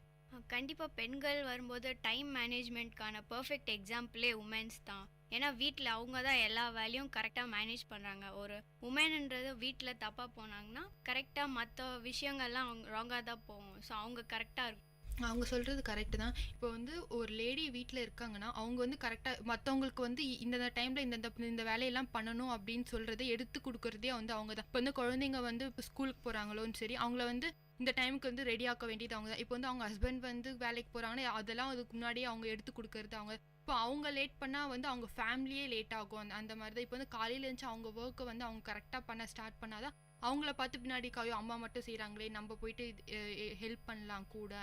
கண்டிப்பாக பெண்கள் வரும்போது டைம் மேனேஜ்மெண்ட்கான பர்ஃபெக்ட் எக்ஸாம்பிளே உமன்ஸ் தான். ஏன்னா வீட்டில் அவங்க தான் எல்லா வேலையும் கரெக்டாக மேனேஜ் பண்ணுறாங்க. ஒரு உமன்ன்றது வீட்டில் தப்பாக போனாங்கன்னா கரெக்டாக மற்ற விஷயங்கள்லாம் அவங்க ராங்காக தான் போகும். ஸோ அவங்க கரெக்டாக இருக்கும். அவங்க சொல்கிறது கரெக்டு தான். இப்போ வந்து ஒரு லேடி வீட்டில் இருக்காங்கன்னா அவங்க வந்து கரெக்டாக மற்றவங்களுக்கு வந்து இந்த டைமில் இந்த வேலையெல்லாம் பண்ணணும் அப்படின்னு சொல்கிறத எடுத்து கொடுக்குறதே வந்து அவங்க தான். இப்போ வந்து குழந்தைங்க வந்து இப்போ ஸ்கூலுக்கு போகிறாங்களோன்னு சரி அவங்கள வந்து இந்த டைமுக்கு வந்து ரெடி ஆக்க வேண்டியது அவங்க தான். இப்போ வந்து அவங்க ஹஸ்பண்ட் வந்து வேலைக்கு போகிறாங்கன்னா அதெல்லாம் அதுக்கு முன்னாடியே அவங்க எடுத்து கொடுக்கறது அவங்க. இப்போ அவங்க லேட் பண்ணால் வந்து அவங்க ஃபேமிலியே லேட் ஆகும். அந்த மாதிரி தான் இப்போ வந்து காலையில் இருந்துச்சு அவங்க ஒர்க்கை வந்து அவங்க கரெக்டாக பண்ண ஸ்டார்ட் பண்ணாதான் அவங்கள பார்த்து பின்னாடி காயோ அம்மா மட்டும் செய்கிறாங்களே நம்ம போயிட்டு ஹெல்ப் பண்ணலாம் கூட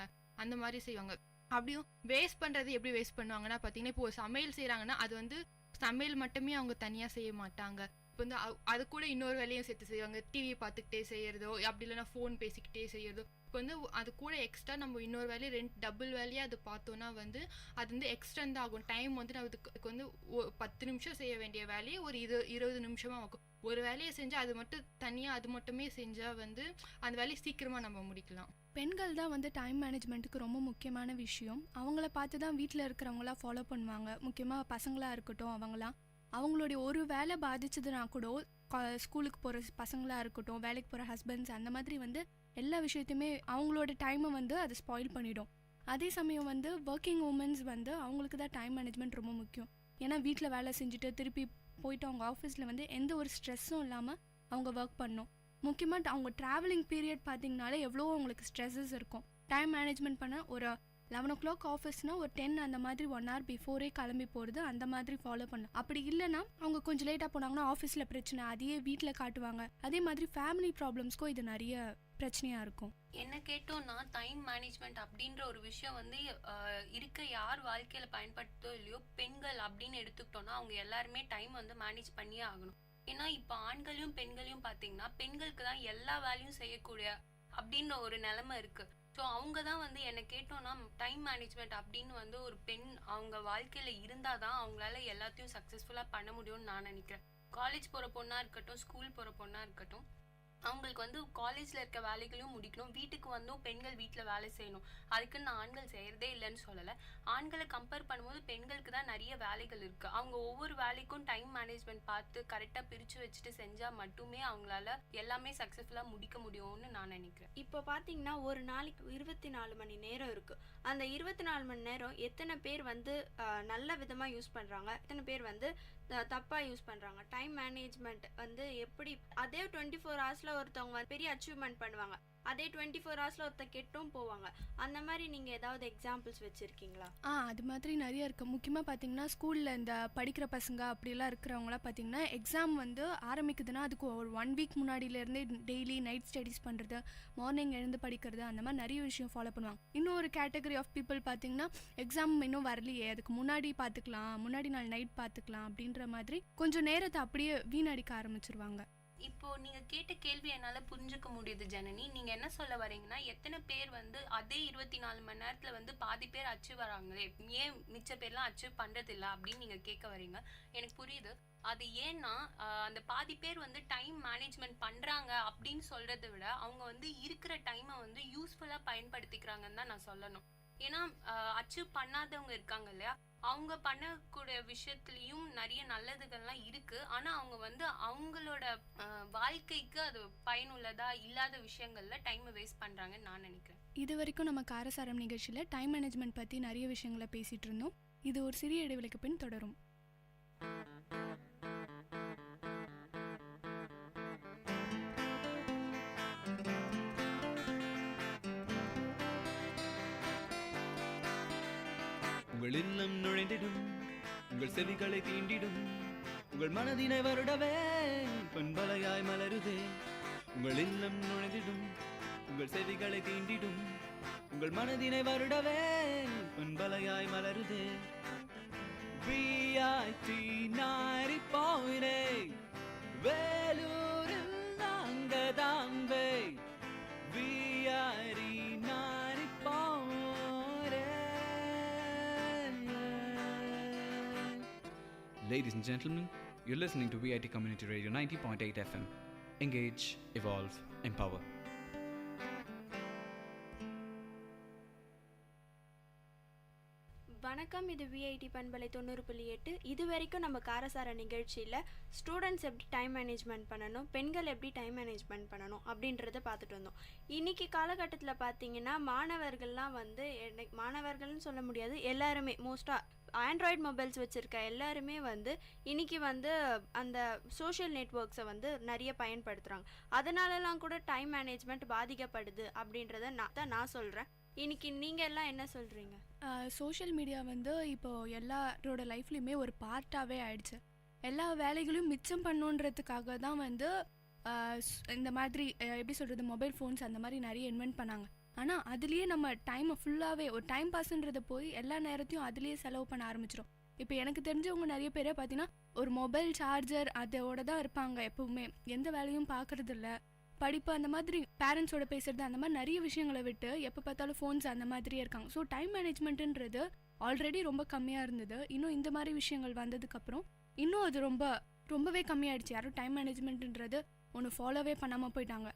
அந்த மாதிரி செய்வாங்க. அப்படியும் வேஸ்ட் பண்ணுறது எப்படி வேஸ்ட் பண்ணுவாங்கன்னா பார்த்தீங்கன்னா இப்போ சமையல் செய்கிறாங்கன்னா அது வந்து சமையல் மட்டுமே அவங்க தனியாக செய்ய மாட்டாங்க. இப்போ வந்து அது கூட இன்னொரு வேலையும் சேர்த்து செய்வாங்க. டிவியை பார்த்துக்கிட்டே செய்யறதோ அப்படி இல்லைன்னா ஃபோன் பேசிக்கிட்டே செய்யறதோ. இப்போ வந்து அது கூட எக்ஸ்ட்ரா நம்ம இன்னொரு வேலையை டபுள் வேலையாக அது பார்த்தோன்னா வந்து அது வந்து எக்ஸ்டெண்ட் ஆகும். டைம் வந்து அதுக்கு வந்து 10 நிமிஷம் செய்ய வேண்டிய வேலையை ஒரு 20 நிமிஷமாக ஆகும். ஒரு வேலையை செஞ்சால் அது மட்டும் தனியாக அது மட்டுமே செஞ்சால் வந்து அந்த வேலையை சீக்கிரமாக நம்ம முடிக்கலாம். பெண்கள் தான் வந்து டைம் மேனேஜ்மெண்ட்டுக்கு ரொம்ப முக்கியமான விஷயம். அவங்கள பார்த்து தான் வீட்டில் இருக்கிறவங்களாம் ஃபாலோ பண்ணுவாங்க. முக்கியமாக பசங்களாக இருக்கட்டும் அவங்களுடைய ஒரு வேலை பாதிச்சதுனா கூட ஸ்கூலுக்கு போகிற பசங்களாக இருக்கட்டும் வேலைக்கு போகிற ஹஸ்பண்ட்ஸ் அந்த மாதிரி வந்து எல்லா விஷயத்தையுமே அவங்களோட டைமை வந்து அது ஸ்பாயில் பண்ணிடும். அதே சமயம் வந்து ஒர்க்கிங் உமன்ஸ் வந்து அவங்களுக்கு தான் டைம் மேனேஜ்மெண்ட் ரொம்ப முக்கியம். ஏன்னா வீட்டில் வேலை செஞ்சுட்டு திருப்பி போயிட்டு அவங்க ஆஃபீஸில் வந்து எந்த ஒரு ஸ்ட்ரெஸ்ஸும் இல்லாமல் அவங்க ஒர்க் பண்ணணும். முக்கியமாக அவங்க ட்ராவலிங் பீரியட் பார்த்திங்கனாலே எவ்வளோ அவங்களுக்கு ஸ்ட்ரெஸ்ஸஸ் இருக்கும். டைம் மேனேஜ்மெண்ட் பண்ண ஒரு 11 o'clock ஆஃபீஸ்னால் ஒரு 10 அந்த மாதிரி 1 hour பிஃபோரே கிளம்பி போகிறது அந்த மாதிரி ஃபாலோ பண்ணலாம். அப்படி இல்லைன்னா அவங்க கொஞ்சம் லேட்டாக போனாங்கன்னா ஆஃபீஸில் பிரச்சனை அதையே வீட்டில் காட்டுவாங்க. அதே மாதிரி ஃபேமிலி ப்ராப்ளம்ஸ்க்கும் இது நிறைய பிரச்சனையாக இருக்கும். என்ன கேட்டோம்னா டைம் மேனேஜ்மெண்ட் அப்படின்ற ஒரு விஷயம் வந்து இருக்க யார் வாழ்க்கையில் பயன்படுத்தோ இல்லையோ பெண்கள் அப்படின்னு எடுத்துக்கிட்டோம்னா அவங்க எல்லாருமே டைம் வந்து மேனேஜ் பண்ணியே ஆகணும். ஏன்னா இப்போ ஆண்களையும் பெண்களையும் பார்த்தீங்கன்னா பெண்களுக்கு தான் எல்லா வேலையும் செய்யக்கூடிய அப்படின்ற ஒரு நிலைமை இருக்குது. ஸோ அவங்க தான் வந்து என்னை கேட்டோன்னா டைம் மேனேஜ்மெண்ட் அப்படின்னு வந்து ஒரு பெண் அவங்க வாழ்க்கையில் இருந்தால் தான் அவங்களால எல்லாத்தையும் சக்ஸஸ்ஃபுல்லாக பண்ண முடியும்னு நான் நினைக்கிறேன். காலேஜ் போகிற பொண்ணாக இருக்கட்டும் ஸ்கூல் போகிற பொண்ணாக இருக்கட்டும் அவங்களுக்கு வந்து காலேஜில் இருக்க வேலைகளையும் முடிக்கணும். வீட்டுக்கு வந்தும் பெண்கள் வீட்டில் வேலை செய்யணும். அதுக்குன்னு நான் ஆண்கள் செய்கிறதே இல்லைன்னு சொல்லலை. ஆண்களை கம்பேர் பண்ணும்போது பெண்களுக்கு தான் நிறைய வேலைகள் இருக்குது. அவங்க ஒவ்வொரு வேலைக்கும் டைம் மேனேஜ்மெண்ட் பார்த்து கரெக்டாக பிரித்து வச்சுட்டு செஞ்சால் மட்டுமே அவங்களால எல்லாமே சக்ஸஸ்ஃபுல்லாக முடிக்க முடியும்னு நான் நினைக்கிறேன். இப்போ பார்த்தீங்கன்னா ஒரு நாளைக்கு 24 மணி நேரம் இருக்குது. அந்த 24 மணி நேரம் எத்தனை பேர் வந்து நல்ல விதமாக யூஸ் பண்ணுறாங்க, எத்தனை பேர் வந்து தப்பாக யூஸ் பண்ணுறாங்க. டைம் மேனேஜ்மெண்ட் வந்து எப்படி அதே 24 ஹவர்ஸில் ஒருத்தவங்க பெரிய அச்சீவ்மெண்ட் பண்ணுவாங்க, அதே 24 ஹவர்ஸில் ஒருத்தர் கெட்டும் போவாங்க. அந்த மாதிரி நீங்கள் ஏதாவது எக்ஸாம்பிள்ஸ் வச்சுருக்கீங்களா? அது மாதிரி நிறைய இருக்குது. முக்கியமாக பார்த்தீங்கன்னா ஸ்கூலில் இந்த படிக்கிற பசங்க அப்படிலாம் இருக்கிறவங்களாம் பார்த்தீங்கன்னா எக்ஸாம் வந்து ஆரம்பிக்குதுன்னா அதுக்கு ஒரு 1 week முன்னாடியிலேருந்தே டெய்லி நைட் ஸ்டடீஸ் பண்ணுறது, மார்னிங் எழுந்து படிக்கிறது, அந்த மாதிரி நிறைய விஷயம் ஃபாலோ பண்ணுவாங்க. இன்னொரு கேட்டகரி ஆஃப் பீப்புள் பார்த்தீங்கன்னா எக்ஸாம் இன்னும் வரலையே அதுக்கு முன்னாடி பார்த்துக்கலாம், முன்னாடி நாள் நைட் பார்த்துக்கலாம் அப்படின்ற மாதிரி கொஞ்சம் நேரத்தை அப்படியே வீணடிக்க ஆரம்பிச்சிருவாங்க. இப்போ நீங்க கேட்ட கேள்வி என்னால புரிஞ்சுக்க முடியுது ஜனனி. நீங்க என்ன சொல்ல வரீங்கன்னா எத்தனை பேர் வந்து அதே 24 மணி நேரத்துல வந்து பாதி பேர் அச்சீவ் வராங்களே, ஏன் மிச்ச பேர்லாம் அச்சீவ் பண்றது இல்லை அப்படின்னு நீங்க கேட்க வரீங்க. எனக்கு புரியுது. அது ஏன்னா அந்த பாதி பேர் வந்து டைம் மேனேஜ்மெண்ட் பண்றாங்க அப்படின்னு சொல்றதை விட அவங்க வந்து இருக்கிற டைமை வந்து யூஸ்ஃபுல்லா பயன்படுத்திக்கிறாங்கன்னு தான் நான் சொல்லணும். ஏன்னா அச்சீவ் பண்ணாதவங்க இருக்காங்க இல்லையா, அவங்க பண்ணக்கூடிய விஷயத்துலயும் நிறைய நல்லதுகள்லாம் இருக்கு. ஆனா அவங்க வந்து அவங்களோட வாழ்க்கைக்கு அது பயனுள்ளதா இல்லாத விஷயங்கள்ல டைம் வேஸ்ட் பண்றாங்கன்னு நான் நினைக்கிறேன். இது வரைக்கும் நம்ம காரசாரம் நிகழ்ச்சியில் டைம் மேனேஜ்மெண்ட் பற்றி நிறைய விஷயங்களை பேசிகிட்டு இருந்தோம். இது ஒரு சிறிய இடைவெளிக்கு பின் தொடரும். உங்கள் இல்லம் நுழைந்திடும், உங்கள் செவிகளை தீண்டிடும், உங்கள் மனதினை வருடவே பண்பலையாய் மலருதே. உங்கள் இல்லம் நுழைந்திடும், உங்கள் செவிகளை தீண்டிடும். உங்கள் மனதினை வருடவே பண்பலையாய் மலருதே. VIT 90.8 வேலூரில் நாங்கதாம்பே. VIT 90.8. Ladies and gentlemen, you're listening to VIT Community Radio 90.8 FM. Engage, evolve, empower. வணக்கம், இது விஐடி பண்பலை 90.8. இது வரைக்கும் நம்ம காரசார நிகழ்ச்சியில் ஸ்டூடெண்ட்ஸ் எப்படி டைம் மேனேஜ்மெண்ட் பண்ணணும், பெண்கள் எப்படி டைம் மேனேஜ்மெண்ட் பண்ணணும் அப்படின்றத பார்த்துட்டு வந்தோம். இன்றைக்கி காலகட்டத்தில் பார்த்திங்கன்னா மாணவர்கள்லாம் வந்து மாணவர்கள்னு சொல்ல முடியாது, எல்லாருமே மோஸ்ட்டாக ஆண்ட்ராய்டு மொபைல்ஸ் வச்சுருக்க எல்லாருமே வந்து இன்றைக்கி வந்து அந்த சோஷியல் நெட்வொர்க்ஸை வந்து நிறைய பயன்படுத்துகிறாங்க. அதனாலலாம் கூட டைம் மேனேஜ்மெண்ட் பாதிக்கப்படுது அப்படின்றத நான் சொல்கிறேன். இன்னைக்கு நீங்கள் எல்லாம் என்ன சொல்கிறீங்க? சோஷியல் மீடியா வந்து இப்போது எல்லாரோட லைஃப்லையுமே ஒரு பார்ட்டாகவே ஆயிடுச்சு. எல்லா வேலைகளையும் மிச்சம் பண்ணுன்றதுக்காக தான் வந்து இந்த மாதிரி எப்படி சொல்கிறது, மொபைல் ஃபோன்ஸ் அந்த மாதிரி நிறைய இன்வென்ட் பண்ணாங்க. ஆனால் அதுலேயே நம்ம டைமை ஃபுல்லாகவே ஒரு டைம் பாஸ்ன்றதை போய் எல்லா நேரத்தையும் அதுலேயே செலவு பண்ண ஆரம்பிச்சிடும். இப்போ எனக்கு தெரிஞ்சவங்க நிறைய பேரை பார்த்தீங்கன்னா ஒரு மொபைல் சார்ஜர் அதோட தான் இருப்பாங்க எப்போவுமே, எந்த வேலையும் பார்க்குறதில்ல, படிப்பு அந்த மாதிரி பேரண்ட்ஸோட பேசுறது அந்த மாதிரி நிறைய விஷயங்களை விட்டு எப்போ பார்த்தாலும் ஃபோன்ஸ் அந்த மாதிரியே இருக்காங்க. ஸோ டைம் மேனேஜ்மெண்ட்டுன்றது ஆல்ரெடி ரொம்ப கம்மியாக இருந்தது. இன்னும் இந்த மாதிரி விஷயங்கள் வந்ததுக்கப்புறம் இன்னும் அது ரொம்பவே கம்மியாயிடுச்சு. யாரும் டைம் மேனேஜ்மெண்ட்டுன்றது ஒன்று ஃபாலோவே பண்ணாமல் போயிட்டாங்க.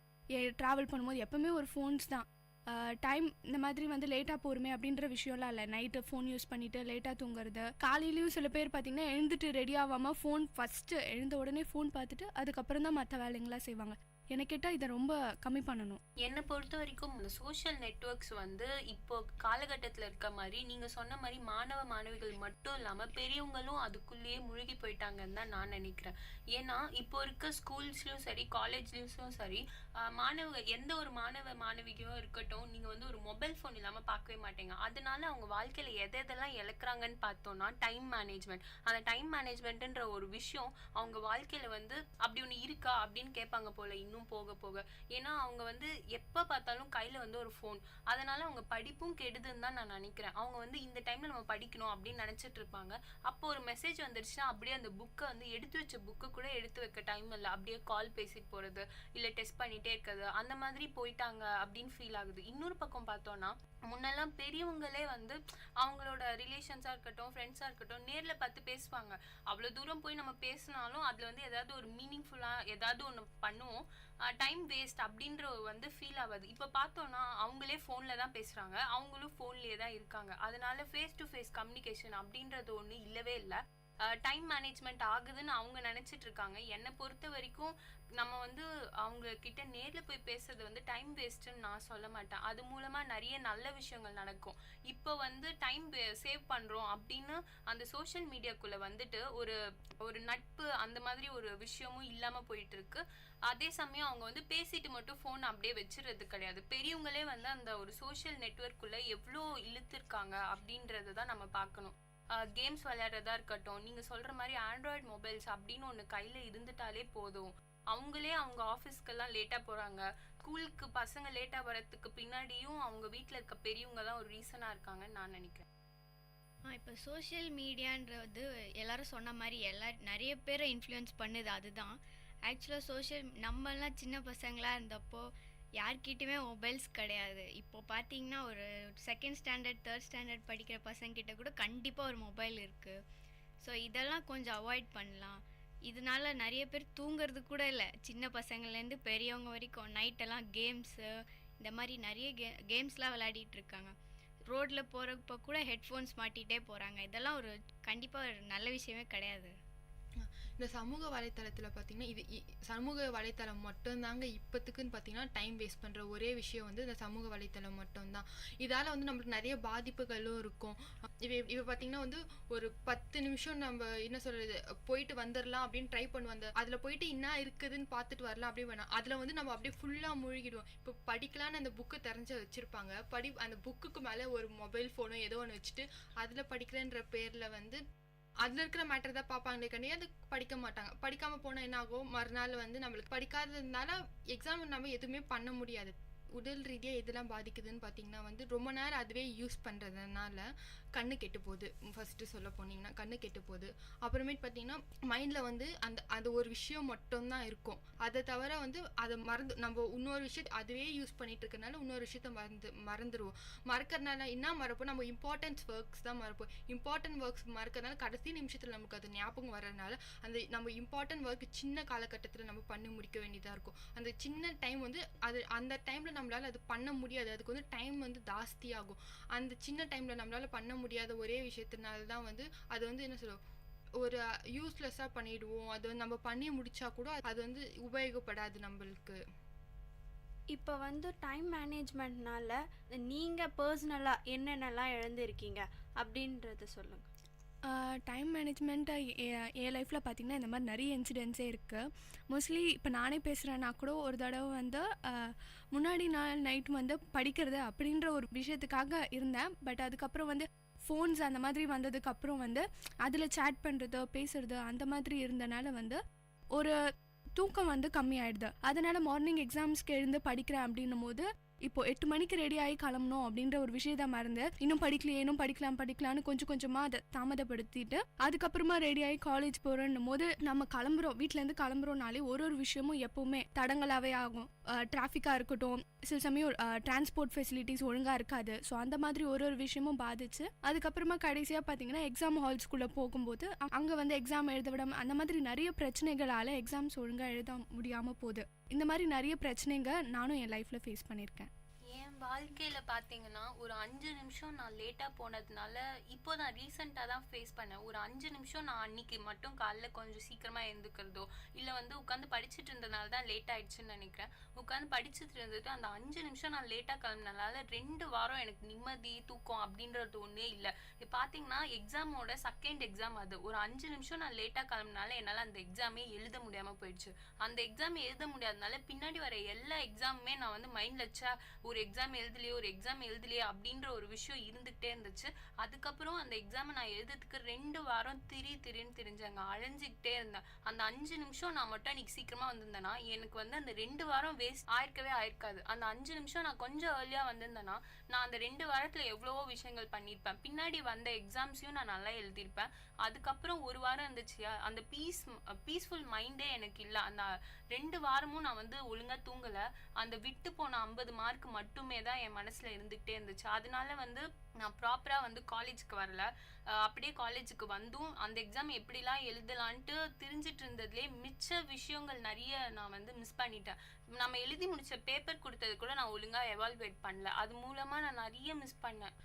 ட்ராவல் பண்ணும்போது எப்போவுமே ஒரு ஃபோன்ஸ் தான். டைம் இந்த மாதிரி வந்து லேட்டாக போகிறோமே அப்படின்ற விஷயம்லாம் இல்லை. நைட்டு ஃபோன் யூஸ் பண்ணிவிட்டு லேட்டாக தூங்குறது. காலையிலையும் சில பேர் பார்த்திங்கன்னா எழுந்துட்டு ரெடி ஆகாமல் ஃபோன் ஃபஸ்ட்டு எழுந்த உடனே ஃபோன் பார்த்துட்டு அதுக்கப்புறம் தான் மற்ற வேலைங்களாம் செய்வாங்க. எனக்கு கேட்டால் இதை ரொம்ப கம்மி பண்ணணும். என்னை பொறுத்த வரைக்கும் இந்த சோஷியல் நெட்வொர்க்ஸ் வந்து இப்போ காலகட்டத்தில் இருக்க மாதிரி நீங்கள் சொன்ன மாதிரி மாணவிகள் மட்டும் இல்லாமல் பெரியவங்களும் அதுக்குள்ளேயே முழுகி போயிட்டாங்கன்னு தான் நான் நினைக்கிறேன். ஏன்னா இப்போ இருக்க ஸ்கூல்ஸ்லையும் சரி காலேஜ்லேயும் சரி எந்த ஒரு மாணவியும் இருக்கட்டும், நீங்கள் வந்து ஒரு மொபைல் ஃபோன் இல்லாமல் பார்க்கவே மாட்டீங்க. அதனால அவங்க வாழ்க்கையில் எதெல்லாம் இழக்கிறாங்கன்னு பார்த்தோன்னா டைம் மேனேஜ்மெண்ட். அந்த டைம் மேனேஜ்மெண்ட்டுன்ற ஒரு விஷயம் அவங்க வாழ்க்கையில் வந்து அப்படி ஒன்று இருக்கா அப்படின்னு கேட்பாங்க போல இன்னும் போக போக. ஏன்னா அவங்க வந்து எப்போ பார்த்தாலும் கையில் வந்து ஒரு ஃபோன், அதனால அவங்க படிப்பும் கெடுதுன்னு தான் நான் நினைக்கிறேன். அவங்க வந்து இந்த டைமில் நம்ம படிக்கணும் அப்படின்னு நினச்சிட்டு இருப்பாங்க. அப்போ ஒரு மெசேஜ் வந்துருச்சுன்னா அப்படியே அந்த புக்கை வந்து எடுத்து வச்ச புக்கை கூட எடுத்து வைக்க டைம் இல்லை, அப்படியே கால் பேசிட்டு போகிறது இல்லை டெஸ்ட் பண்ணிகிட்டே இருக்கிறது, அந்த மாதிரி போயிட்டாங்க அப்படின்னு ஃபீல் ஆகுது. இன்னொரு பக்கம் பார்த்தோன்னா முன்னெல்லாம் பெரியவங்களே வந்து அவங்களோட ரிலேஷன்ஸாக இருக்கட்டும் ஃப்ரெண்ட்ஸாக இருக்கட்டும் நேரில் பார்த்து பேசுவாங்க. அவ்வளோ தூரம் போய் நம்ம பேசினாலும் அதில் வந்து ஏதாவது ஒரு மீனிங்ஃபுல்லாக ஏதாவது ஒன்று பண்ணுவோம், டைம் வேஸ்ட் அப்படின்ற வந்து ஃபீல் ஆகாது. இப்போ பார்த்தோன்னா அவங்களே ஃபோனில் தான் பேசுகிறாங்க, அவங்களும் ஃபோன்லேயே தான் இருக்காங்க. அதனால ஃபேஸ் டு ஃபேஸ் கம்யூனிகேஷன் அப்படின்றது ஒன்று இல்லவே இல்லை. டைம் மேனேஜ்மெண்ட் ஆகுதுன்னு அவங்க நினச்சிட்டு இருக்காங்க. என்னை பொறுத்த வரைக்கும் நம்ம வந்து அவங்க கிட்ட நேரில் போய் பேசுறது வந்து டைம் வேஸ்ட்டுன்னு நான் சொல்ல மாட்டேன். அது மூலமாக நிறைய நல்ல விஷயங்கள் நடக்கும். இப்போ வந்து டைம் சேவ் பண்ணுறோம் அப்படின்னு அந்த சோஷியல் மீடியாக்குள்ளே வந்துட்டு ஒரு நட்பு அந்த மாதிரி ஒரு விஷயமும் இல்லாமல் போயிட்டு இருக்கு. அதே சமயம் அவங்க வந்து பேசிட்டு மட்டும் ஃபோன் அப்படியே வச்சுறது கிடையாது. பெரியவங்களே வந்து அந்த ஒரு சோஷியல் நெட்வொர்க்குள்ளே எவ்வளோ இழுத்துருக்காங்க அப்படின்றத தான் நம்ம பார்க்கணும். கேம்ஸ் விளையாடுறதா இருக்கட்டும், நீங்கள் சொல்கிற மாதிரி ஆண்ட்ராய்டு மொபைல்ஸ் அப்படின்னு ஒன்று கையில் இருந்துட்டாலே போதும். அவங்களே அவங்க ஆஃபீஸ்க்கெல்லாம் லேட்டாக போகிறாங்க, ஸ்கூலுக்கு பசங்க லேட்டாக வரத்துக்கு பின்னாடியும் அவங்க வீட்டில் இருக்க பெரியவங்க தான் ஒரு ரீசனாக இருக்காங்கன்னு நான் நினைக்கிறேன். இப்போ சோஷியல் மீடியான்றது எல்லாரும் சொன்ன மாதிரி நிறைய பேரை இன்ஃப்ளூயன்ஸ் பண்ணுது. அதுதான் ஆக்சுவலாக நம்மலாம் சின்ன பசங்களாக இருந்தப்போ யார்கிட்டையுமே மொபைல்ஸ் கிடையாது. இப்போது பார்த்தீங்கன்னா ஒரு செகண்ட் ஸ்டாண்டர்ட் தேர்ட் ஸ்டாண்டர்ட் படிக்கிற பசங்கிட்ட கூட கண்டிப்பாக ஒரு மொபைல் இருக்குது. ஸோ இதெல்லாம் கொஞ்சம் அவாய்ட் பண்ணலாம். இதனால நிறைய பேர் தூங்குறது கூட இல்லை, சின்ன பசங்கள்லேருந்து பெரியவங்க வரைக்கும் நைட்டெல்லாம் கேம்ஸு இந்த மாதிரி நிறைய கேம்ஸ்லாம் விளையாடிட்டு இருக்காங்க. ரோட்டில் போகிறப்ப கூட ஹெட்ஃபோன்ஸ் மாட்டிகிட்டே போகிறாங்க. இதெல்லாம் ஒரு கண்டிப்பாக ஒரு நல்ல விஷயமே கிடையாது. இந்த சமூக வலைத்தளத்தில் பார்த்திங்கன்னா சமூக வலைத்தளம் மட்டும்தாங்க இப்போத்துக்குன்னு பார்த்திங்கன்னா டைம் வேஸ்ட் பண்ணுற ஒரே விஷயம் வந்து இந்த சமூக வலைத்தளம் மட்டும்தான். இதால் வந்து நம்மளுக்கு நிறைய பாதிப்புகளும் இருக்கும். இப்போ பார்த்திங்கன்னா வந்து ஒரு 10 நிமிஷம் நம்ம என்ன சொல்கிறது போயிட்டு வந்துடலாம் அப்படின்னு ட்ரை பண்ணுவோம். அதில் போயிட்டு என்ன இருக்குதுன்னு பார்த்துட்டு வரலாம் அப்படின்னு வேணாம். அதில் வந்து நம்ம அப்படியே ஃபுல்லாக மூழ்கிடுவோம். இப்போ படிக்கலான்னு அந்த புக்கு தெரிஞ்சு வச்சுருப்பாங்க, அந்த புக்குக்கு மேலே ஒரு மொபைல் ஃபோனோ ஏதோ ஒன்று வச்சுட்டு அதில் படிக்கிறேன்ற பேரில் வந்து அதில் இருக்கிற மேட்டர் தான் பார்ப்பாங்களே கண்டிப்பாக அது படிக்க மாட்டாங்க. படிக்காமல் போனால் என்ன ஆகும், மறுநாள் வந்து நம்மளுக்கு படிக்காததுனால எக்ஸாம் நம்ம எதுவுமே பண்ண முடியாது. உடல் ரீதியாக எதெல்லாம் பாதிக்குதுன்னு பார்த்தீங்கன்னா வந்து ரொம்ப நேரம் அதுவே யூஸ் பண்ணுறதுனால கண்ணு கெட்டு போகுது. ஃபஸ்ட்டு சொல்ல போனீங்கன்னா கண்ணு கெட்டு போகுது. அப்புறமேட்டு பார்த்தீங்கன்னா மைண்டில் வந்து அந்த ஒரு விஷயம் மட்டும்தான் இருக்கும். அதை தவிர வந்து அதை நம்ம இன்னொரு விஷயத்தை அதுவே யூஸ் பண்ணிட்டு இருக்கனால இன்னொரு விஷயத்த மறந்துடுவோம். மறக்கிறதுனால என்ன மறப்போம், நம்ம இம்பார்ட்டன்ஸ் ஒர்க்ஸ் தான் மறப்போம். இம்பார்ட்டன்ட் ஒர்க்ஸ் மறக்கிறதுனால கடைசி நிமிஷத்தில் நமக்கு அது ஞாபகம் வர்றதுனால அந்த நம்ம இம்பார்ட்டன்ட் ஒர்க் சின்ன காலகட்டத்தில் நம்ம பண்ணி முடிக்க வேண்டியதாக இருக்கும். அந்த சின்ன டைம் வந்து அந்த டைமில் நம்மளால் அது பண்ண முடியாது. அதுக்கு வந்து டைம் வந்து ஜாஸ்தியாகும். அந்த சின்ன டைமில் நம்மளால் பண்ண முடியாத ஒரே விஷயத்தினால தான் வந்து அது வந்து என்ன சொல்லுவோம், ஒரு யூஸ்லெஸ்ஸாக பண்ணிடுவோம். அது வந்து நம்ம பண்ணி முடிச்சா கூட அது வந்து உபயோகப்படாது நம்மளுக்கு. இப்போ வந்து டைம் மேனேஜ்மெண்ட்னால நீங்கள் பர்சனலாக என்னென்னலாம் இழந்திருக்கீங்க அப்படின்றத சொல்லுங்கள். டைம் மேனேஜ்மெண்ட்டை என் லைஃப்பில் பார்த்திங்கன்னா இந்த மாதிரி நிறைய இன்சிடென்ட்ஸே இருக்குது. மோஸ்ட்லி இப்போ நானே பேசுகிறேன்னா கூட ஒரு தடவை வந்து முன்னாடி நாள் நைட் வந்து படிக்கிறது அப்படின்ற ஒரு விஷயத்துக்காக இருந்தேன். பட் அதுக்கப்புறம் வந்து ஃபோன்ஸ் அந்த மாதிரி வந்ததுக்கப்புறம் வந்து அதில் சேட் பண்ணுறது பேசுகிறது அந்த மாதிரி இருந்தனால வந்து ஒரு தூக்கம் வந்து கம்மியாயிடுது. அதனால் மார்னிங் எக்ஸாம்ஸ்க்கு எழுந்து படிக்கிறேன் அப்படின்னும் போது இப்போ 8 மணிக்கு ரெடி ஆகி கிளம்பணும் அப்படின்ற ஒரு விஷயத்த மறந்து இன்னும் படிக்கலான்னு கொஞ்சம் கொஞ்சமாக அதை தாமதப்படுத்திட்டு அதுக்கப்புறமா ரெடி ஆகி காலேஜ் போகிறோன்னும் போது நம்ம கிளம்புறோம், வீட்டிலேருந்து கிளம்புறோம்னாலே ஒரு விஷயமும் எப்போவுமே தடங்களாகவே ஆகும். டிராஃபிக்காக இருக்கட்டும், சில சமயம் டிரான்ஸ்போர்ட் ஃபெசிலிட்டிஸ் ஒழுங்காக இருக்காது. ஸோ அந்த மாதிரி ஒரு விஷயமும் பாதிச்சு அதுக்கப்புறமா கடைசியாக பார்த்தீங்கன்னா எக்ஸாம் ஹால்ஸ்குள்ளே போகும்போது அங்கே வந்து எக்ஸாம் எழுத விடாம அந்த மாதிரி நிறைய பிரச்சனைகளால் எக்ஸாம்ஸ் ஒழுங்காக எழுத முடியாமல் போகுது. இந்த மாதிரி நிறைய பிரச்சனைங்க நானும் என் லைஃப்பில் ஃபேஸ் பண்ணியிருக்கேன். என் வாழ்க்கையில் பார்த்தீங்கன்னா ஒரு 5 நிமிஷம் நான் லேட்டாக போனதுனால இப்போ நான் ரீசெண்டாக தான் ஃபேஸ் பண்ணேன். ஒரு 5 நிமிஷம் நான் அன்னைக்கு மட்டும் காலைல கொஞ்சம் சீக்கிரமாக எழுந்துக்கிறதோ இல்லை வந்து உட்காந்து படிச்சுட்டு இருந்ததுனால தான் லேட் ஆகிடுச்சுன்னு நினைக்கிறேன். உட்காந்து படிச்சுட்டு இருந்தது அந்த 5 நிமிஷம் நான் லேட்டாக கிளம்புனதுனால 2 வாரம் எனக்கு நிம்மதி தூக்கம் அப்படின்றது ஒன்றே இல்லை. இப்போ பார்த்தீங்கன்னா எக்ஸாமோட செகண்ட் எக்ஸாம் அது. ஒரு 5 நிமிஷம் நான் லேட்டாக கிளம்புனால என்னால் அந்த எக்ஸாமே எழுத முடியாமல் போயிடுச்சு. அந்த எக்ஸாம் எழுத முடியாதனால பின்னாடி வர எல்லா எக்ஸாமுமே நான் வந்து மைண்டில் வச்சா ஒரு எக்ஸாம் எழுதலையே அப்படின்ற ஒரு விஷயம் இருந்துகிட்டே இருந்துச்சு. அதுக்கப்புறம் அந்த எக்ஸாமை நான் எழுதுறதுக்கு 2 வாரம் திரின்னு தெரிஞ்சாங்க, அழைஞ்சிக்கிட்டே இருந்தேன். அந்த 5 நிமிஷம் நான் மட்டும் அன்னைக்கு சீக்கிரமா வந்திருந்தேன்னா எனக்கு வந்து அந்த 2 வாரம் வேஸ்ட் ஆயிருக்காது. அந்த 5 நிமிஷம் நான் கொஞ்சம் ஏர்லியா வந்திருந்தேன்னா நான் அந்த 2 வாரத்துல எவ்வளவோ விஷயங்கள் பண்ணியிருப்பேன். பின்னாடி வந்த எக்ஸாம்ஸையும் நான் நல்லா எழுதியிருப்பேன். அதுக்கப்புறம் 1 வாரம் இருந்துச்சியா, அந்த பீஸ்ஃபுல் மைண்டே எனக்கு இல்லை. அந்த 2 வாரமும் நான் வந்து ஒழுங்கா தூங்கல. அந்த விட்டு போன 50 மார்க் மட்டுமே தான் என் மனசுல இருந்துகிட்டே இருந்துச்சு. அதனால வந்து நான் ப்ராப்பரா வந்து காலேஜுக்கு வரல. அப்படியே காலேஜுக்கு வந்தும் அந்த எக்ஸாம் எப்படிலாம் எழுதலான்ட்டு தெரிஞ்சிட்டு இருந்ததுலேயே மிச்ச விஷயங்கள் நிறைய நான் வந்து மிஸ் பண்ணிட்டேன். நம்ம எழுதி முடிச்ச பேப்பர் கொடுத்தது கூட நான் ஒழுங்கா எவால்வேட் பண்ணல. அது மூலமா நான் நிறைய மிஸ் பண்ணேன்.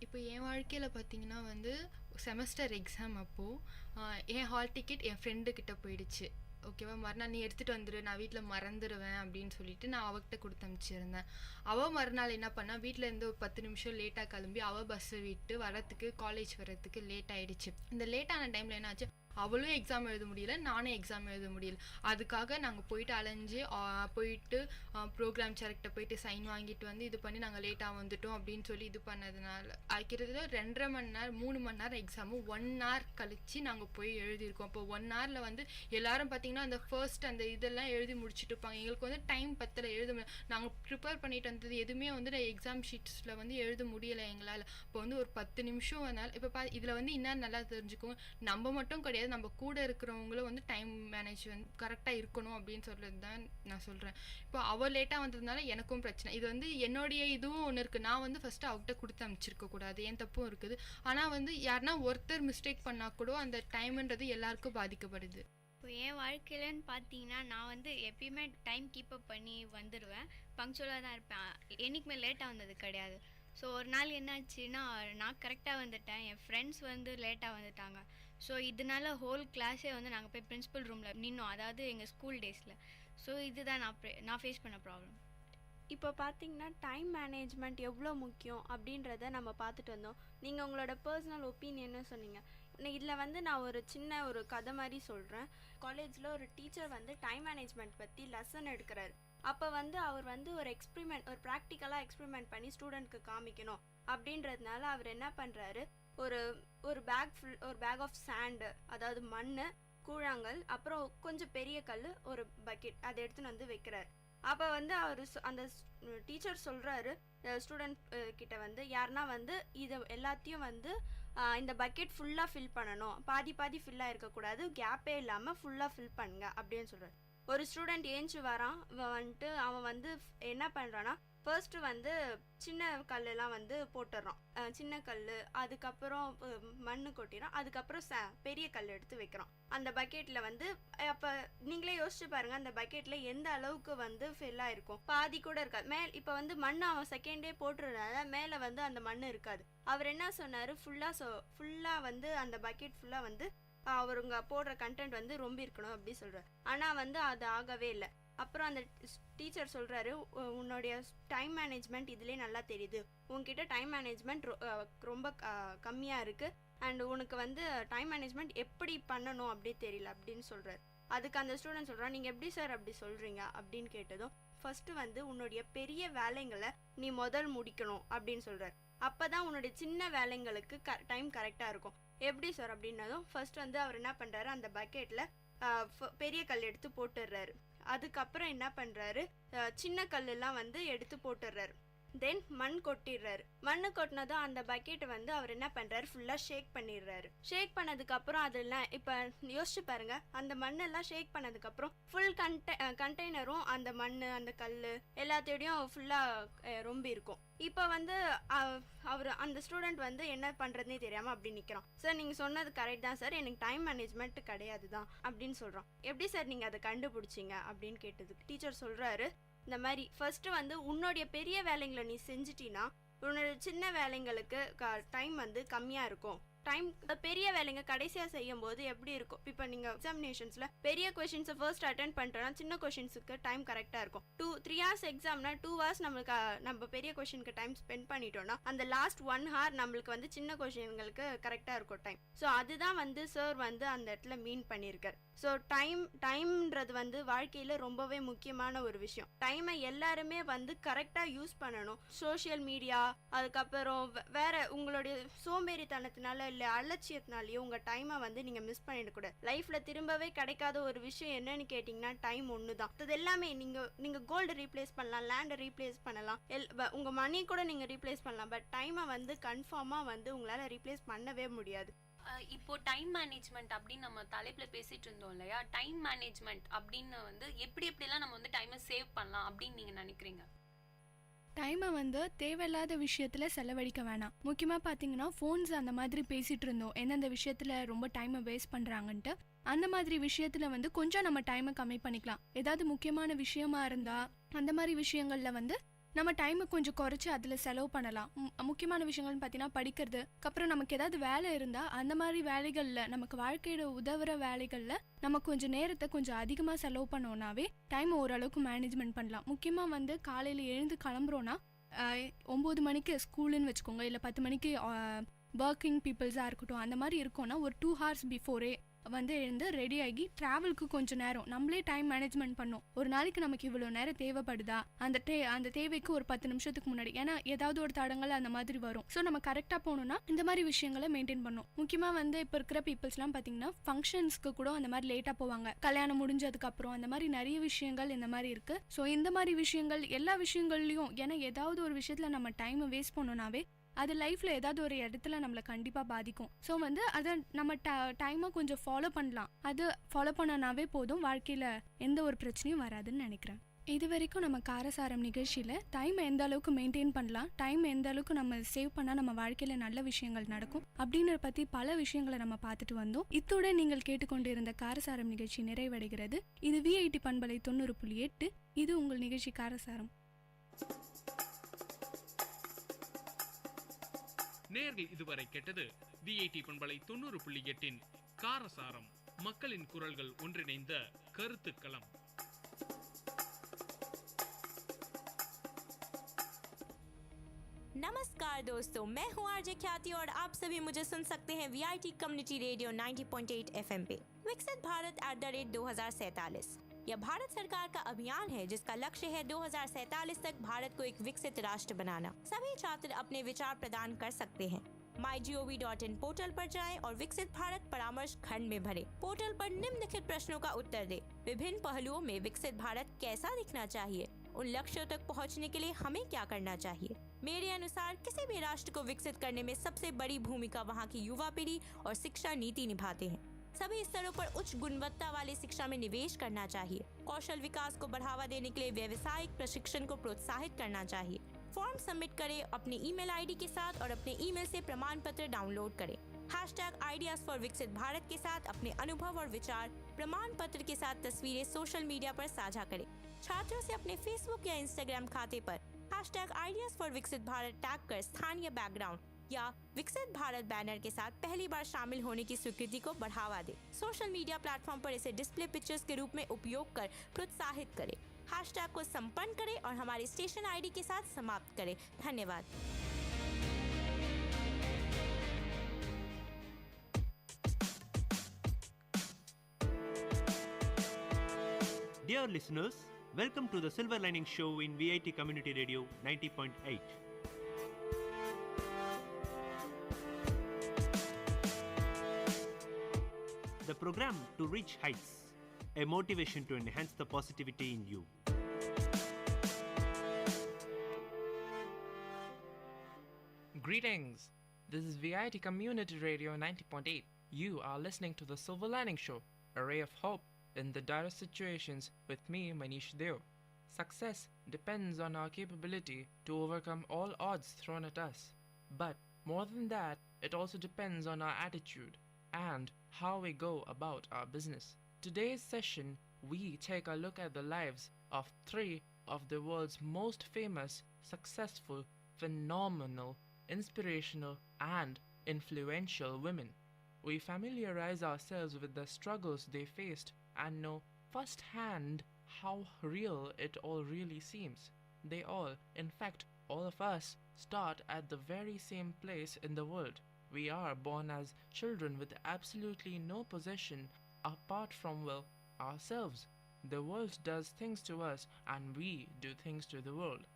இப்போ என் வாழ்க்கையில் பார்த்தீங்கன்னா வந்து செமஸ்டர் எக்ஸாம் அப்போது என் ஹால் டிக்கெட் என் ஃப்ரெண்டுக்கிட்ட போயிடுச்சு. ஓகேவா, மறுநாள் நீ எடுத்துகிட்டு வந்துடு, நான் வீட்டில் மறந்துடுவேன் அப்படின்னு சொல்லிட்டு நான் அவகிட்ட கொடுத்து அனுப்பிச்சிருந்தேன். அவள் மறுநாள் என்ன பண்ணா, வீட்டில் இருந்து ஒரு 10 நிமிஷம் லேட்டாக கிளம்பி அவள் பஸ்ஸை விட்டு வரத்துக்கு காலேஜ் வரத்துக்கு லேட் ஆகிடுச்சு. இந்த லேட்டான டைமில் என்னாச்சு, அவளும் எக்ஸாம் எழுத முடியல, நானும் எக்ஸாம் எழுத முடியல. அதுக்காக நாங்கள் போயிட்டு அலைஞ்சு போயிட்டு ப்ரோக்ராம் சேரக்டர் போயிட்டு சைன் வாங்கிட்டு வந்து இது பண்ணி நாங்கள் லேட்டாக வந்துட்டோம் அப்படின்னு சொல்லி இது பண்ணதுனால கிட்டத்தட்ட 2.5 மணி நேரம் 3 மணி நேரம் எக்ஸாமு 1 hour கழிச்சு நாங்கள் போய் எழுதியிருக்கோம். அப்போ 1 hourல வந்து எல்லாரும் பார்த்தீங்கன்னா அந்த ஃபர்ஸ்ட் அந்த இதெல்லாம் எழுதி முடிச்சுட்டு இருப்பாங்க. எங்களுக்கு வந்து டைம் பத்தில் எழுத முடியல. நாங்கள் ப்ரிப்பேர் பண்ணிட்டு வந்தது எதுவுமே வந்து எக்ஸாம் ஷீட்ஸில் வந்து எழுத முடியலை எங்களால். இப்போ வந்து ஒரு 10 நிமிஷம் அதனால் இப்போ இதில் வந்து இன்னும் நல்லா தெரிஞ்சுக்கோங்க, நம்ம மட்டும் கிடையாது, நம்ம கூட இருக்கிறவங்களும் வந்து டைம் மேனேஜ்மெண்ட் கரெக்டாக இருக்கணும் அப்படின்னு சொல்கிறது தான் நான் சொல்கிறேன். இப்போ அவள் லேட்டாக வந்ததுனால எனக்கும் பிரச்சனை. இது வந்து என்னுடைய இதுவும் ஒன்று இருக்குது. நான் வந்து ஃபஸ்ட்டு அவகிட்ட கொடுத்து அனுப்பிச்சிருக்கக்கூடாது, என் தப்பும் இருக்குது. ஆனால் வந்து யாருனா ஒருத்தர் மிஸ்டேக் பண்ணால் கூட அந்த டைம்ன்றது எல்லாருக்கும் பாதிக்கப்படுது. இப்போ என் வாழ்க்கையிலன்னு பார்த்தீங்கன்னா நான் வந்து எப்பயுமே டைம் கீப்பப் பண்ணி வந்துடுவேன், பங்க்சுவலாக தான் இருப்பேன், என்றைக்குமே லேட்டாக வந்தது கிடையாது. ஸோ ஒரு நாள் என்னாச்சுன்னா நான் கரெக்டாக வந்துட்டேன், என் ஃப்ரெண்ட்ஸ் வந்து லேட்டாக வந்துட்டாங்க. ஸோ இதனால ஹோல் கிளாஸே வந்து நாங்கள் போய் பிரின்சிபல் ரூமில் நின்னோம், அதாவது எங்கள் ஸ்கூல் டேஸில். ஸோ இதுதான் நான் ஃபேஸ் பண்ண ப்ராப்ளம். இப்போ பார்த்தீங்கன்னா டைம் மேனேஜ்மெண்ட் எவ்வளோ முக்கியம் அப்படின்றத நம்ம பார்த்துட்டு வந்தோம். நீங்கள் உங்களோட பர்சனல் ஒப்பீனியன்னு சொன்னீங்க. இதில் வந்து நான் ஒரு சின்ன ஒரு கதை மாதிரி சொல்கிறேன். காலேஜில் ஒரு டீச்சர் வந்து டைம் மேனேஜ்மெண்ட் பற்றி லெசன் எடுக்கிறாரு. அப்போ வந்து அவர் வந்து ஒரு ப்ராக்டிக்கலாக எக்ஸ்பெரிமெண்ட் பண்ணி ஸ்டூடெண்ட்க்கு காமிக்கணும் அப்படின்றதுனால அவர் என்ன பண்ணுறாரு, ஒரு ஒரு பேக் ஆஃப் சாண்டு, அதாவது மண், கூழாங்கல், அப்புறம் கொஞ்சம் பெரிய கல், ஒரு பக்கெட் அதை எடுத்துன்னு வந்து வைக்கிறாரு. அப்போ வந்து அவர் அந்த டீச்சர் சொல்கிறாரு ஸ்டூடெண்ட் கிட்ட வந்து, யாருன்னா வந்து இதை எல்லாத்தையும் வந்து இந்த பக்கெட் ஃபுல்லாக ஃபில் பண்ணணும், பாதி பாதி ஃபில்லாக இருக்கக்கூடாது, கேப்பே இல்லாமல் ஃபுல்லாக ஃபில் பண்ணுங்க அப்படின்னு சொல்கிறார். ஒரு ஸ்டூடெண்ட் ஏஞ்சி வரான், வந்துட்டு அவன் வந்து என்ன பண்ணுறான்னா ஃபர்ஸ்ட்டு வந்து சின்ன கல்லெல்லாம் வந்து போட்டுடுறான், சின்ன கல், அதுக்கப்புறம் மண் கொட்டிடும், அதுக்கப்புறம் பெரிய கல் எடுத்து வைக்கிறான் அந்த பக்கெட்டில் வந்து. அப்போ நீங்களே யோசிச்சு பாருங்கள், அந்த பக்கெட்டில் எந்த அளவுக்கு வந்து ஃபில்லாக இருக்கும், பாதி கூட இருக்காது. இப்போ வந்து மண் அவன் செகண்டே போட்டுறதுனால மேலே வந்து அந்த மண் இருக்காது. அவர் என்ன சொன்னார், ஃபுல்லாக வந்து அந்த பக்கெட் ஃபுல்லாக வந்து அவருங்க போடுற கண்டென்ட் வந்து ரொம்ப இருக்கணும் அப்படி சொல்கிறார். ஆனால் வந்து அது ஆகவே இல்லை. அப்புறம் அந்த டீச்சர் சொல்கிறாரு, உன்னுடைய டைம் மேனேஜ்மெண்ட் இதிலே நல்லா தெரியுது, உன்கிட்ட டைம் மேனேஜ்மெண்ட் ரொம்ப கம்மியாக இருக்குது, அண்ட் உனக்கு வந்து டைம் மேனேஜ்மெண்ட் எப்படி பண்ணணும் அப்படி தெரியல அப்படின்னு சொல்கிறார். அதுக்கு அந்த ஸ்டூடெண்ட் சொல்கிறான், நீங்கள் எப்படி சார் அப்படி சொல்கிறீங்க அப்படின்னு கேட்டதும், ஃபஸ்ட்டு வந்து உன்னுடைய பெரிய வேலைங்களை நீ முதல் முடிக்கணும் அப்படின்னு சொல்கிறார். அப்போ தான் உன்னுடைய சின்ன வேலைங்களுக்கு டைம் கரெக்டாக இருக்கும். எப்படி சார் அப்படின்னதும், ஃபர்ஸ்ட் வந்து அவர் என்ன பண்ணுறாரு, அந்த பக்கெட்டில் பெரிய கல் எடுத்து போட்டுடுறாரு. அதுக்கப்புறம் என்ன பண்ணுறாரு, சின்ன கல்லெல்லாம் வந்து எடுத்து போட்டுடுறாரு. தென் மண் கொட்டிடுறாரு. மண் கொட்டினதும் அந்த பக்கெட்டை வந்து அவர் என்ன பண்ணுறாரு, ஃபுல்லாக ஷேக் பண்ணிடுறாரு. ஷேக் பண்ணதுக்கப்புறம் அதெல்லாம் இப்போ யோசிச்சு பாருங்க, அந்த மண்ணெல்லாம் ஷேக் பண்ணதுக்கப்புறம் ஃபுல் கண்டெய்னரும் அந்த மண் அந்த கல் எல்லாத்தையும் ஃபுல்லாக ரொம்ப இருக்கும். இப்போ வந்து அவர் அந்த ஸ்டூடெண்ட் வந்து என்ன பண்ணுறதுனே தெரியாமல் அப்படி நிற்கிறான். சார் நீங்கள் சொன்னது கரெக்ட் தான் சார், எனக்கு டைம் மேனேஜ்மெண்ட் கிடையாது தான் அப்படின்னு சொல்கிறான். எப்படி சார் நீங்கள் அதை கண்டுபிடிச்சிங்க அப்படின்னு கேட்டதுக்கு டீச்சர் சொல்கிறாரு, இந்த மாதிரி ஃபர்ஸ்ட்டு வந்து உன்னுடைய பெரிய வேலைங்களை நீ செஞ்சிட்டினா உன்னோட சின்ன வேலைங்களுக்கு டைம் வந்து கம்மியாக இருக்கும். பெரிய வேலைங்க கடைசியாக செய்யும் போது எப்படி இருக்கும், இப்போ நீங்கள் எக்ஸாமினேஷன்ஸில் பெரிய கொஷின்ஸை ஃபர்ஸ்ட் அட்டென்ட் பண்ணிட்டோம்னா சின்ன கொஷின்ஸுக்கு டைம் கரெக்டாக இருக்கும். 3 hours எக்ஸாம்னா 2 hours நம்மளுக்கு நம்ம பெரிய கொஷினுக்கு டைம் ஸ்பெண்ட் பண்ணிட்டோம்னா அந்த லாஸ்ட் 1 hour நம்மளுக்கு வந்து சின்ன கொஷின்களுக்கு கரெக்டாக இருக்கும் டைம். ஸோ அதுதான் வந்து சார் வந்து அந்த இடத்துல மீன் பண்ணியிருக்கார். ஸோ டைம்ன்றது வந்து வாழ்க்கையில் ரொம்பவே முக்கியமான ஒரு விஷயம். டைமை எல்லாருமே வந்து கரெக்டாக யூஸ் பண்ணணும். சோஷியல் மீடியா, அதுக்கப்புறம் வேற உங்களுடைய சோம்பேறித்தனத்தினால இல்லை அலட்சியத்தினாலேயோ உங்கள் டைமை வந்து நீங்கள் மிஸ் பண்ணிடக்கூடாது. லைஃப்பில் திரும்பவே கிடைக்காத ஒரு விஷயம் என்னன்னு கேட்டிங்கன்னா டைம் ஒன்று தான். அது எல்லாமே நீங்கள் கோல்டு ரீப்ளேஸ் பண்ணலாம், லேண்டை ரீப்ளேஸ் பண்ணலாம், உங்கள் மணி கூட நீங்கள் ரீப்ளேஸ் பண்ணலாம். பட் டைமை வந்து கன்ஃபார்மாக வந்து உங்களால் ரீப்ளேஸ் பண்ணவே முடியாது. இப்போ டைம் மேனேஜ்மெண்ட் அப்படின்னு நம்ம தலைப்புல பேசிட்டு இருந்தோம் இல்லையா, டைம் மேனேஜ்மெண்ட் அப்படின்னு வந்து எப்படிலாம் நம்ம வந்து டைமை சேவ் பண்ணலாம் அப்படின்னு நீங்க நினைக்கிறீங்க? டைமை வந்து தேவையில்லாத விஷயத்தில் செலவழிக்க வேணாம். முக்கியமாக பார்த்தீங்கன்னா ஃபோன்ஸ் அந்த மாதிரி பேசிகிட்டு இருந்தோம், எந்தெந்த விஷயத்தில் ரொம்ப டைமை வேஸ்ட் பண்ணுறாங்கன்ட்டு. அந்த மாதிரி விஷயத்தில் வந்து கொஞ்சம் நம்ம டைமை கம்மி பண்ணிக்கலாம். ஏதாவது முக்கியமான விஷயமா இருந்தால் அந்த மாதிரி விஷயங்களில் வந்து நம்ம டைமை கொஞ்சம் குறைச்சி அதில் செலவு பண்ணலாம். முக்கியமான விஷயங்கள்னு பார்த்தீங்கன்னா படிக்கிறது, அப்புறம் நமக்கு ஏதாவது வேலை இருந்தால் அந்த மாதிரி வேலைகளில் நமக்கு வாழ்க்கையோட உதவுற வேலைகளில் நம்ம கொஞ்சம் நேரத்தை கொஞ்சம் அதிகமாக செலவு பண்ணோன்னாவே டைமை ஓரளவுக்கு மேனேஜ்மெண்ட் பண்ணலாம். முக்கியமாக வந்து காலையில் எழுந்து கிளம்புறோன்னா 9 மணிக்கு ஸ்கூலுன்னு வச்சுக்கோங்க, இல்லை 10 மணிக்கு ஒர்க்கிங் பீப்புள்ஸாக இருக்கட்டும், அந்த மாதிரி இருக்கோன்னா ஒரு 2 hours பிஃபோரே வந்து எழுந்து ரெடி ஆகி ட்ராவலுக்கு கொஞ்சம் நேரம் நம்மளே டைம் மேனேஜ்மெண்ட் பண்ணோம். ஒரு நாளைக்கு நமக்கு இவ்வளோ நேரம் தேவைப்படுதா, அந்த தேவைக்கு ஒரு 10 நிமிஷத்துக்கு முன்னாடி, ஏன்னா ஏதாவது ஒரு தடங்கள் அந்த மாதிரி வரும். ஸோ நம்ம கரெக்டாக போகணும்னா இந்த மாதிரி விஷயங்களை மெயின்டைன் பண்ணணும். முக்கியமாக வந்து இப்போ இருக்கிற பீப்புள்ஸ்லாம் பார்த்தீங்கன்னா ஃபங்க்ஷன்ஸ்க்கு கூட அந்த மாதிரி லேட்டாக போவாங்க, கல்யாணம் முடிஞ்சதுக்கப்புறம் அந்த மாதிரி நிறைய விஷயங்கள் இந்த மாதிரி இருக்குது. ஸோ இந்த மாதிரி விஷயங்கள் எல்லா விஷயங்கள்லையும், ஏன்னா ஏதாவது ஒரு விஷயத்தில் நம்ம டைமை வேஸ்ட் பண்ணோன்னாவே அது லைஃப்பில் ஏதாவது ஒரு இடத்துல நம்மளை கண்டிப்பாக பாதிக்கும். ஸோ வந்து அதை நம்ம டைமை கொஞ்சம் ஃபாலோ பண்ணலாம். அது ஃபாலோ பண்ணனாவே போதும், வாழ்க்கையில் எந்த ஒரு பிரச்சனையும் வராதுன்னு நினைக்கிறேன். இது வரைக்கும் நம்ம காரசாரம் நிகழ்ச்சியில் டைமை எந்த அளவுக்கு மெயின்டைன் பண்ணலாம், டைம் எந்த அளவுக்கு நம்ம சேவ் பண்ணால் நம்ம வாழ்க்கையில் நல்ல விஷயங்கள் நடக்கும் அப்படின்றத பற்றி பல விஷயங்களை நம்ம பார்த்துட்டு வந்தோம். இத்துடன் நீங்கள் கேட்டுக்கொண்டிருந்த காரசாரம் நிகழ்ச்சி நிறைவடைகிறது. இது VIT பண்பலை 90.8. இது உங்கள் நிகழ்ச்சி காரசாரம். நேர்கள் இதுவரை கேட்டது VIT பண்பலை 90.8 காரசாரம், மக்களின் குரல்கள் ஒன்றிணைந்த கருத்துக்களம். नमस्कार दोस्तों, मैं हूँ आरजे ख्याति और आप सभी मुझे सुन सकते हैं VIT कम्युनिटी रेडियो 90.8 FM पे। विकसित भारत @2047 यह भारत सरकार का अभियान है जिसका लक्ष्य है 2047 तक भारत को एक विकसित राष्ट्र बनाना। सभी छात्र अपने विचार प्रदान कर सकते हैं। mygov.in पोर्टल पर जाएं और विकसित भारत परामर्श खंड में भरें। पोर्टल पर निम्नलिखित प्रश्नों का उत्तर दें। विभिन्न पहलुओं में विकसित भारत कैसा दिखना चाहिए? उन लक्ष्यों तक पहुंचने के लिए हमें क्या करना चाहिए? मेरे अनुसार किसी भी राष्ट्र को विकसित करने में सबसे बड़ी भूमिका वहां की युवा पीढ़ी और शिक्षा नीति निभाते हैं। सभी स्तरों पर उच्च गुणवत्ता वाली शिक्षा में निवेश करना चाहिए। कौशल विकास को बढ़ावा देने के लिए व्यावसायिक प्रशिक्षण को प्रोत्साहित करना चाहिए। फॉर्म सबमिट करें अपने ईमेल आईडी के साथ और अपने ईमेल से प्रमाण पत्र डाउनलोड करें। #Ideas for विकसित भारत के साथ अपने अनुभव और विचार प्रमाण पत्र के साथ तस्वीरें सोशल मीडिया पर साझा करें। छात्रों से अपने फेसबुक या इंस्टाग्राम खाते पर #Ideas for विकसित भारत टैग कर स्थानीय बैकग्राउंड या विकसित भारत बैनर के साथ पहली बार शामिल होने की स्वीकृति को बढ़ावा दें। सोशल मीडिया प्लेटफॉर्म पर इसे डिस्प्ले पिक्चर्स के रूप में उपयोग कर प्रोत्साहित करें। हैशटैग को संपन्न करें और हमारे स्टेशन आईडी के साथ समाप्त करें। धन्यवाद। Dear listeners, welcome to the Silver Lining Show in VIT Community Radio 90.8. The program to reach heights, a motivation to enhance the positivity in you. Greetings! This is VIT Community Radio 90.8. You are listening to the Silver Lining Show, a ray of hope in the direst situations with me, Manish Deo. Success depends on our capability to overcome all odds thrown at us. But more than that, it also depends on our attitude and how we go about our business. Today's session, we take a look at the lives of 3 of the world's most famous, successful, phenomenal, inspirational, and influential women. We familiarize ourselves with the struggles they faced and know firsthand how real it all really seems. They all, in fact, all of us, start at the very same place in the world. We are born as children with absolutely no possession apart from, well, ourselves. The world does things to us and we do things to the world.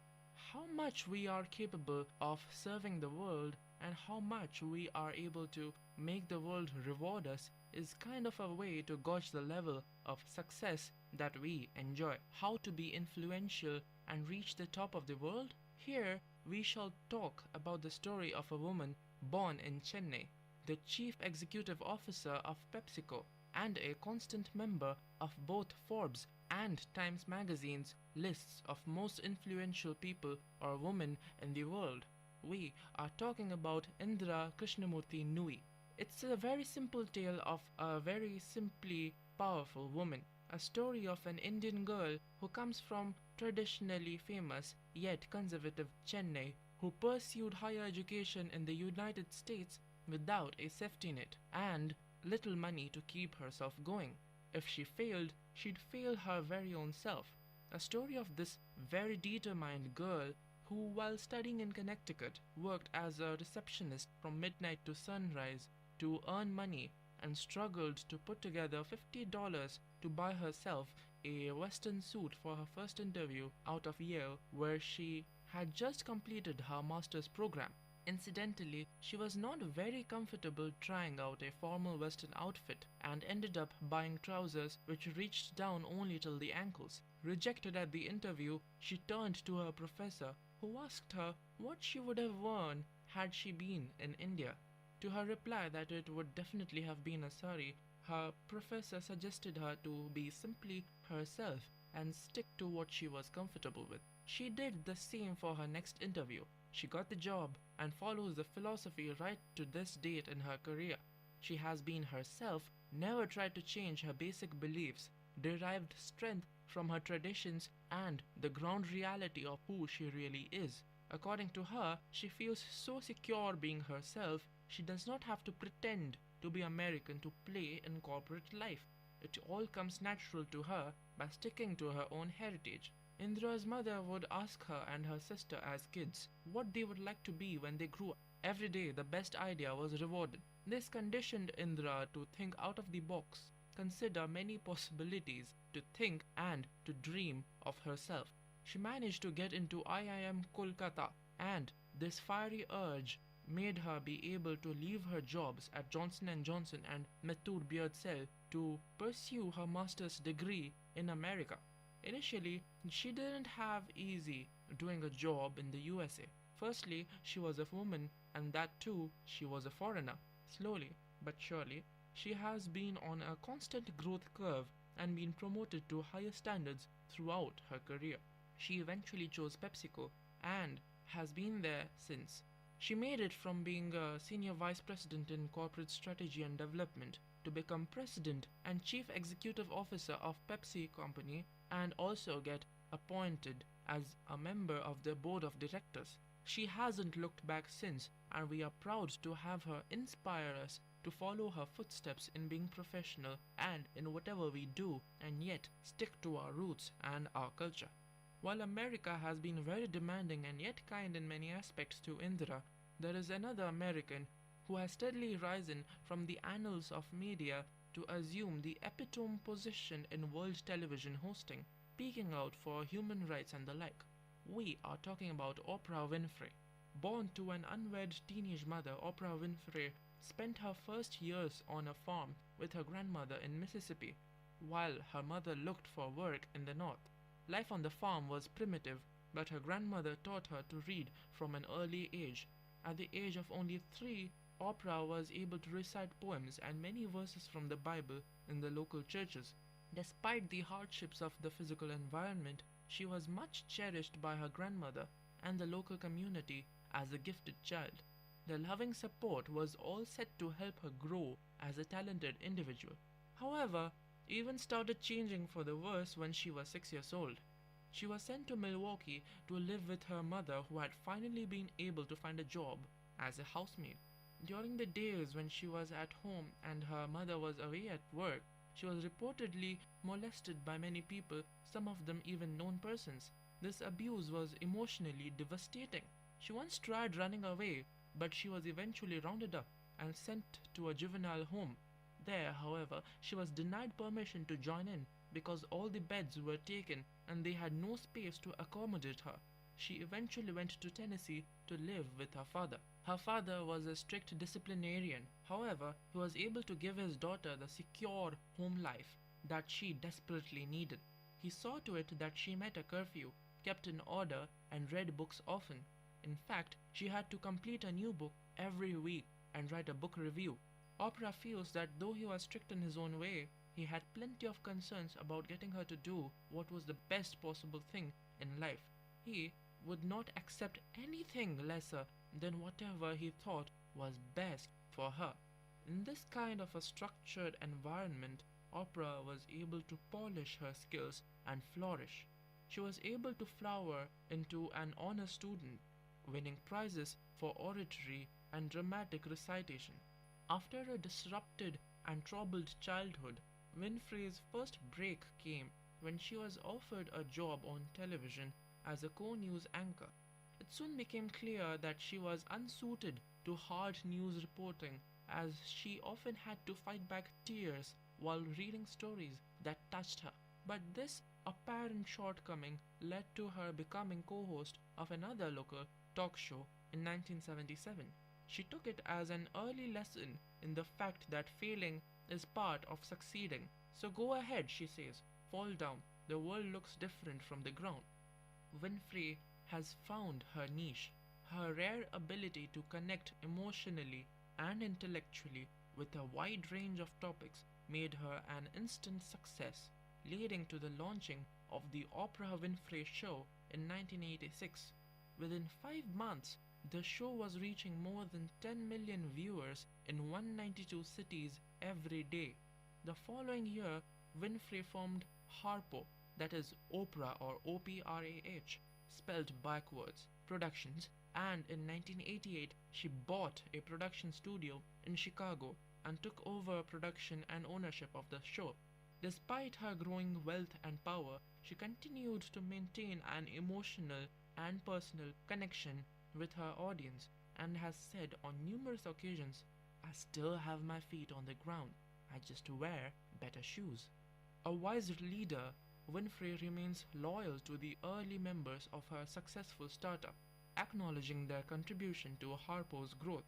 How much we are capable of serving the world and how much we are able to make the world reward us is kind of a way to gauge the level of success that we enjoy. How to be influential and reach the top of the world? Here we shall talk about the story of a woman born in Chennai, the chief executive officer of PepsiCo, and a constant member of both Forbes and Times magazine's lists of most influential people or women in the world. We are talking about Indira Krishnamurti Nui. It's a very simple tale of a very simply powerful woman, a story of an Indian girl who comes from traditionally famous yet conservative Chennai, who pursued higher education in the United States without a safety net and little money to keep herself going. If she failed, she'd fail her very own self. A story of this very determined girl who, while studying in Connecticut, worked as a receptionist from midnight to sunrise to earn money and struggled to put together $50 to buy herself a western suit for her first interview out of Yale, where she had just completed her master's program. Incidentally, she was not very comfortable trying out a formal western outfit and ended up buying trousers which reached down only till the ankles. Rejected at the interview, she turned to her professor, who asked her what she would have worn had she been in India. To her reply that it would definitely have been a sari, her professor suggested her to be simply herself and stick to what she was comfortable with. She did the same for her next interview. She got the job and follows the philosophy right to this date in her career. She has been herself, never tried to change her basic beliefs, derived strength from her traditions and the ground reality of who she really is. According to her, she feels so secure being herself, she does not have to pretend to be American to play in corporate life. It all comes natural to her by sticking to her own heritage. Indira's mother would ask her and her sister as kids what they would like to be when they grew up. Every day the best idea was rewarded. This conditioned Indira to think out of the box, consider many possibilities, to think and to dream of herself. She managed to get into IIM Kolkata, and this fiery urge made her be able to leave her jobs at Johnson & Johnson and Method Beard Cell to pursue her master's degree in America. Initially, she didn't have easy doing a job in the USA. Firstly, she was a woman, and that too, she was a foreigner. Slowly but surely, she has been on a constant growth curve and been promoted to higher standards throughout her career. She eventually chose PepsiCo and has been there since. She made it from being a senior vice president in corporate strategy and development to become president and chief executive officer of Pepsi Company, and also get appointed as a member of the board of directors. She hasn't looked back since, and we are proud to have her inspire us to follow her footsteps in being professional and in whatever we do, and yet stick to our roots and our culture. While America has been very demanding and yet kind in many aspects to Indira, there is another American who has steadily risen from the annals of media to assume the epitome position in world television hosting, speaking out for human rights and the like. We are talking about Oprah Winfrey. Born to an unwed teenage mother, Oprah Winfrey spent her first years on a farm with her grandmother in Mississippi, while her mother looked for work in the north. Life on the farm was primitive, but her grandmother taught her to read from an early age. At the age of only 3, Oprah was able to recite poems and many verses from the Bible in the local churches. Despite the hardships of the physical environment, she was much cherished by her grandmother and the local community as a gifted child. Their loving support was all set to help her grow as a talented individual. However, events started changing for the worse when she was 6 years old. She was sent to Milwaukee to live with her mother, who had finally been able to find a job as a housemaid. During the days when she was at home and her mother was away at work, she was reportedly molested by many people, some of them even known persons. This abuse was emotionally devastating. She once tried running away, but she was eventually rounded up and sent to a juvenile home. There, however, she was denied permission to join in because all the beds were taken and they had no space to accommodate her. She eventually went to Tennessee to live with her father. Her father was a strict disciplinarian. However, he was able to give his daughter the secure home life that she desperately needed. He saw to it that she met a curfew, kept in order, and read books often. In fact, she had to complete a new book every week and write a book review. Oprah feels that though he was strict in his own way, he had plenty of concerns about getting her to do what was the best possible thing in life. He would not accept anything lesser than whatever he thought was best for her. In this kind of a structured environment, Oprah was able to polish her skills and flourish. She was able to flower into an honor student, winning prizes for oratory and dramatic recitation. After a disrupted and troubled childhood, Winfrey's first break came when she was offered a job on television as a co-news anchor. It soon became clear that she was unsuited to hard news reporting, as she often had to fight back tears while reading stories that touched her. But this apparent shortcoming led to her becoming co-host of another local talk show in 1977. She took it as an early lesson in the fact that failing is part of succeeding. So go ahead, she says, fall down. The world looks different from the ground. Winfrey has found her niche. Her rare ability to connect emotionally and intellectually with a wide range of topics made her an instant success, leading to the launching of the Oprah Winfrey Show in 1986. Within 5 months, the show was reaching more than 10 million viewers in 192 cities every day. The following year, Winfrey formed Harpo, that is Oprah or OPRAH, spelled backwards, Productions, and in 1988 she bought a production studio in Chicago and took over production and ownership of the show. Despite her growing wealth and power, she continued to maintain an emotional and personal connection with her audience and has said on numerous occasions, "I still have my feet on the ground, I just wear better shoes." A wise leader, Winfrey remains loyal to the early members of her successful startup. acknowledging their contribution to Harpo's growth.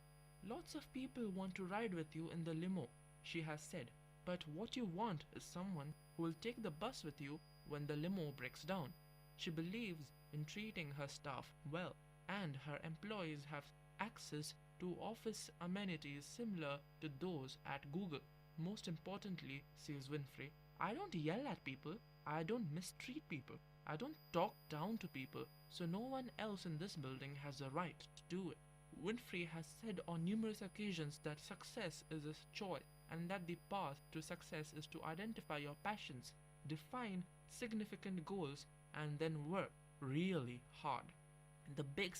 Lots of people want to ride with you in the limo, she has said, but what you want is someone who will take the bus with you when the limo breaks down. She believes in treating her staff well, and her employees have access to office amenities similar to those at Google. Most importantly, says Winfrey, I don't yell at people, I don't mistreat people, I don't talk down to people, so no one else in this building has the right to do it. Winfrey has said on numerous occasions that success is a choice and that the path to success is to identify your passions, define significant goals, and then work really hard. The big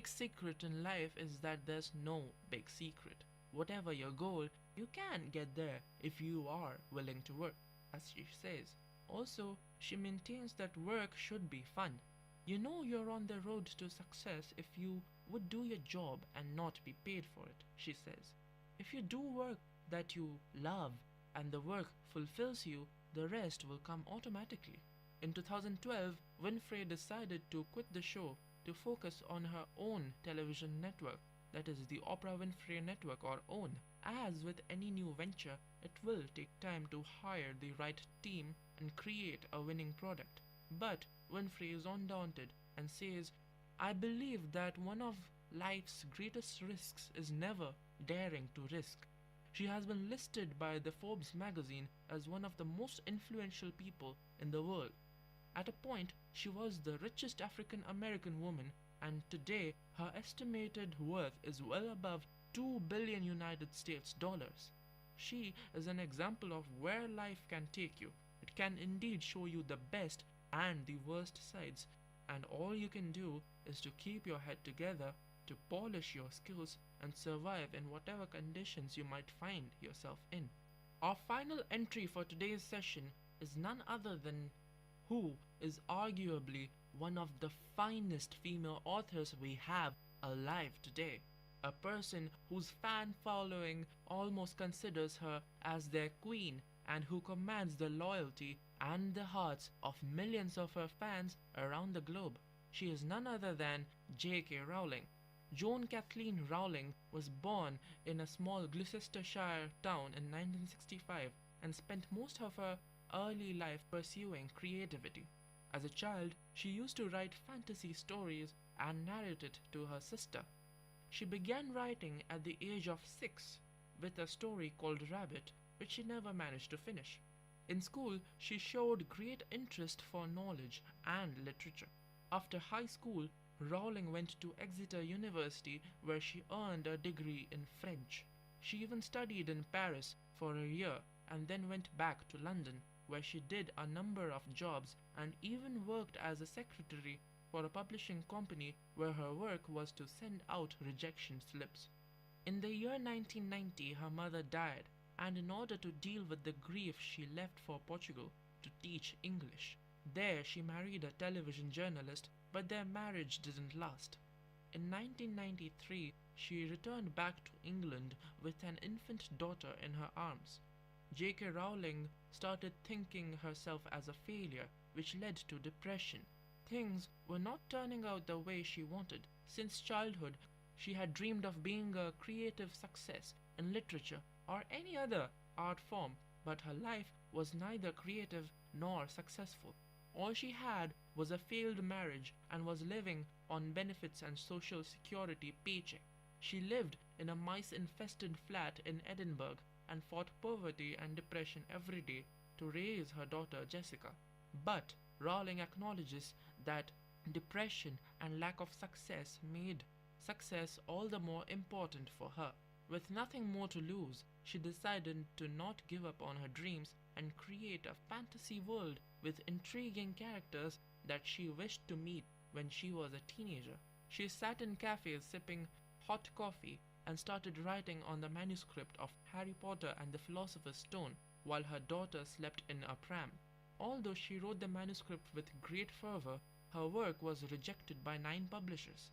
secret in life is that there's no big secret. Whatever your goal, you can get there if you are willing to work, as she says. Also, she maintains that work should be fun. You know you're on the road to success if you would do your job and not be paid for it, she says. If you do work that you love and the work fulfills you, the rest will come automatically. In 2012, Winfrey decided to quit the show to focus on her own television network, that is the Oprah Winfrey Network or OWN. As with any new venture, it will take time to hire the right team and create a winning product. But Winfrey is undaunted and says, I believe that one of life's greatest risks is never daring to risk. She has been listed by the Forbes magazine as one of the most influential people in the world. At a point, she was the richest African American woman, and today her estimated worth is well above 2 billion United States dollars. She is an example of where life can take you. It can indeed show you the best and the worst sides, and all you can do is to keep your head together, to polish your skills, and survive in whatever conditions you might find yourself in. Our final entry for today's session is none other than who is arguably one of the finest female authors we have alive today. A person whose fan following almost considers her as their queen and who commands the loyalty and the hearts of millions of her fans around the globe. She is none other than J.K. Rowling. Joan Kathleen Rowling was born in a small Gloucestershire town in 1965 and spent most of her early life pursuing creativity. As a child, she used to write fantasy stories and narrate it to her sister. She began writing at the age of 6 with a story called Rabbit, which she never managed to finish. In school, she showed great interest for knowledge and literature. After high school, Rowling went to Exeter University where she earned a degree in French. She even studied in Paris for a year and then went back to London where she did a number of jobs and even worked as a secretary for a publishing company where her work was to send out rejection slips. In the year 1990, her mother died, and in order to deal with the grief, she left for Portugal to teach English. There she married a television journalist, but their marriage didn't last. In 1993, she returned back to England with an infant daughter in her arms. J.K. Rowling started thinking herself as a failure, which led to depression. Things were not turning out the way she wanted. Since childhood, she had dreamed of being a creative success in literature or any other art form, but her life was neither creative nor successful. All she had was a failed marriage and was living on benefits and social security paycheck. She lived in a mice-infested flat in Edinburgh and fought poverty and depression every day to raise her daughter Jessica. But Rowling acknowledges that depression and lack of success made success all the more important for her. With nothing more to lose, she decided to not give up on her dreams and create a fantasy world with intriguing characters that she wished to meet when she was a teenager. She sat in cafes sipping hot coffee and started writing on the manuscript of Harry Potter and the Philosopher's Stone while her daughter slept in a pram. Although she wrote the manuscript with great fervor, her work was rejected by 9 publishers.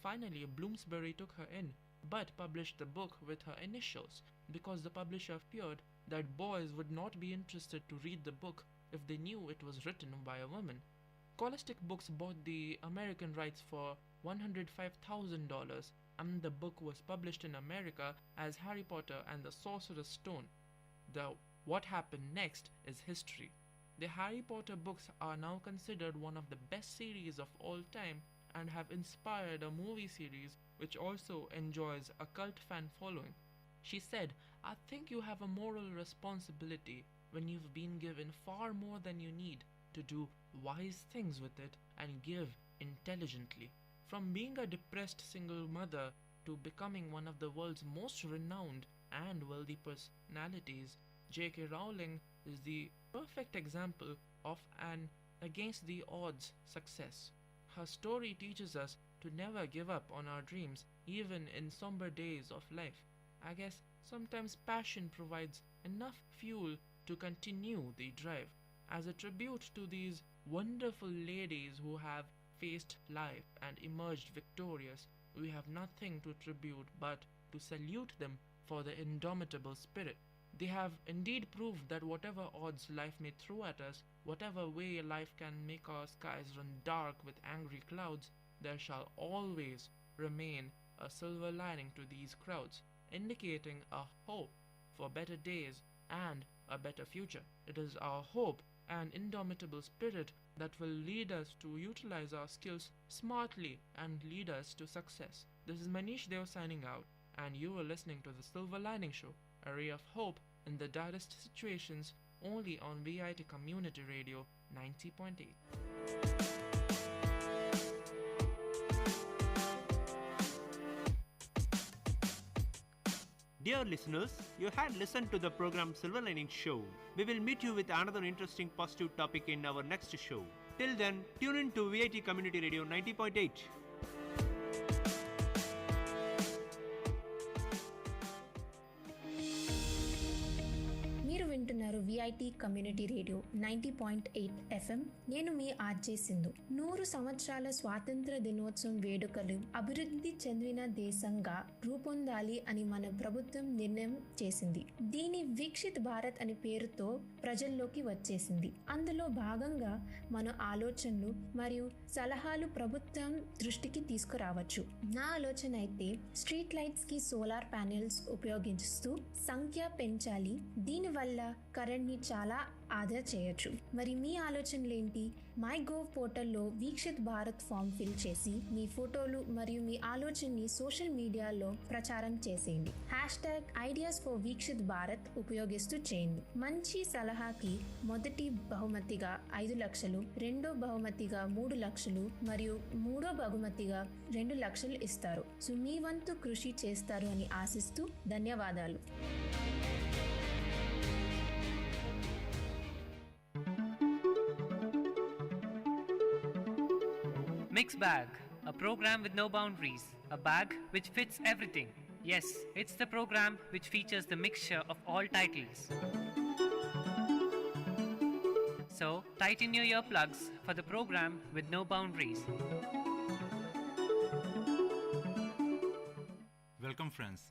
Finally, Bloomsbury took her in, but published the book with her initials because the publisher feared that boys would not be interested to read the book if they knew it was written by a woman. Scholastic Books bought the American rights for $105,000, and the book was published in America as Harry Potter and the Sorcerer's Stone. What happened next is history. The Harry Potter books are now considered one of the best series of all time and have inspired a movie series which also enjoys a cult fan following. She said, "I think you have a moral responsibility when you've been given far more than you need to do wise things with it and give intelligently." From being a depressed single mother to becoming one of the world's most renowned and wealthy personalities, J.K. Rowling is the perfect example of an against the odds success. Her story teaches us to never give up on our dreams, even in somber days of life. I guess sometimes passion provides enough fuel to continue the drive. As a tribute to these wonderful ladies who have faced life and emerged victorious, we have nothing to tribute but to salute them for their indomitable spirit. They have indeed proved that whatever odds life may throw at us, whatever way life can make our skies run dark with angry clouds, there shall always remain a silver lining to these crowds, indicating a hope for better days and a better future. It is our hope and indomitable spirit that will lead us to utilize our skills smartly and lead us to success. This is Manish Deo signing out, and you are listening to the Silver Lining Show, a ray of hope in the direst situations, only on VIT Community Radio 90.8. Dear listeners, you had listened to the program Silver Lining Show. We will meet you with another interesting positive topic in our next show. Till then, tune in to VIT Community Radio 90.8. మీరు వింటున్నారు VIT community radio 90.8 FM. నేను మీ RJ Sindhu. 100 సంవత్సరాల స్వాతంత్ర దినోత్సవం వేడుకలు అభివృద్ధి చెందిన దేశంగా రూపొందాలి అని మన ప్రభుత్వం నిర్ణయం చేసింది. దీని వికసిత్ భారత్ అనే పేరుతో ప్రజల్లోకి వచ్చేసింది. అందులో భాగంగా మన ఆలోచనలు మరియు సలహాలు ప్రభుత్వం దృష్టికి తీసుకురావచ్చు. నా ఆలోచన అయితే స్ట్రీట్ లైట్స్ కి సోలార్ ప్యానెల్స్ ఉపయోగిస్తూ సంఖ్య పెంచాలి. దీనివల్ల కరెంట్ ని చాలా ఆదా చేయొచ్చు. మరి మీ ఆలోచనలు ఏంటి? మై గోవ్ పోర్టల్లో వీక్షిత్ భారత్ ఫామ్ ఫిల్ చేసి మీ ఫోటోలు మరియు మీ ఆలోచనని సోషల్ మీడియాలో ప్రచారం చేసేయండి. #ఐడియాస్ ఫర్ వీక్షిత్ భారత్ ఉపయోగిస్తూ చేయండి. మంచి సలహాకి మొదటి బహుమతిగా 5 లక్షలు, రెండో బహుమతిగా 3 లక్షలు మరియు మూడో బహుమతిగా 2 లక్షలు ఇస్తారు. సో మీ వంతు కృషి చేస్తారు అని ఆశిస్తూ ధన్యవాదాలు. Mix Bag, a program with no boundaries, a bag which fits everything. Yes, it's the program which features the mixture of all titles. So, tighten your earplugs for the program with no boundaries. Welcome friends,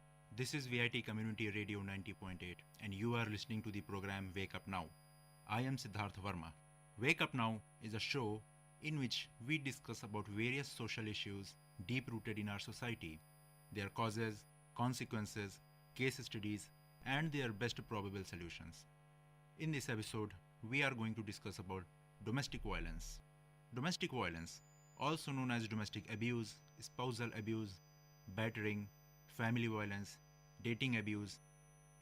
this is VIT Community Radio 90.8 and you are listening to the program Wake Up Now. I am Siddharth Verma. Wake Up Now is a show in which we discuss about various social issues deep-rooted in our society, their causes, consequences, case studies, and their best probable solutions. In this episode, we are going to discuss about domestic violence. Domestic violence, also known as domestic abuse, spousal abuse, battering, family violence, dating abuse,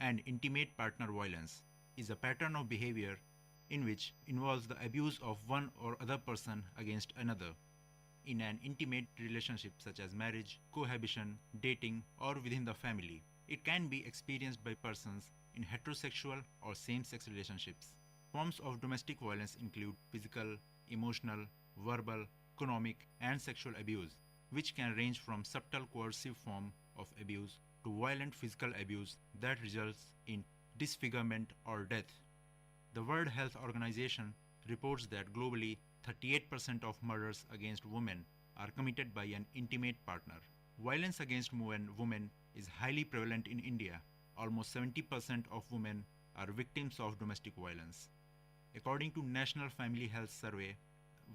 and intimate partner violence, is a pattern of behavior in which involves the abuse of one or other person against another in an intimate relationship such as marriage, cohabitation, dating, or within the family. It can be experienced by persons in heterosexual or same-sex relationships. Forms of domestic violence include physical, emotional, verbal, economic, and sexual abuse, which can range from subtle coercive form of abuse to violent physical abuse that results in disfigurement or death. The World Health Organization reports that globally 38% of murders against women are committed by an intimate partner. Violence against women is highly prevalent in India. Almost 70% of women are victims of domestic violence. According to National Family Health Survey,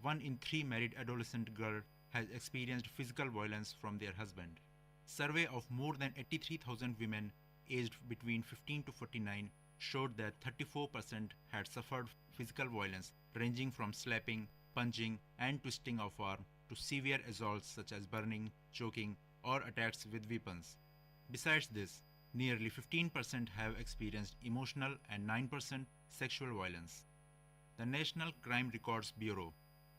1 in 3 married adolescent girl has experienced physical violence from their husband. Survey of more than 83,000 women aged between 15 to 49 showed that 34% had suffered physical violence ranging from slapping, punching, and twisting of arm to severe assaults such as burning, choking, or attacks with weapons. Besides this, nearly 15% have experienced emotional and 9% sexual violence. The National Crime Records Bureau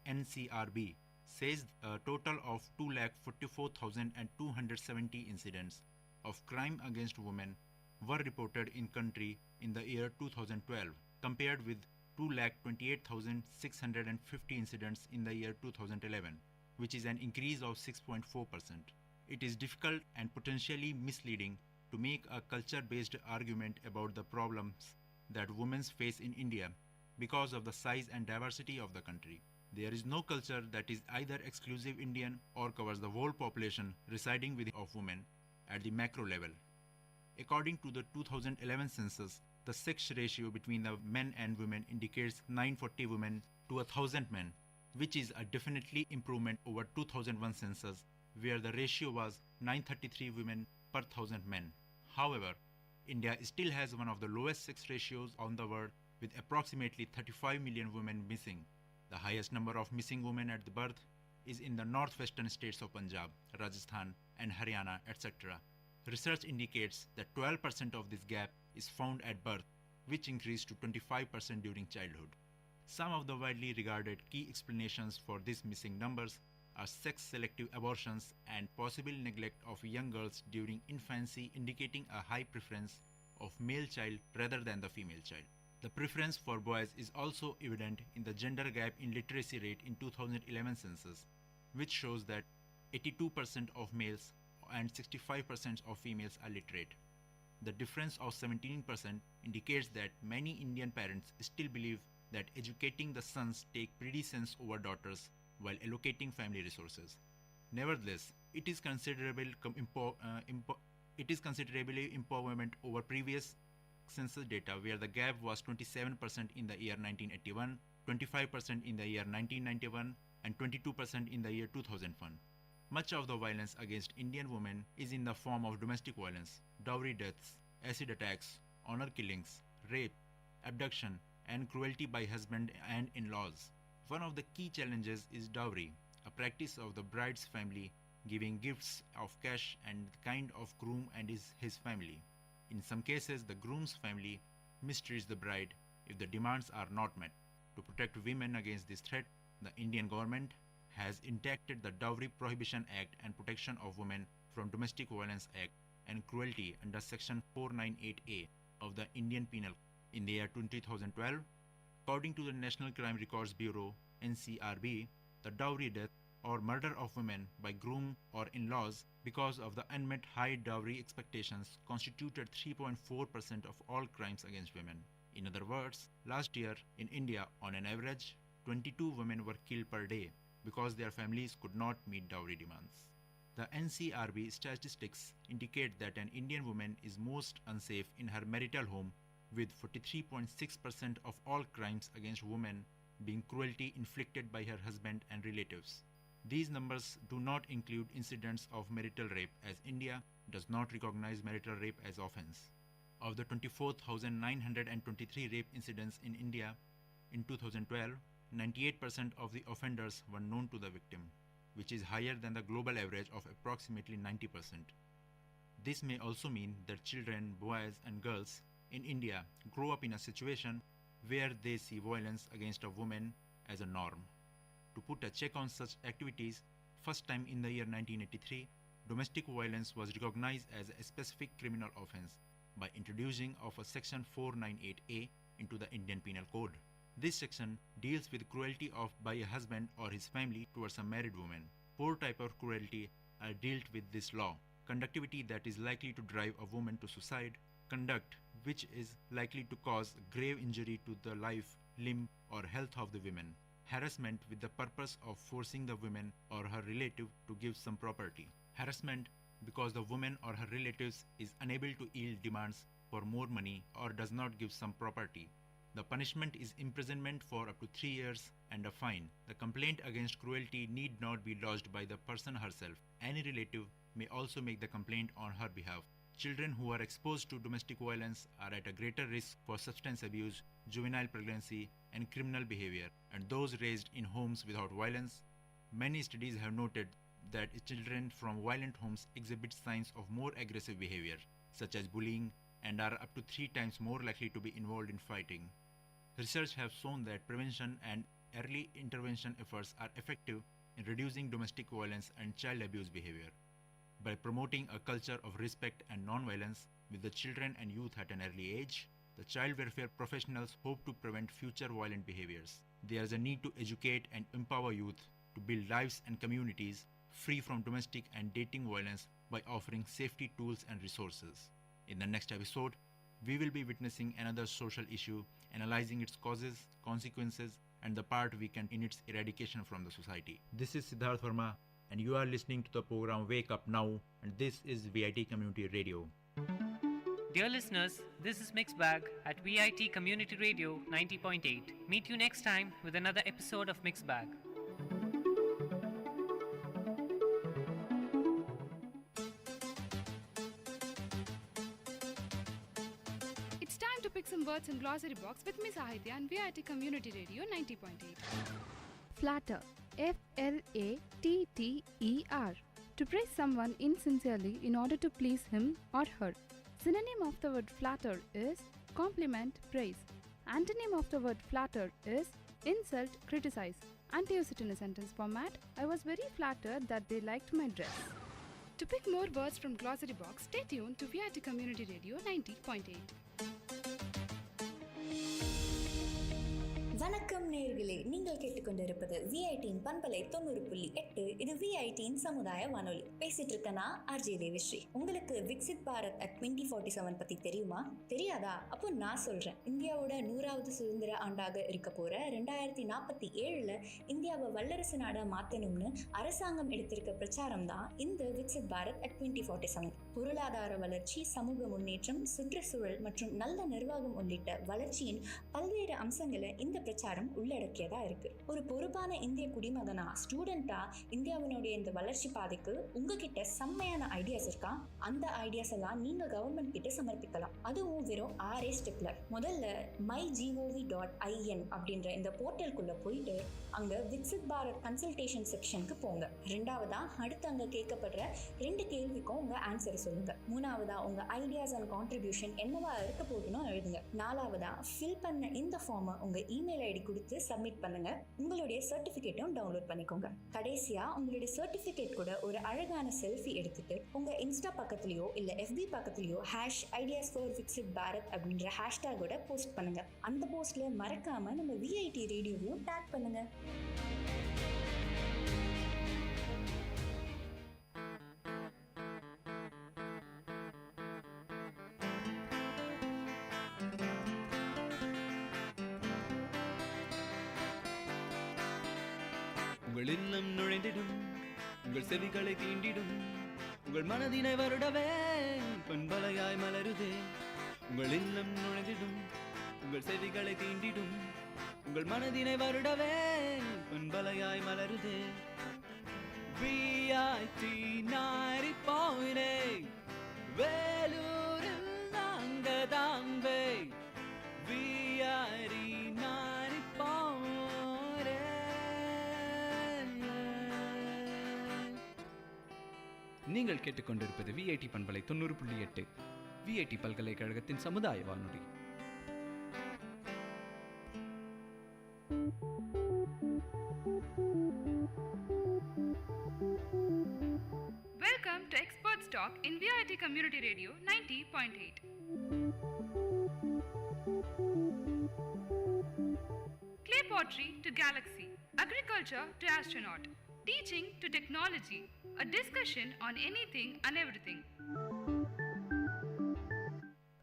(NCRB) says a total of 244,270 incidents of crime against women were reported in country in the year 2012, compared with 228,650 incidents in the year 2011, which is an increase of 6.4%. It is difficult and potentially misleading to make a culture-based argument about the problems that women face in India because of the size and diversity of the country. There is no culture that is either exclusive Indian or covers the whole population residing within of women at the macro level. According to the 2011 census, the sex ratio between the men and women indicates 940 women to 1,000 men, which is a definitely improvement over 2001 census, where the ratio was 933 women per 1,000 men. However, India still has one of the lowest sex ratios on the world, with approximately 35 million women missing. The highest number of missing women at the birth is in the northwestern states of Punjab, Rajasthan, and Haryana, etc. Research indicates that 12% of this gap is found at birth, which increased to 25% during childhood. Some of the widely regarded key explanations for these missing numbers are sex-selective abortions and possible neglect of young girls during infancy, indicating a high preference of male child rather than the female child. The preference for boys is also evident in the gender gap in literacy rate in 2011 census, which shows that 82% of males and 65% of females are literate. The difference of 17% indicates that many Indian parents still believe that educating the sons take precedence over daughters while allocating family resources. Nevertheless, it is considerably empowerment over previous census data, where the gap was 27% in the year 1981, 25% in the year 1991, and 22% in the year 2001. Much of the violence against Indian women is in the form of domestic violence, dowry deaths, acid attacks, honor killings, rape, abduction, and cruelty by husband and in-laws. One of the key challenges is dowry, a practice of the bride's family giving gifts of cash and the kind of groom and his family. In some cases, the groom's family mistreats the bride if the demands are not met. To protect women against this threat, the Indian government has enacted the Dowry Prohibition Act and Protection of Women from Domestic Violence Act and Cruelty under Section 498A of the Indian Penal Code. In the year 2012, according to the National Crime Records Bureau (NCRB), the dowry death or murder of women by groom or in-laws because of the unmet high dowry expectations constituted 3.4% of all crimes against women. In other words, last year in India, on an average, 22 women were killed per day because their families could not meet dowry demands. The NCRB statistics indicate that an Indian woman is most unsafe in her marital home, with 43.6% of all crimes against women being cruelty inflicted by her husband and relatives. These numbers do not include incidents of marital rape, as India does not recognize marital rape as offense. Of the 24,923 rape incidents in India in 2012, 98% of the offenders were known to the victim, which is higher than the global average of approximately 90%. This may also mean that children, boys and girls in India grow up in a situation where they see violence against a woman as a norm. To put a check on such activities, first time in the year 1983, domestic violence was recognized as a specific criminal offense by introducing of a Section 498A into the Indian Penal Code. This section deals with cruelty by a husband or his family towards a married woman. 4 types of cruelty are dealt with this law: conductivity that is likely to drive a woman to suicide, conduct which is likely to cause grave injury to the life, limb, or health of the woman, harassment with the purpose of forcing the woman or her relative to give some property, harassment because the woman or her relatives is unable to yield demands for more money or does not give some property, The punishment is imprisonment for up to 3 years and a fine. The complaint against cruelty need not be lodged by the person herself. Any relative may also make the complaint on her behalf. Children who are exposed to domestic violence are at a greater risk for substance abuse, juvenile pregnancy, and criminal behavior, and those raised in homes without violence. Many studies have noted that children from violent homes exhibit signs of more aggressive behavior, such as bullying, and are up to 3 times more likely to be involved in fighting. Research has shown that prevention and early intervention efforts are effective in reducing domestic violence and child abuse behavior. By promoting a culture of respect and non-violence with the children and youth at an early age, the child welfare professionals hope to prevent future violent behaviors. There is a need to educate and empower youth to build lives and communities free from domestic and dating violence by offering safety tools and resources. In the next episode, we will be witnessing another social issue, analyzing its causes, consequences, and the part we can in its eradication from the society. This is Siddharth Verma, and you are listening to the program Wake Up Now, and this is VIT Community Radio. Dear listeners, this is Mixed Bag at VIT Community Radio 90.8. Meet you next time with another episode of Mixed Bag. It's time to pick some words in glossary box with Miss Ahitya and VIT Community Radio 90.8. Flatter. F-L-A-T-T-E-R. To praise someone insincerely in order to please him or her. Synonym of the word flatter is compliment, praise. Antonym of the word flatter is insult, criticize. And to use it in a sentence format, I was very flattered that they liked my dress. To pick more words from glossary box, stay tuned to VIT Community Radio 90.8. வணக்கம் நேயர்களே, நீங்கள் கேட்டுக்கொண்டிருப்பது விஐடியின் பண்பலை 90.8. இது விஐடியின் சமுதாய வானொலி. பேசிட்டு இருக்கனா ஆர்ஜே தேவிஸ்ரீ. உங்களுக்கு விக்சித் பாரத் அட் 2047 பத்தி தெரியுமா? தெரியாதா? அப்போ நான் சொல்றேன். இந்தியாவோட 100வது சுதந்திர ஆண்டாக இருக்க போற 2047ல இந்தியாவை வல்லரசு நாடா மாத்தணும்னு அரசாங்கம் எடுத்திருக்க பிரச்சாரம் தான் இந்த விக்சித் பாரத் அட் 2047. பொருளாதார வளர்ச்சி, சமூக முன்னேற்றம், சுற்றுச்சூழல் மற்றும் நல்ல நிர்வாகம் உள்ளிட்ட வளர்ச்சியின் பல்வேறு அம்சங்களை இந்த பிரச்சாரம் உள்ளடக்கியதா இருக்கு. ஒரு பொறுப்பான இந்திய குடிமகனா, ஸ்டூடெண்டா இந்தியாவினுடைய இந்த வளர்ச்சி பாதைக்கு உங்ககிட்ட செம்மையான ஐடியாஸ் இருக்கா? அந்த ஐடியாஸ் எல்லாம் நீங்க கவர்மெண்ட் கிட்ட சமர்ப்பிக்கலாம். அதுவும் வெறும் 6 ஸ்டெப்ல. முதல்ல mygov.in அப்படின்ற இந்த போர்ட்டலுக்குள்ள போயிட்டு அங்க விக்சித் பாரத் கன்சல்டேஷன் செக்ஷனுக்கு போங்க. ரெண்டாவதா அடுத்து அங்க கேட்கப்படுற 2 கேள்விக்கும் உங்க ஆன்சர் சொல்லுங்க. மூணாவதா உங்க ஐடியாஸ் அண்ட் கான்ட்ரிபியூஷன் என்னவா இருக்க போதுன்னு எழுதுங்க. நாலாவதா ஃபில் பண்ண இந்த ஃபார்மை உங்க இமெயில் ஐடி கொடுத்து சப்மிட் பண்ணுங்க. உங்களுடைய சர்டிபிகேட்டும் டவுன்லோட் பண்ணிக்கோங்க. கடைசியா உங்களுடைய சர்டிபிகேட் கூட ஒரு அழகான செல்ஃபி எடுத்துட்டு உங்க இன்ஸ்டா பக்கத்துலயோ இல்ல FB பக்கத்துலயோ #ideas4vicsidbharat அப்படின்ற ஹேஷ்டேகோட போஸ்ட் பண்ணுங்க. அந்த போஸ்ட்ல மறக்காம நம்ம VIT ரேடியோவையும் டேக் பண்ணுங்க. உங்கள் இல்லம் நுழைந்திடும், உங்கள் செவிகளை தீண்டிடும், உங்கள் மனதினை வருடவே பண்பலையாய் மலருதே. உங்கள் இல்லம் நுழைந்திடும், உங்கள் செவிகளை தீண்டிடும், உங்கள் மனதினை வருடவே பண்பலையாய் மலருதே. VIT 90.8 வேலூரில் நாங்கதாம்பே. VIT 90.8. நீங்கள் கேட்டுக்கொண்டிருப்பது VIT பண்பலை 90.8 VIT பல்கலைக்கழகத்தின் சமுதாய வானொலி. Welcome to Experts Talk in VIT Community Radio 90.8. Clay pottery to galaxy, agriculture to astronaut, teaching to technology, a discussion on anything and everything.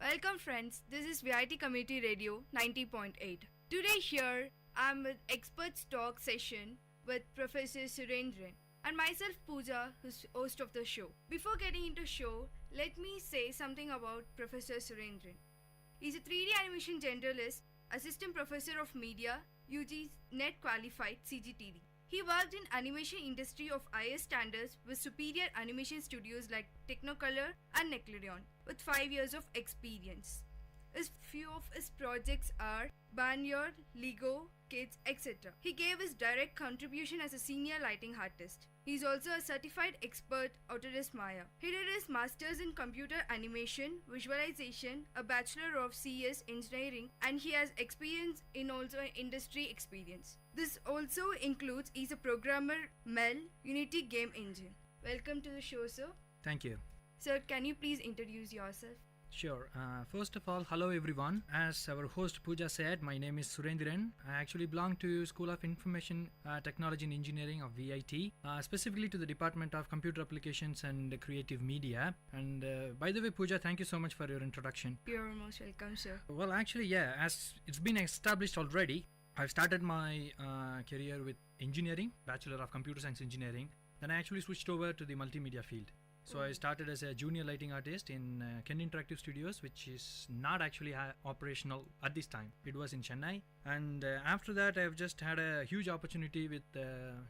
Welcome friends, this is VIT Community Radio 90.8. Today here I am with Experts Talk session with Professor Surendran and myself Pooja, who's host of the show. Before getting into show, let me say something about Professor Surendran. He's a 3D animation generalist Assistant Professor of Media, UG's NET Qualified CGTD. He worked in animation industry of highest standards with superior animation studios like Technicolor and Nickelodeon with 5 years of experience. Few of his projects are Barnyard, Lego, Kids, etc. He gave his direct contribution as a senior lighting artist. He is also a certified expert Autodesk Maya. He did his masters in computer animation, visualization, a bachelor of CS engineering, and he has experience in also industry experience. This also includes he's a programmer MEL Unity game engine. Welcome to the show, sir. Thank you. Sir, can you please introduce yourself? Sure. First of all, hello everyone. As our host Pooja said, my name is Surendran. I actually belong to School of Information Technology and Engineering of VIT, specifically to the Department of Computer Applications and Creative Media. And by the way, Pooja, thank you so much for your introduction. You're most welcome, sir. Well, actually, yeah, as it's been established already, I've started my career with engineering, Bachelor of Computer Science Engineering. Then I actually switched over to the multimedia field. So I started as a junior lighting artist in Ken Interactive Studios, which is not actually operational at this time. It was in Chennai. And after that, I've just had a huge opportunity with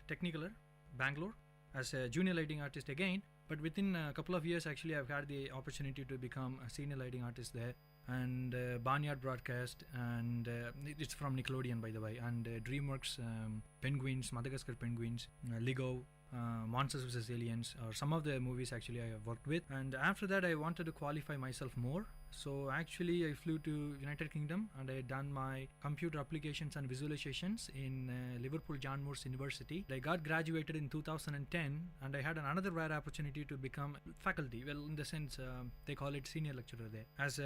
Technicolor, Bangalore, as a junior lighting artist again. But within a couple of years, actually, I've had the opportunity to become a senior lighting artist there. And Barnyard Broadcast, and it's from Nickelodeon, by the way, and DreamWorks, Penguins, Madagascar Penguins, Lego, Monsters vs. Aliens, or some of the movies actually I have worked with. And after that, I wanted to qualify myself more. So actually, I flew to United Kingdom and I had done my computer applications and visualizations in Liverpool John Moores University. I got graduated in 2010, and I had another rare opportunity to become faculty. Well, in the sense they call it senior lecturer there as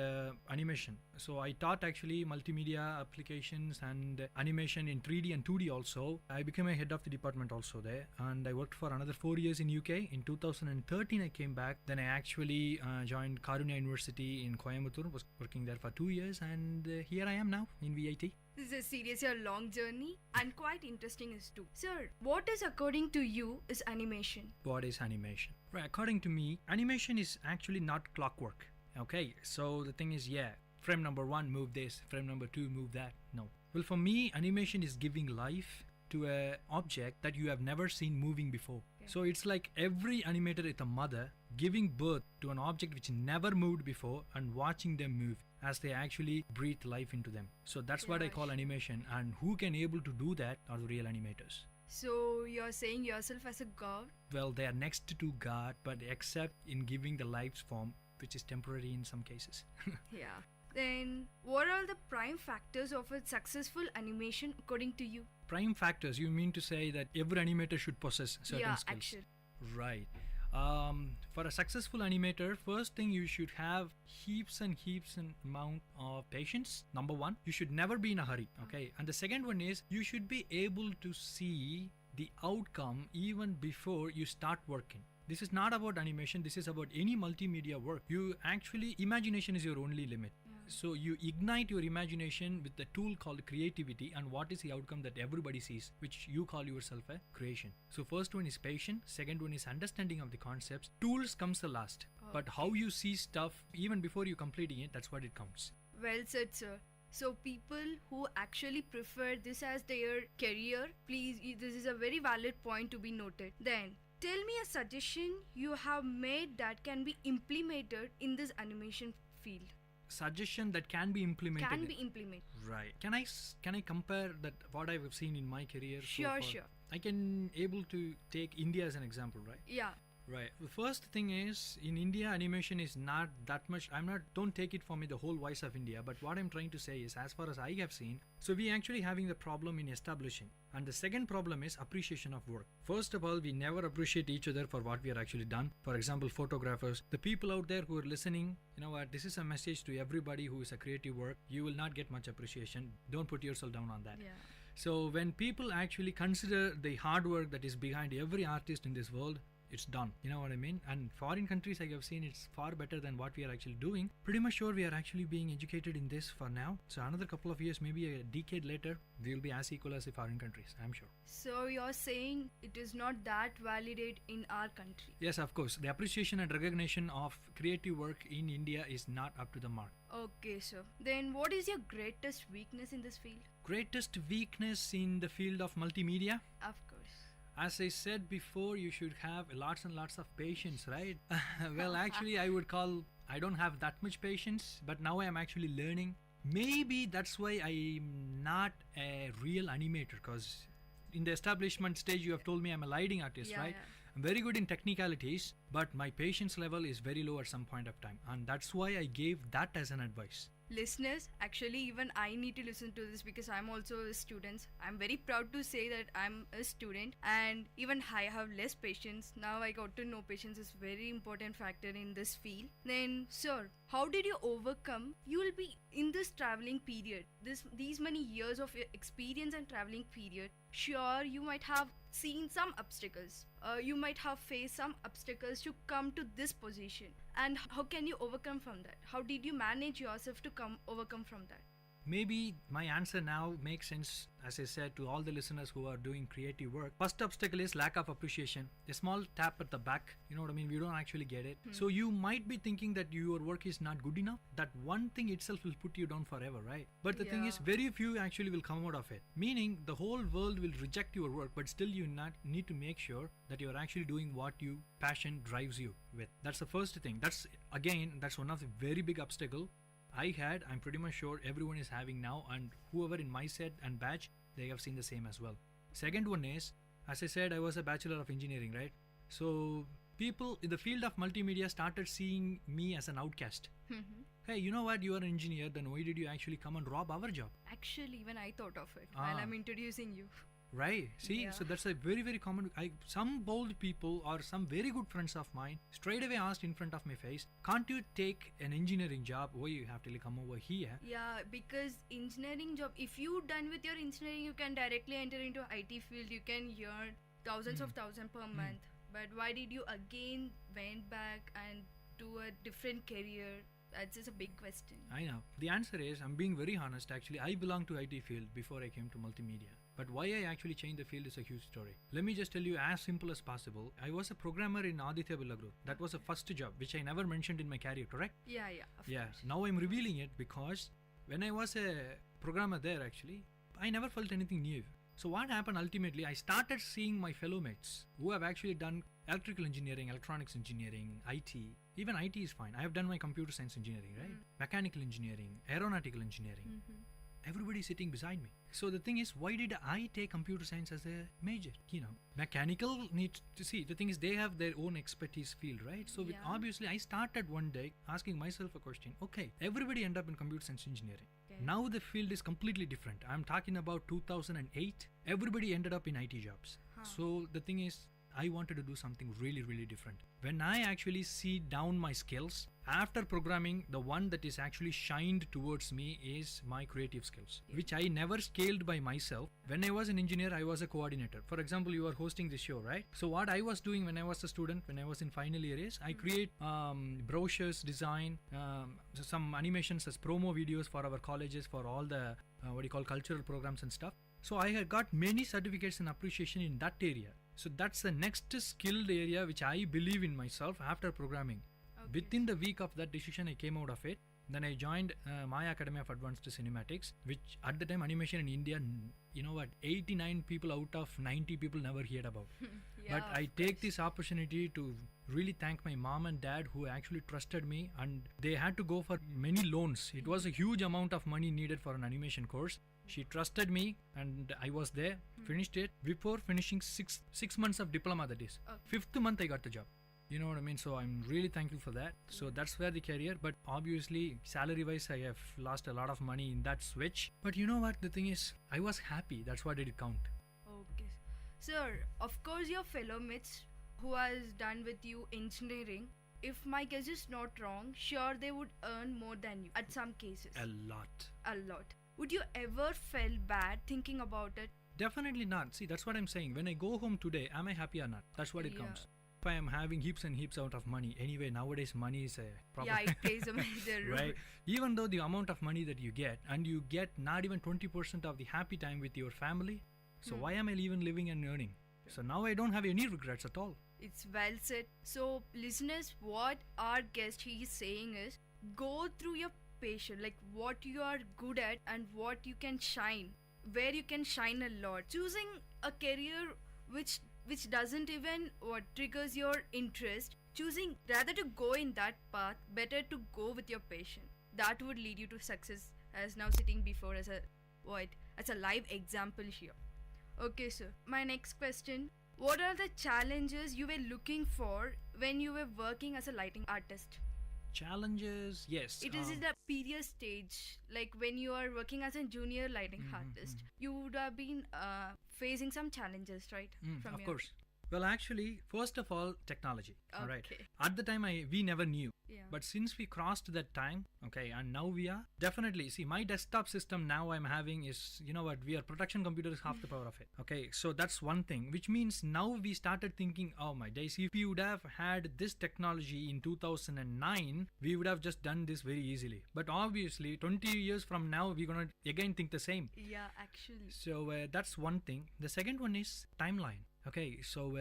animation. So I taught actually multimedia applications and animation in 3D and 2D also. I became a head of the department also there, and I worked for another 4 years in UK. In 2013, I came back. Then I actually joined Karunya University in Coimbatore, was working there for 2 years, and here I am now in VIT. This is a seriously a long journey and quite interesting as too. Sir, what is according to you is animation? What is animation? Right, according to me, animation is actually not clockwork. Okay, so the thing is, yeah, frame number 1 move this, frame number 2 move that. No. Well, for me, animation is giving life to a object that you have never seen moving before. Okay. So it's like every animator is a mother giving birth to an object which never moved before and watching them move as they actually breathe life into them. So that's what I call animation, and who can able to do that are the real animators. So you're saying yourself as a god? Well, they are next to God, but except in giving the life's form, which is temporary in some cases. Yeah. Then what are the prime factors of a successful animation according to you? Prime factors, you mean to say that every animator should possess certain skills? Action. Right. For a successful animator, first thing you should have heaps and amount of patience. Number 1, you should never be in a hurry. Okay. And the second one is you should be able to see the outcome even before you start working. This is not about animation, this is about any multimedia work. You actually, imagination is your only limit. So you ignite your imagination with the tool called creativity, and what is the outcome that everybody sees, which you call yourself a creation. So first one is patience, second one is understanding of the concepts. Tools comes the last, but how you see stuff even before you completing it, that's what it counts. Well said, sir. So people who actually prefer this as their career, please, this is a very valid point to be noted. Then tell me a suggestion you have made that can be implemented in this animation field. Suggestion that can be implemented. Right. Can I compare that what I've seen in my career? Sure. I can able to take India as an example, right? Yeah. Right. The first thing is, in India, animation is not that much. Don't take it for me the whole voice of India, but what I'm trying to say is, as far as I have seen, so we actually having the problem in establishing. And the second problem is appreciation of work. First of all, we never appreciate each other for what we are actually done. For example, photographers, the people out there who are listening, you know what, this is a message to everybody who is a creative work. You will not get much appreciation. Don't put yourself down on that. Yeah. So when people actually consider the hard work that is behind every artist in this world, it's done. You know what I mean? And foreign countries, I have seen, it's far better than what we are actually doing. Pretty much sure we are actually being educated in this for now. So another couple of years, maybe a decade later, we will be as equal as the foreign countries, I'm sure. So you're saying it is not that validated in our country? Yes, of course. The appreciation and recognition of creative work in India is not up to the mark. Okay, sir. Then what is your greatest weakness in this field? Greatest weakness in the field of multimedia? Of course. As I said before, you should have lots and lots of patience, right? Well, actually, I don't have that much patience, but now I am actually learning. Maybe that's why I'm not a real animator, because in the establishment stage, you have told me I'm a lighting artist, right? Yeah. I'm very good in technicalities, but my patience level is very low at some point of time. And that's why I gave that as an advice. Listeners, actually even I need to listen to this because I'm also a student. I'm very proud to say that I'm a student, and even I have less patience. Now I got to know patience is very important factor in this field. Then sir, how did you overcome? You will be in this traveling period, these many years of your experience and traveling period. Sure, you might have seen some obstacles. You might have faced some obstacles to come to this position. And how can you overcome from that? How did you manage yourself to overcome from that? Maybe my answer now makes sense, as I said, to all the listeners who are doing creative work. First obstacle is lack of appreciation. A small tap at the back, you know what I mean? We don't actually get it. So you might be thinking that your work is not good enough. That one thing itself will put you down forever, right? But the thing is, very few actually will come out of it. Meaning the whole world will reject your work, but still you need to make sure that you're actually doing what your passion drives you with. That's the first thing. That's one of the very big obstacle I had. I'm pretty much sure everyone is having now, and whoever in my set and batch, they have seen the same as well. Second one is, as I said, I was a Bachelor of Engineering, right? So people in the field of multimedia started seeing me as an outcast. Hey, you know what? You are an engineer, then why did you actually come and rob our job? Actually, even I thought of it while I'm introducing you. Right. See, so that's a very, very common. Some bold people or some very good friends of mine straight away asked in front of my face, can't you take an engineering job? Why you have to come over here? Yeah, because engineering job, if you done with your engineering, you can directly enter into IT field. You can earn thousands of thousands per month. But why did you again went back and do a different career? That's just a big question. I know. The answer is, I'm being very honest. Actually, I belonged to IT field before I came to multimedia. But why I actually changed the field is a huge story. Let me just tell you as simple as possible. I was a programmer in Aditya Birla Group. That was the first job, which I never mentioned in my career, correct? Yeah, of course. Now I'm revealing it because when I was a programmer there, actually, I never felt anything new. So what happened ultimately, I started seeing my fellow mates who have actually done electrical engineering, electronics engineering, IT. Even IT is fine. I have done my computer science engineering, right? Mechanical engineering, aeronautical engineering. Everybody sitting beside me. So the thing is, why did I take computer science as a major? Mechanical needs to see. The thing is, they have their own expertise field, right? So obviously, I started one day asking myself a question. Okay, everybody end up in computer science engineering. Now the field is completely different. I'm talking about 2008. Everybody ended up in IT jobs. So the thing is, I wanted to do something really, really different. When I actually see down my skills, after programming, the one that is actually shined towards me is my creative skills, which I never scaled by myself. When I was an engineer, I was a coordinator. For example, you are hosting this show, right? So what I was doing when I was a student, when I was in final year is, I create brochures, design, some animations as promo videos for our colleges, for all the cultural programs and stuff. So I had got many certificates and appreciation in that area. So that's the next skilled area which I believe in myself after programming. Within the week of that decision, I came out of it. Then I joined Maya Academy of Advanced Cinematics, which at the time animation in India, 89 people out of 90 people never heard about. But I take this opportunity to really thank my mom and dad who actually trusted me, and they had to go for many loans. It was a huge amount of money needed for an animation course. She trusted me and I was there, finished it. Before finishing six months of diploma, that is. 5th month I got the job. You know what I mean? So I'm really thankful for that. So that's where the career, but obviously salary wise I have lost a lot of money in that switch. But you know what? The thing is, I was happy. That's what did it count. Okay. Sir, of course your fellow mates who has done with you engineering, if my guess is not wrong, sure they would earn more than you at some cases. A lot. Would you ever feel bad thinking about it? Definitely not. See, that's what I'm saying. When I go home today, am I happy or not? That's what it counts. I am having heaps and heaps out of money. Anyway, nowadays money is a problem. Yeah, it plays a major role. Right? Even though the amount of money that you get, and you get not even 20% of the happy time with your family, so why am I even living and earning? So now I don't have any regrets at all. It's well said. So, listeners, what our guest he is saying is go through your passion, like what you are good at and what you can shine, where you can shine a lot. Choosing a career which doesn't even what triggers your interest, choosing rather to go in that path, better to go with your passion. That would lead you to success, as now sitting before as a live example here. Okay, sir. My next question. What are the challenges you were looking for when you were working as a lighting artist? Challenges, yes. It is in the previous stage, like when you are working as a junior lighting artist, you would have been facing some challenges, right? Of course. Well, actually, first of all, technology. All right. Okay. At the time, we never knew. Yeah. But since we crossed that time, okay, and now we are definitely, see, my desktop system now I'm having is, you know what, we are production computer is half the power of it. Okay, so that's one thing, which means now we started thinking, oh my days, if we would have had this technology in 2009, we would have just done this very easily. But obviously, 20 years from now, we're going to again think the same. Yeah, actually. So that's one thing. The second one is timeline. Okay, so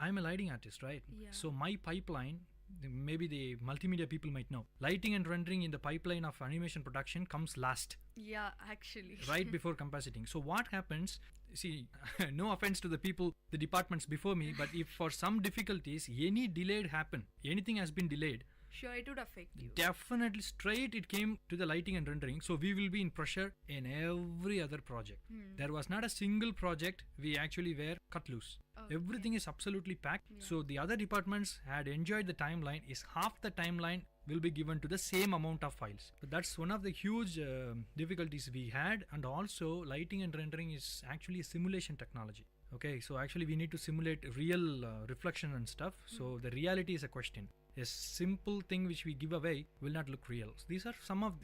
I'm a lighting artist, right? Yeah. So my pipeline, maybe the multimedia people might know, lighting and rendering in the pipeline of animation production comes last. Yeah, actually. Right before compositing. So what happens, see, no offense to the people, the departments before me, but if for some difficulties, any delayed happen, anything has been delayed, sure, it would affect you. Definitely straight it came to the lighting and rendering. So we will be in pressure in every other project. There was not a single project we actually were cut loose. Everything is absolutely packed. Yeah. So the other departments had enjoyed the timeline. Is half the timeline will be given to the same amount of files. But that's one of the huge difficulties we had. And also lighting and rendering is actually a simulation technology. Okay, so actually we need to simulate real reflection and stuff. So the reality is a question. A simple thing which we give away will not look real. So these are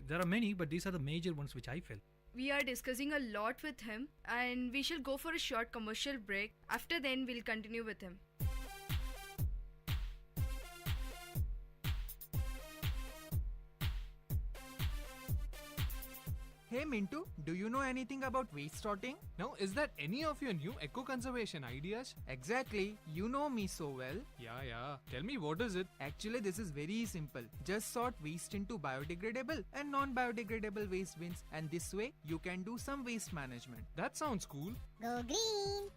there are many, but these are the major ones which I feel. We are discussing a lot with him, and we shall go for a short commercial break. After then, we'll continue with him. Hey Mintu, do you know anything about waste sorting? Now, is that any of your new eco-conservation ideas? Exactly, you know me so well. Yeah. Tell me, what is it? Actually, this is very simple. Just sort waste into biodegradable and non-biodegradable waste bins, and this way you can do some waste management. That sounds cool. Go green!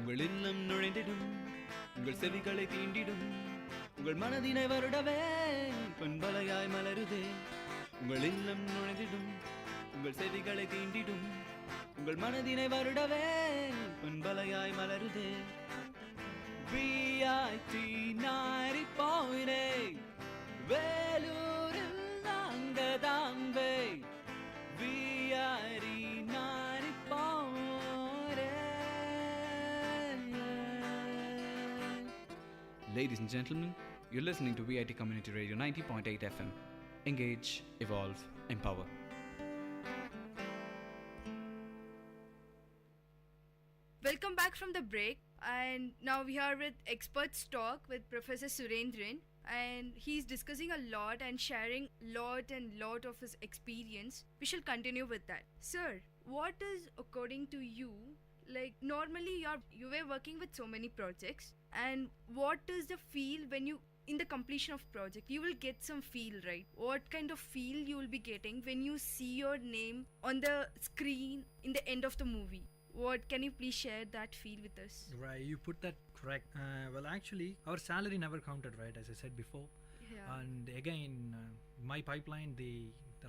உங்கள் இல்லம் நுழைந்திடும் உங்கள் செவிகளை தீண்டிடும் உங்கள் மனதினை வருடவே பண்பலையாய் மலருதே உங்கள் இல்லம் நுழைந்திடும் உங்கள் செவிகளை தீண்டிடும் உங்கள் மனதினை வருடவே பண்பலையாய் மலருதே VIT 90.8 வேலூரில் நாங்கதாம்பே VIT 90.8. Ladies and gentlemen, you're listening to VIT Community Radio 90.8 FM. Engage, evolve, empower. Welcome back from the break, and now we are with Experts Talk with Professor Surendran, and he's discussing a lot and sharing lot of his experience. We shall continue with that. Sir, what is, according to you, like normally you were working with so many projects, and what is the feel when you in the completion of project you will get some feel, right? What kind of feel you will be getting when you see your name on the screen in the end of the movie? What can you please share that feel with us? Right, you put that correct. Well, actually, our salary never counted, right? As I said before. Yeah. And again, my pipeline, the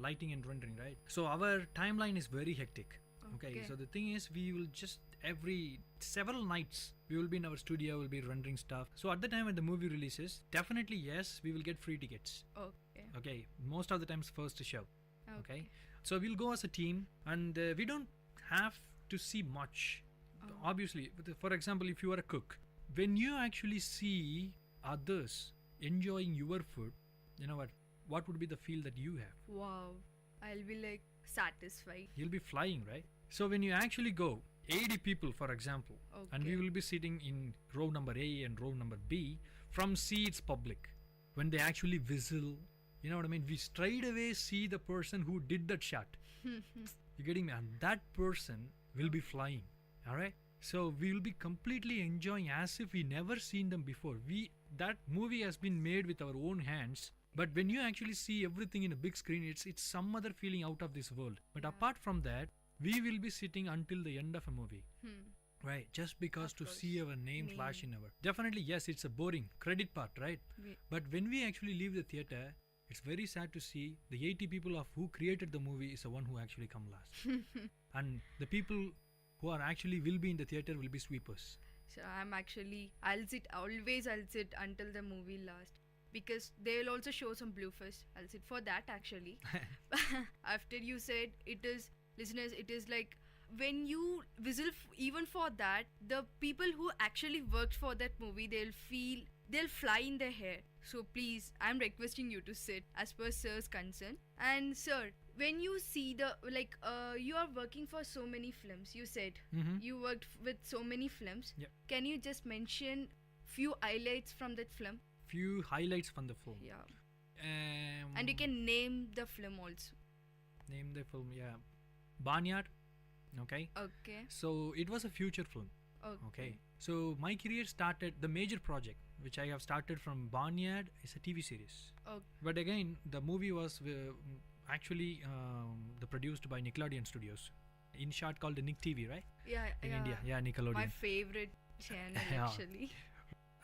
lighting and rendering, right? So our timeline is very hectic. Okay. So the thing is, we will just every several nights we will be in our studio, we'll be rendering stuff. So at the time when the movie releases, definitely yes, we will get free tickets. Okay. Most of the times first show. Okay. So we'll go as a team, and we don't have to see much. Obviously, for example, if you are a cook, when you actually see others enjoying your food, you know what would be the feel that you have? Wow, I'll be like satisfied. You'll be flying, right? So when you actually go 80 people, for example, and we will be sitting in row number A and row number B, from C it's public. When they actually whistle, you know what I mean, we straight away see the person who did that shot. You getting me? And that person will be flying. All right, so we will be completely enjoying as if we never seen them before. That movie has been made with our own hands, but when you actually see everything in a big screen, it's some other feeling out of this world. But apart from that, we will be sitting until the end of a movie, right? Just because to see our name flash in our. Definitely, yes, it's a boring credit part, right? But when we actually leave the theater, it's very sad to see the 80 people of who created the movie is the one who actually come last, and the people who are actually will be in the theater will be sweepers. So I'll sit until the movie last, because they'll also show some bloopers. I'll sit for that actually. After you said it is, listeners, it is like when you whistle even for that, the people who actually worked for that movie, they'll fly in their hair. So please, I'm requesting you to sit as per sir's concern. And sir, when you see you are working for so many films, you said you worked with so many films. Yep. Can you just mention few highlights from that film? Few highlights from the film. Yeah. And you can name the film also. Name the film, yeah. Barnyard. Okay. So it was a future film. Okay. So my career started, the major project which I have started from Barnyard is a TV series. But again, the movie was actually produced by Nickelodeon Studios. In short, called the Nick TV, right? Yeah. In India, yeah, Nickelodeon. My favorite channel actually.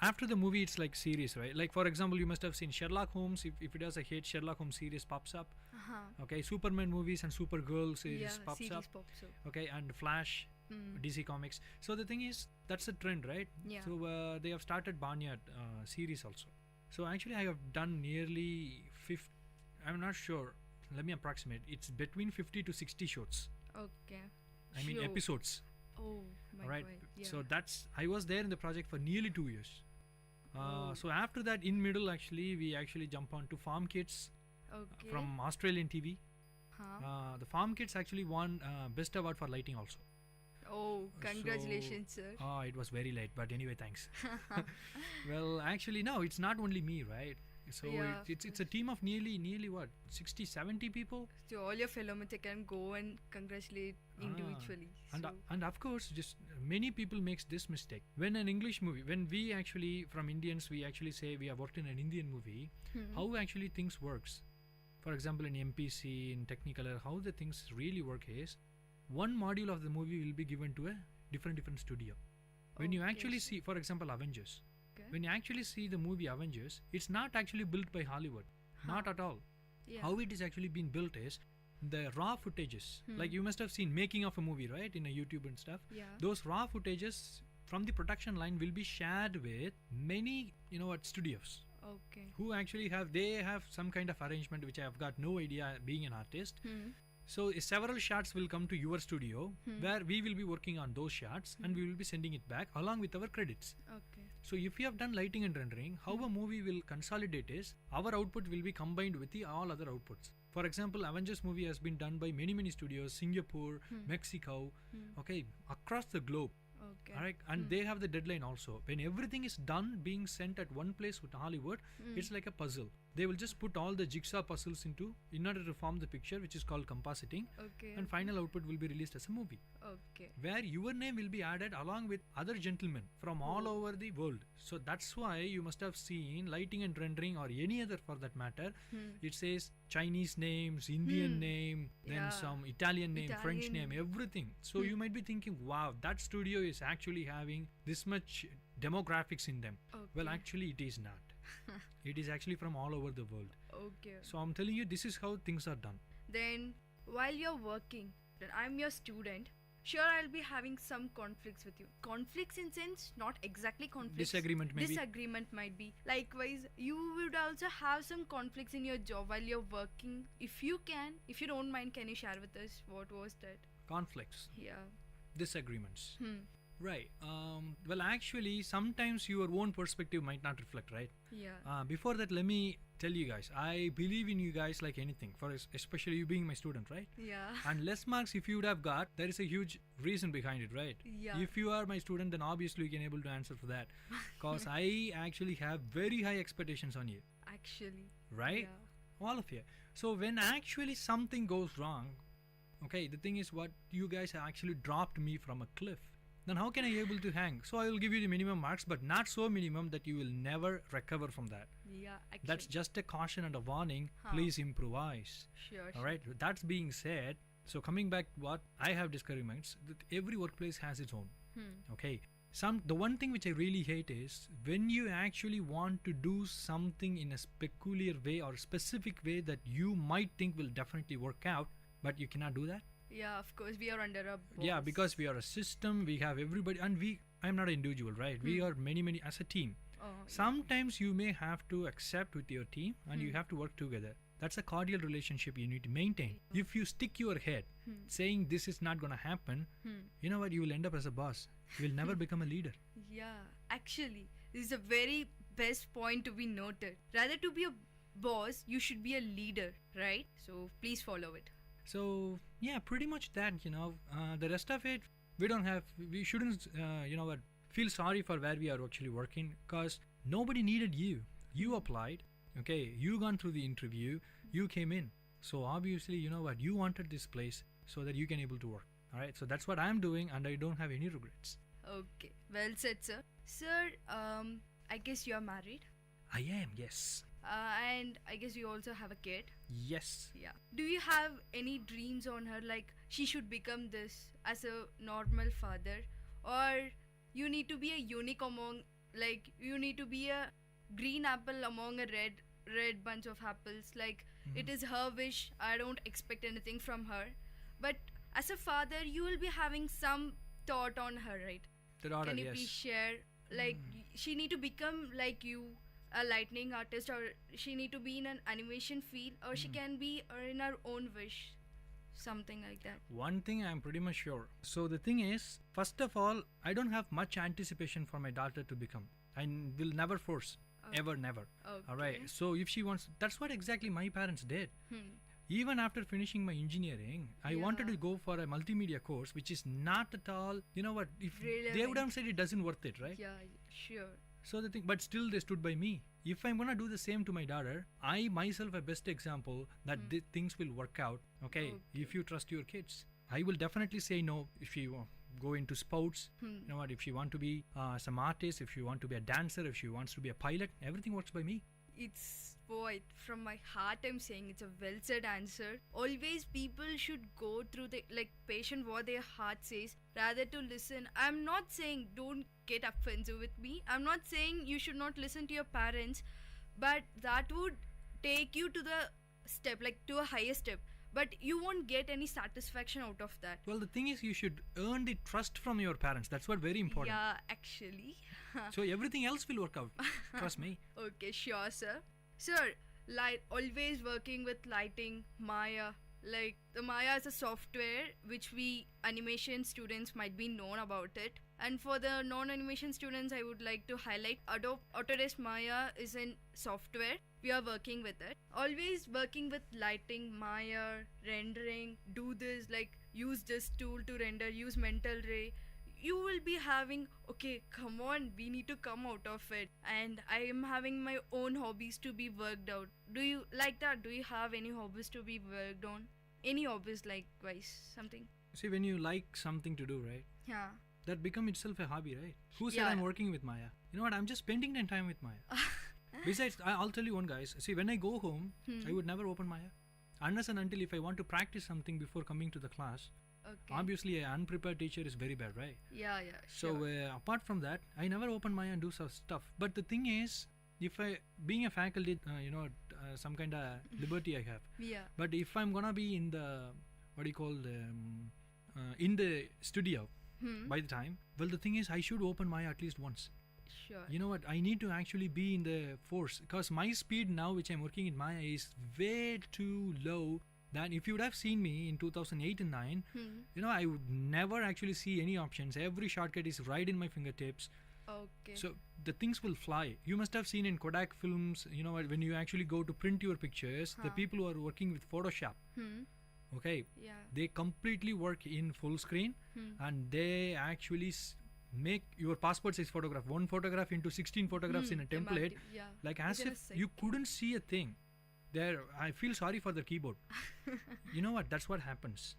After the movie, it's like series, right? Like for example, you must have seen Sherlock Holmes. If it does a hit, Sherlock Holmes series pops up. Okay, Superman movies and Supergirl series pops up. Okay, and Flash, DC Comics. So the thing is, that's a trend, right? Yeah. So they have started Barnyard series also. So actually, I have done nearly 50. I'm not sure. Let me approximate. It's between 50 to 60 shorts. Okay. I mean episodes. Oh my right. God. Yeah. So I was there in the project for nearly 2 years. So after that, in middle, actually, we actually jump on to Farm Kids from Australian TV. The Farm Kids actually won Best Award for Lighting also. Oh, congratulations, sir. It was very late, but anyway, thanks. Well, actually, no, it's not only me, right? So it's a team of nearly what, 60, 70 people. So all your fellow mates can go and congratulate individually. And of course, just many people makes this mistake. When an English movie, when we actually, from Indians, we actually say we have worked in an Indian movie, how actually things works. For example, in MPC, in Technicolor, how the things really work is, one module of the movie will be given to a different studio. When you actually see, for example, Avengers, when you actually see the movie Avengers, it's not actually built by Hollywood. Not at all. How it is actually being built is the raw footages. Like you must have seen making of a movie, right? In a YouTube and stuff. Those raw footages from the production line will be shared with many, studios. Who actually have some kind of arrangement which I have got no idea being an artist. So several shots will come to your studio where we will be working on those shots and we will be sending it back along with our credits. So if you have done lighting and rendering, how a movie will consolidate is our output will be combined with the all other outputs. For example, Avengers movie has been done by many studios, Singapore, Mexico, across the globe. Alright, and they have the deadline also. When everything is done being sent at one place with Hollywood, it's like a puzzle. They will just put all the jigsaw puzzles in order to form the picture, which is called compositing. And final output will be released as a movie. Where your name will be added along with other gentlemen from all over the world. So that's why you must have seen lighting and rendering or any other for that matter. It says Chinese names, Indian name, then some Italian name, French name, everything. So you might be thinking, wow, that studio is actually having this much demographics in them. Well, actually it is not. It is actually from all over the world. So I'm telling you, this is how things are done. Then while you're working, then I'm your student. Sure, I'll be having some conflicts with you. Conflicts in sense, not exactly conflicts. Disagreement maybe. Disagreement might be. Likewise, you would also have some conflicts in your job while you're working. If you don't mind, can you share with us what was that? Conflicts. Yeah. Disagreements. Right. Well, actually, sometimes your own perspective might not reflect, right? Yeah. Before that, let me tell you guys, I believe in you guys like anything, especially you being my student, right? Yeah. And less marks if you would have got, there is a huge reason behind it, right? Yeah. If you are my student, then obviously you can able to answer for that. Because I actually have very high expectations on you. Actually. Right? Yeah. All of you. So when actually something goes wrong, okay, the thing is what you guys actually dropped me from a cliff. Then how can I able to hang? So I will give you the minimum marks, but not so minimum that you will never recover from that. Yeah, actually. That's just a caution and a warning. Huh. Please improvise. Sure. All right. That's being said. So coming back, what I have discovered, that every workplace has its own. Okay. The one thing which I really hate is when you actually want to do something in a peculiar way or specific way that you might think will definitely work out, but you cannot do that. Yeah, of course, we are under a boss. Yeah, because we are a system, we have everybody, and I'm not an individual, right? We are many as a team. Sometimes you may have to accept with your team and you have to work together. That's a cordial relationship you need to maintain. If you stick your head saying this is not going to happen, you know what? You will end up as a boss. You will never become a leader. Yeah, actually, this is a very best point to be noted. Rather to be a boss, you should be a leader, right? So please follow it. So yeah, pretty much that, the rest of it, we shouldn't, feel sorry for where we are actually working, because nobody needed you. You applied, okay, you gone through the interview, you came in. So obviously, you know what, you wanted this place so that you can able to work. All right, so that's what I'm doing and I don't have any regrets. Okay, well said, sir. Sir, I guess you are married? I am, yes. And I guess you also have a kid? Yes. Yeah. Do you have any dreams on her, like she should become this as a normal father, or you need to be a unique among, like you need to be a green apple among a red bunch of apples, like it is her wish, I don't expect anything from her, but as a father you will be having some thought on her, right? The daughter, can you yes. please share, like she need to become like you, a lightning artist, or she need to be in an animation field, or she can be in her own wish, something like that? One thing I'm pretty much sure. So the thing is, first of all, I don't have much anticipation for my daughter to become. I will never force. Ever, never. Okay. All right. So if she wants, that's what exactly my parents did. Even after finishing my engineering, I wanted to go for a multimedia course, which is not at all, you know what, if they would have said it doesn't worth it, right? Yeah, sure. So the thing, but still they stood by me. If I'm gonna do the same to my daughter, I myself a best example that things will work out. Okay, if you trust your kids, I will definitely say no if you go into sports. You know what? If she want to be some artist, if she want to be a dancer, if she wants to be a pilot, everything works by me. It's from my heart I'm saying it's a well said answer. Always people should go through the patient what their heart says rather to listen. I'm not saying don't get offensive with me. I'm not saying you should not listen to your parents, but that would take you to the step, to a higher step. But you won't get any satisfaction out of that. Well, the thing is, you should earn the trust from your parents. That's what very important. Yeah, actually. So everything else will work out. Trust me. Okay, sure, sir. Sir, always working with lighting, Maya. The Maya is a software which we animation students might be known about it. And for the non-animation students, I would like to highlight Adobe Autodesk Maya is in software. We are working with it. Always working with lighting, Maya, rendering, do this, use this tool to render, use mental ray. You will be having, okay, come on, we need to come out of it. And I am having my own hobbies to be worked out. Do you like that? Do you have any hobbies to be worked on? Any hobbies likewise, something? See, when you like something to do, right? Yeah. That become itself a hobby, right? Who said I'm working with Maya? You know what? I'm just spending time with Maya. Besides, I'll tell you one, guys. See, when I go home, I would never open Maya. Unless and until if I want to practice something before coming to the class. Okay. Obviously, an unprepared teacher is very bad, right? Yeah, So, apart from that, I never open Maya and do some stuff. But the thing is, if being a faculty, some kind of liberty I have. Yeah. But if I'm gonna be in the, in the studio by the time, well, the thing is, I should open Maya at least once. Sure. You know what? I need to actually be in the force because my speed now, which I'm working in Maya, is way too low Then if you would have seen me in 2008 and 9, I would never actually see any options. Every shortcut is right in my fingertips. Okay. So the things will fly. You must have seen in Kodak films, when you actually go to print your pictures, the people who are working with Photoshop, okay, they completely work in full screen, and they actually make your passport size photograph, one photograph into 16 photographs in a template, like as if you couldn't see a thing. There, I feel sorry for the keyboard. You know what? That's what happens.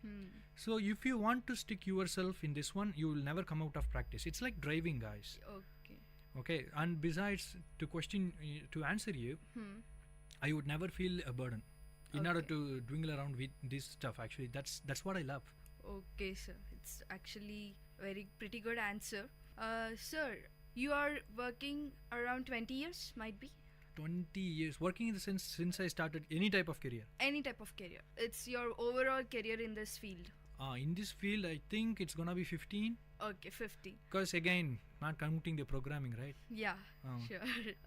So if you want to stick yourself in this one, you will never come out of practice. It's like driving, guys. Okay. And besides, to answer you, I would never feel a burden in order to dwindle around with this stuff. Actually, that's what I love. Okay, sir. It's actually very pretty good answer. Sir, you are working around 20 years, might be? 20 years working in the sense since I started any type of career. Any type of career. It's your overall career in this field. In this field, I think it's gonna be 15. Okay, 15. Because again, not counting the programming, right? Yeah, sure.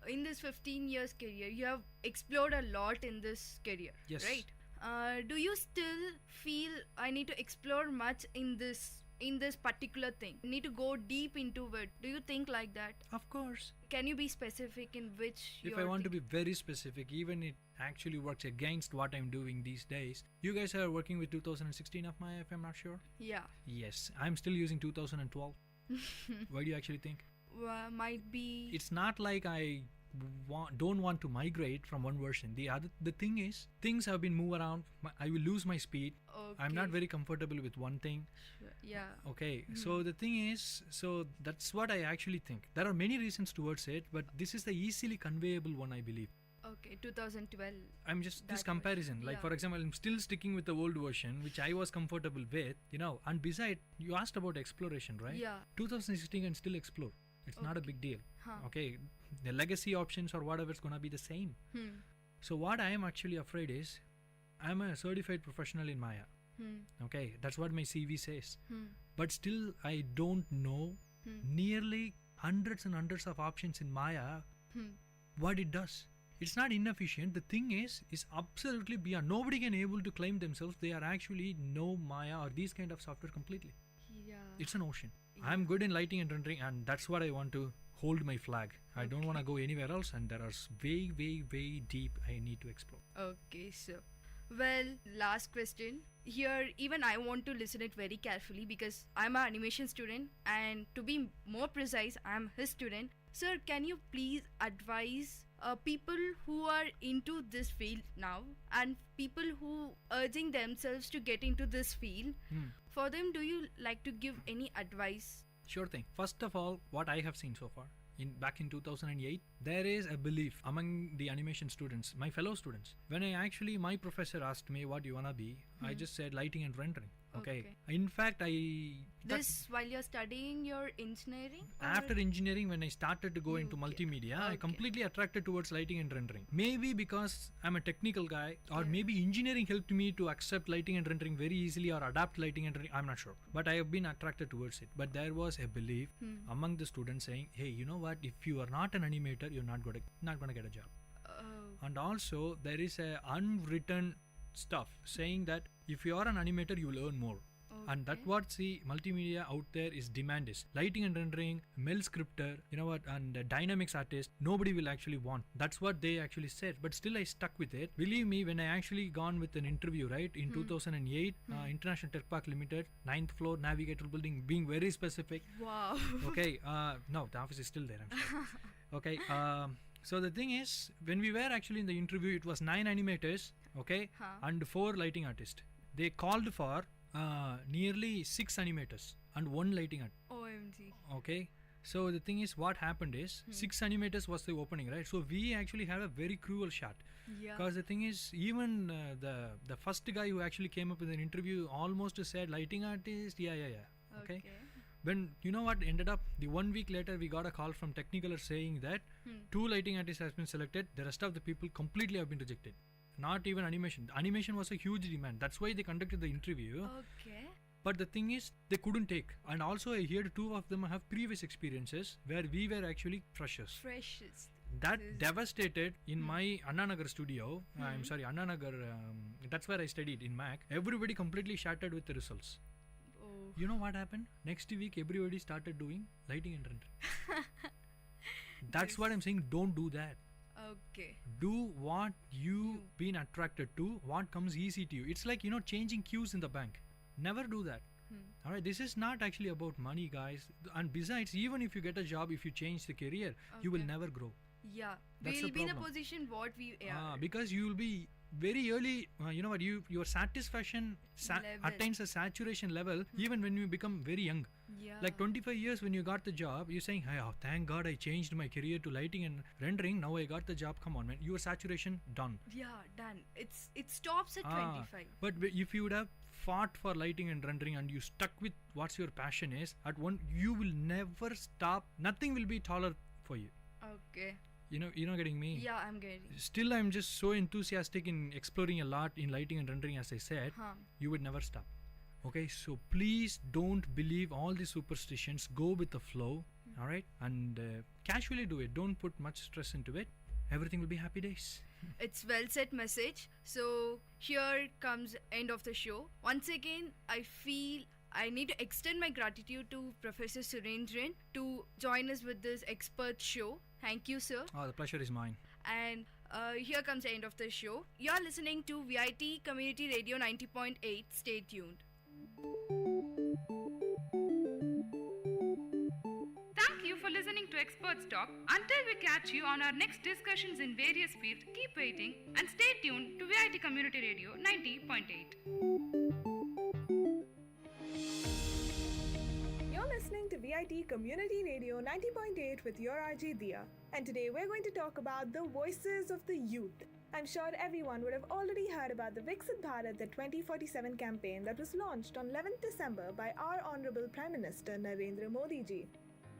In this 15 years career, you have explored a lot in this career, yes, right? Do you still feel I need to explore much in this particular thing? Need to go deep into it? Do you think like that? Of course. Can you be specific in which? If I want to be very specific, even it actually works against what I'm doing these days. You guys are working with 2016 of my, if I'm not sure. Yeah. Yes, I'm still using 2012. Why do you actually think? Might be. It's not like I don't want to migrate from one version. The thing is, things have been moved around. I will lose my speed. Okay. I'm not very comfortable with one thing. Yeah. Okay. So the thing is, that's what I actually think. There are many reasons towards it, but this is the easily conveyable one, I believe. Okay, 2012. I'm just this comparison. Version. Like for example, I'm still sticking with the old version, which I was comfortable with. And beside, you asked about exploration, right? Yeah. 2016 can still explore. It's not a big deal. Okay. The legacy options or whatever is gonna be the same. So what I am actually afraid is, I'm a certified professional in Maya. Okay, that's what my CV says. But still, I don't know nearly hundreds and hundreds of options in Maya. What it does. It's not inefficient. The thing is absolutely beyond. Nobody can able to claim themselves they are actually know Maya or these kind of software completely. Yeah. It's an ocean. I'm good in lighting and rendering, and that's what I want to hold my flag. I don't want to go anywhere else, and there are way, way, way deep I need to explore. Okay, so well, last question. Here, even I want to listen it very carefully because I'm an animation student, and to be more precise, I'm his student. Sir, can you please advise people who are into this field now and people who urging themselves to get into this field? For them, do you like to give any advice? Sure thing. First of all, what I have seen so far, back in 2008, there is a belief among the animation students, my fellow students. When my professor asked me what you wanna be, I just said lighting and rendering. Okay. In fact, This while you're studying your engineering? After engineering, when I started to go into multimedia, I completely attracted towards lighting and rendering. Maybe because I'm a technical guy, or maybe engineering helped me to accept lighting and rendering very easily or adapt lighting and rendering. I'm not sure. But I have been attracted towards it. But there was a belief among the students saying, hey, you know what? If you are not an animator, you're not gonna get a job. And also, there is a unwritten stuff saying that if you are an animator, you will earn more. And that's what multimedia out there is demand is lighting and rendering, mel scripter, and dynamics artist. Nobody will actually want. That's what they actually said. But still, I stuck with it. Believe me, when I actually gone with an interview, right, in 2008, International Tech Park Limited, 9th floor, Navigator building, being very specific. Wow. Okay. No, the office is still there. I'm sorry. Okay. So the thing is, when we were actually in the interview, it was 9 animators, and 4 lighting artists. They called for nearly 6 animators and 1 lighting artist. OMG. Okay. So the thing is, what happened is 6 animators was the opening, right? So we actually had a very cruel shot. Yeah. Because the thing is, even the first guy who actually came up with an interview almost said lighting artist. Yeah. Okay. When you know what ended up, the 1 week later we got a call from Technicolor saying that 2 lighting artists has been selected. The rest of the people completely have been rejected. Not even animation. Animation was a huge demand. That's why they conducted the interview. Okay. But the thing is, they couldn't take. And also I heard 2 of them have previous experiences where we were actually freshers. That devastated in my Annanagar studio. I'm sorry, Annanagar. That's where I studied in Mac. Everybody completely shattered with the results. Oh. You know what happened? Next week, everybody started doing lighting and rendering. That's what I'm saying. Don't do that. Okay. Do what you've been attracted to, what comes easy to you. It's like, changing queues in the bank. Never do that. All right, this is not actually about money, guys. And besides, even if you get a job, if you change the career, you will never grow. Yeah, That's we'll the be in a problem. position what we are. Because you will be very early, you know what, your satisfaction Level. attains a saturation level even when you become very young. Yeah. Like 25 years when you got the job, you're saying, hey, oh, thank God I changed my career to lighting and rendering. Now I got the job. Come on, man. Your saturation done. Yeah, done. It stops at 25. But if you would have fought for lighting and rendering and you stuck with what's your passion is, at one you will never stop. Nothing will be taller for you. Okay. You're not getting me. Yeah, I'm getting. Still, I'm just so enthusiastic in exploring a lot in lighting and rendering. As I said, you would never stop. Okay, so please don't believe all the superstitions. Go with the flow. All right, and casually do it. Don't put much stress into it. Everything will be happy days. It's well said message. So here comes end of the show. Once again, I feel I need to extend my gratitude to Professor Surendran to join us with this expert show. Thank you, sir. Oh, the pleasure is mine. And here comes the end of the show. You're listening to VIT Community Radio 90.8. Stay tuned. Thank you for listening to Experts Talk. Until we catch you on our next discussions in various fields, keep waiting and stay tuned to VIT Community Radio 90.8. You're listening to VIT Community Radio 90.8 with your RJ Dia. And today we're going to talk about the voices of the youth. I'm sure everyone would have already heard about the Viksit Bharat, the 2047 campaign that was launched on 11th December by our Honorable Prime Minister Narendra Modi ji.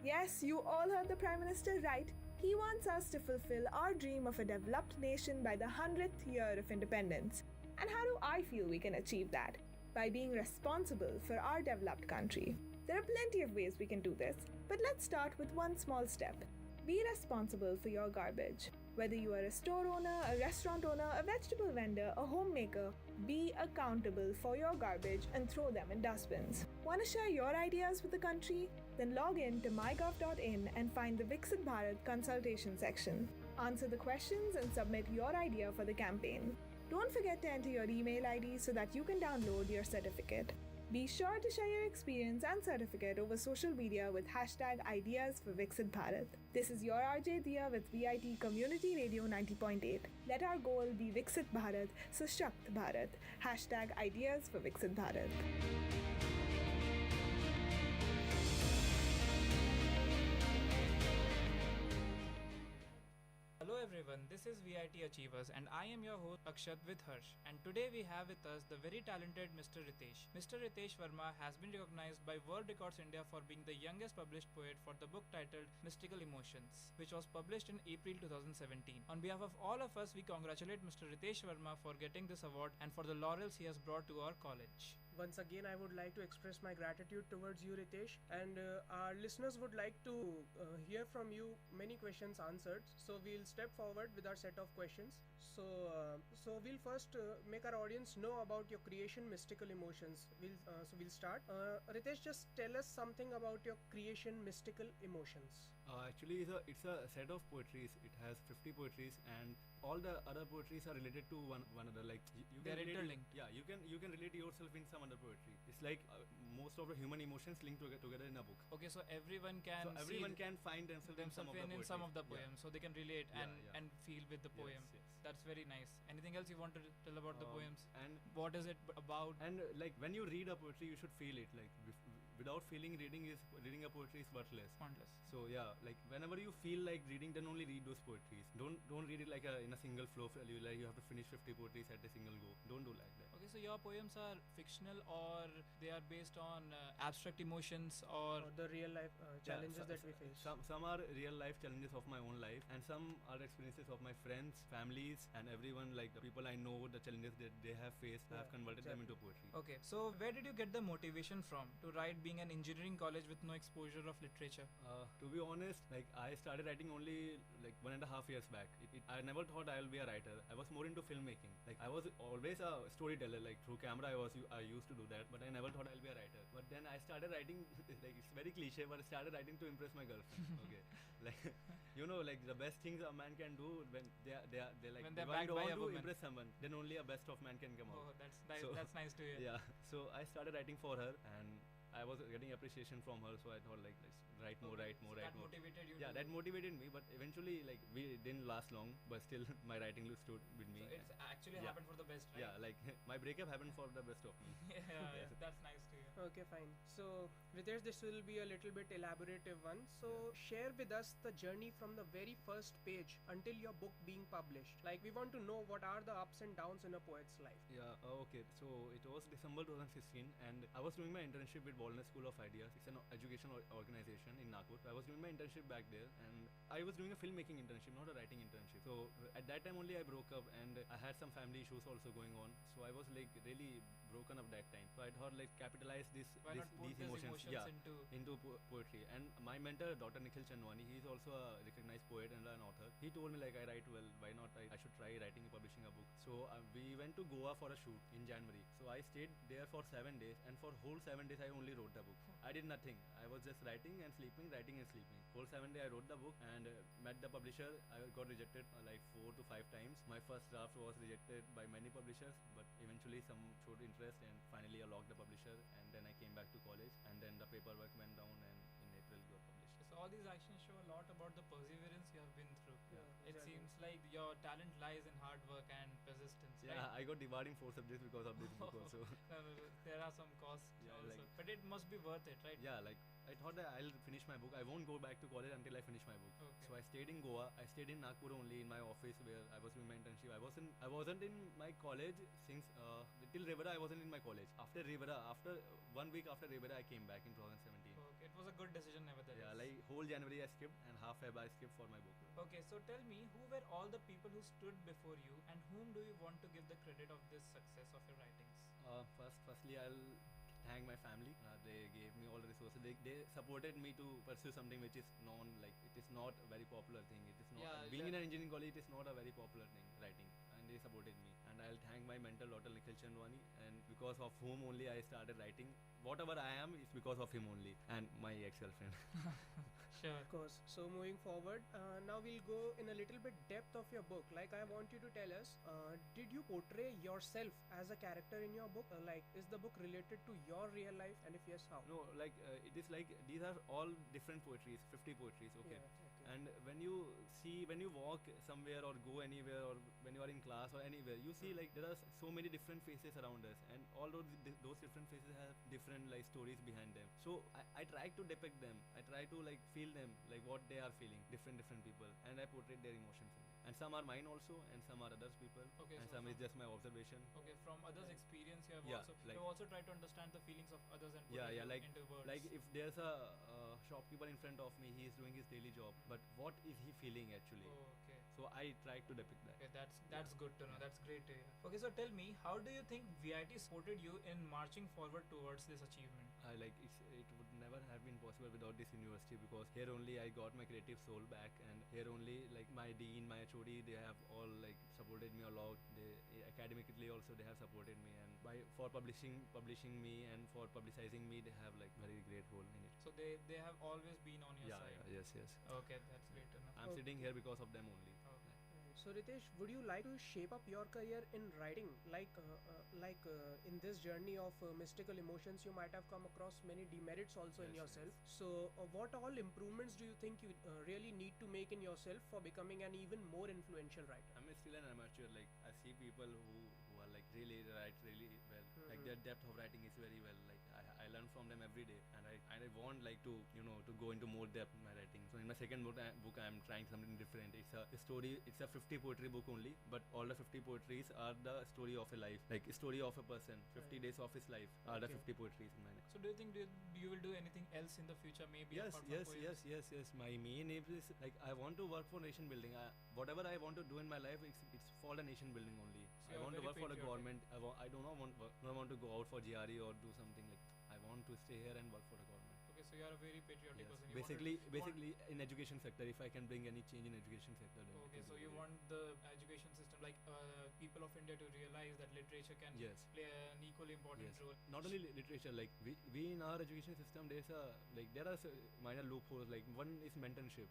Yes, you all heard the Prime Minister right. He wants us to fulfill our dream of a developed nation by the 100th year of independence. And how do I feel we can achieve that? By being responsible for our developed country. There are plenty of ways we can do this, but let's start with one small step. Be responsible for your garbage. Whether you are a store owner, a restaurant owner, a vegetable vendor, a homemaker, be accountable for your garbage and throw them in dustbins. Want to share your ideas with the country? Then log in to mygov.in and find the Viksit Bharat consultation section. Answer the questions and submit your idea for the campaign. Don't forget to enter your email ID so that you can download your certificate. Be sure to share your experience and certificate over social media with hashtag Ideas for Viksit Bharat. This is your RJ Dia with VIT Community Radio 90.8. Let our goal be Viksit Bharat, Sashakt Bharat. Hashtag Ideas for Viksit Bharat. Hello everyone, this is VIT Achievers and I am your host Akshat with Harsh, and today we have with us the very talented Mr. Ritesh. Mr. Ritesh Verma has been recognized by World Records India for being the youngest published poet for the book titled Mystical Emotions, which was published in April 2017. On behalf of all of us, we congratulate Mr. Ritesh Verma for getting this award and for the laurels he has brought to our college. Once again, I would like to express my gratitude towards you, Ritesh, and our listeners would like to hear from you many questions answered. So we'll step forward with our set of questions. So we'll first make our audience know about your creation, Mystical Emotions. We'll start. Ritesh, just tell us something about your creation, Mystical Emotions. Actually, it's a set of poetries. It has 50 poetries, and all the other poetries are related to one another. Like you They're can relate, interlinked. yeah, you can relate yourself in some other poetry. It's like most of the human emotions linked together in a book. Okay, so everyone can can find themselves in some of the in some of the poetries. poems, so they can relate Yeah, and feel with the poem. Yes. That's very nice. Anything else you want to tell about the poems? And what is it about? And like when you read a poetry, you should feel it. Like without feeling, reading a poetry is worthless. Pointless. So yeah, like whenever you feel like reading, then only read those poetries. Don't read it like in a single flow. You have to finish 50 poetries at a single go. Don't do like that. Okay, so your poems are fictional, or they are based on abstract emotions, or the real life challenges that we face. Some are real life challenges of my own life, and some are experiences of my friends, families, and everyone. Like the people I know, the challenges that they have faced, I have converted them into poetry. Okay, so where did you get the motivation from to write being an engineering college with no exposure of literature? To be honest, like I started writing only like 1.5 years back. I never thought I'll be a writer. I was more into filmmaking. Like I was always a storyteller. Like through camera, I used to do that, but I never thought I'll be a writer. But then I started writing. Like it's very cliche, but I started writing to impress my girlfriend. Okay, like like the best things a man can do when they're like When they're they backed by want a to woman. impress someone, then only a best of man can come out. Oh, that's nice to hear. Yeah, so I started writing for her, and I was getting appreciation from her, so I thought like let's write more. So that motivated you. Yeah, to- that motivated me, but eventually like we didn't last long, but still my writing stood with me. So it's actually Yeah. happened for the best, right? Yeah, like my breakup happened for the best of me. yeah, that's nice to hear. Okay, fine. So, Ritesh, this will be a little bit elaborative one. So, share with us the journey from the very first page until your book being published. Like, we want to know what are the ups and downs in a poet's life. Yeah, okay. So it was December 2016, and I was doing my internship with Walnut School of Ideas. It's an educational organization in Nagpur. I was doing my internship back there, and I was doing a filmmaking internship, not a writing internship. So at that time only I broke up, and I had some family issues also going on. So I was like really broken up that time. So I thought like capitalize Why not put these these emotions, emotions into poetry. And my mentor, Dr. Nikhil Chandwani, he is also a recognized poet and an author. He told me like I write well, why not I should try writing and publishing a book. So we went to Goa for a shoot in January. So I stayed there for 7 days, and for whole 7 days I only wrote the book. I did nothing. I was just writing and sleeping, writing and sleeping. Whole 7 days I wrote the book and met the publisher. I got rejected like 4 to 5 times. My first draft was rejected by many publishers, but eventually some showed interest, and finally I locked the publisher, and then I came back to college, and then the paperwork went down, and in April got published. So all these actions show a lot about the perseverance you have been through. Yeah, It exactly. seems like your talent lies in hard work and persistence. Yeah, right? I got debarred in 4 subjects because of this book also. No, there are some costs Yeah, also, like- but it must be worth it, right? Yeah, like I thought that I'll finish my book. I won't go back to college until I finish my book. Okay. So I stayed in Goa. I stayed in Nagpur only in my office where I was doing my internship. I wasn't in my college since till Rivera. I wasn't in my college. After Rivera, after 1 week after Rivera, I came back in 2017. Okay, it was a good decision nevertheless. Yeah, like whole January I skipped, and half Feb I skipped for my book. Okay, so tell me, who were all the people who stood before you, and whom do you want to give the credit of this success of your writings? Firstly, I'll thank my family. They gave me all the resources. They supported me to pursue something which is like it is not a very popular thing. It is not being in an engineering college. It is not a very popular thing, writing, and they supported me. And I'll thank my mentor, Dr. Nikhil Chandwani, and because of whom only I started writing. Whatever I am is because of him only, and my ex-girlfriend. Sure. Of course. So moving forward, now we'll go in a little bit depth of your book. Like I want you to tell us, did you portray yourself as a character in your book? Like, is the book related to your real life, and if yes, how? No, like it is like these are all different poetries, 50 poetries, okay. Yeah, okay. And when you walk somewhere or go anywhere, or when you are in class or anywhere, you see like there are so many different faces around us, and all those different faces have different like stories behind them. So I try to depict them. I try to like feel them, like what they are feeling, different people, and I portray their emotions in it. And some are mine also, and some are others people, Okay, and so some is just my observation. Okay, from others' experience, you have Yeah, you have also tried to understand the feelings of others and put Yeah, it like into words. like if there's a shopkeeper in front of me, he is doing his daily job, but what is he feeling actually? Oh, okay. So I try to depict that. Okay, that's good to know. That's great to hear. Okay, so tell me, how do you think VIT supported you in marching forward towards this achievement? It would never have been possible without this university, because here only I got my creative soul back, and here only like my dean, my HOD, they have all like supported me a lot. They academically also they have supported me, and for publishing me and for publicizing me, they have like very great role in it. So they have always been on your side. Yes. Okay, that's great to know. I'm sitting here because of them only. So Ritesh, would you like to shape up your career in writing? Like in this journey of mystical emotions, you might have come across many demerits also in yourself. So what all improvements do you think you really need to make in yourself for becoming an even more influential writer? I'm still an amateur. Like I see people who are like really write really well. Like their depth of writing is very well. Like I learn from them every day, and I want like to to go into more depth in my writing. So in my second book I'm trying something different. It's a story. It's a 50 poetry book only, but all the 50 poetries are the story of a life, like a story of a person. 50 days of his life are the 50 poetries in my life. So do you think you will do anything else in the future? Maybe Yes. apart from poems? My main aim is like I want to work for nation building. Whatever I want to do in my life, it's for the nation building only. So I you're want to very work for the patriotic. government. I do not want to go out for GRE or do something like. I want to stay here and work for the government. Okay, so you are a very patriotic Yes. person. You Basically, in education sector, if I can bring any change in education sector. Then Okay, it so will be you great. want the education system, like people of India, to realize that literature can Yes. play an equally important Yes. role. Not only literature, like we in our education system, there are minor loopholes. Like one is mentorship.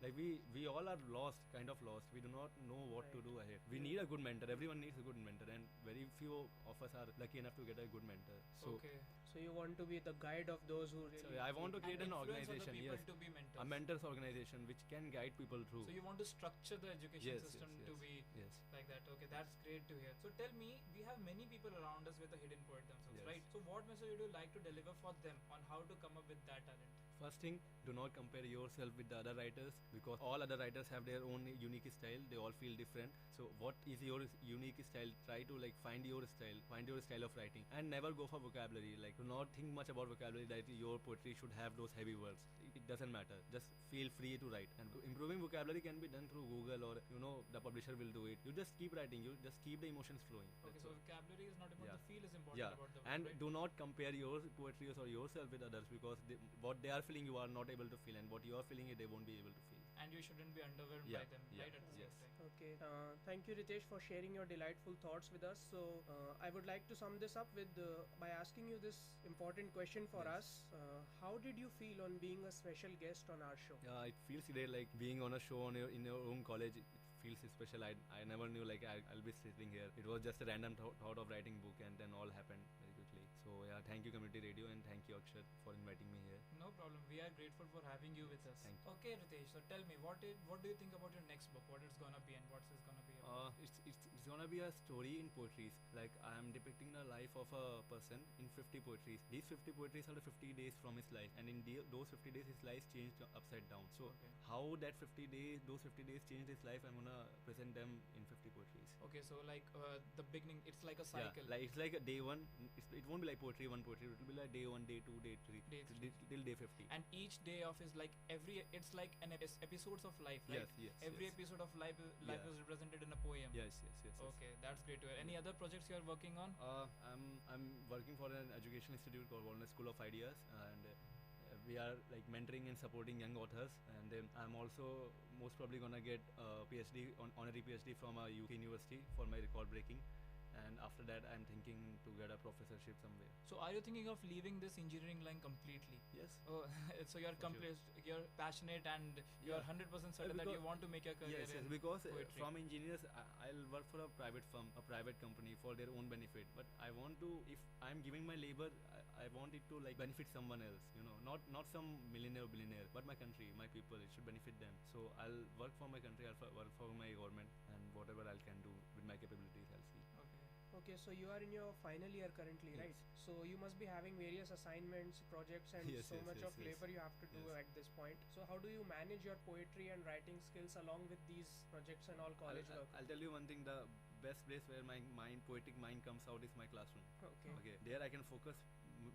Like we all are lost, kind of lost. We do not know what to do ahead. We need a good mentor. Everyone needs a good mentor, and very few of us are lucky enough to get a good mentor. So okay, so you want to be the guide of those who really. So I want to create an influence other organization, people yes, to be mentors. a mentors organization which can guide people through. So you want to structure the education Yes, system yes, to yes, be yes. like that. Okay, that's great to hear. So tell me, we have many people around us with a hidden poet themselves, Yes. right? So what message would you like to deliver for them on how to come up with that talent? First thing, do not compare yourself with the other writers, because all other writers have their own unique style. They all feel different. So what is your unique style? Try to like find your style of writing, and never go for vocabulary. Like, do not think much about vocabulary, that your poetry should have those heavy words. It doesn't matter. Just feel free to write. And improving vocabulary can be done through Google, or the publisher will do it. You just keep writing. You just keep the emotions flowing. Okay, That's so all. vocabulary is not about Yeah. the feel, is important Yeah, about the and word, right? do not compare your poetry or yourself with others, because what they are feeling you are not able to feel, and what you are feeling they won't be able to feel. And you shouldn't be underwhelmed Yeah, by them, yeah, right? At the yes. same time. Okay, thank you, Ritesh, for sharing your delightful thoughts with us. So I would like to sum this up with by asking you this important question for Yes. us. How did you feel on being a special guest on our show? Yeah, it feels great, like being on a show in your own college. It feels special. I never knew like I'll be sitting here. It was just a random thought of writing book, and then all happened very quickly. So yeah, thank you Community Radio, and thank you Akshat for inviting me here. No problem. We are grateful for having you with us. Thank you. Okay, Ritesh. So tell me, what do you think about your next book? What it's gonna be and what's it gonna be about? It's gonna be a story in poetries. Like I am depicting the life of a person in 50 poetries. These 50 poetries are the 50 days from his life, and in those 50 days his life changed upside down. So how those 50 days changed his life, I'm gonna present them in 50 poetries. Okay, so like the beginning, it's like a cycle. Yeah, like it's like a day one. It won't be like poetry. It will be like day 1, day 2, day 3, till day 50. And each day of is like it's like an episodes of life, right? Yes, Every yes. episode of life Yeah. is represented in a poem. Yes. Okay, that's great to hear. Any other projects you are working on? I'm working for an educational institute called Wellness School of Ideas, and we are like mentoring and supporting young authors. And then I'm also most probably gonna get a PhD, honorary PhD from a UK university for my record breaking. And after that, I'm thinking to get a professorship somewhere. So are you thinking of leaving this engineering line completely? Yes. Oh, so you're you're passionate, and you're 100% certain that you want to make your career Yes, in because poetry. from engineers, I'll work for a private firm, a private company for their own benefit. But I want to, if I'm giving my labor, I want it to like benefit someone else. Not some millionaire or billionaire, but my country, my people. It should benefit them. So I'll work for my country. I'll work for my government, and whatever I can do with my capabilities, I'll see. Okay, so you are in your final year currently, Yes. right? So you must be having various assignments, projects, and Yes, so yes, much yes, of yes. labor you have to do Yes. at this point. So how do you manage your poetry and writing skills along with these projects and all college work? I'll tell you one thing. The best place where my poetic mind comes out is my classroom. Okay. There I can focus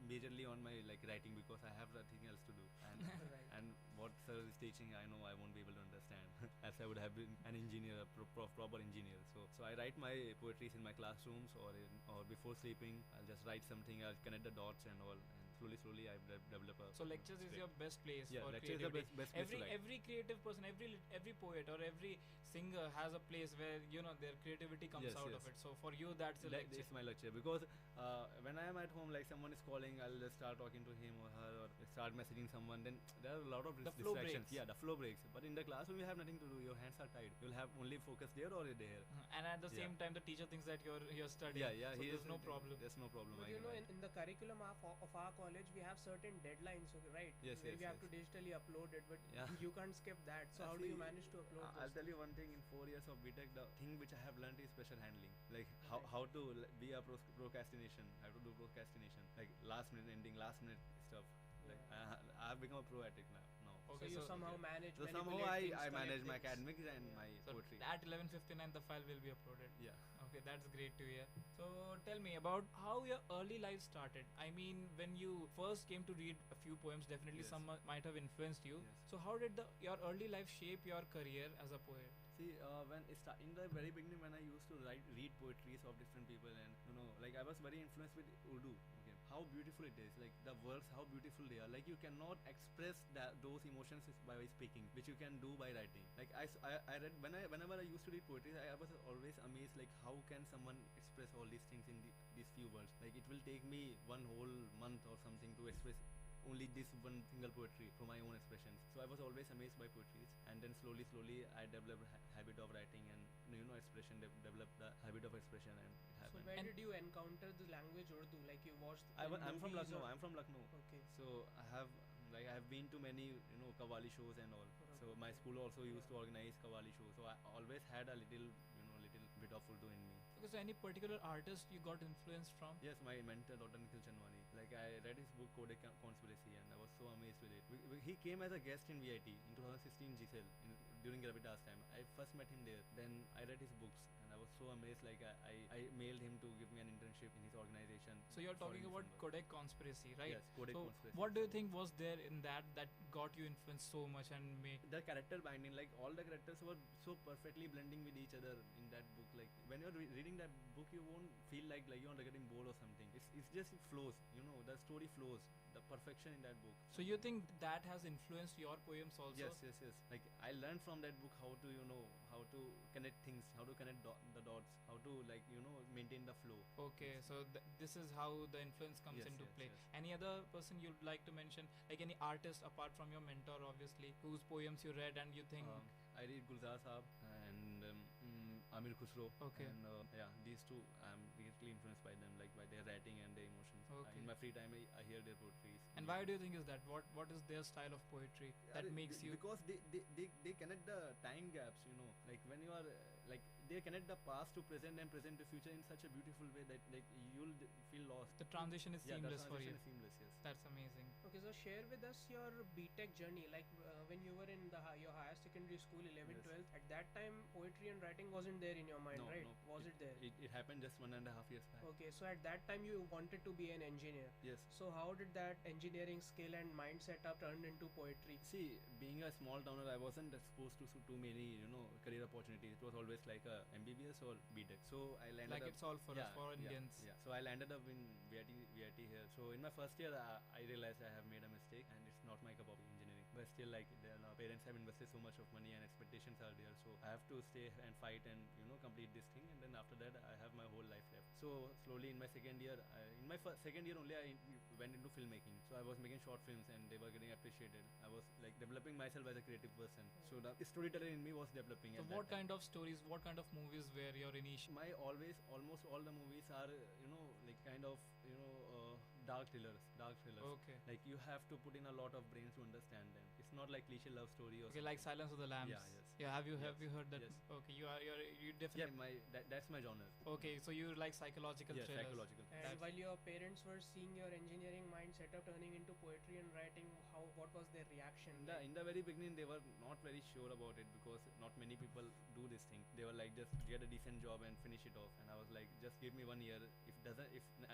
majorly on my like writing, because I have nothing else to do. And Right. and what sir is teaching, I know I won't be able to understand, as I would have been an engineer, a proper engineer. So I write my poetries in my classrooms, or before sleeping. I'll just write something. I'll connect the dots and all. And slowly I develop a. So lectures is script. your best place Yeah, for lecture is the creativity. best place to write. Every creative person, every poet or every singer has a place where their creativity comes out of it. So for you, that's a lecture. It's my lecture, because when I am at home, like someone is calling, I'll just start talking to him or her, or start messaging someone. Then there are a lot of The flow distractions. breaks. Yeah, the flow breaks. But in the classroom, you have nothing to do. Your hands are tied. You'll have only focus there or there. And at the same time, the teacher thinks that you're studying. Yeah. So there's no problem. There's no problem. But in the curriculum of our college, we have certain deadlines, right? Yes, Where yes, we have yes. to digitally upload it, but Yeah. you can't skip that. So how do you manage to upload I'll those? tell you one thing. In 4 years of BTech, the thing which I have learned is pressure handling. Like how to be a procrastination. How to do procrastination. Like last minute ending, last minute stuff. Like I have become a pro at it now. Okay, so you somehow manage. So somehow manipulate I things, manage my connect things. academics and my So poetry. at 11:59, the file will be uploaded. Yeah. Okay, that's great to hear. So tell me about how your early life started. I mean, when you first came to read a few poems, definitely Yes. some might have influenced you. Yes. So how did your early life shape your career as a poet? See, when in the very beginning, when I used to read poetries of different people, and like I was very influenced with Urdu. Okay, how beautiful it is. Like the words, how beautiful they are. Like you cannot express those emotions by speaking, which you can do by writing. Like I read whenever I used to read poetry, I was always amazed. Like how can someone express all these things in these few words? Like it will take me one whole month or something to express only this one single poetry for my own expressions. So I was always amazed by poetry, and then slowly I developed habit of writing and expression. Developed the habit of expression, and it So happened. where did you encounter the language Urdu? Like you watched? I'm from movies Lucknow. or- I'm from Lucknow. Okay. So I have been to many Qawwali shows and all. So my school also used to organize Qawwali shows. So I always had a little bit of Urdu in me. Okay, so any particular artist you got influenced from? Yes, my mentor Dr. Nikhil Chanwani. Like I read his book Code Conspiracy and I was so amazed with it. He came as a guest in VIT in 2016 GCL during Gravitas time. I first met him there. Then I read his books and I was so amazed. Like I mailed him to give me an internship in his organization. So you're talking for about December. Kodak Conspiracy, right? Yes, Kodak so Conspiracy. what do you think was there in that got you influenced so much and made The character binding, like all the characters were so perfectly blending with each other in that book. Like when you're reading that book, you won't feel like you're getting bored or something. It's just it flows. The story flows. The perfection in that book. So you think that has influenced your poems also? Yes. Like I learned from that book how to how to connect things, how to connect the dots, how to maintain the flow. Okay, so this is how the influence comes Yes, into yes, play. yes. Any other person you'd like to mention, like any artist apart from your mentor, obviously, whose poems you read and you think? I read Gulzar Saab and Amir Khusro. Okay. And these two, I'm greatly influenced by them, like by their writing and their emotions. Okay. In my free time, I hear their poetry. And why do you think is that? What is their style of poetry that makes you? Because they connect the time gaps. Like when you are like they connect the past to present and present to future in such a beautiful way that like you'll feel lost. The transition is Yeah, seamless the for you. transition is seamless. Yes. That's amazing. Okay, so share with us your BTech journey. Like when you were in your higher secondary school, 11, Yes. 12. At that time, poetry and writing wasn't there in your mind, No, right? no. Was it there? It happened just 1.5 years back. Okay, so at that time you wanted to be an engineer. Yes. So how did that engineering skill and mindset up turned into poetry? See, being a small towner, I wasn't exposed to too many, career opportunities. It was always like a MBBS or BTech. So I landed Like up, it's all for us, for Indians. Yeah. So I landed up in VIT here. So in my first year, I realized I have made a mistake and it's not my cup of engineering. But still, like, parents have invested so much of money and expectations are there. So I have to stay and fight and, complete this thing. And then after that, I have my whole life left. So slowly in my second year, second year only, I went into filmmaking. So I was making short films and they were getting appreciated. I was like developing myself as a creative person. So the storytelling in me was developing. So at that what time. kind of stories, what kind of movies were your initial? Almost all the movies are like kind of dark thrillers. Okay. Like you have to put in a lot of brains to understand them. It's not like cliche love story or Okay, like Silence of the Lambs. Yeah, yes. Yeah, have you heard that? Yes. Okay, you Yeah, definitely. that's my genre. Okay, so you like psychological Yes, thrillers. psychological. And while your parents were seeing your engineering mind set up turning into poetry and writing, what was their reaction? In the very beginning, they were not very sure about it because not many people do this thing. They were like, just get a decent job and finish it off. And I was like, just give me 1 year. If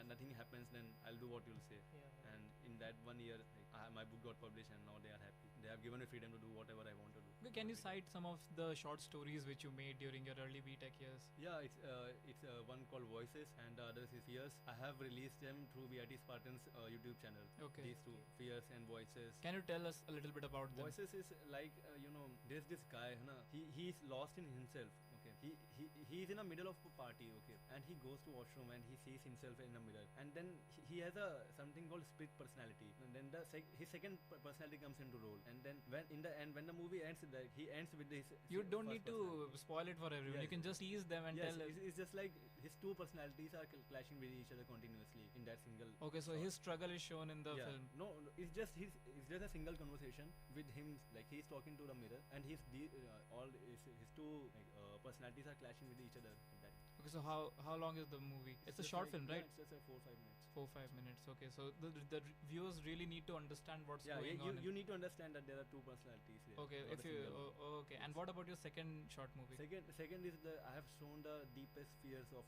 nothing happens, then I'll do what you'll say. Yeah. And in that 1 year, my book got published, and now they are happy. They have given me freedom to do whatever I want to do. Okay, can you cite some of the short stories which you made during your early BTech years? Yeah, it's one called Voices, and the other is Fears. I have released them through VIT Spartan's YouTube channel. Okay. These two, Fears and Voices. Can you tell us a little bit about them? Voices is like there's this guy, he's lost in himself. Okay, he's in the middle of a party. Okay, and he goes to washroom and he sees himself in the mirror, and then he has something called split personality. And then his second personality comes into role, and then when the movie ends, like he ends with this. You don't need to spoil it for everyone. Yes. You can just tease them and Yes, tell. it's just like his two personalities are clashing with each other continuously in that single. Okay, so his struggle is shown in the film. No, it's just a single conversation with him. Like he's talking to the mirror, and his two personalities are clashing with each other. Like that. Okay, so how long is the movie? It's a short film, right? Yeah, it's just 4-5 minutes. 4-5 minutes. Okay, so the viewers really need to understand what's going on. You need to understand that there are two personalities here. Okay, not if a you single one. okay, and what about your second short movie? Second is I have shown the deepest fears of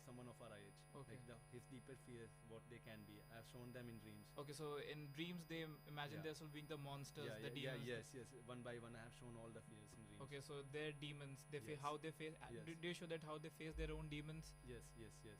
someone of our age. Okay. Like his deepest fears, what they can be. I have shown them in dreams. Okay, so in dreams they imagine Yeah. themselves being the monsters, the demons. Yes. One by one, I have shown all the fears in dreams. Okay, so their demons, Yes. how they face. Yes. Do you show that how they face their own demons? Yes.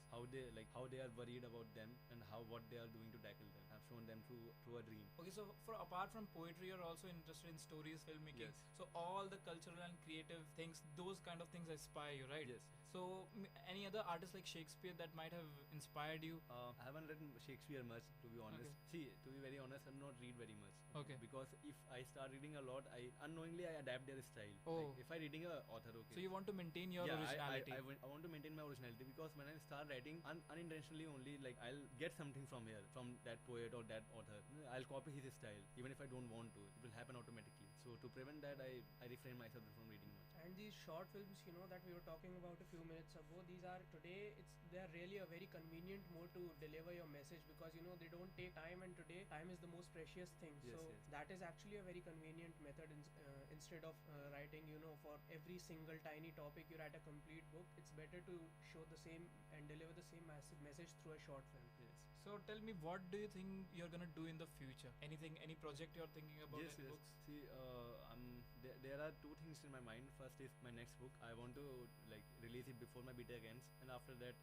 How they are worried about them and what they are doing to tackle them. I've shown them through a dream. Okay, so apart from poetry, you're also interested in stories, filmmaking. Yes. So all the cultural and creative things, those kind of things inspire you, right? Yes. So any other artists like Shakespeare that might have inspired you? I haven't written Shakespeare much, to be honest. Okay. See, to be very honest, I'm not read very much. Okay. Because if I start reading a lot, I unknowingly adapt their style. Oh. Like, if I reading a author, okay. So you want to maintain your Yeah, originality. I want to maintain my originality, because when I start writing unintentionally only, like I'll get something from here, from that poet or that author. I'll copy his style, even if I don't want to. It will happen automatically. So to prevent that, I refrain myself from reading much. And these short films, that we were talking about a few minutes ago, these are today, they are really a very convenient mode to deliver your message, because they don't take time, and today time is the most precious thing. Yes, so yes. that is actually a very convenient method. Instead of writing, for every single tiny topic you write a complete book, it's better to show the same and deliver the same message through a short film. Yes. So tell me, what do you think you're gonna do in the future? Any project you're thinking about? Yes, any yes. books? See, there are two things in my mind. First is my next book. I want to release it before my BTech ends, and after that,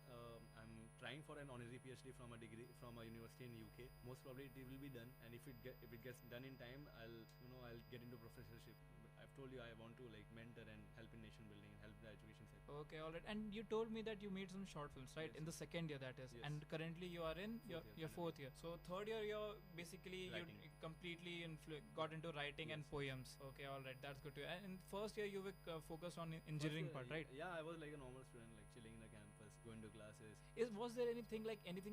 I'm trying for an honorary PhD from a university in UK. Most probably it will be done, and if it gets done in time, I'll get into professorship. I've told you I want to mentor and help in nation building and help the education sector. Okay, alright. And you told me that you made some short films, right? Yes. In the second year, that is. Yes. And currently you are in your fourth year. So third year, you're basically Writing. you completely got into writing and poems. Okay, alright. That's good to hear. And in first year, you were focused on engineering part, right? Yeah, I was like a normal student, chilling in the campus, going to classes. Was there anything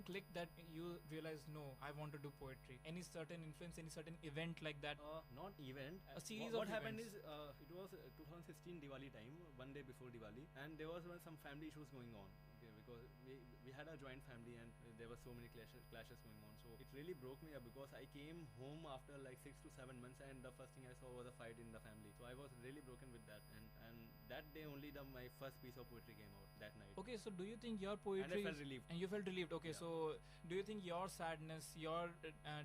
clicked that you realized, no, I want to do poetry? Any certain influence, any certain event like that? Not event. A series What of happened events. is it was 2016 Diwali time, one day before Diwali, and there was some family issues going on. Okay, because we had a joint family, and there were so many clashes going on. So it really broke me up, because I came home after 6 to 7 months, and the first thing I saw was a fight in the family. So I was really broken with that, and that day only my first piece of poetry came out that night. Okay, so do you think your poetry And I felt relieved. And you felt relieved. Okay, Yeah. so do you think your sadness, your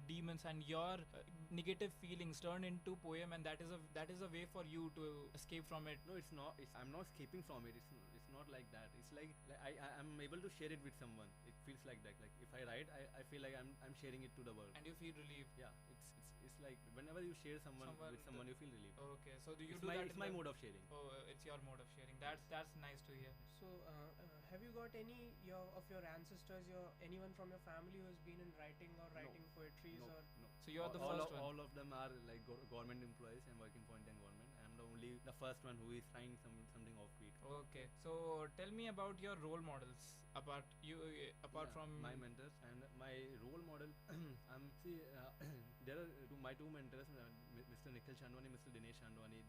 demons, and your negative feelings turn into poem, and that is a way for you to escape from it? No, it's not. I'm not escaping from it. It's not like that. It's like I'm able to share it with someone. It feels like that. Like if I write, I feel like I'm sharing it to the world. And you feel relieved. Yeah, it's like whenever you share Someone with someone, you feel relieved. Okay, so do you It's do that? It's in my the- mode of sharing. Oh, it's your mode of sharing. That's nice to hear. So, have you got any of your ancestors, anyone from your family who has been in writing or writing poetries? No, or no. So you're the all first one. All of them are government employees and working for Indian government. I'm the first one who is trying something offbeat. Okay, so tell me about your role models. Apart Yeah, from my mentors and my role model. There are my two mentors, Mr. Nikhil Chandwani, Mr. Dinesh Chandwani.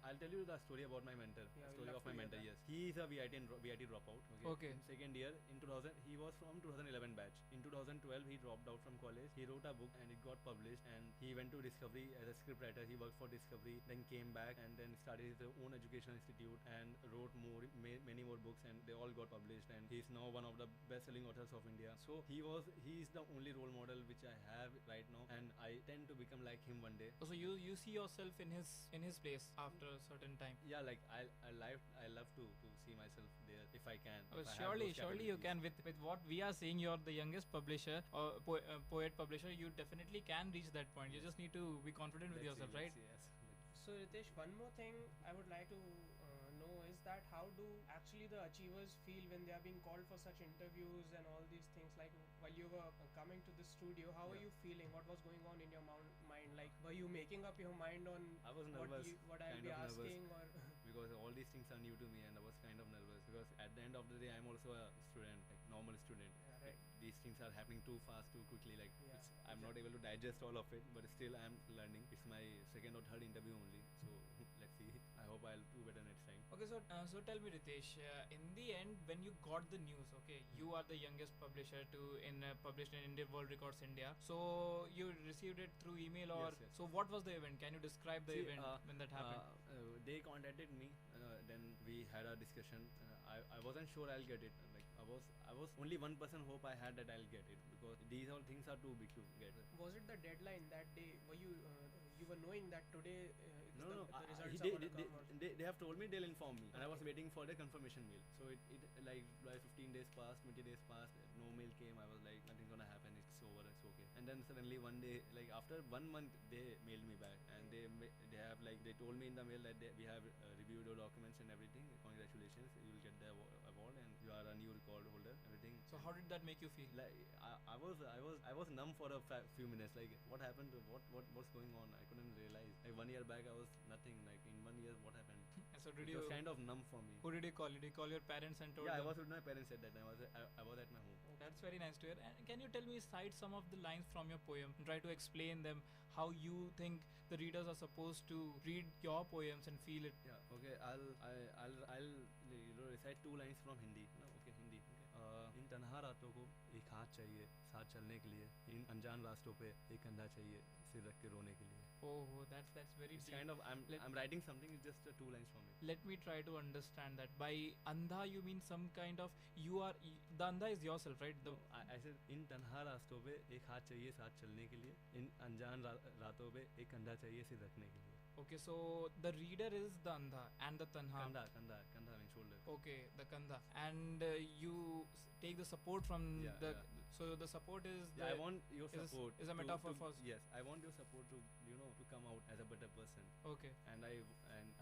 I'll tell you the story about my mentor. Yeah, Story we'll of have my to hear mentor. that. Yes, he is a VIT dropout. Okay. In second year in 2000, he was from 2011 batch. In 2012, he dropped out from college. He wrote a book and it got published. And he went to Discovery as a scriptwriter. He worked for Discovery, then came back and then started his own educational institute and wrote many more books, and they all got published. And he's now one of the best-selling authors of India. So he is the only role model which I have right now, and I tend to become like him one day. So you see yourself in his place after a certain time. Yeah, like I love to see myself there if I can. Oh, if I have surely those you capabilities. can. With what we are saying, you're the youngest publisher or poet publisher. You definitely can reach that point. You just need to be confident with Let's yourself, see, right? let's see, yes. So, Ritesh, one more thing I would like to know is that how do actually the achievers feel when they are being called for such interviews and all these things? Like while you were coming to the studio, how were Yeah. you feeling? What was going on in your mind? Like, were you making up your mind on I was nervous, what I'll kind be of nervous. asking? Or Because all these things are new to me, and I was kind of nervous because at the end of the day I'm also a student, like normal student. Yeah, right. These things are happening too fast, too quickly. Yeah, I'm not able to digest all of it, but still I'm learning. It's my second or third interview only, so let's see. I hope I'll do better next time. Okay, so tell me, Ritesh, in the end, when you got the news, okay, you are the youngest publisher published in Indian World Records India. So you received it through email, or Yes, yes. so what was the event? Can you describe the See, event when that happened? They contacted me. Then we had a discussion. I wasn't sure I'll get it. Like I was only 1% hope I had that I'll get it, because these all things are too big to get. was it the deadline that day? Were you you were knowing that today No, the results they, are going to they, come? Or they they have told me they'll inform me, and I was waiting for the confirmation mail. So it like 15 days passed, 20 days passed, no mail came. I was like, nothing's gonna happen, it's over, it's okay. And then suddenly one day, like after 1 month, they mailed me back, and they have like, they told me in the mail that we have reviewed your documents and everything. Congratulations, you will get the award, and you are a new record holder. Everything. So how did that make you feel? Like I was numb for a few minutes. Like what happened? What's going on? I couldn't realize. Like 1 year back, I was nothing. Like in 1 year, what happened? So it was kind of numb for me. Who did you call? Did you call your parents and told them? I was with my parents at that time. I was at my home. That's very nice to hear. And can you tell me, cite some of the lines from your poem and try to explain them, how you think the readers are supposed to read your poems and feel it? Yeah. Okay. I'll recite 2 lines from Hindi. No, okay, Hindi. इन तन्हा रातों को एक हाथ चाहिए साथ चलने के लिए, इन अनजान रास्तों पे एक कंधा चाहिए सिर रख के रोने के लिए. Oh, that's very it's deep. Kind of I'm writing something. It's just 2 lines from it. Let me try to understand that. By andha you mean some kind of, the andha is yourself, right? I said इन तन्हा रास्तों पे एक हाथ चाहिए साथ चलने के लिए, इन अनजान रातों पे एक कंधा चाहिए सिर रखने के लिए. Okay, so the reader is the andha and the tanha. Kandha means shoulder. Okay, the kandha, and you take the support from So the support is. I want your support. Is a metaphor for. Yes, I want your support to to come out as a better person. Okay. And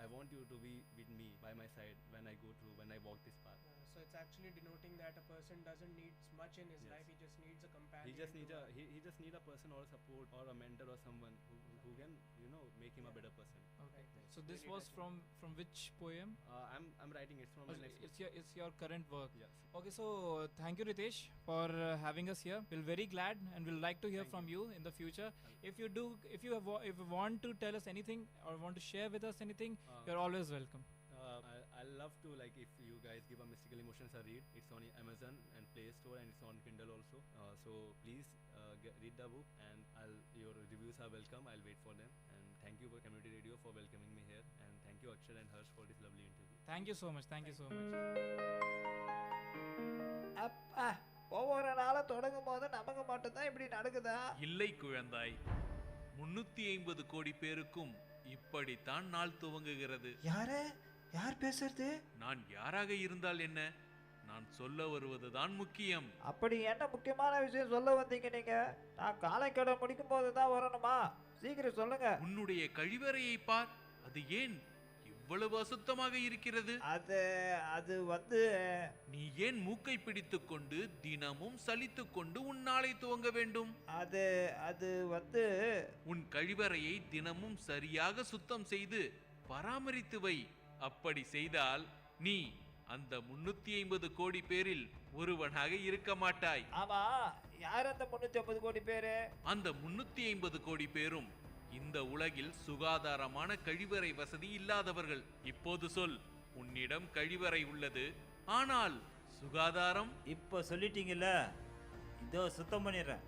I want you to be with me by my side when I walk this path. So it's actually denoting that a person doesn't need much in his life. He just needs a companion. He just needs a person or a support or a mentor or someone who can make him a better person. Okay. So this was from which poem? I'm writing it from my next book. It's your current work. Yes. Okay, so thank you, Ritesh, for having us here. We're very glad and we'll like to hear from you in the future. If you want to tell us anything or want to share with us anything, you're always welcome. I love to, like, if you guys give a Mystical Emotions a read. It's on Amazon and Play Store, and it's on Kindle also. So please read the book, and your reviews are welcome. I'll wait for them. And thank you for Community Radio for welcoming me here, and thank you Akshat and Harsh for this lovely interview. Thank you so much. Thank you so much. அப்பா ஒவ்வொரு நாளும் தொடங்கும் போது நமக்கு மட்டும்தான் இப்படி நடக்குதா? இல்லை குழந்தாய், 350 கோடி பேருக்கும் இப்படித்தான் நாள் துவங்குகிறது. யார் பேசுறது? நான் யாராக இருந்தால் என்ன, நான் சொல்ல வருவதுதான் முக்கியம். அப்படி என்ன முக்கியமான விஷயம் சொல்ல வந்தீங்க நீங்க? நான் காலைக்கடை முடிக்கும் போது தான் வரணுமா? சீக்கிரம் சொல்லுங்க. உன்னுடைய கழிவறையை பார், அது ஏன் இவ்வளவு அசுத்தமாக இருக்கிறது? அது வந்து நீ ஏன் மூக்கை பிடித்துக் கொண்டு தினமும் சலித்துக் கொண்டு உன் நாளை துவங்க வேண்டும்? அது வந்து உன் கழிவறையை தினமும் சரியாக சுத்தம் செய்து பராமரித்து வை. அப்படி செய்தால் நீ அந்த 350 கோடி பேரில் ஒருவனாக இருக்க மாட்டாய். ஆமா, யார் அந்த 350 கோடி பேரு? அந்த 350 கோடி பேரும் இந்த உலகில் சுகாதாரமான கழிவறை வசதி இல்லாதவர்கள். இப்போது சொல், உன்னிடம் கழிவறை உள்ளது, ஆனால் சுகாதாரம்? இப்போ சொல்லிட்டீங்கல்ல, இதோ சுத்தம் பண்ணிடுறேன்.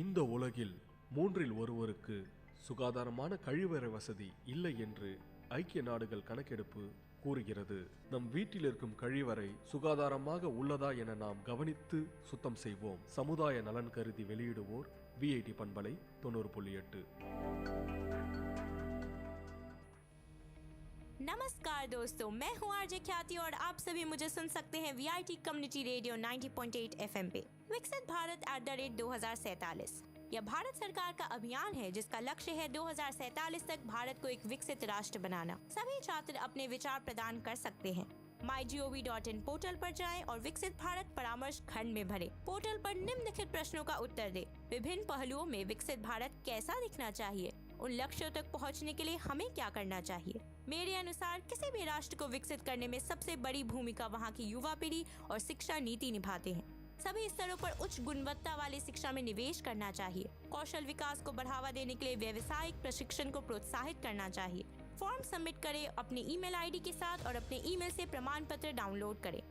இந்த உலகில் 3இல் ஒருவருக்கு சுகாதாரமான கழிவறை வசதி இல்லை என்று ஐக்கிய நாடுகள் கணக்கெடுப்பு கூறுகிறது. நம் வீட்டில் இருக்கும் கழிவறை சுகாதாரமாக உள்ளதா என நாம் கவனித்து சுத்தம் செய்வோம். சமுதாய நலன் கருதி வெளியிடுவோர் VIT பண்பலை 90.8. नमस्कार दोस्तों, मैं हूँ आरजे ख्याति और आप सभी मुझे सुन सकते हैं VIT कम्युनिटी रेडियो 90.8 FM पे। विकसित भारत @2047 यह भारत सरकार का अभियान है जिसका लक्ष्य है 2047 तक भारत को एक विकसित राष्ट्र बनाना। सभी छात्र अपने विचार प्रदान कर सकते हैं। mygov.in पोर्टल पर जाएं और विकसित भारत परामर्श खंड में भरें। पोर्टल पर निम्नलिखित प्रश्नों का उत्तर दें। विभिन्न पहलुओं में विकसित भारत कैसा दिखना चाहिए? उन लक्ष्यों तक पहुंचने के लिए हमें क्या करना चाहिए? मेरे अनुसार किसी भी राष्ट्र को विकसित करने में सबसे बड़ी भूमिका वहाँ की युवा पीढ़ी और शिक्षा नीति निभाते हैं। सभी स्तरों पर उच्च गुणवत्ता वाली शिक्षा में निवेश करना चाहिए। कौशल विकास को बढ़ावा देने के लिए व्यावसायिक प्रशिक्षण को प्रोत्साहित करना चाहिए। फॉर्म सबमिट करें अपने ईमेल आईडी के साथ और अपने ईमेल से प्रमाण पत्र डाउनलोड करें।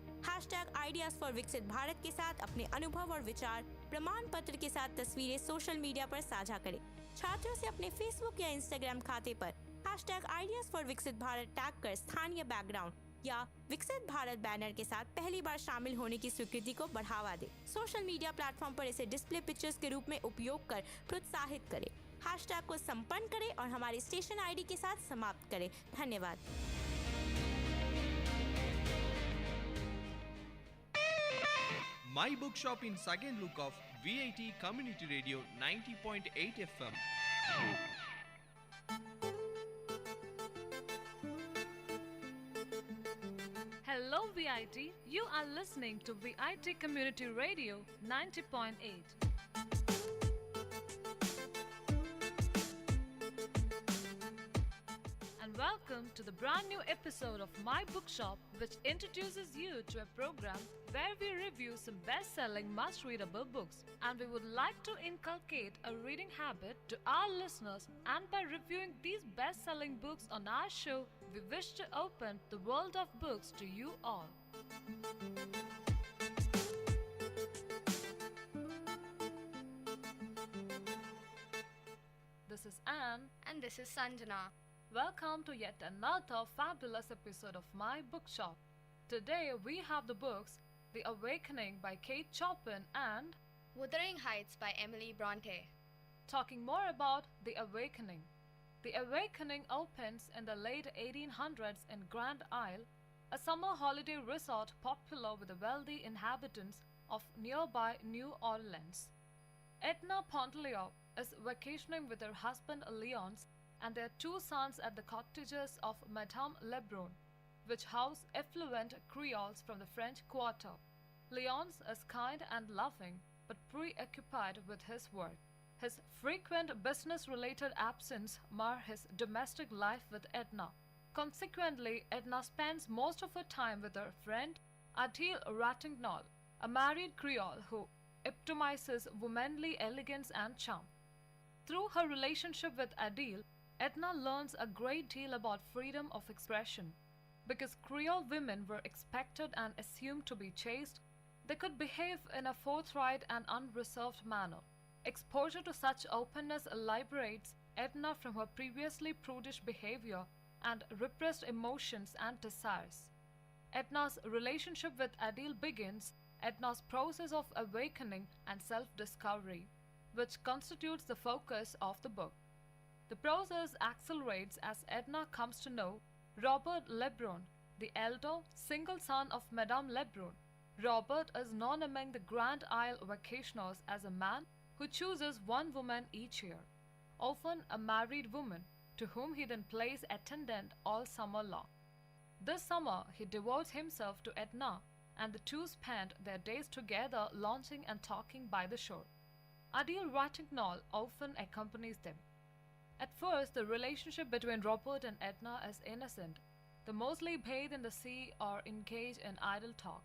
#Ideas for विकसित भारत के साथ अपने अनुभव और विचार प्रमाण पत्र के साथ तस्वीरें सोशल मीडिया पर साझा करें। छात्रों से अपने फेसबुक या इंस्टाग्राम खाते पर #Ideas for विकसित भारत टैग कर स्थानीय बैकग्राउंड या विकसित भारत बैनर के साथ पहली बार शामिल होने की स्वीकृति को बढ़ावा दें। सोशल मीडिया प्लेटफॉर्म पर इसे डिस्प्ले पिक्चर्स के रूप में उपयोग कर प्रोत्साहित करें। हैशटैग को संपन्न करें और हमारे स्टेशन आईडी के साथ समाप्त करें। धन्यवाद। My Bookshop in second look of VIT Community Radio 90.8 FM. Hello VIT, you are listening to VIT Community Radio 90.8. And welcome to the brand new episode of My Bookshop, which introduces you to a program where we review some best-selling must-readable books. And we would like to inculcate a reading habit to our listeners, and by reviewing these best-selling books on our show, we wish to open the world of books to you all. This is Anne. And this is Sanjana. Welcome to yet another fabulous episode of My Bookshop. Today we have the books The Awakening by Kate Chopin and Wuthering Heights by Emily Bronte. Talking more about The Awakening. The Awakening opens in the late 1800s in Grand Isle, a summer holiday resort popular with the wealthy inhabitants of nearby New Orleans. Edna Pontellier is vacationing with her husband Leonce and their two sons at the cottages of Madame Lebrun, which house affluent Creoles from the French Quarter. Leonce is kind and loving, but preoccupied with his work. His frequent business-related absence mar his domestic life with Edna. Consequently, Edna spends most of her time with her friend Adele Ratignolle, a married Creole who epitomizes womanly elegance and charm. Through her relationship with Adele, Edna learns a great deal about freedom of expression. Because Creole women were expected and assumed to be chaste, they could behave in a forthright and unreserved manner. Exposure to such openness liberates Edna from her previously prudish behavior and repressed emotions and desires. Edna's relationship with Adele begins Edna's process of awakening and self-discovery, which constitutes the focus of the book. The process accelerates as Edna comes to know Robert Lebrun, the elder, single son of Madame Lebrun. Robert is known among the Grand Isle vacationers as a man who chooses one woman each year, often a married woman, to whom he then plays attendant all summer long. This summer, he devotes himself to Edna, and the two spend their days together launching and talking by the shore. Adele Ratignolle often accompanies them. At first, the relationship between Robert and Edna is innocent. They mostly bathe in the sea or engage in idle talk.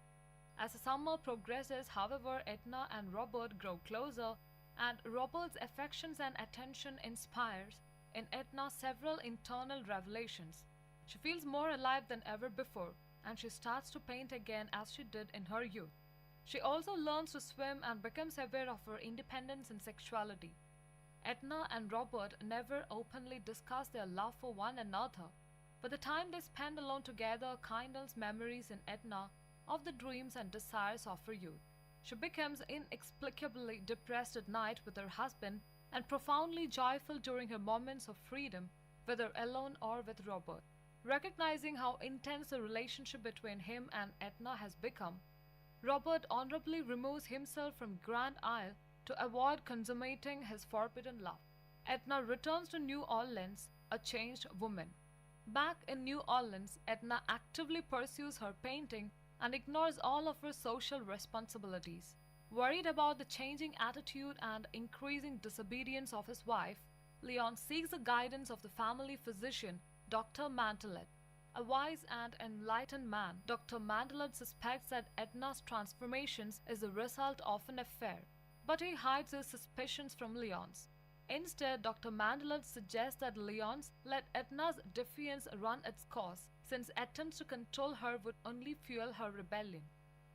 As the summer progresses, however, Edna and Robert grow closer, and Robert's affections and attention inspires in Edna several internal revelations. She feels more alive than ever before, and she starts to paint again as she did in her youth. She also learns to swim and becomes aware of her independence and sexuality. Edna and Robert never openly discuss their love for one another, but the time they spend alone together kindles memories in Edna of the dreams and desires of her youth. She becomes inexplicably depressed at night with her husband and profoundly joyful during her moments of freedom, whether alone or with Robert. Recognizing how intense the relationship between him and Edna has become, Robert honorably removes himself from Grand Isle to avoid consummating his forbidden love. Edna returns to New Orleans, a changed woman. Back in New Orleans, Edna actively pursues her painting and ignores all of her social responsibilities. Worried about the changing attitude and increasing disobedience of his wife, Leon seeks the guidance of the family physician, Dr. Mantelet. A wise and enlightened man, Dr. Mantelet suspects that Edna's transformations is the result of an affair, but he hides his suspicions from Leonce. Instead, Dr. Mantelet suggests that Leonce let Edna's defiance run its course, since attempts to control her would only fuel her rebellion.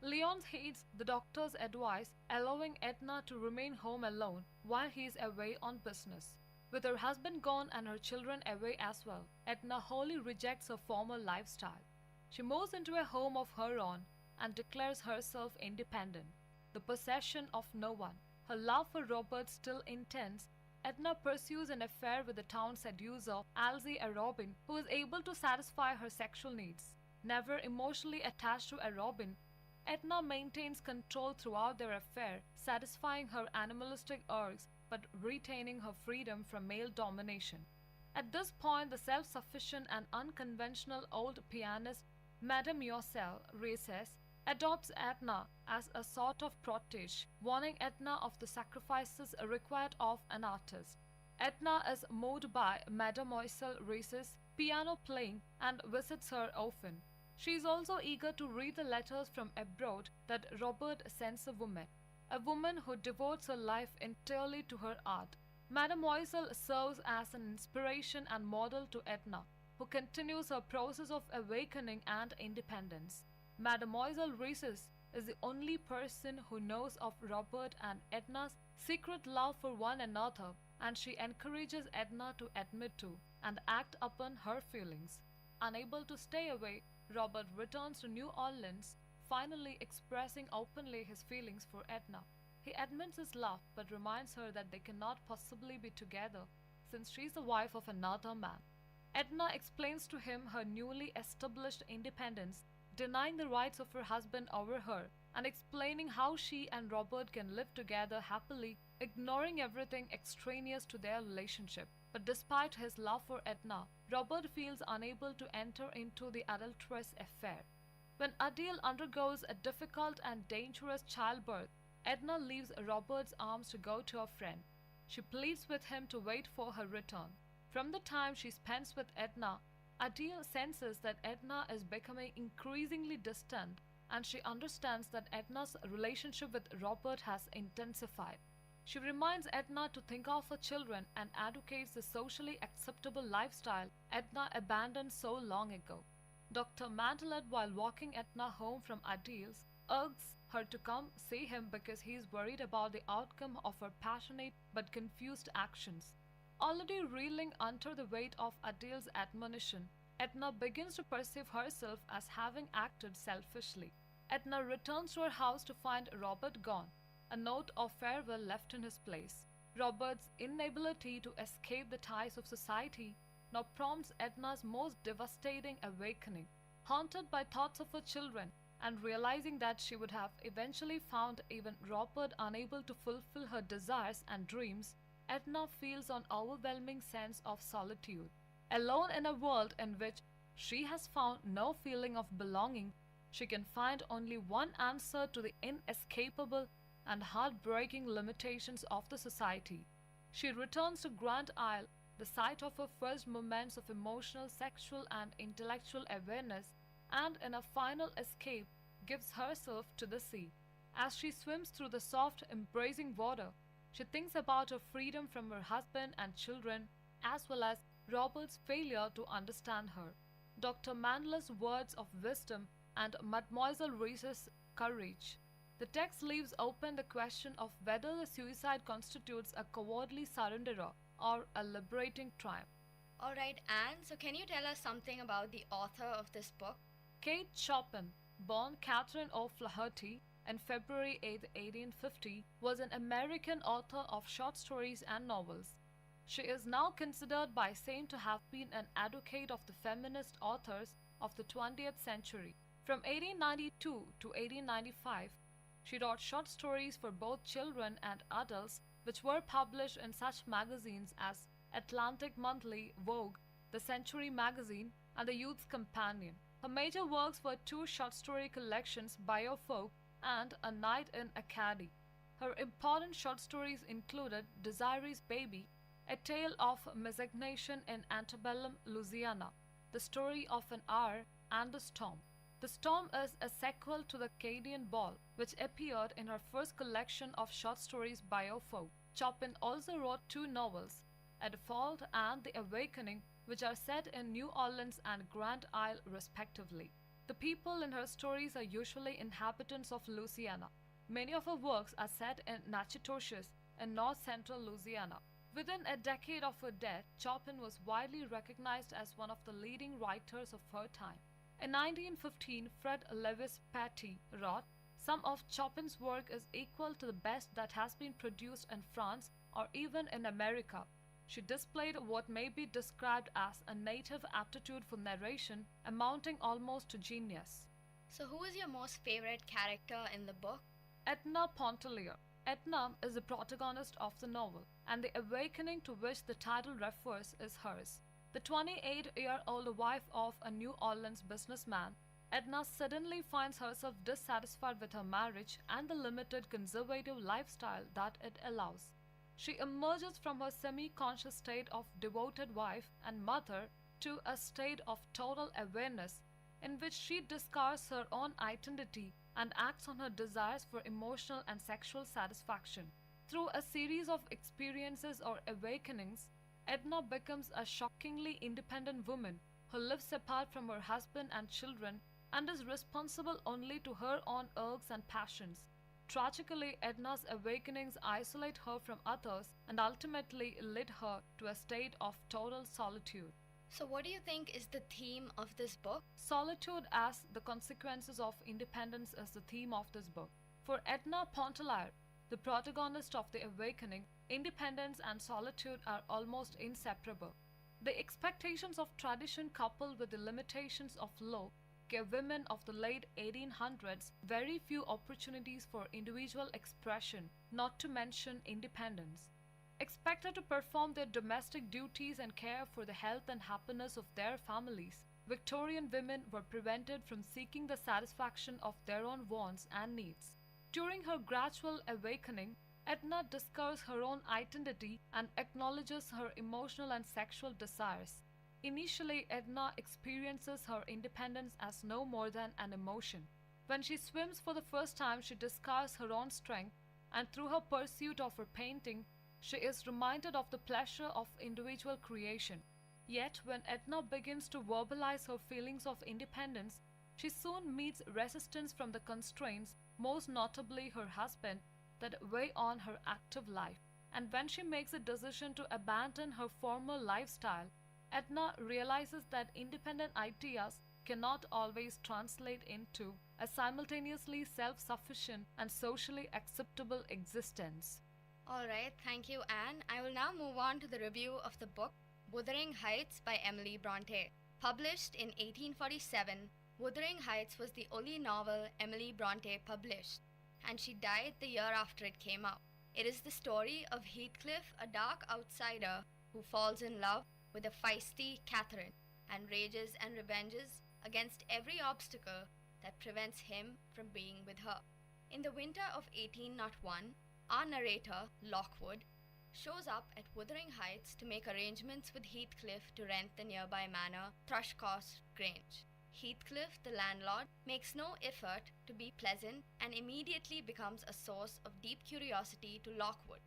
Leonce heeds the doctor's advice, allowing Edna to remain home alone while he is away on business. With her husband gone and her children away as well, Edna wholly rejects her former lifestyle. She moves into a home of her own and declares herself independent, the possession of no one. Her love for Robert still intense, Edna pursues an affair with the town seducer Alzey Arobin, who is able to satisfy her sexual needs. Never emotionally attached to Arobin, Edna maintains control throughout their affair, satisfying her animalistic urges but retaining her freedom from male domination. At this point, the self-sufficient and unconventional old pianist Mademoiselle Reces adopts Edna as a sort of protege, warning Edna of the sacrifices required of an artist. Edna is moved by Mademoiselle Reces' piano playing and visits her often. She is also eager to read the letters from abroad that Robert sends a woman who devotes her life entirely to her art. Mademoiselle serves as an inspiration and model to Edna, who continues her process of awakening and independence. Mademoiselle Reces is the only person who knows of Robert and Edna's secret love for one another, and she encourages Edna to admit to and act upon her feelings. Unable to stay away, Robert returns to New Orleans, finally expressing openly his feelings for Edna. He admits his love but reminds her that they cannot possibly be together since she is the wife of another man. Edna explains to him her newly established independence, denying the rights of her husband over her, and explaining how she and Robert can live together happily, ignoring everything extraneous to their relationship. But despite his love for Edna, Robert feels unable to enter into the adulterous affair. When Adele undergoes a difficult and dangerous childbirth, Edna leaves Robert's arms to go to a friend. She pleads with him to wait for her return. From the time she spends with Edna, Adele senses that Edna is becoming increasingly distant, and she understands that Edna's relationship with Robert has intensified. She reminds Edna to think of her children and advocates the socially acceptable lifestyle Edna abandoned so long ago. Dr. Mantelet, while walking Edna home from Adele's, urges her to come see him because he is worried about the outcome of her passionate but confused actions. Already reeling under the weight of Adele's admonition, Edna begins to perceive herself as having acted selfishly. Edna returns to her house to find Robert gone, a note of farewell left in his place. Robert's inability to escape the ties of society now prompts Edna's most devastating awakening. Haunted by thoughts of her children and realizing that she would have eventually found even Robert unable to fulfill her desires and dreams, Edna feels an overwhelming sense of solitude. Alone in a world in which she has found no feeling of belonging, she can find only one answer to the inescapable and heartbreaking limitations of the society. She returns to Grand Isle, the site of her first moments of emotional, sexual, and intellectual awareness, and in a final escape gives herself to the sea. As she swims through the soft, embracing water, she thinks about her freedom from her husband and children, as well as Robert's failure to understand her. Dr. Mandler's words of wisdom and Mademoiselle Reese's courage. The text leaves open the question of whether the suicide constitutes a cowardly surrenderer or a liberating triumph. Alright, Anne, so can you tell us something about the author of this book? Kate Chopin, born Catherine O'Flaherty on February 8, 1850, was an American author of short stories and novels. She is now considered by some to have been an advocate of the feminist authors of the 20th century. From 1892 to 1895, she wrote short stories for both children and adults, which were published in such magazines as Atlantic Monthly, Vogue, The Century Magazine, and The Youth's Companion. Her major works were two short story collections, Biofolk and A Night in Acadie. Her important short stories included Desiree's Baby, A Tale of Miscegnation in Antebellum, Louisiana, The Story of an Hour, and The Storm. The Storm is a sequel to The Acadian Ball, which appeared in her first collection of short stories, Biofolk. Chopin also wrote two novels, A Default and The Awakening, which are set in New Orleans and Grand Isle respectively. The people in her stories are usually inhabitants of Louisiana. Many of her works are set in Natchitoches in north-central Louisiana. Within a decade of her death, Chopin was widely recognized as one of the leading writers of her time. In 1915, Fred Lewis Patty wrote, "Some of Chopin's work is equal to the best that has been produced in France or even in America. She displayed what may be described as a native aptitude for narration, amounting almost to genius. So, who is your most favorite character in the book? Edna Pontellier. Edna is the protagonist of the novel, and the awakening to which the title refers is hers. The 28-year-old wife of a New Orleans businessman, Edna suddenly finds herself dissatisfied with her marriage and the limited conservative lifestyle that it allows. She emerges from her semi-conscious state of devoted wife and mother to a state of total awareness in which she discards her own identity and acts on her desires for emotional and sexual satisfaction. Through a series of experiences or awakenings, Edna becomes a shockingly independent woman who lives apart from her husband and children and is responsible only to her own urges and passions. Tragically, Edna's awakenings isolate her from others and ultimately lead her to a state of total solitude. So, what do you think is the theme of this book? Solitude as the consequences of independence is the theme of this book. For Edna Pontellier, the protagonist of The Awakening, independence and solitude are almost inseparable. The expectations of tradition coupled with the limitations of law gave women of the late 1800s very few opportunities for individual expression, not to mention independence. Expected to perform their domestic duties and care for the health and happiness of their families, Victorian women were prevented from seeking the satisfaction of their own wants and needs. During her gradual awakening, Edna discovers her own identity and acknowledges her emotional and sexual desires. Initially, Edna experiences her independence as no more than an emotion. When she swims for the first time, she discovers her own strength, and through her pursuit of her painting, she is reminded of the pleasure of individual creation. Yet, when Edna begins to verbalize her feelings of independence, she soon meets resistance from the constraints, most notably her husband, that weigh on her active life. And when she makes a decision to abandon her former lifestyle, Edna realizes that independent ideas cannot always translate into a simultaneously self-sufficient and socially acceptable existence. Alright, thank you, Anne. I will now move on to the review of the book Wuthering Heights by Emily Bronte. Published in 1847, Wuthering Heights was the only novel Emily Bronte published, and she died the year after it came out. It is the story of Heathcliff, a dark outsider who falls in love with a feisty Catherine and rages and revenges against every obstacle that prevents him from being with her. In the winter of 1801, our narrator, Lockwood, shows up at Wuthering Heights to make arrangements with Heathcliff to rent the nearby manor, Thrushcross Grange. Heathcliff, the landlord, makes no effort to be pleasant and immediately becomes a source of deep curiosity to Lockwood.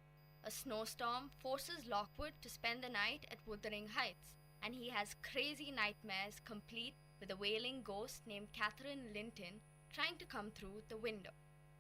A snowstorm forces Lockwood to spend the night at Wuthering Heights, and he has crazy nightmares complete with a wailing ghost named Catherine Linton trying to come through the window.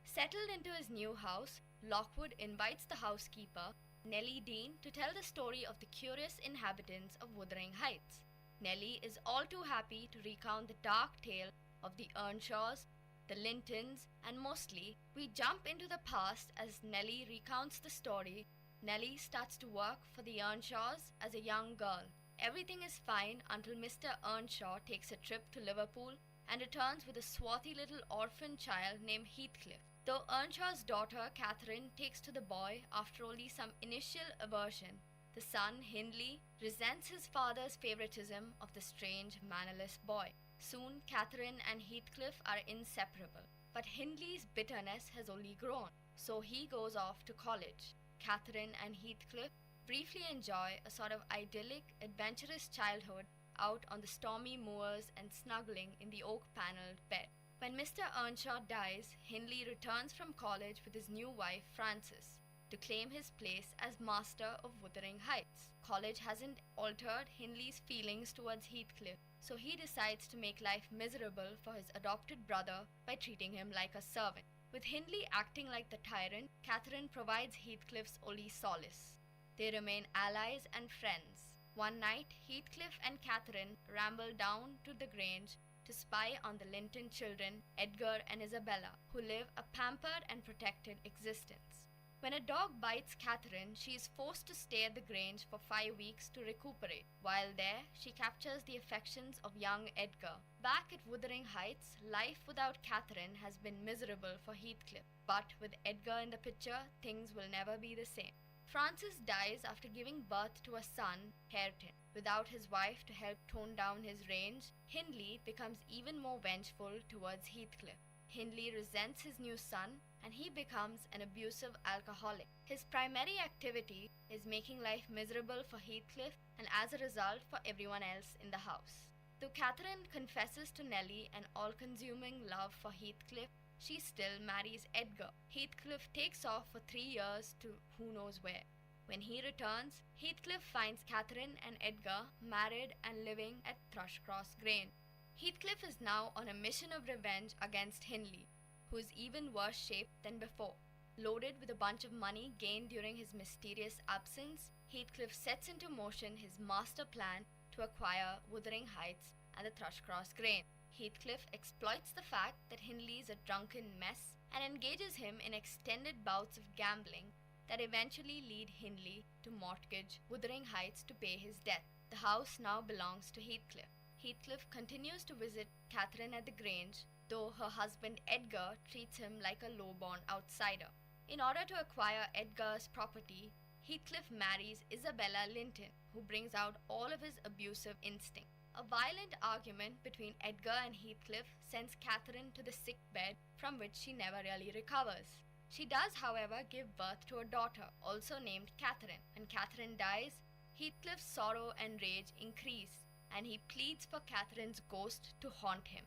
Settled into his new house, Lockwood invites the housekeeper, Nellie Dean, to tell the story of the curious inhabitants of Wuthering Heights. Nellie is all too happy to recount the dark tale of the Earnshaws, the Lintons, and mostly, we jump into the past as Nellie recounts the story. Nellie starts to work for the Earnshaws as a young girl. Everything is fine until Mr. Earnshaw takes a trip to Liverpool and returns with a swarthy little orphan child named Heathcliff. Though Earnshaw's daughter, Catherine, takes to the boy after only some initial aversion, the son, Hindley, resents his father's favoritism of the strange, mannerless boy. Soon, Catherine and Heathcliff are inseparable, but Hindley's bitterness has only grown, so he goes off to college. Catherine and Heathcliff briefly enjoy a sort of idyllic, adventurous childhood out on the stormy moors and snuggling in the oak-panelled bed. When Mr. Earnshaw dies, Hindley returns from college with his new wife, Frances, to claim his place as master of Wuthering Heights. College hasn't altered Hindley's feelings towards Heathcliff, so he decides to make life miserable for his adopted brother by treating him like a servant. With Hindley acting like the tyrant, Catherine provides Heathcliff's only solace. They remain allies and friends. One night, Heathcliff and Catherine ramble down to the Grange to spy on the Linton children, Edgar and Isabella, who live a pampered and protected existence. When a dog bites Catherine, she is forced to stay at the Grange for 5 weeks to recuperate. While there, she captures the affections of young Edgar. Back at Wuthering Heights, life without Catherine has been miserable for Heathcliff. But with Edgar in the picture, things will never be the same. Francis dies after giving birth to a son, Hareton. Without his wife to help tone down his rage, Hindley becomes even more vengeful towards Heathcliff. Hindley resents his new son and he becomes an abusive alcoholic. His primary activity is making life miserable for Heathcliff and as a result for everyone else in the house. Though Catherine confesses to Nellie an all-consuming love for Heathcliff, she still marries Edgar. Heathcliff takes off for 3 years to who knows where. When he returns, Heathcliff finds Catherine and Edgar married and living at Thrushcross Grange. Heathcliff is now on a mission of revenge against Hindley, who is even worse shaped than before. Loaded with a bunch of money gained during his mysterious absence, Heathcliff sets into motion his master plan to acquire Wuthering Heights and the Thrushcross Grange. Heathcliff exploits the fact that Hindley is a drunken mess and engages him in extended bouts of gambling that eventually lead Hindley to mortgage Wuthering Heights to pay his debt. The house now belongs to Heathcliff. Heathcliff continues to visit Catherine at the Grange, though her husband Edgar treats him like a low-born outsider. In order to acquire Edgar's property, Heathcliff marries Isabella Linton, who brings out all of his abusive instinct. A violent argument between Edgar and Heathcliff sends Catherine to the sick bed from which she never really recovers. She does, however, give birth to a daughter, also named Catherine. When Catherine dies, Heathcliff's sorrow and rage increase, and he pleads for Catherine's ghost to haunt him.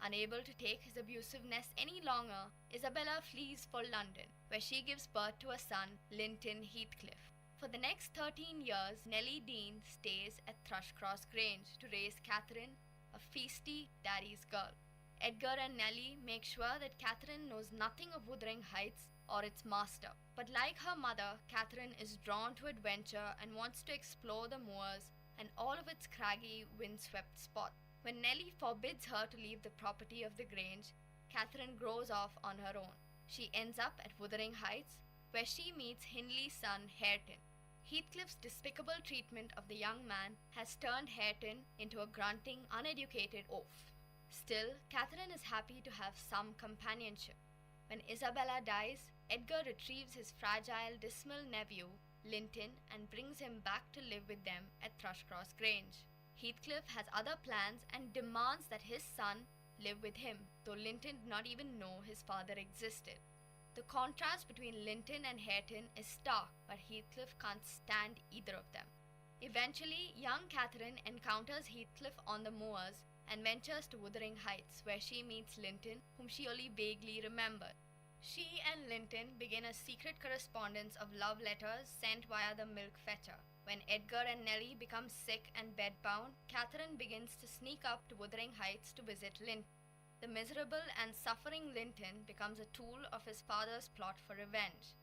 Unable to take his abusiveness any longer, Isabella flees for London, where she gives birth to a son, Linton Heathcliff. For the next 13 years, Nellie Dean stays at Thrushcross Grange to raise Catherine, a feisty daddy's girl. Edgar and Nellie make sure that Catherine knows nothing of Wuthering Heights or its master. But like her mother, Catherine is drawn to adventure and wants to explore the moors and all of its craggy, windswept spots. When Nellie forbids her to leave the property of the Grange, Catherine grows off on her own. She ends up at Wuthering Heights, where she meets Hindley's son, Hareton. Heathcliff's despicable treatment of the young man has turned Hareton into a grunting, uneducated oaf. Still, Catherine is happy to have some companionship. When Isabella dies, Edgar retrieves his fragile, dismal nephew, Linton, and brings him back to live with them at Thrushcross Grange. Heathcliff has other plans and demands that his son live with him, though Linton did not even know his father existed. The contrast between Linton and Hareton is stark, but Heathcliff can't stand either of them. Eventually, young Catherine encounters Heathcliff on the moors and ventures to Wuthering Heights, where she meets Linton, whom she only vaguely remembered. She and Linton begin a secret correspondence of love letters sent via the milk fetcher. When Edgar and Nellie become sick and bedbound, Catherine begins to sneak up to Wuthering Heights to visit Linton. The miserable and suffering Linton becomes a tool of his father's plot for revenge.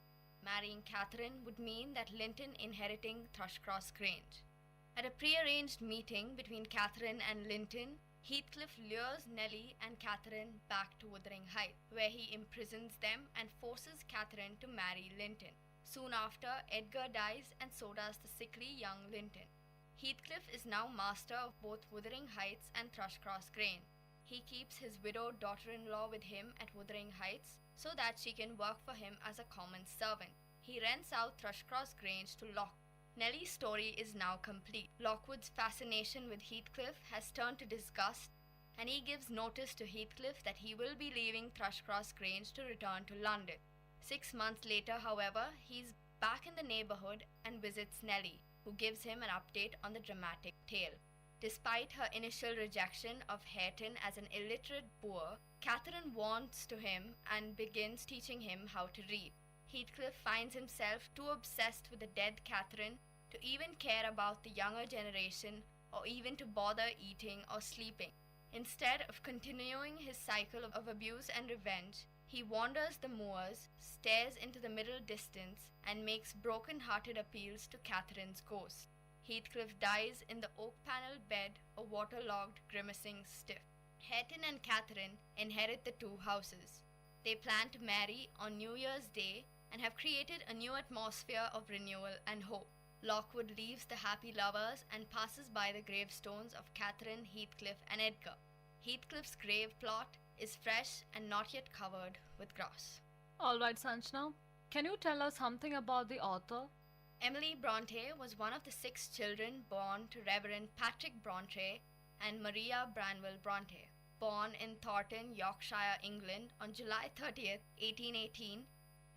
Marrying Catherine would mean that Linton inheriting Thrushcross Grange. At a prearranged meeting between Catherine and Linton, Heathcliff lures Nellie and Catherine back to Wuthering Heights, where he imprisons them and forces Catherine to marry Linton. Soon after, Edgar dies and so does the sickly young Linton. Heathcliff is now master of both Wuthering Heights and Thrushcross Grange. He keeps his widowed daughter-in-law with him at Wuthering Heights so that she can work for him as a common servant. He rents out Thrushcross Grange to Locke. Nellie's story is now complete. Lockwood's fascination with Heathcliff has turned to disgust, and he gives notice to Heathcliff that he will be leaving Thrushcross Grange to return to London. 6 months later, however, he's back in the neighborhood and visits Nellie, who gives him an update on the dramatic tale. Despite her initial rejection of Hareton as an illiterate boor, Catherine warms to him and begins teaching him how to read. Heathcliff finds himself too obsessed with the dead Catherine to even care about the younger generation or even to bother eating or sleeping. Instead of continuing his cycle of abuse and revenge, he wanders the moors, stares into the middle distance, and makes broken-hearted appeals to Catherine's ghost. Heathcliff dies in the oak-panelled bed, a waterlogged, grimacing stiff. Hareton and Catherine inherit the two houses. They plan to marry on New Year's Day and have created a new atmosphere of renewal and hope. Lockwood leaves the happy lovers and passes by the gravestones of Catherine, Heathcliff, and Edgar. Heathcliff's grave plot is fresh and not yet covered with grass. Alright, Sanjna, can you tell us something about the author? Emily Bronte was one of the 6 children born to Reverend Patrick Bronte and Maria Branwell Bronte. Born in Thornton, Yorkshire, England on July 30th, 1818,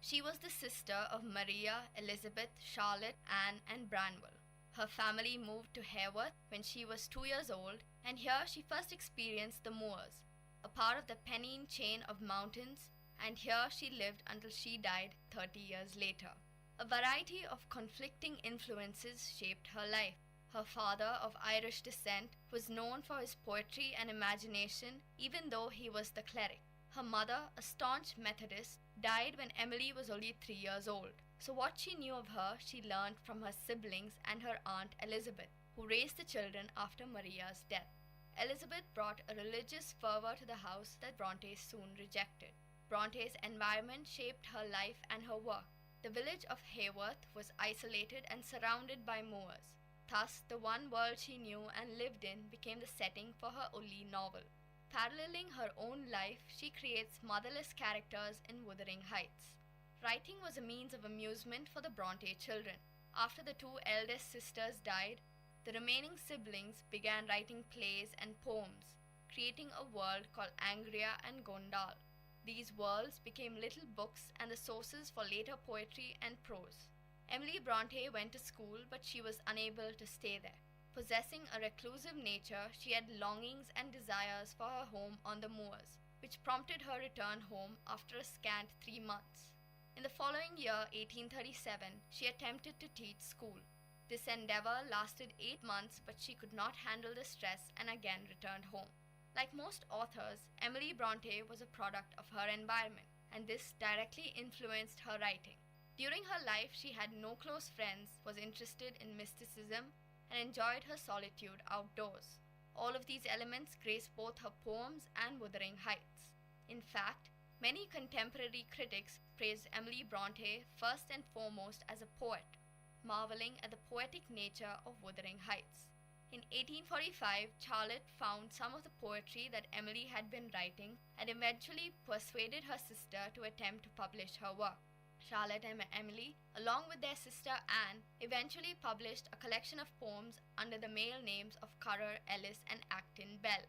she was the sister of Maria, Elizabeth, Charlotte, Anne, and Branwell. Her family moved to Haworth when she was 2 years old, and here she first experienced the moors, a part of the Pennine chain of mountains, and here she lived until she died 30 years later. A variety of conflicting influences shaped her life. Her father, of Irish descent, was known for his poetry and imagination, even though he was the cleric. Her mother, a staunch Methodist, died when Emily was only 3 years old. So what she knew of her, she learned from her siblings and her aunt Elizabeth, who raised the children after Maria's death. Elizabeth brought a religious fervor to the house that Bronte soon rejected. Bronte's environment shaped her life and her work. The village of Haworth was isolated and surrounded by moors. Thus, the one world she knew and lived in became the setting for her only novel. Paralleling her own life, she creates motherless characters in Wuthering Heights. Writing was a means of amusement for the Bronte children. After the 2 eldest sisters died, the remaining siblings began writing plays and poems, creating a world called Angria and Gondal. These worlds became little books and the sources for later poetry and prose. Emily Bronte went to school, but she was unable to stay there. Possessing a reclusive nature, she had longings and desires for her home on the moors, which prompted her return home after a scant 3 months. In the following year, 1837, she attempted to teach school. This endeavor lasted 8 months, but she could not handle the stress and again returned home. Like most authors, Emily Bronte was a product of her environment, and this directly influenced her writing. During her life, she had no close friends, was interested in mysticism, and enjoyed her solitude outdoors. All of these elements grace both her poems and Wuthering Heights. In fact, many contemporary critics praised Emily Bronte first and foremost as a poet, marveling at the poetic nature of Wuthering Heights. In 1845, Charlotte found some of the poetry that Emily had been writing and eventually persuaded her sister to attempt to publish her work. Charlotte and Emily, along with their sister Anne, eventually published a collection of poems under the male names of Currer, Ellis, and Acton Bell.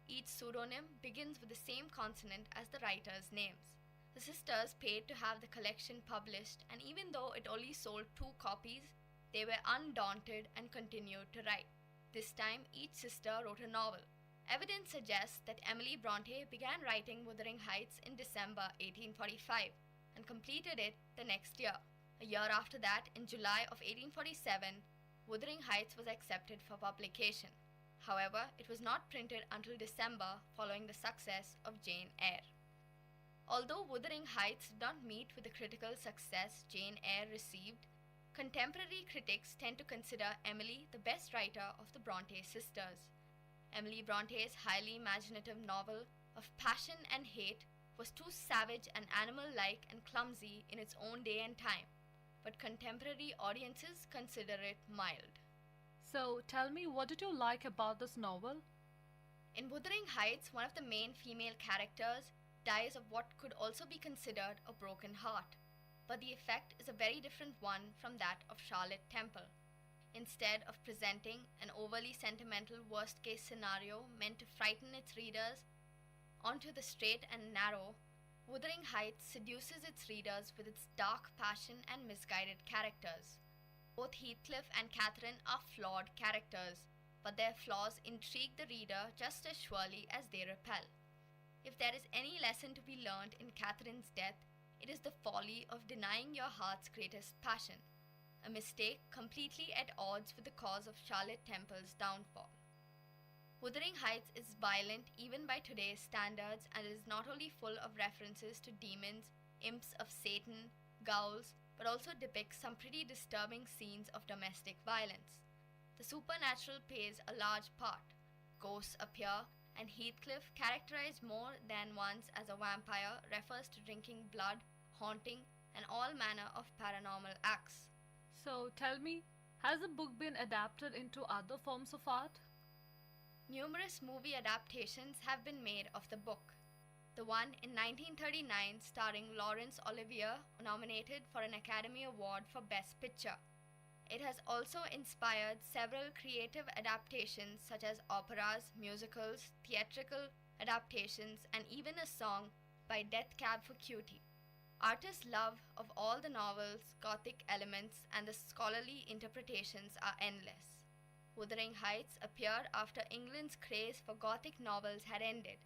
Each pseudonym begins with the same consonant as the writers' names. The sisters paid to have the collection published, and even though it only sold 2 copies, they were undaunted and continued to write. This time, each sister wrote a novel. Evidence suggests that Emily Bronte began writing Wuthering Heights in December 1845 and completed it the next year. A year after that, in July of 1847, Wuthering Heights was accepted for publication. However, it was not printed until December following the success of Jane Eyre. Although Wuthering Heights did not meet with the critical success Jane Eyre received, contemporary critics tend to consider Emily the best writer of the Bronte sisters. Emily Bronte's highly imaginative novel of passion and hate was too savage and animal-like and clumsy in its own day and time, but contemporary audiences consider it mild. So, tell me, what did you like about this novel? In Wuthering Heights, one of the main female characters dies of what could also be considered a broken heart, but the effect is a very different one from that of Charlotte Temple. Instead of presenting an overly sentimental worst-case scenario meant to frighten its readers onto the straight and narrow, Wuthering Heights seduces its readers with its dark passion and misguided characters. Both Heathcliff and Catherine are flawed characters, but their flaws intrigue the reader just as surely as they repel. If there is any lesson to be learned in Catherine's death, it is the folly of denying your heart's greatest passion, a mistake completely at odds with the cause of Charlotte Temple's downfall. Wuthering Heights is violent even by today's standards and is not only full of references to demons, imps of Satan, ghouls, but also depicts some pretty disturbing scenes of domestic violence. The supernatural plays a large part. Ghosts appear, and Heathcliff, characterized more than once as a vampire, refers to drinking blood, haunting, and all manner of paranormal acts. So tell me, has the book been adapted into other forms of art? Numerous movie adaptations have been made of the book. The one in 1939 starring Laurence Olivier, nominated for an Academy Award for Best Picture. It has also inspired several creative adaptations such as operas, musicals, theatrical adaptations, and even a song by Death Cab for Cutie. Artists' love of all the novels, Gothic elements, and the scholarly interpretations are endless. Wuthering Heights appeared after England's craze for Gothic novels had ended,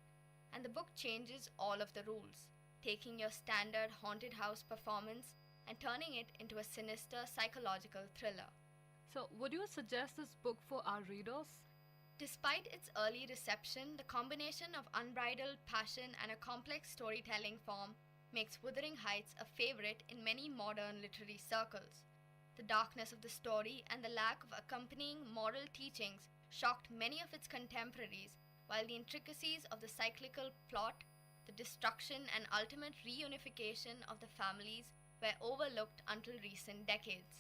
and the book changes all of the rules, taking your standard haunted house performance and turning it into a sinister psychological thriller. So, would you suggest this book for our readers? Despite its early reception, the combination of unbridled passion and a complex storytelling form makes Wuthering Heights a favorite in many modern literary circles. The darkness of the story and the lack of accompanying moral teachings shocked many of its contemporaries, while the intricacies of the cyclical plot, the destruction and ultimate reunification of the families were overlooked until recent decades.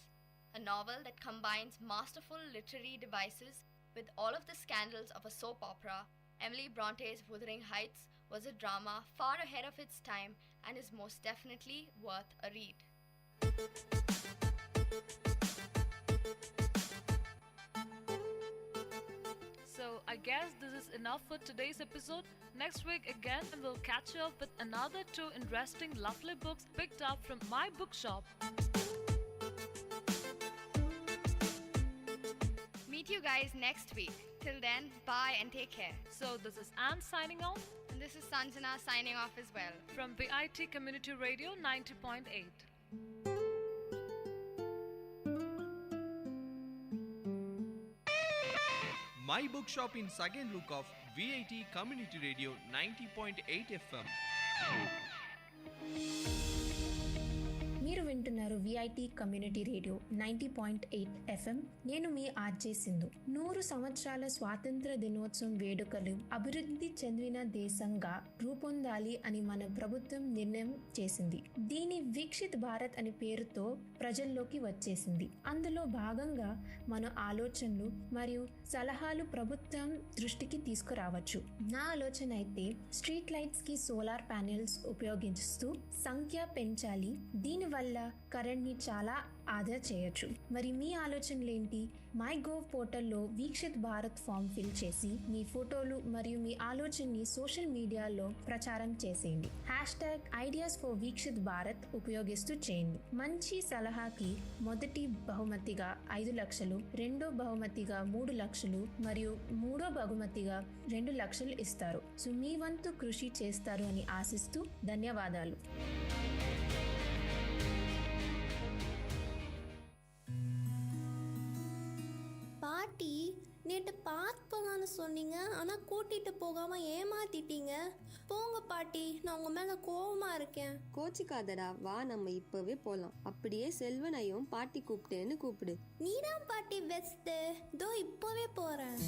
A novel that combines masterful literary devices with all of the scandals of a soap opera, Emily Bronte's Wuthering Heights was a drama far ahead of its time and is most definitely worth a read. So I guess this is enough for today's episode. Next week again we'll catch you up with another 2 interesting lovely books picked up from my bookshop. Meet you guys next week. Till then, bye and take care. So this is Anne signing off. And this is Sanjana signing off as well. From Vit Community Radio 90.8. My bookshop in second look of VIT Community Radio 90.8 FM. మీరు వింటున్నారు VIT community radio 90.8 FM. నేను మీ RJ Sindhu. 100 సంవత్సరాల స్వాతంత్ర దినోత్సవం వేడుకలు అభివృద్ధి చెందిన దేశంగా రూపొందాలి అని మన ప్రభుత్వం నిర్ణయం చేసింది. దీని వికసిత్ భారత్ అనే పేరుతో ప్రజల్లోకి వచ్చేసింది. అందులో భాగంగా మన ఆలోచనలు మరియు సలహాలు ప్రభుత్వం దృష్టికి తీసుకురావచ్చు. నా ఆలోచన అయితే స్ట్రీట్ లైట్స్ కి సోలార్ ప్యానెల్స్ ఉపయోగిస్తూ సంఖ్య పెంచాలి. దీనివల్ల కరెంట్ ని చాలా ఆదా చేయొచ్చు. మరి మీ ఆలోచనలు ఏంటి? మై గోవ్ పోర్టల్లో వీక్షిత్ భారత్ ఫామ్ ఫిల్ చేసి మీ ఫోటోలు మరియు మీ ఆలోచనని సోషల్ మీడియాలో ప్రచారం చేసేయండి. #ideas for వీక్షిత్ భారత్ ఉపయోగిస్తూ చేయండి. మంచి సలహాకి మొదటి బహుమతిగా 5 లక్షలు, రెండో బహుమతిగా 3 లక్షలు మరియు మూడో బహుమతిగా 2 లక్షలు ఇస్తారు. సో మీ వంతు కృషి చేస్తారు అని ఆశిస్తూ ధన్యవాదాలు. பாட்டி, நேற்று பார்க் போகலான்னு சொன்னீங்க, ஆனால் கூட்டிகிட்டு போகாமல் ஏமாத்திட்டீங்க. போங்க பாட்டி, நான் உங்கள் மேலே கோவமாக இருக்கேன். கோச்சிக்காதடா, வா நம்ம இப்போவே போகலாம். அப்படியே செல்வனையும் பாட்டி கூப்பிட்டேன்னு கூப்பிடு. நீதான் பாட்டி பெஸ்ட்டு. இதோ இப்போவே போகிறேன்.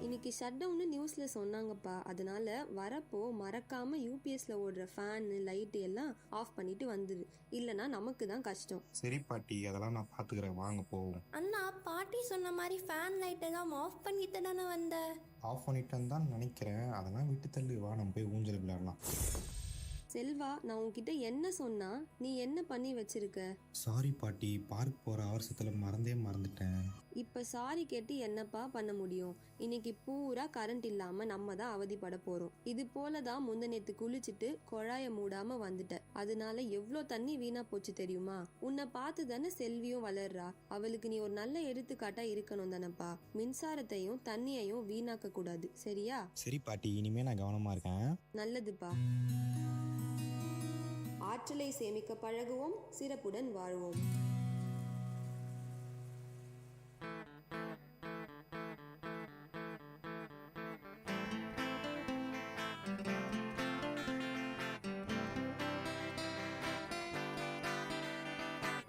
இன்னைக்கு ஷட் டவுன்னு நியூஸில் சொன்னாங்கப்பா. அதனால வரப்போ மறக்காம யூபிஎஸ்ல ஓடுற ஃபேனு லைட்டு எல்லாம் ஆஃப் பண்ணிட்டு வந்துடு, இல்லைன்னா நமக்கு தான் கஷ்டம். சரி பாட்டி, அதெல்லாம் நான் பார்த்துக்கிறேன், வாங்க போவோம். அண்ணா, பாட்டி சொன்ன மாதிரி ஃபேன் லைட் எல்லாம் ஆஃப் பண்ணிட்டு தானே வந்த? ஆஃப் பண்ணிட்டேன்னு தான் நினைக்கிறேன். அதெல்லாம் விட்டு தள்ளு, வா நம்ம போய் ஊஞ்சல் விளையாடலாம். செல்வா, நான் உன்கிட்ட என்ன சொன்னா நீ என்ன பண்ணி வச்சிருக்க? சாரி பாட்டி, பார்க் போகிற அவசரத்தில் மறந்துட்டேன். இப்போ சாரி கேட்டு என்னப்பா பண்ண முடியும்? இன்னைக்கு பூரா கரண்ட் இல்லாமல் நம்ம தான் அவதிப்பட போகிறோம். இது போல தான் முந்தநேத்து குளிச்சுட்டு குழாயை மூடாமல் வந்துட்ட. அதனால எவ்வளோ தண்ணி வீணா போச்சு தெரியுமா? உன்னை பார்த்து தானே செல்வியும் வளர்றா. அவளுக்கு நீ ஒரு நல்ல எடுத்துக்காட்டா இருக்கணும் தானப்பா. மின்சாரத்தையும் தண்ணியையும் வீணாக்க கூடாது, சரியா? சரி பாட்டி, இனிமே நான் கவனமா இருக்கேன். நல்லதுப்பா. ஆற்றலை சேமிக்க பழகுவோம், சிறப்புடன் வாழ்வோம்.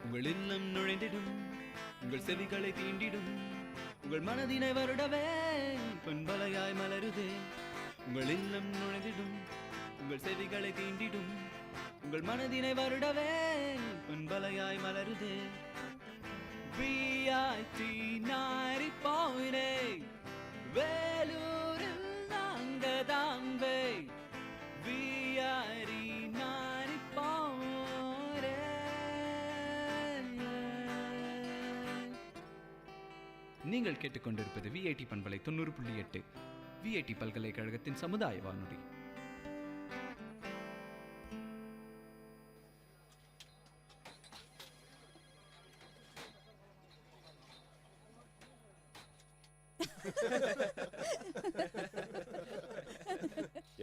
உங்கள் இல்லம் நுழைந்திடும், உங்கள் செவிகளை தீண்டிடும், உங்கள் மனதினை வருடவே பொன்பலையாய் மலருதே. உங்கள் இல்லம் நுழைந்திடும், உங்கள் செவிகளை தீண்டிடும், உங்கள் மனதினை வருடவே பொன்பலையாய் மலருதே. VIT 90.8 வேலூரில் நாங்க தாங்கே. VIT 90.8. நீங்கள் கேட்டுக்கொண்டிருப்பது VIT பண்பலை 90.8 VIT பல்கலைக்கழகத்தின் சமுதாய வானொலி.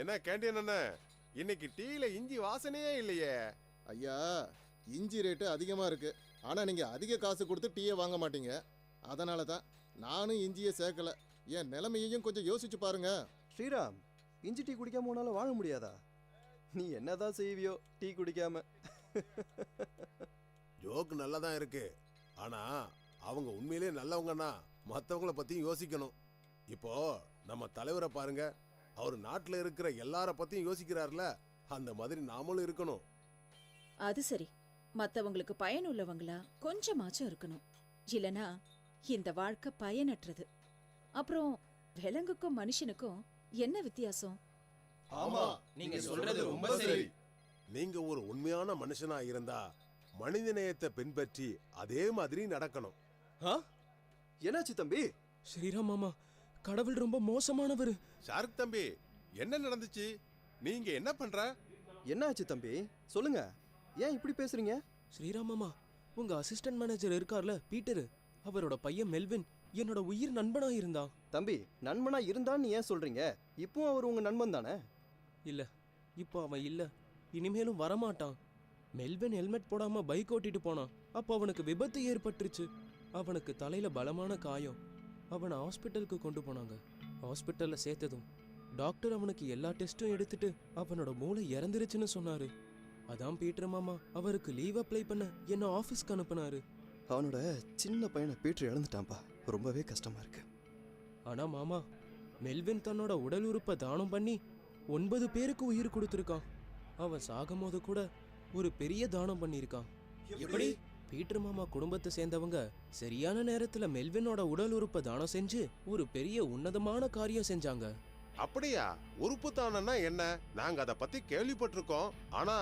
என்ன கேண்டீன் அண்ணா, இன்னைக்கு டீல இஞ்சி வாசனையே இல்லையே. ஐயா, இஞ்சி ரேட்டு அதிகமாக இருக்கு. ஆனால் நீங்கள் அதிக காசு கொடுத்து டீயை வாங்க மாட்டீங்க. அதனால தான் நானும் இஞ்சியை சேர்க்கல. என் நிலைமையையும் கொஞ்சம் யோசிச்சு பாருங்க. ஸ்ரீராம், இஞ்சி டீ குடிக்காம உன்னால வாழ முடியாதா? நீ என்னதான் செய்வியோ டீ குடிக்காம? ஜோக்கு நல்லா தான் இருக்கு, ஆனா அவங்க உண்மையிலே நல்லவங்கன்னா மற்றவங்கள பத்தியும் யோசிக்கணும். இப்போ நம்ம தலைவரை பாருங்க, அவர் நாட்டில் இருக்கிற எல்லார பத்தியும் யோசிக்கிறார்ல, அந்த மாதிரி நாமளும் இருக்கணும். அது சரி, மத்தவங்களுக்கு பயனுள்ளவங்களா கொஞ்சமாச்சும் இருக்கணும். இல்லனா இந்த வாழ்க்கை பயனற்றது. அப்புறம் விலங்குக்கும் மனுஷனுக்கும் என்ன வித்தியாசம்? ஆமா, நீங்க சொல்றது ரொம்ப சரி. நீங்க ஒரு உண்மையான மனுஷனா இருந்தா மனிதநேயத்தை பின்பற்றி அதே மாதிரி நடக்கணும். என்னாச்சு தம்பி? ஸ்ரீராம் மாமா, கடவுள் ரொம்ப மோசமானவர். ஷாருக் தம்பி, என்ன நடந்துச்சு? நீங்க என்ன பண்ற? என்னாச்சு தம்பி, சொல்லுங்க. ஏன் இப்படி பேசுறீங்க? ஸ்ரீராம் மாமா, உங்க அசிஸ்டன்ட் மேனேஜர் இருக்கார்ல பீட்டர், அவரோட பையன் மெல்வின் என்னோட உயிர் நண்பனா இருந்தான். தம்பி, நண்பனா இருந்தான்னு ஏன் சொல்றீங்க? இப்போ அவர் உங்க நண்பன் தானே? இல்ல, இப்போ அவன் இல்ல, இனிமேலும் வரமாட்டான். மெல்வின் ஹெல்மெட் போடாம பைக் ஓட்டிட்டு போனான். அப்போ அவனுக்கு விபத்து ஏற்பட்டுருச்சு. அவனுக்கு தலையில பலமான காயம். அவனை ஹாஸ்பிட்டலுக்கு கொண்டு போனாங்க. ஹாஸ்பிட்டல்ல சேர்த்ததும் டாக்டர் அவனுக்கு எல்லா டெஸ்ட்டும் எடுத்துட்டு அவனோட மூளை இறந்துருச்சுன்னு சொன்னாரு. அதான் பீட்டர் மாமா அவருக்கு லீவ் அப்ளை பண்ண என்ன ஆபீஸ்க்கு அனுப்புனாரு. அவனோட சின்ன பையனை பீட்டர் இழந்துட்டான்பா. ரொம்பவே கஷ்டமா இருக்கு. ஆனா மாமா, மெல்வின் தன்னோட உடல் உறுப்பை தானம் பண்ணி 9 பேருக்கு உயிர் கொடுத்துருக்கான். அவன் சாகும் போது கூட ஒரு பெரிய தானம் பண்ணியிருக்கான். எப்படி? பீட்டர் மாமா குடும்பத்தை சேர்ந்தவங்க சரியான நேரத்துல மெல்வினோட உடல் உறுப்பை தானம் செஞ்சு ஒரு பெரிய உன்னதமான காரியம் செஞ்சாங்க. அப்படியா? உறுப்பு தானம்னா என்ன? நாங்க அத பத்தி கேள்விப்பட்டிருக்கோம், ஆனா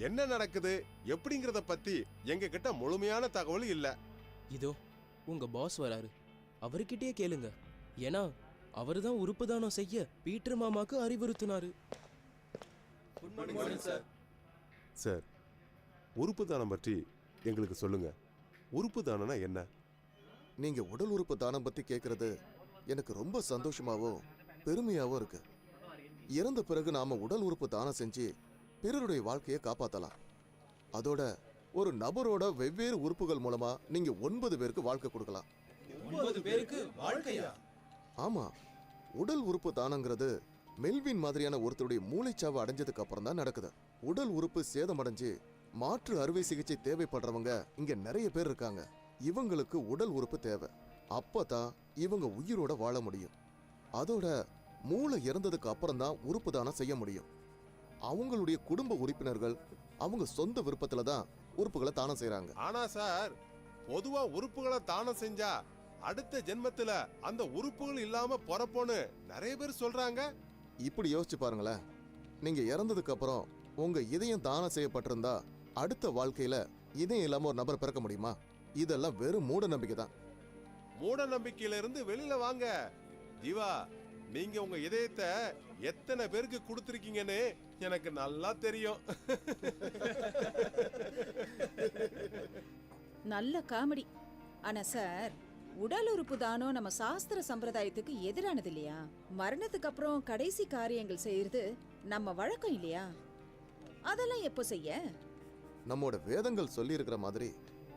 என்ன நடக்குது எப்படிங்கறத பத்தி எங்க கிட்ட முழுமையான தகவல் இல்ல. இதோ உங்க பாஸ் வராரு, அவர்கிட்டயே கேளுங்க. ஏன்னா அவர்தான் உறுப்பு தானம் செய்ய பீட்டர் மாமாக்கு அறிவுறுத்தினாரு. சார், உறுப்பு தானம் பற்றி எங்களுக்கு சொல்லுங்க. உறுப்பு தானம்னா என்ன? நீங்க உடல் உறுப்பு தானம் பத்தி கேட்கறது எனக்கு ரொம்ப சந்தோஷமாவும் பெருமையாவும் இருக்கு. இறந்த பிறகு நாம உடல் உறுப்பு தானம் செஞ்சு பிறருடைய வாழ்க்கையை காப்பாத்தலாம். அதோட ஒரு நபரோட வெவ்வேறு உறுப்புகள் மூலமா நீங்க 9 பேருக்கு வாழ்க்கை கொடுக்கலாம். 9 பேருக்கு வாழ்க்கையா? ஆமா, உடல் உறுப்பு தானங்கிறது மெல்வின் மாதிரியான ஒருத்தருடைய மூளைச்சாவு அடைஞ்சதுக்கு அப்புறம் தான் நடக்குது. உடல் உறுப்பு சேதமடைஞ்சு மாற்று அறுவை சிகிச்சை தேவைப்படுறவங்க இங்க நிறைய பேர் இருக்காங்க. இவங்களுக்கு உடல் உறுப்பு தேவை. அப்பதான் இவங்க உயிரோட வாழ முடியும். அதோட மூளை இறந்ததுக்கு அப்புறம் தான் உறுப்பு தானம் செய்ய முடியும். அவங்களுடைய குடும்ப உறுப்பினர்கள் அவங்க சொந்த விருப்பத்துல தான் உறுப்புகளை தானம் செய்யறாங்க. ஆனா சார், பொதுவா உறுப்புகளை தானம் செஞ்சா அடுத்த ஜென்மத்துல அந்த உறுப்புகள் இல்லாம பிறப்போன்னு நிறைய பேர் சொல்றாங்க. இப்படி யோசிச்சு பாருங்களேன். நீங்க இறந்ததுக்கு அப்புறம் உங்க இதயம் தானம் செய்யப்பட்டிருந்தா அடுத்த வாழ்க்கையில இதயம் இல்லாம ஒரு நபர் பிறக்க முடியுமா? இதெல்லாம் வெறும் மூட நம்பிக்கை தான். மூட நம்பிக்கையில இருந்து வெளியில வாங்க. ஜீவா, நீங்க உங்க இதயத்தை எத்தனை பேருக்கு கொடுத்திருக்கீங்கன்னு எனக்கு நல்லா தெரியும். நல்ல காமெடி. ஆனா சார், உடல் உறுப்பு தானம் நம்ம சாஸ்திர சம்பிரதாயத்துக்கு எதிரானது இல்லையா? மரணத்துக்கு அப்புறம் கடைசி காரியங்கள் செய்யறது நம்ம வழக்கம் இல்லையா? அதெல்லாம் எப்போ செய்ய? நம்மோட வேதங்கள் சொல்லி இருக்கிற மாதிரி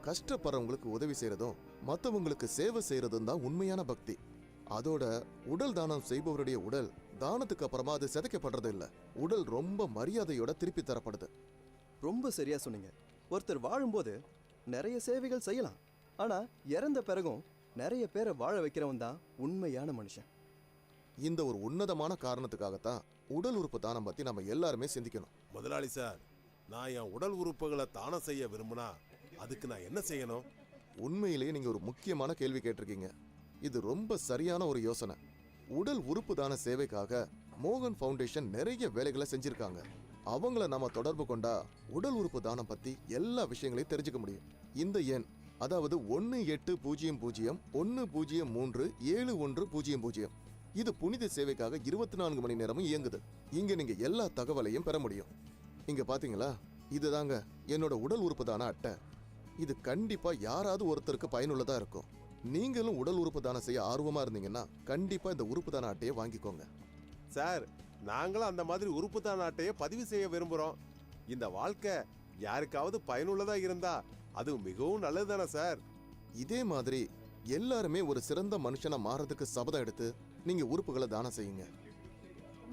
கஷ்டப்படுறவங்களுக்கு உதவி செய்யறதும் மற்றவங்களுக்கு சேவை செய்யறதும் தான் உண்மையான பக்தி. அதோட உடல் தானம் செய்பவருடைய உடல் தானத்துக்கு அப்புறமா அது சிதைக்கப்படுறது இல்ல, உடல் ரொம்ப மரியாதையோட திருப்பி தரப்படுது. ரொம்ப சரியா சொன்னீங்க. ஒருத்தர் வாழும்போது நிறைய சேவைகள் செய்யலாம், ஆனா இறந்த பிறகும் நிறைய பேரை வாழ வைக்கிறவன் தான் உண்மையான மனுஷன். இந்த ஒரு உன்னதமான காரணத்துக்காகத்தான் உடல் உறுப்பு தானம் பத்தி நம்ம எல்லாருமே சிந்திக்கணும். முதலாளி சார், நான் என் உடல் உறுப்புகளை தானம் செய்ய விரும்புனா அதுக்கு நான் என்ன செய்யணும்? உண்மையிலேயே நீங்க ஒரு முக்கியமான கேள்வி கேட்டிருக்கீங்க. இது ரொம்ப சரியான ஒரு யோசனை. உடல் உறுப்பு தான சேவைக்காக மோகன் ஃபவுண்டேஷன் நிறைய வேலைகளை செஞ்சிருக்காங்க. அவங்கள நாம தொடர்பு கொண்டா உடல் உறுப்பு தானம் பத்தி எல்லா விஷயங்களையும் தெரிஞ்சுக்க முடியும். இந்த எண், அதாவது 1800-103-7100. இது புனித சேவைக்காக 24 மணி நேரமும் இயங்குது. இங்க நீங்க எல்லா தகவலையும் பெற முடியும். இங்க பாத்தீங்களா, இதுதாங்க என்னோட உடல் உறுப்பு தான அட்டை. இது கண்டிப்பா யாராவது ஒருத்தருக்கு பயனுள்ளதா இருக்கும். நீங்களும் உடல் உறுப்பு தானம் செய்ய ஆர்வமா இருந்தீங்கன்னா கண்டிப்பா இந்த உறுப்பு தான அட்டையை வாங்கிக்கோங்க. சார், நாங்களும் அந்த மாதிரி உறுப்பு தான அட்டையை பதிவு செய்ய விரும்புறோம். இந்த வாழ்க்கை யாருக்காவது பயனுள்ளதா இருந்தா அது மிகவும் நல்லது தானே சார்? இதே மாதிரி எல்லாருமே ஒரு சிறந்த மனுஷனா மாறதுக்கு சபதம் எடுத்து நீங்க உறுப்புகளை தானம் செய்யுங்க.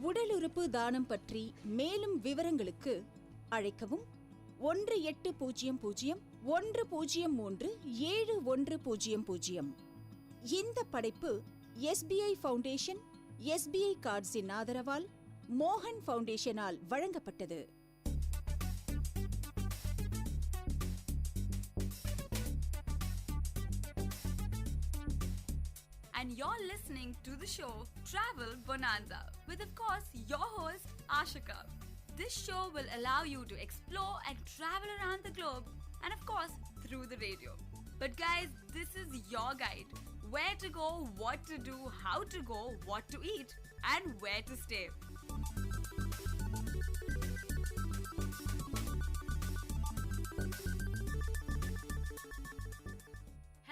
உடல் உறுப்பு தானம் பற்றி மேலும் விவரங்களுக்கு அழைக்கவும் 1800-103-7100. இந்த படைப்பு SBI ஃபவுண்டேஷன், SBI கார்ட்ஸின் ஆதரவால் மோகன் ஃபவுண்டேஷனால் வழங்கப்பட்டது. And you're listening to the show Travel Bonanza with, of course, your host Ashika. This show will allow you to explore and travel around the globe, and of course through the radio. But guys, this is your guide. Where to go, what to do, how to go, what to eat, and where to stay.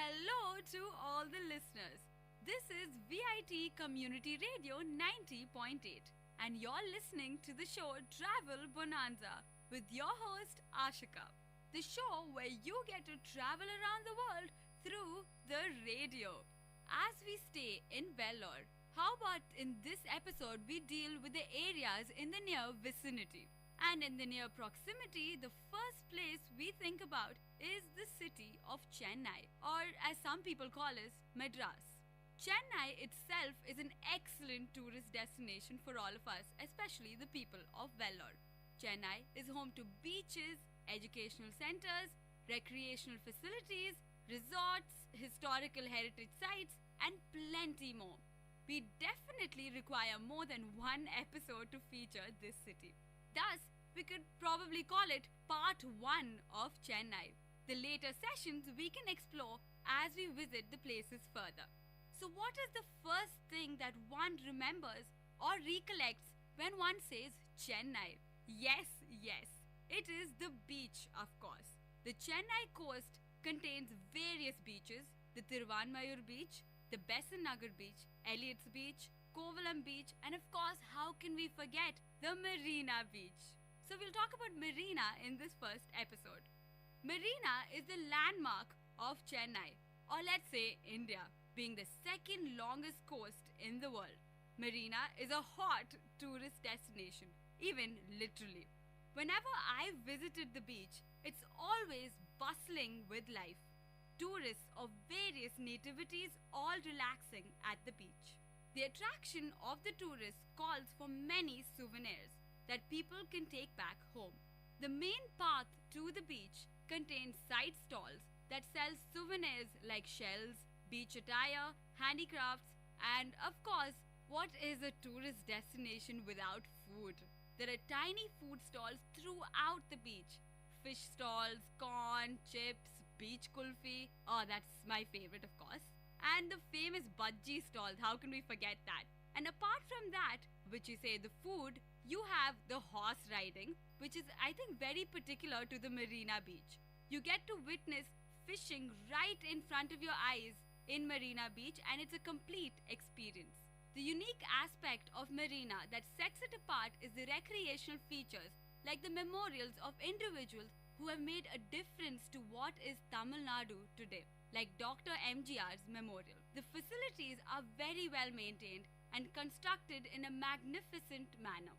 Hello to all the listeners. This is Vit Community Radio 90.8, and you're listening to the show Travel Bonanza with your host Ashika. The show where you get to travel around the world through the radio. As we stay in Vellore, how about in this episode we deal with the areas in the near vicinity? And in the near proximity, the first place we think about is the city of Chennai, or as some people call it, Madras. Chennai itself is an excellent tourist destination for all of us, especially the people of Vellore. Chennai is home to beaches, educational centers, recreational facilities, resorts, historical heritage sites, and plenty more. We definitely require more than one episode to feature this city. Thus, we could probably call it Part 1 of Chennai. The later sessions we can explore as we visit the places further. So what is the first thing that one remembers or recollects when one says Chennai? Yes, it is the beach, of course. The Chennai coast contains various beaches: the Thiruvanmayur beach, the Besant Nagar beach, Elliott's beach, Kovalam beach, and of course, how can we forget the Marina beach? So we'll talk about Marina in this first episode. Marina is the landmark of Chennai, or let's say India, being the second longest coast in the world. Marina is a hot tourist destination, even literally. Whenever I've visited the beach, it's always bustling with life. Tourists of various nativities all relaxing at the beach. The attraction of the tourists calls for many souvenirs that people can take back home. The main path to the beach contains side stalls that sell souvenirs like shells, beach attire, handicrafts, and of course, what is a tourist destination without food? There are tiny food stalls throughout the beach. Fish stalls, corn, chips, beach kulfi. Oh, that's my favorite, of course. And the famous bhaji stalls, how can we forget that? And apart from that, which you say the food, you have the horse riding, which is, I think, very particular to the Marina beach. You get to witness fishing right in front of your eyes in Marina beach, and it's a complete experience. The unique aspect of Marina that sets it apart is the recreational features, like the memorials of individuals who have made a difference to what is Tamil Nadu today, like Dr. MGR's memorial. The facilities are very well maintained and constructed in a magnificent manner.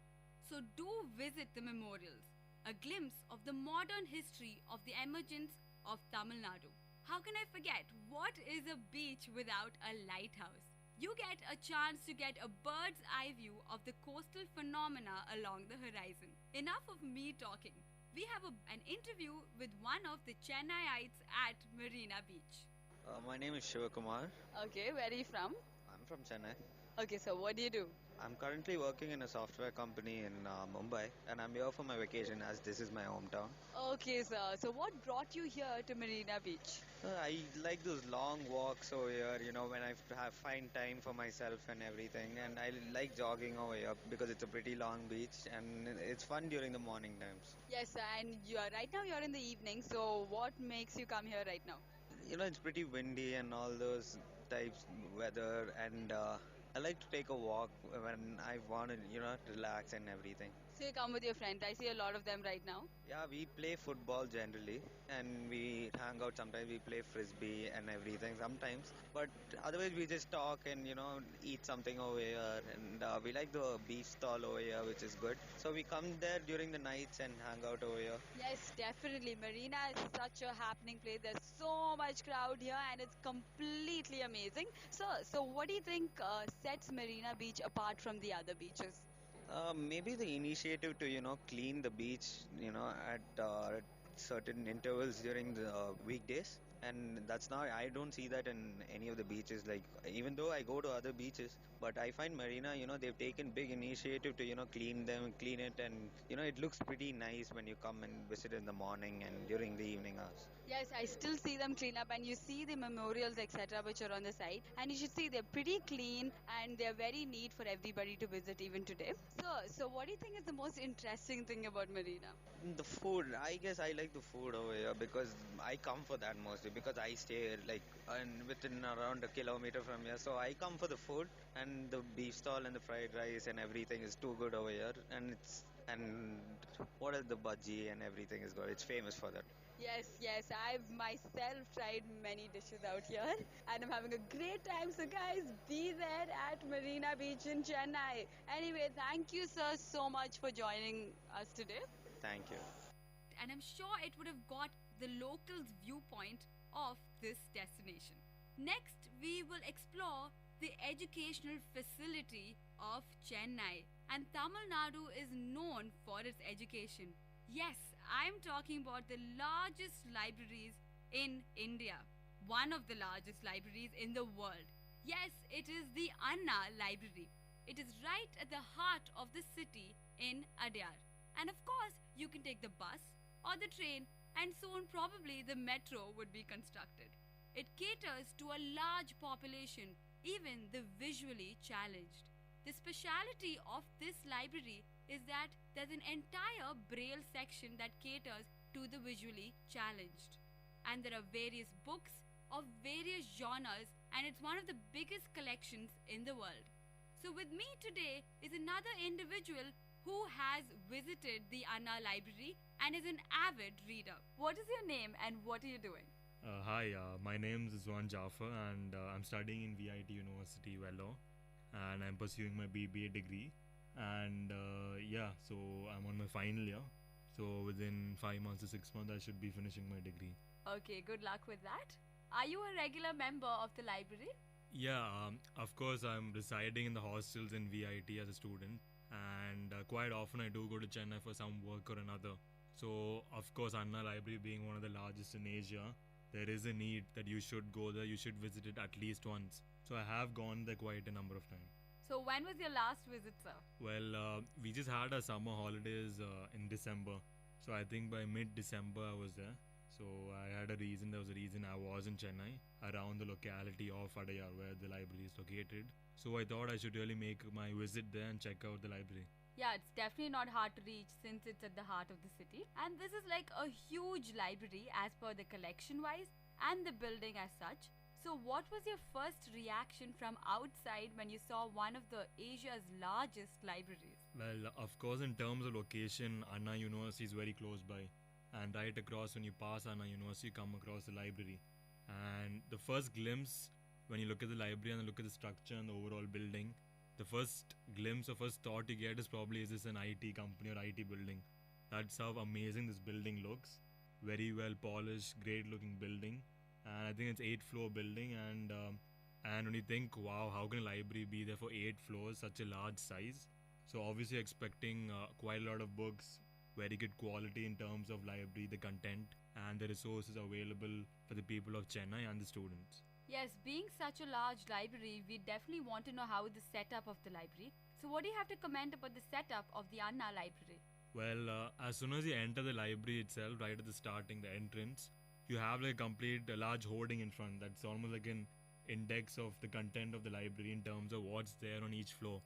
So do visit the memorials, a glimpse of the modern history of the emergence of Tamil Nadu. How can I forget, what is a beach without a lighthouse? You get a chance to get a bird's eye view of the coastal phenomena along the horizon. Enough of me talking. we have an interview with one of the Chennaiites at Marina Beach. My name is Shivakumar. Okay, where are you from? I'm from Chennai. Okay, so what do you do? I'm currently working in a software company in Mumbai, and I'm here for my vacation as this is my hometown. Okay, sir. So what brought you here to Marina Beach? I like those long walks over here, you know, when I find time for myself and everything, and I like jogging over here because it's a pretty long beach and it's fun during the morning times. Yes, and right now you're in the evening, so what makes you come here right now? You know, it's pretty windy and all those types weather, and I like to take a walk when I want to, you know, relax and everything. So you come with your friends. I see a lot of them right now. Yeah, we play football generally, and we hang out sometimes. We play frisbee and everything sometimes, but otherwise we just talk and, you know, eat something over here. And we like the beef stall over here, which is good. So we come there during the nights and hang out over here. Yes, definitely. Marina is such a happening place. There's so much crowd here, and it's completely amazing. So what do you think sets Marina Beach apart from the other beaches? Maybe the initiative to, you know, clean the beach, you know, at certain intervals during the weekdays. And that's now, I don't see that in any of the beaches. Like, even though I go to other beaches, but I find Marina, you know, they've taken big initiative to, you know, clean it, and, you know, it looks pretty nice when you come and visit in the morning and during the evening hours. Yes, I still see them clean up, and you see the memorials, etc., which are on the side. And you should see they're pretty clean and they're very neat for everybody to visit even today. So what do you think is the most interesting thing about Marina? The food, I guess I like the food over here because I come for that mostly because I stay like within around a kilometer from here. So I come for the food, and the beef stall and the fried rice and everything is too good over here. And what else, the bhaji and everything is good. It's famous for that. Yes, I've myself tried many dishes out here and I'm having a great time. So guys, be there at Marina Beach in Chennai. Anyway, thank you sir so much for joining us today. Thank you. And I'm sure it would have got the locals' viewpoint of this destination. Next, we will explore the educational facility of Chennai. And Tamil Nadu is known for its education. Yes, I'm talking about the largest libraries in India. One of the largest libraries in the world. Yes, it is the Anna Library. It is right at the heart of the city in Adyar. And of course, you can take the bus or the train, and soon probably the metro would be constructed. It caters to a large population, even the visually challenged. The speciality of this library is that there's an entire braille section that caters to the visually challenged. And there are various books of various genres, and it's one of the biggest collections in the world. So with me today is another individual who has visited the Anna Library and is an avid reader. What is your name and what are you doing? Hi, my name is Zwan Jaffer, and I'm studying in VIT University, Vellore, and I'm pursuing my BBA degree. And so I'm on my final year. So within 5 months to 6 months, I should be finishing my degree. Okay, good luck with that. Are you a regular member of the library? Yeah, of course, I'm residing in the hostels in VIT as a student, and quite often I do go to Chennai for some work or another. So, of course, Anna Library being one of the largest in Asia, there is a need that you should go there, you should visit it at least once. So I have gone there quite a number of times. So when was your last visit, sir? Well, we just had our summer holidays in December. So I think by mid-December I was there. So there was a reason I was in Chennai, around the locality of Adyar where the library is located. So I thought I should really make my visit there and check out the library. Yeah, it's definitely not hard to reach since it's at the heart of the city. And this is like a huge library as per the collection wise and the building as such. So what was your first reaction from outside when you saw one of the Asia's largest libraries? Well, of course, in terms of location, Anna University is very close by. And right across, when you pass Anna University, you come across the library. And the first glimpse, when you look at the library and look at the structure and the overall building, the first glimpse or first thought you get is probably, is this an IT company or IT building? That's how amazing this building looks. Very well polished, great looking building. And I think it's 8-floor building, and when you think, wow, how can a library be there for 8 floors, such a large size? So obviously expecting quite a lot of books, very good quality in terms of library, the content, and the resources available for the people of Chennai and the students. Yes, being such a large library, we definitely want to know how is the setup of the library. So what do you have to comment about the setup of the Anna library? Well, as soon as you enter the library itself, right at the starting, the entrance, you have like a complete large hoarding in front. That's almost like an index of the content of the library in terms of what's there on each floor.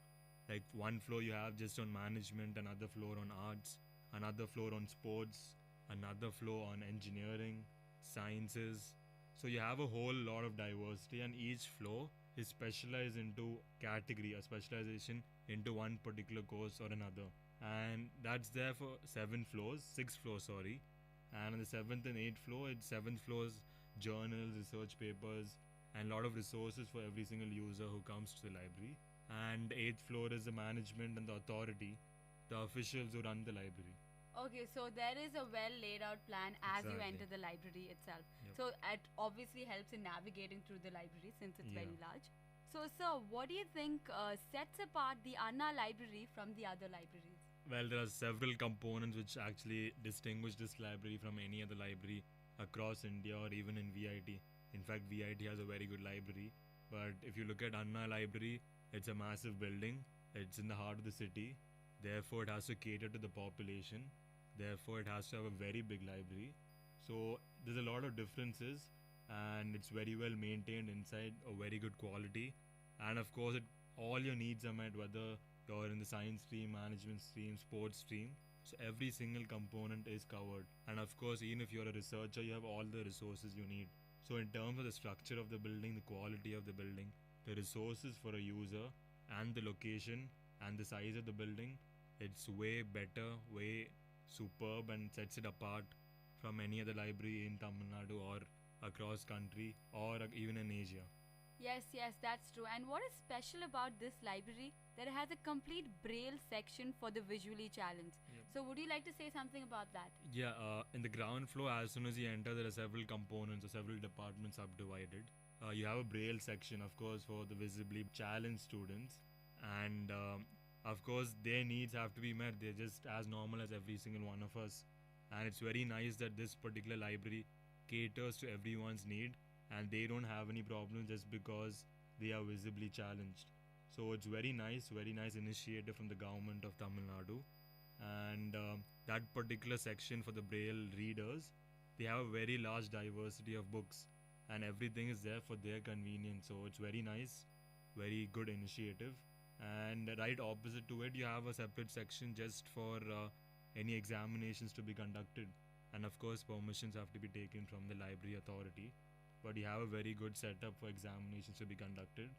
Like one floor you have just on management, another floor on arts, another floor on sports, another floor on engineering, sciences. So you have a whole lot of diversity, and each floor is specialized into category, a specialization into one particular course or another. And that's there for 6 floors, sorry. And on the 7th and 8th floor, it's 7th floors, journals, research papers, and a lot of resources for every single user who comes to the library. And 8th floor is the management and the authority, the officials who run the library. Okay, so there is a well laid out plan as you Exactly. enter the library itself. Yep. So it obviously helps in navigating through the library since it's Yeah. very large. So, sir, what do you think sets apart the Anna library from the other libraries? Well, there are several components which actually distinguish this library from any other library across India or even in VIT. In fact, VIT has a very good library. But if you look at Anna Library, it's a massive building. It's in the heart of the city. Therefore, it has to cater to the population. Therefore, it has to have a very big library. So, there's a lot of differences, and it's very well maintained inside, a very good quality. And of course, all your needs are met, whether you're in the science stream, management stream, sports stream. So every single component is covered. And of course, even if you're a researcher, you have all the resources you need. So in terms of the structure of the building, the quality of the building, the resources for a user, and the location and the size of the building, it's way better, way superb, and sets it apart from any other library in Tamil Nadu or across country or even in Asia. Yes, that's true. And what is special about this library? That it has a complete braille section for the visually challenged. Yep. So would you like to say something about that? Yeah, in the ground floor, as soon as you enter, there are several components or several departments subdivided. You have a braille section, of course, for the visibly challenged students. And of course, their needs have to be met. They're just as normal as every single one of us. And it's very nice that this particular library caters to everyone's need, and they don't have any problem just because they are visibly challenged. So it's very nice initiative from the government of Tamil Nadu. And that particular section for the braille readers, they have a very large diversity of books, and everything is there for their convenience. So it's very nice, very good initiative. And right opposite to it, you have a separate section just for any examinations to be conducted. And of course, permissions have to be taken from the library authority. But you have a very good setup for examinations to be conducted,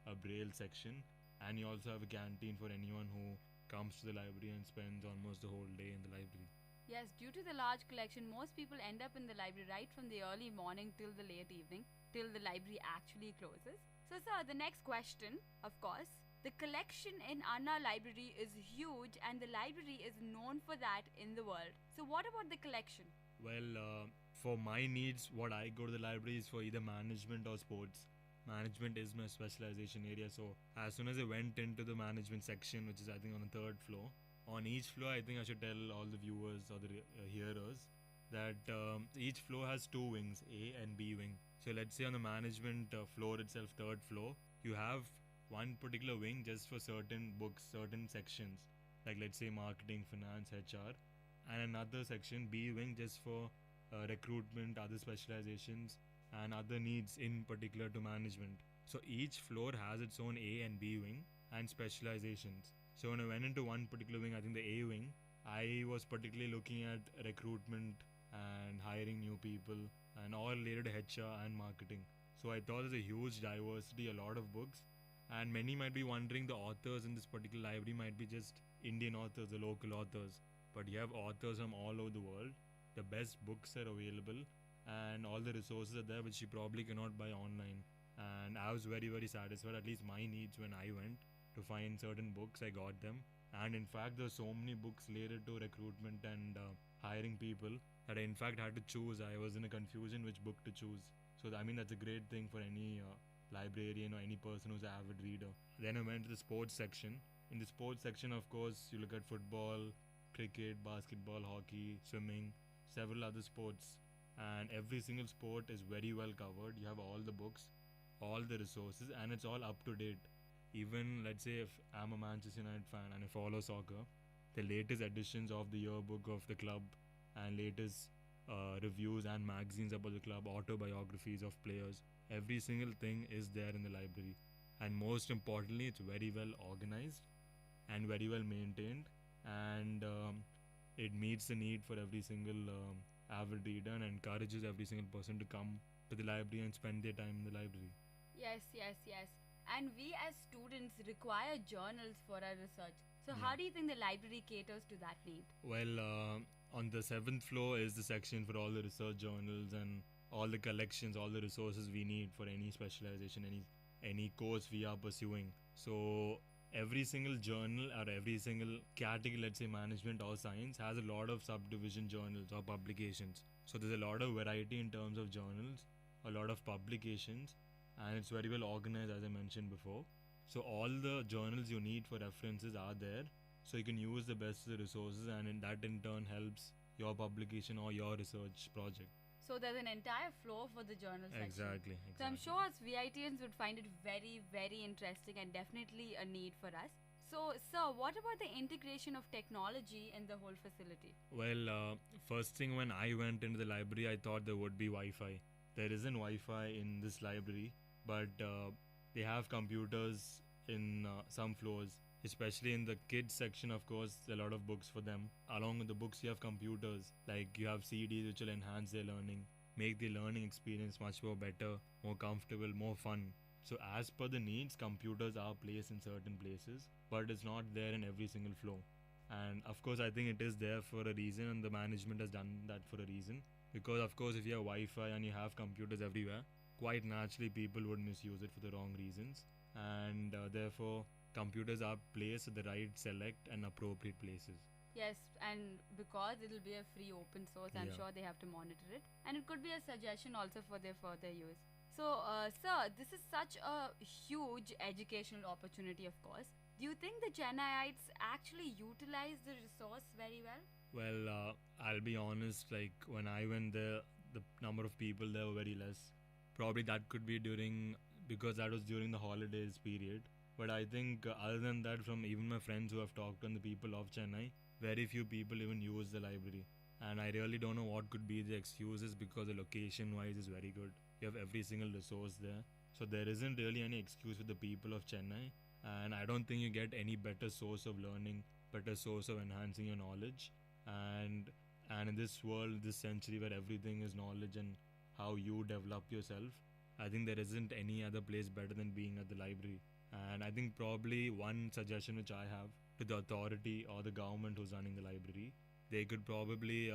a braille section, and you also have a canteen for anyone who comes to the library and spends almost the whole day in the library. Yes, due to the large collection, most people end up in the library right from the early morning till the late evening, till the library actually closes. So, sir, the next question, of course, the collection in Anna Library is huge, and the library is known for that in the world. So, what about the collection? Well, for my needs, what I go to the library is for either management or sports. Management is my specialization area. So as soon as I went into the management section, which is I think on the 3rd floor, on each floor I think I should tell all the viewers or the hearers that each floor has 2 wings, A and B wing. So let's say on the management floor itself, 3rd floor, you have one particular wing just for certain books, certain sections, like let's say marketing, finance, HR, and another section, B wing, just for recruitment, other specializations, and other needs in particular to management. So each floor has its own A and B wing and specializations. So when I went into one particular wing, I think the A wing, I was particularly looking at recruitment and hiring new people and all related to HR and marketing. So I thought there's a huge diversity, a lot of books, and many might be wondering the authors in this particular library might be just Indian authors, the local authors, but you have authors from all over the world. The best books are available, and all the resources are there which you probably cannot buy online. And I was very satisfied, at least my needs when I went to find certain books, I got them. And in fact there's so many books related to recruitment and hiring people that I in fact had to choose. I was in a confusion which book to choose. So I mean, that's a great thing for any librarian or any person who's an avid reader. Then I went to the sports section. In the sports section, of course, you look at football, cricket, basketball, hockey, swimming, several other sports. And every single sport is very well covered. You have all the books, all the resources, and it's all up to date. Even, let's say, if I'm a Manchester United fan and I follow soccer, the latest editions of the yearbook of the club and latest reviews and magazines about the club, autobiographies of players, every single thing is there in the library. And most importantly, it's very well organized and very well maintained, and it meets the need for every single avid reader and encourages every single person to come to the library and spend their time in the library. Yes, yes, yes. And we as students require journals for our research. So how do you think the library caters to that need? Well, on the 7th floor is the section for all the research journals and all the collections, all the resources we need for any specialization, any course we are pursuing. So every single journal or every single category, let's say management or science, has a lot of subdivision journals or publications. So there's a lot of variety in terms of journals, a lot of publications, and it's very well organized, as I mentioned before. So all the journals you need for references are there, so you can use the best of the resources, and that in turn helps your publication or your research project. So there's an entire floor for the journal section. Exactly. So I'm sure us VITians would find it very, very interesting and definitely a need for us. So, sir, what about the integration of technology in the whole facility? Well, first thing when I went into the library, I thought there would be Wi-Fi. There isn't Wi-Fi in this library, but they have computers in some floors, especially in the kids section. Of course, there are a lot of books for them. Along with the books, you have computers, like you have CDs which will enhance their learning, make the learning experience much more better, more comfortable, more fun. So as per the needs, computers are placed in certain places, but it's not there in every single floor. And of course, I think it is there for a reason, and the management has done that for a reason. Because of course, if you have Wi-Fi and you have computers everywhere, quite naturally people would misuse it for the wrong reasons. And therefore, computers are placed at the right, select and appropriate places. Yes, and because it will be a free open source, I'm sure they have to monitor it. And it could be a suggestion also for their further use. So, sir, this is such a huge educational opportunity, of course. Do you think the Chennaiites actually utilize the resource very well? Well, I'll be honest, like when I went there, the number of people there were very less. Probably that could be because that was during the holidays period. But I think other than that, from even my friends who have talked to the people of Chennai, very few people even use the library. And I really don't know what could be the excuses, because the location wise is very good. You have every single resource there. So there isn't really any excuse with the people of Chennai. And I don't think you get any better source of learning, better source of enhancing your knowledge. And in this world, this century where everything is knowledge and how you develop yourself, I think there isn't any other place better than being at the library. And I think probably one suggestion which I have to the authority or the government who's running the library, they could probably,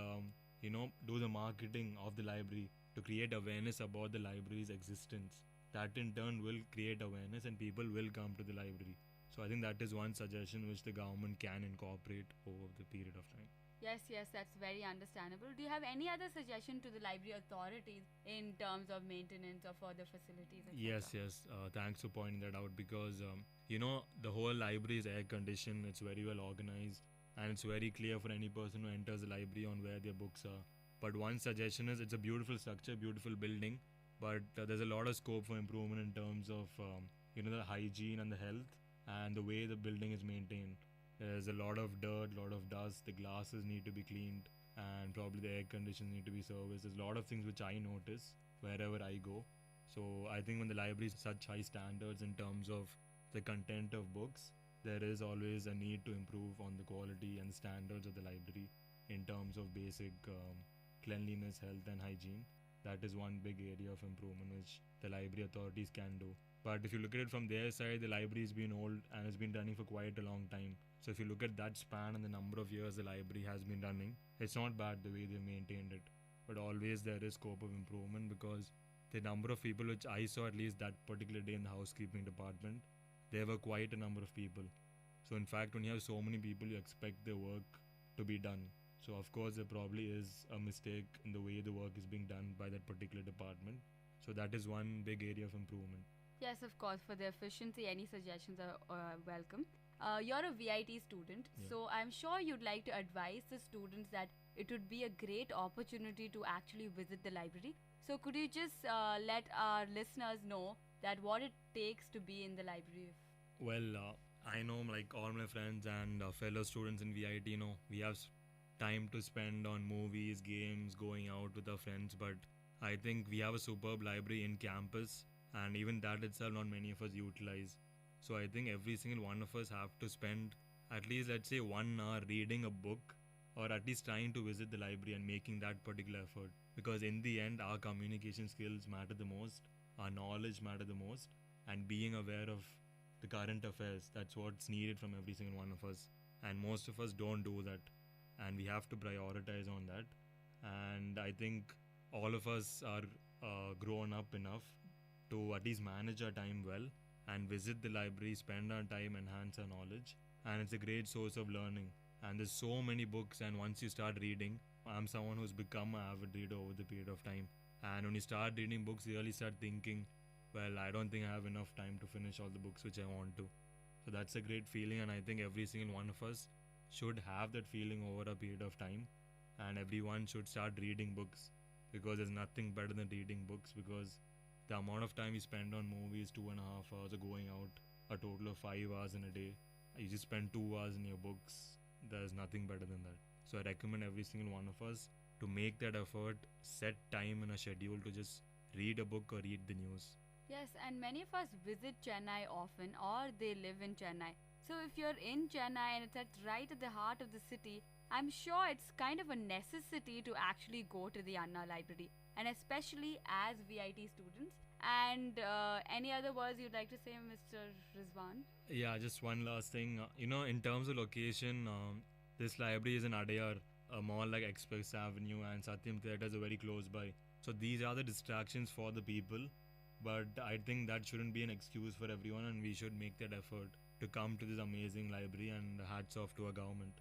do the marketing of the library to create awareness about the library's existence. That in turn will create awareness and people will come to the library. So I think that is one suggestion which the government can incorporate over the period of time. Yes, that's very understandable. Do you have any other suggestion to the library authorities in terms of maintenance of further facilities? Yes. Thanks for pointing that out, because, the whole library is air conditioned, it's very well organized, and it's very clear for any person who enters the library on where their books are. But one suggestion is, it's a beautiful structure, beautiful building, but there's a lot of scope for improvement in terms of, the hygiene and the health and the way the building is maintained. There's a lot of dirt, a lot of dust, the glasses need to be cleaned, and probably the air conditioners need to be serviced. There's a lot of things which I notice wherever I go. So I think when the library is such high standards in terms of the content of books, there is always a need to improve on the quality and standards of the library in terms of basic cleanliness, health and hygiene. That is one big area of improvement which the library authorities can do. But if you look at it from their side, the library has been old and has been running for quite a long time. So if you look at that span and the number of years the library has been running, it's not bad the way they've maintained it. But always there is scope of improvement, because the number of people which I saw at least that particular day in the housekeeping department, there were quite a number of people. So in fact, when you have so many people, you expect their work to be done. So of course there probably is a mistake in the way the work is being done by that particular department. So that is one big area of improvement. Yes, of course. For the efficiency, any suggestions are welcome. you're a VIT student, Yeah. so I'm sure you'd like to advise the students that it would be a great opportunity to actually visit the library. So could you just let our listeners know that what it takes to be in the library? Well, I know like all my friends and fellow students in VIT, we have time to spend on movies, games, going out with our friends, but I think we have a superb library in campus, and even that itself not many of us utilize. So I think every single one of us have to spend at least, let's say, 1 hour reading a book, or at least trying to visit the library and making that particular effort. Because in the end, our communication skills matter the most, our knowledge matter the most, and being aware of the current affairs, that's what's needed from every single one of us. And most of us don't do that, and we have to prioritize on that. And I think all of us are grown up enough to at least manage our time well and visit the library, spend our time, enhance our knowledge. And it's a great source of learning. And there's so many books, and once you start reading, I'm someone who's become an avid reader over the period of time. And when you start reading books, you really start thinking, well, I don't think I have enough time to finish all the books which I want to. So that's a great feeling, and I think every single one of us should have that feeling over a period of time. And everyone should start reading books, because there's nothing better than reading books, because the amount of time you spend on movies, 2.5 hours, or going out a total of 5 hours in a day, you just spend 2 hours in your books. There's nothing better than that. So I recommend every single one of us to make that effort, set time in a schedule to just read a book or read the news. Yes, and many of us visit Chennai often, or they live in Chennai. So if you're in Chennai and it's right at the heart of the city, I'm sure it's kind of a necessity to actually go to the Anna Library, and especially as VIT students. And any other words you'd like to say, Mr. Rizwan? Yeah, just one last thing. In terms of location, this library is in Adayar, a mall like Express Avenue and Satyam Theatre is very close by. So these are the distractions for the people, but I think that shouldn't be an excuse for everyone, and we should make that effort to come to this amazing library, and hats off to our government.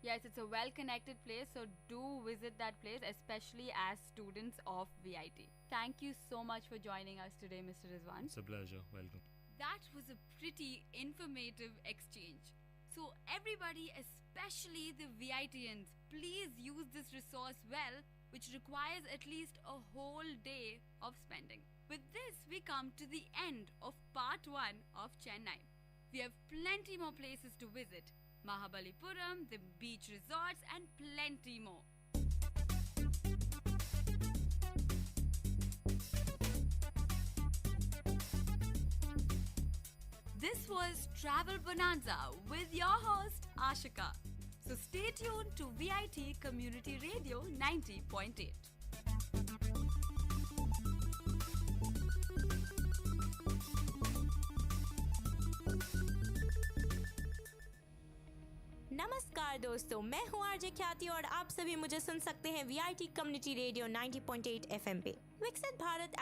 Yes, it's a well-connected place, so do visit that place, especially as students of VIT. Thank you so much for joining us today, Mr. Rizwan. It's a pleasure. Welcome. That was a pretty informative exchange. So everybody, especially the VITians, please use this resource well, which requires at least a whole day of spending. With this, we come to the end of part 1 of Chennai. We have plenty more places to visit. Mahabalipuram, the beach resorts, and plenty more. This was Travel Bonanza with your host Ashika. So stay tuned to VIT Community Radio 90.8. नमस्कार दोस्तों, मैं हूँ RJ ख्याति और आप सभी मुझे सुन सकते हैं वीआईटी कम्युनिटी रेडियो 90.8 एफएम पे। विकसित भारत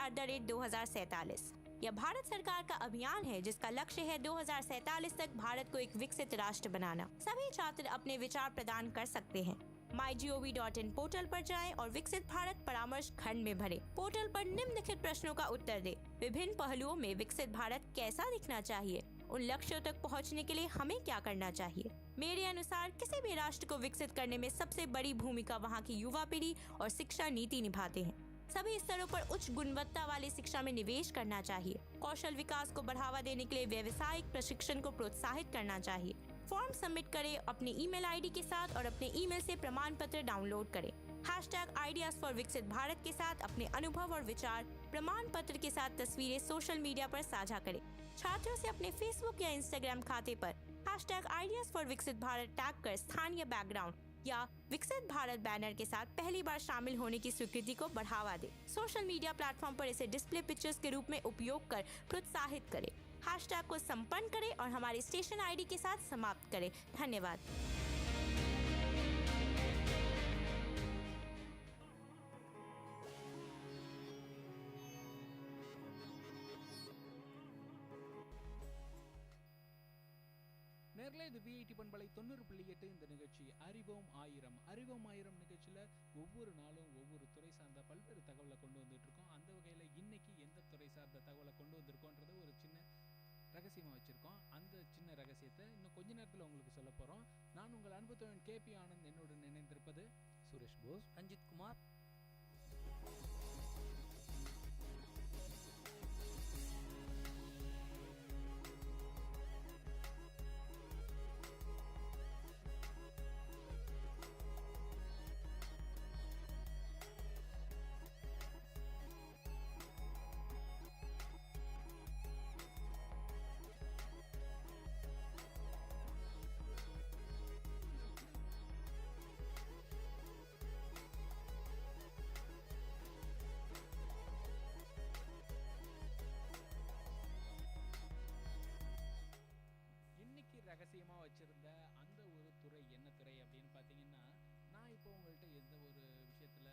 @2047 यह भारत सरकार का अभियान है जिसका लक्ष्य है 2047 तक भारत को एक विकसित राष्ट्र बनाना। सभी छात्र अपने विचार प्रदान कर सकते हैं। mygov.in पोर्टल पर जाएं और विकसित भारत परामर्श खंड में भरें। पोर्टल पर निम्नलिखित प्रश्नों का उत्तर दें। विभिन्न पहलुओं में विकसित भारत कैसा दिखना चाहिए? उन लक्ष्यों तक पहुंचने के लिए हमें क्या करना चाहिए? मेरे अनुसार किसी भी राष्ट्र को विकसित करने में सबसे बड़ी भूमिका वहाँ की युवा पीढ़ी और शिक्षा नीति निभाते हैं। सभी स्तरों पर उच्च गुणवत्ता वाली शिक्षा में निवेश करना चाहिए। कौशल विकास को बढ़ावा देने के लिए व्यावसायिक प्रशिक्षण को प्रोत्साहित करना चाहिए। फॉर्म सबमिट करें अपनी ईमेल आईडी के साथ और अपने ईमेल से प्रमाण पत्र डाउनलोड करें। #Ideas for विकसित भारत के साथ अपने अनुभव और विचार प्रमाण पत्र के साथ तस्वीरें सोशल मीडिया पर साझा करें। छात्रों से अपने फेसबुक या इंस्टाग्राम खाते पर #Ideas for विकसित भारत टैग कर स्थानीय बैकग्राउंड या विकसित भारत बैनर के साथ पहली बार शामिल होने की स्वीकृति को बढ़ावा दें। सोशल मीडिया प्लेटफॉर्म पर इसे डिस्प्ले पिक्चर्स के रूप में उपयोग कर प्रोत्साहित करें। हैशटैग को संपन्न करें और हमारे स्टेशन आईडी के साथ समाप्त करें। धन्यवाद। நேர்ல இது விஐடி பண்பலை 90.8 இந்த நிகழ்ச்சி அறிவோம் ஆயிரம் நிகழ்ச்சியில் ஒவ்வொரு நாளும் ஒவ்வொரு துறை சார்ந்த பல்வேறு தகவலை கொண்டு வந்துட்டு இருக்கோம். அந்த வகையில் இன்னைக்கு எந்த துறை சார்ந்த தகவலை கொண்டு வந்திருக்கோன்றது ஒரு சின்ன ரகசியமாக வச்சுருக்கோம். அந்த சின்ன ரகசியத்தை இன்னும் கொஞ்ச நேரத்தில் உங்களுக்கு சொல்ல போகிறோம். நான் உங்கள் அன்பு தோழன் KP ஆனந்த், என்னுடன் இணைந்திருப்பது சுரேஷ் போஸ், ரஞ்சித் குமார். ரகசியமாக வச்சுருந்த அந்த ஒரு துறை என்ன துறை அப்படின்னு பார்த்தீங்கன்னா, நான் இப்போ உங்கள்கிட்ட எந்த ஒரு விஷயத்தில்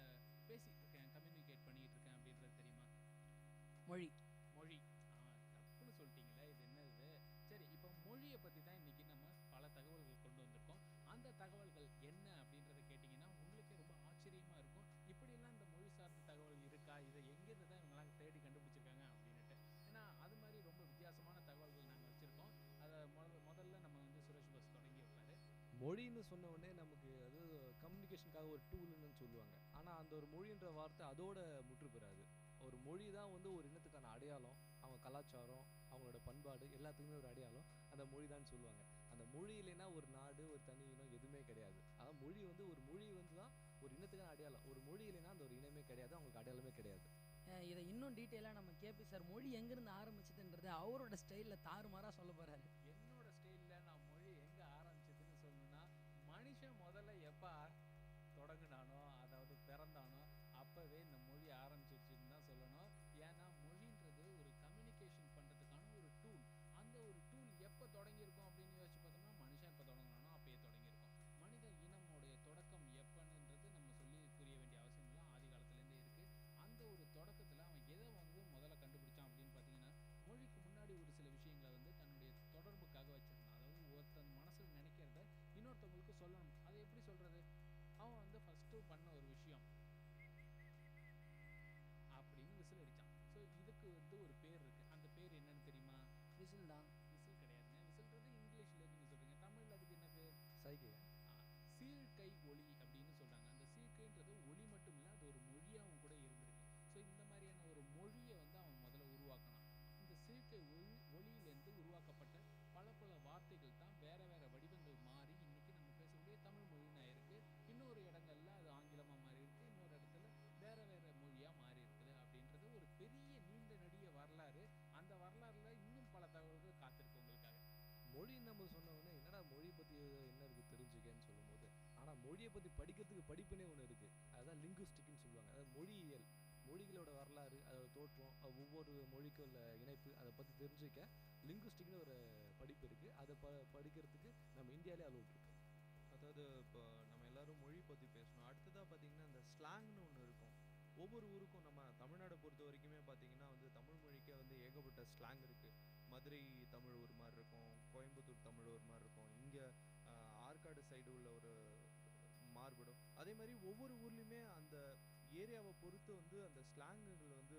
பேசிகிட்டு இருக்கேன், கம்யூனிகேட் பண்ணிகிட்டு இருக்கேன் அப்படின்றது தெரியுமா? மொழி. மொழி. தப்புன்னு சொல்லிட்டீங்களே, இது என்ன இது? சரி, இப்போ மொழியை பற்றி தான் இன்றைக்கி நம்ம பல தகவல்கள் கொண்டு வந்திருக்கோம். அந்த தகவல்கள் என்ன அப்படின்றத கேட்டிங்கன்னா உங்களுக்கே ரொம்ப ஆச்சரியமாக இருக்கும். இப்படியெல்லாம் இந்த மொழி சார்ந்த தகவல் இருக்கா, இதை எங்கேருந்து தான் இவங்களாம் தேடி கண்டுபிடிச்சிருக்காங்க அப்படின்ட்டு. ஏன்னா அது மாதிரி ரொம்ப வித்தியாசமான தகவல்கள் நாங்கள் வச்சுருக்கோம். அதை முதல்ல நம்ம வந்து சுரேஷ் பஸ் தொடங்கி வைப்பாரு. மொழின்னு சொன்ன உடனே நமக்கு அது கம்யூனிகேஷனுக்காக ஒரு டூல்னு சொல்லுவாங்க. ஆனால் அந்த ஒரு மொழின்ற வார்த்தை அதோட முற்று பெறாது. ஒரு மொழி தான் வந்து ஒரு இனத்துக்கான அடையாளம், அவங்க கலாச்சாரம், அவங்களோட பண்பாடு எல்லாத்துக்குமே ஒரு அடையாளம் அந்த மொழி தான் சொல்லுவாங்க. அந்த மொழி இல்லைன்னா ஒரு நாடு, ஒரு தனி இனம் எதுவுமே கிடையாது. அதான் மொழி வந்து ஒரு மொழி வந்து தான் ஒரு இனத்துக்கான அடையாளம். ஒரு மொழி இல்லைன்னா அந்த ஒரு இனமே கிடையாது, அவங்களுக்கு அடையாளமே கிடையாது. இதை இன்னும் டீட்டெயிலாக நம்ம KP சார் மொழி எங்கேருந்து ஆரம்பிச்சதுன்றது அவரோட ஸ்டைலில் தாறுமாறாக சொல்ல போகிறாரு. என்னோட ஸ்டைலில் நான் மொழி எங்கே ஆரம்பிச்சதுன்னு சொல்லணும்னா, மனுஷன் முதல்ல எப்போ தொடங்கினானோ, அதாவது பிறந்தானோ, அப்போவே இந்த மொழி ஆரம்பிச்சிருச்சுன்னு தான் சொல்லணும். ஏன்னா மொழின்றது ஒரு கம்யூனிகேஷன் பண்ணுறதுக்கான ஒரு டூல். அந்த ஒரு டூல் எப்போ தொடங்கியிருக்கோம் அப்படின்னு யோசிச்சு பார்த்தோம்னா, மனுஷன் எப்போ தொடங்கினானோ அப்பயே தொடங்கியிருக்கோம். மனித இனமோடைய தொடக்கம் எப்போன்றது நம்ம சொல்லி புரிய வேண்டிய அவசியம் இல்லை, ஆதி காலத்துலேருந்தே இருக்குது. அந்த ஒரு தொடக்கத்தில் அவன் எதை வந்து முதல்ல கண்டுபிடிச்சான் அப்படின்னு பார்த்தீங்கன்னா, மொழிக்கு முன்னாடி ஒரு சில விஷயங்களை வந்து தன்னுடைய தொடர்புக்காக வச்சுருந்தான். அதாவது ஒருத்தன் மனசில் நினைக்கிறத இன்னொருத்தவங்களுக்கு சொல்லணும். அதை எப்படி சொல்கிறது? அவன் வந்து ஃபஸ்ட்டு பண்ண ஒரு விஷயம் அப்படின்னு விசில் அடித்தான். ஸோ இதுக்கு வந்து ஒரு பேர் இருக்குது. அந்த பேர் என்னன்னு தெரியுமா? விசில் தான். விசில் கிடையாதுங்க. விசில்ன்றது இங்கிலீஷில் நீங்கள் சொல்கிறீங்க. தமிழில் அதுக்கு என்ன பேர்? சைகை. சீழ்கை ஒலி அப்படின்னு சொல்கிறாங்க. அந்த சீழ்கைன்றது ஒலி மட்டும் இல்லை, அது ஒரு மொழியாகவும் கூட இருந்திருக்கு. ஸோ இந்த மாதிரியான ஒரு மொழியை வந்து அவன் முதல்ல உருவாக்கினான். இந்த சீழ்கை ஒலியிலேருந்து உருவாக்கப்பட்ட பல பல வார்த்தைகள் தான் வேறு வேறு வடிவங்கள் மாறி இன்றைக்கி நம்ம பேசக்கூடிய தமிழ் மொழின்னு ஆயிருக்கு. இன்னொரு இடங்கள்ல அது ஆங்கிலமாக மாறி இருக்குது, இன்னொரு இடத்துல வேறு வேறு மொழியாக மாறி இருக்குது. அப்படின்றது ஒரு பெரிய நீண்ட நெடிய வரலாறு. அந்த வரலாறுல இன்னும் பல தகவல்கள் காத்திருக்கு உங்களுக்காக. மொழின்னு நம்ம சொன்ன உடனே என்னடா மொழி பற்றி என்ன இருக்குது தெரிஞ்சுக்கன்னு சொல்லும்போது, ஆனால் மொழியை பற்றி படிக்கிறதுக்கு படிப்புனே ஒன்று இருக்குது. அதுதான் லிங்குஸ்டிக்னு சொல்லுவாங்க. அதாவது மொழியியல், மொழிகளோட வரலாறு, அதோட தோற்றம், ஒவ்வொரு மொழிக்கும் உள்ள இணைப்பு, அதை பற்றி தெரிஞ்சுக்க லிங்குஸ்டிக்னு ஒரு படிப்பு இருக்குது. அதை படிக்கிறதுக்கு நம்ம இந்தியாவிலே அலோட் இருக்கு. அதாவது இப்போ நம்ம எல்லாரும் மொழி பற்றி பேசணும். அடுத்ததாக பார்த்தீங்கன்னா இந்த ஸ்லாங்னு ஒன்று இருக்கும். ஒவ்வொரு ஊருக்கும் நம்ம தமிழ்நாடை பொறுத்த வரைக்குமே பார்த்தீங்கன்னா வந்து தமிழ் மொழிக்கே வந்து ஏகப்பட்ட ஸ்லாங் இருக்குது. மதுரை தமிழ் ஒரு மாதிரி இருக்கும், கோயம்புத்தூர் தமிழ் ஒரு மாதிரி இருக்கும், இங்கே ஆற்காடு சைடு உள்ள ஒரு மாறுபடும். அதே மாதிரி ஒவ்வொரு ஊர்லேயுமே அந்த ஏரியாவை பொறுத்து வந்து அந்த ஸ்லாங்குகள் வந்து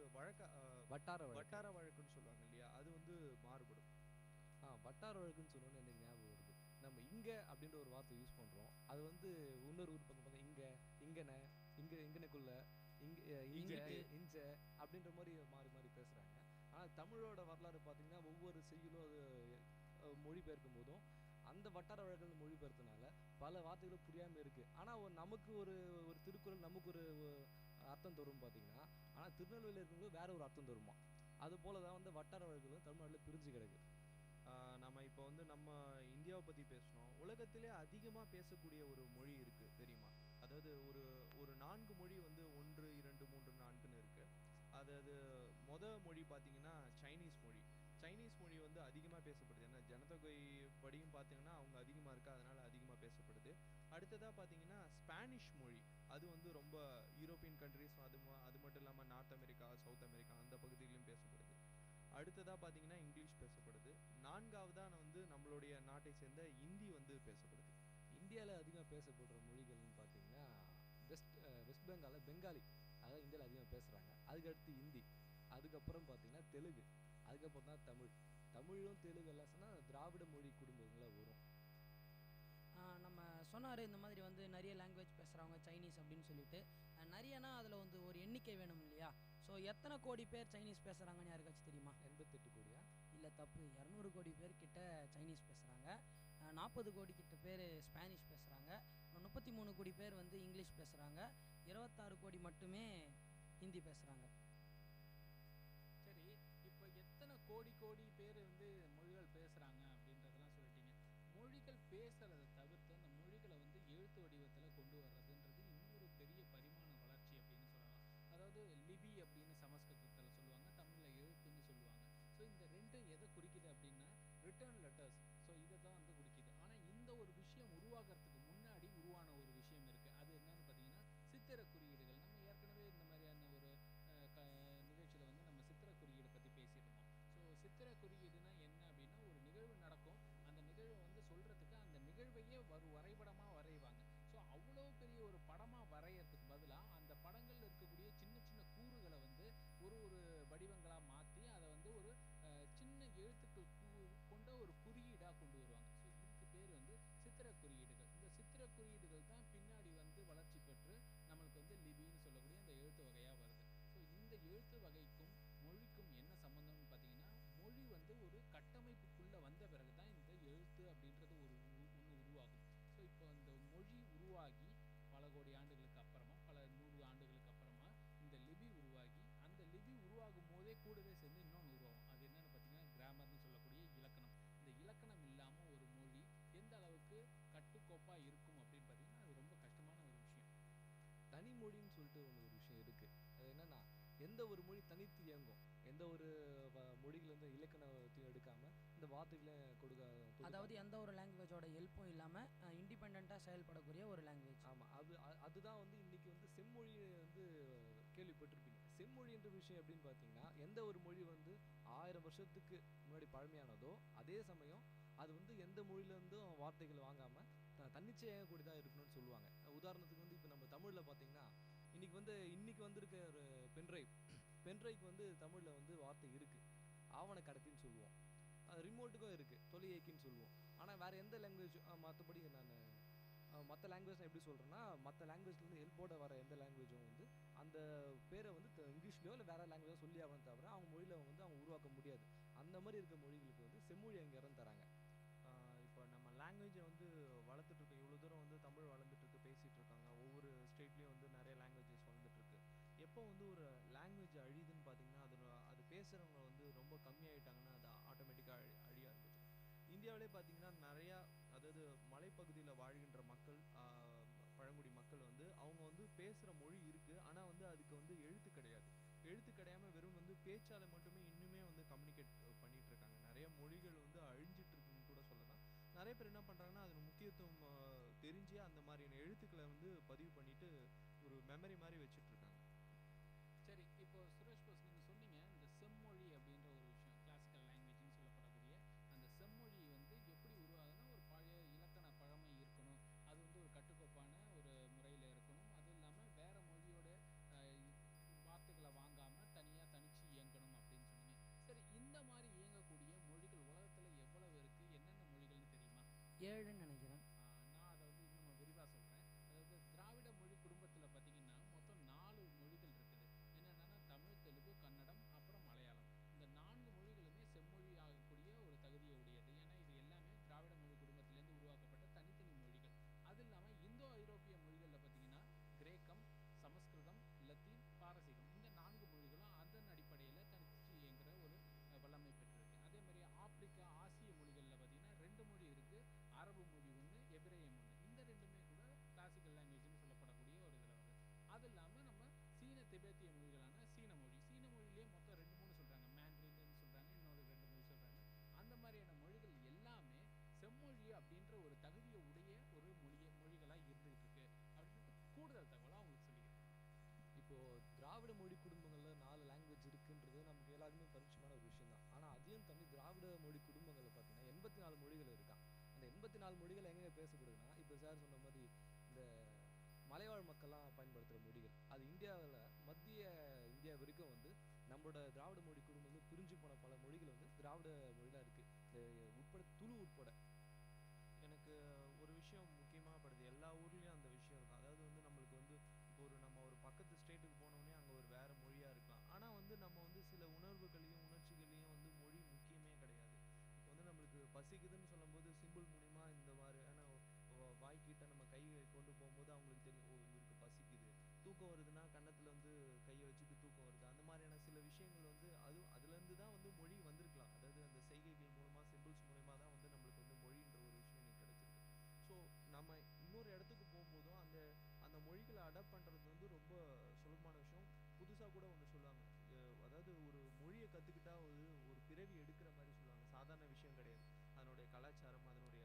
வட்டார வழக்குன்னு சொல்லுவாங்க இல்லையா, அது வந்து மாறுபடும். வட்டார வழக்குன்னு சொன்னோன்னு எனக்கு ஞாபகம் வருது. நம்ம இங்கே அப்படின்ற ஒரு வார்த்தை யூஸ் பண்ணுறோம். அது வந்து இன்னொரு ஊர் பக்கம் இங்கே, இங்கனை, இங்கனைக்குள்ள, இஞ்ச அப்படின்ற மாதிரி மாறி மாறி பேசுகிறாங்க. ஆனால் தமிழோட வரலாறு பார்த்தீங்கன்னா ஒவ்வொரு செய்யுளும் அது மொழிபெயர்க்கும் போதும் அந்த வட்டார வழக்குகள் மொழிபெயர்த்தனால பல வார்த்தைகளும் புரியாமல் இருக்குது. ஆனால் நமக்கு ஒரு திருக்குறள் நமக்கு ஒரு அர்த்தம் தரும் பார்த்தீங்கன்னா, ஆனால் திருநெல்வேலியில் இருக்கும்போது வேற ஒரு அர்த்தம் தருமா. அது போல தான் வந்து வட்டார வழக்குகளும் தமிழ்நாட்டில் பிரிஞ்சு கிடக்கு. நம்ம இப்போ வந்து நம்ம இந்தியாவை பற்றி பேசணும். உலகத்திலே அதிகமாக பேசக்கூடிய ஒரு மொழி இருக்குது தெரியுமா? அதாவது ஒரு 4 மொழி வந்து 1, 2, 3, 4ன்னு இருக்குது. அதாவது மொழி பார்த்தீங்கன்னா சைனீஸ் மொழி. சைனீஸ் மொழி வந்து அதிகமாக பேசப்படுது. ஏன்னா ஜனத்தொகை படியும் பார்த்தீங்கன்னா அவங்க அதிகமாக இருக்கா, அதனால் அதிகமாக பேசப்படுது. அடுத்ததாக பார்த்தீங்கன்னா ஸ்பானிஷ் மொழி. அது வந்து ரொம்ப யூரோப்பியன் கண்ட்ரிஸ், அது மட்டும் இல்லாமல் நார்த் அமெரிக்கா, சவுத் அமெரிக்கா அந்த பகுதியிலும் பேசப்படுது. அடுத்ததாக பார்த்தீங்கன்னா இங்கிலீஷ் பேசப்படுது. 4ஆவதாக வந்து நம்மளுடைய நாட்டை சேர்ந்த ஹிந்தி வந்து பேசப்படுது. இந்தியாவில் அதிகமாக பேசப்படுற மொழிகள்னு பார்த்தீங்கன்னா வெஸ்ட் பெங்காலில் பெங்காலி, அதாவது இந்தியாவில் அதிகமாக பேசுகிறாங்க. அதுக்கடுத்து ஹிந்தி, அதுக்கப்புறம் பார்த்தீங்கன்னா தெலுங்கு, அதுக்கப்புறம் தான் தமிழும் தெலுங்கு எல்லாம் சொன்னால் திராவிட மொழி குடும்பங்களில் வரும். நம்ம சொன்னார் இந்த மாதிரி வந்து நிறைய லாங்குவேஜ் பேசுகிறவங்க சைனீஸ் அப்படின்னு சொல்லிட்டு. நிறையனா அதில் வந்து ஒரு எண்ணிக்கை வேணும் இல்லையா? ஸோ எத்தனை கோடி பேர் சைனீஸ் பேசுகிறாங்கன்னு யாருக்காச்சும் தெரியுமா? 88 கோடியா? இல்லை, தப்பு. 200 கோடி பேர் கிட்ட சைனீஸ் பேசுகிறாங்க. 40 கோடி கிட்ட பேர் ஸ்பானிஷ் பேசுகிறாங்க. 33 கோடி பேர் வந்து இங்கிலீஷ் பேசுகிறாங்க. 26 கோடி மட்டுமே ஹிந்தி பேசுகிறாங்க. சரி, இப்போ எத்தனை கோடி பேர் வந்து மொழிகள் பேசுகிறாங்க அப்படின்றதெல்லாம் சொல்லிட்டீங்க. மொழிகள் பேசுறதை தவிர்த்து அந்த மொழிகளை வந்து எழுத்து வடிவத்தில் கொண்டு வர்றதுன்றது இன்னொரு பெரிய பரிமாண வளர்ச்சி அப்படின்னு சொல்லலாம். அதாவது லிபி அப்படின்னு சமஸ்கிருதத்தில் சொல்லுவாங்க, தமிழில் எழுத்துன்னு சொல்லுவாங்க. ஸோ இந்த ரெண்டும் எதை குறிக்குது அப்படின்னா ரிட்டர்ன் லெட்டர்ஸ். ஸோ இதை தான் வந்து குறிக்குது. ஆனால் இந்த ஒரு விஷயம் உருவாகிறதுக்கு முன்னாடி உருவான ஒரு விஷயம் இருக்குது. அது என்னன்னு பார்த்தீங்கன்னா சித்திர குறியீடுகள். நம்ம ஏற்கனவே இந்த மாதிரியான ஒரு நிகழ்ச்சியில் வந்து நம்ம சித்திர குறியீடு பற்றி பேசியிருந்தோம். ஸோ சித்திர குறியீடுனா என்ன அப்படின்னா ஒரு நிகழ்வு நடக்கும், அந்த நிகழ்வை வந்து சொல்கிறதுக்கு அந்த நிகழ்வையே வரைபடமாக வரைவாங்க. ஸோ அவ்வளோ பெரிய ஒரு படமாக வரைகிறதுக்கு பதிலாக அந்த படங்களில் இருக்கக்கூடிய சின்ன சின்ன கூறுகளை வந்து ஒரு வடிவங்களாக மாற்றி அதை வந்து ஒரு சின்ன எழுத்துக்கள் கொண்ட ஒரு குறியீடாக கொண்டு வருவாங்க. ஸோ இதுக்கு பேர் வந்து சித்திர குறியீடுகள். இந்த சித்திர குறியீடுகள் தான் பின்னாடி வந்து வளர்ச்சி பெற்று நம்மளுக்கு வந்து லிபின்னு சொல்லக்கூடிய அந்த எழுத்து வகையாக வருது. ஸோ இந்த எழுத்து வகைக்கும் மொழிக்கும் என்ன சம்மந்தம்னு பார்த்தீங்கன்னா மொழி வந்து ஒரு கட்டமைப்புக்குள்ளே வந்த பிறகு தான் இந்த எழுத்து அப்படின்றது ஒன்று உருவாகும். ஸோ இப்போ இந்த மொழி உருவாகி பல கோடி ஆண்டுகளுக்கு அப்புறமா, பல 100 ஆண்டுகளுக்கு அப்புறமா இந்த லிபி உருவாகி, அந்த லிபி உருவாகும் போதே கூடவே சேர்ந்து இன்னொன்று உருவாகும். அது என்னென்னு பார்த்தீங்கன்னா கிராமர்னு சொல்லக்கூடிய இலக்கணம். இந்த இலக்கணம் இல்லாமல் ஒரு மொழி எந்த அளவுக்கு கட்டுக்கோப்பாக இருக்கும் அப்படின்னு பார்த்தீங்கன்னா அது ரொம்ப கஷ்டமான ஒரு விஷயம். தனி மொழின்னு சொல்லிட்டு ஒரு விஷயம் இருக்குது. அது என்னென்னா எந்த ஒரு மொழி தனித்து இயங்கும், எந்த ஒரு மொழிகள் இலக்கணத்தையும் எடுக்காமல் இந்த வார்த்தைகளை அதாவது எந்த ஒரு லாங்குவேஜோட ஹெல்ப்பும் இல்லாமல் இண்டிபெண்ட்டாக செயல்படக்கூடிய ஒரு லாங்குவேஜ். ஆமாம், அதுதான் வந்து இன்றைக்கி வந்து செம்மொழி வந்து கேள்விப்பட்டிருப்பீங்க. செம்மொழின்ற விஷயம் எப்படின்னு பார்த்தீங்கன்னா எந்த ஒரு மொழி வந்து 1000 வருஷத்துக்கு முன்னாடி பழமையானதோ அதே சமயம் அது வந்து எந்த மொழியிலேருந்தும் வார்த்தைகள் வாங்காமல் தன்னிச்சையாக கூடி தான் இருக்கணும்னு சொல்லுவாங்க. உதாரணத்துக்கு வந்து இப்போ நம்ம தமிழில் பார்த்தீங்கன்னா இன்னைக்கு வந்திருக்க ஒரு பென்ட்ரைவ்க்கு வந்து தமிழில் வந்து வார்த்தை இருக்குது, ஆவண கடத்தின்னு சொல்லுவோம். ரிமோட்டுக்கும் இருக்குது, தொலைஏக்கின்னு சொல்லுவோம். ஆனால் வேறு எந்த லாங்குவேஜ் மற்றபடி மற்ற லாங்குவேஜ் நான் எப்படி சொல்கிறேன்னா மற்ற லாங்குவேஜ்லேருந்து ஹெல்ப்போட வர எந்த லாங்குவேஜும் வந்து அந்த பேரை வந்து இங்கிலீஷ்லையோ இல்லை வேறு லாங்குவேஜோ சொல்லி ஆகணும் தவிர அவங்க மொழியில் வந்து அவங்க உருவாக்க முடியாது. அந்த மாதிரி இருக்க மொழிகளுக்கு வந்து செம்மொழி அங்கீகாரம் தராங்க. இப்போ நம்ம லாங்குவேஜை வந்து வளர்த்துட்ருக்கோம். இவ்வளோ தூரம் வந்து தமிழ் வளர்ந்துட்டுருக்கு, பேசிகிட்டு இருக்காங்க. ஒவ்வொரு ஸ்டேட்லேயும் வந்து நிறைய லாங்குவேஜஸ் வளர்ந்துட்டுருக்கு. எப்போ வந்து ஒரு லாங்குவேஜ் அழியுதுன்னு பார்த்தீங்கன்னா அது பேசுகிறவங்க வந்து ரொம்ப கம்மியாயிட்டாங்கன்னா அது ஆட்டோமேட்டிக்காக அழிய ஆரம்பிச்சிடும். இந்தியாவிலே பார்த்தீங்கன்னா நிறையா, அதாவது மலைப்பகுதியில் வாழ்கின்ற மக்கள், பழங்குடி மக்கள் வந்து அவங்க வந்து பேசுகிற மொழி இருக்குது. ஆனால் வந்து அதுக்கு வந்து எழுத்து கிடையாது. எழுத்து கிடையாமல் வெறும் வந்து பேச்சால் மட்டுமே இன்னுமே வந்து கம்யூனிகேட் பண்ணிகிட்டு இருக்காங்க. நிறைய மொழிகள் வந்து அழிஞ்சிட்டு இருக்குன்னு கூட சொல்லலாம். நிறைய பேர் என்ன பண்ணுறாங்கன்னா அதில் முக்கியத்துவம் தெரிஞ்சு அந்த மாதிரியான எழுத்துக்களை வந்து பதிவு பண்ணிட்டு ஒரு மெமரி மாதிரி வச்சுட்ருக்காங்க. சரி, இப்போ சுரேஷ் போஸ் நீங்கள் சொன்னீங்க இந்த செம்மொழி அப்படின்ற ஒரு விஷயம், கிளாசிக்கல் லாங்குவேஜ்னு சொல்லப்படக்கூடிய அந்த செம்மொழி வந்து எப்படி உருவாகுதுன்னா ஒரு பழைய இலக்கண பழமை இருக்கணும், அது வந்து ஒரு கட்டுக்கோப்பான ஒரு முறையில் இருக்கணும், அதுவும் இல்லாமல் வேறு மொழியோட வார்த்தைகளை வாங்காமல் தனிச்சு இயங்கணும் அப்படின்னு சொன்னீங்க. சரி, இந்த மாதிரி இயங்கக்கூடிய மொழிகள் உலகத்தில் எவ்வளவு இருக்குது, என்னென்ன மொழிகள்னு தெரியுமா? 7ன்னு நினைக்கிறேன். நான் அதை வந்து இன்னும் விரிவாக சொல்கிறேன். அதாவது திராவிட மொழி குடும்பத்தில் பார்த்தீங்கன்னா மொத்தம் 4 மொழிகள் இருக்குது. என்னென்னா தமிழ், தெலுங்கு, கன்னடம், அப்புறம் மலையாளம். இந்த 4 மொழிகளுமே செம்மொழி ஆகக்கூடிய ஒரு தகுதியை உடையது. ஏன்னா இது எல்லாமே திராவிட மொழி குடும்பத்திலேருந்து உருவாக்கப்பட்ட தனித்தனி மொழிகள். அது இல்லாமல் இந்தோ ஐரோப்பிய மொழிகளில் பார்த்தீங்கன்னா கிரேக்கம், சமஸ்கிருதம், லத்தீன், பாரசீகம், இந்த 4 மொழிகளும் அதன் அடிப்படையில் தனிச்சு இயங்குகிற ஒரு வல்லமை பெற்றிருக்கு. அதே மாதிரி ஆப்பிரிக்கா, ஆசிய மொழிகளில் பார்த்தீங்கன்னா 2 மொழி இருக்குது, அரபு மொழி ஒன்று, எபிரேயம் ஒன்று. இந்த ரெண்டுமே கூட கிளாசிக்கல் லாங்குவேஜ்னு சொல்லப்படக்கூடிய ஒரு இதில் வருது. அது இல்லாமல் நம்ம சீன திபெத்திய மொழிகளான சீன மொழியிலேயே மொத்தம் 2-3 சொல்கிறாங்க. மேண்ட்ரின்னு சொல்கிறாங்க, இன்னொரு 2 மொழி சொல்கிறாங்க. அந்த மாதிரியான மொழிகள் எல்லாமே செம்மொழி அப்படின்ற ஒரு தகுதியை உடைய ஒரு மொழிகளாக இருந்துகிட்டு இருக்கு அப்படின்ட்டு கூடுதல் தகவலாக அவங்களுக்கு சொல்லிக்கிறேன். இப்போது திராவிட மொழி குடும்பங்களில் 4 லாங்குவேஜ் இருக்குன்றது நமக்கு எல்லாருக்குமே பரிச்சயமான ஒரு விஷயம் தான். ஆனால் அதையும் தண்ணி திராவிட மொழி குடும்பங்களில் பார்த்தீங்கன்னா 84 மொழிகள் இருக்கான். அந்த 84 மொழிகள் எங்கே பேசப்படுதுன்னா இப்போ சார் சொன்ன மாதிரி இந்த மலைவாழ் மக்கள்லாம் பயன்படுத்துகிற மொழிகள் அது இந்தியாவில் மத்திய இந்தியா வரைக்கும் வந்து நம்மளோட திராவிட மொழி குடும்பம் பிரிஞ்சு போன பல மொழிகள் வந்து திராவிட மொழிலாம் இருக்குது, உட்பட துளு உட்பட. எனக்கு ஒரு விஷயம் முக்கியமாக படுது, எல்லா ஊர்லேயும் அந்த விஷயம் இருக்கும். அதாவது வந்து நம்மளுக்கு வந்து இப்போ நம்ம ஒரு பக்கத்து ஸ்டேட்டுக்கு போனோடனே அங்கே ஒரு வேறு மொழியாக இருக்கலாம். ஆனால் வந்து நம்ம வந்து சில உணர்வுகளையும் உணர்ச்சிகளையும் வந்து மொழி முக்கியமே கிடையாது. இப்போ வந்து நம்மளுக்கு பசிக்குதுன்னு சொல்லும்போது சிம்பிள் மூலிமா இந்த மாதிரியான வாய்க்கிட்ட நம்ம கை கொண்டு போகும்போது அவங்களுக்கு தெரியும், ஓ இவருக்கு பசிக்குது. தூக்கம் வருதுன்னா கன்னத்தில் வந்து கையை வச்சுட்டு தூக்கம் வருது. அந்த மாதிரியான சில விஷயங்கள் வந்து அதுலேருந்து தான் வந்து மொழி வந்திருக்கலாம். அதாவது அந்த செய்கைகள் மூலமாக சிம்பிள்ஸ் மூலமாக தான் வந்து நம்மளுக்கு வந்து மொழின்ற ஒரு விஷயம் எனக்கு கிடச்சிருக்கு. ஸோ நம்ம இன்னொரு இடத்துக்கு போகும்போதும் அந்த அந்த மொழிகளை அடாப்ட் பண்ணுறது வந்து ரொம்ப சுலபமான விஷயம். புதுசாக கூட ஒன்று சொல்லுவாங்க, அதாவது ஒரு மொழியை கற்றுக்கிட்டா ஒரு பிறவி எடுக்கிற மாதிரி சொல்லுவாங்க. சாதாரண விஷயம் கிடையாது. அதனுடைய கலாச்சாரம், அதனுடைய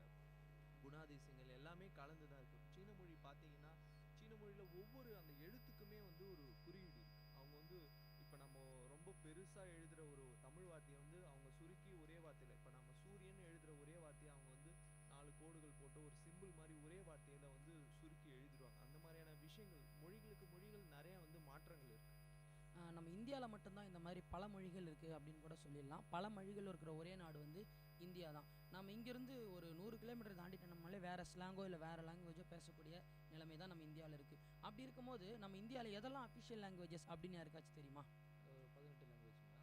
குணாதிசயங்கள் எல்லாமே கலந்து தான் இருக்குது. சீன மொழி பார்த்தீங்கன்னா சீன மொழியில் ஒவ்வொரு அந்த எழுத்துக்குமே வந்து ஒரு குறியீடு இருக்குது. அவங்க வந்து இப்போ நம்ம ரொம்ப பெருசாக எழுதுகிற ஒரு தமிழ் வார்த்தையை வந்து அவங்க சுருக்கி ஒரே வார்த்தையில், இப்போ நம்ம சூரியன் எழுதுகிற ஒரே வார்த்தையை அவங்க வந்து 4 கோடுகள் போட்டு ஒரு சிம்பிள் மாதிரி ஒரே வார்த்தையில் வந்து சுருக்கி எழுதிடுவாங்க. அந்த மாதிரியான விஷயங்கள் மொழிகளுக்கு மொழிகள் நிறையா வந்து மாற்றங்கள் இருக்குது. நம்ம இந்தியாவில் மட்டும்தான் இந்த மாதிரி பல மொழிகள் இருக்குது அப்படின்னு கூட சொல்லிடலாம். பல மொழிகள் இருக்கிற ஒரே நாடு வந்து இந்தியா தான். நம்ம இங்கேருந்து ஒரு 100 கிலோமீட்டர் தாண்டிட்டோம்னாலே வேறு ஸ்லாங்கோ இல்லை வேறு லாங்குவேஜோ பேசக்கூடிய நிலைமை தான் நம்ம இந்தியாவில் இருக்குது. அப்படி இருக்கும்போது நம்ம இந்தியாவில் எதெல்லாம் அஃபிஷியல் லாங்குவேஜஸ் அப்படின்னு யாருக்காச்சும் தெரியுமா? 18 லாங்குவேஜ்ங்களா?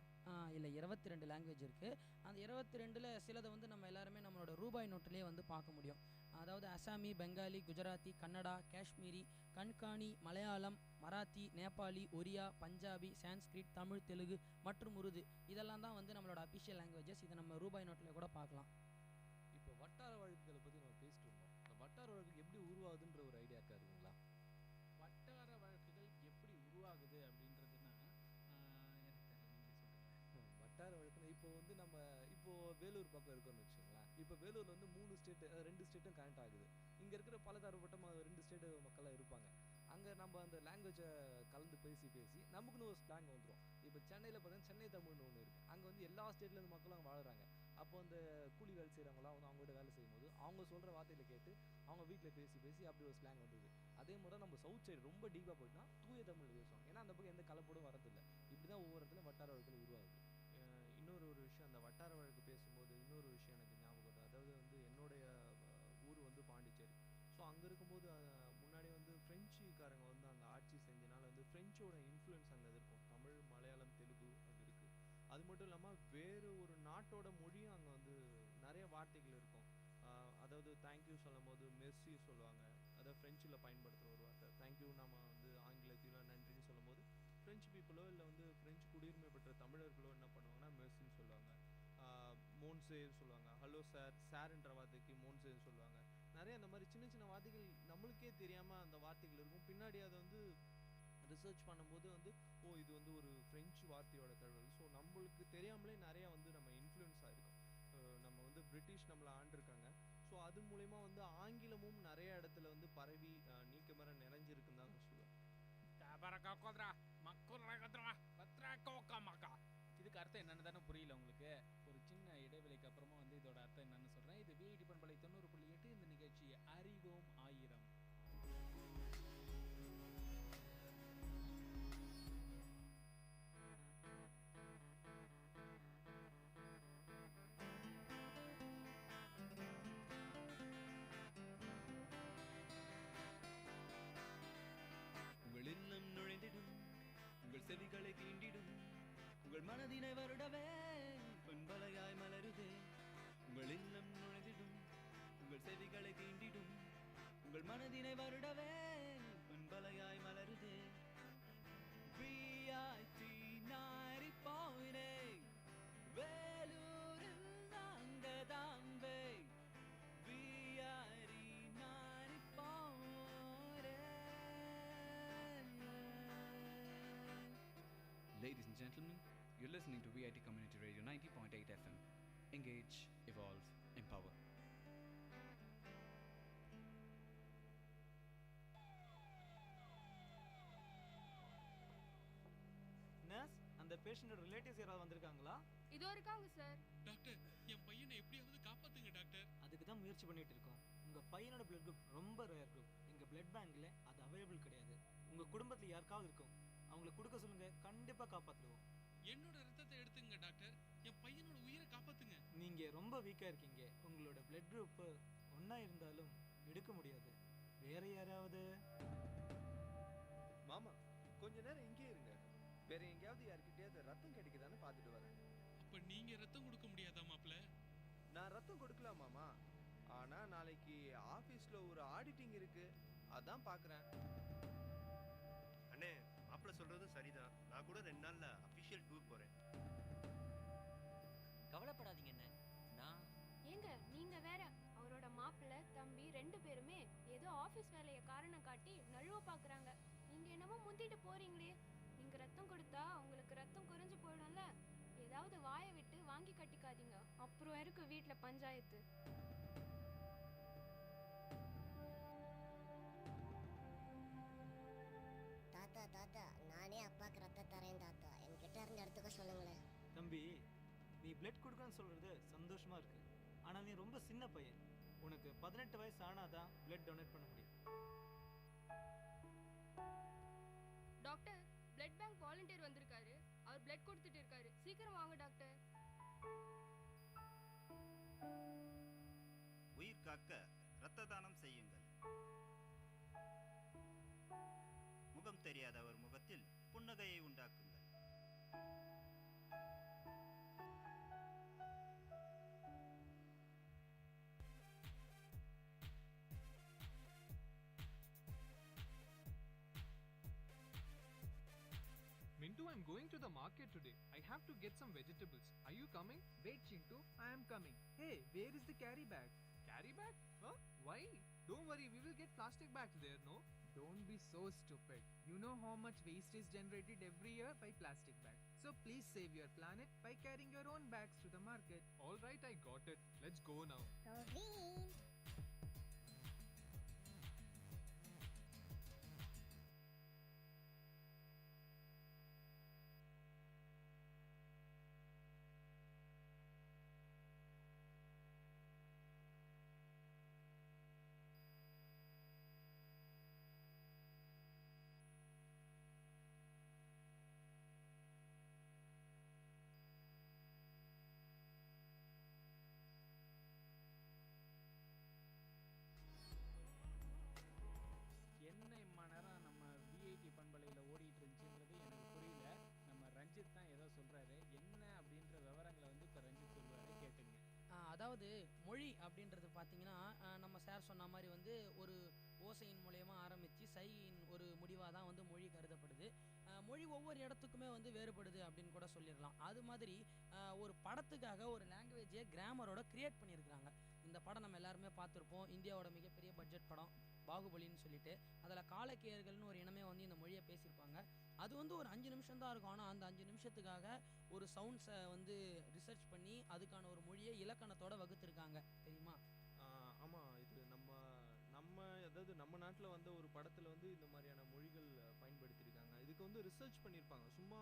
இல்லை 22 லாங்குவேஜ் இருக்குது. அந்த 22ல் சிலதை வந்து நம்ம எல்லாருமே நம்மளோட ரூபாய் நோட்டிலே வந்து பார்க்க முடியும். அதாவது அசாமி, பெங்காலி, குஜராத்தி, கன்னடா, காஷ்மீரி, கண்காணி, மலையாளம், மராத்தி, நேபாளி, ஒரியா, பஞ்சாபி, சான்ஸ்கிரிட், தமிழ், தெலுங்கு மற்றும் உருது இதெல்லாம் தான் வந்து நம்மளோட அஃபிஷியல் லாங்குவேஜஸ். இதை நம்ம ரூபாய் நோட்டில் கூட பார்க்கலாம். இப்போ வட்டார வழக்குகளை பற்றி நம்ம பேசிட்டு இருந்தோம். இந்த வட்டார வழக்கு எப்படி உருவாகுதுன்ற ஒரு ஐடியா இருக்கா இருக்குங்களா? வட்டார வழக்குகள் எப்படி உருவாகுது அப்படின்றதுன்னா எனக்கு தெரியல, நீங்களே சொல்லுங்கள். வட்டார வழக்குன்னா இப்போ வந்து நம்ம வேலூர் பக்கம் இருக்கோம்னு வச்சுக்கோங்களேன். இப்போ வேலூரில் வந்து 2 ஸ்டேட்டும் கனெக்ட் ஆகுது. இங்கே இருக்கிற பலதரப்பட்ட 2 ஸ்டேட்டு மக்களாக இருப்பாங்க. அங்கே நம்ம அந்த லாங்குவேஜை கலந்து பேசி நமக்குன்னு ஒரு ஸ்லாங் வந்துடும். இப்போ சென்னையில் பார்த்தீங்கன்னா சென்னை தமிழ்னு ஒன்று இருக்குது. அங்கே வந்து எல்லா ஸ்டேட்லேருந்து மக்களும் அங்கே வாழுறாங்க. அப்போ அந்த கூலி வேலை செய்கிறவங்களாம் வந்து அவங்கள்ட்ட வேலை செய்யும்போது அவங்க சொல்கிற வார்த்தைகளை கேட்டு அவங்க வீட்டில் பேசி அப்படி ஒரு ஸ்லாங் வந்தது. அதே மாதிரி நம்ம சவுத் சைடு ரொம்ப டீப்பாக போயிட்டுனா தூய தமிழ் பேசுவாங்க. ஏன்னா அந்த பக்கம் எந்த கலப்படும் வரதில்லை. இப்படி தான் ஒவ்வொரு இடத்துல வட்டார வழக்கில் உருவாகுது. இன்னொரு ஒரு விஷயம், அந்த வட்டார வழக்கு பேசும்போது இன்னொரு விஷயம் எனக்கு ஞாபகம் வருது. அதாவது வந்து என்னுடைய ஊர் வந்து பாண்டிச்சேரி. ஸோ அங்கே இருக்கும்போது முன்னாடி வந்து ஃப்ரெஞ்சுக்காரங்க வந்து அங்கே ஆட்சி செஞ்சனால வந்து ஃப்ரெஞ்சோட இன்ஃப்ளூயன்ஸ் அங்கே இருக்கும். தமிழ், மலையாளம், தெலுங்கு அது இருக்குது. அது மட்டும் இல்லாமல் வேறு ஒரு நாட்டோட மொழியும் அங்கே வந்து நிறைய வார்த்தைகள் இருக்கும். அதாவது தேங்க்யூ சொல்லும் போது மெர்சி சொல்லுவாங்க. அதாவது ஃப்ரெஞ்சில் பயன்படுத்துகிற ஒரு வார்த்தை. தேங்க்யூ நம்ம வந்து ஆங்கிலத்திலோ நன்றின்னு சொல்லும் போது ஃப்ரெஞ்சு பீப்புளோ இல்லை வந்து ஃப்ரெஞ்சு குடியுரிமை பெற்ற தமிழர்களோ என்ன பண்ணுவாங்கன்னா மெர்சின்னு சொல்லுவாங்க. மோன்சேன்னு சொல்லுவாங்க. ஹலோ சார், சார்ன்ற வார்த்தைக்கு மோன்சேன்னு சொல்லுவாங்க. நிறைய அந்த மாதிரி சின்ன சின்ன வார்த்தைகள் நம்மளுக்கே தெரியாமல் அந்த வார்த்தைகள் இருக்கும். பின்னாடி அதை வந்து ரிசர்ச் பண்ணும்போது வந்து இது வந்து ஒரு ஃப்ரெஞ்சு வார்த்தையோட தழுவல். ஸோ நம்மளுக்கு தெரியாமலே நிறையா வந்து நம்ம இன்ஃப்ளூயன்ஸ் ஆகிருக்கோம். நம்ம வந்து பிரிட்டிஷ் நம்மளை ஆண்டிருக்காங்க. ஸோ அது மூலயமா வந்து ஆங்கிலமும் நிறைய இடத்துல வந்து பரவி நீக்க மர நிறைஞ்சிருக்குன்னு தான் சொல்லுவேன். இதுக்கு அர்த்தம் என்னன்னு தானே புரியல உங்களுக்கு? ஒரு சின்ன இடைவெளிக்கு அப்புறமா வந்து இதோட அர்த்தம் என்னன்னு சொல்கிறேன். இது விஐடி பண்பலை 90.8. இந்த நிகழ்ச்சி அறிவோம் ஆயிரம். உங்கள் இல்லம் நுழைந்திடும், உங்கள் செவிகளை தீண்டிடும், உங்கள் மனதினை வருடவே பொன்பலையாய் மலருதே. உங்கள் இல்லம் நுழைந்திடும், உங்கள் செவிகளை தீண்டிடும், உங்கள் மனதினை வருடவே பொன்பலையாய் மலருதே. VIT 90.8 வேலூரில் நாங்கதாம்பே. VIT 90.8. Ladies and gentlemen, you're listening to VIT Community Radio 90.8 FM. Engage, evolve, empower. Nurse, அந்த பேஷண்டோட ரிலேட்டிவ்ஸ் யாராவது வந்திருக்காங்களா? இதோ இருக்காங்க சார். டாக்டர், என் பையனை எப்படியாவது காப்பாத்துங்க டாக்டர். அதுக்கு தான் முயற்சி பண்ணிட்டு இருக்கோம். உங்க பையனோட பிளட் குரூப் ரொம்ப ரேர் குரூப். எங்க பிளட் பேங்க்ல அது அவைலபிள் கிடையாது. உங்க குடும்பத்துல யாருக்காவது இருக்கும், அவங்களை கொடுக்க சொல்லுங்க, கண்டிப்பா காப்பாத்துடுவோம். என்னோட ரத்தத்தை எடுத்துங்க டாக்டர், என் பையனோட உயிரை காப்பாத்துங்க. நீங்க ரொம்ப வீக்கா இருக்கீங்க. உங்களோட பிளட் குரூப் ஒண்ணா இருந்தாலும் எடுக்க முடியாது. வேற யாராவது? மாமா கொஞ்ச நேரம் இங்கே இருங்க, வேற எங்கேயாவது யார்கிட்டயாவது ரத்தம் கிடைக்குதான்னு பார்த்துட்டு வரேன். அப்ப நீங்க ரத்தம் கொடுக்க முடியாதா மாப்ள? நான் ரத்தம் கொடுக்கலாம் மாமா, ஆனா நாளைக்கு ஆபீஸ்ல ஒரு ஆடிட்டிங் இருக்கு, அதான் பார்க்கறேன். அண்ணே, மாப்பிள்ள சொல்றதும் சரிதான். நான் கூட 2 நாள்ல அபிஷியல் டூர் போறேன். கவலைப்படாதீங்க அண்ணே, நான் ஏங்க நீங்க வேற, அவரோட மாப்பிள்ளை தம்பி 2 பேருமே ஏதோ ஆபீஸ் வேலையை காரணம் காட்டி நழுவ பாக்குறாங்க. நீங்க என்னமோ முந்திட்டு போறீங்களே. நீங்க ரத்தம் கொடுத்தா உங்களுக்கு ரத்தம் குறைஞ்சு போயிடும்ல. ஏதாவது வாயை விட்டு வாங்கி கட்டிக்காதீங்க, அப்புறம் இருக்கு வீட்டுல பஞ்சாயத்து. தாத்தா தாத்தா, நானே அப்பாக்கு ரத்தம் தரேன் தாத்தா, என்கிட்ட இருந்து எடுத்துக்க சொல்லுங்களேன். தம்பி, நீ பிளட் கொடுக்கணும்னு சொல்றது சந்தோஷமா இருக்கு. ஆனா நீ ரொம்ப சின்ன பையன். உனக்கு 18 வயசு ஆனாதான் பிளட் டொனேட் பண்ண முடியும். டாக்டர், பிளட் பேங்க் வாலண்டியர் வந்திருக்காரு. அவர் பிளட் கொடுத்துட்டு இருக்காரு. சீக்கிரம் வாங்க டாக்டர். உயிர் காக்க இரத்த தானம் செய்யுங்கள். முகம் தெரியாதவர் முகத்தில் புன்னகையை உண்டாக்குங்கள். Mintu, I'm going to the market today. I have to get some vegetables. Are you coming? Wait, Chintu, I am coming. Hey, where is the carry bag? Carry bag? Huh? Why? Don't worry, we will get plastic bags there, no? Don't be so stupid. You know how much waste is generated every year by plastic bags. So please save your planet by carrying your own bags to the market. All right, I got it. Let's go now. என்ன இம்மா நேரம் நம்ம VIT பண்பலையில் ஓடிட்டு இருந்துச்சுன்றது எனக்கு புரியல. நம்ம ரஞ்சித் தான் ஏதோ சொல்றாரு. என்ன அப்படின்ற விவரங்களை வந்து இப்போ ரஞ்சித் சொல்லுவாரு, கேட்டுங்க. அதாவது மொழி அப்படின்றது பார்த்தீங்கன்னா நம்ம சார் சொன்ன மாதிரி வந்து ஒரு ஓசையின் மூலயமா ஆரம்பித்து சையின் ஒரு முடிவாக தான் வந்து மொழி கருதப்படுது. மொழி ஒவ்வொரு இடத்துக்குமே வந்து வேறுபடுது அப்படின்னு கூட சொல்லிடலாம். அது மாதிரி ஒரு படத்துக்காக ஒரு லாங்குவேஜை கிராமரோட கிரியேட் பண்ணியிருக்கிறாங்க. இந்த படம் நம்ம எல்லாருமே பார்த்துருப்போம். இந்தியாவோட மிகப்பெரிய பட்ஜெட் படம் பாகுபலின்னு சொல்லிட்டு. அதில் காலக்கேயர்கள்னு ஒரு இனமே வந்து இந்த மொழியை பேசியிருப்பாங்க. அது வந்து ஒரு 5 நிமிஷம் தான் இருக்கும். ஆனால் அந்த 5 நிமிஷத்துக்காக ஒரு சவுண்ட்ஸை வந்து ரிசர்ச் பண்ணி அதுக்கான ஒரு மொழியை இலக்கணத்தோட வகுத்திருக்காங்க, தெரியுமா? ஆமாம், இது அதாவது நம்ம நாட்டில் வந்த ஒரு படத்தில் வந்து இந்த மாதிரியான மொழிகள் பயன்படுத்தியிருக்காங்க. இதுக்கு வந்து ரிசர்ச் பண்ணியிருப்பாங்க. சும்மா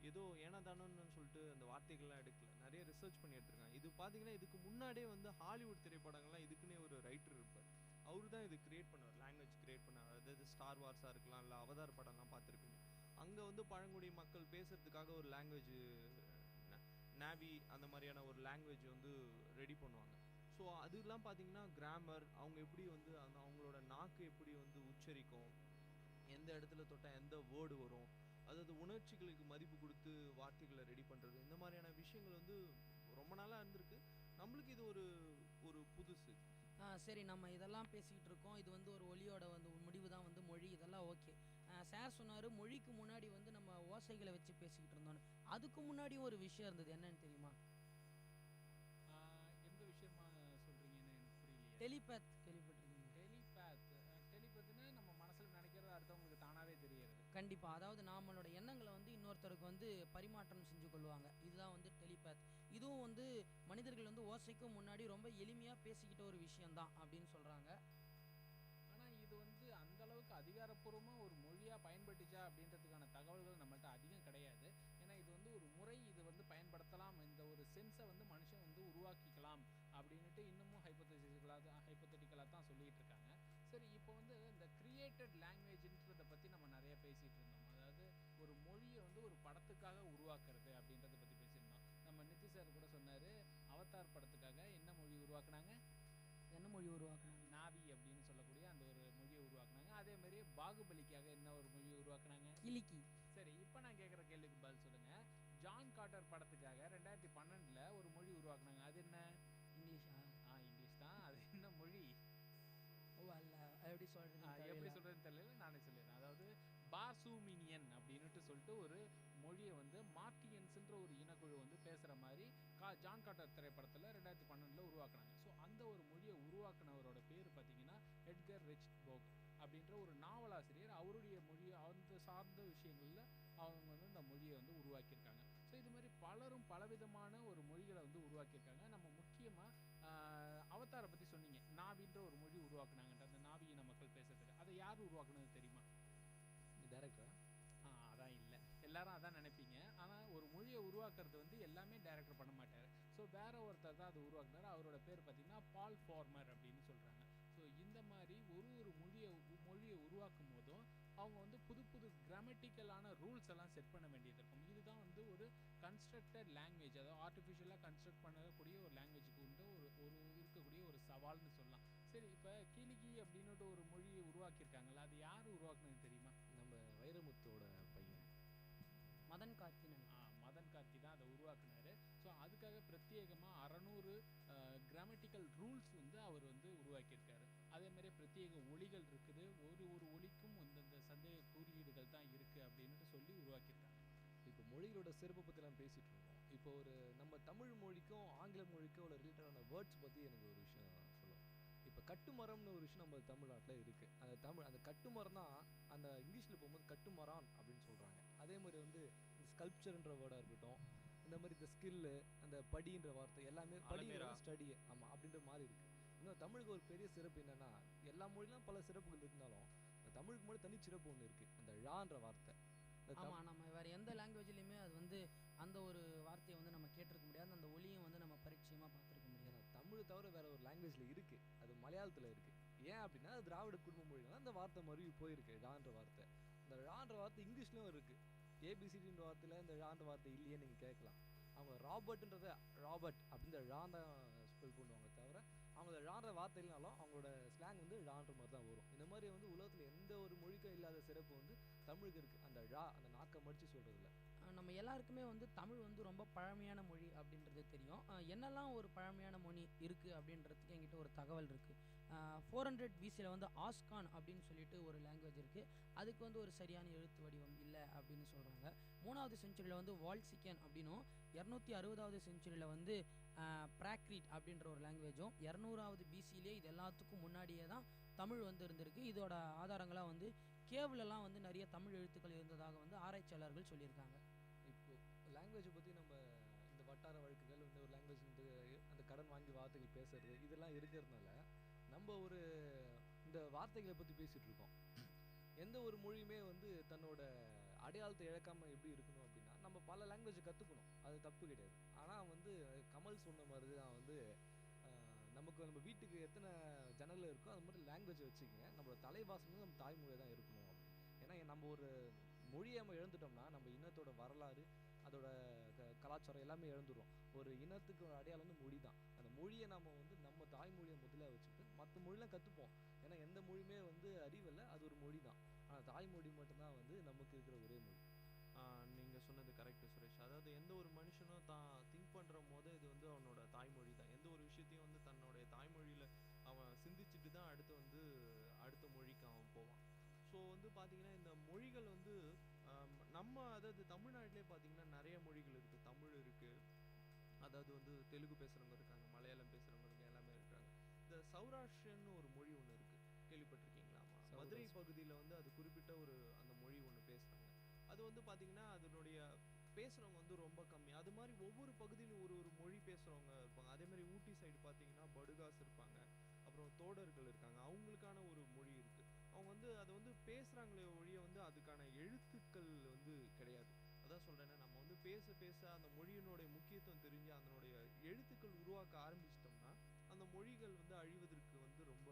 ஏதோ ஏனாதானோன்னு சொல்லிட்டு அந்த வார்த்தைகள்லாம் எடுக்கல, நிறைய ரிசர்ச் பண்ணி எடுத்திருக்காங்க. இது பார்த்தீங்கன்னா இதுக்கு முன்னாடியே வந்து ஹாலிவுட் திரைப்படங்கள்லாம் இதுக்குன்னே ஒரு ரைட்டர் இருப்பார். அவரு தான் இது கிரியேட் பண்ணுவார், லாங்குவேஜ் கிரியேட் பண்ணார். அதாவது ஸ்டார் வார்ஸாக இருக்கலாம், இல்லை அவதார் படம்லாம் பார்த்துருப்பீங்க. அங்கே வந்து பழங்குடி மக்கள் பேசுறதுக்காக ஒரு லாங்குவேஜ், நாவி அந்த மாதிரியான ஒரு லாங்குவேஜ் வந்து ரெடி பண்ணுவாங்க. ஸோ அதெல்லாம் பார்த்தீங்கன்னா கிராமர், அவங்க எப்படி வந்து அவங்களோட நாக்கு எப்படி வந்து உச்சரிக்கும், எந்த இடத்துல தொட்டால் எந்த வேர்டு வரும், அதாவது உணர்ச்சிகளுக்கு மதிப்பு கொடுத்து வார்த்தைகளை ரெடி பண்ணுறது, இந்த மாதிரியான விஷயங்கள் வந்து ரொம்ப நாளாக இருந்திருக்கு. நம்மளுக்கு இது ஒரு புதுசு. சரி, நம்ம இதெல்லாம் பேசிக்கிட்டு இருக்கோம். இது வந்து ஒரு ஒலியோட வந்து முடிவு தான் வந்து மொழி. இதெல்லாம் ஓகே. சார் சொன்னார் மொழிக்கு முன்னாடி வந்து நம்ம ஓசைகளை வச்சு பேசிக்கிட்டு இருந்தோன்னு. அதுக்கு முன்னாடியும் ஒரு விஷயம் இருந்தது, என்னன்னு தெரியுமா? எந்த விஷயமா சொல்கிறீங்கன்னு எனக்கு புரியலையே. டெலிபேத் கேள்விப்பட்டிருக்கீங்க? டெலிபேத்துன்னு நம்ம மனசில் நினைக்கிறது அடுத்தவங்களுக்கு தானாகவே தெரியுது. கண்டிப்பாக. அதாவது நம்மளோட எண்ணங்களை வந்து இன்னொருத்தருக்கு வந்து பரிமாற்றம் செஞ்சு கொள்வாங்க. இதுதான் வந்து டெலிபேத். இதுவும் வந்து மனிதர்கள் வந்து ஓசைக்கும் முன்னாடி ரொம்ப எளிமையாக பேசிக்கிட்ட ஒரு விஷயம்தான் அப்படின்னு சொல்கிறாங்க. ஆனால் இது வந்து அந்த அளவுக்கு அதிகாரப்பூர்வமாக ஒரு மொழியாக பயன்பட்டுச்சா அப்படின்றதுக்கான தகவல்கள் நம்மள்ட்ட அதிகம் கிடையாது. ஏன்னா இது வந்து ஒரு முறை, இது வந்து பயன்படுத்தலாம், இந்த ஒரு சென்ஸை வந்து மனுஷன் வந்து உருவாக்கிக்கலாம் அப்படின்ட்டு இன்னமும் ஹைப்போதெட்டிக்கலாக தான் சொல்லிகிட்டு இருக்காங்க. சரி, இப்போ வந்து இந்த கிரியேட்டட் லாங்குவேஜ்ன்றதை பற்றி நம்ம நிறைய பேசிகிட்டு இருந்தோம். அதாவது ஒரு மொழியை வந்து ஒரு படத்துக்காக உருவாக்குறது அப்படின்றத பற்றி பேசியிருந்தோம். நம்ம நிதி சார் கூட சொன்னார், அவதார் படத்துக்காக என்ன மொழி உருவாக்குனாங்க? என்ன மொழி உருவாக்குனாங்க? நாவி அப்படின்னு சொல்லக்கூடிய அந்த ஒரு மொழியை உருவாக்குனாங்க. அதே மாதிரி பாகுபலிக்காக என்ன ஒரு மொழியை உருவாக்குனாங்க? கிளிக்கி. சரி, இப்போ நான் கேட்குற கேள்விக்கு பதில் சொல்லுங்க. ஜான் கார்ட்டர் படத்துக்காக 2012 ஒரு மொழி உருவாக்குனாங்க. அது என்ன? இங்கிலீஷா? இங்கிலீஷ் தான். அது என்ன மொழி? ஓ அல்ல, எப்படி சொல்றது? எப்படி சொல்றதுன்னு தெரியல, நானே சொல்லிடுறேன். அதாவது பார்சூமினியன் அப்படின்னுட்டு சொல்லிட்டு ஒரு மொழியை வந்து மார்டியன்ஸ்ன்ற ஒரு இனக்குழு வந்து பேசுகிற மாதிரி ஜான் கார்ட்டர் திரைப்படத்தில் 2012 உருவாக்குனாங்க. ஸோ அந்த ஒரு மொழியை உருவாக்குனவரோட பேர் பார்த்தீங்கன்னா எட்கர் ரிச் போக் அப்படின்ற ஒரு நாவலாசிரியர். அவருடைய மொழி அந்த சார்ந்த விஷயங்களில் அவங்க வந்து இந்த மொழியை வந்து உருவாக்கியிருக்காங்க. ஸோ இது மாதிரி பலரும் பலவிதமான ஒரு மொழிகளை வந்து உருவாக்கியிருக்காங்க. நம்ம முக்கியமாக அவதாரை பற்றி சொன்னீங்க, நாவின்ற ஒரு மொழி உருவாக்குனாங்கன்ற அந்த நாவி இன மக்கள் பேசுறதுக்கு. அதை யார் உருவாக்குனது தெரியுமா? டைரக்டரா? அதான் இல்லை, எல்லாரும் அதான் நினைப்பீங்க. ஆனால் ஒரு மொழியை உருவாக்குறது வந்து எல்லாமே டைரக்டர் பண்ண மாட்டார். ஸோ வேற ஒருத்தர் தான் அதை உருவாக்குனார். அவரோட பேர் பார்த்தீங்கன்னா பால் ஃபார்மர் அப்படின்னு சொல்கிறாங்க. ஸோ இந்த மாதிரி ஒரு மொழியை உருவாக்கும் போதும் அவங்க வந்து புது புது கிராமட்டிக்கலான ரூல்ஸ் எல்லாம் செட் பண்ண வேண்டியது இருக்கும். இதுதான் வந்து ஒரு கன்ஸ்ட்ரக்டட் லாங்குவேஜ், அதாவது ஆர்டிஃபிஷியலாக கன்ஸ்ட்ரக்ட் பண்ணக்கூடிய ஒரு லாங்குவேஜுக்கு உண்டு ஒரு இருக்கக்கூடிய ஒரு சவால்னு சொல்லலாம். சரி, இப்போ கிளிகி அப்படின்னுட்டு ஒரு மொழியை உருவாக்கியிருக்காங்களா, அது யார் உருவாக்குனது தெரியுமா? நம்ம வைரமுத்தோட பையன் மதன் கார்த்தி. மதன் கார்த்தி தான் அதை உருவாக்குனாரு. ஸோ அதுக்காக பிரத்யேகமாக 600 கிராமட்டிக்கல் ரூல்ஸ் வந்து அவர் வந்து உருவாக்கியிருக்காரு. அதே மாதிரி பிரத்யேக ஒலிகள் இருக்குது. ஒரு ஒலிக்கும் அந்தந்த சந்தேக குறியீடுகள் தான் இருக்குது அப்படின்ட்டு சொல்லி உருவாக்கியிருக்காங்க. இப்போ மொழிகளோட சிறப்பை பற்றிலாம் பேசிகிட்டு இருக்கோம். இப்போ ஒரு நம்ம தமிழ் மொழிக்கும் ஆங்கில மொழிக்கும் உள்ள ரிலேட்டடான வேர்ட்ஸ் பற்றி எனக்கு ஒரு விஷயம் சொல்லணும். இப்போ கட்டுமரம்னு ஒரு விஷயம் நம்ம தமிழ்நாட்டில் இருக்குது. அந்த கட்டுமரம் தான் அந்த இங்கிலீஷில் போகும்போது கட்டுமரான் அப்படின்னு சொல்கிறாங்க. அதே மாதிரி வந்து இந்த ஸ்கல்ப்சர்ன்ற வேர்டாக இருக்கட்டும், இந்த மாதிரி இந்த ஸ்கில்லு, அந்த படின்ற வார்த்தை எல்லாமே படிக்கிற ஸ்டடி ஆமாம் அப்படின்ற மாதிரி இருக்குது. இன்னும் தமிழுக்கு ஒரு பெரிய சிறப்பு என்னென்னா, எல்லா மொழிலாம் பல சிறப்புகள் இருந்தாலும் தமிழுக்கு மட்டும் தனி சிறப்பு ஒன்று இருக்குது, அந்த ழான்ற வார்த்தை. ஆமாம், நம்ம வேறு எந்த லாங்குவேஜ்லேயுமே அது வந்து அந்த ஒரு வார்த்தையை வந்து நம்ம கேட்டிருக்க முடியாது. அந்த ஒலியும் வந்து நம்ம பரிச்சயமாக பார்த்துருக்க முடியாது. தமிழ் தவிர வேறு ஒரு லாங்குவேஜில் இருக்குது, அது மலையாளத்தில் இருக்குது. ஏன் அப்படின்னா அது திராவிட குடும்ப மொழினா அந்த வார்த்தை மறுவி போயிருக்கு, ழான்ற வார்த்தை. இந்த ழான்ற வார்த்தை இங்கிலீஷ்லேயும் இருக்குது. ஏபிசிடின்ற வார்த்தையில் இந்த ழான்ற வார்த்தை இல்லையே நீங்கள் கேட்கலாம். அவங்க ராபர்ட்ன்றதை ராபர்ட் அப்படின்னு ழான் தான் ஸ்பெல் பண்ணுவாங்க தவிர அவங்க ழான்ற வார்த்தை இல்லைனாலும் அவங்களோட ஸ்லாங் வந்து ழான்ற மாதிரி தான் வரும். இந்த மாதிரி வந்து உலகத்தில் எந்த ஒரு மொழிக்கும் இல்லாத சிறப்பு வந்து தமிழுக்கு இருக்குது. அந்த ழா, அந்த நாக்கை மடித்து சொல்கிறதில்ல. நம்ம எல்லாருக்குமே வந்து தமிழ் வந்து ரொம்ப பழமையான மொழி அப்படின்றது தெரியும். என்னெல்லாம் ஒரு பழமையான மொழி இருக்குது அப்படின்றதுக்கு என்கிட்ட ஒரு தகவல் இருக்குது. 400 BCயில் வந்து ஆஸ்கான் அப்படின்னு சொல்லிட்டு ஒரு லாங்குவேஜ் இருக்குது. அதுக்கு வந்து ஒரு சரியான எழுத்து வடிவம் இல்லை அப்படின்னு சொல்கிறாங்க. 3வது செஞ்சுரியில் வந்து வால்சிக்கன் அப்படின்னும், 260வது செஞ்சுரியில் வந்து பிராக்ரீட் அப்படின்ற ஒரு லாங்குவேஜும், 200வது BCயிலே இது எல்லாத்துக்கும் முன்னாடியே தான் தமிழ் வந்து இருந்திருக்கு. இதோட ஆதாரங்களாக வந்து கேவ்லலாம் வந்து நிறைய தமிழ் எழுத்துக்கள் இருந்ததாக வந்து ஆராய்ச்சியாளர்கள் சொல்லியிருக்காங்க. இப்போ லாங்குவேஜை பற்றி நம்ம இந்த வட்டார வழக்குகள், இந்த ஒரு லாங்குவேஜ் அந்த கடன் வாங்கி வார்த்தைகள் பேசுறது இதெல்லாம் இருக்கிறதுனால நம்ம ஒரு இந்த வார்த்தைகளை பற்றி பேசிகிட்டு இருக்கோம். எந்த ஒரு மொழியுமே வந்து தன்னோட அடையாளத்தை இழக்காமல் எப்படி இருக்கணும் அப்படின்னா நம்ம பல லாங்குவேஜை கற்றுக்கணும், அது தப்பு கிடையாது. ஆனால் வந்து கமல் சொன்ன மாதிரி தான் வந்து நமக்கு நம்ம வீட்டுக்கு எத்தனை ஜன்னல் இருக்கோ அது மாதிரி லாங்குவேஜை வச்சுக்கோங்க, நம்மளோட தலைவாசல் நம்ம தாய்மொழியாக தான் இருக்கணும் அப்படின்னு. ஏன்னா நம்ம ஒரு மொழியை நம்ம இழந்துட்டோம்னா நம்ம இனத்தோட வரலாறு, அதோட கலாச்சாரம் எல்லாமே இழந்துடும். ஒரு இனத்துக்கு ஒரு அடையாளம் வந்து மொழி தான். அந்த மொழியை நம்ம வந்து நம்ம தாய்மொழியை முதல்ல வச்சுக்கிட்டு மற்ற மொழிலாம் கற்றுப்போம். ஏன்னா எந்த மொழியுமே வந்து அறிவில்லை, அது ஒரு மொழி தான். ஆனால் தாய்மொழி மட்டும்தான் வந்து நமக்கு இருக்கிற ஒரே மொழி. நீங்கள் சொன்னது கரெக்டு சுரேஷ். அதாவது எந்த ஒரு மனுஷனும் தான் திங்க் பண்ணுற போது இது வந்து அவனோட தாய்மொழி தான். எந்த ஒரு விஷயத்தையும் வந்து தன்னுடைய தாய்மொழியில் அவன் சிந்திச்சுட்டு தான் அடுத்த மொழிக்கு அவன் போவான். ஸோ வந்து பார்த்திங்கன்னா இந்த மொழிகள் வந்து நம்ம அதாவது தமிழ்நாட்டிலே பார்த்திங்கன்னா நிறைய மொழிகள் இருக்குது. தமிழ் இருக்குது, அதாவது வந்து தெலுங்கு பேசுகிறவங்க இருக்காங்க, மலையாளம் பேசுகிறவங்க இருக்காங்க, எல்லாமே இருக்காங்க. இந்த சௌராஷ்டிரன்னு ஒரு மொழி ஒன்று இருக்குது, கேள்விப்பட்டிருக்கீங்களா? மதுரை பகுதியில் வந்து அது குறிப்பிட்ட அந்த மொழி ஒன்று பேசுகிறாங்க. அது வந்து பார்த்திங்கன்னா அதனுடைய பேசுகிறவங்க வந்து ரொம்ப கம்மி. அது மாதிரி ஒவ்வொரு பகுதியிலும் ஒரு மொழி பேசுகிறவங்க இருப்பாங்க. அதே மாதிரி ஊட்டி சைடு பார்த்திங்கன்னா படுகாஸ் இருப்பாங்க, அப்புறம் தோடர்கள் இருக்காங்க, அவங்களுக்கான ஒரு மொழி இருக்குது. அவங்க வந்து அதை வந்து பேசுகிறாங்களே ஒழிய வந்து அதுக்கான எழுத்துக்கள் வந்து கிடையாது. அதான் சொல்கிறேன்னா நம்ம வந்து பேச அந்த மொழியினுடைய முக்கியத்துவம் தெரிஞ்சு அதனுடைய எழுத்துக்கள் உருவாக்க ஆரம்பிச்சிட்டோம்னா அந்த மொழிகள் வந்து அழிவதற்கு வந்து ரொம்ப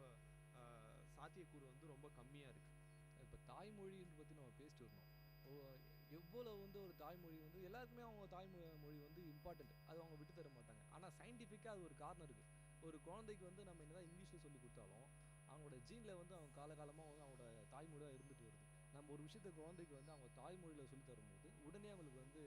சாத்தியக்கூறு வந்து ரொம்ப கம்மியாக இருக்குது. இப்போ தாய்மொழின்னு பற்றி நம்ம பேசிட்டு வரணும். எவ்வளோ வந்து ஒரு தாய்மொழி வந்து எல்லாருக்குமே அவங்க தாய்மொழி வந்து இம்பார்ட்டண்ட், அது அவங்க விட்டு தர மாட்டாங்க. ஆனால் சயின்டிஃபிக்காக அது ஒரு காரணம் இருக்குது. ஒரு குழந்தைக்கு வந்து நம்ம என்னதான் இங்கிலீஷில் சொல்லி கொடுத்தாலும் அவங்களோட ஜீனில் வந்து அவங்க காலகாலமாக வந்து அவங்களோட தாய்மொழியாக இருந்துட்டு வருது. நம்ம ஒரு விஷயத்த குழந்தைக்கு வந்து அவங்க தாய்மொழியில் சொல்லி தரும்போது உடனே அவங்களுக்கு வந்து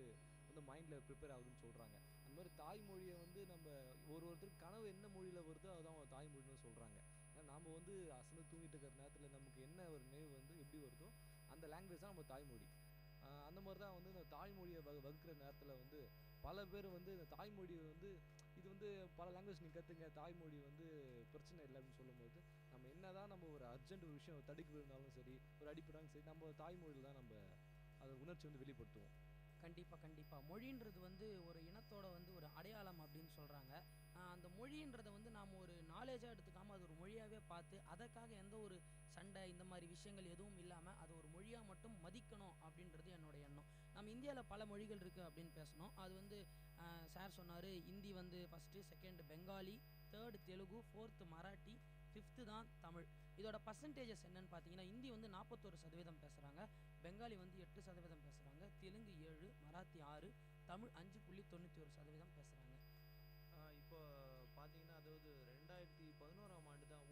மைண்டில் ப்ரிப்பேர் ஆகுதுன்னு சொல்கிறாங்க. அந்த மாதிரி தாய்மொழியை வந்து நம்ம ஒருத்தருக்கு கனவு என்ன மொழியில் வருதோ அதுதான் அவங்க தாய்மொழின்னு சொல்கிறாங்க. ஏன்னா நாம் வந்து அசந்து தூங்கிட்டு இருக்கிற நேரத்தில் நமக்கு என்ன ஒரு நினைவு வந்து எப்படி வருதோ அந்த லாங்குவேஜ் தான் நம்ம தாய்மொழி. அந்த மாதிரி தான் வந்து இந்த தாய்மொழியை வகுக்கிற நேரத்தில் வந்து பல பேர் வந்து இந்த தாய்மொழியை வந்து இது வந்து பல லாங்குவேஜ் நீங்கள் கற்றுங்க, தாய்மொழி வந்து பிரச்சனை இல்லை அப்படின்னு சொல்லும்போது நம்ம என்ன தான் நம்ம ஒரு அர்ஜென்ட் ஒரு விஷயம் தடுக்கி விழுந்தாலும் சரி, ஒரு அடிப்படாலும் சரி, நம்ம தாய்மொழியில் தான் நம்ம அதை உணர்ச்சி வந்து வெளிப்படுத்துவோம். கண்டிப்பாக மொழின்றது வந்து ஒரு இனத்தோட வந்து ஒரு அடையாளம் அப்படின்னு சொல்கிறாங்க. அந்த மொழின்றதை வந்து நாம் ஒரு நாலேஜாக எடுத்துக்காமல் அது ஒரு மொழியாகவே பார்த்து அதற்காக எந்த ஒரு சண்டை இந்த மாதிரி விஷயங்கள் எதுவும் இல்லாமல் அது ஒரு மொழியாக மட்டும் மதிக்கணும் அப்படின்றது என்னோட எண்ணம். நம்ம இந்தியாவில் பல மொழிகள் இருக்குது அப்படின்னு பேசணும். அது வந்து சார் சொன்னார், ஹிந்தி வந்து first, second Bengali, third Telugu, fourth Marathi, fifth தான் தமிழ். இதோட பர்சன்டேஜஸ் என்னன்னு பார்த்தீங்கன்னா ஹிந்தி வந்து 41% பேசுகிறாங்க, பெங்காலி வந்து 8% பேசுகிறாங்க, தெலுங்கு 7, மராத்தி 6, தமிழ் 5.91% பேசுகிறாங்க. இப்போ பார்த்தீங்கன்னா அதாவது 2011ஆம் ஆண்டு தான்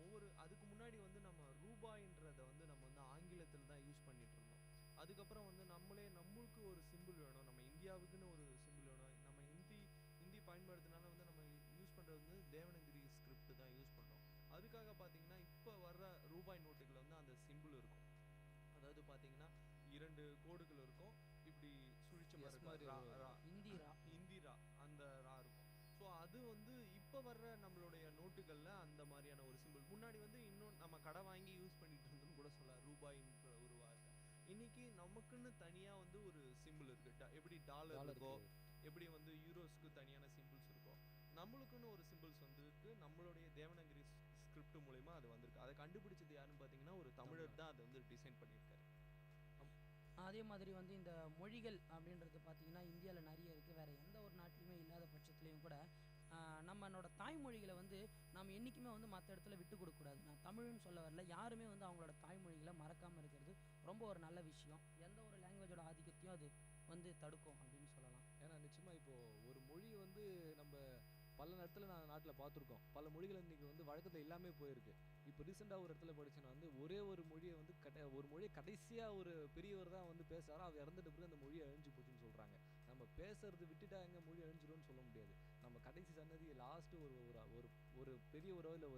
அதுக்கு முன்னாடி வந்து நம்ம ரூபாயின்றதை வந்து நம்ம வந்து ஆங்கிலத்தில் தான் யூஸ் பண்ணிட்டு இருந்தோம். அதுக்கப்புறம் வந்து நம்மளுக்கு ஒரு சிம்பிள் வேணும், நம்ம இந்தியாவுக்குன்னு ஒரு சிம்பிள் வேணும். நம்ம ஹிந்தி பயன்படுத்தினால வந்து நம்ம யூஸ் பண்ணுறது வந்து தேவனகிரி ஸ்கிரிப்ட் தான் யூஸ் பண்ணுறோம். அதுக்காக பார்த்தீங்கன்னா இப்போ வர்ற ரூபாய் நோட்டுகளில் வந்து அந்த சிம்பிள் இருக்கும். அதாவது பார்த்தீங்கன்னா 2 கோடுகள் இருக்கும், இப்படி சுழிச்ச மாதிரி இந்திரா அந்த ரா இருக்கும். ஸோ அது வந்து இப்போ வர்ற நம்மளுடைய நோட்டுகளில் அந்த மாதிரியான ஒரு சிம்பிள். முன்னாடி வந்து இன்னும் நம்ம கடை வாங்கி யூஸ் பண்ணிட்டு இருந்தோம்னு கூட சொல்லலாம் ரூபாயின்ற ஒரு வார்த்தை. இன்னைக்கு நமக்குன்னு தனியாக வந்து ஒரு சிம்பிள் இருக்குது. எப்படி டாலர் இருக்கோ, எப்படி வந்து யூரோஸ்க்கு தனியான சிம்பிள்ஸ் இருக்கோ, நம்மளுக்குன்னு ஒரு சிம்பிள்ஸ் வந்துருக்கு. நம்மளுடைய தேவனகிரி ஸ்கிரிப்ட் மூலமா அது வந்திருக்கு. அதை கண்டுபிடிச்சது யாருன்னு பார்த்தீங்கன்னா ஒரு தமிழர் தான் அதை வந்து டிசைன் பண்ணியிருக்காரு. அதே மாதிரி வந்து இந்த மொழிகள் அப்படின்றது பார்த்தீங்கன்னா இந்தியாவில் நிறைய இருக்குது, வேறு எந்த ஒரு நாட்டிலையுமே இல்லாத பட்சத்துலேயும் கூட நம்மளோட தாய்மொழிகளை வந்து நம்ம என்றைக்குமே வந்து மற்ற இடத்துல விட்டு கொடுக்கக்கூடாது. நான் தமிழ்னு சொல்ல வரல, யாருமே வந்து அவங்களோட தாய்மொழிகளை மறக்காமல் இருக்கிறது ரொம்ப ஒரு நல்ல விஷயம். எந்த ஒரு லாங்குவேஜோட ஆதிக்கத்தையும் அது வந்து தடுக்கும் அப்படின்னு சொல்லலாம். ஏன்னா நிச்சயமாக இப்போது ஒரு மொழி வந்து நம்ம பல இடத்துல நாட்டில் பார்த்துருக்கோம். பல மொழிகள் இன்றைக்கி வந்து வழக்கத்தில் எல்லாமே போயிருக்கு. இப்போ ரீசெண்டாக ஒரு இடத்துல படித்தேன்னா வந்து ஒரே ஒரு மொழியை வந்து ஒரு மொழியை கடைசியாக ஒரு பெரியவர் தான் வந்து பேசுகிறாரோ, அவர் இறந்துட்டு பிறகு அந்த மொழியை அழிஞ்சு போச்சுன்னு சொல்கிறாங்க. நம்ம பேசுறது விட்டுட்டா எங்கே மொழி அழிஞ்சிடும்னு சொல்ல முடியாது. நம்ம கடைசி சன்னதி லாஸ்ட்டு ஒரு பெரியவரோ இல்லை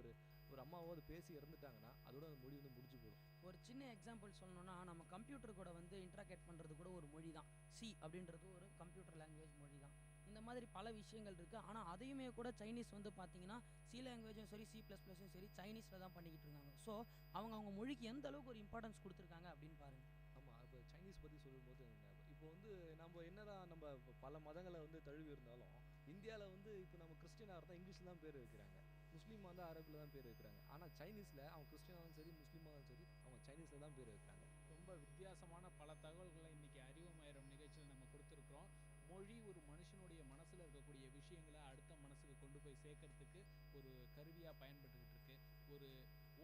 ஒரு அம்மாவோ அது பேசி இறந்துட்டாங்கன்னா அதோட அந்த மொழி வந்து முடிஞ்சு போகும். ஒரு சின்ன எக்ஸாம்பிள் சொல்லணும்னா நம்ம கம்ப்யூட்டர் கூட வந்து இன்ட்ராக்ட் பண்ணுறது கூட ஒரு மொழி தான். சி அப்படின்றது ஒரு கம்ப்யூட்டர் லாங்குவேஜ் மொழி தான். இந்த மாதிரி பல விஷயங்கள் இருக்குது. ஆனால் அதையுமே கூட சைனீஸ் வந்து பார்த்தீங்கன்னா சி லாங்குவேஜும் சரி, C++ம் சரி, சைனீஸில் தான் பண்ணிக்கிட்டு இருக்காங்க. ஸோ அவங்க மொழிக்கு எந்த அளவுக்கு ஒரு இம்பார்ட்டன்ஸ் கொடுத்துருக்காங்க அப்படின்னு பாருங்கள். ஆமாம், இப்போ சைனீஸ் பற்றி சொல்லும்போது இப்போ வந்து நம்ம என்னதான் நம்ம பல மதங்களை வந்து தழுவி இருந்தாலும் இந்தியாவில் வந்து இப்போ நம்ம கிறிஸ்டினாக இருந்தால் இங்கிலீஷில் தான் பேர் வைக்கிறாங்க, முஸ்லீமாக இருந்தால் அரபில் தான் பேர் வைக்கிறாங்க. ஆனால் சைனீஸில் அவங்க கிறிஸ்டினாலும் சரி முஸ்லீமாகவும் சரி அவங்க சைனீஸில் தான் பேர் வைக்கிறாங்க. ரொம்ப வித்தியாசமான பல தகவல்களை இன்றைக்கி அறிவுமயிரம் நிகழ்ச்சியில் நம்ம கொடுத்துருக்குறோம். மொழி ஒரு மனுஷனுடைய மனசில் இருக்கக்கூடிய விஷயங்களை அடுத்த மனசுக்கு கொண்டு போய் சேர்க்கறதுக்கு ஒரு கருவியாக பயன்பட்டுக்கிட்டு இருக்கு. ஒரு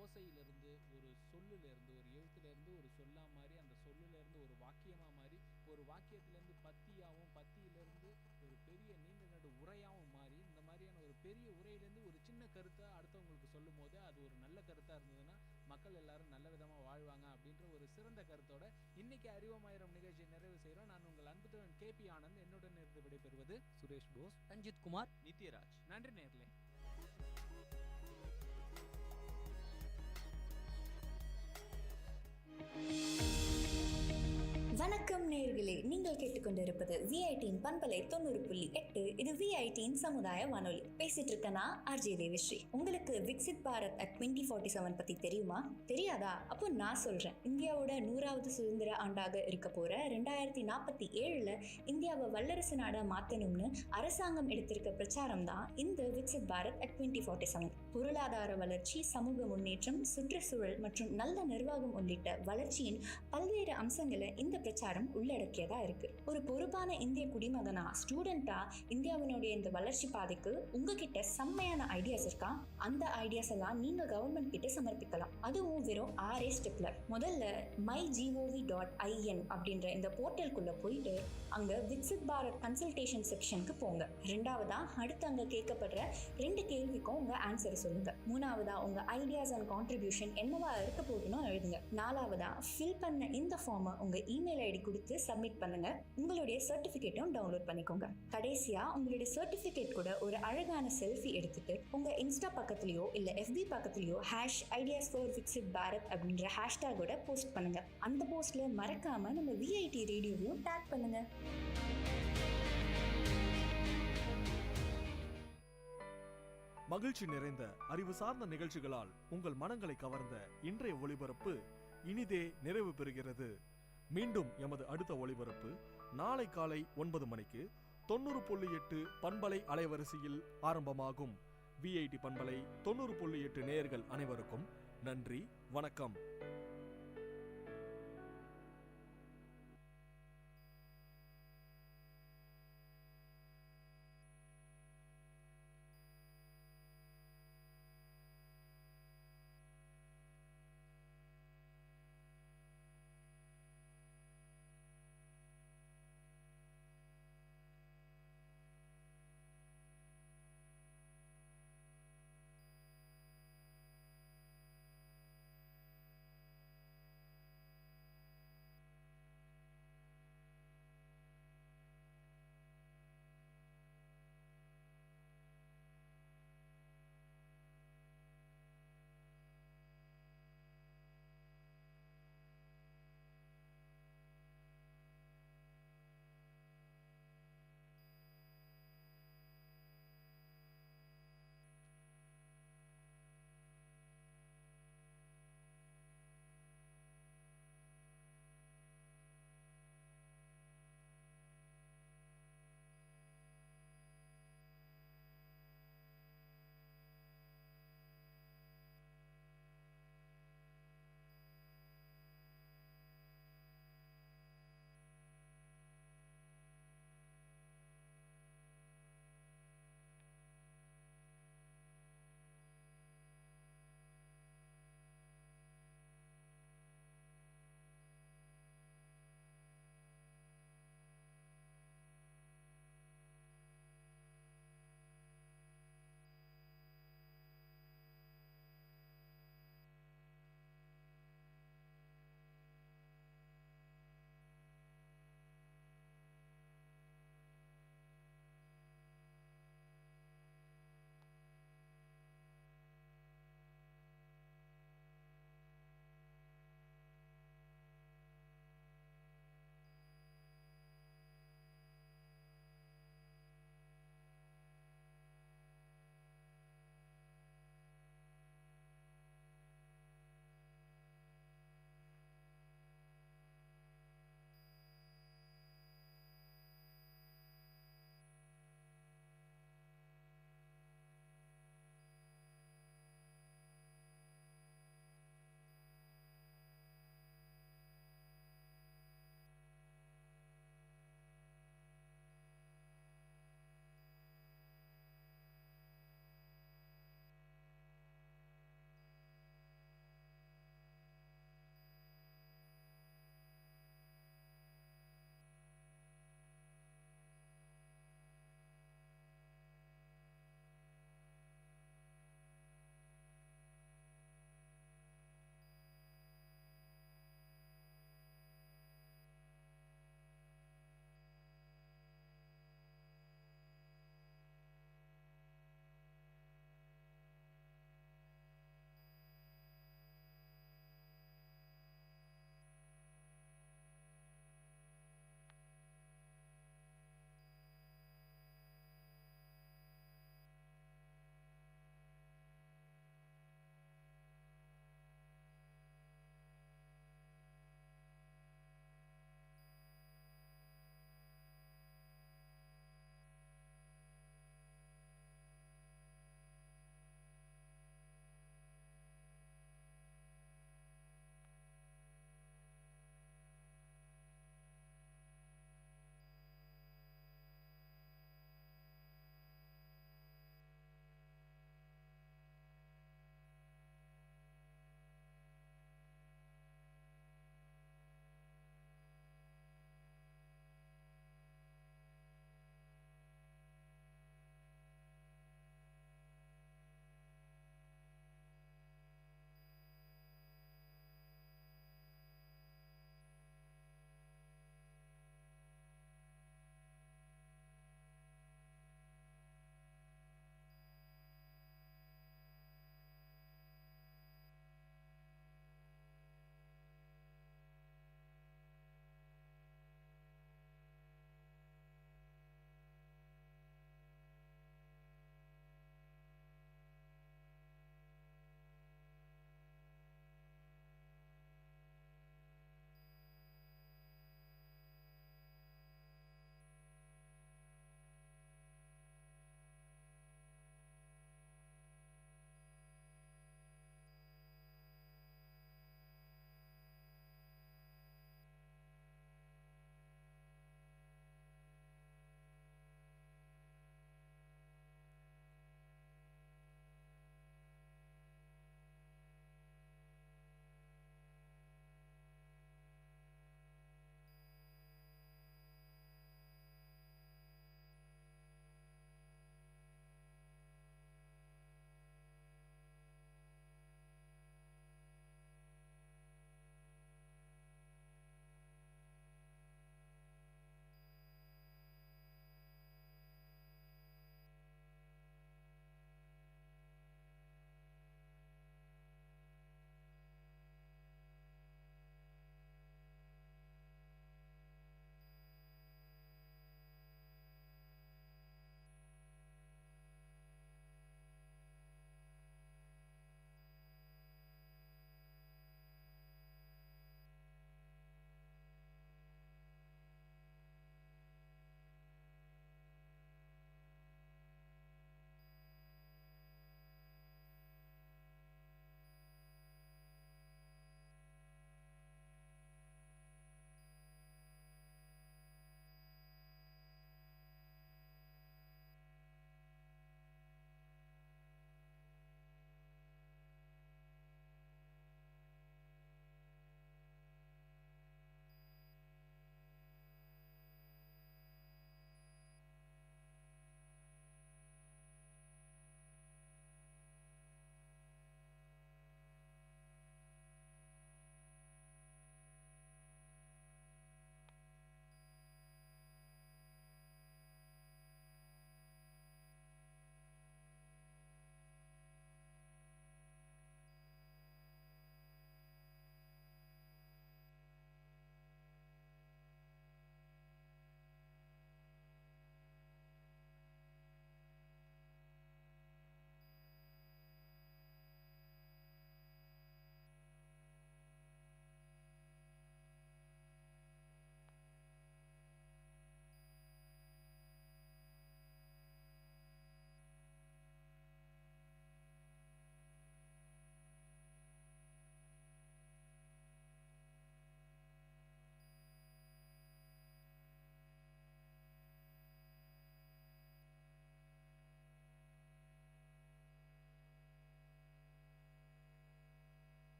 ஓசையிலிருந்து, ஒரு சொல்லிலேருந்து, ஒரு எழுத்துலேருந்து ஒரு சொல்லா மாதிரி, அந்த சொல்லிலேருந்து ஒரு வாக்கியமாக மாறி, ஒரு வாக்கியத்துலேருந்து பத்தியாகவும், பத்தியிலேருந்து ஒரு பெரிய நீண்ட நடு உரையாகவும் மாறி, இந்த மாதிரியான ஒரு பெரிய உரையிலேருந்து ஒரு சின்ன கருத்தை அடுத்தவங்களுக்கு சொல்லும் போது அது ஒரு நல்ல கருத்தாக இருந்ததுன்னா மக்கள் எல்லாரும் நல்ல விதமாக வாழ்வாங்க அப்படின்ற ஒரு சிறந்த கருத்தோட இன்னைக்கு அறிவுமயிரம் நிகழ்ச்சியை நிறைவு செய்கிறோம். நான் உங்கள் அன்புடன் KP ஆனந்த். என்னுடன் இருந்து விடைபெறுவது சுரேஷ் போஸ், ரஞ்சித் குமார், நித்யராஜ். நன்றி நேர்களே. வணக்கம் நேயர்களே, நீங்கள் கேட்டுக்கொண்டிருப்பது VITயின் பண்பலை 90.8. இது VITயின் சமுதாய வானொலி. பேசிட்டு இருக்கனா RJ தேவிஸ்ரீ. உங்களுக்கு விக்சித் பாரத் at 2047 பத்தி தெரியுமா? தெரியாதா? அப்போ நான் சொல்றேன். இந்தியாவோட 100வது சுதந்திர ஆண்டாக இருக்க போற 2047ல இந்தியாவை வல்லரசு நாடா மாத்தணும்னு அரசாங்கம் எடுத்திருக்க பிரச்சாரம் தான் இந்த விக்சித் பாரத் at 2047. பொருளாதார வளர்ச்சி, சமூக முன்னேற்றம், சுற்றுச்சூழல் மற்றும் நல்ல நிர்வாகம் உள்ளிட்ட வளர்ச்சியின் பல்வேறு அம்சங்களை இந்த பிரச்சாரம் கலாச்சாரம் உள்ளடக்கியதா இருக்கு. ஒரு பொறுப்பான இந்திய குடிமகனா, ஸ்டூடெண்டா இந்தியாவினுடைய இந்த வளர்ச்சி பாதைக்கு உங்ககிட்ட செம்மையான ஐடியாஸ் இருக்கா? அந்த ஐடியாஸ் எல்லாம் நீங்க கவர்மெண்ட் கிட்ட சமர்ப்பிக்கலாம். அதுவும் வெறும் 6 ஸ்டெப்ல. முதல்ல mygov.in அப்படின்ற இந்த போர்ட்டலுக்குள்ள போயிட்டு அங்க விக்சித் பாரத் கன்சல்டேஷன் செக்ஷனுக்கு போங்க. ரெண்டாவதா அடுத்து அங்க கேட்கப்படுற 2 கேள்விக்கும் உங்க ஆன்சர் சொல்லுங்க. மூணாவதா உங்க ஐடியாஸ் அண்ட் கான்ட்ரிபியூஷன் என்னவா இருக்க போதுன்னு எழுதுங்க. நாலாவதா ஃபில் பண்ண இந்த ஃபார்மை உங்க இமெயில் ஐடி கொடுத்து சப்மிட் பண்ணுங்க. உங்களுடைய சர்டிபிகேட்டும் டவுன்லோட் பண்ணிக்கோங்க. கடைசியா உங்களுடைய சர்டிபிகேட் கூட ஒரு அழகான செல்ஃபி எடுத்துட்டு உங்க இன்ஸ்டா பக்கத்துலயோ இல்ல FB பக்கத்துலயோ #ideas4viksitbharat அப்படின்ற ஹேஷ்டேகோட போஸ்ட் பண்ணுங்க. அந்த போஸ்ட்ல மறக்காம நம்ம VIT ரேடியோவையும் டேக் பண்ணுங்க. மகிழ்ச்சி நிறைந்த அறிவு சார்ந்த நிகழ்ச்சிகளால் உங்கள் மனங்களை கவர்ந்த இன்றைய ஒளிபரப்பு இனிதே நிறைவு பெறுகிறது. மீண்டும் எமது அடுத்த ஒளிபரப்பு நாளை காலை 9 மணிக்கு 90.8 பண்பலை அலைவரிசையில் ஆரம்பமாகும். VIT பண்பலை 90.8 நேயர்கள் அனைவருக்கும் நன்றி, வணக்கம்.